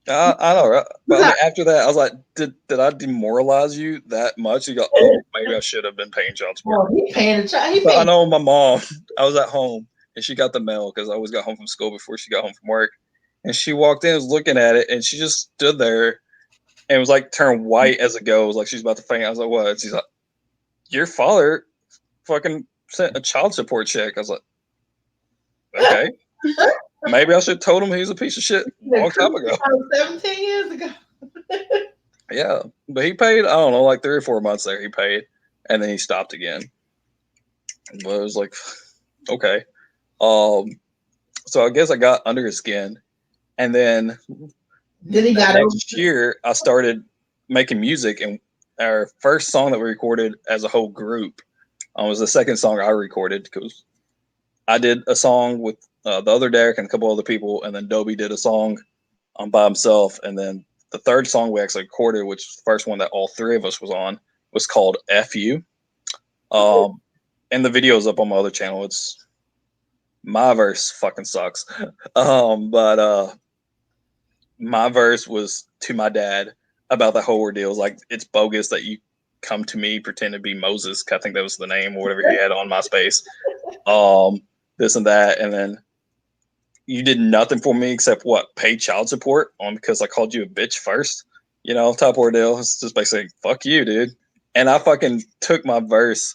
I know, right? But after that, I was like, did I demoralize you that much? You go, oh, maybe I should have been paying child support. Oh, he paying the child. But I know my mom, I was at home, and she got the mail because I always got home from school before she got home from work. And she walked in, was looking at it, and she just stood there and was like turned white as a ghost, like she's about to faint. I was like, what? She's like, your father fucking sent a child support check. I was like, okay. Maybe I should have told him he was a piece of shit a long time ago. 17 years ago. Yeah. But he paid, I don't know, like 3 or 4 months there he paid. And then he stopped again. But it was like, okay. So I guess I got under his skin. And then he got next year I started making music, and our first song that we recorded as a whole group was the second song I recorded because I did a song with the other Derek and a couple other people, and then Dobie did a song by himself, and then the third song we actually recorded, which was the first one that all three of us was on, was called "F.U." And the video is up on my other channel. It's my verse fucking sucks, but my verse was to my dad about the whole ordeal. It's like, it's bogus that you come to me pretend to be Moses. I think that was the name or whatever he had on MySpace. This and that, and then you did nothing for me except what? Pay child support because I called you a bitch first, type ordeal. It's just basically fuck you, dude. And I fucking took my verse,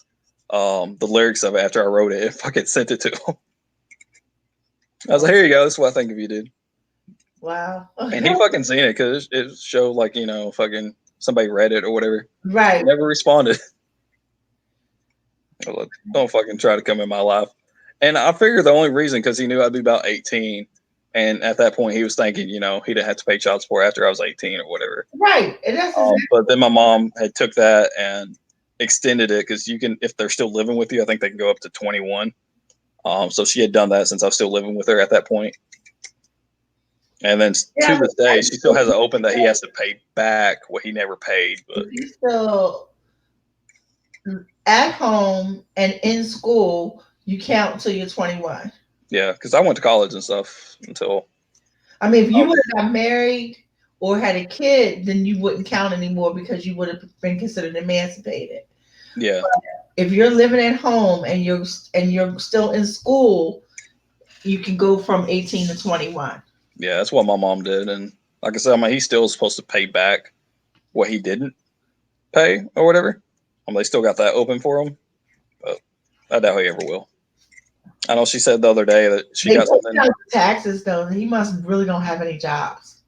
the lyrics of it after I wrote it, and fucking sent it to him. I was like, here you go. This is what I think of you, dude. Wow. And he fucking seen it because it showed like, fucking somebody read it or whatever. Right. Never responded. Like, don't fucking try to come in my life. And I figured the only reason because he knew I'd be about 18. And at that point, he was thinking, he didn't have to pay child support after I was 18 or whatever. Right. And that's but then my mom had took that and extended it because you can, if they're still living with you, I think they can go up to 21. So she had done that since I was still living with her at that point. And then to this day, she still has it open that he has to pay back what he never paid. But he's still at home and in school, you count until you're 21. Yeah, because I went to college and stuff until. I mean, if you would have got married or had a kid, then you wouldn't count anymore because you would have been considered emancipated. Yeah. But if you're living at home and you're still in school, you can go from 18 to 21. Yeah, that's what my mom did. And like I said, he's still supposed to pay back what he didn't pay or whatever. They still got that open for him. But I doubt he ever will. I know she said the other day that she They got pay something. out the taxes though. He must really don't have any jobs.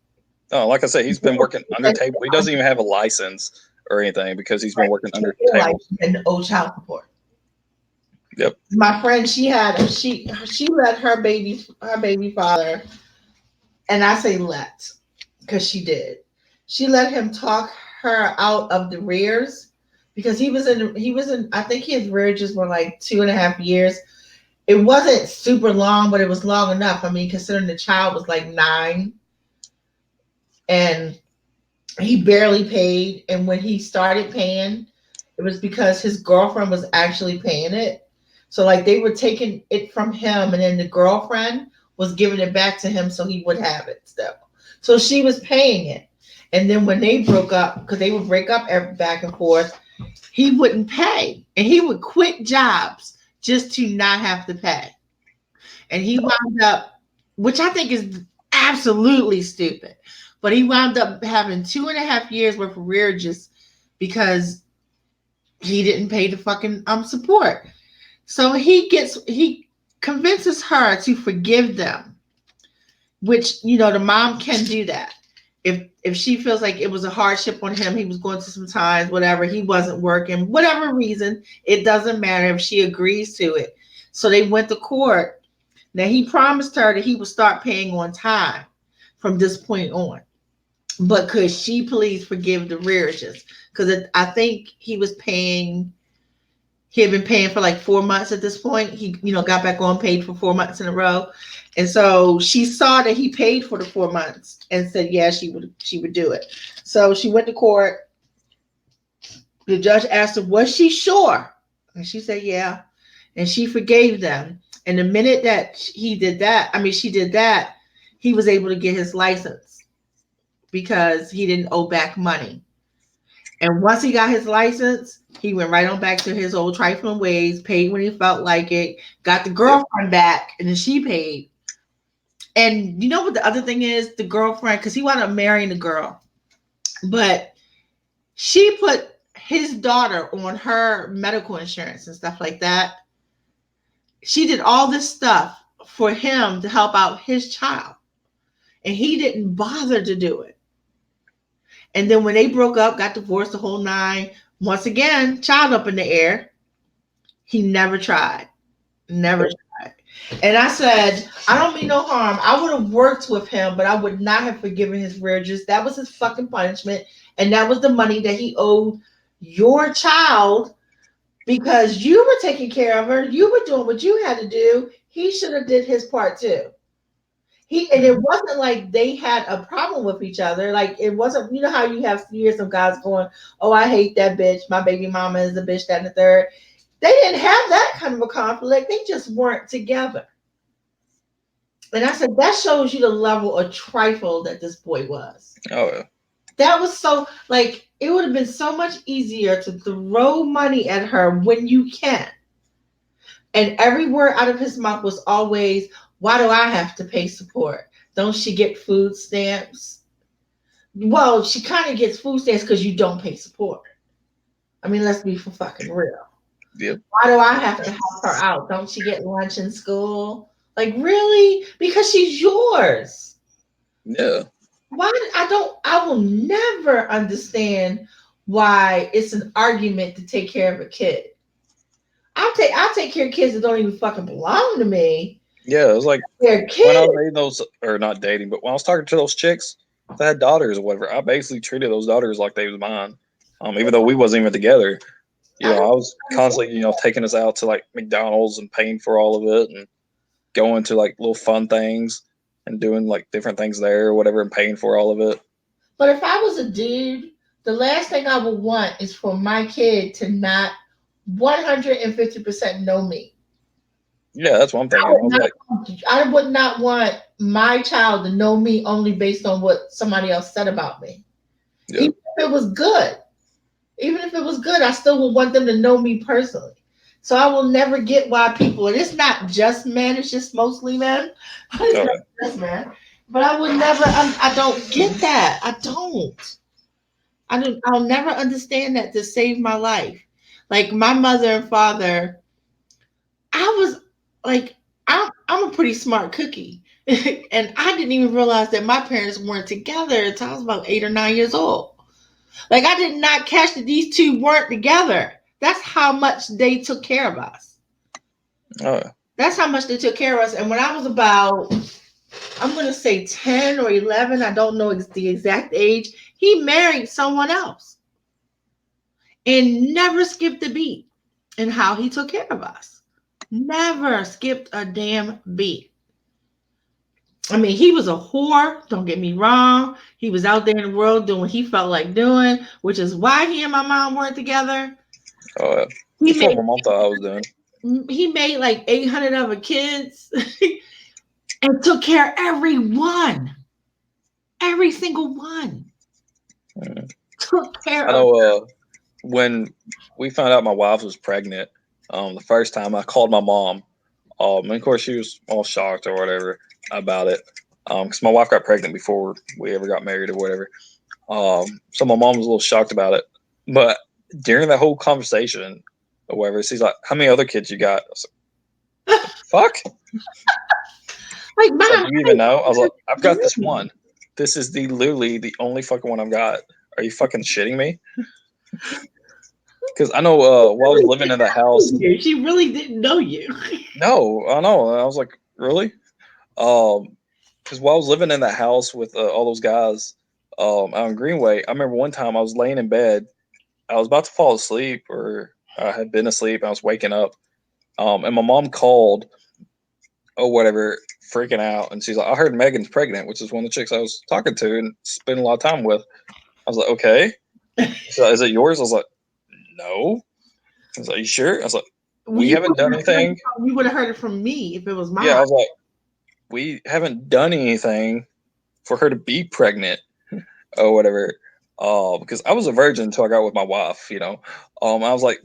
Oh, like I said, he's been working under table. He doesn't even have a license or anything because he's been working under table. And old child support. Yep. My friend, she let her baby father, and I say let, because she did. She let him talk her out of the rears because he was in I think his rearages were like 2.5 years. It wasn't super long, but it was long enough. I mean, considering the child was like 9 and he barely paid. And when he started paying, it was because his girlfriend was actually paying it. So like they were taking it from him and then the girlfriend was giving it back to him so he would have it still. So she was paying it. And then when they broke up, because they would break up back and forth, he wouldn't pay. And he would quit jobs just to not have to pay. And he wound up, which I think is absolutely stupid, but he wound up having 2.5 years worth of rearages because he didn't pay the fucking support. So he convinces her to forgive them, which the mom can do that. If she feels like it was a hardship on him, he was going through some times, whatever, he wasn't working, whatever reason, it doesn't matter if she agrees to it. So they went to court. Now he promised her that he would start paying on time from this point on. But could she please forgive the rearages? Because I think he had been paying for like 4 months at this point. He, got back on, paid for 4 months in a row. And so she saw that he paid for the 4 months and said, yeah, she would do it. So she went to court. The judge asked her, was she sure? And she said, yeah. And she forgave them. And the minute that she did that, he was able to get his license because he didn't owe back money. And once he got his license, he went right on back to his old trifling ways, paid when he felt like it, got the girlfriend back, and then she paid. And you know what the other thing is? The girlfriend, because he wound up marrying the girl, but she put his daughter on her medical insurance and stuff like that. She did all this stuff for him to help out his child, and he didn't bother to do it. And then when they broke up, got divorced, the whole 9, once again, child up in the air. He never tried. Never tried. And I said, I don't mean no harm. I would have worked with him, but I would not have forgiven his rearages. That was his fucking punishment. And that was the money that he owed your child because you were taking care of her. You were doing what you had to do. He should have did his part too. And it wasn't like they had a problem with each other. Like it wasn't, how you have years of guys going, oh, I hate that bitch. My baby mama is a bitch, that and the third. They didn't have that kind of a conflict. They just weren't together. And I said, that shows you the level of trifle that this boy was. Oh, yeah. That was so, like, it would have been so much easier to throw money at her when you can. And every word out of his mouth was always, why do I have to pay support? Don't she get food stamps? Well, she kind of gets food stamps because you don't pay support. I mean, let's be for fucking real. Yep. Why do I have to help her out? Don't she get lunch in school? Like, really? Because she's yours. Yeah. I will never understand why it's an argument to take care of a kid. I'll take care of kids that don't even fucking belong to me. Yeah, it was like They're kids. when I was dating those, or not dating, but when I was talking to those chicks that had daughters or whatever, I basically treated those daughters like they was mine. Even though we wasn't even together. I was constantly, taking us out to like McDonald's and paying for all of it and going to like little fun things and doing like different things there or whatever and paying for all of it. But if I was a dude, the last thing I would want is for my kid to not 150% know me. Yeah, that's what I'm thinking. I would not want my child to know me only based on what somebody else said about me. Yeah. Even if it was good, I still would want them to know me personally. So I will never get why people, and it's not just men, it's just mostly men. It's not just men. But I would never, I don't get that. I'll never understand that to save my life. Like my mother and father, I was like, I'm a pretty smart cookie. And I didn't even realize that my parents weren't together until I was about 8 or 9 years old. Like I did not catch that these two weren't together. That's how much they took care of us. Oh, That's how much they took care of us. And when I was about, I'm going to say 10 or 11, I don't know the exact age, he married someone else and never skipped a beat in how he took care of us. Never skipped a damn beat. I mean, he was a whore, don't get me wrong. He was out there in the world doing what he felt like doing, which is why he and my mom weren't together. oh yeah. He That's what made my mom thought I was doing. he made like 800 other kids and took care of everyone. Every single one. Mm. Took care I of. know when we found out my wife was pregnant, the first time I called my mom. And of course she was all shocked or whatever about it. Because my wife got pregnant before we ever got married or whatever. So my mom was a little shocked about it. But during that whole conversation or whatever, she's like, "How many other kids you got?" I was like, "Fuck." Like, It's like, mom, "Do you even know?" I was like, "I've got this one. This is literally the only fucking one I've got. Are you fucking shitting me?" Because I know while I was living in the house. she really didn't know you. No, I know. I was like, really? Because while I was living in that house with all those guys out in Greenway, I remember one time I was laying in bed. I was about to fall asleep, or I had been asleep. And I was waking up, and my mom called or whatever, freaking out, and she's like, "I heard Megan's pregnant," which is one of the chicks I was talking to and spending a lot of time with. I was like, "Okay." So is it yours? I was like, "No." I was like, "You sure?" I was like, "We haven't done anything." You would have heard it from me if it was mine. Yeah, I was like, "We haven't done anything for her to be pregnant or whatever." Because I was a virgin until I got with my wife, you know. I was like,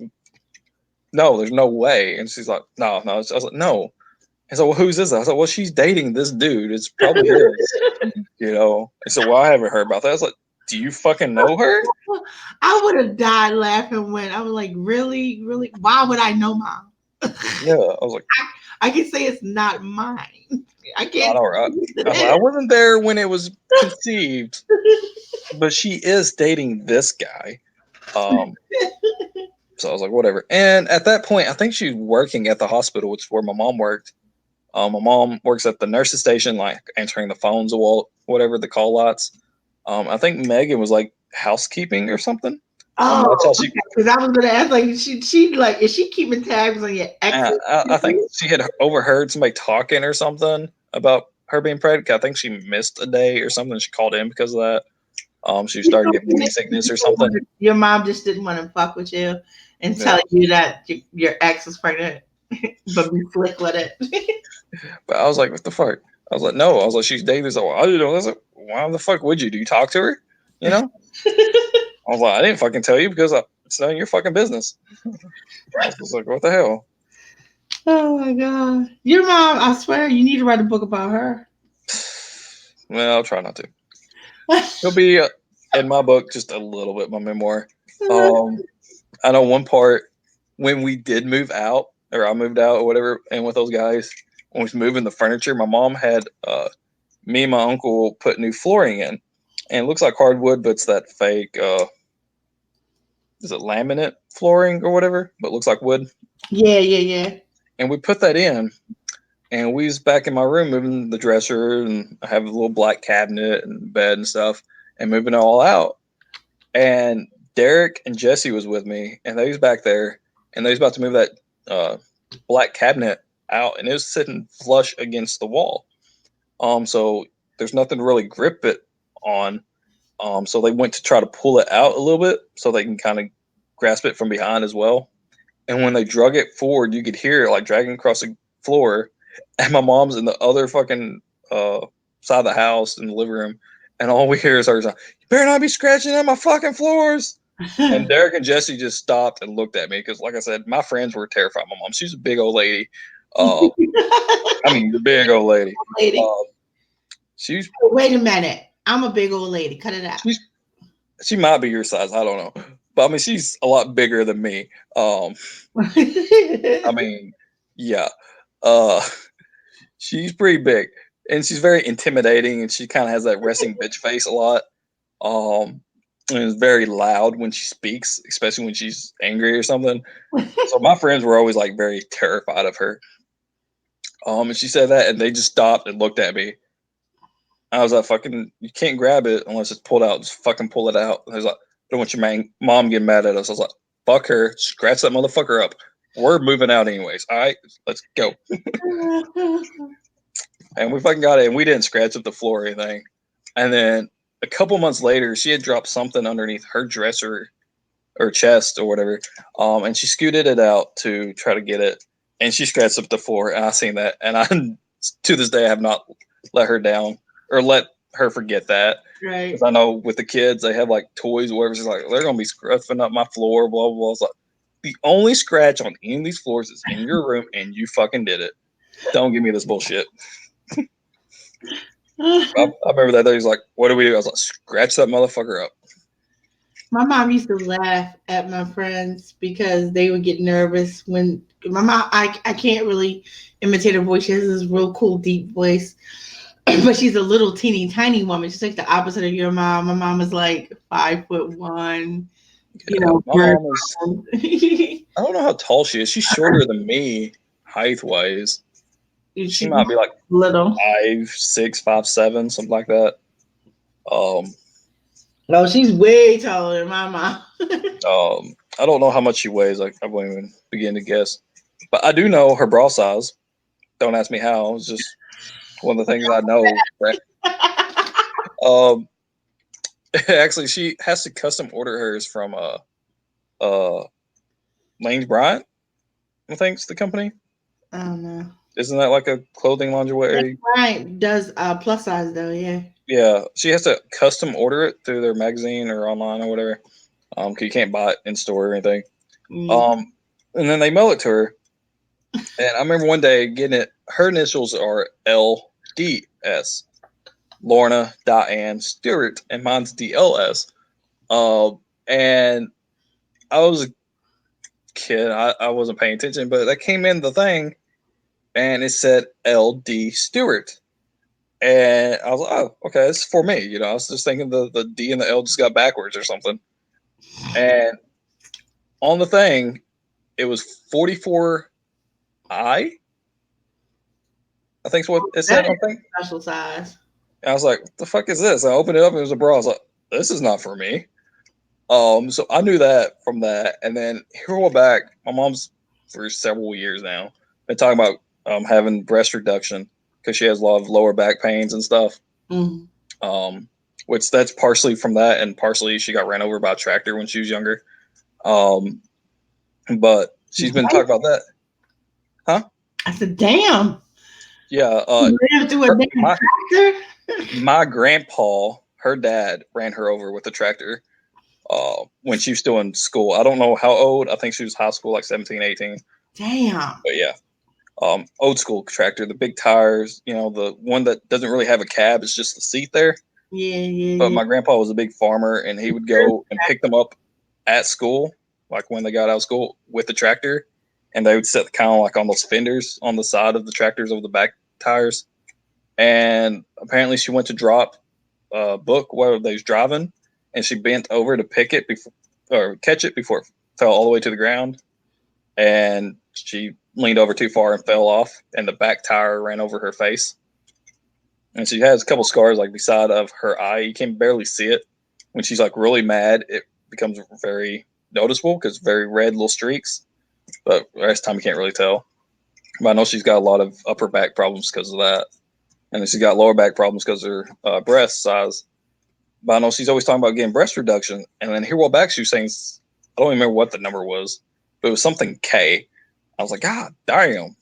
"No, there's no way." And she's like, "No, no." I was like, "No." And so, well, who's this? I was like, "Well, she's dating this dude. It's probably his." You know. And so, well, I haven't heard about that. I was like, "Do you fucking know her?" I would have died laughing when I was like, really, really? Why would I know mom? Yeah, I was like, I can say it's not mine. I "I can't. don't know." I was like, "I wasn't there when it was conceived, but she is dating this guy." Um, so I was like, "Whatever." And at that point, I think she was working at the hospital, which is where my mom worked. My mom works at the nurse's station, like answering the phones or whatever the call lots. I think Megan was like housekeeping or something. That's how Oh, she. because I was gonna ask, like, she like, is she keeping tabs on your exes? I think she had overheard somebody talking or something about her being pregnant. I think she missed a day or something. She called in because of that. She started getting morning sickness or something. Your mom just didn't want to fuck with you and Yeah. tell you that your ex was pregnant, but be slick with it. But I was like, "What the fuck?" I was like, "No." I was like, "She's dating this." I didn't know. I was like, "Why the fuck would you? Do you talk to her?" You know. I was like, "I didn't fucking tell you because it's none of your fucking business." I was just like, "What the hell?" Oh my god, your mom! I swear, you need to write a book about her. Well, I'll try not to. It'll be in my book just a little bit, my memoir. I know one part when we did move out, or I moved out or whatever, and with those guys, when we was moving the furniture, my mom had me and my uncle put new flooring in. And it looks like hardwood, but it's that fake, is it laminate flooring or whatever, but looks like wood. Yeah. And we put that in, and we was back in my room moving the dresser, and I have a little black cabinet and bed and stuff, and moving it all out. And Derek and Jesse was with me, and they was back there, and they was about to move that black cabinet out, and it was sitting flush against the wall. So there's nothing to really grip it on. So they went to try to pull it out a little bit so they can kind of grasp it from behind as well. And when they drug it forward, you could hear it like dragging across the floor. And my mom's in the other fucking side of the house in the living room, and all we hear is her saying, "You better not be scratching at my fucking floors." And Derek and Jesse just stopped and looked at me because, like I said, my friends were terrified of my mom. She's a big old lady. I mean, big old lady. Lady. She's Wait a minute. I'm a big old lady. Cut it out. she might be your size. I don't know, but I mean, she's a lot bigger than me. I mean, yeah. Uh, She's pretty big, and she's very intimidating, and she kind of has that resting bitch face a lot. And is very loud when she speaks, especially when she's angry or something. So my friends were always like very terrified of her. And she said that, and they just stopped and looked at me. I was like, "Fucking, you can't grab it unless it's pulled out. Just fucking pull it out." And I was like, "I don't want your mom getting mad at us." I was like, "Fuck her, scratch that motherfucker up. We're moving out anyways. All right, let's go." And we fucking got it, and we didn't scratch up the floor or anything. And then a couple months later, she had dropped something underneath her dresser or chest or whatever, and she scooted it out to try to get it, and she scratched up the floor. And I seen that, and I to this day I have not let her down or let her forget that. Right. Because I know with the kids, they have like toys, or whatever. She's like, they're gonna be scruffing up my floor, blah blah blah. It's like, the only scratch on any of these floors is in your room, and you fucking did it. Don't give me this bullshit. I remember that day. He's like, "What do we do?" I was like, "Scratch that motherfucker up." My mom used to laugh at my friends because they would get nervous when my mom. I can't really imitate her voice. She has this real cool deep voice, but she's a little teeny tiny woman. She's like the opposite of your mom. My mom is like 5'1". You know, my mom is. I don't know how tall she is. She's shorter than me, height wise. She might be like little 5'6", 5'7", something like that. No, she's way taller than my mom. I don't know how much she weighs. I won't even begin to guess. But I do know her bra size. Don't ask me how. It's just one of the things I know. Right? Actually, she has to custom order hers from Lane's Bryant. I think it's the company. I don't know. Isn't that like a clothing lingerie? Right, does plus size though, yeah. Yeah, she has to custom order it through their magazine or online or whatever. 'Cause you can't buy it in store or anything. And then they mail it to her. And I remember one day getting it. Her initials are LDS, Lorna Diane Stewart, and mine's DLS. And I was a kid. I wasn't paying attention, but that came in the thing, and it said LD Stewart. And I was like, "Oh, okay, it's for me." You know, I was just thinking the D and the L just got backwards or something. And on the thing, it was 44I. I think is what it said. I think Special size. And I was like, "What the fuck is this?" I opened it up, and it was a bra. I was like, "This is not for me." So I knew that from that, and then here we're back. My mom's for several years now been talking about having breast reduction because she has a lot of lower back pains and stuff. Which that's partially from that, and partially she got ran over by a tractor when she was younger. But she's been talking about that, huh? I said, "Damn." Yeah. My grandpa, her dad, ran her over with a tractor when she was still in school. I don't know how old. I think she was high school, like 17, 18. Damn. But yeah, old school tractor, the big tires, you know, the one that doesn't really have a cab. It's just the seat there. Yeah. But my grandpa was a big farmer, and he would go and pick them up at school, like when they got out of school with the tractor, and they would sit kind of like on those fenders on the side of the tractors over the back tires. And apparently she went to drop a book while they was driving, and she bent over to pick it before or catch it before it fell all the way to the ground. And she leaned over too far and fell off, and the back tire ran over her face. And she has a couple scars like beside of her eye. You can barely see it. When she's like really mad, it becomes very noticeable because very red little streaks. But the rest of the time you can't really tell. But I know she's got a lot of upper back problems because of that. And then she's got lower back problems because of her breast size. But I know she's always talking about getting breast reduction. And then here a while back, she was saying, I don't even remember what the number was, but it was something K. I was like, God damn.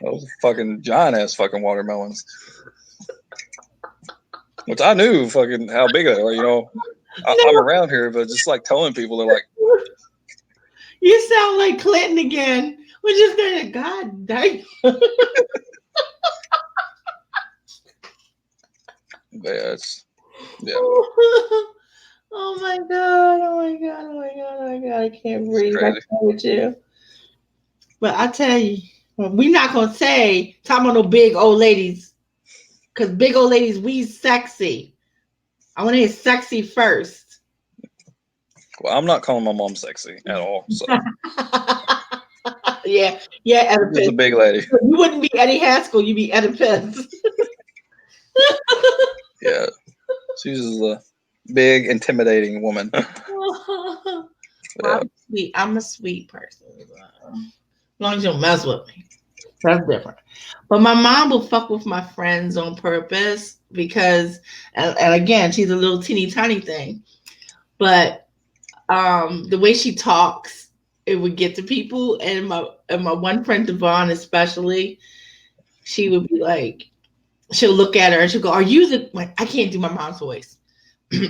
Those fucking giant ass fucking watermelons. Which I knew fucking how big they are, you know. I'm around here, but just like telling people, they're like, "You sound like Clinton again." We're just gonna, God damn. Yeah. Oh my God. I can't breathe. I can't with you. But I tell you, Well, we not gonna say talking about no big old ladies, because big old ladies, we sexy. I want to hear sexy first. Well, I'm not calling my mom sexy at all. So yeah, she's Oedipus. a big lady. You wouldn't be Eddie Haskell, you'd be Oedipus. Yeah, she's a big, intimidating woman. Well, Yeah. I'm a sweet person. As long as you don't mess with me. That's different. But my mom will fuck with my friends on purpose because, and again, she's a little teeny tiny thing. But the way she talks, it would get to people. And my one friend Devon especially, she would be like, she'll look at her and she'll go, "Are you the like I can't do my mom's voice.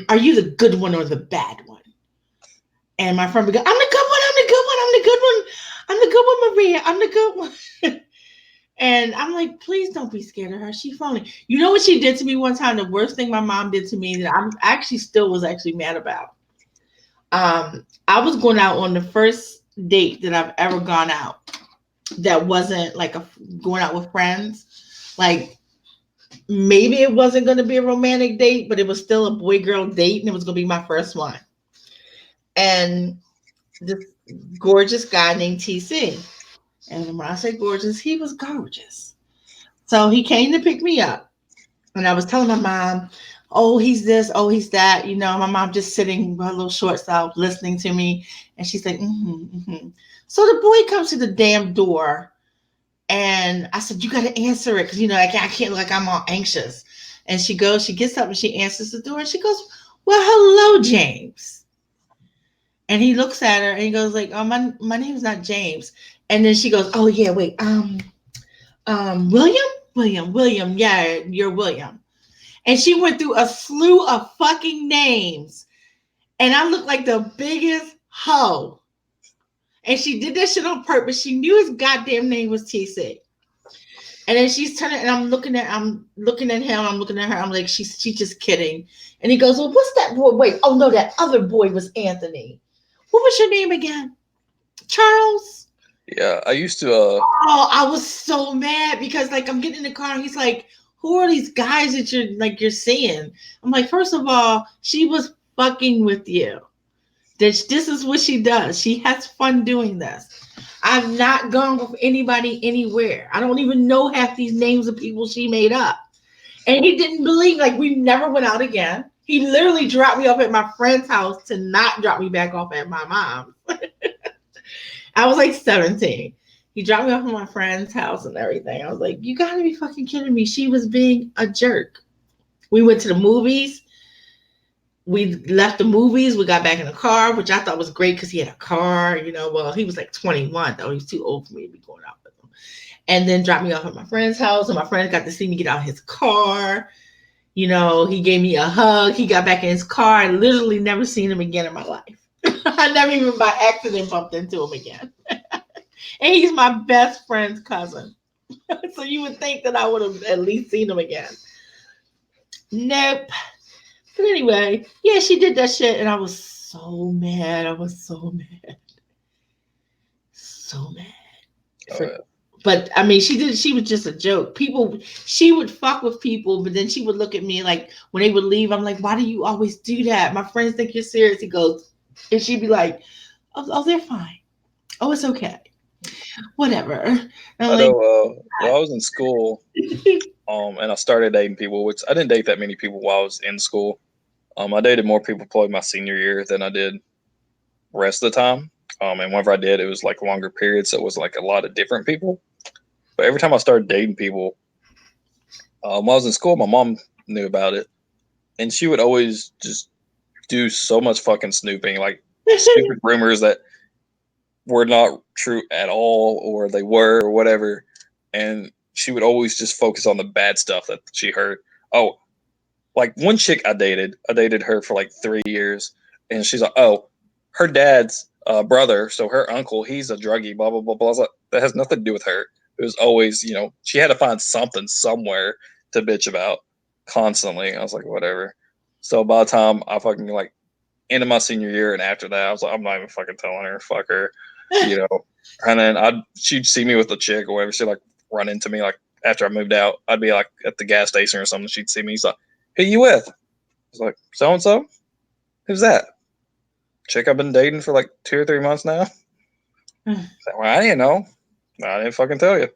Are you the good one or the bad one?" And my friend would go, "I'm the good one, I'm the good one, I'm the good one, I'm the good one, Maria, I'm the good one." And I'm like, please don't be scared of her. She's funny. You know what she did to me one time? The worst thing my mom did to me that I'm actually still was actually mad about. I was going out on the first date that I've ever gone out that wasn't like going out with friends. Like maybe it wasn't going to be a romantic date, but it was still a boy girl date, and it was going to be my first one. And this gorgeous guy named TC. And when I say gorgeous, he was gorgeous. So he came to pick me up. And I was telling my mom, "Oh, he's this, oh, he's that." You know, my mom just sitting with her little short self listening to me. And she's like, mm-hmm. So the boy comes to the damn door. And I said, "You got to answer it." Because, you know, I can't, like, I'm all anxious. And she gets up and she answers the door. And she goes, "Well, hello, James." And he looks at her and he goes like, "Oh, my name's not James." And then she goes, "Oh, yeah, wait. William. Yeah, you're William." And she went through a slew of fucking names. And I looked like the biggest hoe. And she did that shit on purpose. She knew his goddamn name was TC. And then she's turning and I'm looking at him, I'm looking at her. I'm like, she's just kidding. And he goes, "Well, what's that boy? Wait, oh no, that other boy was Anthony. What was your name again? Charles?" Yeah, I used to. Oh, I was so mad because like I'm getting in the car and he's like, "Who are these guys that you're seeing?" I'm like, first of all, she was fucking with you. This is what she does. She has fun doing this. I've not gone with anybody anywhere. I don't even know half these names of people she made up. And he didn't believe, like, we never went out again. He literally dropped me off at my friend's house to not drop me back off at my mom's. I was like 17. He dropped me off at my friend's house and everything. I was like, you gotta be fucking kidding me. She was being a jerk. We went to the movies. We left the movies. We got back in the car, which I thought was great because he had a car. You know, well, he was like 21, though. He was too old for me to be going out with him. And then dropped me off at my friend's house. And my friend got to see me get out of his car. You know, he gave me a hug. He got back in his car. I literally never seen him again in my life. I never even by accident bumped into him again. And he's my best friend's cousin. So you would think that I would have at least seen him again. Nope. But anyway, yeah, she did that shit, and I was so mad. So mad. Oh, yeah. But I mean, she was just a joke. She would fuck with people, but then she would look at me like when they would leave, I'm like, "Why do you always do that? My friends think you're serious." He goes, and she'd be like, "Oh, they're fine. Oh, it's okay. Whatever." I know when I was in school, and I started dating people, which I didn't date that many people while I was in school. I dated more people probably my senior year than I did the rest of the time. And whenever I did, it was like longer periods, so it was like a lot of different people. But every time I started dating people, when I was in school, my mom knew about it, and she would always just do so much fucking snooping, like stupid rumors that were not true at all, or they were, or whatever. And she would always just focus on the bad stuff that she heard. Oh, like one chick I dated her for like 3 years, and she's like, "Oh, her dad's brother, so her uncle, he's a druggie, blah, blah, blah, blah." I was like, that has nothing to do with her. It was always, she had to find something somewhere to bitch about constantly. I was like, whatever. So by the time I fucking like end of my senior year and after that, I was like, I'm not even fucking telling her, fuck her. you know. And then she'd see me with a chick or whatever. She'd like run into me like after I moved out. I'd be like at the gas station or something. She'd see me. He's like, "Who you with?" I was like, "So and so." "Who's that?" "Chick I've been dating for like 2 or 3 months now." Well, I didn't know. I didn't fucking tell you.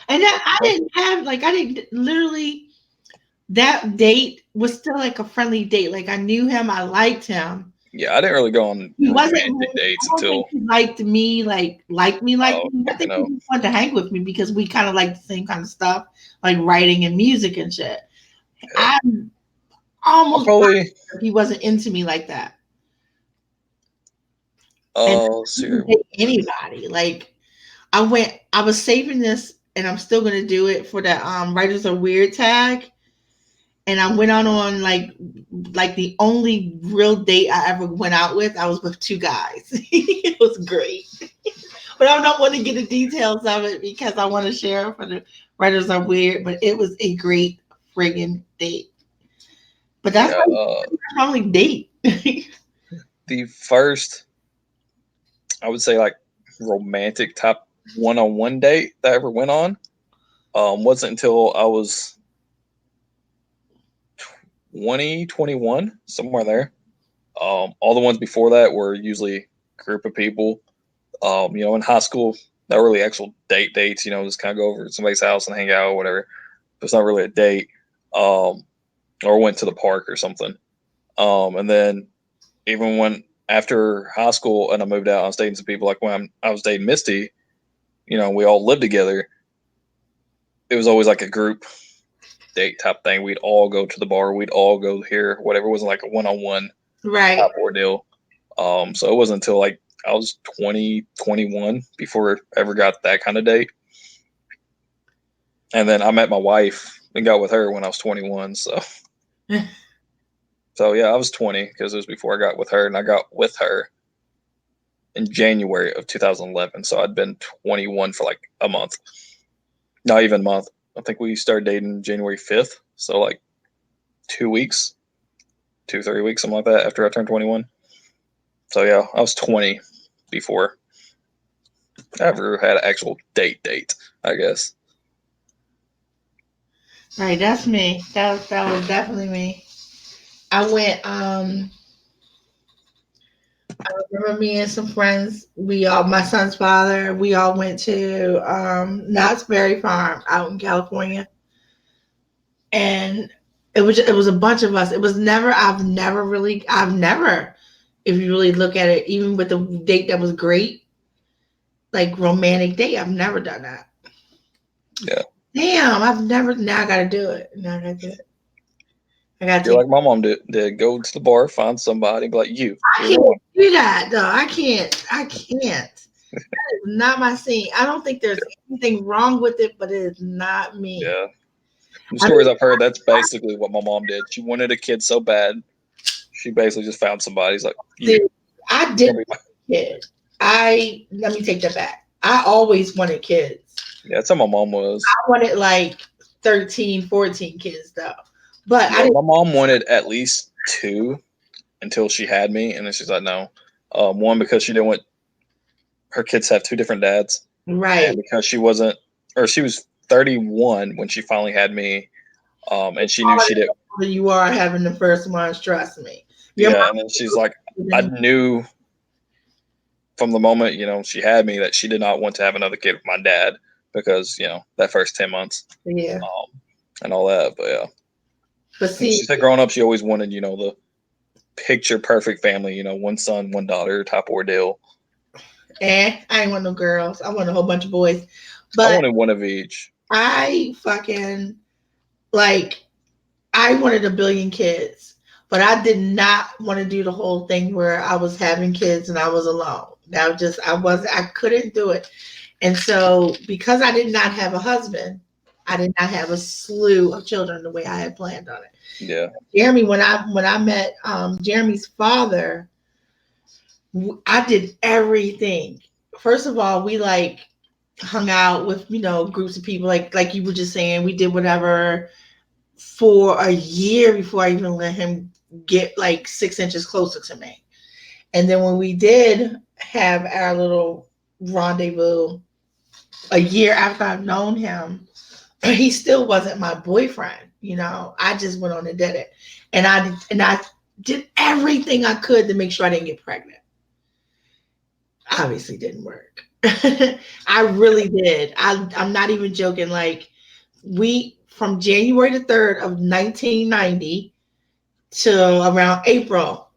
And I didn't have like I didn't literally that date was still like a friendly date. Like I knew him, I liked him. Yeah, I didn't really go on He wasn't romantic dates I don't until think he liked me, like me. I you think know. he just wanted to hang with me because we kind of like the same kind of stuff, like writing and music and shit. Yeah. I'm I almost probably positive he wasn't into me like that. And I see. didn't date anybody. Like I was saving this and I'm still gonna do it for that writers are weird tag. And I went on like the only real date I ever went out with, I was with 2 guys. It was great. But I don't want to get the details of it because I want to share it for the writers are weird. But it was a great friggin' date. But that's my only date. The first, I would say, like romantic type one-on-one date that I ever went on wasn't until I was 20, 21, somewhere there. All the ones before that were usually a group of people. In high school, not really actual dates. Just kind of go over to somebody's house and hang out or whatever. But it's not really a date. Or went to the park or something. And then even when after high school and I moved out, I was dating some people. Like when I was dating Misty, we all lived together. It was always like a group date type thing. We'd all go to the bar. We'd all go here. Whatever. It wasn't like a one-on-one Right. type ordeal. So it wasn't until like I was 20, 21 before I ever got that kind of date. And then I met my wife and got with her when I was 21. So yeah, I was 20 because it was before I got with her, and I got with her in January of 2011. So I'd been 21 for like a month, not even a month. I think we started dating January 5th. So like 2 weeks, 2-3 weeks, something like that after I turned 21. So yeah, I was 20 before I ever had an actual date, I guess. Right, that's me. That was definitely me. I went I remember me and some friends, my son's father, we all went to Knott's Berry Farm out in California. And it was a bunch of us. It was never, I've never, if you really look at it, even with the date that was great, like romantic date, I've never done that. Yeah. Damn, now I gotta do it. Now I gotta do it. I gotta You're like my mom did. Go to the bar, find somebody, be like, you. I can't do that though. I can't. That is not my scene. I don't think there's anything wrong with it, but it is not me. Yeah. The stories I've heard, that's basically what my mom did. She wanted a kid so bad, she basically just found somebody. He's like, Dude, I didn't want a kid. Let me take that back. I always wanted kids. Yeah, that's how my mom was. I wanted like 13, 14 kids though. But my mom wanted at least 2 until she had me, and then she's like, no. One, because she didn't want her kids to have 2 different dads. Right. And because she was 31 when she finally had me. And she knew she didn't. You are having the first ones, trust me. Yeah, and then she's like, I knew from the moment, she had me that she did not want to have another kid with my dad because, that first 10 months. Yeah. And all that. But yeah. But see, she said growing up, she always wanted, the picture perfect family, 1 son, 1 daughter type ordeal. I ain't want no girls. I want a whole bunch of boys. But I wanted 1 of each. I fucking I wanted a billion kids, but I did not want to do the whole thing where I was having kids and I was alone. I couldn't do it. And so because I did not have a husband, I did not have a slew of children the way I had planned on it. Yeah. Jeremy, when I met Jeremy's father, I did everything. First of all, we hung out with groups of people like you were just saying. We did whatever for a year before I even let him get 6 inches closer to me. And then when we did have our little rendezvous a year after I've known him, he still wasn't my boyfriend. You know, I just went on and did it, and I did everything I could to make sure I didn't get pregnant. Obviously, didn't work. I really did. I'm not even joking. Like we from January the 3rd of 1990 to around April,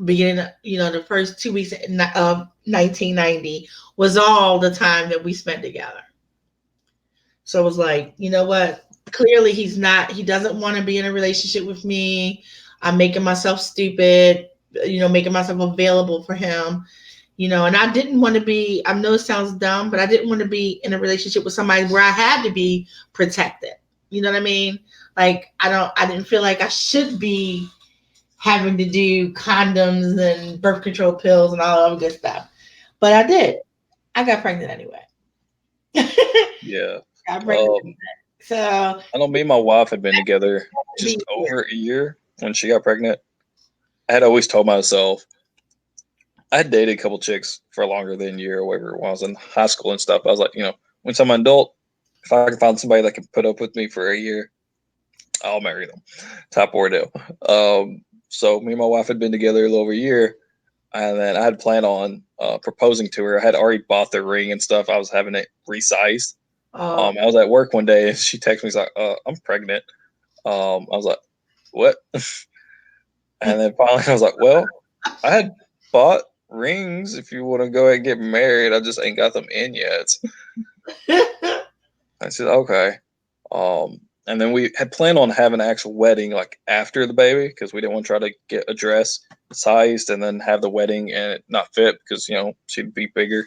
beginning, the first 2 weeks of 1990 was all the time that we spent together. So it was like, you know what? Clearly he doesn't want to be in a relationship with me. I'm making myself stupid, making myself available for him, and I didn't want to be, I know it sounds dumb, but I didn't want to be in a relationship with somebody where I had to be protected. You know what I mean? Like, I didn't feel like I should be having to do condoms and birth control pills and all that good stuff. But I did. I got pregnant anyway. Yeah. Got pregnant. So I know me and my wife had been together just over a year when she got pregnant. I had always told myself, I had dated a couple chicks for longer than a year or whatever when I was in high school and stuff. I was like, when I'm an adult, if I can find somebody that can put up with me for a year, I'll marry them. Top ordeal. So me and my wife had been together a little over a year, and then I had planned on proposing to her. I had already bought the ring and stuff. I was having it resized. I was at work one day and she texted me, she's like, I'm pregnant. I was like, what? And then finally I was like, well, I had bought rings if you want to go ahead and get married. I just ain't got them in yet. I said, okay. And then we had planned on having an actual wedding like after the baby because we didn't want to try to get a dress sized and then have the wedding and it not fit because, she'd be bigger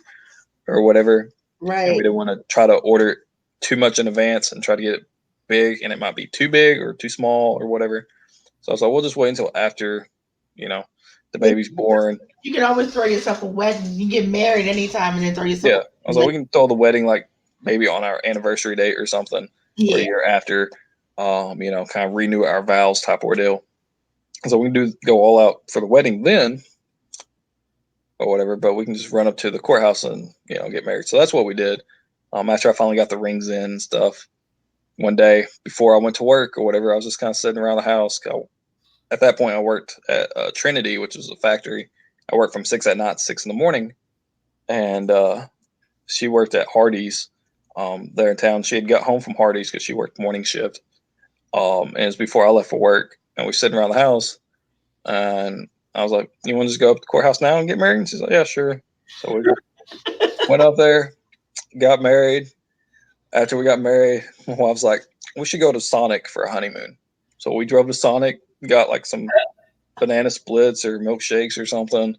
or whatever. Right. And we didn't want to try to order too much in advance and try to get it big and it might be too big or too small or whatever. So I was like, we'll just wait until after, the baby's born. You can always throw yourself a wedding. You get married anytime and then throw yourself. Yeah. I was like, we can throw the wedding like maybe on our anniversary date or something or a year after, kind of renew our vows type ordeal. So we can go all out for the wedding then or whatever, but we can just run up to the courthouse and, get married. So that's what we did. After I finally got the rings in and stuff, one day before I went to work or whatever, I was just kind of sitting around the house. At that point, I worked at Trinity, which was a factory. I worked from 6 at night to 6 in the morning. And she worked at Hardee's there in town. She had got home from Hardee's because she worked morning shift. And it was before I left for work. And we were sitting around the house. And I was like, you want to just go up to the courthouse now and get married? And she's like, yeah, sure. So we went up there, got married. After we got married, my wife was like, we should go to Sonic for a honeymoon. So we drove to Sonic, got like some banana splits or milkshakes or something,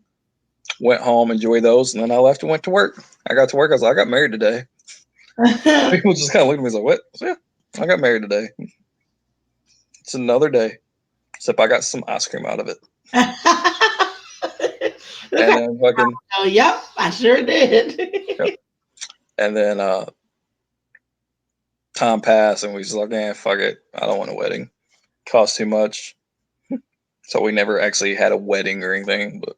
went home, enjoyed those, and then I left and went to work. I got to work, I was like, I got married today. People just kind of looked at me like, what? So, yeah, I got married today. It's another day, except I got some ice cream out of it. And then fucking, oh, yep, I sure did. Yep. And then time passed, and we was like, fuck it. I don't want a wedding. Cost too much. So we never actually had a wedding or anything. But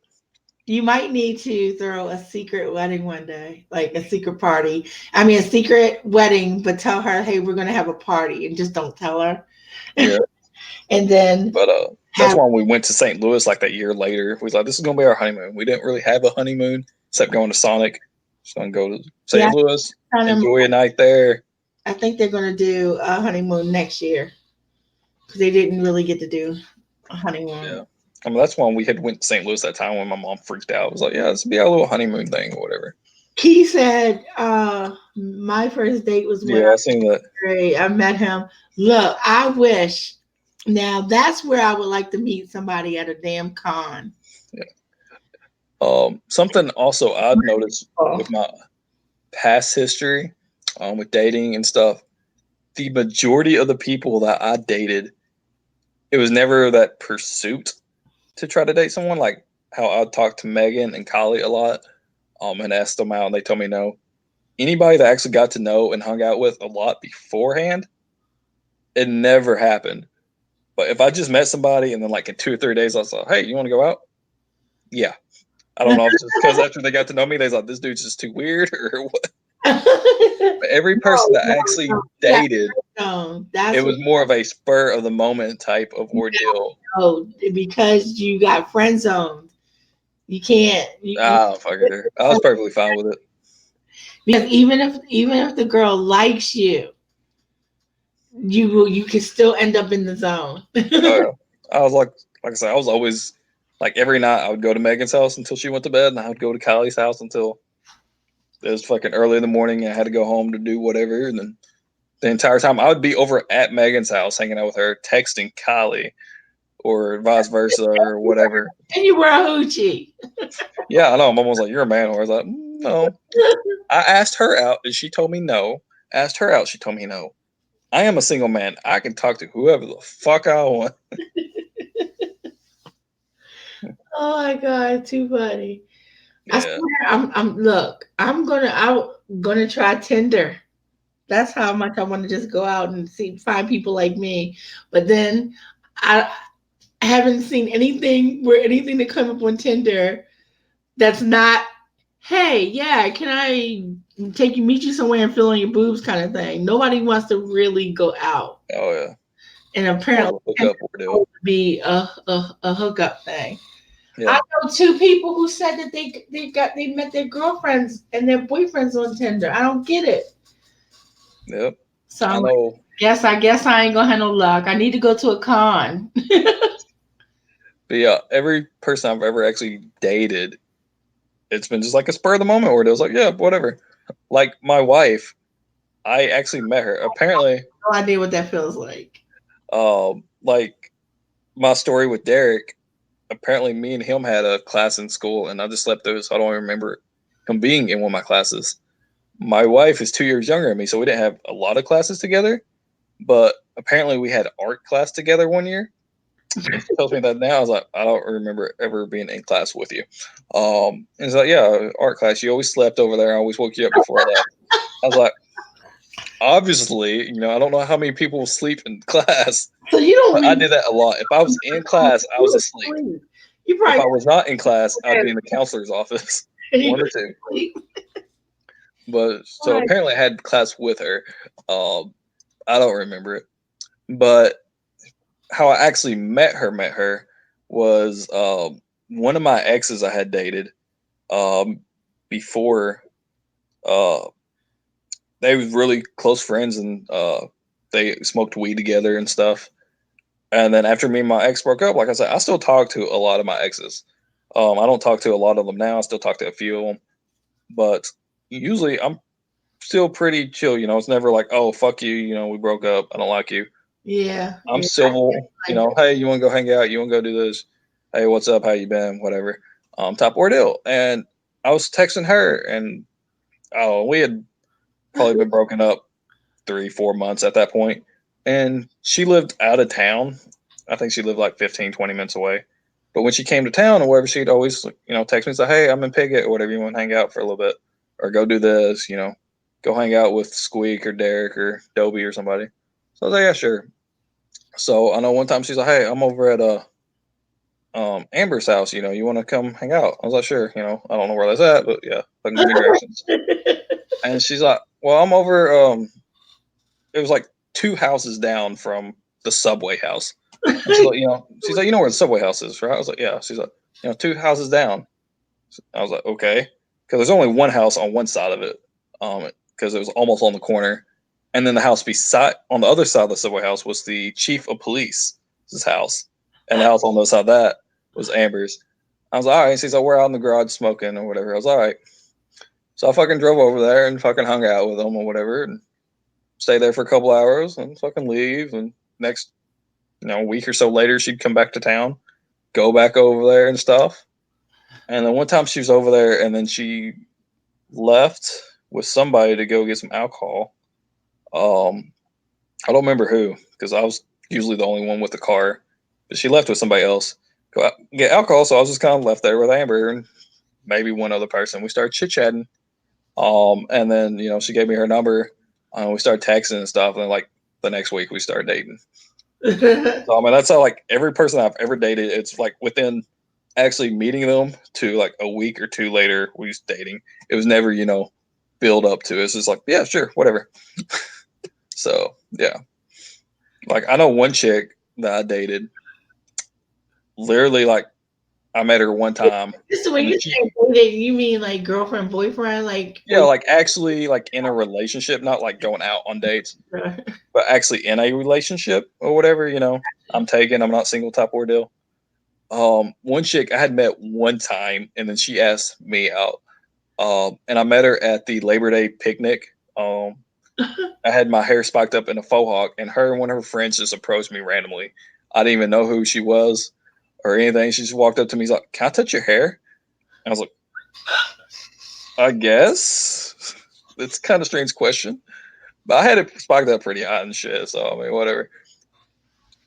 you might need to throw a secret wedding one day, like a secret party. I mean, a secret wedding, but tell her, hey, we're going to have a party, and just don't tell her. Yeah. And then. But that's why we went to St. Louis like that year later. We was like, this is going to be our honeymoon. We didn't really have a honeymoon except going to Sonic. Just going to go to St. Louis, enjoy a night there. I think they're going to do a honeymoon next year because they didn't really get to do a honeymoon. Yeah. I mean, that's when we had went to St. Louis that time when my mom freaked out. I was like, yeah, this will be our little honeymoon thing or whatever. He said, my first date was when I seen that. I met him. Look, I wish. Now, that's where I would like to meet somebody at a damn con. Yeah. Something also I've noticed with my past history with dating and stuff, the majority of the people that I dated, it was never that pursuit to try to date someone, like how I'd talk to Megan and Kylie a lot and ask them out and they told me no. Anybody that actually got to know and hung out with a lot beforehand, it never happened. But if I just met somebody and then like in 2 or 3 days I was like, hey, you want to go out? Yeah. I don't know if it's just because after they got to know me, they was like, this dude's just too weird or what. But every person that actually dated, That's it was more of a spur of the moment type of ordeal. because you got friend zoned. You can't. Fuck it. I was perfectly fine with it. Because even if the girl likes you, you can still end up in the zone. Oh, yeah. I was like I said, I was always like every night I would go to Megan's house until she went to bed, and I would go to Kylie's house until it was fucking early in the morning. And I had to go home to do whatever, and then the entire time I would be over at Megan's house hanging out with her, texting Kylie, or vice versa, or whatever. And you were a hoochie. Yeah, I know. Mom was like, "You're a man." Or I was like, "No." I asked her out, and she told me no. Asked her out, she told me no. I am a single man. I can talk to whoever the fuck I want. Oh my god, too funny. I Yeah. swear, I'm gonna try Tinder. That's how much I want to just go out and find people like me. But then I haven't seen anything that come up on Tinder that's not, hey, yeah, can I meet you somewhere and fill in your boobs kind of thing. Nobody wants to really go out. Oh yeah. And apparently Hook up ordeal. be a hookup thing. Yeah. I know two people who said that they met their girlfriends and their boyfriends on Tinder. I don't get it. Yep. So I know. I guess I ain't gonna have no luck. I need to go to a con. But yeah, every person I've ever actually dated, it's been just like a spur of the moment where it was like, yeah, whatever. Like my wife, I actually met her. Apparently, No idea what that feels like. like my story with Derek, apparently me and him had a class in school, and I just slept through, so I don't even remember him being in one of my classes. My wife is 2 years younger than me, so we didn't have a lot of classes together, but apparently we had art class together one year. And she tells me that now. I was like, I don't remember ever being in class with you. And it's like, yeah, art class. You always slept over there. I always woke you up before I left. I was like, obviously, I don't know how many people sleep in class. So you don't. I did that a lot. If I was in class, I was asleep. You probably If I was not in class, I'd be in the counselor's office. One or two. But so apparently I had class with her. I don't remember it. But how I actually met her was one of my exes I had dated before. They were really close friends, and they smoked weed together and stuff. And then after me and my ex broke up, like I said, I still talk to a lot of my exes. I don't talk to a lot of them now. I still talk to a few of them, but usually I'm still pretty chill. It's never like, oh, fuck you. We broke up. I don't like you. Yeah. I'm civil. Hey, you want to go hang out? You want to go do this? Hey, what's up? How you been? Whatever. Top ordeal. And I was texting her, and we had probably been broken up 3-4 months at that point. And she lived out of town. I think she lived like 15, 20 minutes away. But when she came to town or whatever, she'd always, text me and say, hey, I'm in Piggott or whatever. You want to hang out for a little bit or go do this, go hang out with Squeak or Derek or Dobie or somebody. So I was like, yeah, sure. So I know one time she's like, hey, I'm over at Amber's house. You want to come hang out? I was like, sure. I don't know where that's at, but yeah, fucking give me directions. And she's like, well, I'm over. It was like 2 houses down from the Subway house. And she's like, she's like, you know where the Subway house is, right? I was like, yeah. She's like, 2 houses down. I was like, okay, because there's only one house on one side of it, because it was almost on the corner, and then the house beside on the other side of the Subway house was the chief of police's house, and the house on the other side of that was Amber's. I was like, all right. She's like, we're out in the garage smoking or whatever. I was all right. So I fucking drove over there and fucking hung out with them or whatever, and stay there for a couple hours and fucking leave. And next, a week or so later, she'd come back to town, go back over there and stuff. And then one time she was over there, and then she left with somebody to go get some alcohol. I don't remember who, because I was usually the only one with the car. But she left with somebody else, go out, get alcohol. So I was just kind of left there with Amber and maybe one other person. We started chit chatting. And then she gave me her number. We started texting and stuff, and then like the next week we started dating. So I mean, that's how like every person I've ever dated, it's like within actually meeting them to like a week or two later we was dating. It was never, build up to it. It's just like, yeah, sure, whatever. So yeah. Like I know one chick that I dated, literally like I met her one time. So when And then you she, say dating, you mean like girlfriend, boyfriend, like yeah, like actually like in a relationship, not like going out on dates, but actually in a relationship or whatever, I'm taken, I'm not single type ordeal. One chick I had met one time and then she asked me out. And I met her at the Labor Day picnic. I had my hair spiked up in a faux hawk, and her and one of her friends just approached me randomly. I didn't even know who she was or anything. She just walked up to me. She's like, "Can I touch your hair?" I was like, "I guess." It's kind of a strange question, but I had it spiked up pretty hot and shit. So I mean, whatever.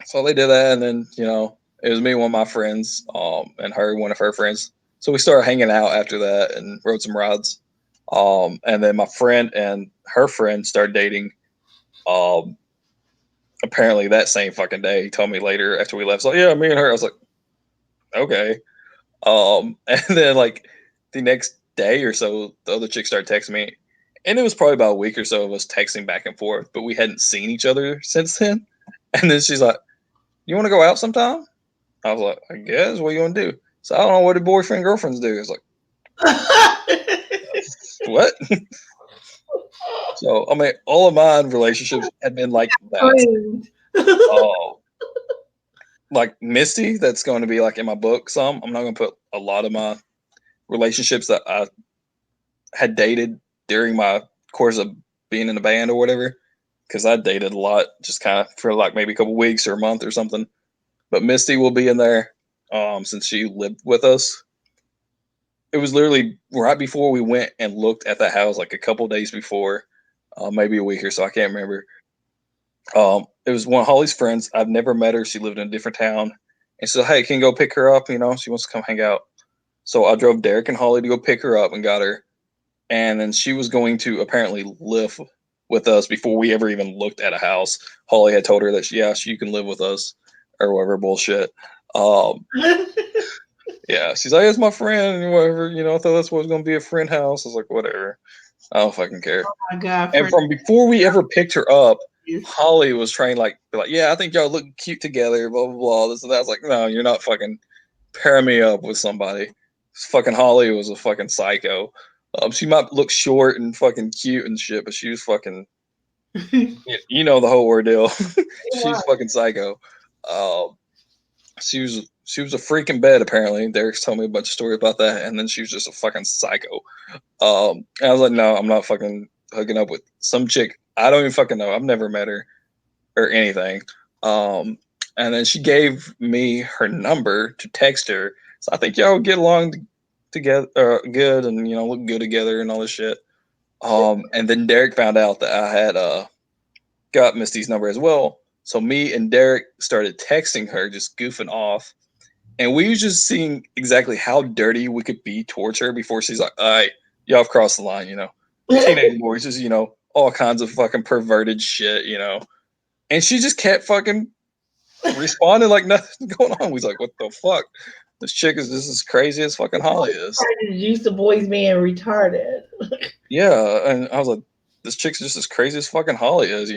So they did that, and then it was me and one of my friends, and her one of her friends. So we started hanging out after that and rode some rides. And then my friend and her friend started dating. Um, Apparently that same fucking day. He told me later after we left. So yeah, me and her. I was like, okay. And then like the next day or so, the other chick started texting me, and it was probably about a week or so of us texting back and forth, but we hadn't seen each other since then. And then she's like, "You want to go out sometime?" I was like, "I guess. What you want to do?" So I don't know what do boyfriend girlfriends do. It's like, what? So I mean, all of my relationships had been like that. Oh, like Misty, that's going to be like in my book. I'm not going to put a lot of my relationships that I had dated during my course of being in a band or whatever, because I dated a lot, just kind of for like maybe a couple weeks or a month or something. But Misty will be in there, since she lived with us. It was literally right before we went and looked at the house, like a couple days before, maybe a week or so. I can't remember. It was one of Holly's friends. I've never met her. She lived in a different town. And she said, "Hey, can you go pick her up? She wants to come hang out." So I drove Derek and Holly to go pick her up and got her. And then she was going to apparently live with us before we ever even looked at a house. Holly had told her that, you can live with us or whatever bullshit. Yeah, she's like, "It's my friend," and whatever. I thought that's what was going to be a friend house. I was like, whatever. I don't fucking care. Oh my god! And from before we ever picked her up, Holly was trying be like, "Yeah, I think y'all look cute together." Blah blah blah. This and that. I was like, "No, you're not fucking pairing me up with somebody." Fucking Holly was a fucking psycho. She might look short and fucking cute and shit, but she was fucking, the whole ordeal. She's fucking psycho. Um, she was a freak in bed apparently. Derek's told me a bunch of stories about that, and then she was just a fucking psycho. And I was like, no, I'm not fucking hooking up with some chick I don't even fucking know. I've never met her or anything. And then she gave me her number to text her. So I think y'all would get along together, good, and look good together and all this shit. And then Derek found out that I had got Misty's number as well. So me and Derek started texting her, just goofing off, and we was just seeing exactly how dirty we could be towards her before she's like, "All right, y'all have crossed the line," Teenage boys, just all kinds of fucking perverted shit, And she just kept fucking responding like nothing's going on. We was like, "What the fuck? This chick is just as crazy as fucking Holly is." Used to boys being retarded. Yeah, and I was like, "This chick's just as crazy as fucking Holly is."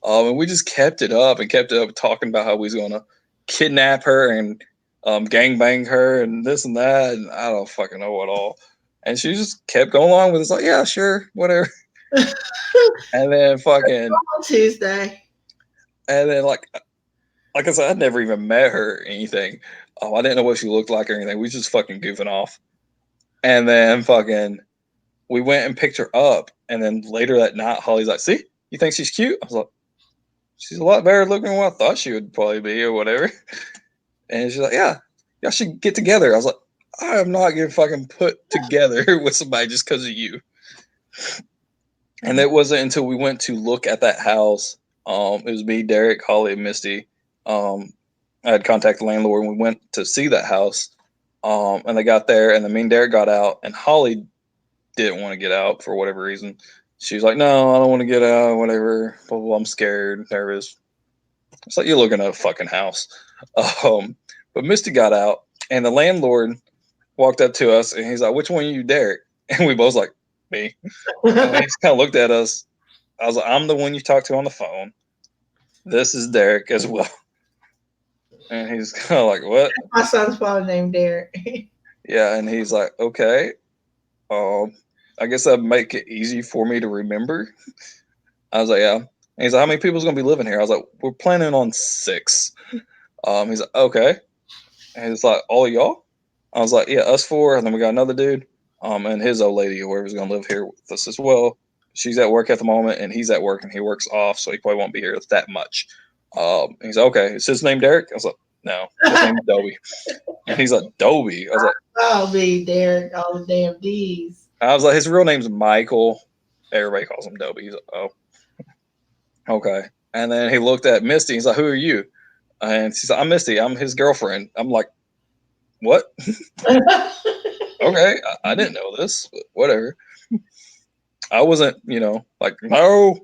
And we just kept it up and kept it up, talking about how we was gonna kidnap her and gangbang her and this and that, and I don't fucking know what all. And she just kept going along with it. It's like, yeah, sure, whatever. And then fucking On Tuesday. And then like I said, I'd never even met her or anything. I didn't know what she looked like or anything. We was just fucking goofing off. And then fucking we went and picked her up. And then later that night, Holly's like, "See, you think she's cute?" I was like, "She's a lot better looking than what I thought she would probably be or whatever." And she's like, "Yeah, y'all should get together." I was like, "I am not getting fucking put together with somebody just because of you." And it wasn't until we went to look at that house. It was me, Derek, Holly, and Misty. I had contacted the landlord and we went to see that house. And they got there, and then me and Derek got out, and Holly didn't want to get out for whatever reason. She was like, "No, I don't want to get out, whatever. Blah, blah, blah, I'm scared, nervous." It's like, you're looking at a fucking house. But Misty got out, And the landlord walked up to us and he's like, "Which one are you, Derek?" And we both like, "Me." And he just kind of looked at us. I was like, "I'm the one you talked to on the phone. This is Derek as well." And he's kind of like, "What?" My son's father named Derek. Yeah, and he's like, "Okay, I guess that'd make it easy for me to remember." I was like, "Yeah." And he's like, "How many people's gonna be living here?" I was like, "We're planning on 6." He's like, "Okay." And he's like, "All of y'all?" I was like, "Yeah, us 4." And then we got another dude, and his old lady or whoever's gonna live here with us as well. She's at work at the moment, and he's at work, and he works off, so he probably won't be here that much. He's like, "Okay, is his name Derek?" I was like, "No, his name's Dobie." And he's like, "Dobie." I'll be Derek. All the damn D's. I was like, "His real name's Michael." Everybody calls him Dobie. He's like, "Oh, okay." And then he looked at Misty. He's like, "Who are you?" And she's like, "I'm Misty. I'm his girlfriend." I'm like, "What?" Okay, I didn't know this, but whatever. I wasn't, like, no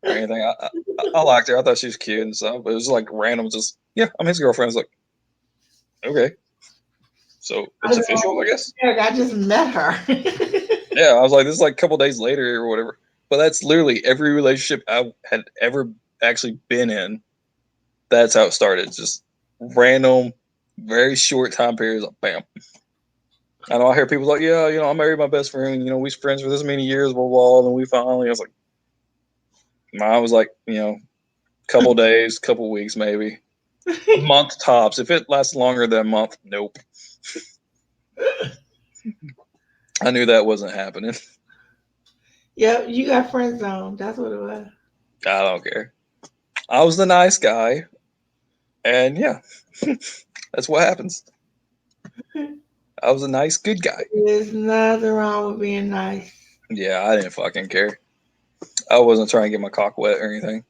or anything. I liked her. I thought she was cute and stuff, but it was like random. Just, yeah, I'm his girlfriend. I was like, okay, so it's official, I guess. Derek, I just met her. Yeah, I was like, this is like a couple days later or whatever. But that's literally every relationship I had ever actually been in. That's how it started. Just random, very short time periods. Like, bam. I know I hear people like, yeah, I married my best friend. We was friends for this many years, blah, blah, blah. And we finally, I was like, mine was like, couple days, couple weeks, maybe a month tops. If it lasts longer than a month, nope. I knew that wasn't happening. Yep, you got friend zone. That's what it was. I don't care. I was the nice guy, and yeah, that's what happens. I was a nice, good guy. There's nothing wrong with being nice. Yeah, I didn't fucking care. I wasn't trying to get my cock wet or anything.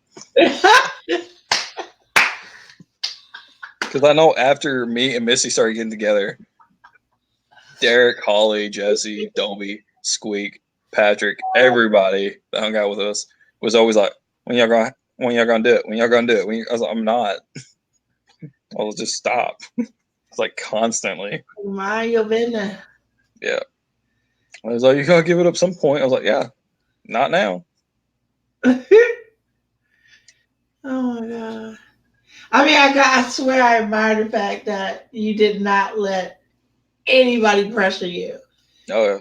Because I know after me and Missy started getting together, Derek, Holly, Jesse, Dobie, Squeak, Patrick, everybody that hung out with us was always like, when y'all gonna do it? When y'all gonna do it? I was like, I'm not. I'll just stop. It's like constantly. Mind your business. Yeah. I was like, you gotta give it up some point. I was like, yeah, not now. Oh my god. I mean, I swear I admire the fact that you did not let anybody pressure you. Oh yeah.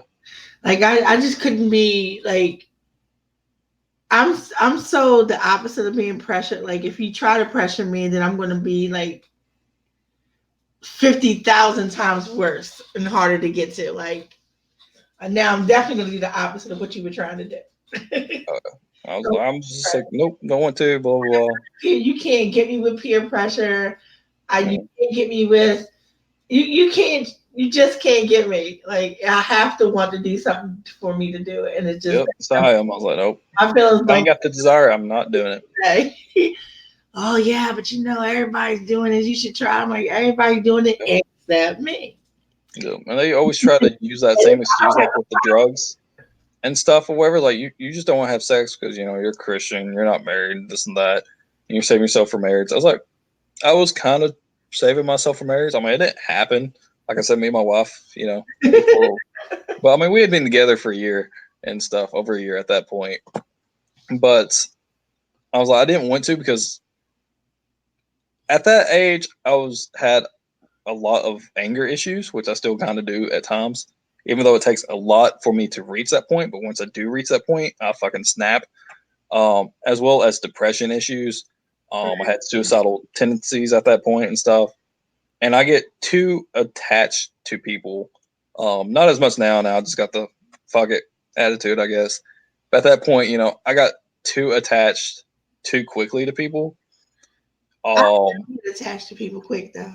Like I just couldn't be like I'm so the opposite of being pressured. Like if you try to pressure me, then I'm gonna be like 50,000 times worse and harder to get to. Like now I'm definitely the opposite of what you were trying to do. I'm just like, nope, don't want to, blah, blah, blah. You can't get me with peer pressure. You Mm. can't get me with you can't you just can't get me. Like I have to want to do something for me to do it. And it's just Yep, so I am. I was like, nope. I feel as If I though ain't got the desire, I'm not doing it. say, oh yeah, but everybody's doing it. You should try. I'm like, everybody's doing it except me. Yep. And they always try to use that same excuse like with the drugs and stuff or whatever. Like you just don't want to have sex because you're Christian, you're not married, this and that, and you're saving yourself for marriage. I was like, I was kind of saving myself for marriage. I mean, it didn't happen. Like I said, me and my wife, before, but I mean, we had been together for a year and stuff, over a year at that point. But I was like, I didn't want to because at that age, had a lot of anger issues, which I still kind of do at times. Even though it takes a lot for me to reach that point, but once I do reach that point, I fucking snap. As well as depression issues. I had suicidal tendencies at that point and stuff. And I get too attached to people. Not as much now. Now I just got the fuck it attitude, I guess. But at that point, I got too attached too quickly to people. I get attached to people quick though.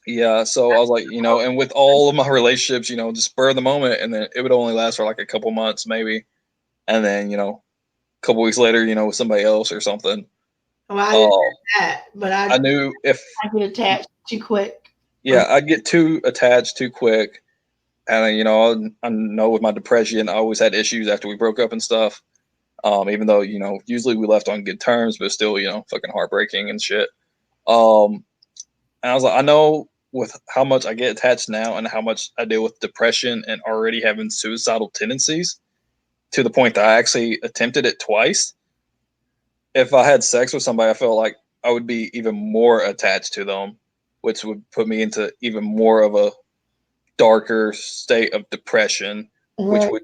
Yeah, so I was like, and with all of my relationships, just spur of the moment, and then it would only last for like a couple months maybe, and then a couple weeks later, with somebody else or something. Well, I didn't do that, but I knew if I get attached too quick. yeah, I'd get too attached too quick, and I know with my depression, I always had issues after we broke up and stuff. Even though usually we left on good terms, but still fucking heartbreaking and shit. And I was like, I know with how much I get attached now and how much I deal with depression and already having suicidal tendencies, to the point that I actually attempted it twice. If I had sex with somebody, I felt like I would be even more attached to them, which would put me into even more of a darker state of depression, which Right. would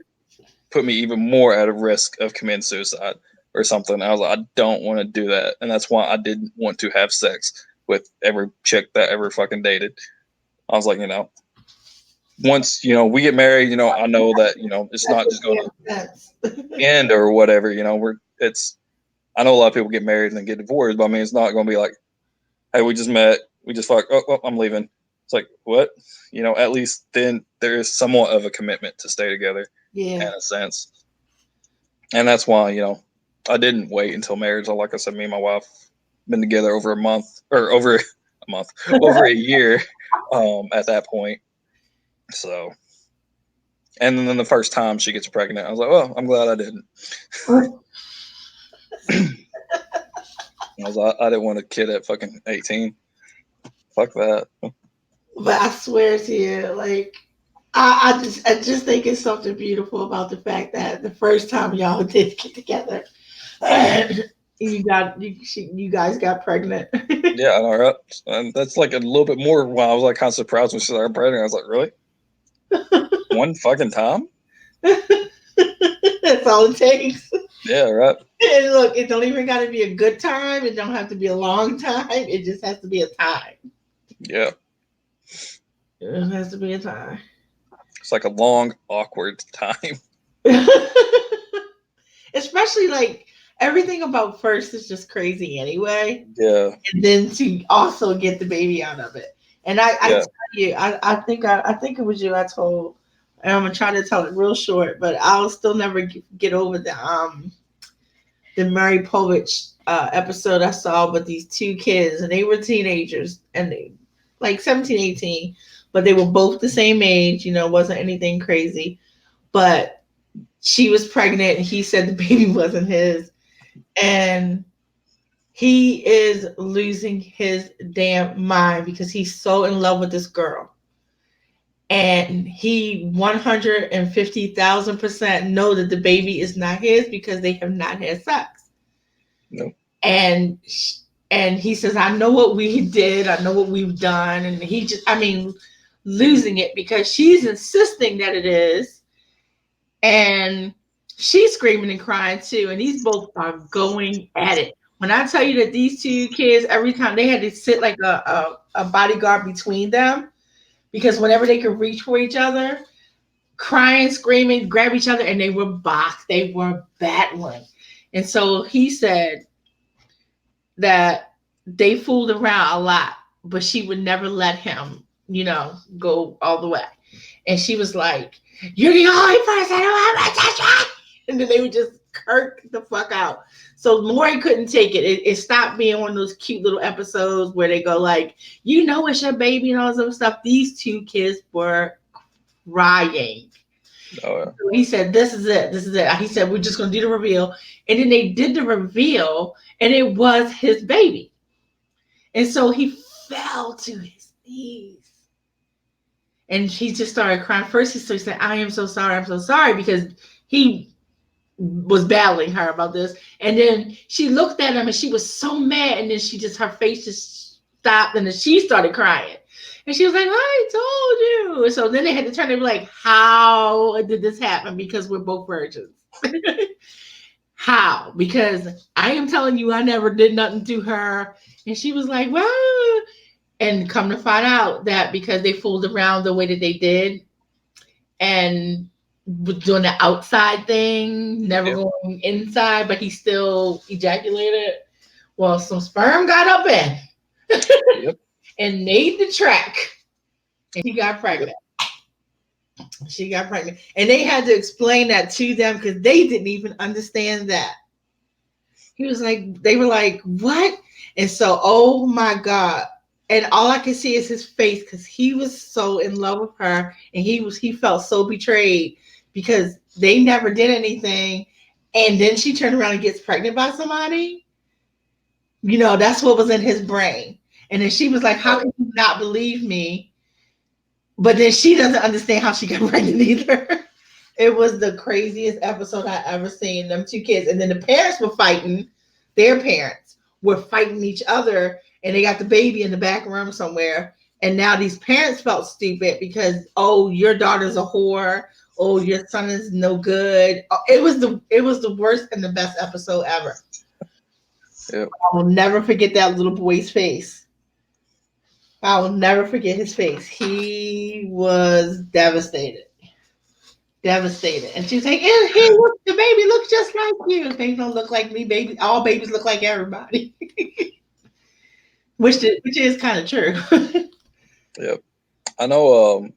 put me even more at a risk of committing suicide or something. I was like, I don't want to do that. And that's why I didn't want to have sex with every chick that ever fucking dated. I was like, once, we get married, I know that, it's not just going to That's end or whatever, I know a lot of people get married and then get divorced, but I mean, it's not going to be like, hey, we just met, we just fucked, oh, I'm leaving. It's like, what? At least then there is somewhat of a commitment to stay together in yeah. a sense. And that's why, I didn't wait until marriage. Like I said, me and my wife been together over over a year at that point. So, and then the first time she gets pregnant, I was like, well, I'm glad I didn't. I didn't want a kid at fucking 18. Fuck that. But I swear to you, like I just think it's something beautiful about the fact that the first time y'all did get together, you guys got pregnant. Yeah, I know, right? And that's like a little bit more. When I was like kind of surprised when she started pregnant. I was like, really? One fucking time? That's all it takes. Yeah, right. And look, it don't even got to be a good time. It don't have to be a long time. It just has to be a time. Yeah. It has to be a time. It's like a long, awkward time. Especially like everything about first is just crazy anyway. Yeah. And then to also get the baby out of it. And I Yeah. tell you, I think it was you I told, and I'm gonna try to tell it real short, but I'll still never get over the Mary Povich episode I saw with these two kids, and they were teenagers, and they like 17, 18, but they were both the same age, wasn't anything crazy. But she was pregnant, and he said the baby wasn't his. And he is losing his damn mind because he's so in love with this girl. And he 150,000% know that the baby is not his because they have not had sex. No. And he says, I know what we did. I know what we've done. And he just, losing it because she's insisting that it is. And she's screaming and crying too. And these both are going at it. When I tell you that these two kids, every time they had to sit like a bodyguard between them, because whenever they could reach for each other, crying, screaming, grab each other, and they were boxed. They were battling. And so he said that they fooled around a lot, but she would never let him, go all the way. And she was like, you're the only person who ever touched me. And then they would just kirk the fuck out. So Lori couldn't take it. It stopped being one of those cute little episodes where they go like, it's your baby and all this other stuff. These two kids were crying. Oh, yeah. So he said, this is it. This is it. He said, we're just going to do the reveal. And then they did the reveal, and it was his baby. And so he fell to his knees. And he just started crying. First, he said, I am so sorry. I'm so sorry, because he was battling her about this. And then she looked at him and she was so mad. And then her face just stopped, and then she started crying. And she was like, I told you. And so then they had to turn and be like, how did this happen? Because we're both virgins. How? Because I am telling you, I never did nothing to her. And she was like, well, and come to find out that because they fooled around the way that they did and was doing the outside thing, never going inside, but he still ejaculated. Well, some sperm got up in and made the track, and he got pregnant. She got pregnant, and they had to explain that to them because they didn't even understand that. They were like, what? And so, oh my God. And all I could see is his face because he was so in love with her, and he felt so betrayed because they never did anything. And then she turned around and gets pregnant by somebody. That's what was in his brain. And then she was like, how can you not believe me? But then she doesn't understand how she got pregnant either. It was the craziest episode I ever seen. Them two kids. And then the parents were fighting. Their parents were fighting each other. And they got the baby in the back room somewhere. And now these parents felt stupid because, oh, your daughter's a whore. Oh, your son is no good. It was the worst and the best episode ever. Yep. I will never forget that little boy's face. I will never forget his face. He was devastated. Devastated. And she was like, hey, look, the baby looks just like you. Baby don't look like me. Baby, all babies look like everybody. which is kind of true. Yep. I know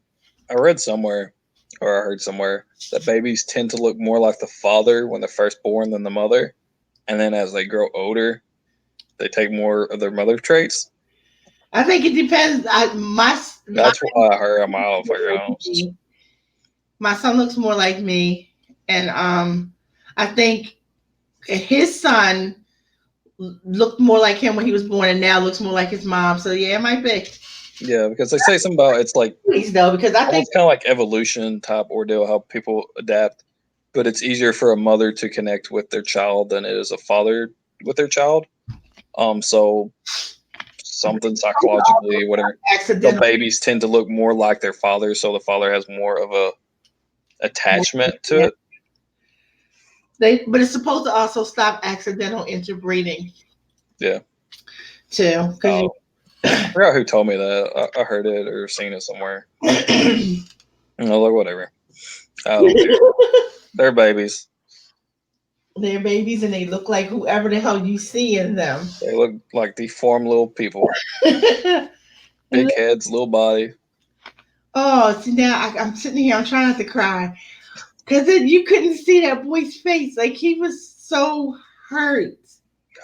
I read somewhere or I heard somewhere that babies tend to look more like the father when they're first born than the mother. And then as they grow older, they take more of their mother traits. I think it depends. That's what I heard. I don't figure it out. My son looks more like me, and I think his son looked more like him when he was born, and now looks more like his mom. So yeah, it might be. Yeah, because they say something about it's like Though, because I think it's kind of like evolution type ordeal, how people adapt. But it's easier for a mother to connect with their child than it is a father with their child. So something psychologically, whatever. The babies tend to look more like their father, so the father has more of a attachment to it. But it's supposed to also stop accidental interbreeding. Yeah. Too. I forgot who told me that. I heard it or seen it somewhere. Like whatever. I don't care. They're babies. They're babies, and they look like whoever the hell you see in them. They look like deformed little people. Big heads, little body. Oh, see now I'm sitting here. I'm trying not to cry because you couldn't see that boy's face. Like he was so hurt.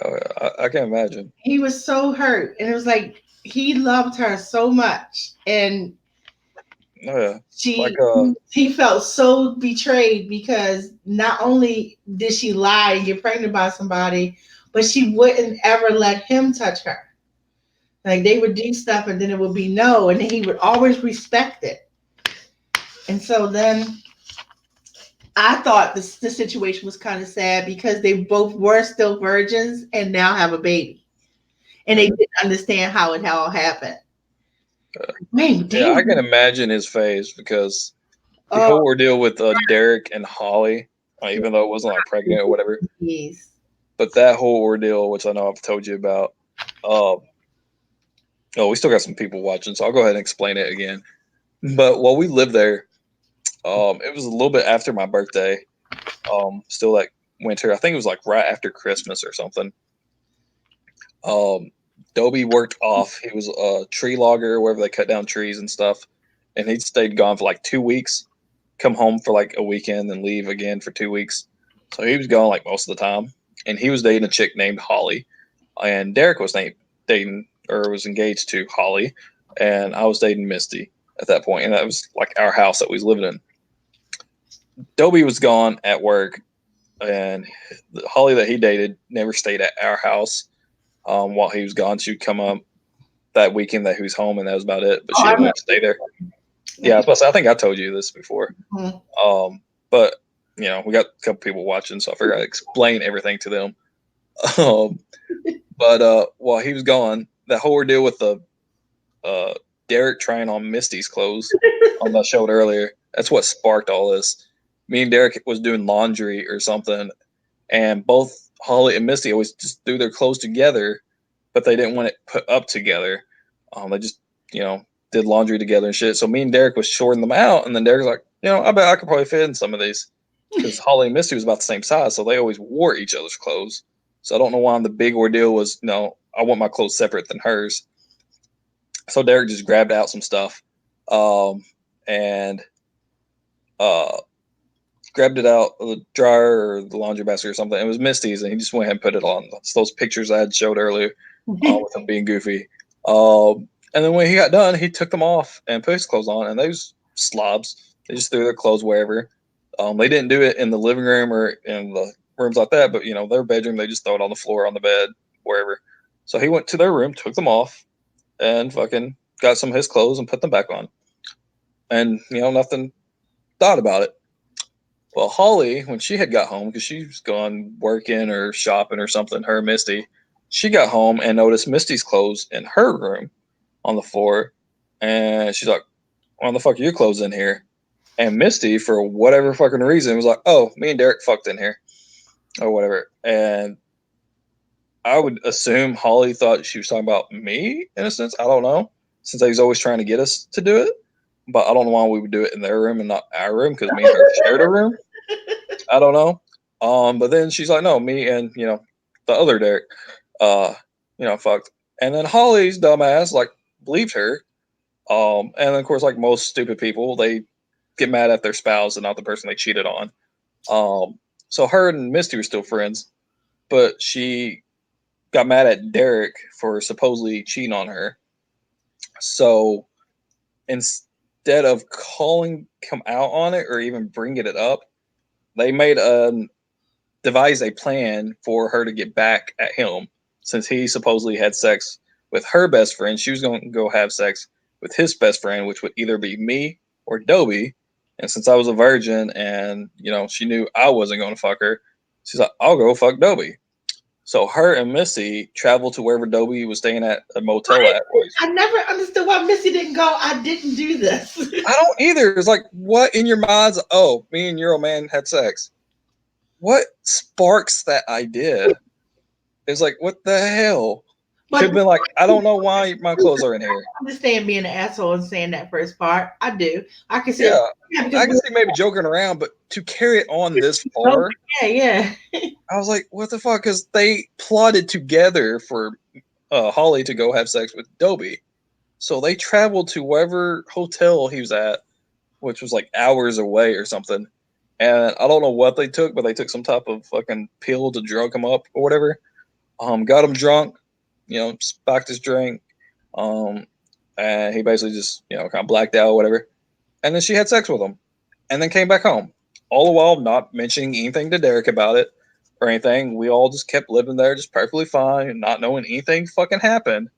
Oh, I can imagine. He was so hurt, and it was like he loved her so much, and he felt so betrayed because not only did she lie and get pregnant by somebody, but she wouldn't ever let him touch her. Like they would do stuff and then it would be no, and then he would always respect it. And so then I thought the situation was kind of sad because they both were still virgins and now have a baby. And they didn't understand how it all happened. Man, yeah, I can imagine his face because the whole ordeal with Derek and Holly, even though it wasn't like pregnant or whatever. Yes. But that whole ordeal, which I know I've told you about, we still got some people watching, so I'll go ahead and explain it again. But while we lived there, it was a little bit after my birthday, still like winter. I think it was like right after Christmas or something. Dobie worked off. He was a tree logger, wherever they cut down trees and stuff. And he stayed gone for like 2 weeks, come home for like a weekend and leave again for 2 weeks. So he was gone like most of the time. And he was dating a chick named Holly. And Derek was dating or was engaged to Holly. And I was dating Misty at that point. And that was like our house that we was living in. Dobie was gone at work. And the Holly that he dated never stayed at our house. While he was gone, she'd come up that weekend that he was home, and that was about it. But she didn't stay there. Yeah, I was about to say, I think I told you this before. Mm-hmm. But we got a couple people watching, so I figured I'd explain everything to them. But while he was gone, that whole ordeal with the Derek trying on Misty's clothes on that show earlier, that's what sparked all this. Me and Derek was doing laundry or something, and both Holly and Misty always just threw their clothes together, but they didn't want it put up together. They just, did laundry together and shit. So me and Derek was shorting them out, and then Derek's like, I bet I could probably fit in some of these. Because Holly and Misty was about the same size, so they always wore each other's clothes. So I don't know why the big ordeal was, I want my clothes separate than hers. So Derek just grabbed out some stuff and grabbed it out of the dryer or the laundry basket or something. It was Misty's, and he just went ahead and put it on. It's those pictures I had showed earlier with him being goofy. And then when he got done, he took them off and put his clothes on, and they was slobs. They just threw their clothes wherever. They didn't do it in the living room or in the rooms like that, but, their bedroom, they just throw it on the floor, on the bed, wherever. So he went to their room, took them off, and fucking got some of his clothes and put them back on. And, nothing thought about it. Well, Holly, when she had got home, because she was gone working or shopping or something, her and Misty, she got home and noticed Misty's clothes in her room on the floor. And she's like, why the fuck are your clothes in here? And Misty, for whatever fucking reason, was like, oh, me and Derek fucked in here. Or whatever. And I would assume Holly thought she was talking about me, in a sense. I don't know. Since he was always trying to get us to do it. But I don't know why we would do it in their room and not our room, because me and her shared a room. I don't know. But then she's like, no, me and, the other Derek, fucked. And then Holly's dumbass, like, believed her. And then, of course, like most stupid people, they get mad at their spouse and not the person they cheated on. So her and Misty were still friends, but she got mad at Derek for supposedly cheating on her. So instead of calling him out on it or even bringing it up, they devised a plan for her to get back at him, since he supposedly had sex with her best friend. She was going to go have sex with his best friend, which would either be me or Dobie. And since I was a virgin and, she knew I wasn't going to fuck her, she's like, I'll go fuck Dobie. So her and Missy traveled to wherever Dobie was staying at a motel at. I never understood why Missy didn't go. I didn't do this. I don't either. It's like, what in your mind's, oh, me and your old man had sex. What sparks that idea? It's like, what the hell? Could have been like, I don't know why my clothes are in here. I understand being an asshole and saying that first part. I do. I can see. Yeah, Yeah, I can see maybe joking around, but to carry it on this far, yeah. I was like, what the fuck? Because they plotted together for Holly to go have sex with Dobie. So they traveled to wherever hotel he was at, which was like hours away or something. And I don't know what they took, but they took some type of fucking pill to drug him up or whatever. Got him drunk, spiked his drink. And he basically just, kind of blacked out or whatever. And then she had sex with him and then came back home. All the while not mentioning anything to Derek about it or anything. We all just kept living there just perfectly fine and not knowing anything fucking happened.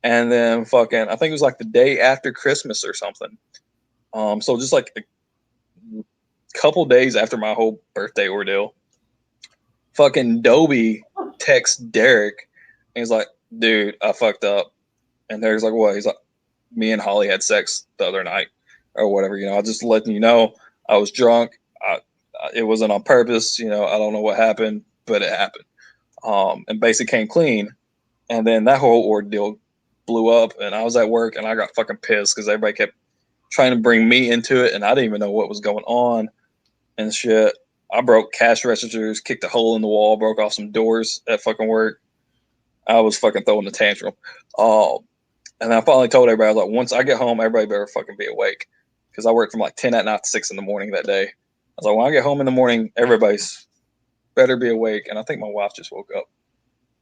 And then fucking, I think it was like the day after Christmas or something. So just like a couple days after my whole birthday ordeal, fucking Dobie texts Derek and he's like, dude, I fucked up. And Derek's like, what? He's like, me and Holly had sex the other night or whatever. I just letting you know I was drunk. It wasn't on purpose. I don't know what happened, but it happened. And basically came clean. And then that whole ordeal blew up and I was at work and I got fucking pissed because everybody kept trying to bring me into it and I didn't even know what was going on and shit. I broke cash registers, kicked a hole in the wall, broke off some doors at fucking work. I was fucking throwing a tantrum. And I finally told everybody, I was like, once I get home, everybody better fucking be awake. Because I worked from like 10 at night to 6 in the morning that day. I was like, when I get home in the morning, everybody's better be awake. And I think my wife just woke up.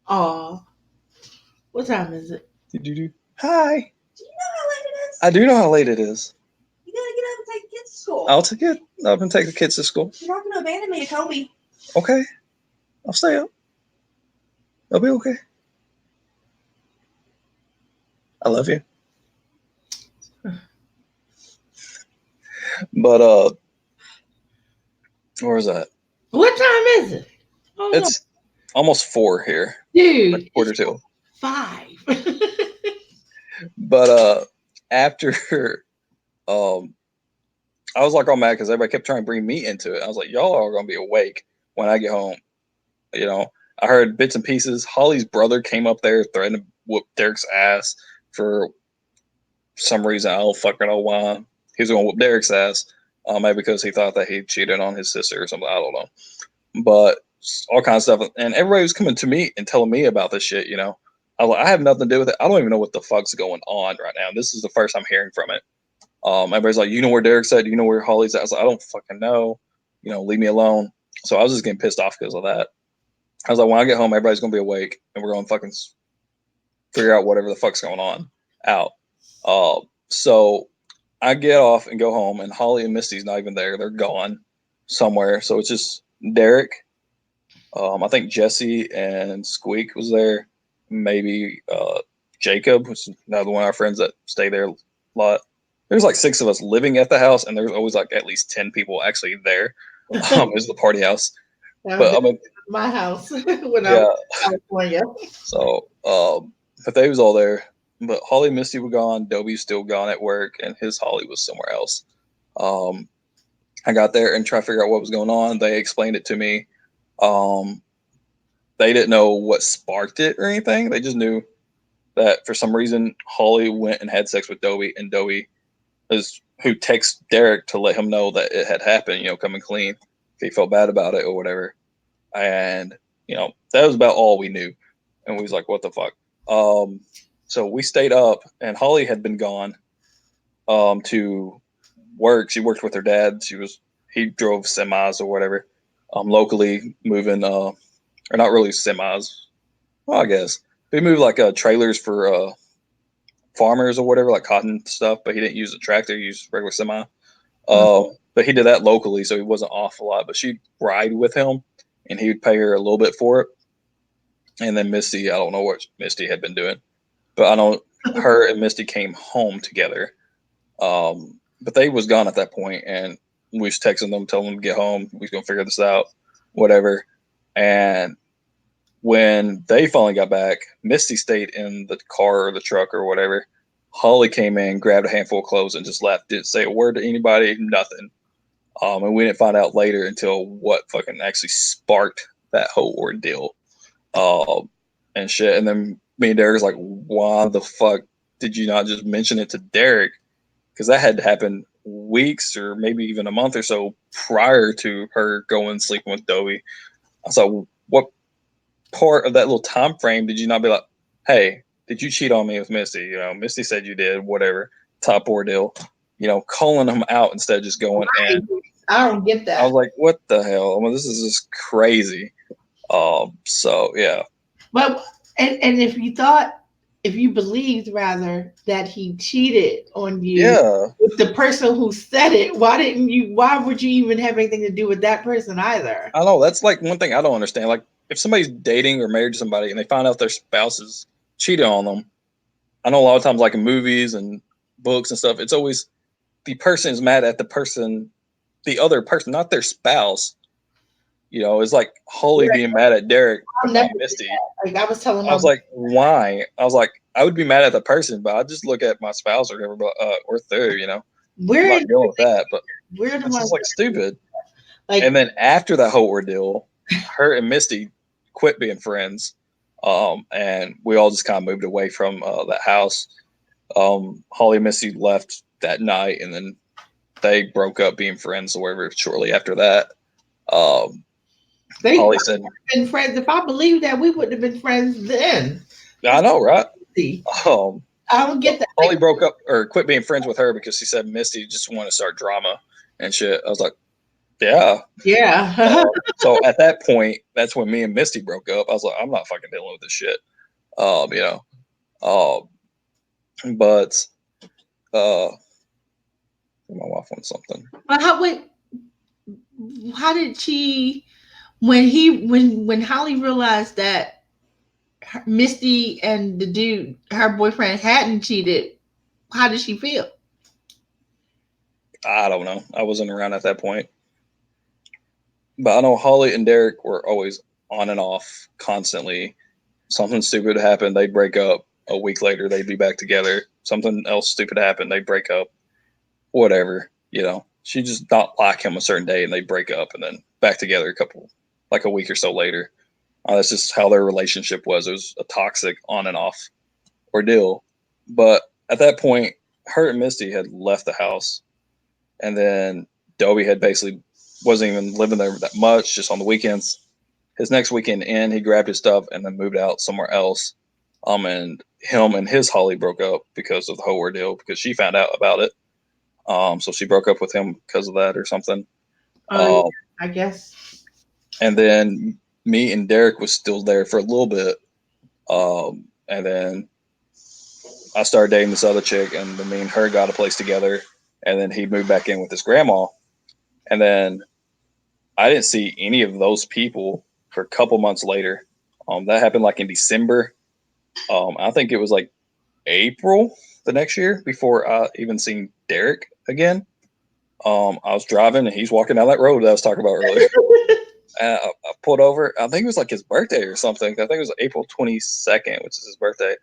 Oh, what time is it? Hi. Do you know how late it is? I do know how late it is. You gotta get up and take the kids to school. I'll get up and take the kids to school. You're not gonna abandon me to Kobe. Okay. I'll stay up. I'll be okay. I love you. But where is that? What time is it? Oh, It's almost 4 here. dude, Like quarter to. 5. But after I was like all mad because everybody kept trying to bring me into it. I was like, y'all are gonna be awake when I get home. I heard bits and pieces. Holly's brother came up there threatening to whoop Derek's ass for some reason. I don't fucking know why. He was gonna whoop Derek's ass. Maybe because he thought that he cheated on his sister or something. I don't know. But all kinds of stuff. And everybody was coming to me and telling me about this shit, I was like, I have nothing to do with it. I don't even know what the fuck's going on right now. This is the first I'm hearing from it. Everybody's like, you know where Derek's at? Do you know where Holly's at? I was like, I don't fucking know. Leave me alone. So I was just getting pissed off because of that. I was like, when I get home, everybody's going to be awake and we're going to fucking figure out whatever the fuck's going on out. So I get off and go home and Holly and Misty's not even there. They're gone somewhere. So it's just Derek. I think Jesse and Squeak was there. Maybe Jacob, who's another one of our friends that stay there a lot. There's like 6 of us living at the house, and there's always like at least 10 people actually there. It's the party house. That But I was mean, my house when I yeah. was in California. So, but they was all there. But Holly and Misty were gone. Dobie's still gone at work, and his Holly was somewhere else. I got there and tried to figure out what was going on. They explained it to me. They didn't know what sparked it or anything. They just knew that for some reason Holly went and had sex with Dobie, and Dobie is who texts Derek to let him know that it had happened, you know, coming clean if he felt bad about it or whatever. And, you know, that was about all we knew. And we was like, what the fuck? So we stayed up, and Holly had been gone to work. She worked with her dad. He drove semis or whatever, locally moving, or not really semis. Well, I guess he moved like trailers for farmers or whatever, like cotton stuff. But he didn't use a tractor; he used regular semi. But he did that locally, so he wasn't off a lot. But she'd ride with him, and he would pay her a little bit for it. And then Misty, I don't know what Misty had been doing, but I know her and Misty came home together. But they was gone at that point, and we was texting them, telling them to get home. We was gonna figure this out, whatever. And when they finally got back, Misty stayed in the car or the truck or whatever. Holly came in, grabbed a handful of clothes, and just left. Didn't say a word to anybody, nothing. And we didn't find out later until what fucking actually sparked that whole ordeal. And shit. And then me and Derek was like, why the fuck did you not just mention it to Derek? Because that had happened weeks or maybe even a month or so prior to her going sleeping with Dobie. I was like, what part of that little time frame did you not be like, hey, did you cheat on me with Misty? You know, Misty said you did, whatever, top ordeal. You know, calling them out instead of just going and I don't get that. I was like, what the hell? I mean, this is just crazy. So yeah. But and if you believed rather that he cheated on you Yeah. with the person who said it, why would you even have anything to do with that person either? I know that's like one thing I don't understand. Like if somebody's dating or married to somebody and they find out their spouse is cheating on them, I know a lot of times like in movies and books and stuff, it's always the person is mad at the other person, not their spouse. You know, it's like Holly being mad at Derek about Misty. Like I was telling I was like, why? I was like, I would be mad at the person, but I just look at my spouse or whatever, or third, you know. I'm we're not dealing with that, but we're the it's ones just like stupid. like And then after that whole ordeal, her and Misty quit being friends, and we all just kind of moved away from that house. Holly and Misty left that night, and then they broke up being friends or whatever shortly after that. they Holly said, been friends. If I believed that, we wouldn't have been friends then. I know, right? See, Um, I don't get that. Holly broke up or quit being friends with her because she said Misty just wanted to start drama and shit. I was like, yeah. Yeah. So at that point, that's when me and Misty broke up. I was like, I'm not fucking dealing with this shit. You know. But my wife wants something. But how did she when Holly realized that Misty and the dude, her boyfriend, hadn't cheated, how did she feel? I don't know. I wasn't around at that point. But I know Holly and Derek were always on and off constantly. Something stupid happened, they'd break up. A week later, they'd be back together. Something else stupid happened, they'd break up. Whatever, you know. She just not like him a certain day, and they break up, and then back together a week or so later. That's just how their relationship was. It was a toxic on and off ordeal. But at that point, her and Misty had left the house, and then Dobie had basically wasn't even living there that much, just on the weekends. His next weekend in, he grabbed his stuff and then moved out somewhere else. And him and his Holly broke up because of the whole ordeal because she found out about it. So she broke up with him because of that or something. Yeah, I guess. And then me and Derek was still there for a little bit. And then I started dating this other chick, and then me and her got a place together. And then he moved back in with his grandma. And then I didn't see any of those people for a couple months later. That happened like in December. I think it was like April the next year before I even seen Derek again. I was driving and he's walking down that road that I was talking about earlier. And I pulled over. I think it was like his birthday or something. I think it was April 22nd, which is his birthday.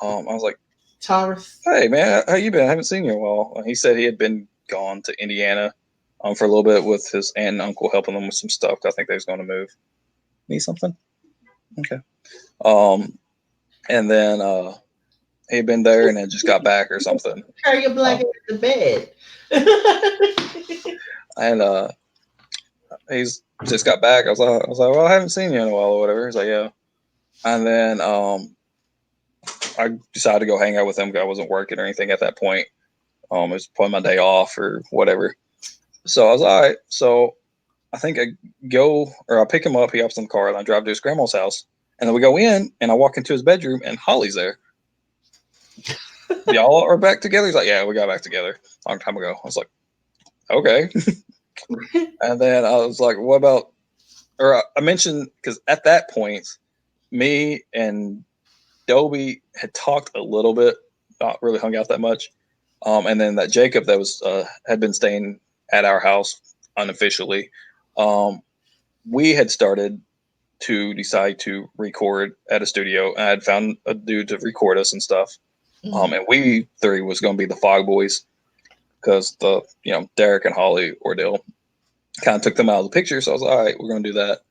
I was like, Taurus. "Hey man, how you been? I haven't seen you in a while." And he said he had been gone to Indiana for a little bit with his aunt and uncle helping them with some stuff. I think they was going to move. Need something? Okay. And then he'd been there and then just got back or something. Carry your blanket to bed. And he's just got back. I was like, well, I haven't seen you in a while or whatever. He's like, yeah. And then I decided to go hang out with him because I wasn't working or anything at that point. It was probably my day off or whatever. So I was all right. So I think I pick him up. He hops in the car and I drive to his grandma's house. And then we go in and I walk into his bedroom and Holly's there. Y'all are back together? He's like, yeah, we got back together a long time ago. I was like, okay. And then I was like, what about, or I mentioned, because at that point, me and Dobie had talked a little bit, not really hung out that much. And then that Jacob that was had been staying at our house unofficially, we had started to decide to record at a studio. I had found a dude to record us and stuff. And we three was going to be the Fog Boys because Derek and Holly ordeal kind of took them out of the picture. So I was like, all right, we're going to do that.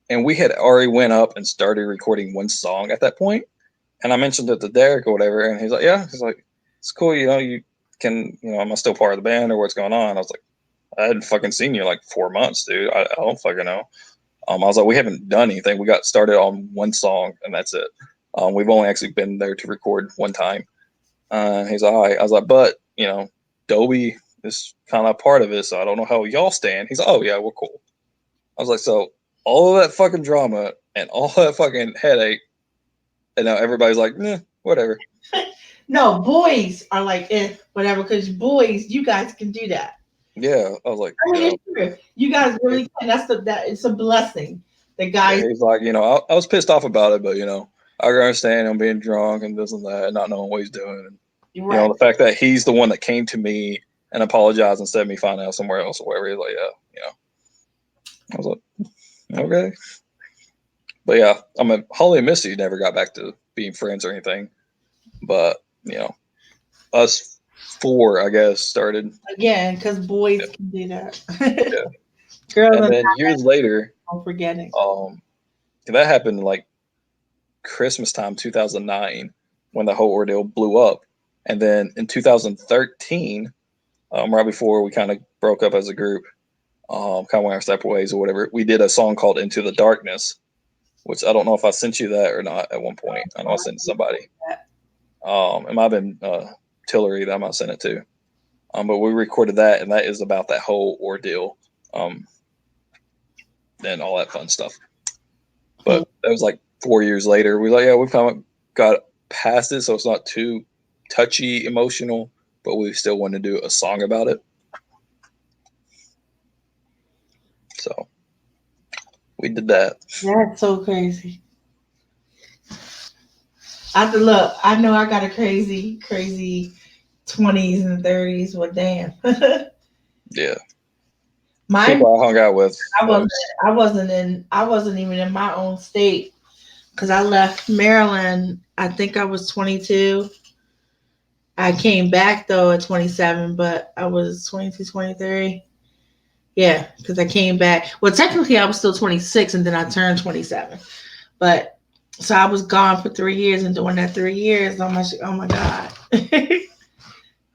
And we had already went up and started recording one song at that point. And I mentioned it to Derek or whatever. And he's like, yeah, he's like, it's cool. You can, am I still part of the band or what's going on? I was like, I hadn't fucking seen you in like 4 months, dude. I don't fucking know. I was like, we haven't done anything. We got started on one song and that's it. We've only actually been there to record one time. He's like, all right. I was like, but, Dobie is kind of part of it, so I don't know how y'all stand. He's like, oh, yeah, we're cool. I was like, so all of that fucking drama and all that fucking headache, and now everybody's like, whatever. No, boys are like, whatever, because boys, you guys can do that. Yeah, I was like, I mean, it's true. You guys really can. It's a blessing. The guys. Yeah, he's like, I was pissed off about it, but I understand him being drunk and this and that, and not knowing what he's doing. And, right. The fact that he's the one that came to me and apologized instead of me finding out somewhere else or whatever. He's like, yeah. I was like, okay. But yeah, I mean, Holly and Missy never got back to being friends or anything. But, us four, I guess, started. Again, because boys can do that. Yeah. Girls and then years later, don't forget it. That happened like Christmas time, 2009, when the whole ordeal blew up. And then in 2013, right before we kind of broke up as a group, kind of went our separate ways or whatever, we did a song called Into the Darkness, which I don't know if I sent you that or not at one point. I know I sent it to somebody. It might have been Tillery that I might send it to. But we recorded that, and that is about that whole ordeal and all that fun stuff. But that was like 4 years later. We were like, yeah, we've kind of got past it, so it's not too touchy, emotional, but we still want to do a song about it. So we did that. That's so crazy. I look. I know I got a crazy 20s and 30s. Well, damn. Yeah. Mine. People I hung out with. I wasn't even in my own state because I left Maryland. I think I was 22. I came back though at 27, but I was 22, 23. Yeah, because I came back. Well, technically I was still 26 and then I turned 27. But so I was gone for 3 years, and during that 3 years, oh my God.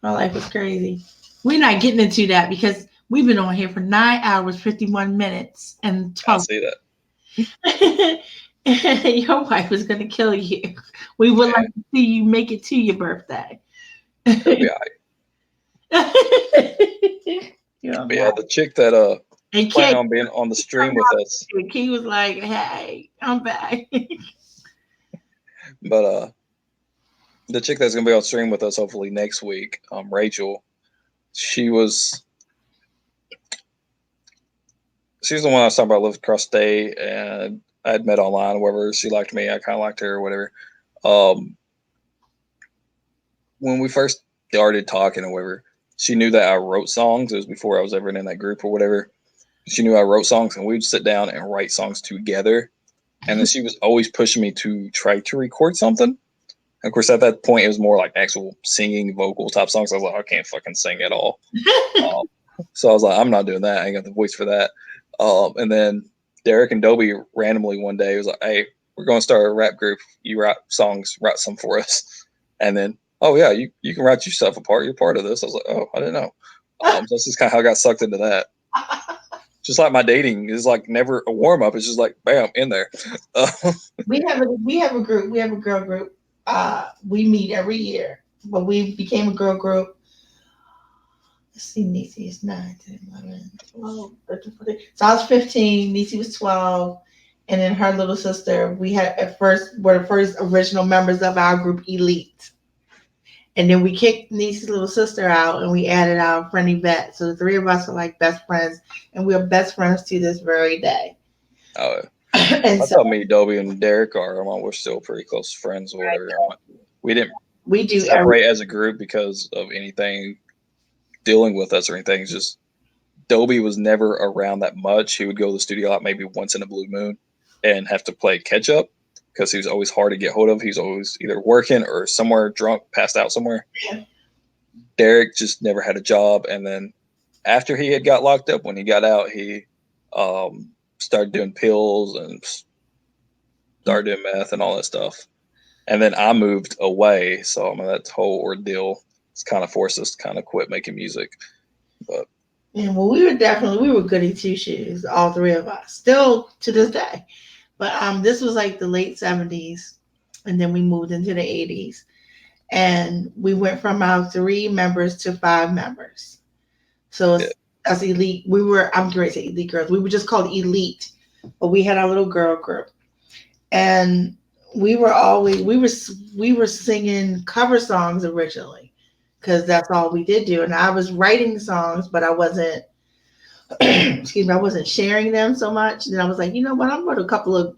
My life was crazy. We're not getting into that because we've been on here for 9 hours, 51 minutes and talking. I see that. Your wife is going to kill you. We would like to see you make it to your birthday. It'll be all right. Yeah, the chick that planned on being on the stream with us. He was like, hey, I'm back. But the chick that's gonna be on stream with us hopefully next week, Rachel, she's the one I was talking about, lived across state, and I had met online or whatever. She liked me, I kind of liked her or whatever. when we first started talking or whatever, she knew that I wrote songs. It was before I was ever in that group or whatever. She knew I wrote songs, and we would sit down and write songs together. And then she was always pushing me to try to record something. And of course, at that point, it was more like actual singing, vocal type songs. I was like, I can't fucking sing at all. So I was like, I'm not doing that. I ain't got the voice for that. And then Derek and Dobie randomly one day was like, hey, we're going to start a rap group. You write songs, write some for us. And then, oh, yeah, you can write yourself a part. You're part of this. I was like, oh, I didn't know. So that's just kind of how I got sucked into that. Just like my dating is like never a warm up. It's just like, bam, in there. We have a group. We have a girl group. We meet every year, but we became a girl group. Let's see, Niecy is 9, 10, 11, 12, 13, 14. So I was 15, Niecy was 12, and then her little sister, we had at first were the first original members of our group, Elite. And then we kicked Niecy's little sister out and we added our friend Yvette. So the three of us are like best friends, and we're best friends to this very day. Oh, And I so thought me, Dobie, and Derek are. We're still pretty close friends or whatever. We didn't we do separate as a group because of anything dealing with us or anything. It's just Dobie was never around that much. He would go to the studio like maybe once in a blue moon and have to play catch up because he was always hard to get hold of. He's always either working or somewhere drunk, passed out somewhere. Yeah. Derek just never had a job. And then after he had got locked up, when he got out, he started doing pills and started doing meth and all that stuff. And then I moved away. So that whole ordeal has kind of forced us to kind of quit making music. But yeah, well, we were goody two shoes, all three of us, still to this day. But this was like the late 70s, and then we moved into the 80s, and we went from our 3 members to 5 members. So as Elite, I'm great to Elite Girls. We were just called Elite, but we had our little girl group, and we were singing cover songs originally because that's all we did do. And I was writing songs, but I wasn't excuse me, I wasn't sharing them so much. And then I was like, you know what, I wrote a couple of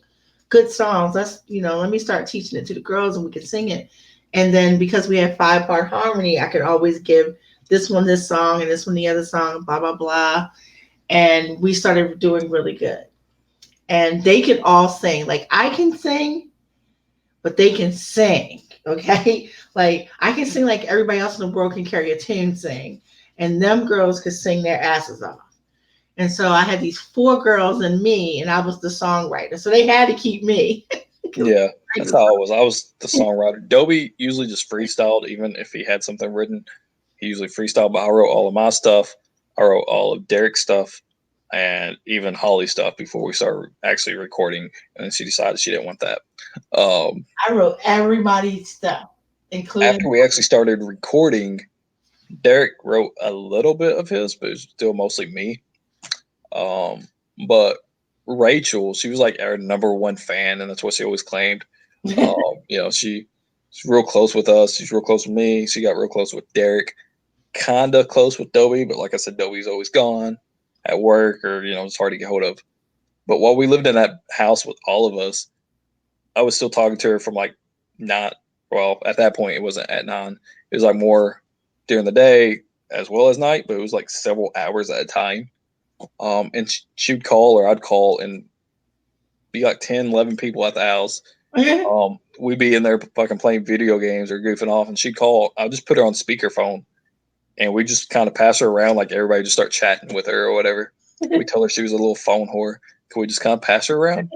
good songs. Let me start teaching it to the girls and we could sing it. And then because we had 5-part harmony, I could always give this one this song and this one the other song, blah, blah, blah. And we started doing really good. And they could all sing. Like I can sing, but they can sing. Okay. Like I can sing like everybody else in the world can carry a tune sing. And them girls could sing their asses off. And so I had these 4 girls and me, and I was the songwriter. So they had to keep me. yeah, that's how I was. I was the songwriter. Dobie usually just freestyled, even if he had something written. He usually freestyled, but I wrote all of my stuff. I wrote all of Derek's stuff and even Holly's stuff before we started actually recording. And then she decided she didn't want that. I wrote everybody's stuff, including after we actually started recording, Derek wrote a little bit of his, but it was still mostly me. But Rachel, she was like our number 1 fan, and that's what she always claimed. She's real close with us. She's real close with me. She got real close with Derek, kind of close with Dobie, but like I said, Dobie's always gone at work or, it's hard to get hold of. But while we lived in that house with all of us, I was still talking to her from like at that point, it wasn't at 9. It was like more during the day as well as night, but it was like several hours at a time. And she'd call or I'd call and be like 10, 11 people at the house. We'd be in there fucking playing video games or goofing off, and she'd call. I'll just put her on speakerphone, and we just kind of pass her around like everybody just start chatting with her or whatever. We tell her she was a little phone whore. Can we just kind of pass her around?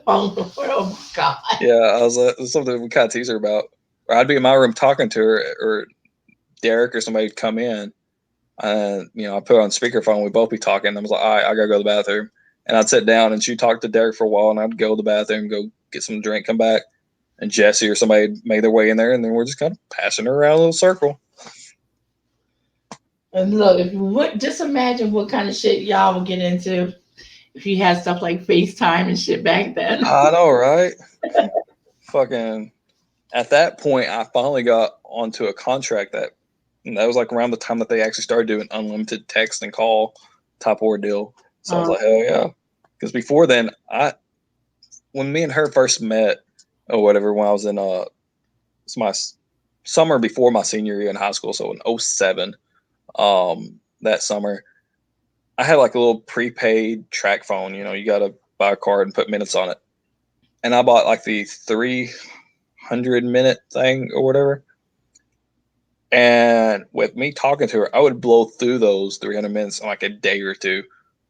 Oh my God. Yeah, I was like, it's something we kind of tease her about. Or I'd be in my room talking to her, or Derek or somebody would come in. And, I put her on speakerphone. We'd both be talking. I was like, all right, I got to go to the bathroom. And I'd sit down, and she'd talk to Derek for a while, and I'd go to the bathroom, go get some drink, come back. And Jesse or somebody made their way in there, and then we're just kind of passing her around a little circle. And look, just imagine what kind of shit y'all would get into if you had stuff like FaceTime and shit back then. I know, right? Fucking, at that point, I finally got onto a contract and that was like around the time that they actually started doing unlimited text and call type ordeal. So I was like, hell yeah. Because before then, when me and her first met or whatever, when I was in it's my summer before my senior year in high school, so in 07, that summer, I had like a little prepaid track phone. You know, you got to buy a card and put minutes on it. And I bought like the 300-minute thing or whatever. And with me talking to her, I would blow through those 300 minutes in like a day or two,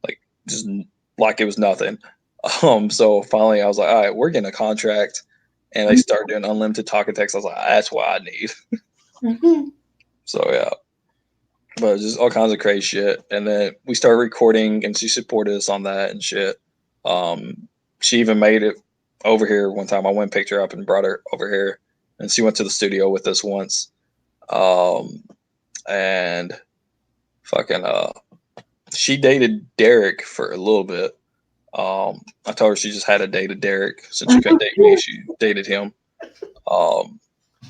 like just like it was nothing. So finally I was like, all right, we're getting a contract. And they started doing unlimited talk and text. I was like, that's what I need. So yeah. But just all kinds of crazy shit. And then we started recording and she supported us on that and shit. She even made it over here one time. I went and picked her up and brought her over here. And she went to the studio with us once. And fucking she dated Derek for a little bit. I told her she just had to date a Derek since she couldn't date me. She dated him.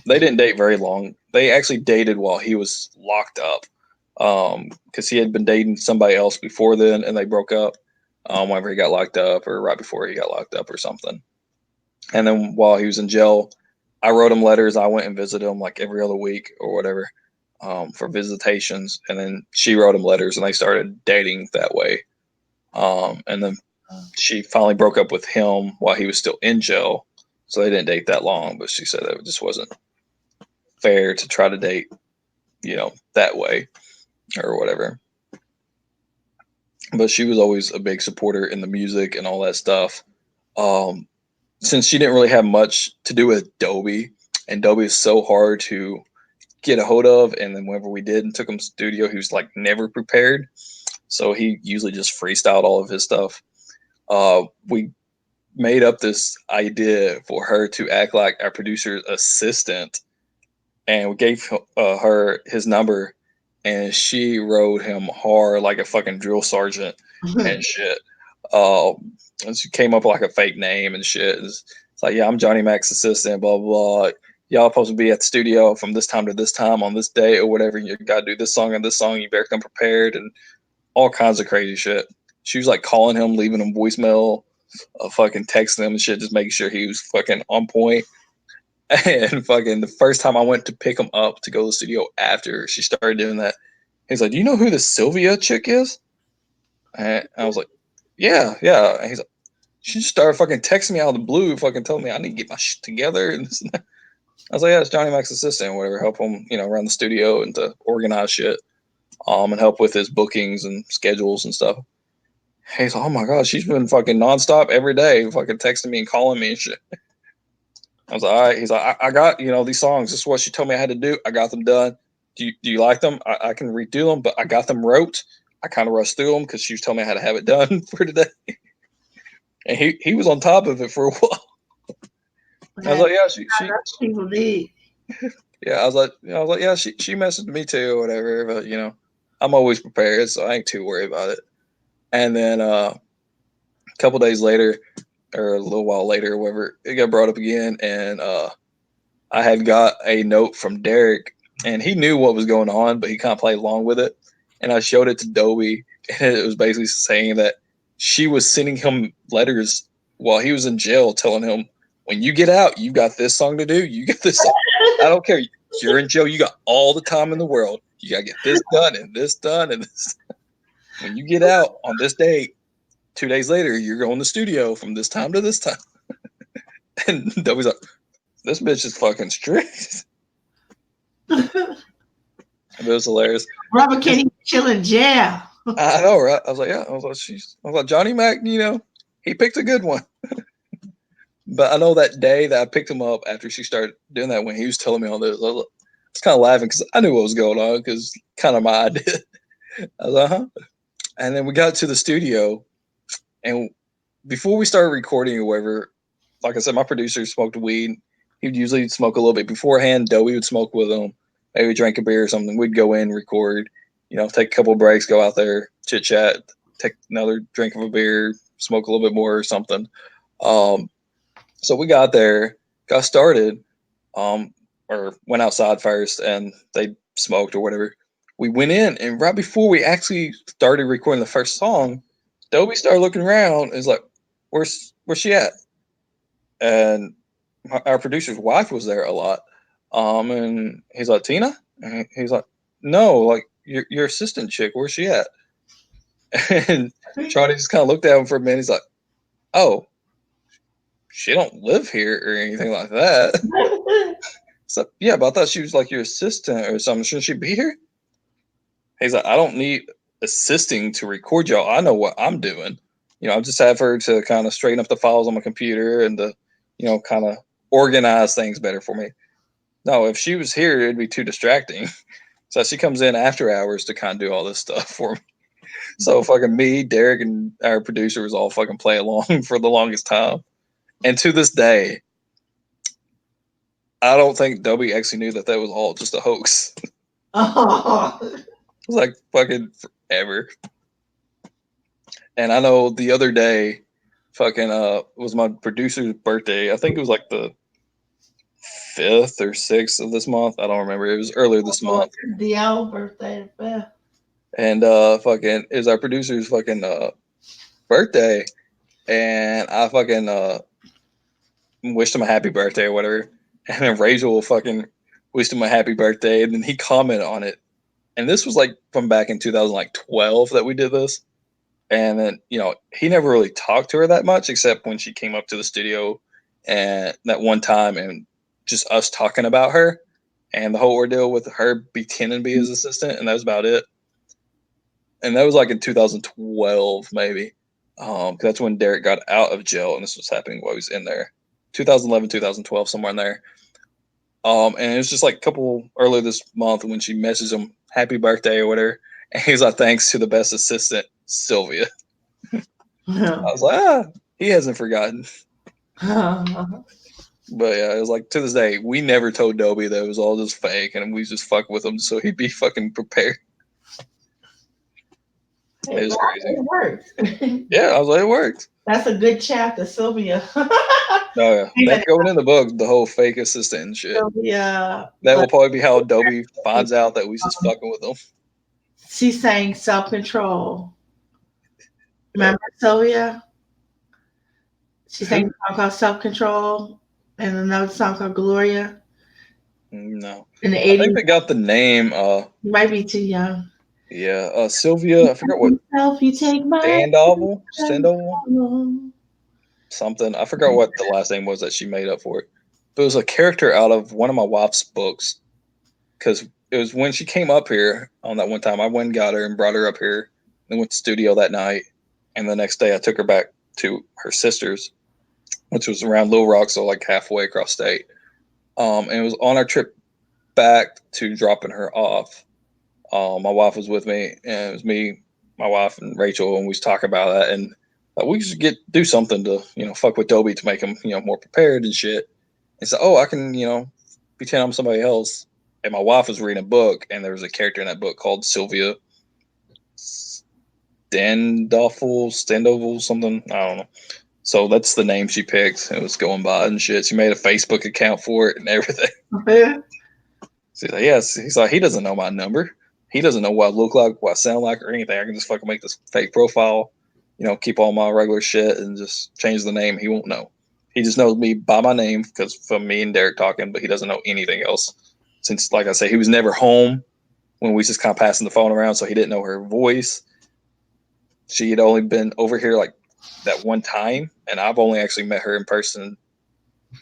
They didn't date very long. They actually dated while he was locked up. Because he had been dating somebody else before then, and they broke up whenever he got locked up, or right before he got locked up, or something. And then while he was in jail, I wrote him letters. I went and visited him like every other week or whatever for visitations, and then she wrote him letters, and they started dating that way. And then she finally broke up with him while he was still in jail, so they didn't date that long. But she said that it just wasn't fair to try to date, you know, that way or whatever. But she was always a big supporter in the music and all that stuff. Since she didn't really have much to do with Dobie, and Dobie is so hard to get a hold of, and then whenever we did and took him to the studio, he was like never prepared. So he usually just freestyled all of his stuff. We made up this idea for her to act like our producer's assistant, and we gave her his number, and she rode him hard like a fucking drill sergeant and shit. And she came up with like a fake name and shit. It's like, yeah, I'm Johnny Mac's assistant, blah, blah, blah. Y'all supposed to be at the studio from this time to this time on this day or whatever. You got to do this song and this song. You better come prepared, and all kinds of crazy shit. She was like calling him, leaving him voicemail, fucking texting him and shit, just making sure he was fucking on point. And fucking the first time I went to pick him up to go to the studio after she started doing that, he's like, "Do you know who this Sylvia chick is?" And I was like, "Yeah, yeah." And he's like, she just started fucking texting me out of the blue, fucking telling me I need to get my shit together. And this and that. I was like, "Yeah, it's Johnny Mac's assistant, or whatever. Help him, you know, run the studio and to organize shit, and help with his bookings and schedules and stuff." He's like, "Oh my god, she's been fucking nonstop every day, fucking texting me and calling me and shit." I was like, "All right." He's like, I got, you know, these songs. This is what she told me I had to do. I got them done. Do you like them? I can redo them, but I got them wrote. I kind of rushed through them because she was telling me I had to have it done for today." And he was on top of it for a while. I was like, "Yeah, she people did." yeah." I was like, "Yeah, she messaged me too, or whatever." But you know, I'm always prepared, so I ain't too worried about it. And then a couple days later, or a little while later, whatever, it got brought up again, and I had got a note from Derek, and he knew what was going on, but he kind of played along with it. And I showed it to Dobie, and it was basically saying that she was sending him letters while he was in jail, telling him, "When you get out, you got this song to do. You get this song. I don't care. You're in jail. You got all the time in the world. You got to get this done and this done and this. When you get out on this date, 2 days later, you're going to the studio from this time to this time." And Dobie's like, "This bitch is fucking strict." It was hilarious. Robert Kenny chill in jail. I know, right? I was like, yeah. I was like, Johnny Mac, you know, he picked a good one. But I know that day that I picked him up after she started doing that, when he was telling me all this, I was kind of laughing because I knew what was going on, because kind of my idea. I was like, huh? And then we got to the studio, and before we started recording or whatever, like I said, my producer smoked weed. He would usually smoke a little bit beforehand. Dobie would smoke with him. Maybe drink a beer or something. We'd go in, record, you know, take a couple of breaks, go out there, chit chat, take another drink of a beer, smoke a little bit more or something. So we got there, got started, or went outside first, and they smoked or whatever. We went in, and right before we actually started recording the first song, Dobie started looking around and was like, where's she at? And our producer's wife was there a lot. And he's like, Tina? And he's like, no, like your assistant chick, where's she at? And Charlie just kind of looked at him for a minute. He's like, oh, she don't live here or anything like that. So yeah, but I thought she was like your assistant or something. Shouldn't she be here? He's like, I don't need assisting to record y'all. I know what I'm doing. I just have her to kind of straighten up the files on my computer and to, kind of organize things better for me. No, if she was here, it'd be too distracting. So she comes in after hours to kind of do all this stuff for me. So fucking me, Derek, and our producer was all fucking play along for the longest time. And to this day, I don't think Dobie actually knew that was all just a hoax. Oh. It was like fucking forever. And I know the other day, fucking was my producer's birthday. I think it was like the 5th or 6th of this month. I don't remember. It was earlier this month. DL birthday. Yeah. And fucking is our producer's fucking birthday. And I fucking wished him a happy birthday or whatever. And then Rachel fucking wished him a happy birthday. And then he commented on it. And this was like from back in 2012 that we did this. And then, he never really talked to her that much, except when she came up to the studio and that one time and just us talking about her and the whole ordeal with her pretending to be his assistant. And that was about it. And that was like in 2012, maybe. That's when Derek got out of jail and this was happening while he was in there. 2011, 2012, somewhere in there. And it was just like a couple earlier this month when she messaged him happy birthday or whatever. And he's like, thanks to the best assistant, Sylvia. I was like, he hasn't forgotten. But yeah, it was like to this day, we never told Dobie that it was all just fake and we just fuck with him so he'd be fucking prepared. It was crazy. It worked. Yeah, I was like, it worked. That's a good chapter, Sylvia. No, yeah. That's going in the book, the whole fake assistant and shit. Sylvia. That will probably be how Dobie finds out that we just fucking with him. She sang Self-Control. Remember Sylvia? She sang a song called Self-Control and another song called Gloria. No. In the 80s. I think they got the name. You might be too young. Yeah, Sylvia, I forgot what. You take my Standoval? Something. I forgot what the last name was that she made up for it. But it was a character out of one of my wife's books. Because it was when she came up here on that one time. I went and got her and brought her up here. Then went to the studio that night. And the next day I took her back to her sister's, which was around Little Rock, so like halfway across state. And it was on our trip back to dropping her off. My wife was with me, and it was me, my wife, and Rachel, and we was talking about that, and we should do something to, fuck with Dobie to make him, more prepared and shit. And so, I can, pretend I'm somebody else. And my wife was reading a book, and there was a character in that book called Sylvia Standoval, something. I don't know. So that's the name she picked. It was going by and shit. She made a Facebook account for it and everything. She's like, yes. He's like, he doesn't know my number. He doesn't know what I look like, what I sound like, or anything. I can just fucking make this fake profile, keep all my regular shit and just change the name. He won't know. He just knows me by my name because from me and Derek talking, but he doesn't know anything else. Since, like I say, he was never home when we just kind of passing the phone around, so he didn't know her voice. She had only been over here like that one time, and I've only actually met her in person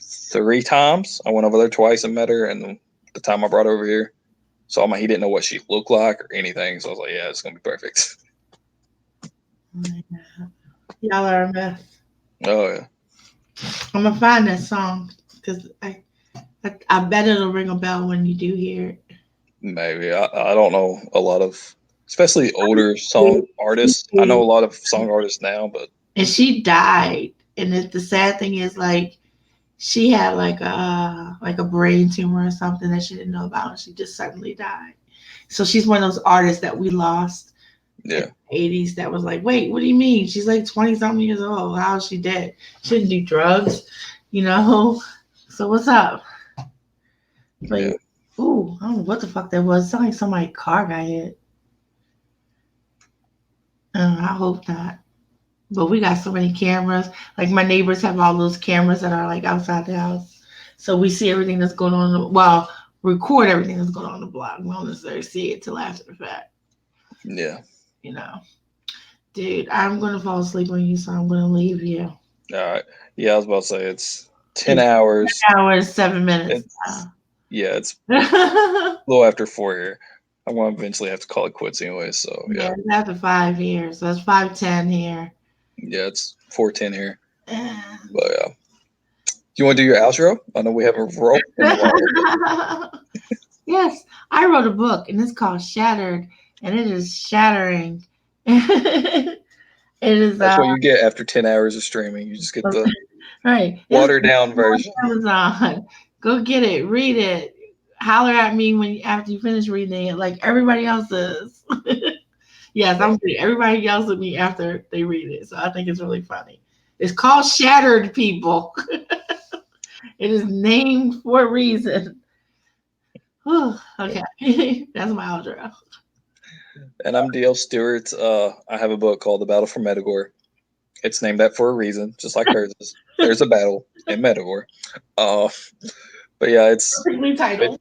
3 times. I went over there twice and met her, and the time I brought her over here. So he didn't know what she looked like or anything. So I was like, yeah, it's going to be perfect. Y'all are a mess. Oh, yeah. I'm going to find that song because I bet it'll ring a bell when you do hear it. Maybe. I don't know a lot of, especially older song artists. I know a lot of song artists now, but. And she died. And the sad thing is, like, she had like a brain tumor or something that she didn't know about, and she just suddenly died. So she's one of those artists that we lost in the 80s that was like, wait, what do you mean? She's like 20-something years old. How is she dead? She didn't do drugs, So what's up? Like, ooh, I don't know what the fuck that was. It sounded like somebody's car got hit. I hope not. But we got so many cameras. Like my neighbors have all those cameras that are like outside the house. So we see everything that's going on. Well, record everything that's going on the blog. We don't necessarily see it till after the fact. Yeah. You know, dude, I'm going to fall asleep on you, so I'm going to leave you. All right. Yeah, I was about to say it's 10 hours. 10 hours, 7 minutes. Yeah, it's a little after 4 here. I'm going to eventually have to call it quits anyway. So, yeah. It's after 5 here. So that's 5:10 here. Yeah, it's 4:10 here. But, yeah. You want to do your outro? I know we have a rope. Yes, I wrote a book, and it's called Shattered, and it is shattering. It is. That's what you get after 10 hours of streaming. You just get the right watered down version. Amazon. Go get it, read it, holler at me after you finish reading it, like everybody else is. Yes, I'm good. Everybody yells at me after they read it, so I think it's really funny. It's called Shattered, people. It is named for a reason. Okay, that's my outro. And I'm DL Stewart. I have a book called The Battle for Medagore. It's named that for a reason, just like hers is. There's a battle in Medagore. But yeah, it's title.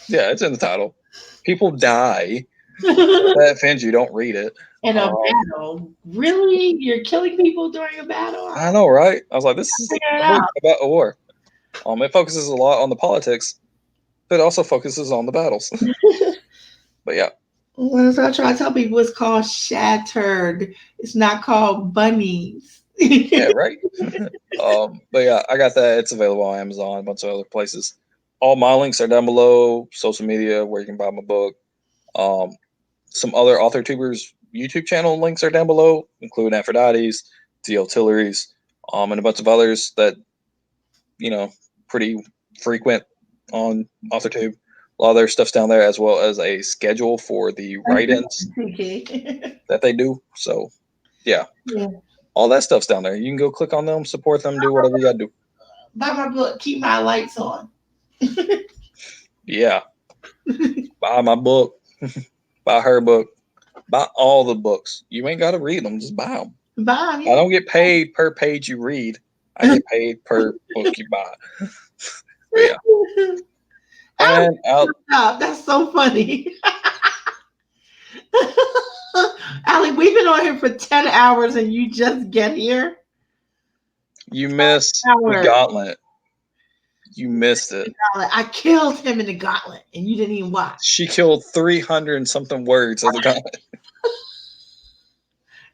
It's in the title. People die. If that offends you, don't read it. In a battle? Really? You're killing people during a battle? I know, right? I was like, this is a book about a war. It focuses a lot on the politics, but it also focuses on the battles. But yeah. Well, so I try to tell people it's called Shattered. It's not called Bunnies. Yeah, right. But yeah, I got that. It's available on Amazon, a bunch of other places. All my links are down below. Social media where you can buy my book. Some other author tubers YouTube channel links are down below, including Aphrodite's, DL Tillery's, and a bunch of others that pretty frequent on AuthorTube. A lot of their stuff's down there, as well as a schedule for the write-ins that they do. So, yeah, all that stuff's down there. You can go click on them, support them, do whatever you gotta do. Buy my book, keep my lights on. Yeah, buy my book, buy her book, buy all the books. You ain't gotta read them; just buy them. Buy them. I don't get paid per page you read. I get paid per book you buy. But yeah. And that's so funny. Allie, we've been on here for 10 hours and you just get here. You missed the Gauntlet. You missed it. I killed him in the Gauntlet and you didn't even watch. She killed 300 and something words of the Gauntlet.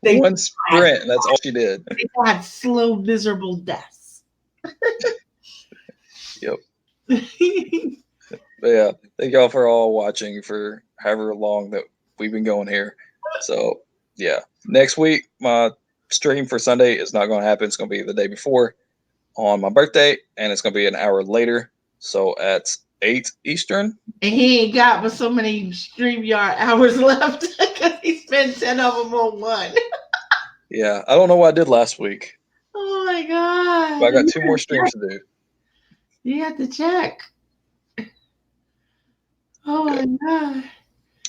One sprint, that's all she did. They had slow, miserable deaths. Yep. But yeah, thank y'all for all watching for however long that we've been going here. So yeah, next week my stream for Sunday is not going to happen. It's going to be the day before on my birthday, and it's going to be an hour later. So at 8 Eastern. And he ain't got but so many StreamYard hours left because he spent 10 of them on one. Yeah, I don't know what I did last week. Oh my God. But I got 2 more streams to do. You have to check. Oh my God.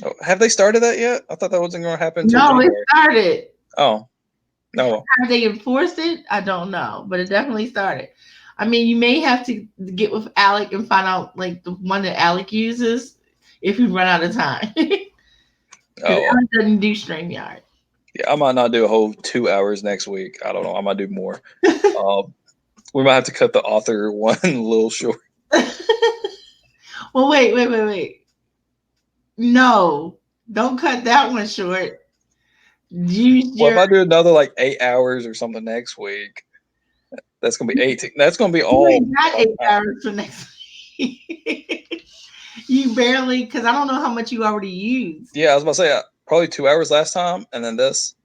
Oh, have they started that yet? I thought that wasn't going to happen. No, it started. Oh, no. How they enforced it, I don't know, but it definitely started. I mean, you may have to get with Alec and find out like the one that Alec uses if you run out of time. Alec doesn't do StreamYard. Yeah, I might not do a whole 2 hours next week. I don't know. I might do more. We might have to cut the author one a little short. Well, wait. No, don't cut that one short. If I do another like 8 hours or something next week, that's gonna be 18. That's gonna be all. You got 8 hours for next week. You barely, because I don't know how much you already used. Yeah, I was about to say probably 2 hours last time, and then this.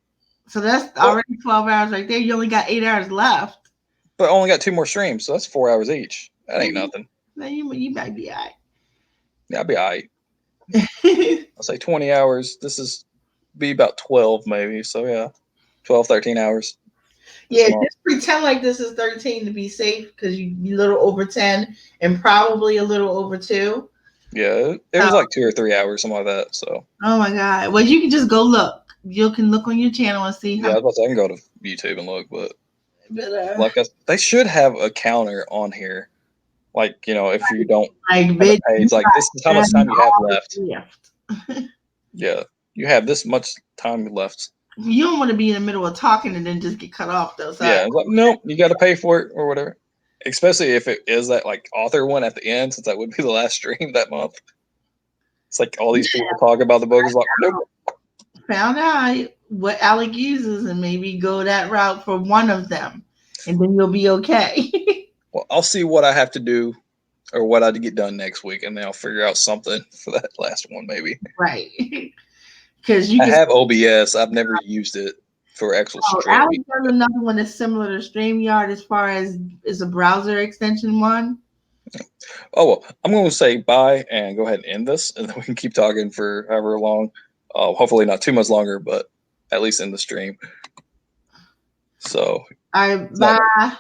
So that's already 12 hours right there. You only got 8 hours left. But I only got 2 more streams, so that's 4 hours each. That ain't nothing. No, you might be all right. Yeah, I'll be all right. I'll say 20 hours. This is be about 12 maybe. So yeah, 12, 13 hours. Yeah, just pretend like this is 13 to be safe because you're a little over 10 and probably a little over 2. Yeah, it was like 2 or 3 hours, something like that. So. Oh my God! Well, you can just go look. You can look on your channel and see. Yeah, I was about to say, I can go to YouTube and look, but like they should have a counter on here Like, you know, if you don't Like, have a bitch, page, like this is how much time you have left. left. Yeah, you have this much time left. You don't want to be in the middle of talking and then just get cut off though. So Yeah, like, nope, you got to pay for it or whatever. Especially if it is that like author one at the end, since that would be the last stream that month. It's like all these people talk about the book. Is like, nope. found out what Alec uses and maybe go that route for one of them, and then you'll be okay. Well, I'll see what I have to do or what I get done next week, and then I'll figure out something for that last one maybe. Right. Because you I can. have OBS. I've never used it for actual Alec streaming. does another one that's similar to StreamYard as far as is a browser extension one. Oh, well, I'm going to say bye and go ahead and end this, and then we can keep talking for however long. Hopefully not too much longer, but at least in the stream. So, Bye.